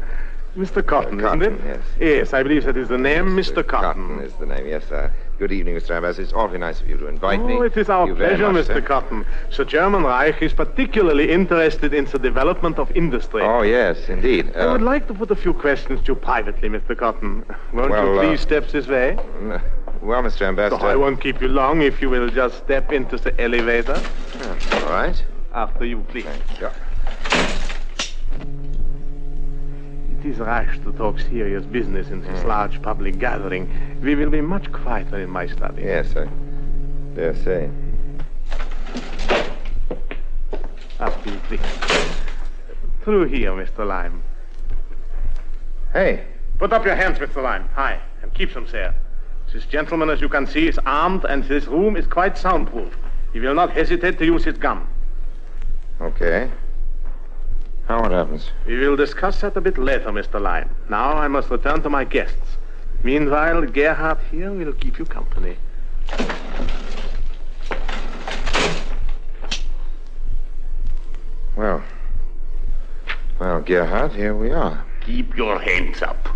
Mr. Cotton, Cotton, isn't it? yes. Yes, I believe that is the name, Mr. Cotton. Cotton is the name, yes, sir. Good evening, Mr. Ambassador. It's awfully nice of you to invite me. Oh, it is our Thank you very pleasure, much, Mr. sir. Cotton. The German Reich is particularly interested in the development of industry. Oh, yes, indeed. I would like to put a few questions to you privately, Mr. Cotton. Won't Well, you please step this way? Well, Mr. Ambassador... Oh, I won't keep you long if you will just step into the elevator. All right. After you, please. Thank you. It is rash to talk serious business in this large public gathering. We will be much quieter in my study. Yes, I dare say. After you, please. Through here, Mr. Lime. Hey. Put up your hands, Mr. Lime. High. And keep them there. This gentleman, as you can see, is armed, and this room is quite soundproof. He will not hesitate to use his gun. Okay. Now what happens? We will discuss that a bit later, Mr. Lime. Now I must return to my guests. Meanwhile, Gerhard here will keep you company. Well, Gerhard, here we are. Keep your hands up.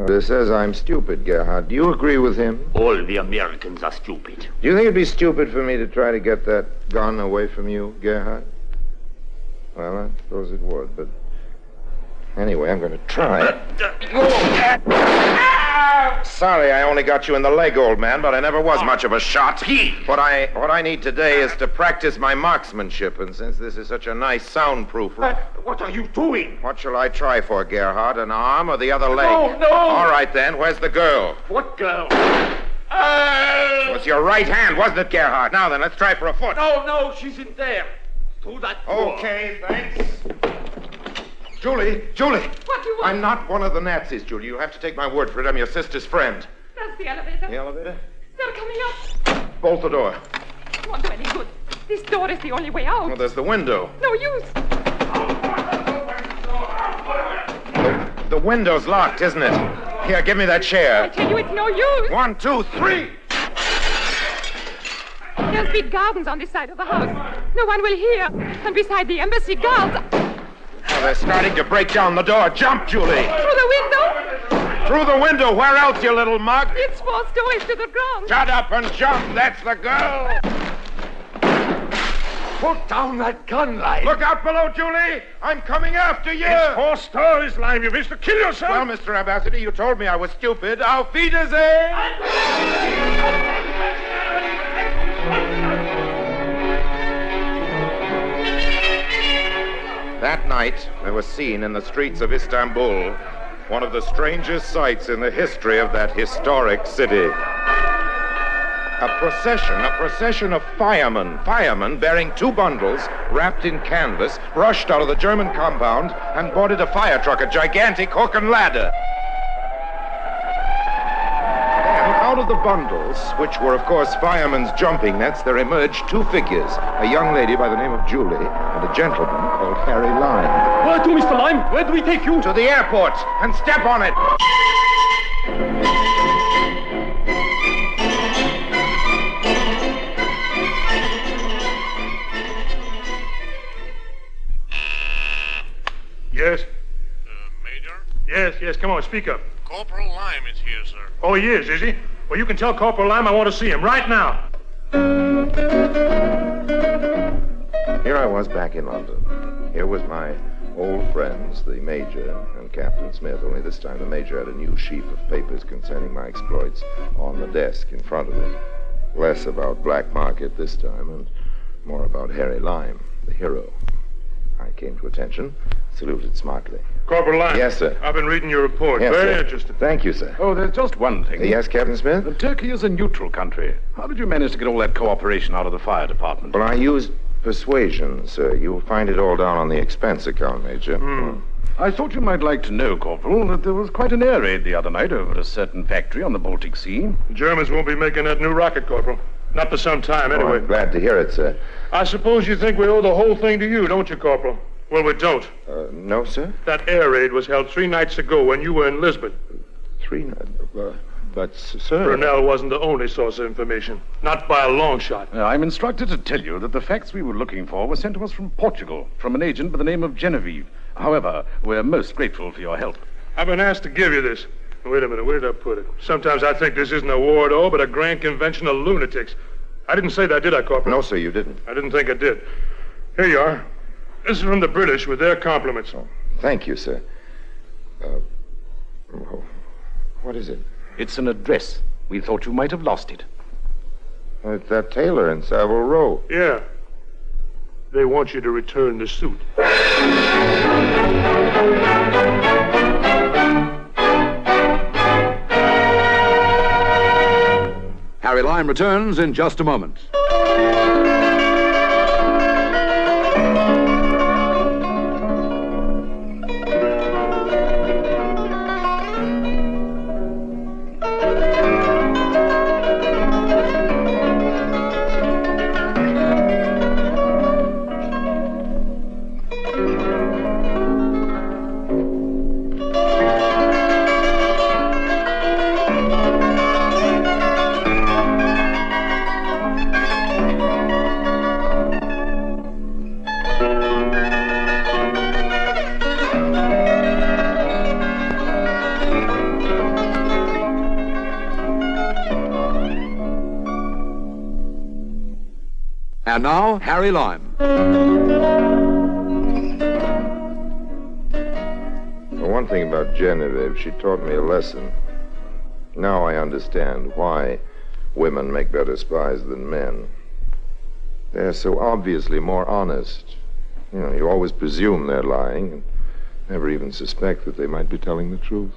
This says I'm stupid, Gerhard. Do you agree with him? All the Americans are stupid. Do you think it'd be stupid for me to try to get that gun away from you, Gerhard? Well, I suppose it would, but anyway, I'm going to try. Sorry, I only got you in the leg, old man, but I never was much of a shot. What I need today is to practice my marksmanship, and since this is such a nice soundproof room... What are you doing? What shall I try for, Gerhard? An arm or the other leg? No! All right, then. Where's the girl? What girl? It was your right hand, wasn't it, Gerhard? Now then, let's try for a foot. No, she's in there. Through that door. Okay, thanks. Julie! What do you want? I'm not one of the Nazis, Julie. You have to take my word for it. I'm your sister's friend. That's the elevator. The elevator? They're coming up. Bolt the door. It won't do any good. This door is the only way out. Well, there's the window. No use. The window's locked, isn't it? Here, give me that chair. I tell you, it's no use. 1, 2, 3. There's big gardens on this side of the house. No one will hear. And beside the embassy guards... Oh, they're starting to break down the door. Jump, Julie. Through the window? Through the window. Where else, you little mug? It's 4 stories to the ground. Shut up and jump. That's the girl. Put down that gun, Lime. Look out below, Julie. I'm coming after you. It's 4 stories, Lime. You wish to kill yourself? Well, Mr. Ambassador, you told me I was stupid. Auf Wiedersehen. That night, there was seen in the streets of Istanbul one of the strangest sights in the history of that historic city. A procession of firemen bearing 2 bundles wrapped in canvas, rushed out of the German compound and boarded a fire truck, a gigantic hook and ladder. Then, out of the bundles, which were, of course, firemen's jumping nets, there emerged 2 figures, a young lady by the name of Julie and a gentleman called Harry Lime. Where to, Mr. Lime? Where do we take you? To the airport, and step on it! Yes? Major? Yes, come on, speak up. Corporal Lime is here, sir. Oh, he is he? Well, you can tell Corporal Lime I want to see him right now. Here I was back in London. Here was my old friends, the Major and Captain Smith, only this time the Major had a new sheaf of papers concerning my exploits on the desk in front of him. Less about black market this time and more about Harry Lime, the hero. I came to attention, saluted smartly. Corporal Lime. Yes, sir. I've been reading your report. Yes, Very sir. interesting. Thank you, sir. Oh, there's just one thing. Yes, Captain Smith? Turkey is a neutral country. How did you manage to get all that cooperation out of the fire department? Well, I used persuasion, sir. You'll find it all down on the expense account, Major. I thought you might like to know, Corporal, that there was quite an air raid the other night over a certain factory on the Baltic Sea. The Germans won't be making that new rocket, Corporal. Not for some time, anyway. I'm glad to hear it, sir. I suppose you think we owe the whole thing to you, don't you, Corporal? Well, we don't. No, sir? That air raid was held 3 nights ago when you were in Lisbon. 3 nights? But, sir... Brunel wasn't the only source of information. Not by a long shot. I'm instructed to tell you that the facts we were looking for were sent to us from Portugal, from an agent by the name of Genevieve. However, we're most grateful for your help. I've been asked to give you this. Wait a minute, where did I put it? Sometimes I think this isn't a war at all, but a grand convention of lunatics. I didn't say that, did I, Corporal? No, sir, you didn't. I didn't think I did. Here you are. This is from the British with their compliments. Oh, thank you, sir. What is it? It's an address. We thought you might have lost it. It's that tailor in Savile Row. Yeah. They want you to return the suit. Harry Lime returns in just a moment. And now, Harry Lime. Well, one thing about Genevieve, she taught me a lesson. Now I understand why women make better spies than men. They're so obviously more honest. You know, you always presume they're lying and never even suspect that they might be telling the truth.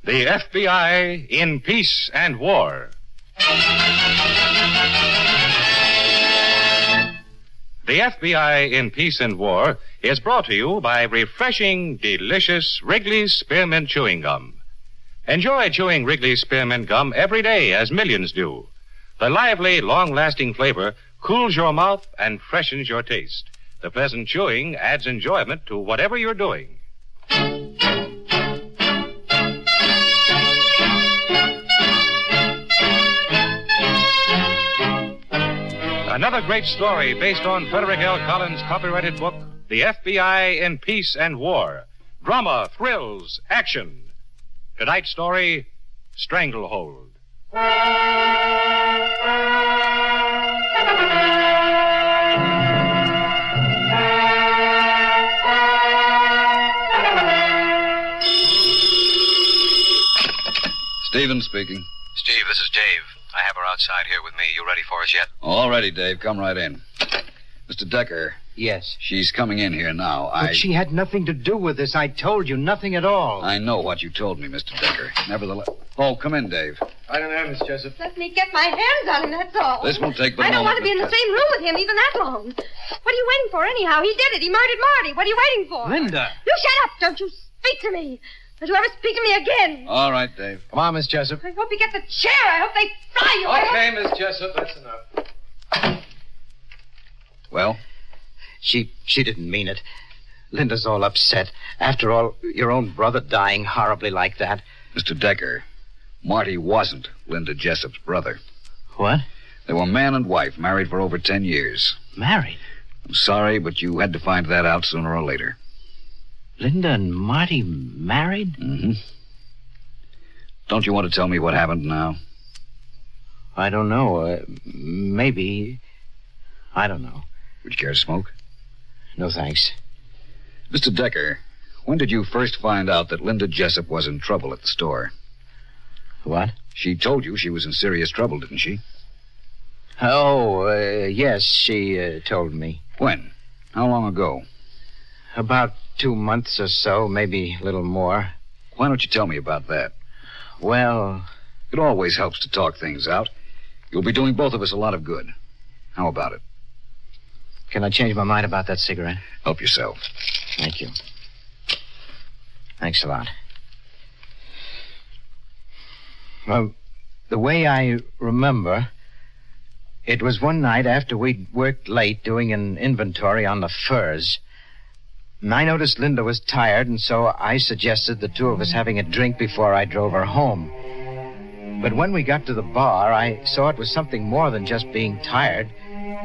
The FBI in Peace and War. The FBI in Peace and War is brought to you by refreshing, delicious Wrigley's Spearmint Chewing Gum. Enjoy chewing Wrigley's Spearmint Gum every day, as millions do. The lively, long-lasting flavor cools your mouth and freshens your taste. The pleasant chewing adds enjoyment to whatever you're doing. Another great story based on Frederick L. Collins' copyrighted book, The FBI in Peace and War. Drama, thrills, action. Tonight's story, Stranglehold. Stephen speaking. Steve, this is Dave. I have her outside here with me. You ready for us yet? All ready, Dave. Come right in. Mr. Decker. Yes. She's coming in here now. But she had nothing to do with this. I told you, nothing at all. I know what you told me, Mr. Decker. Nevertheless... Oh, come in, Dave. I don't know, Miss Jessup. Let me get my hands on him, that's all. This won't take but a I don't moment, want to be in the same room with him even that long. What are you waiting for, anyhow? He did it. He murdered Marty. What are you waiting for? Linda. You shut up. Don't you speak to me. Don't you ever speak to me again. All right, Dave. Come on, Miss Jessup. I hope you get the chair. I hope they fry you. Okay, Miss Jessup, that's enough. Well? She didn't mean it. Linda's all upset. After all, your own brother dying horribly like that. Mr. Decker, Marty wasn't Linda Jessup's brother. What? They were man and wife, married for over 10 years. Married? I'm sorry, but you had to find that out sooner or later. Linda and Marty married? Mm-hmm. Don't you want to tell me what happened now? I don't know. Maybe. I don't know. Would you care to smoke? No, thanks. Mr. Decker, when did you first find out that Linda Jessup was in trouble at the store? What? She told you she was in serious trouble, didn't she? Oh, yes, she told me. When? How long ago? About 2 months or so, maybe a little more. Why don't you tell me about that? Well, it always helps to talk things out. You'll be doing both of us a lot of good. How about it? Can I change my mind about that cigarette? Help yourself. Thank you. Thanks a lot. Well, the way I remember, it was one night after we'd worked late doing an inventory on the furs. And I noticed Linda was tired, and so I suggested the two of us having a drink before I drove her home. But when we got to the bar, I saw it was something more than just being tired.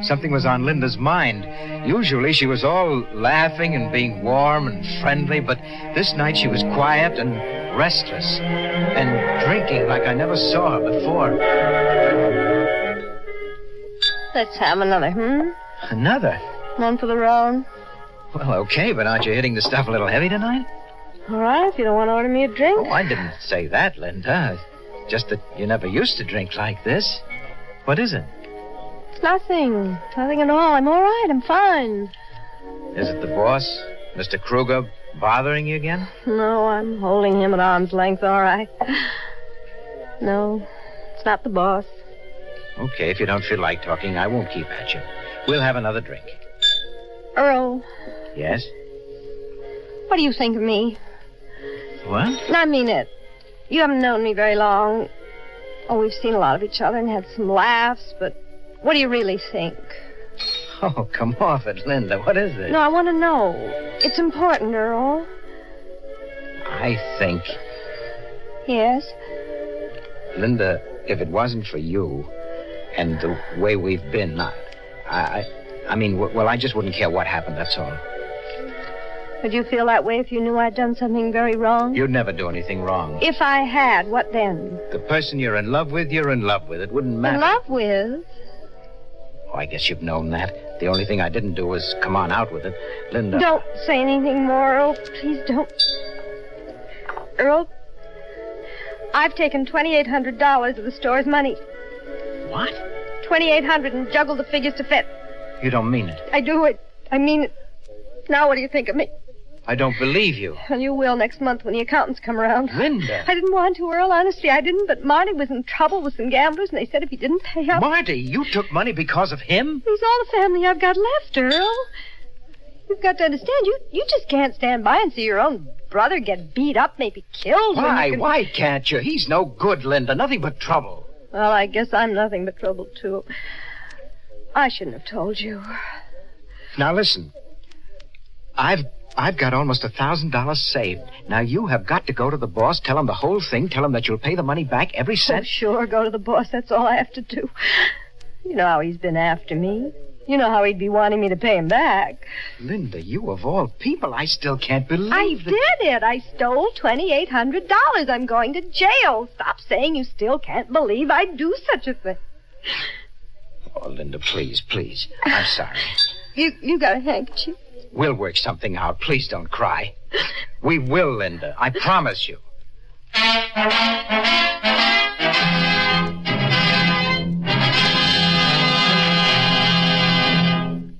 Something was on Linda's mind. Usually she was all laughing and being warm and friendly, but this night she was quiet and restless and drinking like I never saw her before. Let's have another, Another? One for the road. Well, okay, but aren't you hitting the stuff a little heavy tonight? All right, if you don't want to order me a drink. Oh, I didn't say that, Linda. Just that you never used to drink like this. What is it? It's nothing. Nothing at all. I'm all right. I'm fine. Is it the boss, Mr. Kruger, bothering you again? No, I'm holding him at arm's length, all right. No, it's not the boss. Okay, if you don't feel like talking, I won't keep at you. We'll have another drink. Earl. Yes? What do you think of me? What? I mean it. You haven't known me very long. Oh, we've seen a lot of each other and had some laughs, but what do you really think? Oh, come off it, Linda. What is it? No, I want to know. It's important, Earl. I think, Yes? Linda, if it wasn't for you and the way we've been, I mean, well, I just wouldn't care what happened, that's all. Would you feel that way if you knew I'd done something very wrong? You'd never do anything wrong. If I had, what then? The person you're in love with, you're in love with. It wouldn't matter. In love with? Oh, I guess you've known that. The only thing I didn't do was come on out with it. Linda. Don't say anything more, Earl. Please don't. Earl, I've taken $2,800 of the store's money. What? $2,800 and juggled the figures to fit. You don't mean it. I do it. I mean it. Now what do you think of me? I don't believe you. Well, you will next month when the accountants come around. Linda. I didn't want to, Earl. Honestly, I didn't. But Marty was in trouble with some gamblers, and they said if he didn't pay up... Marty, you took money because of him? He's all the family I've got left, Earl. You've got to understand, you just can't stand by and see your own brother get beat up, maybe killed. Why can't you? He's no good, Linda. Nothing but trouble. Well, I guess I'm nothing but trouble, too. I shouldn't have told you. Now, listen. I've got almost $1,000 saved. Now, you have got to go to the boss, tell him the whole thing, tell him that you'll pay the money back, every cent. Oh, sure, go to the boss. That's all I have to do. You know how he's been after me. You know how he'd be wanting me to pay him back. Linda, you of all people, I still can't believe I that... did it. I stole $2,800. I'm going to jail. Stop saying you still can't believe I'd do such a thing. Oh, Linda, please, please. I'm sorry. You got a handkerchief? We'll work something out. Please don't cry. We will, Linda. I promise you.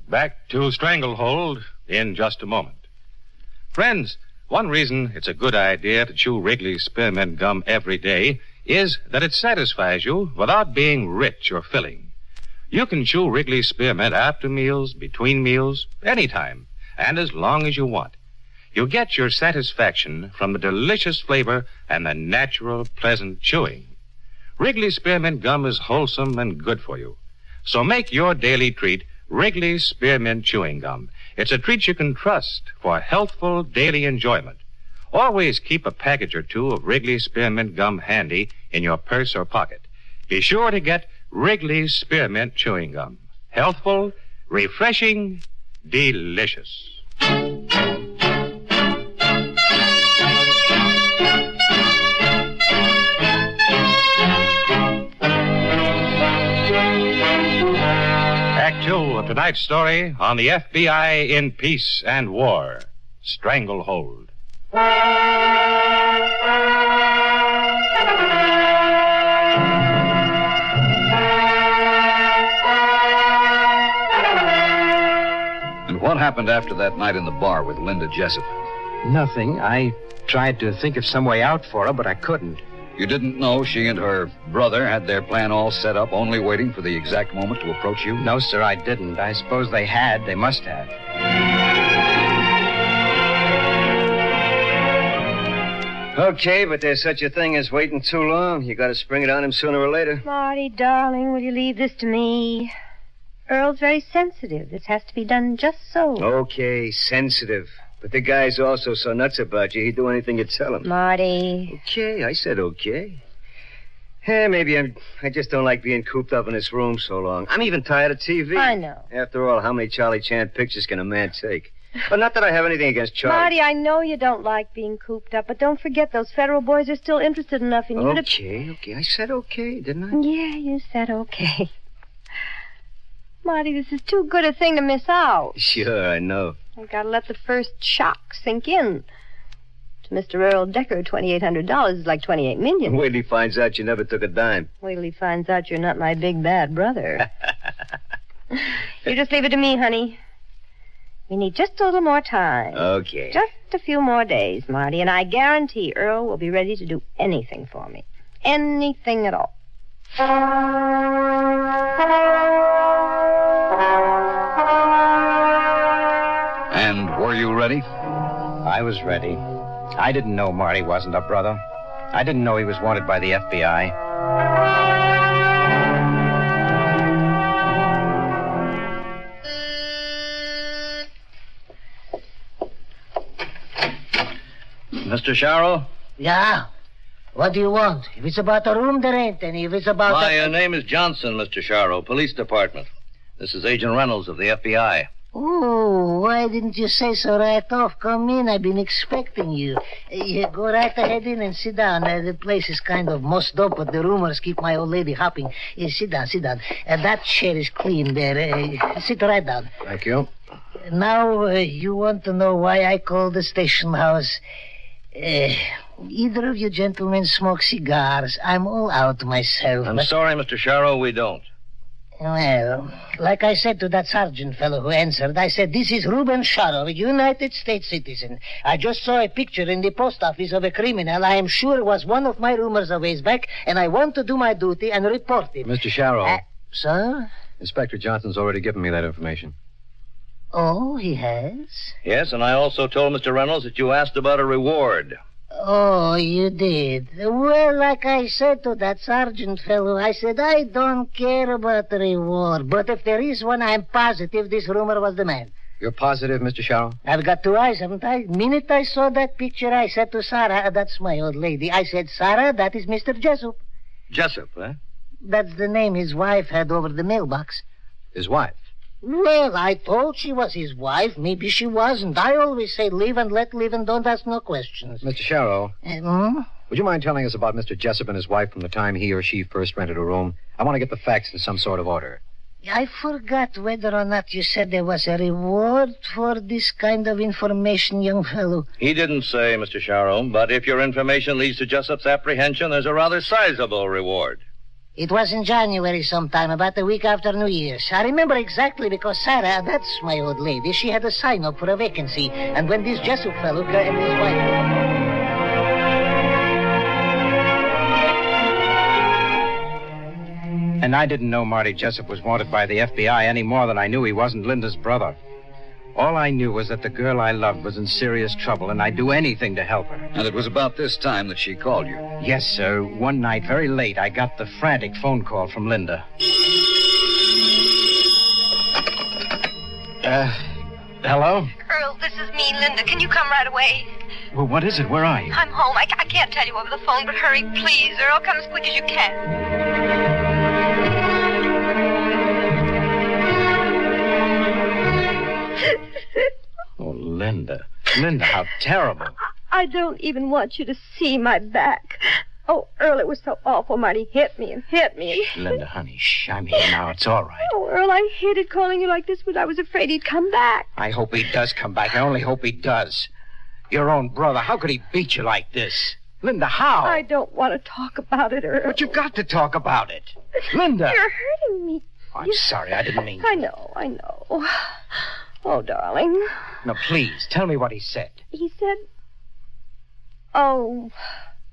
Back to Stranglehold in just a moment. Friends, one reason it's a good idea to chew Wrigley's Spearmint Gum every day is that it satisfies you without being rich or filling. You can chew Wrigley's Spearmint after meals, between meals, anytime, and as long as you want. You get your satisfaction from the delicious flavor and the natural, pleasant chewing. Wrigley's Spearmint Gum is wholesome and good for you. So make your daily treat Wrigley's Spearmint Chewing Gum. It's a treat you can trust for healthful daily enjoyment. Always keep a package or two of Wrigley's Spearmint Gum handy in your purse or pocket. Be sure to get Wrigley's Spearmint Chewing Gum. Healthful, refreshing, delicious. Act 2 of tonight's story on the FBI in Peace and War, Stranglehold. happened after that night in the bar with Linda Jessup? Nothing. I tried to think of some way out for her, but I couldn't. You didn't know she and her brother had their plan all set up, only waiting for the exact moment to approach you? No, sir, I didn't. I suppose they had. They must have. Okay, but there's such a thing as waiting too long. You gotta spring it on him sooner or later. Marty, darling, will you leave this to me? Earl's very sensitive. This has to be done just so. Okay, sensitive. But the guy's also so nuts about you, he'd do anything you tell him. Marty. Okay, I said okay. Maybe I just don't like being cooped up in this room so long. I'm even tired of TV. I know. After all, how many Charlie Chan pictures can a man take? But not that I have anything against Charlie. Marty, I know you don't like being cooped up, but don't forget those federal boys are still interested enough in you to... Okay. I said okay, didn't I? Yeah, you said okay. Marty, this is too good a thing to miss out. Sure, I know. I gotta let the first shock sink in. To Mr. Earl Decker, $2,800 is like $28 million. Wait till he finds out you never took a dime. Wait till he finds out you're not my big bad brother. You just leave it to me, honey. We need just a little more time. Okay. Just a few more days, Marty, and I guarantee Earl will be ready to do anything for me. Anything at all. And were you ready? I was ready. I didn't know Marty wasn't a brother. I didn't know he was wanted by the FBI. Mr. Sharrow? Yeah? What do you want? If it's about a room, there ain't any. If it's about... My name is Johnson, Mr. Sharrow, Police Department. This is Agent Reynolds of the FBI. Oh, why didn't you say so right off? Come in, I've been expecting you. Go right ahead in and sit down. The place is kind of mussed up, but the rumors keep my old lady hopping. Sit down. That chair is clean there. Sit right down. Thank you. Now, you want to know why I called the station house? Either of you gentlemen smoke cigars. I'm all out myself. I'm sorry, Mr. Sharrow, we don't. Well, like I said to that sergeant fellow who answered, I said, this is Reuben Sharrow, a United States citizen. I just saw a picture in the post office of a criminal I am sure was one of my roomers a ways back, and I want to do my duty and report him. Mr. Sharrow. Sir? Inspector Johnson's already given me that information. Oh, he has? Yes, and I also told Mr. Reynolds that you asked about a reward. Oh, you did? Well, like I said to that sergeant fellow, I said, I don't care about the reward. But if there is one, I'm positive this rumor was the man. You're positive, Mr. Sharrow? I've got two eyes, haven't I? Minute I saw that picture, I said to Sarah, that's my old lady, I said, Sarah, that is Mr. Jessup. Jessup, eh? That's the name his wife had over the mailbox. His wife? Well, I thought she was his wife. Maybe she wasn't. I always say live and let live and don't ask no questions. Mr. Sharrow. Would you mind telling us about Mr. Jessup and his wife from the time he or she first rented a room? I want to get the facts in some sort of order. I forgot whether or not you said there was a reward for this kind of information, young fellow. He didn't say, Mr. Sharrow, but if your information leads to Jessup's apprehension, there's a rather sizable reward. It was in January sometime, about a week after New Year's. I remember exactly because Sarah, that's my old lady, she had a sign up for a vacancy. And when this Jessup fellow and his wife... And I didn't know Marty Jessup was wanted by the FBI any more than I knew he wasn't Linda's brother. All I knew was that the girl I loved was in serious trouble, and I'd do anything to help her. And it was about this time that she called you. Yes, sir. One night, very late, I got the frantic phone call from Linda. Hello? Earl, this is me, Linda. Can you come right away? Well, what is it? Where are you? I'm home. I can't tell you over the phone, but hurry, please. Earl, come as quick as you can. Oh, Linda. Linda, how terrible. I don't even want you to see my back. Oh, Earl, it was so awful. Marty hit me and hit me. Linda, honey, shh. I'm here now. It's all right. Oh, Earl, I hated calling you like this, but I was afraid he'd come back. I hope he does come back. I only hope he does. Your own brother. How could he beat you like this? Linda, how? I don't want to talk about it, Earl. But you got to talk about it. Linda. You're hurting me. I'm sorry. I didn't mean to. I know. Oh, darling. No, please, tell me what he said. He said... Oh,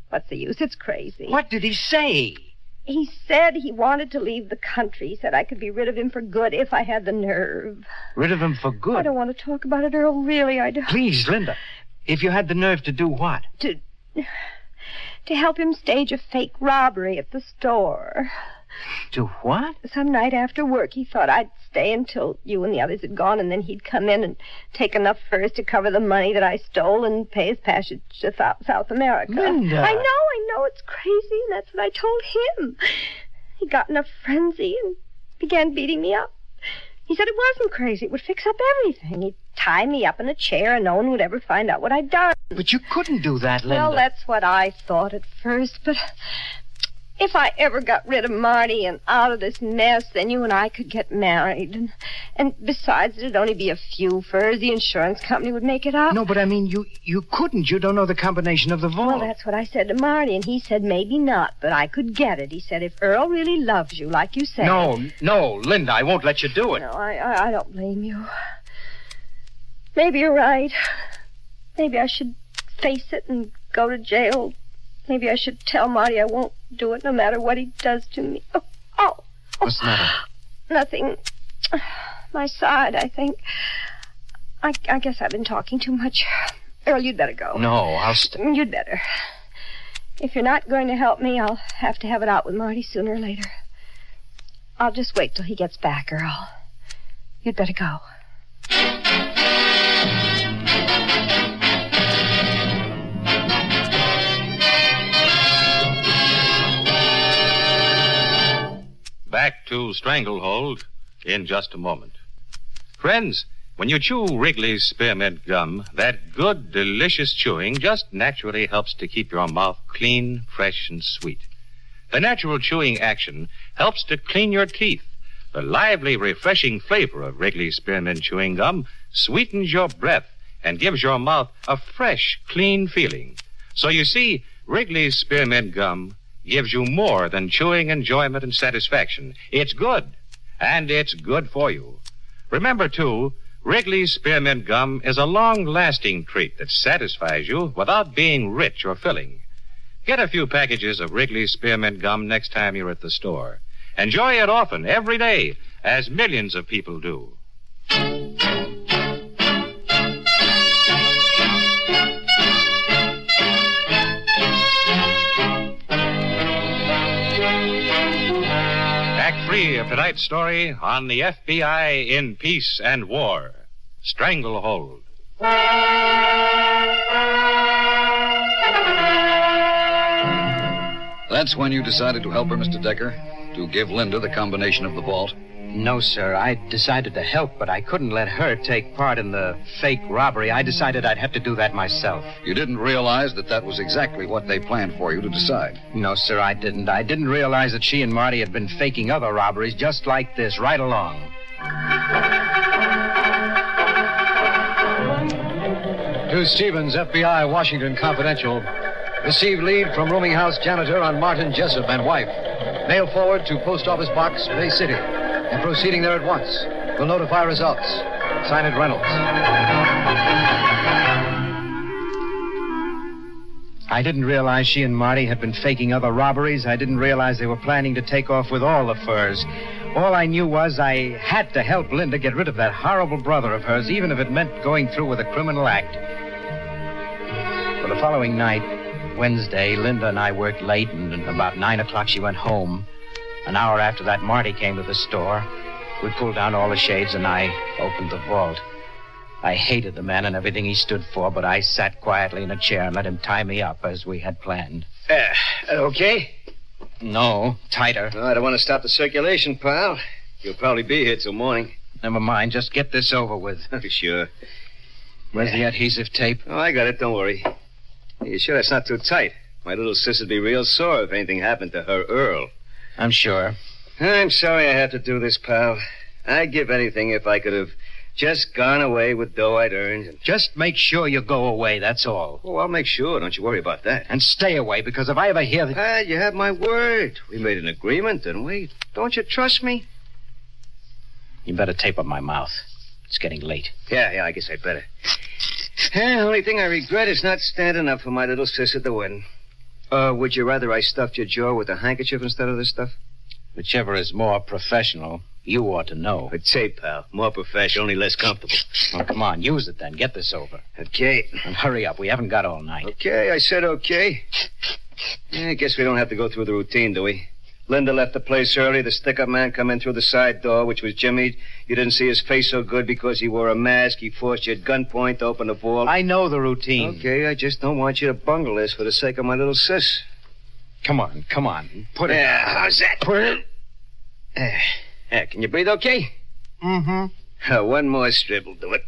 what's the use? It's crazy. What did he say? He said he wanted to leave the country. He said I could be rid of him for good if I had the nerve. Rid of him for good? I don't want to talk about it, Earl. Really, I don't. Please, Linda. If you had the nerve to do what? To help him stage a fake robbery at the store. To what? Some night after work, he thought I'd stay until you and the others had gone, and then he'd come in and take enough furs to cover the money that I stole and pay his passage to South America. Linda! I know, it's crazy, and that's what I told him. He got in a frenzy and began beating me up. He said it wasn't crazy. It would fix up everything. He'd tie me up in a chair, and no one would ever find out what I'd done. But you couldn't do that, Linda. Well, that's what I thought at first, but... If I ever got rid of Marty and out of this mess, then you and I could get married. And besides, it'd only be a few furs. The insurance company would make it up. No, but I mean, you couldn't. You don't know the combination of the vault. Well, that's what I said to Marty, and he said maybe not, but I could get it. He said if Earl really loves you, like you say... No, Linda, I won't let you do it. No, I don't blame you. Maybe you're right. Maybe I should face it and go to jail. Maybe I should tell Marty I won't do it no matter what he does to me. Oh. What's the matter? Nothing. My side, I think. I guess I've been talking too much. Earl, you'd better go. No, I'll stay. You'd better. If you're not going to help me, I'll have to have it out with Marty sooner or later. I'll just wait till he gets back, Earl. You'd better go. Back to Stranglehold in just a moment. Friends, when you chew Wrigley's Spearmint Gum, that good, delicious chewing just naturally helps to keep your mouth clean, fresh, and sweet. The natural chewing action helps to clean your teeth. The lively, refreshing flavor of Wrigley's Spearmint Chewing Gum sweetens your breath and gives your mouth a fresh, clean feeling. So you see, Wrigley's Spearmint Gum gives you more than chewing enjoyment and satisfaction. It's good, and it's good for you. Remember, too, Wrigley's Spearmint Gum is a long-lasting treat that satisfies you without being rich or filling. Get a few packages of Wrigley's Spearmint Gum next time you're at the store. Enjoy it often, every day, as millions of people do. Act 3 of tonight's story on the FBI in Peace and War. Stranglehold. That's when you decided to help her, Mr. Decker? To give Linda the combination of the vault? No, sir. I decided to help, but I couldn't let her take part in the fake robbery. I decided I'd have to do that myself. You didn't realize that was exactly what they planned for you to decide? No, sir, I didn't. I didn't realize that she and Marty had been faking other robberies just like this, right along. To Stevens, FBI, Washington Confidential. Received lead from rooming house janitor on Martin Jessup and wife. Mail forward to Post Office Box, Bay City. And proceeding there at once. Will notify results. Sign it, Reynolds. I didn't realize she and Marty had been faking other robberies. I didn't realize they were planning to take off with all the furs. All I knew was I had to help Linda get rid of that horrible brother of hers, even if it meant going through with a criminal act. For the following night, Wednesday, Linda and I worked late, and about 9 o'clock she went home. An hour after that, Marty came to the store. We pulled down all the shades, and I opened the vault. I hated the man and everything he stood for, but I sat quietly in a chair and let him tie me up as we had planned. Okay? No, tighter. Oh, I don't want to stop the circulation, pal. You'll probably be here till morning. Never mind, just get this over with. Sure. Where's the adhesive tape? Oh, I got it, don't worry. You sure that's not too tight? My little sis would be real sore if anything happened to her Earl. I'm sure. I'm sorry I had to do this, pal. I'd give anything if I could have just gone away with dough I'd earned. Just make sure you go away, that's all. Oh, I'll make sure. Don't you worry about that. And stay away, because if I ever hear that... You have my word. We made an agreement, didn't we? Don't you trust me? You better tape up my mouth. It's getting late. Yeah, I guess I'd better. Only thing I regret is not standing up for my little sis at the wedding. Would you rather I stuffed your jaw with a handkerchief instead of this stuff? Whichever is more professional, you ought to know. I'd say, pal, more professional, only less comfortable. Well, come on, use it then. Get this over. Okay. And hurry up. We haven't got all night. Okay, I said okay. Yeah, I guess we don't have to go through the routine, do we? Linda left the place early. The stick-up man come in through the side door, which was Jimmy. You didn't see his face so good because he wore a mask. He forced you at gunpoint to open the vault. I know the routine. Okay, I just don't want you to bungle this for the sake of my little sis. Come on. Put it down. How's that? Put it. Can you breathe okay? Mm-hmm. One more strip will do it.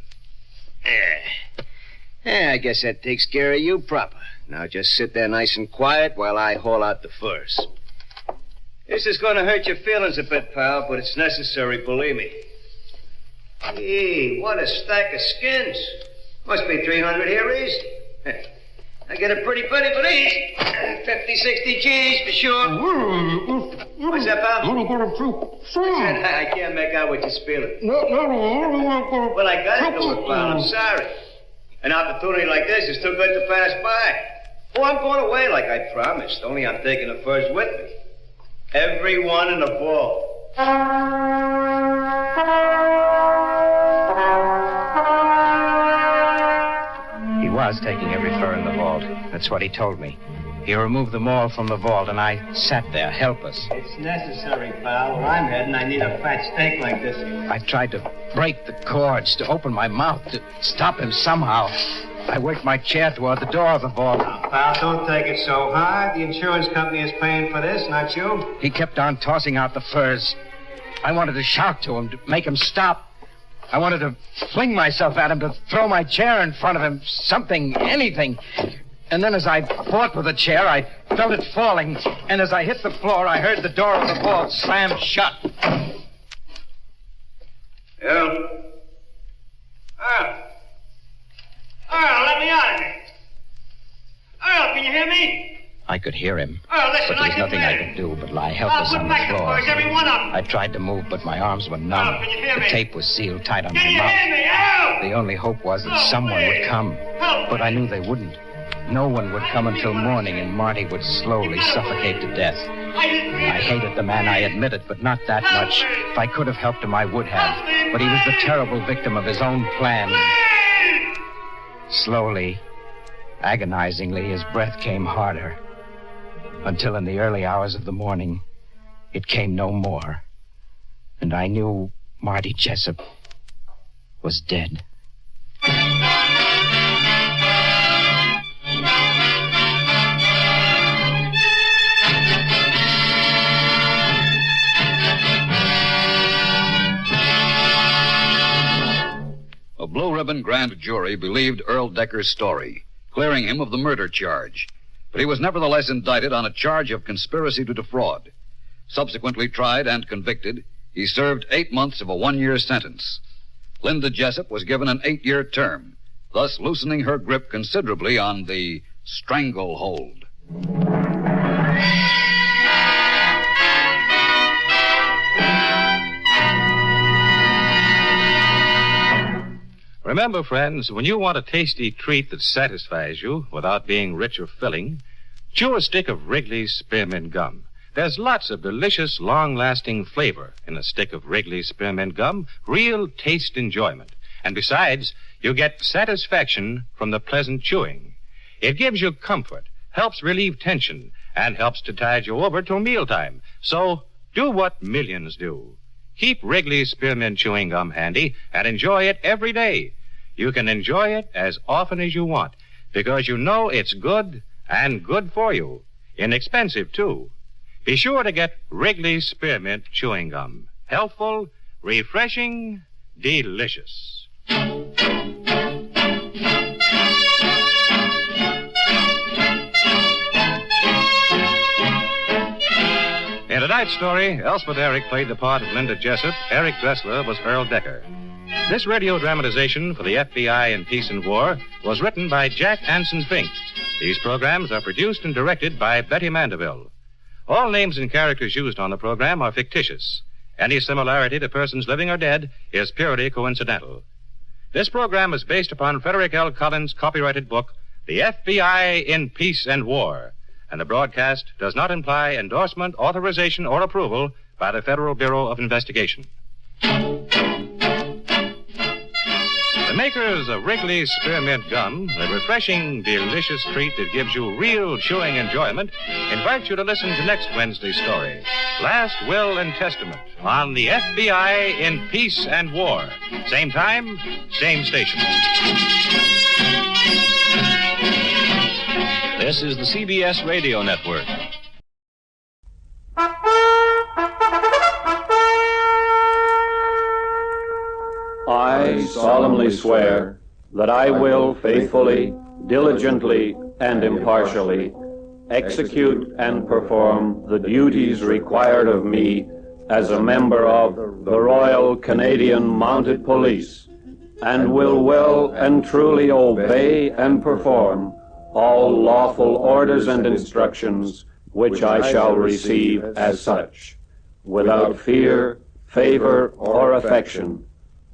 I guess that takes care of you proper. Now just sit there nice and quiet while I haul out the furs. This is going to hurt your feelings a bit, pal, but it's necessary, believe me. Gee, what a stack of skins. Must be 300 here easy. I get a pretty penny for these. 50, 60 G's for sure. What's that, pal? I can't make out what you're spilling. Well, I gotta do it, pal. I'm sorry. An opportunity like this is too good to pass by. Oh, I'm going away like I promised, only I'm taking the furs with me. Everyone in the vault. He was taking every fur in the vault. That's what he told me. He removed them all from the vault, and I sat there, helpless. It's necessary, pal. Where I'm heading, I need a fat steak like this. I tried to break the cords, to open my mouth, to stop him somehow. I worked my chair toward the door of the vault. Now, pal, don't take it so hard. The insurance company is paying for this, not you. He kept on tossing out the furs. I wanted to shout to him, to make him stop. I wanted to fling myself at him, to throw my chair in front of him, something, anything. And then as I fought with the chair, I felt it falling. And as I hit the floor, I heard the door of the vault slam shut. Earl, let me out of here. Earl, can you hear me? I could hear him. Earl, listen, but there was nothing I could do but lie helpless on the floor. Every one of them. I tried to move, but my arms were numb. Earl, can you hear me? The tape was sealed tight on Can my you mouth. hear me, Earl? The only hope was that someone would come. But I knew they wouldn't. No one would come until morning, and Marty would slowly suffocate to death. I hated the man, I admit it, but not that much. If I could have helped him, I would have. But he was the terrible victim of his own plan. Slowly, agonizingly, his breath came harder. Until in the early hours of the morning, it came no more. And I knew Marty Jessup was dead. A blue ribbon grand jury believed Earl Decker's story, clearing him of the murder charge. But he was nevertheless indicted on a charge of conspiracy to defraud. Subsequently tried and convicted, he served 8 months of a 1-year sentence. Linda Jessup was given an 8-year term, thus loosening her grip considerably on the stranglehold. Remember, friends, when you want a tasty treat that satisfies you without being rich or filling, chew a stick of Wrigley's Spearmint Gum. There's lots of delicious, long-lasting flavor in a stick of Wrigley's Spearmint Gum, real taste enjoyment. And besides, you get satisfaction from the pleasant chewing. It gives you comfort, helps relieve tension, and helps to tide you over till mealtime. So, do what millions do. Keep Wrigley's Spearmint Chewing Gum handy and enjoy it every day. You can enjoy it as often as you want because you know it's good and good for you. Inexpensive, too. Be sure to get Wrigley's Spearmint Chewing Gum. Healthful, refreshing, delicious. In tonight's story, Elspeth Eric played the part of Linda Jessup. Eric Dressler was Earl Decker. This radio dramatization for the FBI in Peace and War was written by Jack Anson Fink. These programs are produced and directed by Betty Mandeville. All names and characters used on the program are fictitious. Any similarity to persons living or dead is purely coincidental. This program is based upon Frederick L. Collins' copyrighted book, The FBI in Peace and War, and the broadcast does not imply endorsement, authorization, or approval by the Federal Bureau of Investigation. The makers of Wrigley's Spearmint Gum, the refreshing, delicious treat that gives you real chewing enjoyment, invite you to listen to next Wednesday's story, Last Will and Testament, on the FBI in Peace and War. Same time, same station. This is the CBS Radio Network. I solemnly swear that I will faithfully, diligently, and impartially execute and perform the duties required of me as a member of the Royal Canadian Mounted Police, and will well and truly obey and perform all lawful orders and instructions which I shall receive as such, without fear, favor, or affection,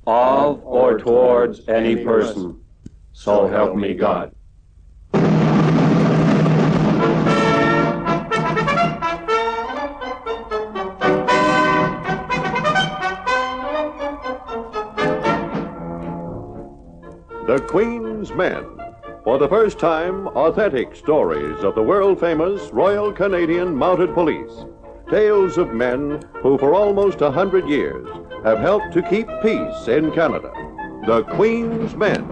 of or towards any person. So help me God. The Queen's Men. For the first time, authentic stories of the world-famous Royal Canadian Mounted Police. Tales of men who for almost 100 years have helped to keep peace in Canada. The Queen's Men.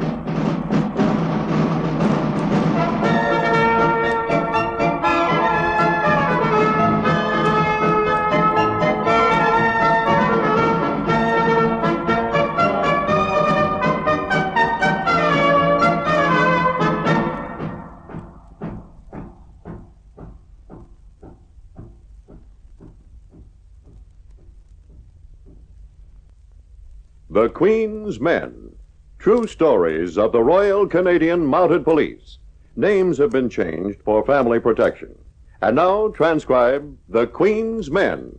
The Queen's Men. True stories of the Royal Canadian Mounted Police. Names have been changed for family protection. And now transcribe The Queen's Men.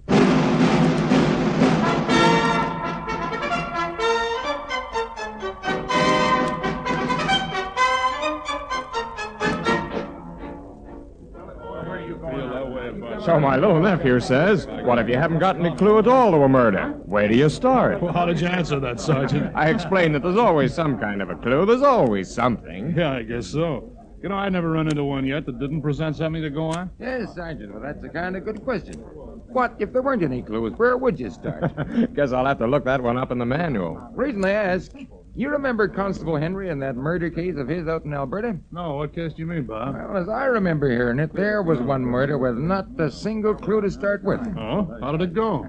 So my little nephew says, what if you haven't got any clue at all to a murder? Where do you start? Well, how did you answer that, Sergeant? I explained that there's always some kind of a clue. There's always something. Yeah, I guess so. You know, I never run into one yet that didn't present something to go on. Yes, Sergeant. Well, that's a kind of good question. What if there weren't any clues? Where would you start? Guess I'll have to look that one up in the manual. Reason I ask, you remember Constable Henry and that murder case of his out in Alberta? No, what case do you mean, Bob? Well, as I remember hearing it, there was one murder with not a single clue to start with. Oh? How did it go?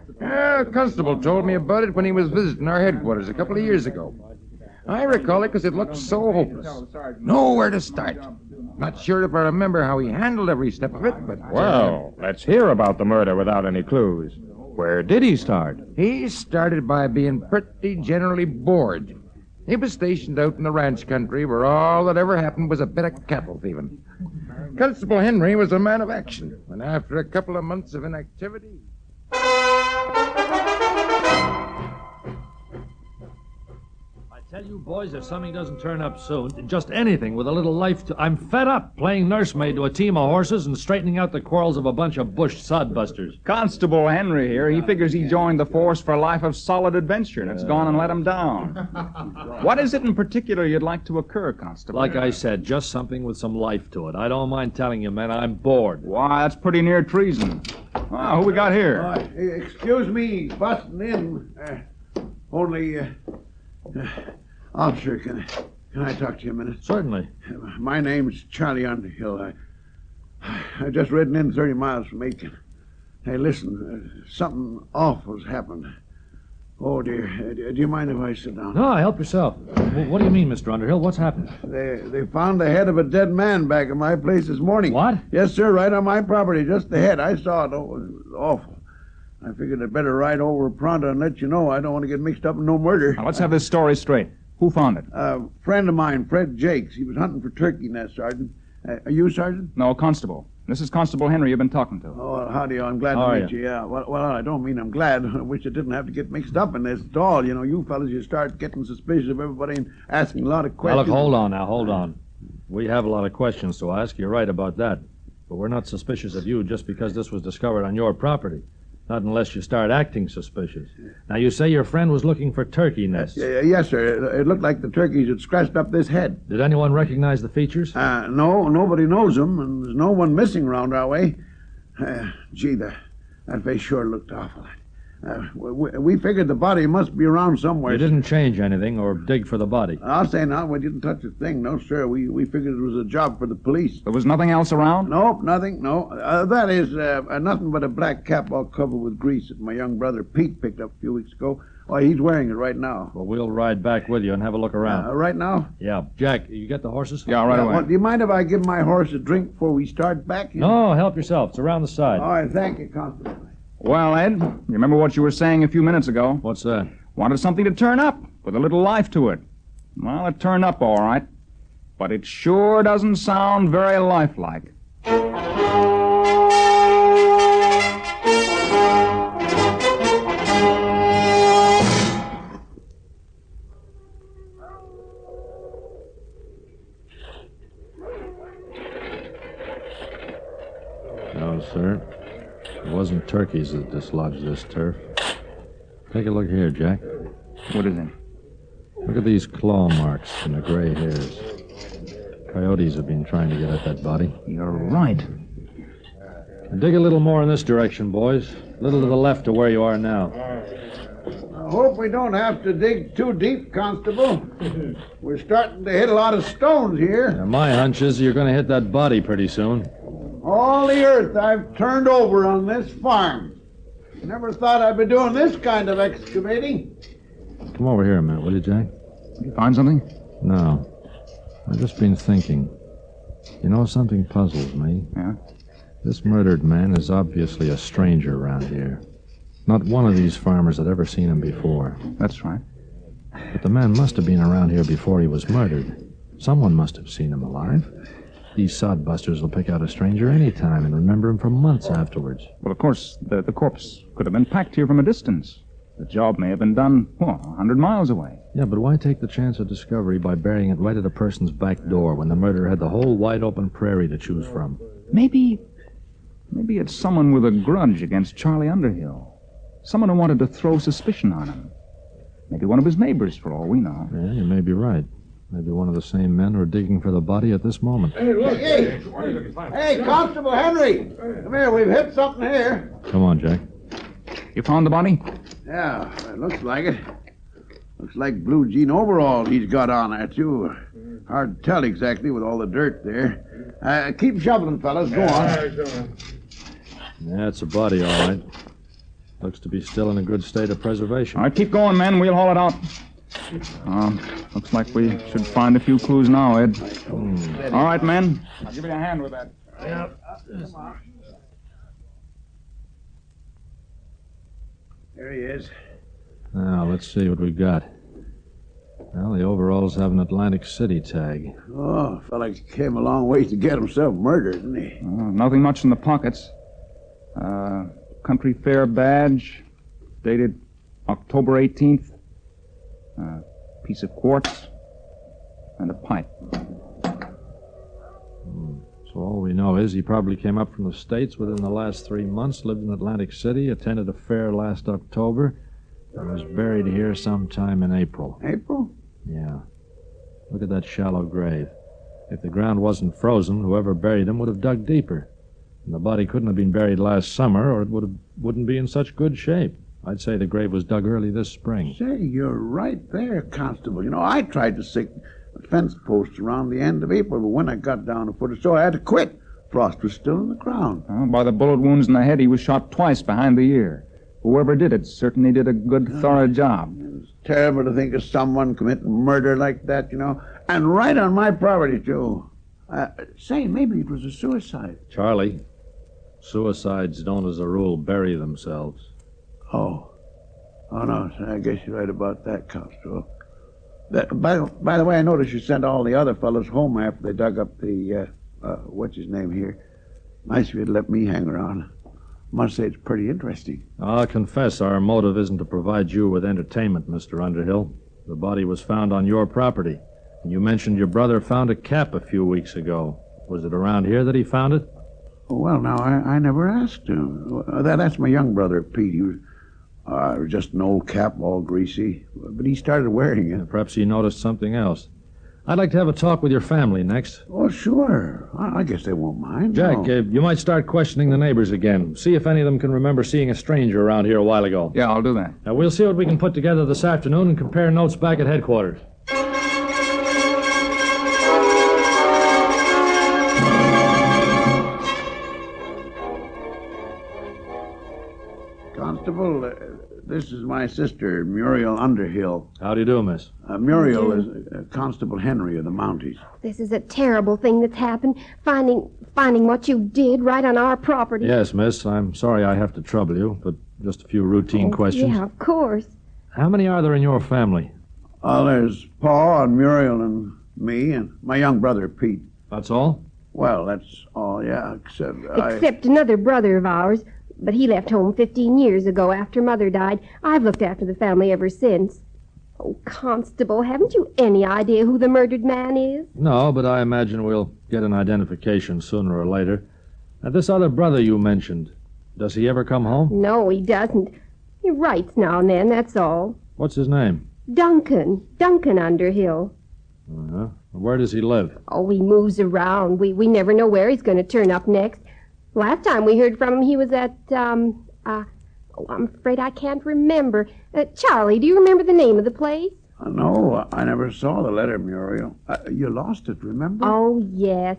Constable told me about it when he was visiting our headquarters a couple of years ago. I recall it because it looked so hopeless. Nowhere to start. Not sure if I remember how he handled every step of it, but... Well, let's hear about the murder without any clues. Where did he start? He started by being pretty generally bored. He was stationed out in the ranch country where all that ever happened was a bit of cattle thieving. Constable Henry was a man of action, and after a couple of months of inactivity... I tell you, boys, if something doesn't turn up soon, just anything with a little life to... I'm fed up playing nursemaid to a team of horses and straightening out the quarrels of a bunch of bush sodbusters. Constable Henry here, he figures he joined the force for a life of solid adventure, and it's gone and let him down. What is it in particular you'd like to occur, Constable? Like I said, just something with some life to it. I don't mind telling you, man, I'm bored. Why, that's pretty near treason. Who we got here? Excuse me busting in. Officer, can I talk to you a minute? Certainly. My name's Charlie Underhill. I just ridden in 30 miles from Aiken. Hey, listen, something awful's happened. Oh, dear. Do you mind if I sit down? No, help yourself. Well, what do you mean, Mr. Underhill? What's happened? They found the head of a dead man back at my place this morning. What? Yes, sir, right on my property. Just the head. I saw it. Oh, it was awful. I figured I'd better ride over pronto and let you know. I don't want to get mixed up in no murder. Now, let's have this story straight. Who found it? Friend of mine, Fred Jakes. He was hunting for turkey nests, Sergeant. Are you, Sergeant? No, Constable. This is Constable Henry you've been talking to. Oh, well, howdy. I'm glad How to are meet you. Yeah. Well, I don't mean I'm glad. I wish I didn't have to get mixed up in this at all. You know, you fellas, you start getting suspicious of everybody and asking a lot of Now, questions. look, hold on. We have a lot of questions to ask. You're right about that. But we're not suspicious of you just because this was discovered on your property. Not unless you start acting suspicious. Now, you say your friend was looking for turkey nests. Yes, sir. It looked like the turkeys had scratched up this head. Did anyone recognize the features? No, nobody knows them, and there's no one missing around our way. Gee, that face sure looked awful. We figured the body must be around somewhere. You didn't change anything or dig for the body. I'll say now, we didn't touch a thing. No, sir. We figured it was a job for the police. There was nothing else around? Nope, nothing, no. That is, nothing but a black cap all covered with grease that my young brother Pete picked up a few weeks ago. Oh, he's wearing it right now. Well, we'll ride back with you and have a look around. Right now? Yeah. Jack, you get the horses? Yeah, right away. Well, do you mind if I give my horse a drink before we start back? No, help yourself. It's around the side. All right, thank you, Constable. Well, Ed, you remember what you were saying a few minutes ago? What's that? Wanted something to turn up with a little life to it. Well, it turned up all right, but it sure doesn't sound very lifelike. No, sir. It wasn't turkeys that dislodged this turf. Take a look here, Jack. What is it? Look at these claw marks and the gray hairs. Coyotes have been trying to get at that body. You're right. And dig a little more in this direction, boys. A little to the left of where you are now. I hope we don't have to dig too deep, Constable. We're starting to hit a lot of stones here. Now, my hunch is you're going to hit that body pretty soon. All the earth I've turned over on this farm. Never thought I'd be doing this kind of excavating. Come over here a minute, will you, Jack? Did you find something? No. I've just been thinking. You know, something puzzles me. Yeah? This murdered man is obviously a stranger around here. Not one of these farmers had ever seen him before. That's right. But the man must have been around here before he was murdered. Someone must have seen him alive. These sodbusters will pick out a stranger any time and remember him for months afterwards. Well, of course, the corpse could have been packed here from a distance. The job may have been done, 100 miles away. Yeah, but why take the chance of discovery by burying it right at a person's back door when the murderer had the whole wide-open prairie to choose from? Maybe it's someone with a grudge against Charlie Underhill. Someone who wanted to throw suspicion on him. Maybe one of his neighbors, for all we know. Yeah, you may be right. Maybe one of the same men who are digging for the body at this moment. Hey, look. Hey, Constable Henry. Come here, we've hit something here. Come on, Jack. You found the body? Yeah, it looks like it. Looks like blue jean overalls he's got on there, too. Hard to tell exactly with all the dirt there. Keep shoveling, fellas. Go on. Yeah, it's a body, all right. Looks to be still in a good state of preservation. All right, keep going, men. We'll haul it out. Looks like we should find a few clues now, Ed. All right, men. I'll give you a hand with that. Yep. There he is. Now, let's see what we got. Well, the overalls have an Atlantic City tag. Oh, fella came a long ways to get himself murdered, didn't he? Nothing much in the pockets. Country Fair badge, dated October 18th. Piece of quartz, and a pipe. So all we know is he probably came up from the States within the last 3 months, lived in Atlantic City, attended a fair last October, and was buried here sometime in April. April? Yeah. Look at that shallow grave. If the ground wasn't frozen, whoever buried him would have dug deeper. And the body couldn't have been buried last summer, or it wouldn't be in such good shape. I'd say the grave was dug early this spring. Say, you're right there, Constable. You know, I tried to stick fence posts around the end of April, but when I got down a foot or so, I had to quit. Frost was still in the ground. By the bullet wounds in the head, he was shot twice behind the ear. Whoever did it certainly did a good, thorough job. It's terrible to think of someone committing murder like that, you know, and right on my property, too. Say, maybe it was a suicide. Charlie, suicides don't as a rule bury themselves. Oh, no, I guess you're right about that, Constable. By the way, I noticed you sent all the other fellas home after they dug up the, what's his name here? Nice of you to let me hang around. Must say it's pretty interesting. I'll confess our motive isn't to provide you with entertainment, Mr. Underhill. The body was found on your property. And you mentioned your brother found a cap a few weeks ago. Was it around here that he found it? Well, now, I never asked him. That's my young brother, Pete. He was just an old cap, all greasy. But he started wearing it. Perhaps he noticed something else. I'd like to have a talk with your family next. Oh, sure. I guess they won't mind. Jack, No. you might start questioning the neighbors again. See if any of them can remember seeing a stranger around here a while ago. Yeah, I'll do that. Now, we'll see what we can put together this afternoon and compare notes back at headquarters. Constable, this is my sister, Muriel Underhill. How do you do, miss? Muriel is Constable Henry of the Mounties. This is a terrible thing that's happened. Finding what you did right on our property. Yes, miss. I'm sorry I have to trouble you, but just a few routine questions. Yeah, of course. How many are there in your family? There's Paul and Muriel and me and my young brother, Pete. That's all? Well, that's all, yeah, except Except another brother of ours. But he left home 15 years ago after Mother died. I've looked after the family ever since. Oh, Constable, haven't you any idea who the murdered man is? No, but I imagine we'll get an identification sooner or later. Now, this other brother you mentioned, does he ever come home? No, he doesn't. He writes now and then, that's all. What's his name? Duncan Underhill. Uh-huh. Where does he live? Oh, he moves around. We never know where he's going to turn up next. Last time we heard from him, he was at, I'm afraid I can't remember. Charlie, do you remember the name of the place? No, I never saw the letter, Muriel. You lost it, remember? Oh, yes.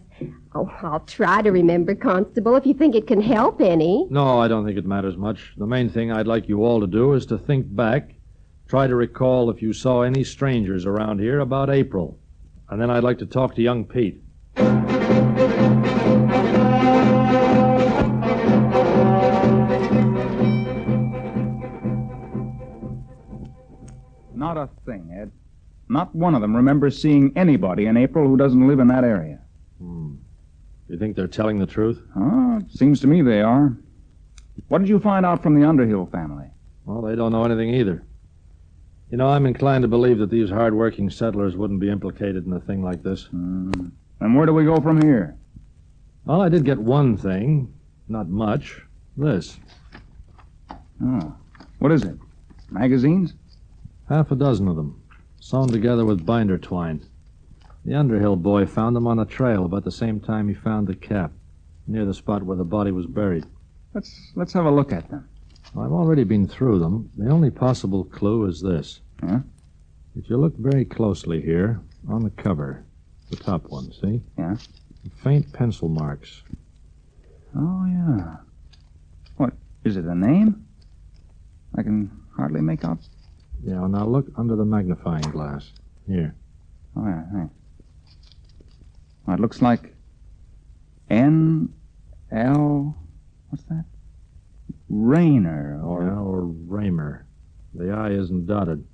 Oh, I'll try to remember, Constable, if you think it can help any. No, I don't think it matters much. The main thing I'd like you all to do is to think back, try to recall if you saw any strangers around here about April. And then I'd like to talk to young Pete. Not a thing, Ed. Not one of them remembers seeing anybody in April who doesn't live in that area. You think they're telling the truth? It seems to me they are. What did you find out from the Underhill family? Well, they don't know anything either. You know, I'm inclined to believe that these hard-working settlers wouldn't be implicated in a thing like this. And where do we go from here? Well, I did get one thing. Not much. This. Oh. What is it? Magazines? Half a dozen of them, sewn together with binder twine. The Underhill boy found them on a trail about the same time he found the cap, near the spot where the body was buried. Let's have a look at them. Well, I've already been through them. The only possible clue is this. Yeah? If you look very closely here, on the cover, the top one, see? Yeah? Faint pencil marks. Oh, yeah. What, is it a name? I can hardly make out. Yeah, well, now look under the magnifying glass. Here. Oh, yeah, thanks. Well, it looks like N.L. What's that? Rayner, or Raymer. The I isn't dotted.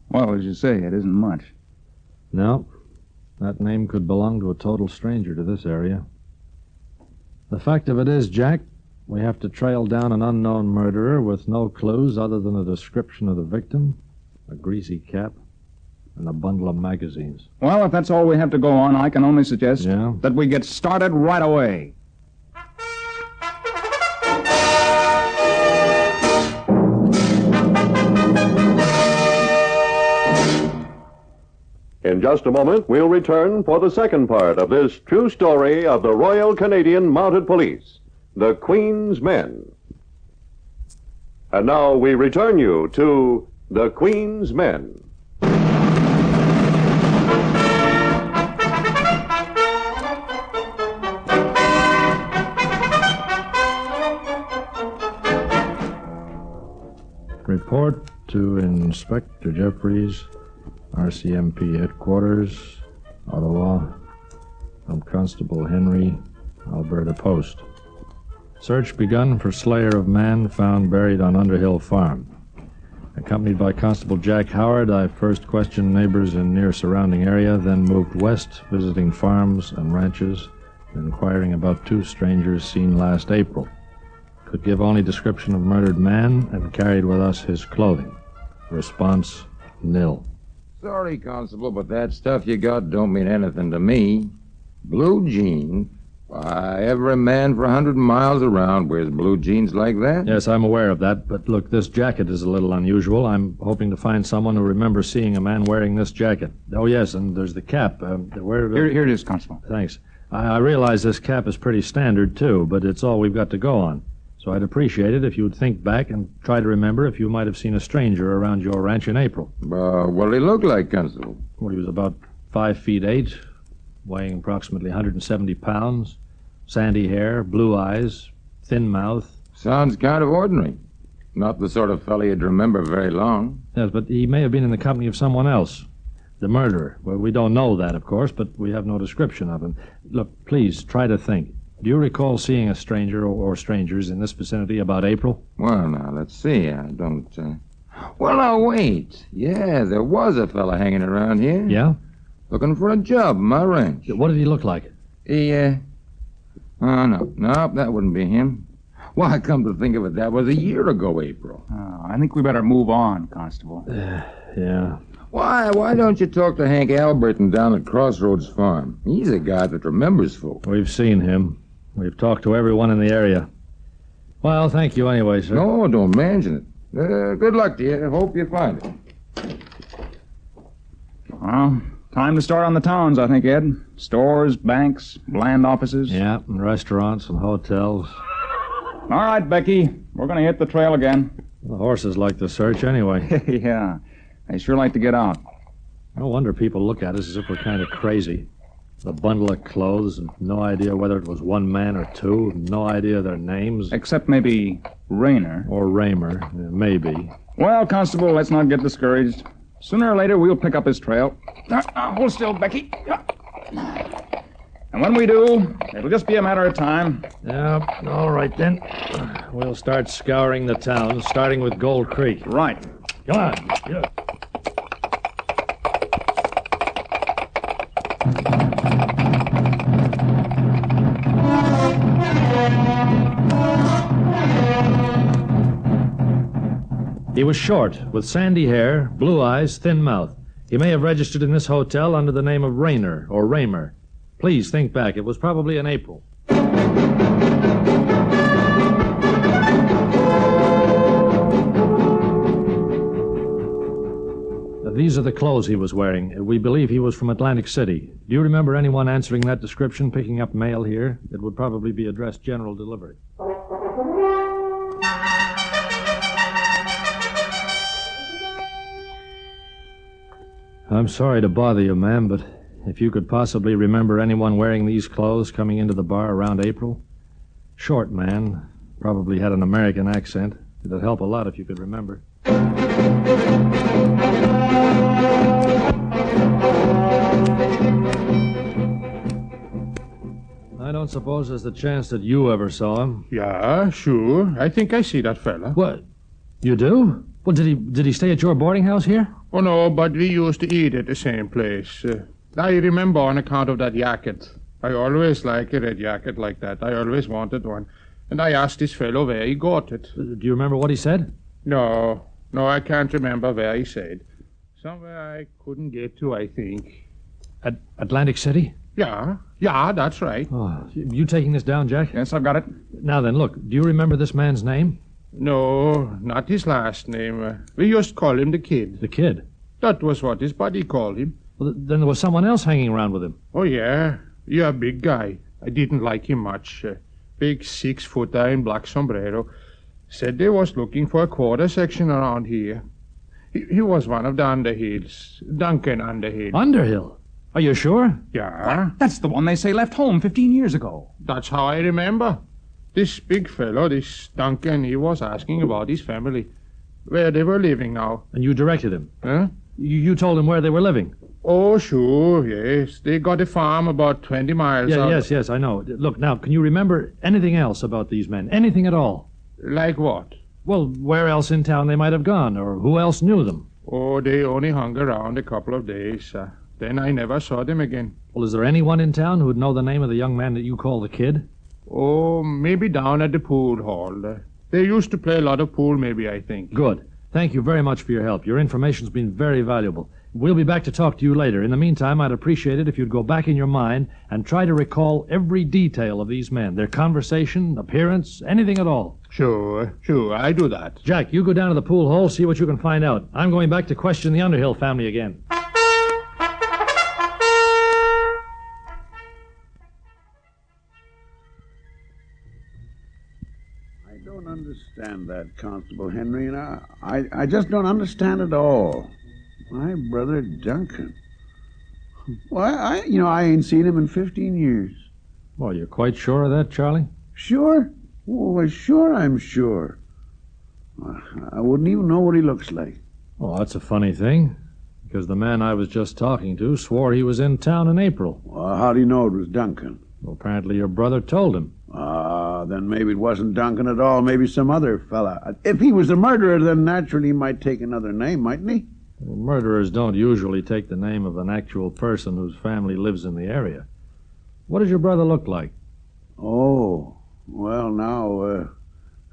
Well, as you say, it isn't much. No. That name could belong to a total stranger to this area. The fact of it is, Jack, we have to trail down an unknown murderer with no clues other than a description of the victim, a greasy cap, and a bundle of magazines. Well, if that's all we have to go on, I can only suggest that we get started right away. In just a moment, we'll return for the second part of this true story of the Royal Canadian Mounted Police, the Queen's Men. And now we return you to the Queen's Men. Report to Inspector Jeffries, RCMP Headquarters, Ottawa, from Constable Henry, Alberta Post. Search begun for slayer of man found buried on Underhill Farm. Accompanied by Constable Jack Howard, I first questioned neighbors in near surrounding area, then moved west, visiting farms and ranches inquiring about 2 strangers seen last April. Could give only description of murdered man and carried with us his clothing. Response, nil. Sorry, Constable, but that stuff you got don't mean anything to me. Blue jeans? Why, every man for 100 miles around wears blue jeans like that. Yes, I'm aware of that, but look, this jacket is a little unusual. I'm hoping to find someone who remembers seeing a man wearing this jacket. Oh, yes, and there's the cap. Here it is, Constable. Thanks. I realize this cap is pretty standard, too, but it's all we've got to go on. So I'd appreciate it if you would think back and try to remember if you might have seen a stranger around your ranch in April. What did he look like, Constable? Well, he was about 5'8", weighing approximately 170 pounds, sandy hair, blue eyes, thin mouth. Sounds kind of ordinary. Not the sort of fellow you'd remember very long. Yes, but he may have been in the company of someone else. The murderer. Well, we don't know that, of course, but we have no description of him. Look, please, try to think. Do you recall seeing a stranger or strangers in this vicinity about April? Well, now, let's see. I don't, Well, now, wait. Yeah, there was a fella hanging around here. Yeah? Looking for a job in my ranch. What did he look like? He, Oh, no, that wouldn't be him. Why, come to think of it, that was a year ago, April. I think we better move on, Constable. Yeah. Why don't you talk to Hank Alberton down at Crossroads Farm? He's a guy that remembers folk. We've seen him. We've talked to everyone in the area. Well, thank you anyway, sir. No, don't mention it. Good luck to you. Hope you find it. Well, time to start on the towns, I think, Ed. Stores, banks, land offices. Yeah, and restaurants and hotels. All right, Becky. We're going to hit the trail again. The horses like to search anyway. Yeah. They sure like to get out. No wonder people look at us as if we're kind of crazy. A bundle of clothes and no idea whether it was one man or two. No idea their names. Except maybe Rayner. Or Raymer. Maybe. Well, Constable, let's not get discouraged. Sooner or later, we'll pick up his trail. Hold still, Becky. And when we do, it'll just be a matter of time. Yeah, all right then. We'll start scouring the town, starting with Gold Creek. Right. Come on. Yeah. He was short, with sandy hair, blue eyes, thin mouth. He may have registered in this hotel under the name of Rayner or Raymer. Please think back. It was probably in April. These are the clothes he was wearing. We believe he was from Atlantic City. Do you remember anyone answering that description, picking up mail here? It would probably be addressed general delivery. I'm sorry to bother you, ma'am, but if you could possibly remember anyone wearing these clothes coming into the bar around April? Short man, probably had an American accent. It'd help a lot if you could remember. I don't suppose there's the chance that you ever saw him. Yeah, sure. I think I see that fella. What? You do? Well, did he stay at your boarding house here? Oh, no, but we used to eat at the same place. I remember on account of that jacket. I always liked a red jacket like that. I always wanted one. And I asked this fellow where he got it. Do you remember what he said? No, I can't remember where he said. Somewhere I couldn't get to, I think. Atlantic City? Yeah, that's right. Oh, you taking this down, Jack? Yes, I've got it. Now then, look, do you remember this man's name? No, not his last name. We used to call him the Kid. The Kid? That was what his buddy called him. Well, then there was someone else hanging around with him. Oh, yeah. Yeah, a big guy. I didn't like him much. Big 6-footer in black sombrero. Said they was looking for a quarter section around here. He was one of the Underhills. Duncan Underhill. Underhill? Are you sure? Yeah. That's the one they say left home 15 years ago. That's how I remember. This big fellow, this Duncan, he was asking about his family. Where they were living now. And you directed him? Huh? You told him where they were living? Oh, sure, yes. They got a farm about 20 miles out. Yes, I know. Look, now, can you remember anything else about these men? Anything at all? Like what? Well, where else in town they might have gone, or who else knew them? Oh, they only hung around a couple of days. Then I never saw them again. Well, is there anyone in town who'd know the name of the young man that you call the Kid? Oh, maybe down at the pool hall. They used to play a lot of pool, maybe, I think. Good. Thank you very much for your help. Your information's been very valuable. We'll be back to talk to you later. In the meantime, I'd appreciate it if you'd go back in your mind and try to recall every detail of these men, their conversation, appearance, anything at all. Sure, I do that. Jack, you go down to the pool hall, see what you can find out. I'm going back to question the Underhill family again. I don't understand that, Constable Henry, and I just don't understand it all. My brother Duncan. Well, I ain't seen him in 15 years. Well, you're quite sure of that, Charlie? Sure? Well, sure I'm sure. I wouldn't even know what he looks like. Well, that's a funny thing, because the man I was just talking to swore he was in town in April. Well, how do you know it was Duncan? Well, apparently your brother told him. Then maybe it wasn't Duncan at all, maybe some other fella. If he was the murderer, then naturally he might take another name, mightn't he? Well, murderers don't usually take the name of an actual person whose family lives in the area. What does your brother look like? Oh, well, now,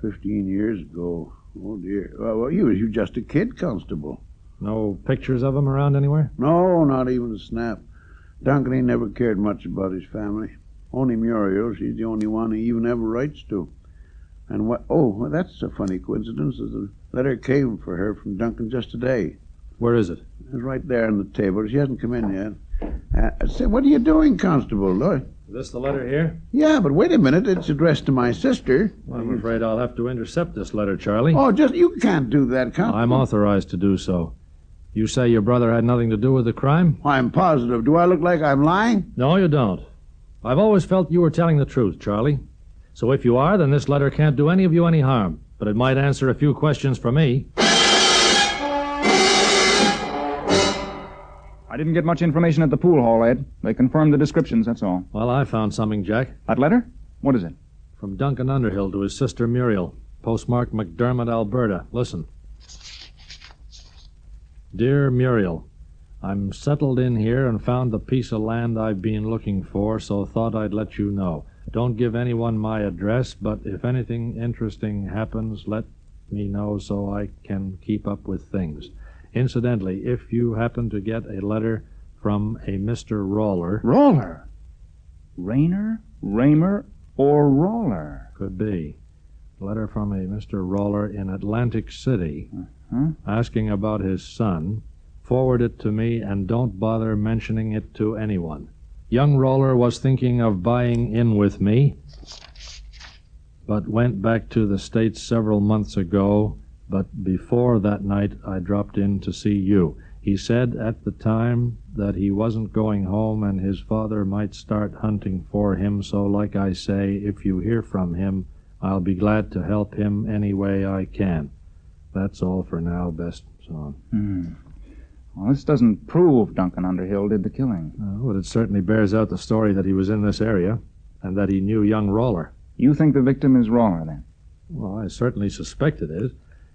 15 years ago. Oh, dear. Well, you was just a kid, Constable. No pictures of him around anywhere? No, not even a snap. Duncan ain't never cared much about his family. Only Muriel, she's the only one he even ever writes to. And what? Oh, well, that's a funny coincidence. The letter came for her from Duncan just today. Where is it? It's right there on the table. She hasn't come in yet. Say, what are you doing, Constable? Is this the letter here? Yeah, but wait a minute. It's addressed to my sister. Well, I'm afraid I'll have to intercept this letter, Charlie. Oh, you can't do that, Constable. I'm authorized to do so. You say your brother had nothing to do with the crime? I'm positive. Do I look like I'm lying? No, you don't. I've always felt you were telling the truth, Charlie. So if you are, then this letter can't do any of you any harm. But it might answer a few questions for me. I didn't get much information at the pool hall, Ed. They confirmed the descriptions, that's all. Well, I found something, Jack. That letter? What is it? From Duncan Underhill to his sister Muriel. Postmarked McDermott, Alberta. Listen. Dear Muriel, I'm settled in here and found the piece of land I've been looking for, so thought I'd let you know. Don't give anyone my address, but if anything interesting happens, let me know so I can keep up with things. Incidentally, if you happen to get a letter from a Mr. Roller... Roller? Rayner, Raymer, or Roller? Could be. A letter from a Mr. Roller in Atlantic City, asking about his son. Forward it to me and don't bother mentioning it to anyone. Young Roller was thinking of buying in with me, but went back to the States several months ago. But before that night, I dropped in to see you. He said at the time that he wasn't going home and his father might start hunting for him, so like I say, if you hear from him, I'll be glad to help him any way I can. That's all for now. Best son. Well, this doesn't prove Duncan Underhill did the killing. No, but it certainly bears out the story that he was in this area and that he knew young Roller. You think the victim is Roller, then? Well, I certainly suspect it is.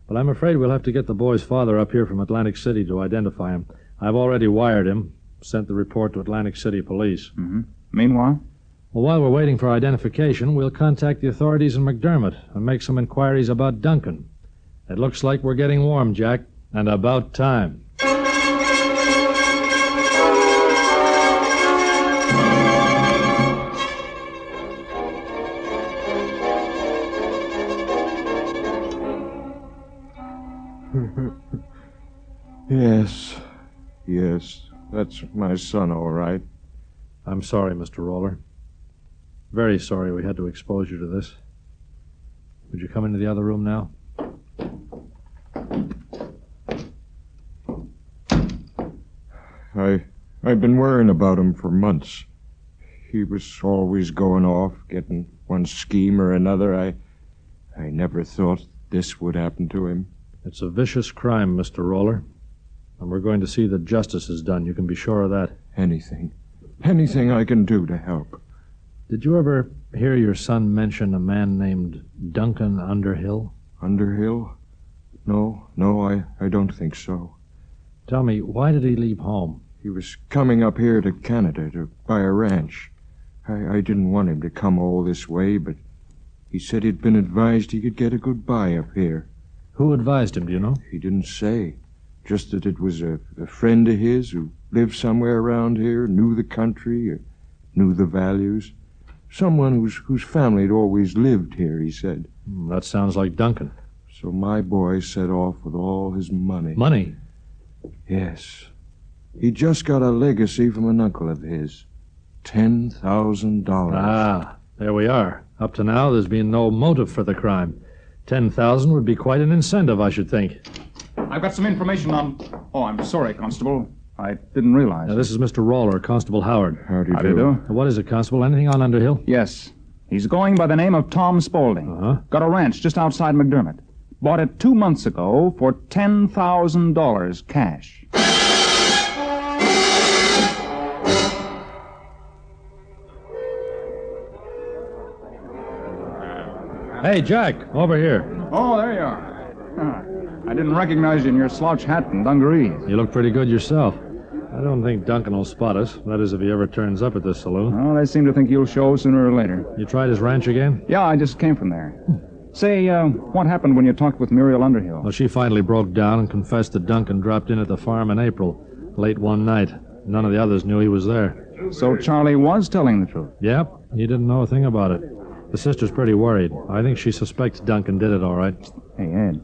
But I'm afraid we'll have to get the boy's father up here from Atlantic City to identify him. I've already wired him, sent the report to Atlantic City Police. Meanwhile? Well, while we're waiting for identification, we'll contact the authorities in McDermott and make some inquiries about Duncan. It looks like we're getting warm, Jack, and about time. Yes, that's my son, all right. I'm sorry, Mr. Roller. Very sorry we had to expose you to this. Would you come into the other room now? I've been worrying about him for months. He was always going off, getting one scheme or another. I never thought this would happen to him. It's a vicious crime, Mr. Roller. And we're going to see that justice is done. You can be sure of that. Anything I can do to help. Did you ever hear your son mention a man named Duncan Underhill? Underhill? No, I don't think so. Tell me, why did he leave home? He was coming up here to Canada to buy a ranch. I didn't want him to come all this way, but he said he'd been advised he could get a good buy up here. Who advised him, do you know? He didn't say. Just that it was a friend of his who lived somewhere around here, knew the country, or knew the values. Someone whose family had always lived here, he said. That sounds like Duncan. So my boy set off with all his money. Money? Yes. He just got a legacy from an uncle of his. $10,000. Ah, there we are. Up to now, there's been no motive for the crime. 10,000 would be quite an incentive, I should think. I've got some information on... Oh, I'm sorry, Constable. I didn't realize. Now, this is Mr. Roller, Constable Howard. How do you do? What is it, Constable? Anything on Underhill? Yes. He's going by the name of Tom Spaulding. Uh-huh. Got a ranch just outside McDermott. Bought it 2 months ago for $10,000 cash. Hey, Jack, over here. Oh, there you are. I didn't recognize you in your slouch hat and dungarees. You look pretty good yourself. I don't think Duncan will spot us. That is, if he ever turns up at this saloon. Well, they seem to think you'll show sooner or later. You tried his ranch again? Yeah, I just came from there. Say, what happened when you talked with Muriel Underhill? Well, she finally broke down and confessed that Duncan dropped in at the farm in April, late one night. None of the others knew he was there. So Charlie was telling the truth? Yep, he didn't know a thing about it. The sister's pretty worried. I think she suspects Duncan did it all right. Hey, Ed.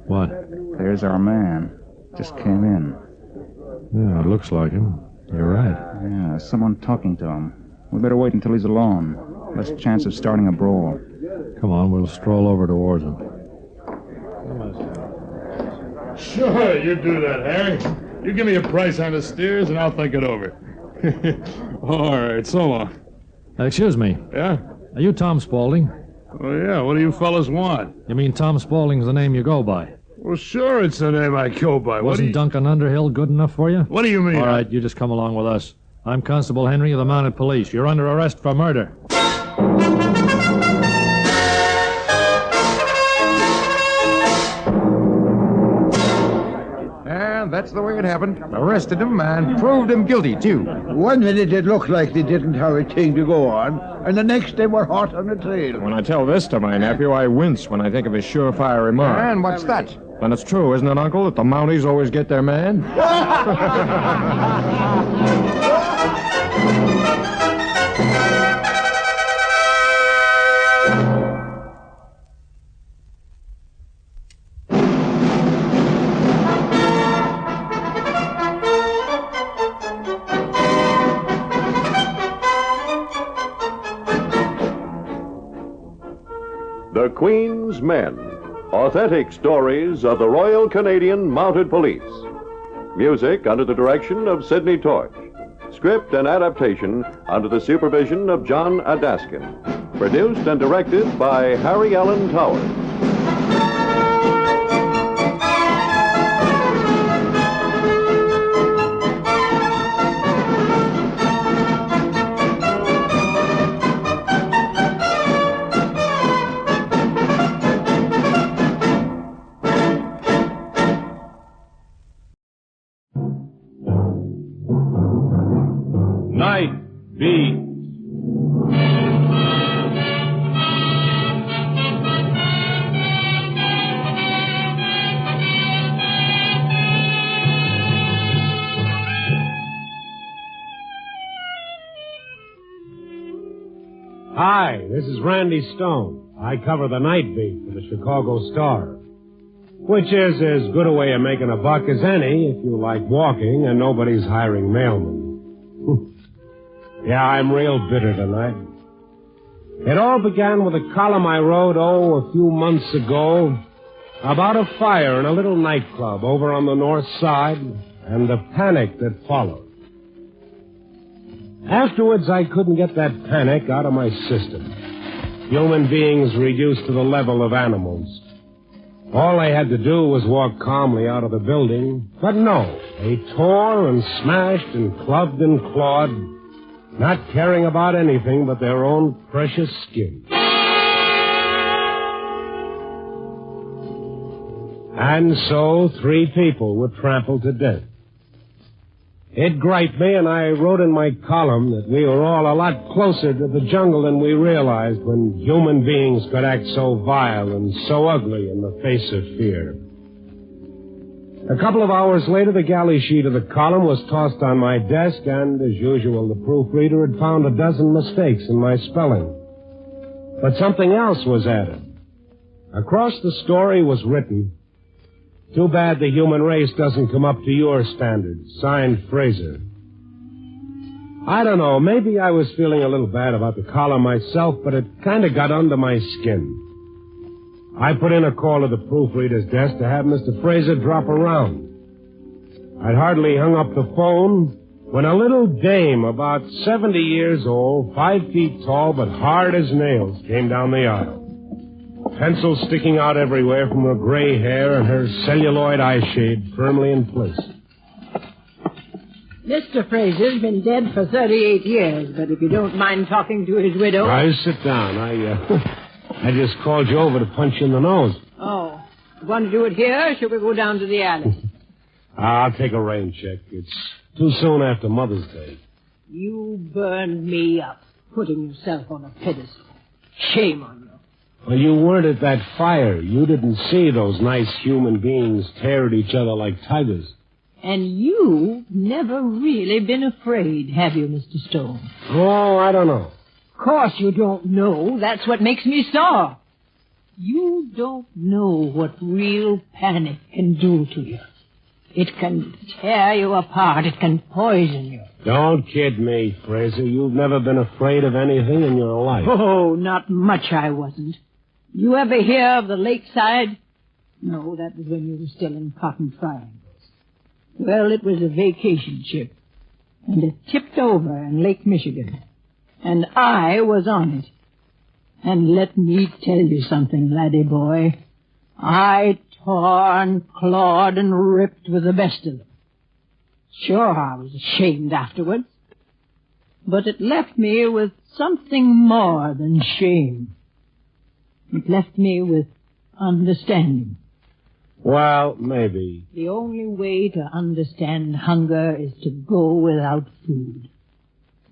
What? There's our man. Just came in. Yeah, it looks like him. You're right. Yeah, someone talking to him. We better wait until he's alone. Less chance of starting a brawl. Come on, we'll stroll over towards him. Sure, you do that, Harry. You give me a price on the steers, and I'll think it over. All right, so long. Excuse me. Yeah? Are you Tom Spaulding? Oh, yeah. What do you fellas want? You mean Tom Spaulding's the name you go by? Well, sure, it's the name I go by. Wasn't Duncan Underhill good enough for you? What do you mean? All right, you just come along with us. I'm Constable Henry of the Mounted Police. You're under arrest for murder. And that's the way it happened. Arrested him and proved him guilty, too. 1 minute it looked like they didn't have a thing to go on, and the next they were hot on the trail. When I tell this to my nephew, I wince when I think of his surefire remark. And what's that? Then it's true, isn't it, Uncle, that the Mounties always get their man? The Queen's Men. Authentic stories of the Royal Canadian Mounted Police. Music under the direction of Sidney Torch. Script and adaptation under the supervision of John Adaskin. Produced and directed by Harry Allen Towers. Night beat. Hi, this is Randy Stone. I cover the night beat for the Chicago Star, which is as good a way of making a buck as any if you like walking and nobody's hiring mailmen. Yeah, I'm real bitter tonight. It all began with a column I wrote, a few months ago, about a fire in a little nightclub over on the north side and the panic that followed. Afterwards, I couldn't get that panic out of my system. Human beings reduced to the level of animals. All they had to do was walk calmly out of the building. But no, they tore and smashed and clubbed and clawed, not caring about anything but their own precious skin. And so 3 people were trampled to death. It griped me, and I wrote in my column that we were all a lot closer to the jungle than we realized when human beings could act so vile and so ugly in the face of fear. A couple of hours later, the galley sheet of the column was tossed on my desk, and, as usual, the proofreader had found a dozen mistakes in my spelling. But something else was added. Across the story was written, "Too bad the human race doesn't come up to your standards. Signed, Fraser." I don't know, maybe I was feeling a little bad about the column myself, but it kind of got under my skin. I put in a call to the proofreader's desk to have Mr. Fraser drop around. I'd hardly hung up the phone when a little dame about 70 years old, 5 feet tall but hard as nails, came down the aisle. Pencils sticking out everywhere from her gray hair and her celluloid eyeshade firmly in place. Mr. Fraser's been dead for 38 years, but if you don't mind talking to his widow... Now, sit down. I just called you over to punch you in the nose. Oh, you want to do it here, or should we go down to the alley? I'll take a rain check. It's too soon after Mother's Day. You burned me up, putting yourself on a pedestal. Shame on you. Well, you weren't at that fire. You didn't see those nice human beings tear at each other like tigers. And you've never really been afraid, have you, Mr. Stone? Oh, I don't know. Of course you don't know. That's what makes me sore. You don't know what real panic can do to you. It can tear you apart. It can poison you. Don't kid me, Fraser. You've never been afraid of anything in your life. Oh, not much I wasn't. You ever hear of the lakeside? No, that was when you were still in cotton triangles. Well, it was a vacation ship, and it tipped over in Lake Michigan, and I was on it. And let me tell you something, laddie boy. I tore and clawed and ripped with the best of them. Sure, I was ashamed afterwards, but it left me with something more than shame. It left me with understanding. Well, maybe. The only way to understand hunger is to go without food.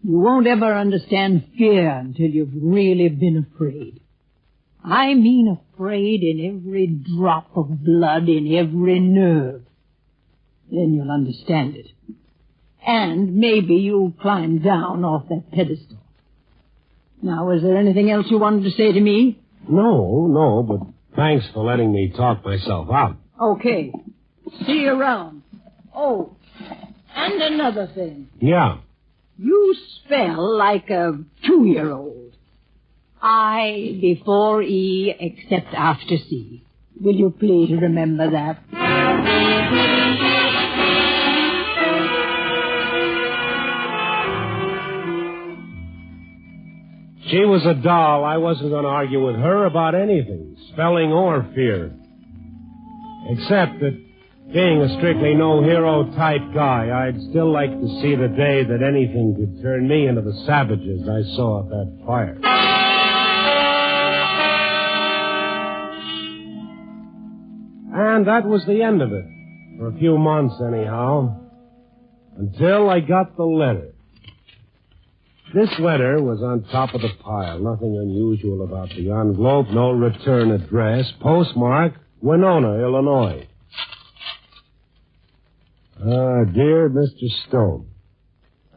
You won't ever understand fear until you've really been afraid. I mean afraid in every drop of blood, in every nerve. Then you'll understand it. And maybe you'll climb down off that pedestal. Now, is there anything else you wanted to say to me? No, but thanks for letting me talk myself out. Okay. See you around. Oh, and another thing. Yeah. You spell like a 2-year-old. I before E except after C. Will you please remember that? She was a doll. I wasn't going to argue with her about anything, spelling or fear. Except that, being a strictly no-hero type guy, I'd still like to see the day that anything could turn me into the savages I saw at that fire. And that was the end of it. For a few months, anyhow. Until I got the letter. This letter was on top of the pile. Nothing unusual about the envelope. No return address. Postmark, Winona, Illinois. Dear Mr. Stone,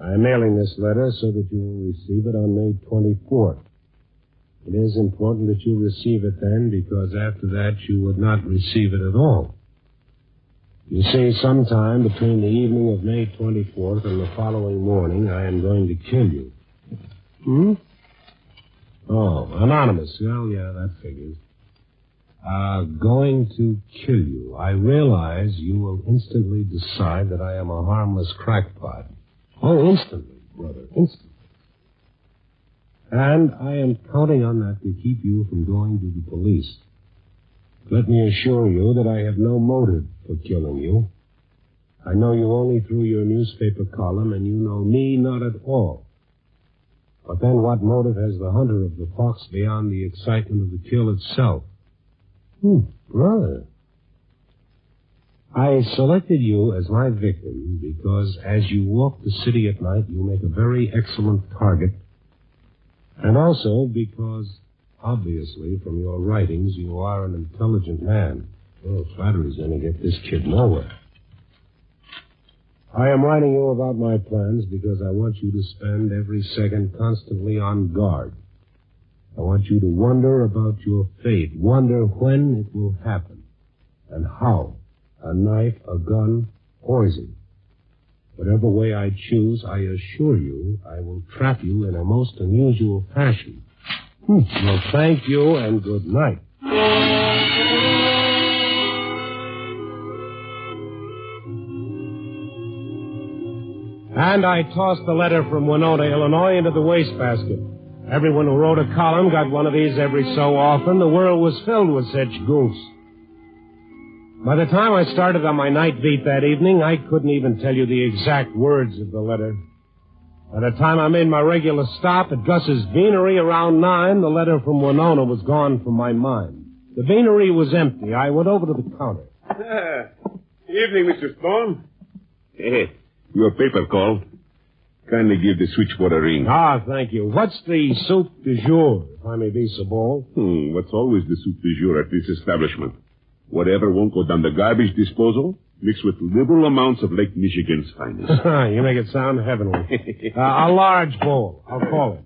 I am mailing this letter so that you will receive it on May 24th. It is important that you receive it then, because after that you would not receive it at all. You see, sometime between the evening of May 24th and the following morning, I am going to kill you. Oh, anonymous. Well, yeah, that figures. Going to kill you. I realize you will instantly decide that I am a harmless crackpot. Oh, instantly, brother, instantly. And I am counting on that to keep you from going to the police. Let me assure you that I have no motive for killing you. I know you only through your newspaper column, and you know me not at all. But then what motive has the hunter of the fox beyond the excitement of the kill itself? Brother. I selected you as my victim because as you walk the city at night, you make a very excellent target. And also because, obviously, from your writings, you are an intelligent man. Well, flattery's going to get this kid nowhere. I am writing you about my plans because I want you to spend every second constantly on guard. I want you to wonder about your fate, wonder when it will happen, and how. A knife, a gun, poison. Whatever way I choose, I assure you, I will trap you in a most unusual fashion. Well, thank you and good night. And I tossed the letter from Winona, Illinois, into the wastebasket. Everyone who wrote a column got one of these every so often. The world was filled with such goofs. By the time I started on my night beat that evening, I couldn't even tell you the exact words of the letter. By the time I made my regular stop at Gus's beanery around 9, the letter from Winona was gone from my mind. The beanery was empty. I went over to the counter. Evening, Mr. Stone. Hey, your paper called. Kindly give the switchboard a ring. Ah, thank you. What's the soup du jour, if I may be so bold? What's always the soup du jour at this establishment? Whatever won't go down the garbage disposal, mixed with liberal amounts of Lake Michigan's finest. You make it sound heavenly. A large bowl. I'll call it.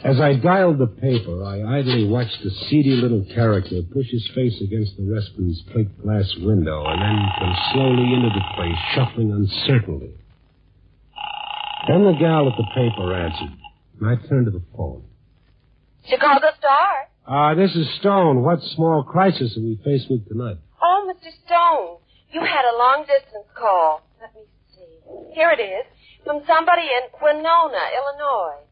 As I dialed the paper, I idly watched the seedy little character push his face against the restaurant's plate glass window and then come slowly into the place, shuffling uncertainly. Then the gal at the paper answered, and I turned to the phone. Chicago Star? This is Stone. What small crisis are we faced with tonight? Oh, Mr. Stone, you had a long-distance call. Let me see. Here it is, from somebody in Winona, Illinois.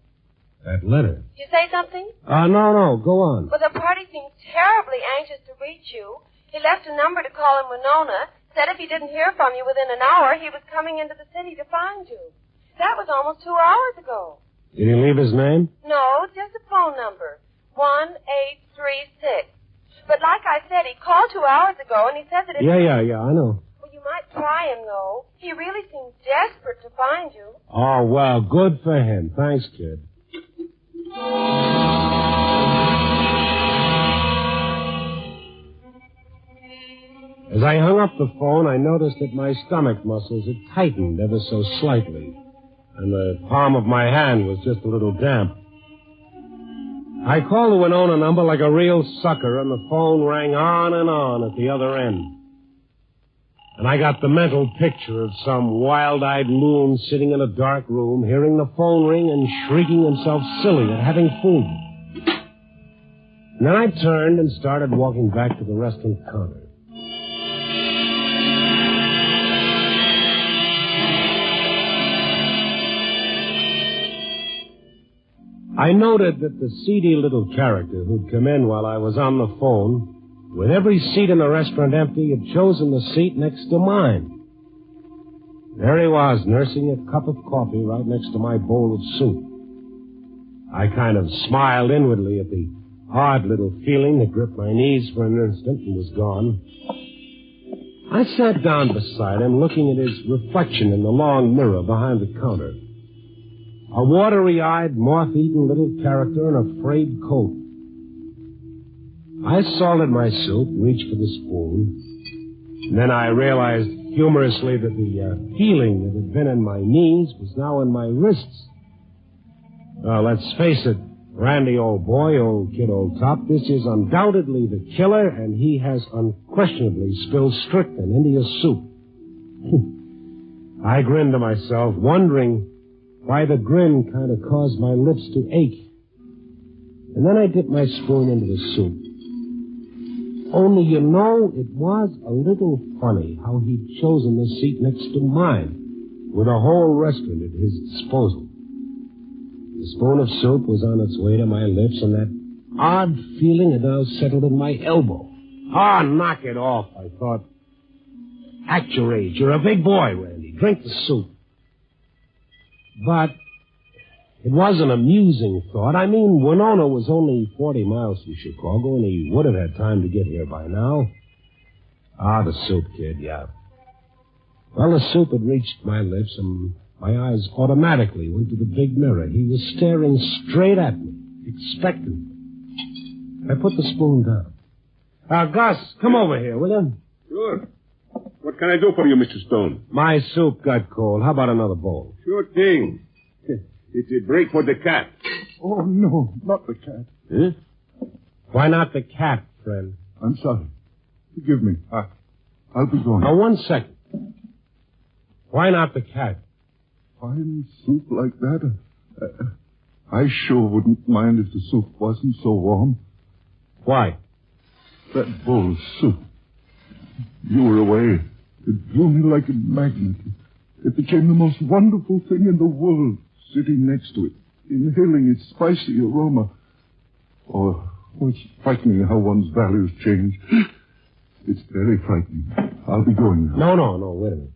That letter? Did you say something? No, go on. Well, the party seems terribly anxious to reach you. He left a number to call in Winona, said if he didn't hear from you within an hour, he was coming into the city to find you. That was almost 2 hours ago. Did he leave his name? No, just a phone number. 1836. But like I said, he called 2 hours ago, and he said that if... Yeah, I know. Well, you might try him, though. He really seems desperate to find you. Oh, well, good for him. Thanks, kid. As I hung up the phone, I noticed that my stomach muscles had tightened ever so slightly, and the palm of my hand was just a little damp. I called the Winona number like a real sucker, and the phone rang on and on at the other end. And I got the mental picture of some wild-eyed loon sitting in a dark room, hearing the phone ring and shrieking himself silly at having food. And then I turned and started walking back to the restaurant counter. I noted that the seedy little character who'd come in while I was on the phone, with every seat in the restaurant empty, had chosen the seat next to mine. There he was, nursing a cup of coffee right next to my bowl of soup. I kind of smiled inwardly at the odd little feeling that gripped my knees for an instant and was gone. I sat down beside him, looking at his reflection in the long mirror behind the counter. A watery-eyed, moth-eaten little character in a frayed coat. I salted my soup, reached for the spoon, and then I realized humorously that the feeling that had been in my knees was now in my wrists. Well, let's face it, Randy, old boy, old kid, old top, this is undoubtedly the killer, and he has unquestionably spilled strychnine into your soup. I grinned to myself, wondering why the grin kind of caused my lips to ache. And then I dipped my spoon into the soup. Only, you know, it was a little funny how he'd chosen the seat next to mine, with a whole restaurant at his disposal. The spoon of soup was on its way to my lips, and that odd feeling had now settled in my elbow. Ah, knock it off, I thought. Act your age. You're a big boy, Randy. Drink the soup. But It was an amusing thought. I mean, Winona was only 40 miles from Chicago, and he would have had time to get here by now. Ah, the soup, kid, yeah. Well, the soup had reached my lips, and my eyes automatically went to the big mirror. He was staring straight at me, expectant. I put the spoon down. Gus, come over here, will you? Sure. What can I do for you, Mr. Stone? My soup got cold. How about another bowl? Sure thing. It's a break for the cat. Oh, no, not the cat. Huh? Why not the cat, friend? I'm sorry. Forgive me. I'll be going. Now, 1 second. Why not the cat? Fine soup like that? I sure wouldn't mind if the soup wasn't so warm. Why? That bowl of soup. You were away. It drew me like a magnet. It became the most wonderful thing in the world, sitting next to it, inhaling its spicy aroma. Oh, it's frightening how one's values change. It's very frightening. I'll be going now. No, wait a minute.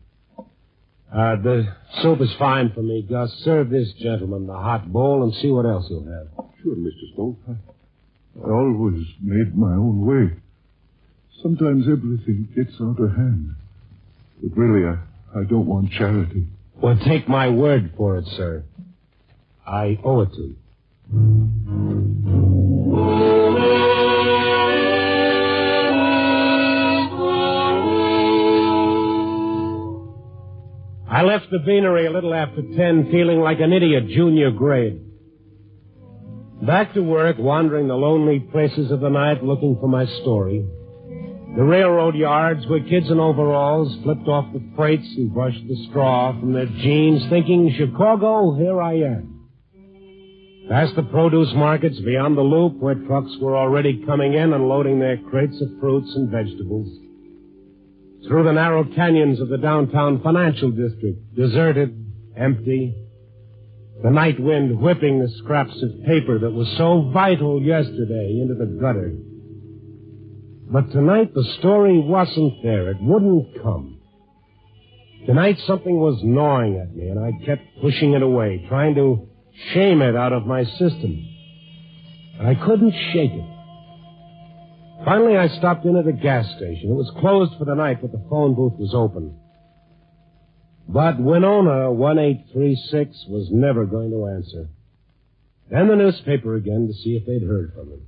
The soup is fine for me, Gus. Serve this gentleman the hot bowl and see what else he'll have. Sure, Mr. Stone. I always made my own way. Sometimes everything gets out of hand. But really, I don't want charity. Well, take my word for it, sir. I owe it to you. I left the beanery a little after 10, feeling like an idiot junior grade. Back to work, wandering the lonely places of the night, looking for my story. The railroad yards where kids in overalls flipped off the freights and brushed the straw from their jeans, thinking, Chicago, here I am. Past the produce markets beyond the loop where trucks were already coming in and loading their crates of fruits and vegetables. Through the narrow canyons of the downtown financial district, deserted, empty. The night wind whipping the scraps of paper that was so vital yesterday into the gutter. But tonight the story wasn't there. It wouldn't come. Tonight something was gnawing at me, and I kept pushing it away, trying to shame it out of my system. And I couldn't shake it. Finally, I stopped in at a gas station. It was closed for the night, but the phone booth was open. But Winona 1836 was never going to answer. Then the newspaper again to see if they'd heard from him.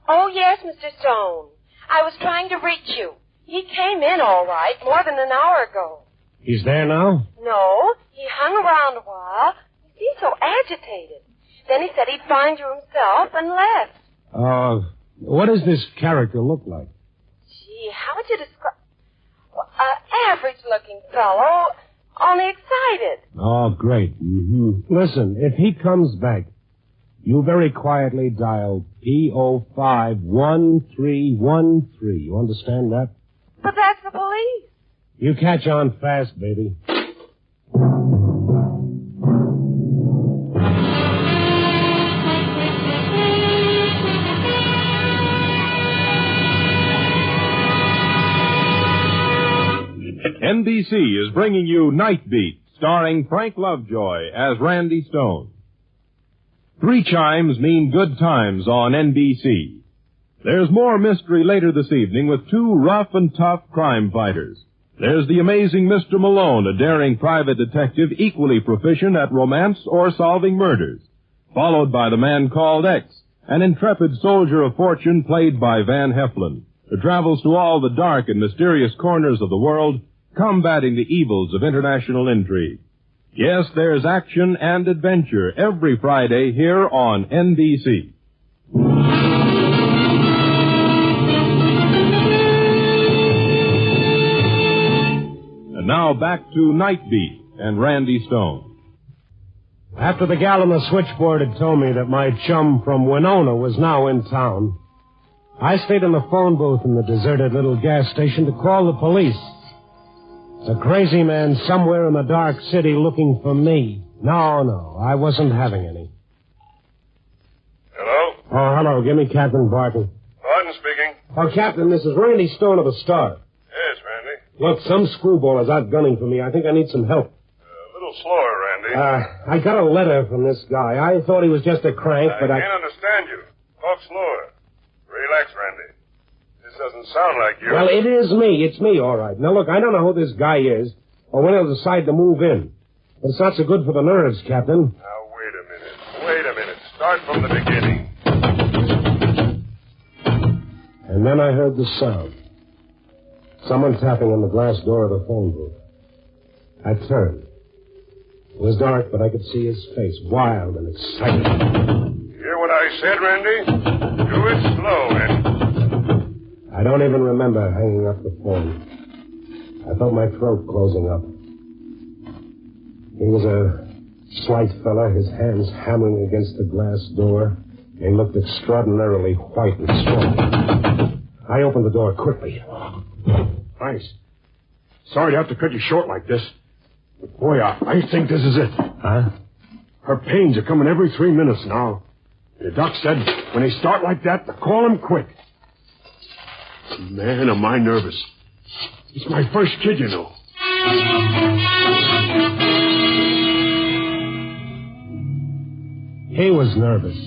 Oh, yes, Mr. Stone. I was trying to reach you. He came in all right more than an hour ago. He's there now? No, he hung around a while. He seemed so agitated. Then he said he'd find you himself and left. What does this character look like? Gee, how would you describe... Well, average-looking fellow, only excited. Oh, great. Mm-hmm. Listen, if he comes back, you very quietly dial P051313. You understand that? But that's the police. You catch on fast, baby. NBC is bringing you Night Beat, starring Frank Lovejoy as Randy Stone. 3 chimes mean good times on NBC. There's more mystery later this evening with 2 rough and tough crime fighters. There's the amazing Mr. Malone, a daring private detective equally proficient at romance or solving murders, followed by the man called X, an intrepid soldier of fortune played by Van Heflin, who travels to all the dark and mysterious corners of the world, combating the evils of international intrigue. Yes, there's action and adventure every Friday here on NBC. And now back to Night Beat and Randy Stone. After the gal on the switchboard had told me that my chum from Winona was now in town, I stayed in the phone booth in the deserted little gas station to call the police. A crazy man somewhere in the dark city looking for me. No, I wasn't having any. Hello? Oh, hello. Give me Captain Barton. Martin speaking. Oh, Captain, this is Randy Stone of the Star. Yes, Randy. Look, some screwball is outgunning for me. I think I need some help. A little slower, Randy. I got a letter from this guy. I thought he was just a crank, but I can't understand you. Talk slower. Relax, Randy. This doesn't sound like you. Well, it is me. It's me, all right. Now, look, I don't know who this guy is or when he'll decide to move in. But it's not so good for the nerves, Captain. Now, wait a minute. Wait a minute. Start from the beginning. And then I heard the sound. Someone tapping on the glass door of the phone booth. I turned. It was dark, but I could see his face, wild and excited. Hear what I said, Randy? Do it slow, and... I don't even remember hanging up the phone. I felt my throat closing up. He was a slight fella, his hands hammering against the glass door. He looked extraordinarily white and strong. I opened the door quickly. Thanks. Sorry to have to cut you short like this. But boy, I think this is it. Huh? Her pains are coming every 3 minutes now. The doc said when they start like that, to call him quick. Man, am I nervous. It's my first kid, you know. He was nervous.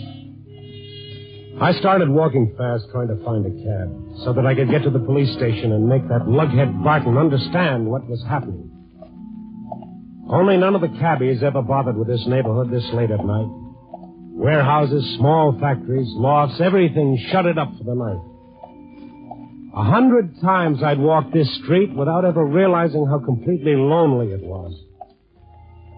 I started walking fast, trying to find a cab, so that I could get to the police station and make that lughead Barton understand what was happening. Only none of the cabbies ever bothered with this neighborhood this late at night. Warehouses, small factories, lofts, everything shuttered up for the night. 100 times I'd walked this street without ever realizing how completely lonely it was.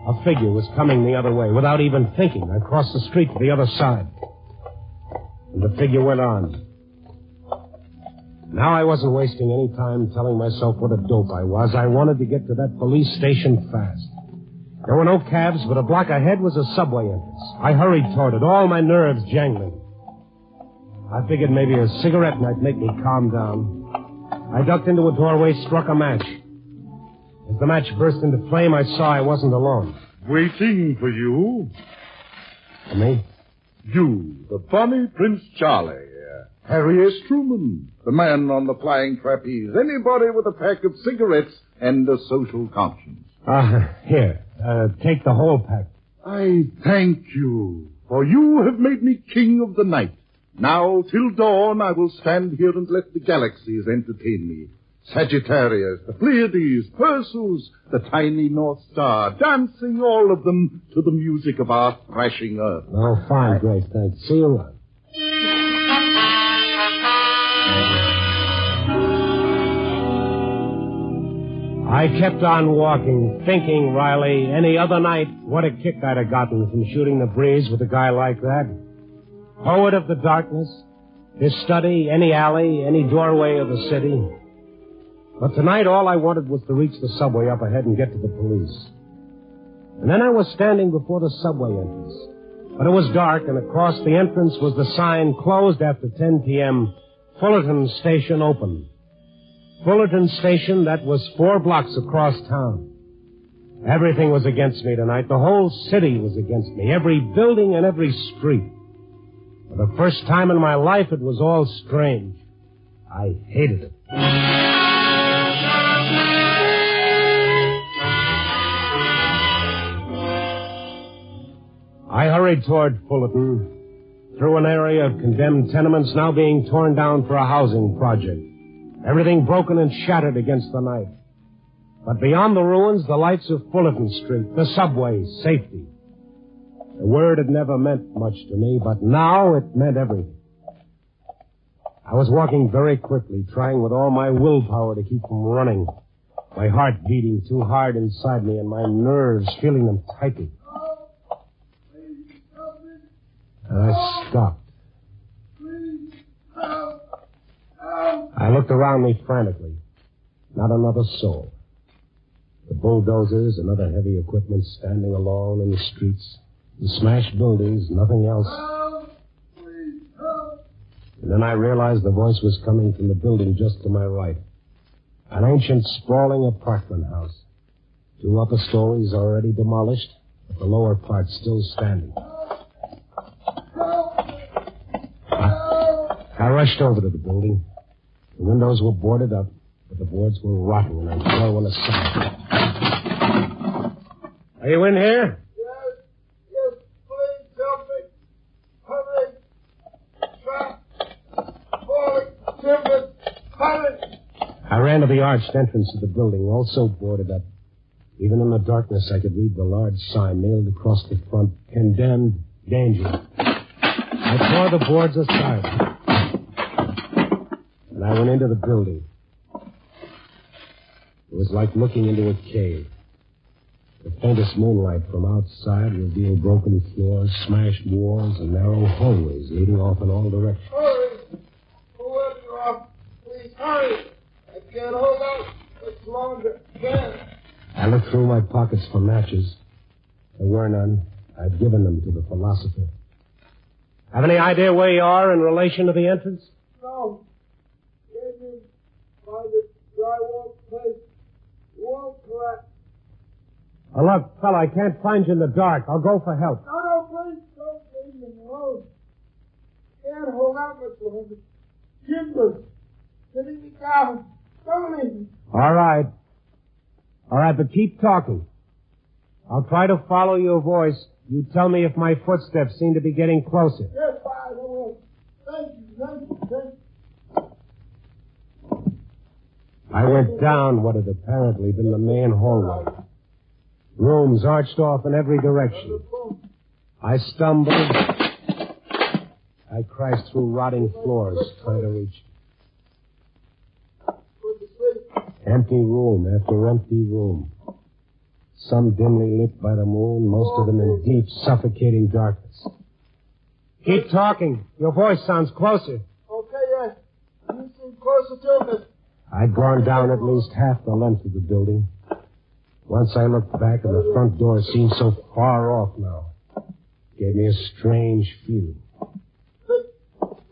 A figure was coming the other way. Without even thinking, I crossed the street to the other side. And the figure went on. Now I wasn't wasting any time telling myself what a dope I was. I wanted to get to that police station fast. There were no cabs, but a block ahead was a subway entrance. I hurried toward it, all my nerves jangling. I figured maybe a cigarette might make me calm down. I ducked into a doorway, struck a match. As the match burst into flame, I saw I wasn't alone. Waiting for you. For me? You, the funny Prince Charlie. Harry S. Truman, the man on the flying trapeze. Anybody with a pack of cigarettes and a social conscience. Here, take the whole pack. I thank you, for you have made me king of the night. Now, till dawn, I will stand here and let the galaxies entertain me. Sagittarius, the Pleiades, Perseus, the tiny North Star, dancing all of them to the music of our thrashing earth. Oh, fine, great, thanks. See you around. I kept on walking, thinking, Riley, any other night, what a kick I'd have gotten from shooting the breeze with a guy like that. Poet of the darkness, his study, any alley, any doorway of the city. But tonight, all I wanted was to reach the subway up ahead and get to the police. And then I was standing before the subway entrance. But it was dark, and across the entrance was the sign, closed after 10 p.m., Fullerton Station open. Fullerton Station, that was 4 blocks across town. Everything was against me tonight. The whole city was against me. Every building and every street. For the first time in my life, it was all strange. I hated it. I hurried toward Fullerton, through an area of condemned tenements now being torn down for a housing project. Everything broken and shattered against the night. But beyond the ruins, the lights of Fullerton Street, the subway, safety. The word had never meant much to me, but now it meant everything. I was walking very quickly, trying with all my willpower to keep from running. My heart beating too hard inside me and my nerves feeling them tighten. And I stopped. I looked around me frantically. Not another soul. The bulldozers and other heavy equipment standing alone in the streets. The smashed buildings, nothing else. And then I realized the voice was coming from the building just to my right. An ancient, sprawling apartment house. 2 upper stories already demolished, but the lower part still standing. I rushed over to the building. The windows were boarded up, but the boards were rotten, and I threw one aside. Are you in here? ran to the arched entrance of the building, all so boarded up. Even in the darkness, I could read the large sign nailed across the front, Condemned, Danger. I tore the boards aside, and I went into the building. It was like looking into a cave. The faintest moonlight from outside revealed broken floors, smashed walls, and narrow hallways leading off in all directions. Hurry! Whoever you are, please hurry! I can't hold out much longer. Can't. I looked through my pockets for matches. There were none. I'd given them to the philosopher. Have any idea where you are in relation to the entrance? No. Can't you find a drywall place? Wall collapse. Oh, look, fella, I can't find you in the dark. I'll go for help. No, please don't leave me alone. Can't hold out much longer. Timbers. Sitting me down. Don't leave me. All right. All right, but keep talking. I'll try to follow your voice. You tell me if my footsteps seem to be getting closer. Yes, I will. Thank you. I went down what had apparently been the main hallway. Rooms arched off in every direction. I stumbled. I crashed through rotting floors trying to reach. Empty room after empty room. Some dimly lit by the moon, most of them in deep, suffocating darkness. Keep talking. Your voice sounds closer. Okay, yes. You seem closer to me. I'd gone down at least half the length of the building. Once I looked back, and the front door seemed so far off now. Gave me a strange feeling. Think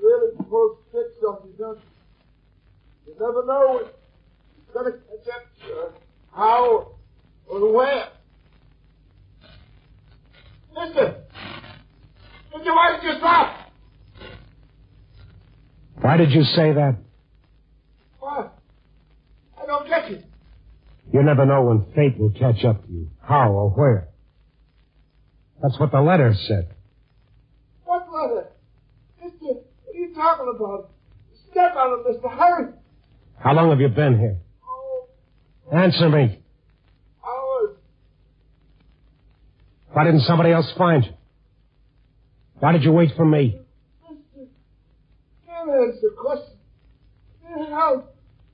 really supposed to fix something, don't you? You never know when it's going to catch up, how or where. Mister, why did you stop? Why did you say that? What? I don't get you. You never know when fate will catch up to you. How or where. That's what the letter said. What letter? Mister, what are you talking about? Step on it, Mister. Hurry. How long have you been here? Oh. Answer me. Hours. Why didn't somebody else find you? Why did you wait for me? Mister, can't answer the question. No.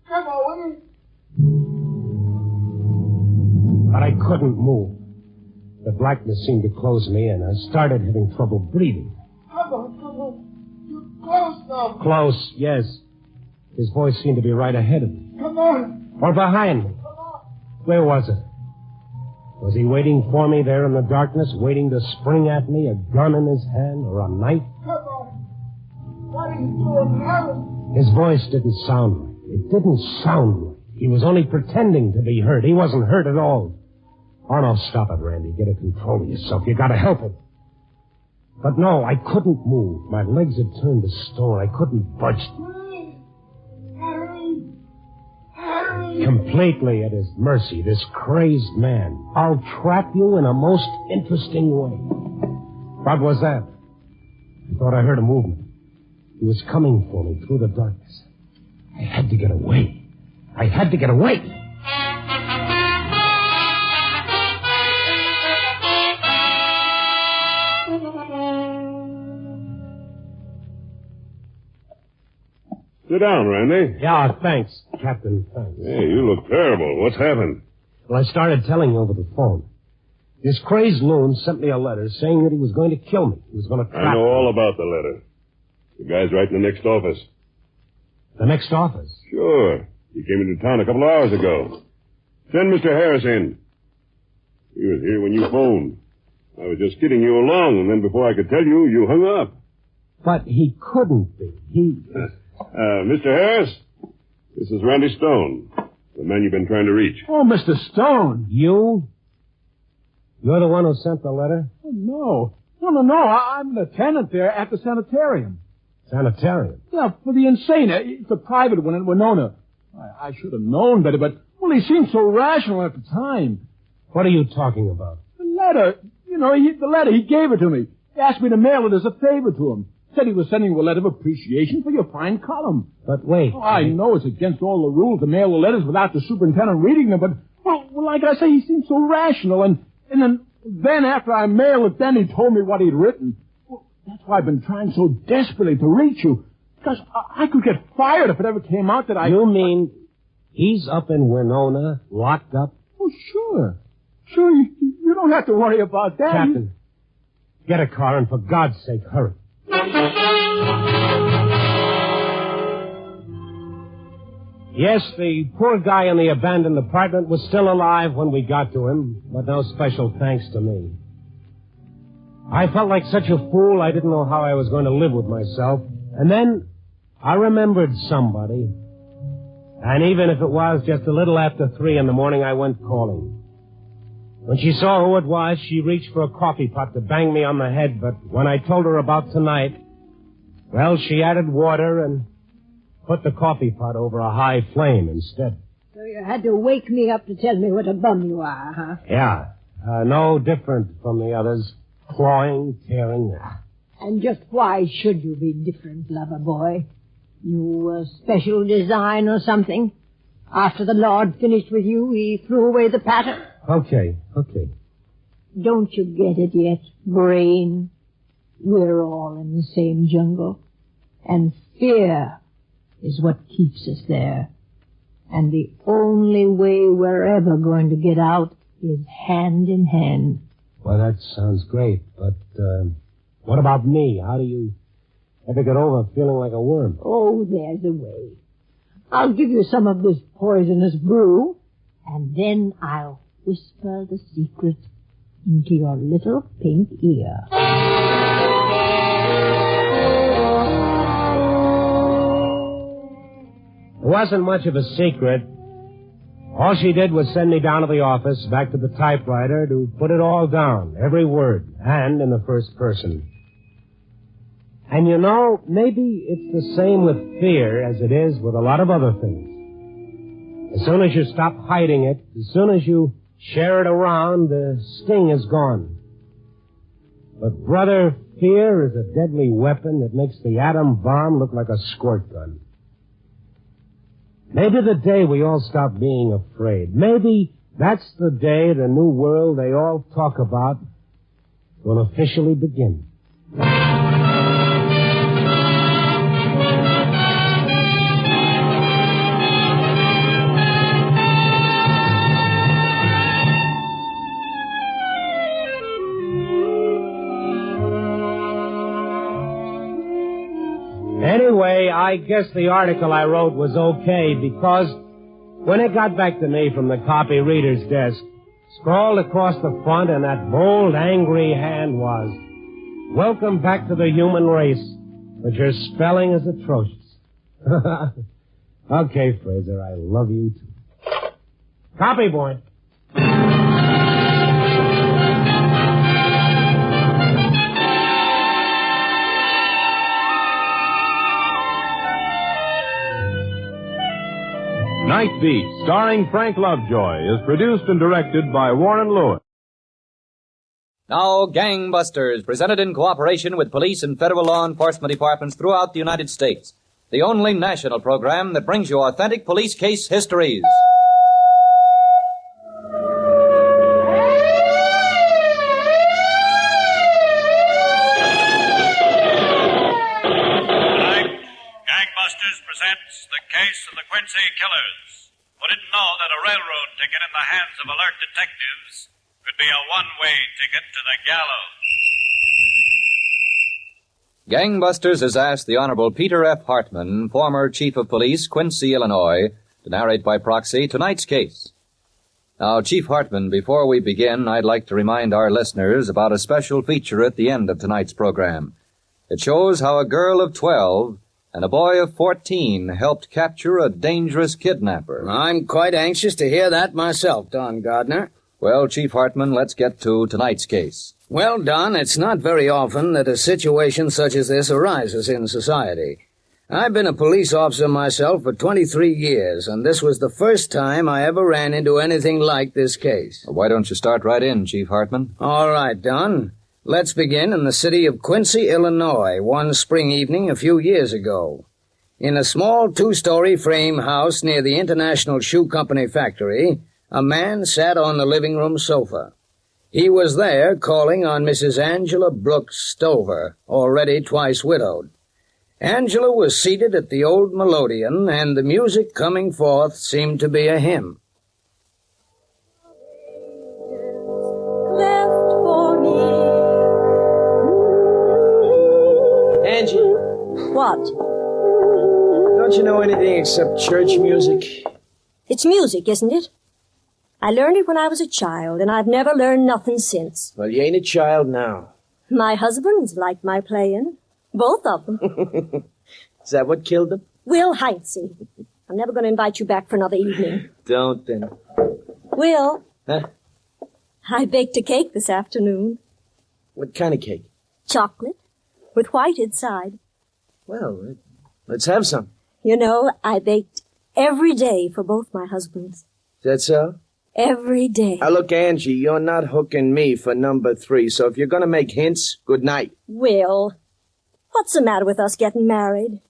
Come on, will you? But I couldn't move. The blackness seemed to close me in. I started having trouble breathing. Come on. You're close now. Close, yes. His voice seemed to be right ahead of me. Come on. Or behind me. Where was it? Was he waiting for me there in the darkness, waiting to spring at me, a gun in his hand or a knife? Come on. What are you doing, Harry? His voice didn't sound right. It didn't sound right. He was only pretending to be hurt. He wasn't hurt at all. Oh, no, stop it, Randy. Get a control of yourself. You gotta help him. But no, I couldn't move. My legs had turned to stone. I couldn't budge. Harry! Completely at his mercy, this crazed man. I'll trap you in a most interesting way. What was that? I thought I heard a movement. He was coming for me through the darkness. I had to get away. Sit down, Randy. Yeah, thanks, Captain, thanks. Hey, you look terrible. What's happened? Well, I started telling you over the phone. This crazed loon sent me a letter saying that he was going to kill me. He was going to trap me. I know all about the letter. The guy's right in the next office. The next office? Sure. He came into town a couple of hours ago. Send Mr. Harris in. He was here when you phoned. I was just kidding you along, and then before I could tell you, you hung up. But he couldn't be. Mr. Harris, this is Randy Stone, the man you've been trying to reach. Oh, Mr. Stone. You? You're the one who sent the letter? Oh, no. No. I'm the tenant there at the sanitarium. Sanitarium? Yeah, for the insane. It's a private one in Winona. I should have known better, but, well, he seemed so rational at the time. What are you talking about? The letter. You know, the letter, he gave it to me. He asked me to mail it as a favor to him. Said he was sending you a letter of appreciation for your fine column. But wait. Oh, I know it's against all the rules to mail the letters without the superintendent reading them, but, well, like I say, he seemed so rational, and then after I mailed it, then he told me what he'd written. Well, that's why I've been trying so desperately to reach you, because I could get fired if it ever came out that I... You mean he's up in Winona, locked up? Oh, sure. Sure, you don't have to worry about that. Captain, get a car and for God's sake, hurry. Yes, the poor guy in the abandoned apartment was still alive when we got to him, but no special thanks to me. I felt like such a fool, I didn't know how I was going to live with myself. And then I remembered somebody. And even if it was just a little after 3 in the morning, I went calling. When she saw who it was, she reached for a coffee pot to bang me on the head, but when I told her about tonight, well, she added water and put the coffee pot over a high flame instead. So you had to wake me up to tell me what a bum you are, huh? Yeah, no different from the others. Clawing, tearing. And just why should you be different, lover boy? You a special design or something? After the Lord finished with you, he threw away the pattern? Okay. Don't you get it yet, brain? We're all in the same jungle. And fear is what keeps us there. And the only way we're ever going to get out is hand in hand. Well, that sounds great, but what about me? How do you ever get over feeling like a worm? Oh, there's a way. I'll give you some of this poisonous brew, and then I'll whisper the secret into your little pink ear. It wasn't much of a secret. All she did was send me down to the office, back to the typewriter, to put it all down, every word, and in the first person. And you know, maybe it's the same with fear as it is with a lot of other things. As soon as you stop hiding it, as soon as you share it around, the sting is gone. But, brother, fear is a deadly weapon that makes the atom bomb look like a squirt gun. Maybe the day we all stop being afraid, maybe that's the day the new world they all talk about will officially begin. Anyway, I guess the article I wrote was okay because when it got back to me from the copy reader's desk, scrawled across the front in that bold, angry hand was, "Welcome back to the human race, but your spelling is atrocious." Okay, Fraser, I love you too. Copy, boy. Night Beat, starring Frank Lovejoy, is produced and directed by Warren Lewis. Now, Gangbusters, presented in cooperation with police and federal law enforcement departments throughout the United States. The only national program that brings you authentic police case histories. Gangbusters presents The Case of the Quincy Killers. Who didn't know that a railroad ticket in the hands of alert detectives could be a one-way ticket to the gallows? Gangbusters has asked the Honorable Peter F. Hartman, former Chief of Police, Quincy, Illinois, to narrate by proxy tonight's case. Now, Chief Hartman, before we begin, I'd like to remind our listeners about a special feature at the end of tonight's program. It shows how a girl of 12 and a boy of 14 helped capture a dangerous kidnapper. I'm quite anxious to hear that myself, Don Gardner. Well, Chief Hartman, let's get to tonight's case. Well, Don, it's not very often that a situation such as this arises in society. I've been a police officer myself for 23 years, and this was the first time I ever ran into anything like this case. Why don't you start right in, Chief Hartman? All right, Don. Let's begin in the city of Quincy, Illinois, one spring evening a few years ago. In a small two-story frame house near the International Shoe Company factory, a man sat on the living room sofa. He was there calling on Mrs. Angela Brooks Stover, already twice widowed. Angela was seated at the old melodeon, and the music coming forth seemed to be a hymn. Left for me. Angie, What? don't you know anything except church music? It's music, isn't it? I learned it when I was a child, and I've never learned nothing since. Well, you ain't a child now. My husbands like my playing. Both of them. Is that what killed them? Will Heinze. I'm never going to invite you back for another evening. Don't then. Will, Huh? I baked a cake this afternoon. What kind of cake? Chocolate, with white inside. Well, let's have some. You know, I baked every day for both my husbands. Is that so? Every day. Now, look, Angie, you're not hooking me for number 3, so if you're going to make hints, good night. Will, what's the matter with us getting married?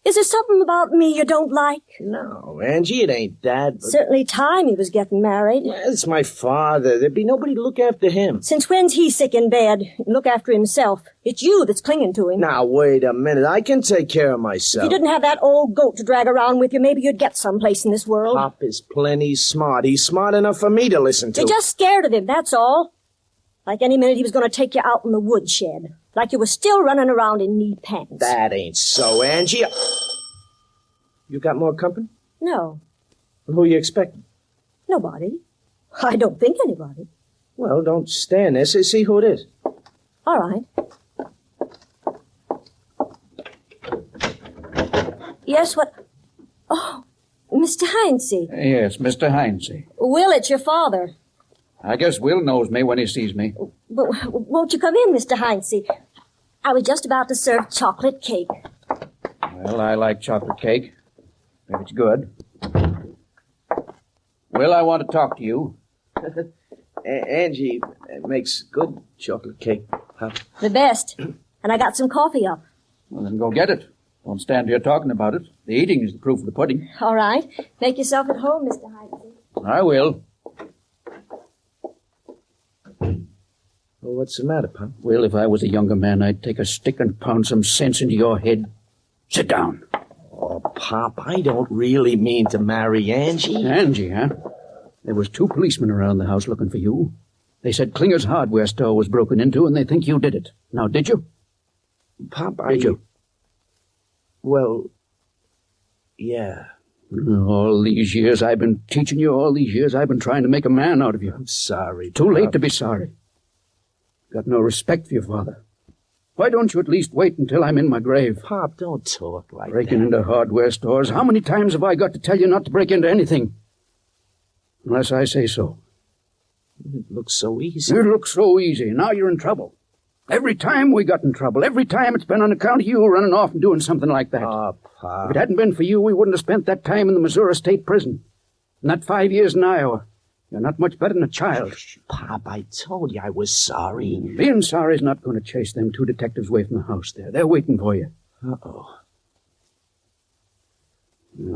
Is there something about me you don't like? No, Angie, it ain't that. But... Certainly time he was getting married. Well, it's my father. There'd be nobody to look after him. Since when's he sick in bed and look after himself? It's you that's clinging to him. Now, wait a minute. I can take care of myself. If you didn't have that old goat to drag around with you, maybe you'd get someplace in this world. Pop is plenty smart. He's smart enough for me to listen to. You're just scared of him, that's all. Like any minute he was going to take you out in the woodshed. Like you were still running around in knee pants. That ain't so, Angie. You got more company? No, Who are you expecting? nobody. I don't think anybody. Well, don't stand there. See who it is. All right. Yes, what? Oh, Mr. Heinze. Yes, Mr. Heinze. Will, it's your father. I guess Will knows me when he sees me. But won't you come in, Mr. Heinze? I was just about to serve chocolate cake. Well, I like chocolate cake. If it's good. Will, I want to talk to you. Angie makes good chocolate cake. Huh? The best. And I got some coffee up. Well, then go get it. Don't stand here talking about it. The eating is the proof of the pudding. All right. Make yourself at home, Mr. Heinze. I will. Well, what's the matter, Pop? Will, if I was a younger man, I'd take a stick and pound some sense into your head. Sit down. Oh, Pop, I don't really mean to marry Angie. Angie, huh? There was 2 policemen around the house looking for you. They said Klinger's hardware store was broken into, and they think you did it. Now, did you? Pop, Did you? Well, yeah. All these years I've been teaching you, all these years I've been trying to make a man out of you. I'm sorry. Too late Pop. to be sorry. Got no respect for your father. Why don't you at least wait until I'm in my grave? Pop, don't talk like Breaking that. into hardware stores. How many times have I got to tell you not to break into anything? Unless I say so. It looks so easy. It looks so easy. Now you're in trouble. Every time we got in trouble. Every time it's been on account of you running off and doing something like that. Oh, Pop. If it hadn't been for you, we wouldn't have spent that time in the Missouri State Prison. And that 5 years in Iowa. You're not much better than a child. Pop, I told you I was sorry. Being sorry's not going to chase them 2 detectives away from the house there. They're waiting for you. Uh-oh.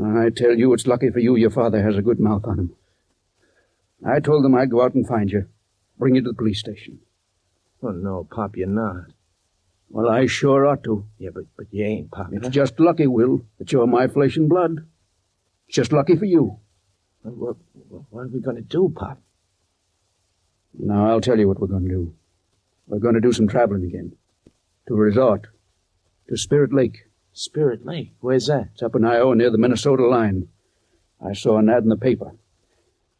I tell you, it's lucky for you your father has a good mouth on him. I told them I'd go out and find you. Bring you to the police station. Oh, no, Pop, you're not. Well, I sure ought to. Yeah, but you ain't, Pop. It's just lucky, Will, that you're my flesh and blood. It's just lucky for you. What are we going to do, Pop? Now, I'll tell you what we're going to do. We're going to do some traveling again. To a resort. To Spirit Lake. Spirit Lake? Where's that? It's up in Iowa near the Minnesota line. I saw an ad in the paper.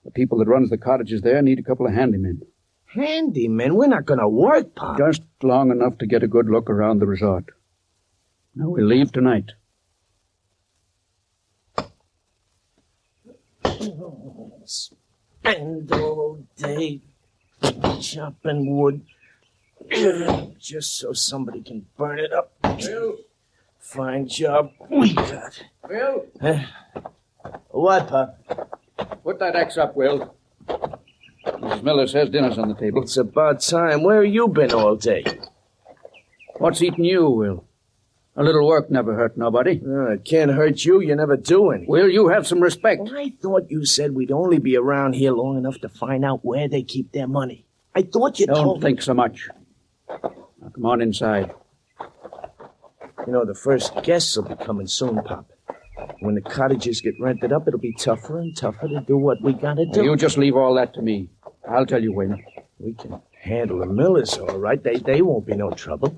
The people that runs the cottages there need a couple of handymen. Handymen? We're not going to work, Pop. Just long enough to get a good look around the resort. Now, we leave tonight. Spend all day chopping wood just so somebody can burn it up. Will? Fine job we got. Will? What, Pop? Put that axe up, Will. Mrs. Miller says dinner's on the table. It's about time. Where have you been all day? What's eating you, Will? A little work never hurt nobody. It can't hurt you. You never do anything. Will, you have some respect. Well, I thought you said we'd only be around here long enough to find out where they keep their money. I thought you Don't told think so much. Now, come on inside. You know, the first guests will be coming soon, Pop. When the cottages get rented up, it'll be tougher and tougher to do what we gotta do. You just leave all that to me. I'll tell you when. We can handle the Millers, all right. They won't be no trouble.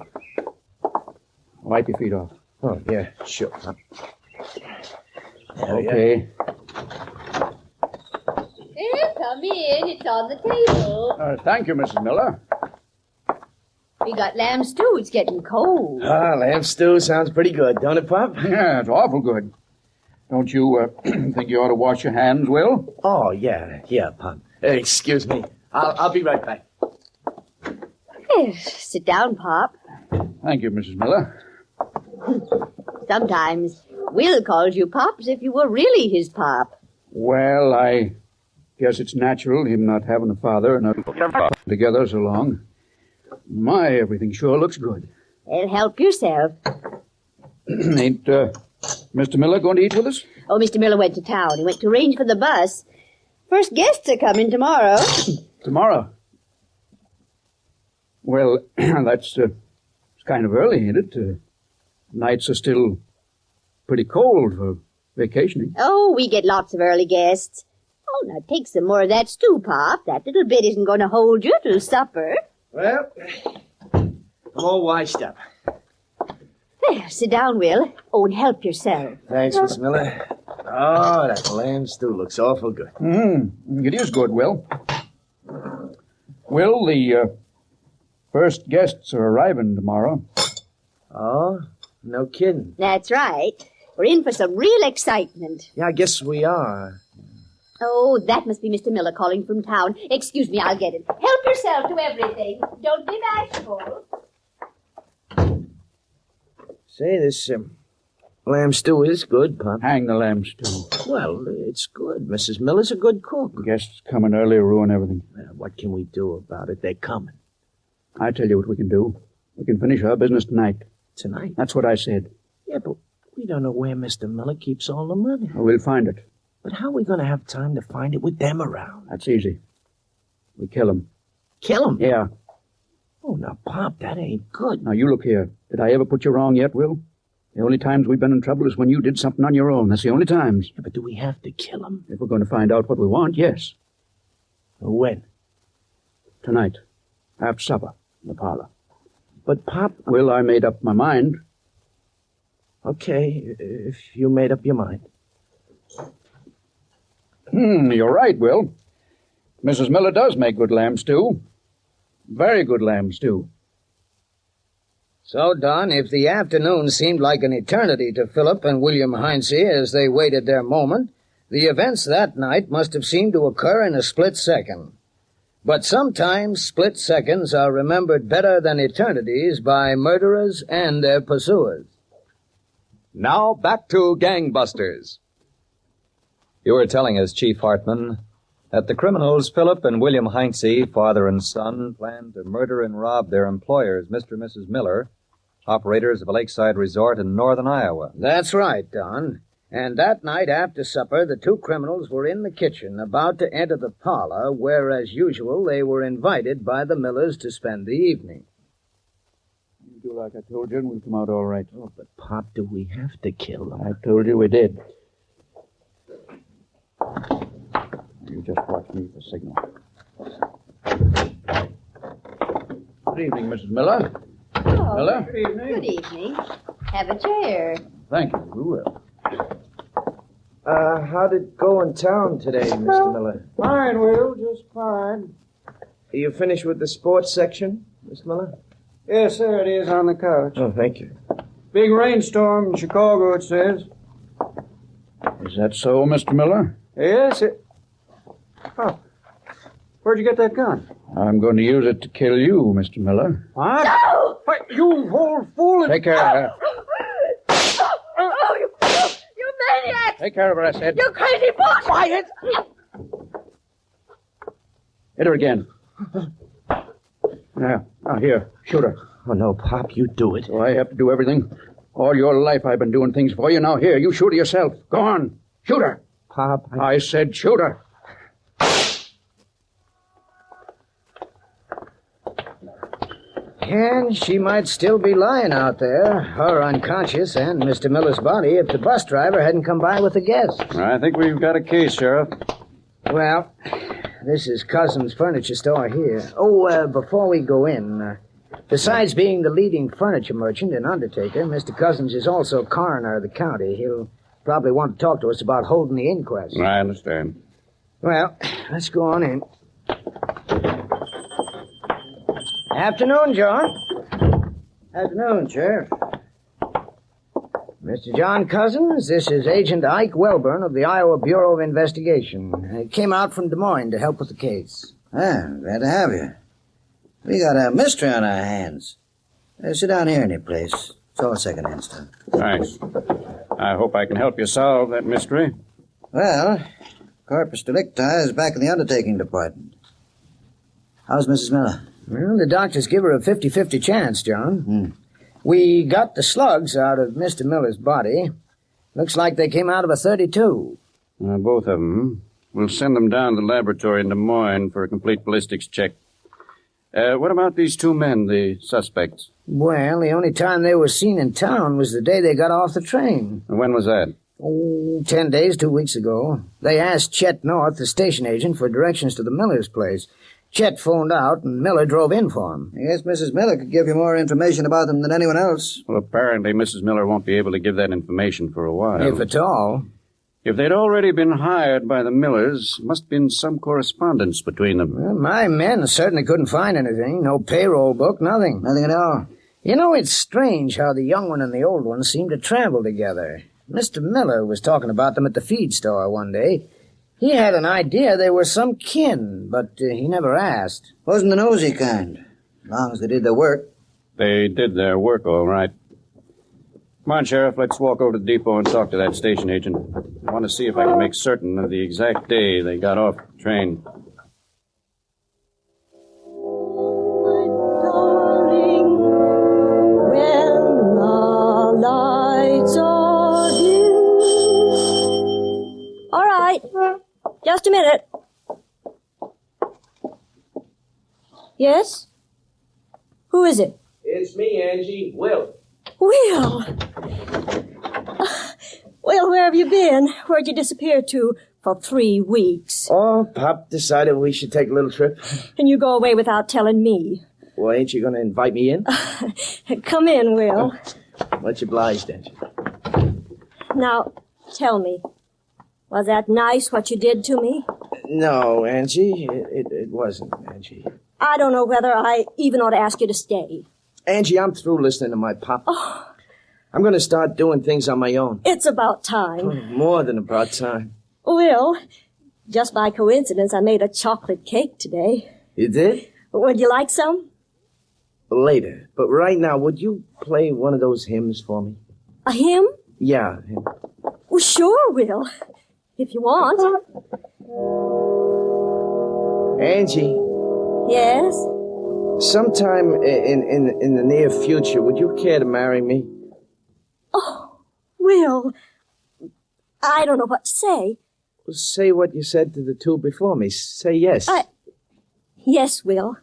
Wipe your feet off. Oh, yeah, sure. Pop. Okay. Here, come in. It's on the table. Thank you, Mrs. Miller. We got lamb stew. It's getting cold. Lamb stew sounds pretty good, don't it, Pop? Yeah, it's awful good. Don't you think you ought to wash your hands, Will? Oh, yeah, Pop. Excuse me. I'll be right back. Yes, sit down, Pop. Thank you, Mrs. Miller. Sometimes Will calls you Pop as if you were really his pop. Well, I guess it's natural, him not having a father and us together so long. My, everything sure looks good. Well, help yourself. Ain't Mr. Miller going to eat with us? Oh, Mr. Miller went to town. He went to arrange for the bus. First guests are coming tomorrow. Tomorrow? Well, that's it's kind of early, ain't it? Nights are still pretty cold for vacationing. Oh, we get lots of early guests. Oh, now take some more of that stew, Pop. That little bit isn't going to hold you till supper. Well, I'm all washed up. There, sit down, Will. Oh, and help yourself. Thanks, Miss Miller. Oh, that lamb stew looks awful good. It is good, Will. Will, the first guests are arriving tomorrow. Oh, no kidding. That's right. We're in for some real excitement. Yeah, I guess we are. Oh, that must be Mr. Miller calling from town. Excuse me, I'll get it. Help yourself to everything. Don't be bashful. Say, this lamb stew is good, Pop. Hang the lamb stew. Well, it's good. Mrs. Miller's a good cook. Guests coming early ruin everything. What can we do about it? They're coming. I tell you what we can do. We can finish our business tonight. Tonight? That's what I said. Yeah, but we don't know where Mr. Miller keeps all the money. Well, we'll find it. But how are we going to have time to find it with them around? That's easy. We kill him. Kill him? Yeah. Oh, now, Pop, that ain't good. Now, you look here. Did I ever put you wrong yet, Will? The only times we've been in trouble is when you did something on your own. That's the only times. Yeah, but do we have to kill him? If we're going to find out what we want, yes. When? Tonight. After supper. In the parlor. But, Pop... Will, I made up my mind. Okay, if you made up your mind. You're right, Will. Mrs. Miller does make good lamb stew. Very good lamb stew. So, Don, if the afternoon seemed like an eternity to Philip and William Heinze as they waited their moment, the events that night must have seemed to occur in a split second. But sometimes split seconds are remembered better than eternities by murderers and their pursuers. Now, back to Gangbusters. You were telling us, Chief Hartman, that the criminals, Philip and William Heinze, father and son, planned to murder and rob their employers, Mr. and Mrs. Miller, operators of a lakeside resort in northern Iowa. That's right, Don. And that night after supper, the two criminals were in the kitchen, about to enter the parlor, where, as usual, they were invited by the Millers to spend the evening. You do like I told you, and we'll come out all right. Oh, but, Pop, do we have to kill them? I told you we did. You just watch me for signal. Good evening, Mrs. Miller. Oh, Miller? good evening. Good evening. Have a chair. Thank you. We will. How'd it go in town today, Mr. Miller? Fine, Will, just fine. Are you finished with the sports section, Mr. Miller? Yes, there it is on the couch. Oh, thank you. Big rainstorm in Chicago, it says. Is that so, Mr. Miller? Yes, it... Oh. Where'd you get that gun? I'm going to use it to kill you, Mr. Miller. What? No! Why, you old fool! Take care of her. Oh, you maniac! Take care of her, I said. You crazy boy! Quiet! Hit her again. Now, here, shoot her. Oh, no, Pop, you do it. So I have to do everything? All your life I've been doing things for you. Now, here, you shoot her yourself. Go on. Shoot her. Pop, I said shoot her. And she might still be lying out there, her unconscious and Mr. Miller's body, if the bus driver hadn't come by with the guests. I think we've got a case, Sheriff. Well, this is Cousin's furniture store here. Oh, before we go in, besides being the leading furniture merchant and undertaker, Mr. Cousins is also coroner of the county. He'll probably want to talk to us about holding the inquest. I understand. Well, let's go on in. Afternoon, John. Afternoon, Sheriff. Mr. John Cousins, this is Agent Ike Welburn of the Iowa Bureau of Investigation. I came out from Des Moines to help with the case. Glad to have you. We got a mystery on our hands. Sit down here any place. It's all second-hand stuff. Thanks. I hope I can help you solve that mystery. Well, Corpus Delicti is back in the undertaking department. How's Mrs. Miller? Well, the doctors give her a 50-50 chance, John. We got the slugs out of Mr. Miller's body. Looks like they came out of a .32. Both of them. We'll send them down to the laboratory in Des Moines for a complete ballistics check. What about these two men, the suspects? Well, the only time they were seen in town was the day they got off the train. When was that? 10 days, 2 weeks ago. They asked Chet North, the station agent, for directions to the Miller's place. Chet phoned out, and Miller drove in for him. I guess Mrs. Miller could give you more information about them than anyone else. Well, apparently Mrs. Miller won't be able to give that information for a while. If at all. If they'd already been hired by the Millers, must have been some correspondence between them. Well, my men certainly couldn't find anything. No payroll book, nothing. Nothing at all. You know, it's strange how the young one and the old one seem to travel together. Mr. Miller was talking about them at the feed store one day. He had an idea they were some kin, but he never asked. Wasn't the nosy kind, as long as they did their work. They did their work all right. Come on, Sheriff, let's walk over to the depot and talk to that station agent. I want to see if I can make certain of the exact day they got off the train. Darling, when the lights are dim. All right. Just a minute. Yes? Who is it? It's me, Angie. Will. Will! Will, where have you been? Where'd you disappear to for 3 weeks? Oh, Pop decided we should take a little trip. And you go away without telling me. Well, ain't you going to invite me in? Come in, Will. Much obliged, Angie. Now, tell me. Was that nice, what you did to me? No, Angie. It wasn't, Angie. I don't know whether I even ought to ask you to stay. Angie, I'm through listening to my pop. Oh. I'm going to start doing things on my own. It's about time. More than about time. Will, just by coincidence, I made a chocolate cake today. You did? Would you like some? Later. But right now, would you play one of those hymns for me? A hymn? Yeah. Hymn. Well, sure, Will. If you want. Angie. Yes? Sometime in the near future, would you care to marry me? Oh, Will. I don't know what to say. Well, say what you said to the two before me. Say yes. Yes, Will.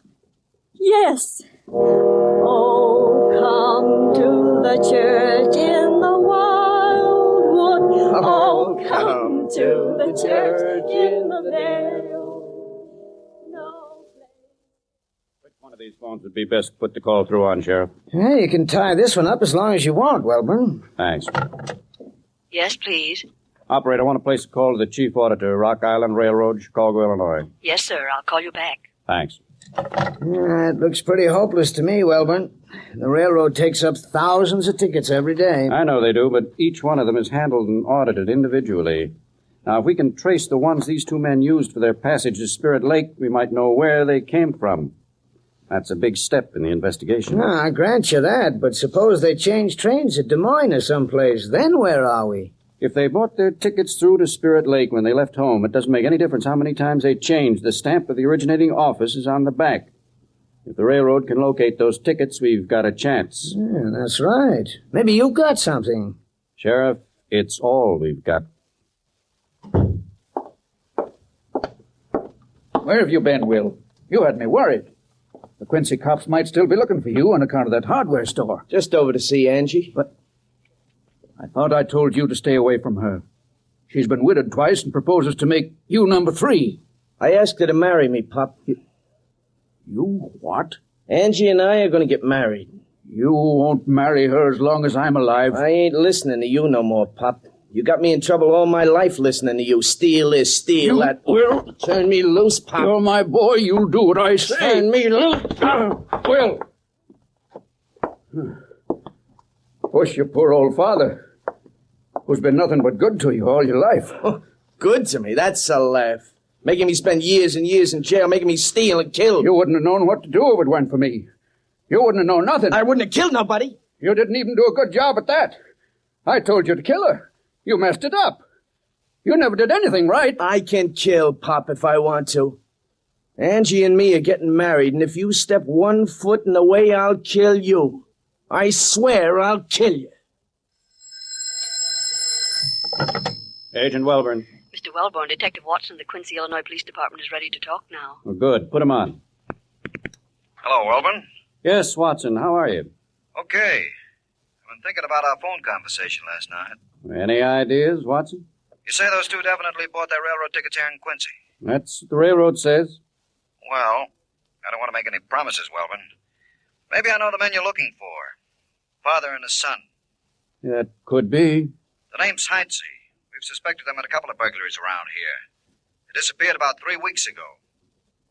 Yes. Oh, come to the church in the wildwood. Oh, come to the church in the vale. Which one of these phones would be best to put the call through on, Sheriff? Yeah, you can tie this one up as long as you want, Welburn. Thanks. Yes, please. Operator, I want to place a call to the Chief Auditor, Rock Island Railroad, Chicago, Illinois. Yes, sir. I'll call you back. Thanks. It looks pretty hopeless to me, Welburn. The railroad takes up thousands of tickets every day. I know they do, but each one of them is handled and audited individually. Now, if we can trace the ones these two men used for their passage to Spirit Lake, we might know where they came from. That's a big step in the investigation. No, I grant you that, but suppose they change trains at Des Moines or someplace. Then where are we? If they bought their tickets through to Spirit Lake when they left home, it doesn't make any difference how many times they change. The stamp of the originating office is on the back. If the railroad can locate those tickets, we've got a chance. Yeah, that's right. Maybe you got something. Sheriff, it's all we've got. Where have you been, Will? You had me worried. The Quincy cops might still be looking for you on account of that hardware store. Just over to see Angie. But I thought I told you to stay away from her. She's been widowed twice and proposes to make you number 3. I asked her to marry me, Pop. You what? Angie and I are going to get married. You won't marry her as long as I'm alive. I ain't listening to you no more, Pop. You got me in trouble all my life listening to you. Steal this, steal that. Will. Turn me loose, Pop. You're my boy. You'll do what I say. Turn me loose. Will. Push your poor old father, who's been nothing but good to you all your life. Oh, good to me? That's a laugh. Making me spend years and years in jail, making me steal and kill. You wouldn't have known what to do if it weren't for me. You wouldn't have known nothing. I wouldn't have killed nobody. You didn't even do a good job at that. I told you to kill her. You messed it up. You never did anything right. I can kill, Pop, if I want to. Angie and me are getting married, and if you step 1 foot in the way, I'll kill you. I swear I'll kill you. Agent Welborn. Mr. Wellborn, Detective Watson of the Quincy, Illinois Police Department is ready to talk now. Oh, good. Put him on. Hello, Welborn. Yes, Watson. How are you? Okay. I've been thinking about our phone conversation last night. Any ideas, Watson? You say those two definitely bought their railroad tickets here in Quincy. That's what the railroad says. Well, I don't want to make any promises, Welborn. Maybe I know the men you're looking for. Father and his son. That could be. The name's Heinze. We've suspected them in a couple of burglaries around here. They disappeared about 3 weeks ago.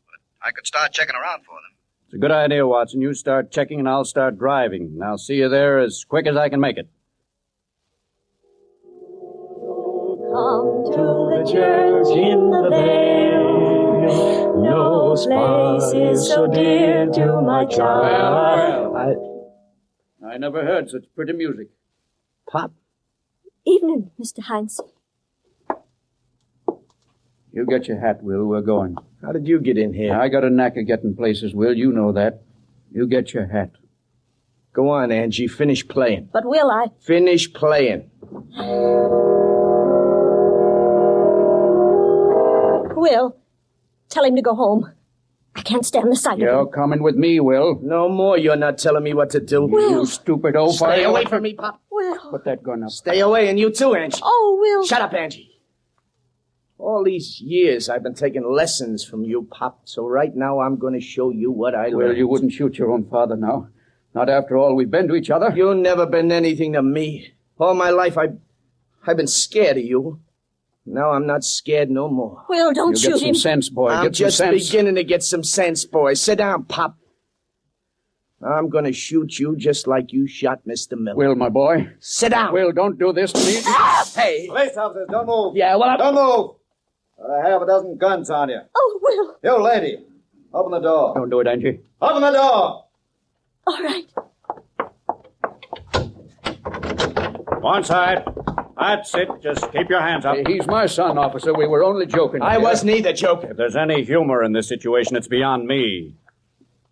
But I could start checking around for them. It's a good idea, Watson. You start checking and I'll start driving. And I'll see you there as quick as I can make it. Come to the church in the vale. No place is so dear to my child. I never heard such pretty music. Pop. Evening, Mr. Heinz. You get your hat, Will. We're going. How did you get in here? I got a knack of getting places, Will. You know that. You get your hat. Go on, Angie. Finish playing. But will I? Finish playing. Will, tell him to go home. I can't stand the sight of him. You're coming with me, Will. No more. You're not telling me what to do. Will. You stupid old Stay away from me, Pop. Will. Put that gun up. Stay away, and you too, Angie. Oh, Will. Shut up, Angie. All these years I've been taking lessons from you, Pop, so right now I'm going to show you what I learned. Well, you wouldn't shoot your own father now. Not after all we've been to each other. You've never been anything to me. All my life I've been scared of you. Now I'm not scared no more. Will, don't shoot him. Get some sense, boy. I'm Get some just sense. beginning to get some sense, boy. Sit down, Pop. I'm going to shoot you just like you shot Mr. Miller. Will, my boy. Sit down. Will, don't do this to me. Hey. Police officers, don't move. Yeah, well, Don't move. I have a dozen guns on you. Oh, Will. You lady, open the door. Don't do it, Angie. Open the door. All right. One side. That's it. Just keep your hands up. Hey, he's my son, officer. We were only joking. I wasn't either joking. If there's any humor in this situation, it's beyond me.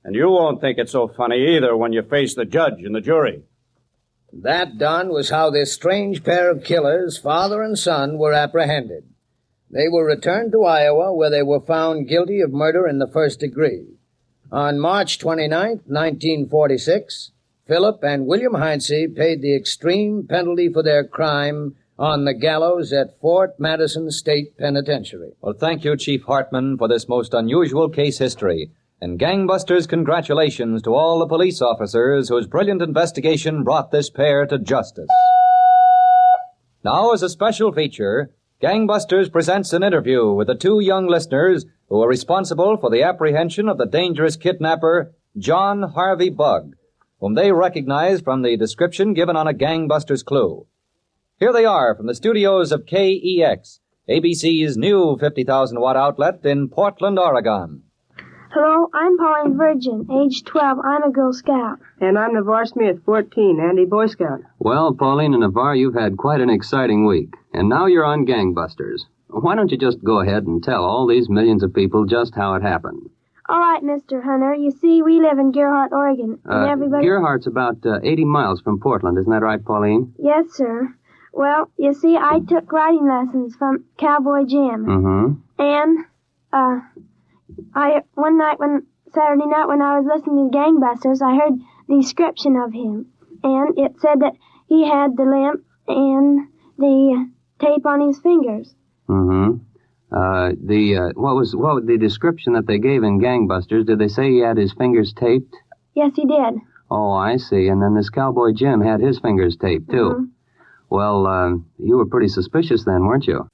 And you won't think it's so funny either when you face the judge and the jury. That done was how this strange pair of killers, father and son, were apprehended. They were returned to Iowa, where they were found guilty of murder in the first degree. On March 29, 1946, Philip and William Heinze paid the extreme penalty for their crime on the gallows at Fort Madison State Penitentiary. Well, thank you, Chief Hartman, for this most unusual case history. And gangbusters, congratulations to all the police officers whose brilliant investigation brought this pair to justice. Now, as a special feature, Gangbusters presents an interview with the two young listeners who are responsible for the apprehension of the dangerous kidnapper, John Harvey Bugg, whom they recognized from the description given on a Gangbusters clue. Here they are from the studios of KEX, ABC's new 50,000-watt outlet in Portland, Oregon. Hello, I'm Pauline Virgin, age 12. I'm a Girl Scout. And I'm Navarre Smith, 14, Andy Boy Scout. Well, Pauline and Navarre, you've had quite an exciting week. And now you're on Gangbusters. Why don't you just go ahead and tell all these millions of people just how it happened? All right, Mr. Hunter. You see, we live in Gerhardt, Oregon, and everybody... Gerhardt's about 80 miles from Portland. Isn't that right, Pauline? Yes, sir. Well, you see, I took writing lessons from Cowboy Jim. Mm-hmm. And, Saturday night when I was listening to Gangbusters, I heard the description of him. And it said that he had the limp and the tape on his fingers. Mm-hmm. What was the description that they gave in Gangbusters? Did they say he had his fingers taped? Yes, he did. Oh, I see. And then this Cowboy Jim had his fingers taped, too. Mm-hmm. Well, you were pretty suspicious then, weren't you?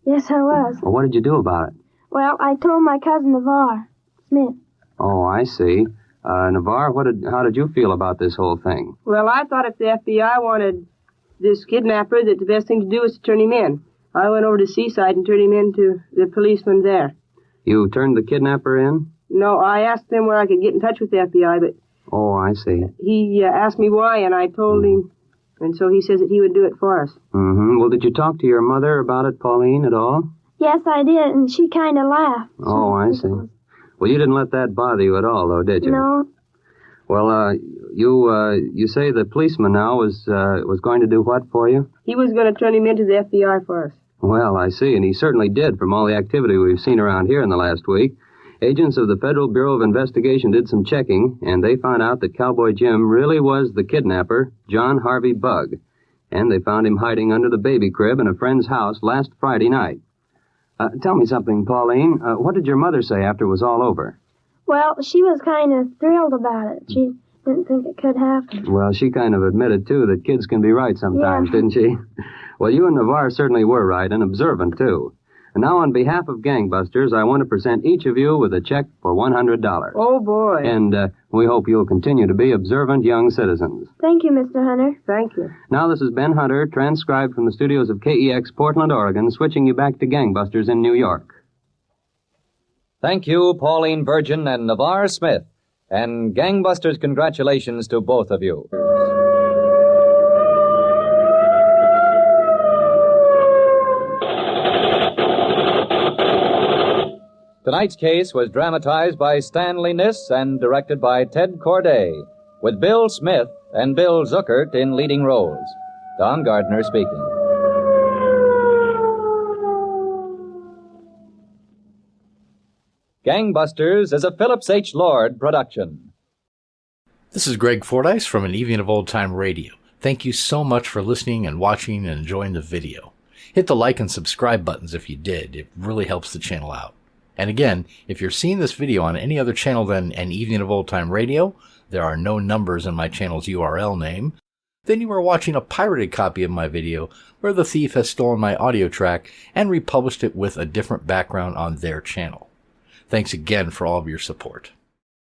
Yes, I was. Well, what did you do about it? Well, I told my cousin Navarre Smith. Oh, I see. Navarre, how did you feel about this whole thing? Well, I thought if the FBI wanted this kidnapper, that the best thing to do was to turn him in. I went over to Seaside and turned him in to the policeman there. You turned the kidnapper in? No, I asked him where I could get in touch with the FBI, but... Oh, I see. He asked me why, and I told him, and so he says that he would do it for us. Mm-hmm. Well, did you talk to your mother about it, Pauline, at all? Yes, I did, and she kind of laughed. Oh, I see. Well, you didn't let that bother you at all, though, did you? No. Well, you say the policeman now was going to do what for you? He was going to turn him into the FBI for us. Well, I see, and he certainly did from all the activity we've seen around here in the last week. Agents of the Federal Bureau of Investigation did some checking, and they found out that Cowboy Jim really was the kidnapper, John Harvey Bugg. And they found him hiding under the baby crib in a friend's house last Friday night. Tell me something, Pauline. What did your mother say after it was all over? Well, she was kind of thrilled about it. She didn't think it could happen. Well, she kind of admitted, too, that kids can be right sometimes, Yeah. didn't she? Well, you and Navarre certainly were right, and observant, too. And now, on behalf of Gangbusters, I want to present each of you with a check for $100. Oh, boy. And we hope you'll continue to be observant young citizens. Thank you, Mr. Hunter. Thank you. Now, this is Ben Hunter, transcribed from the studios of KEX Portland, Oregon, switching you back to Gangbusters in New York. Thank you, Pauline Virgin and Navarre Smith. And gangbusters congratulations to both of you. Tonight's case was dramatized by Stanley Niss and directed by Ted Corday, with Bill Smith and Bill Zuckert in leading roles. Don Gardner speaking. Gangbusters is a Phillips H. Lord production. This is Greg Fordyce from An Evening of Old Time Radio. Thank you so much for listening and watching and enjoying the video. Hit the like and subscribe buttons if you did. It really helps the channel out. And again, if you're seeing this video on any other channel than An Evening of Old Time Radio, there are no numbers in my channel's URL name, then you are watching a pirated copy of my video where the thief has stolen my audio track and republished it with a different background on their channel. Thanks again for all of your support.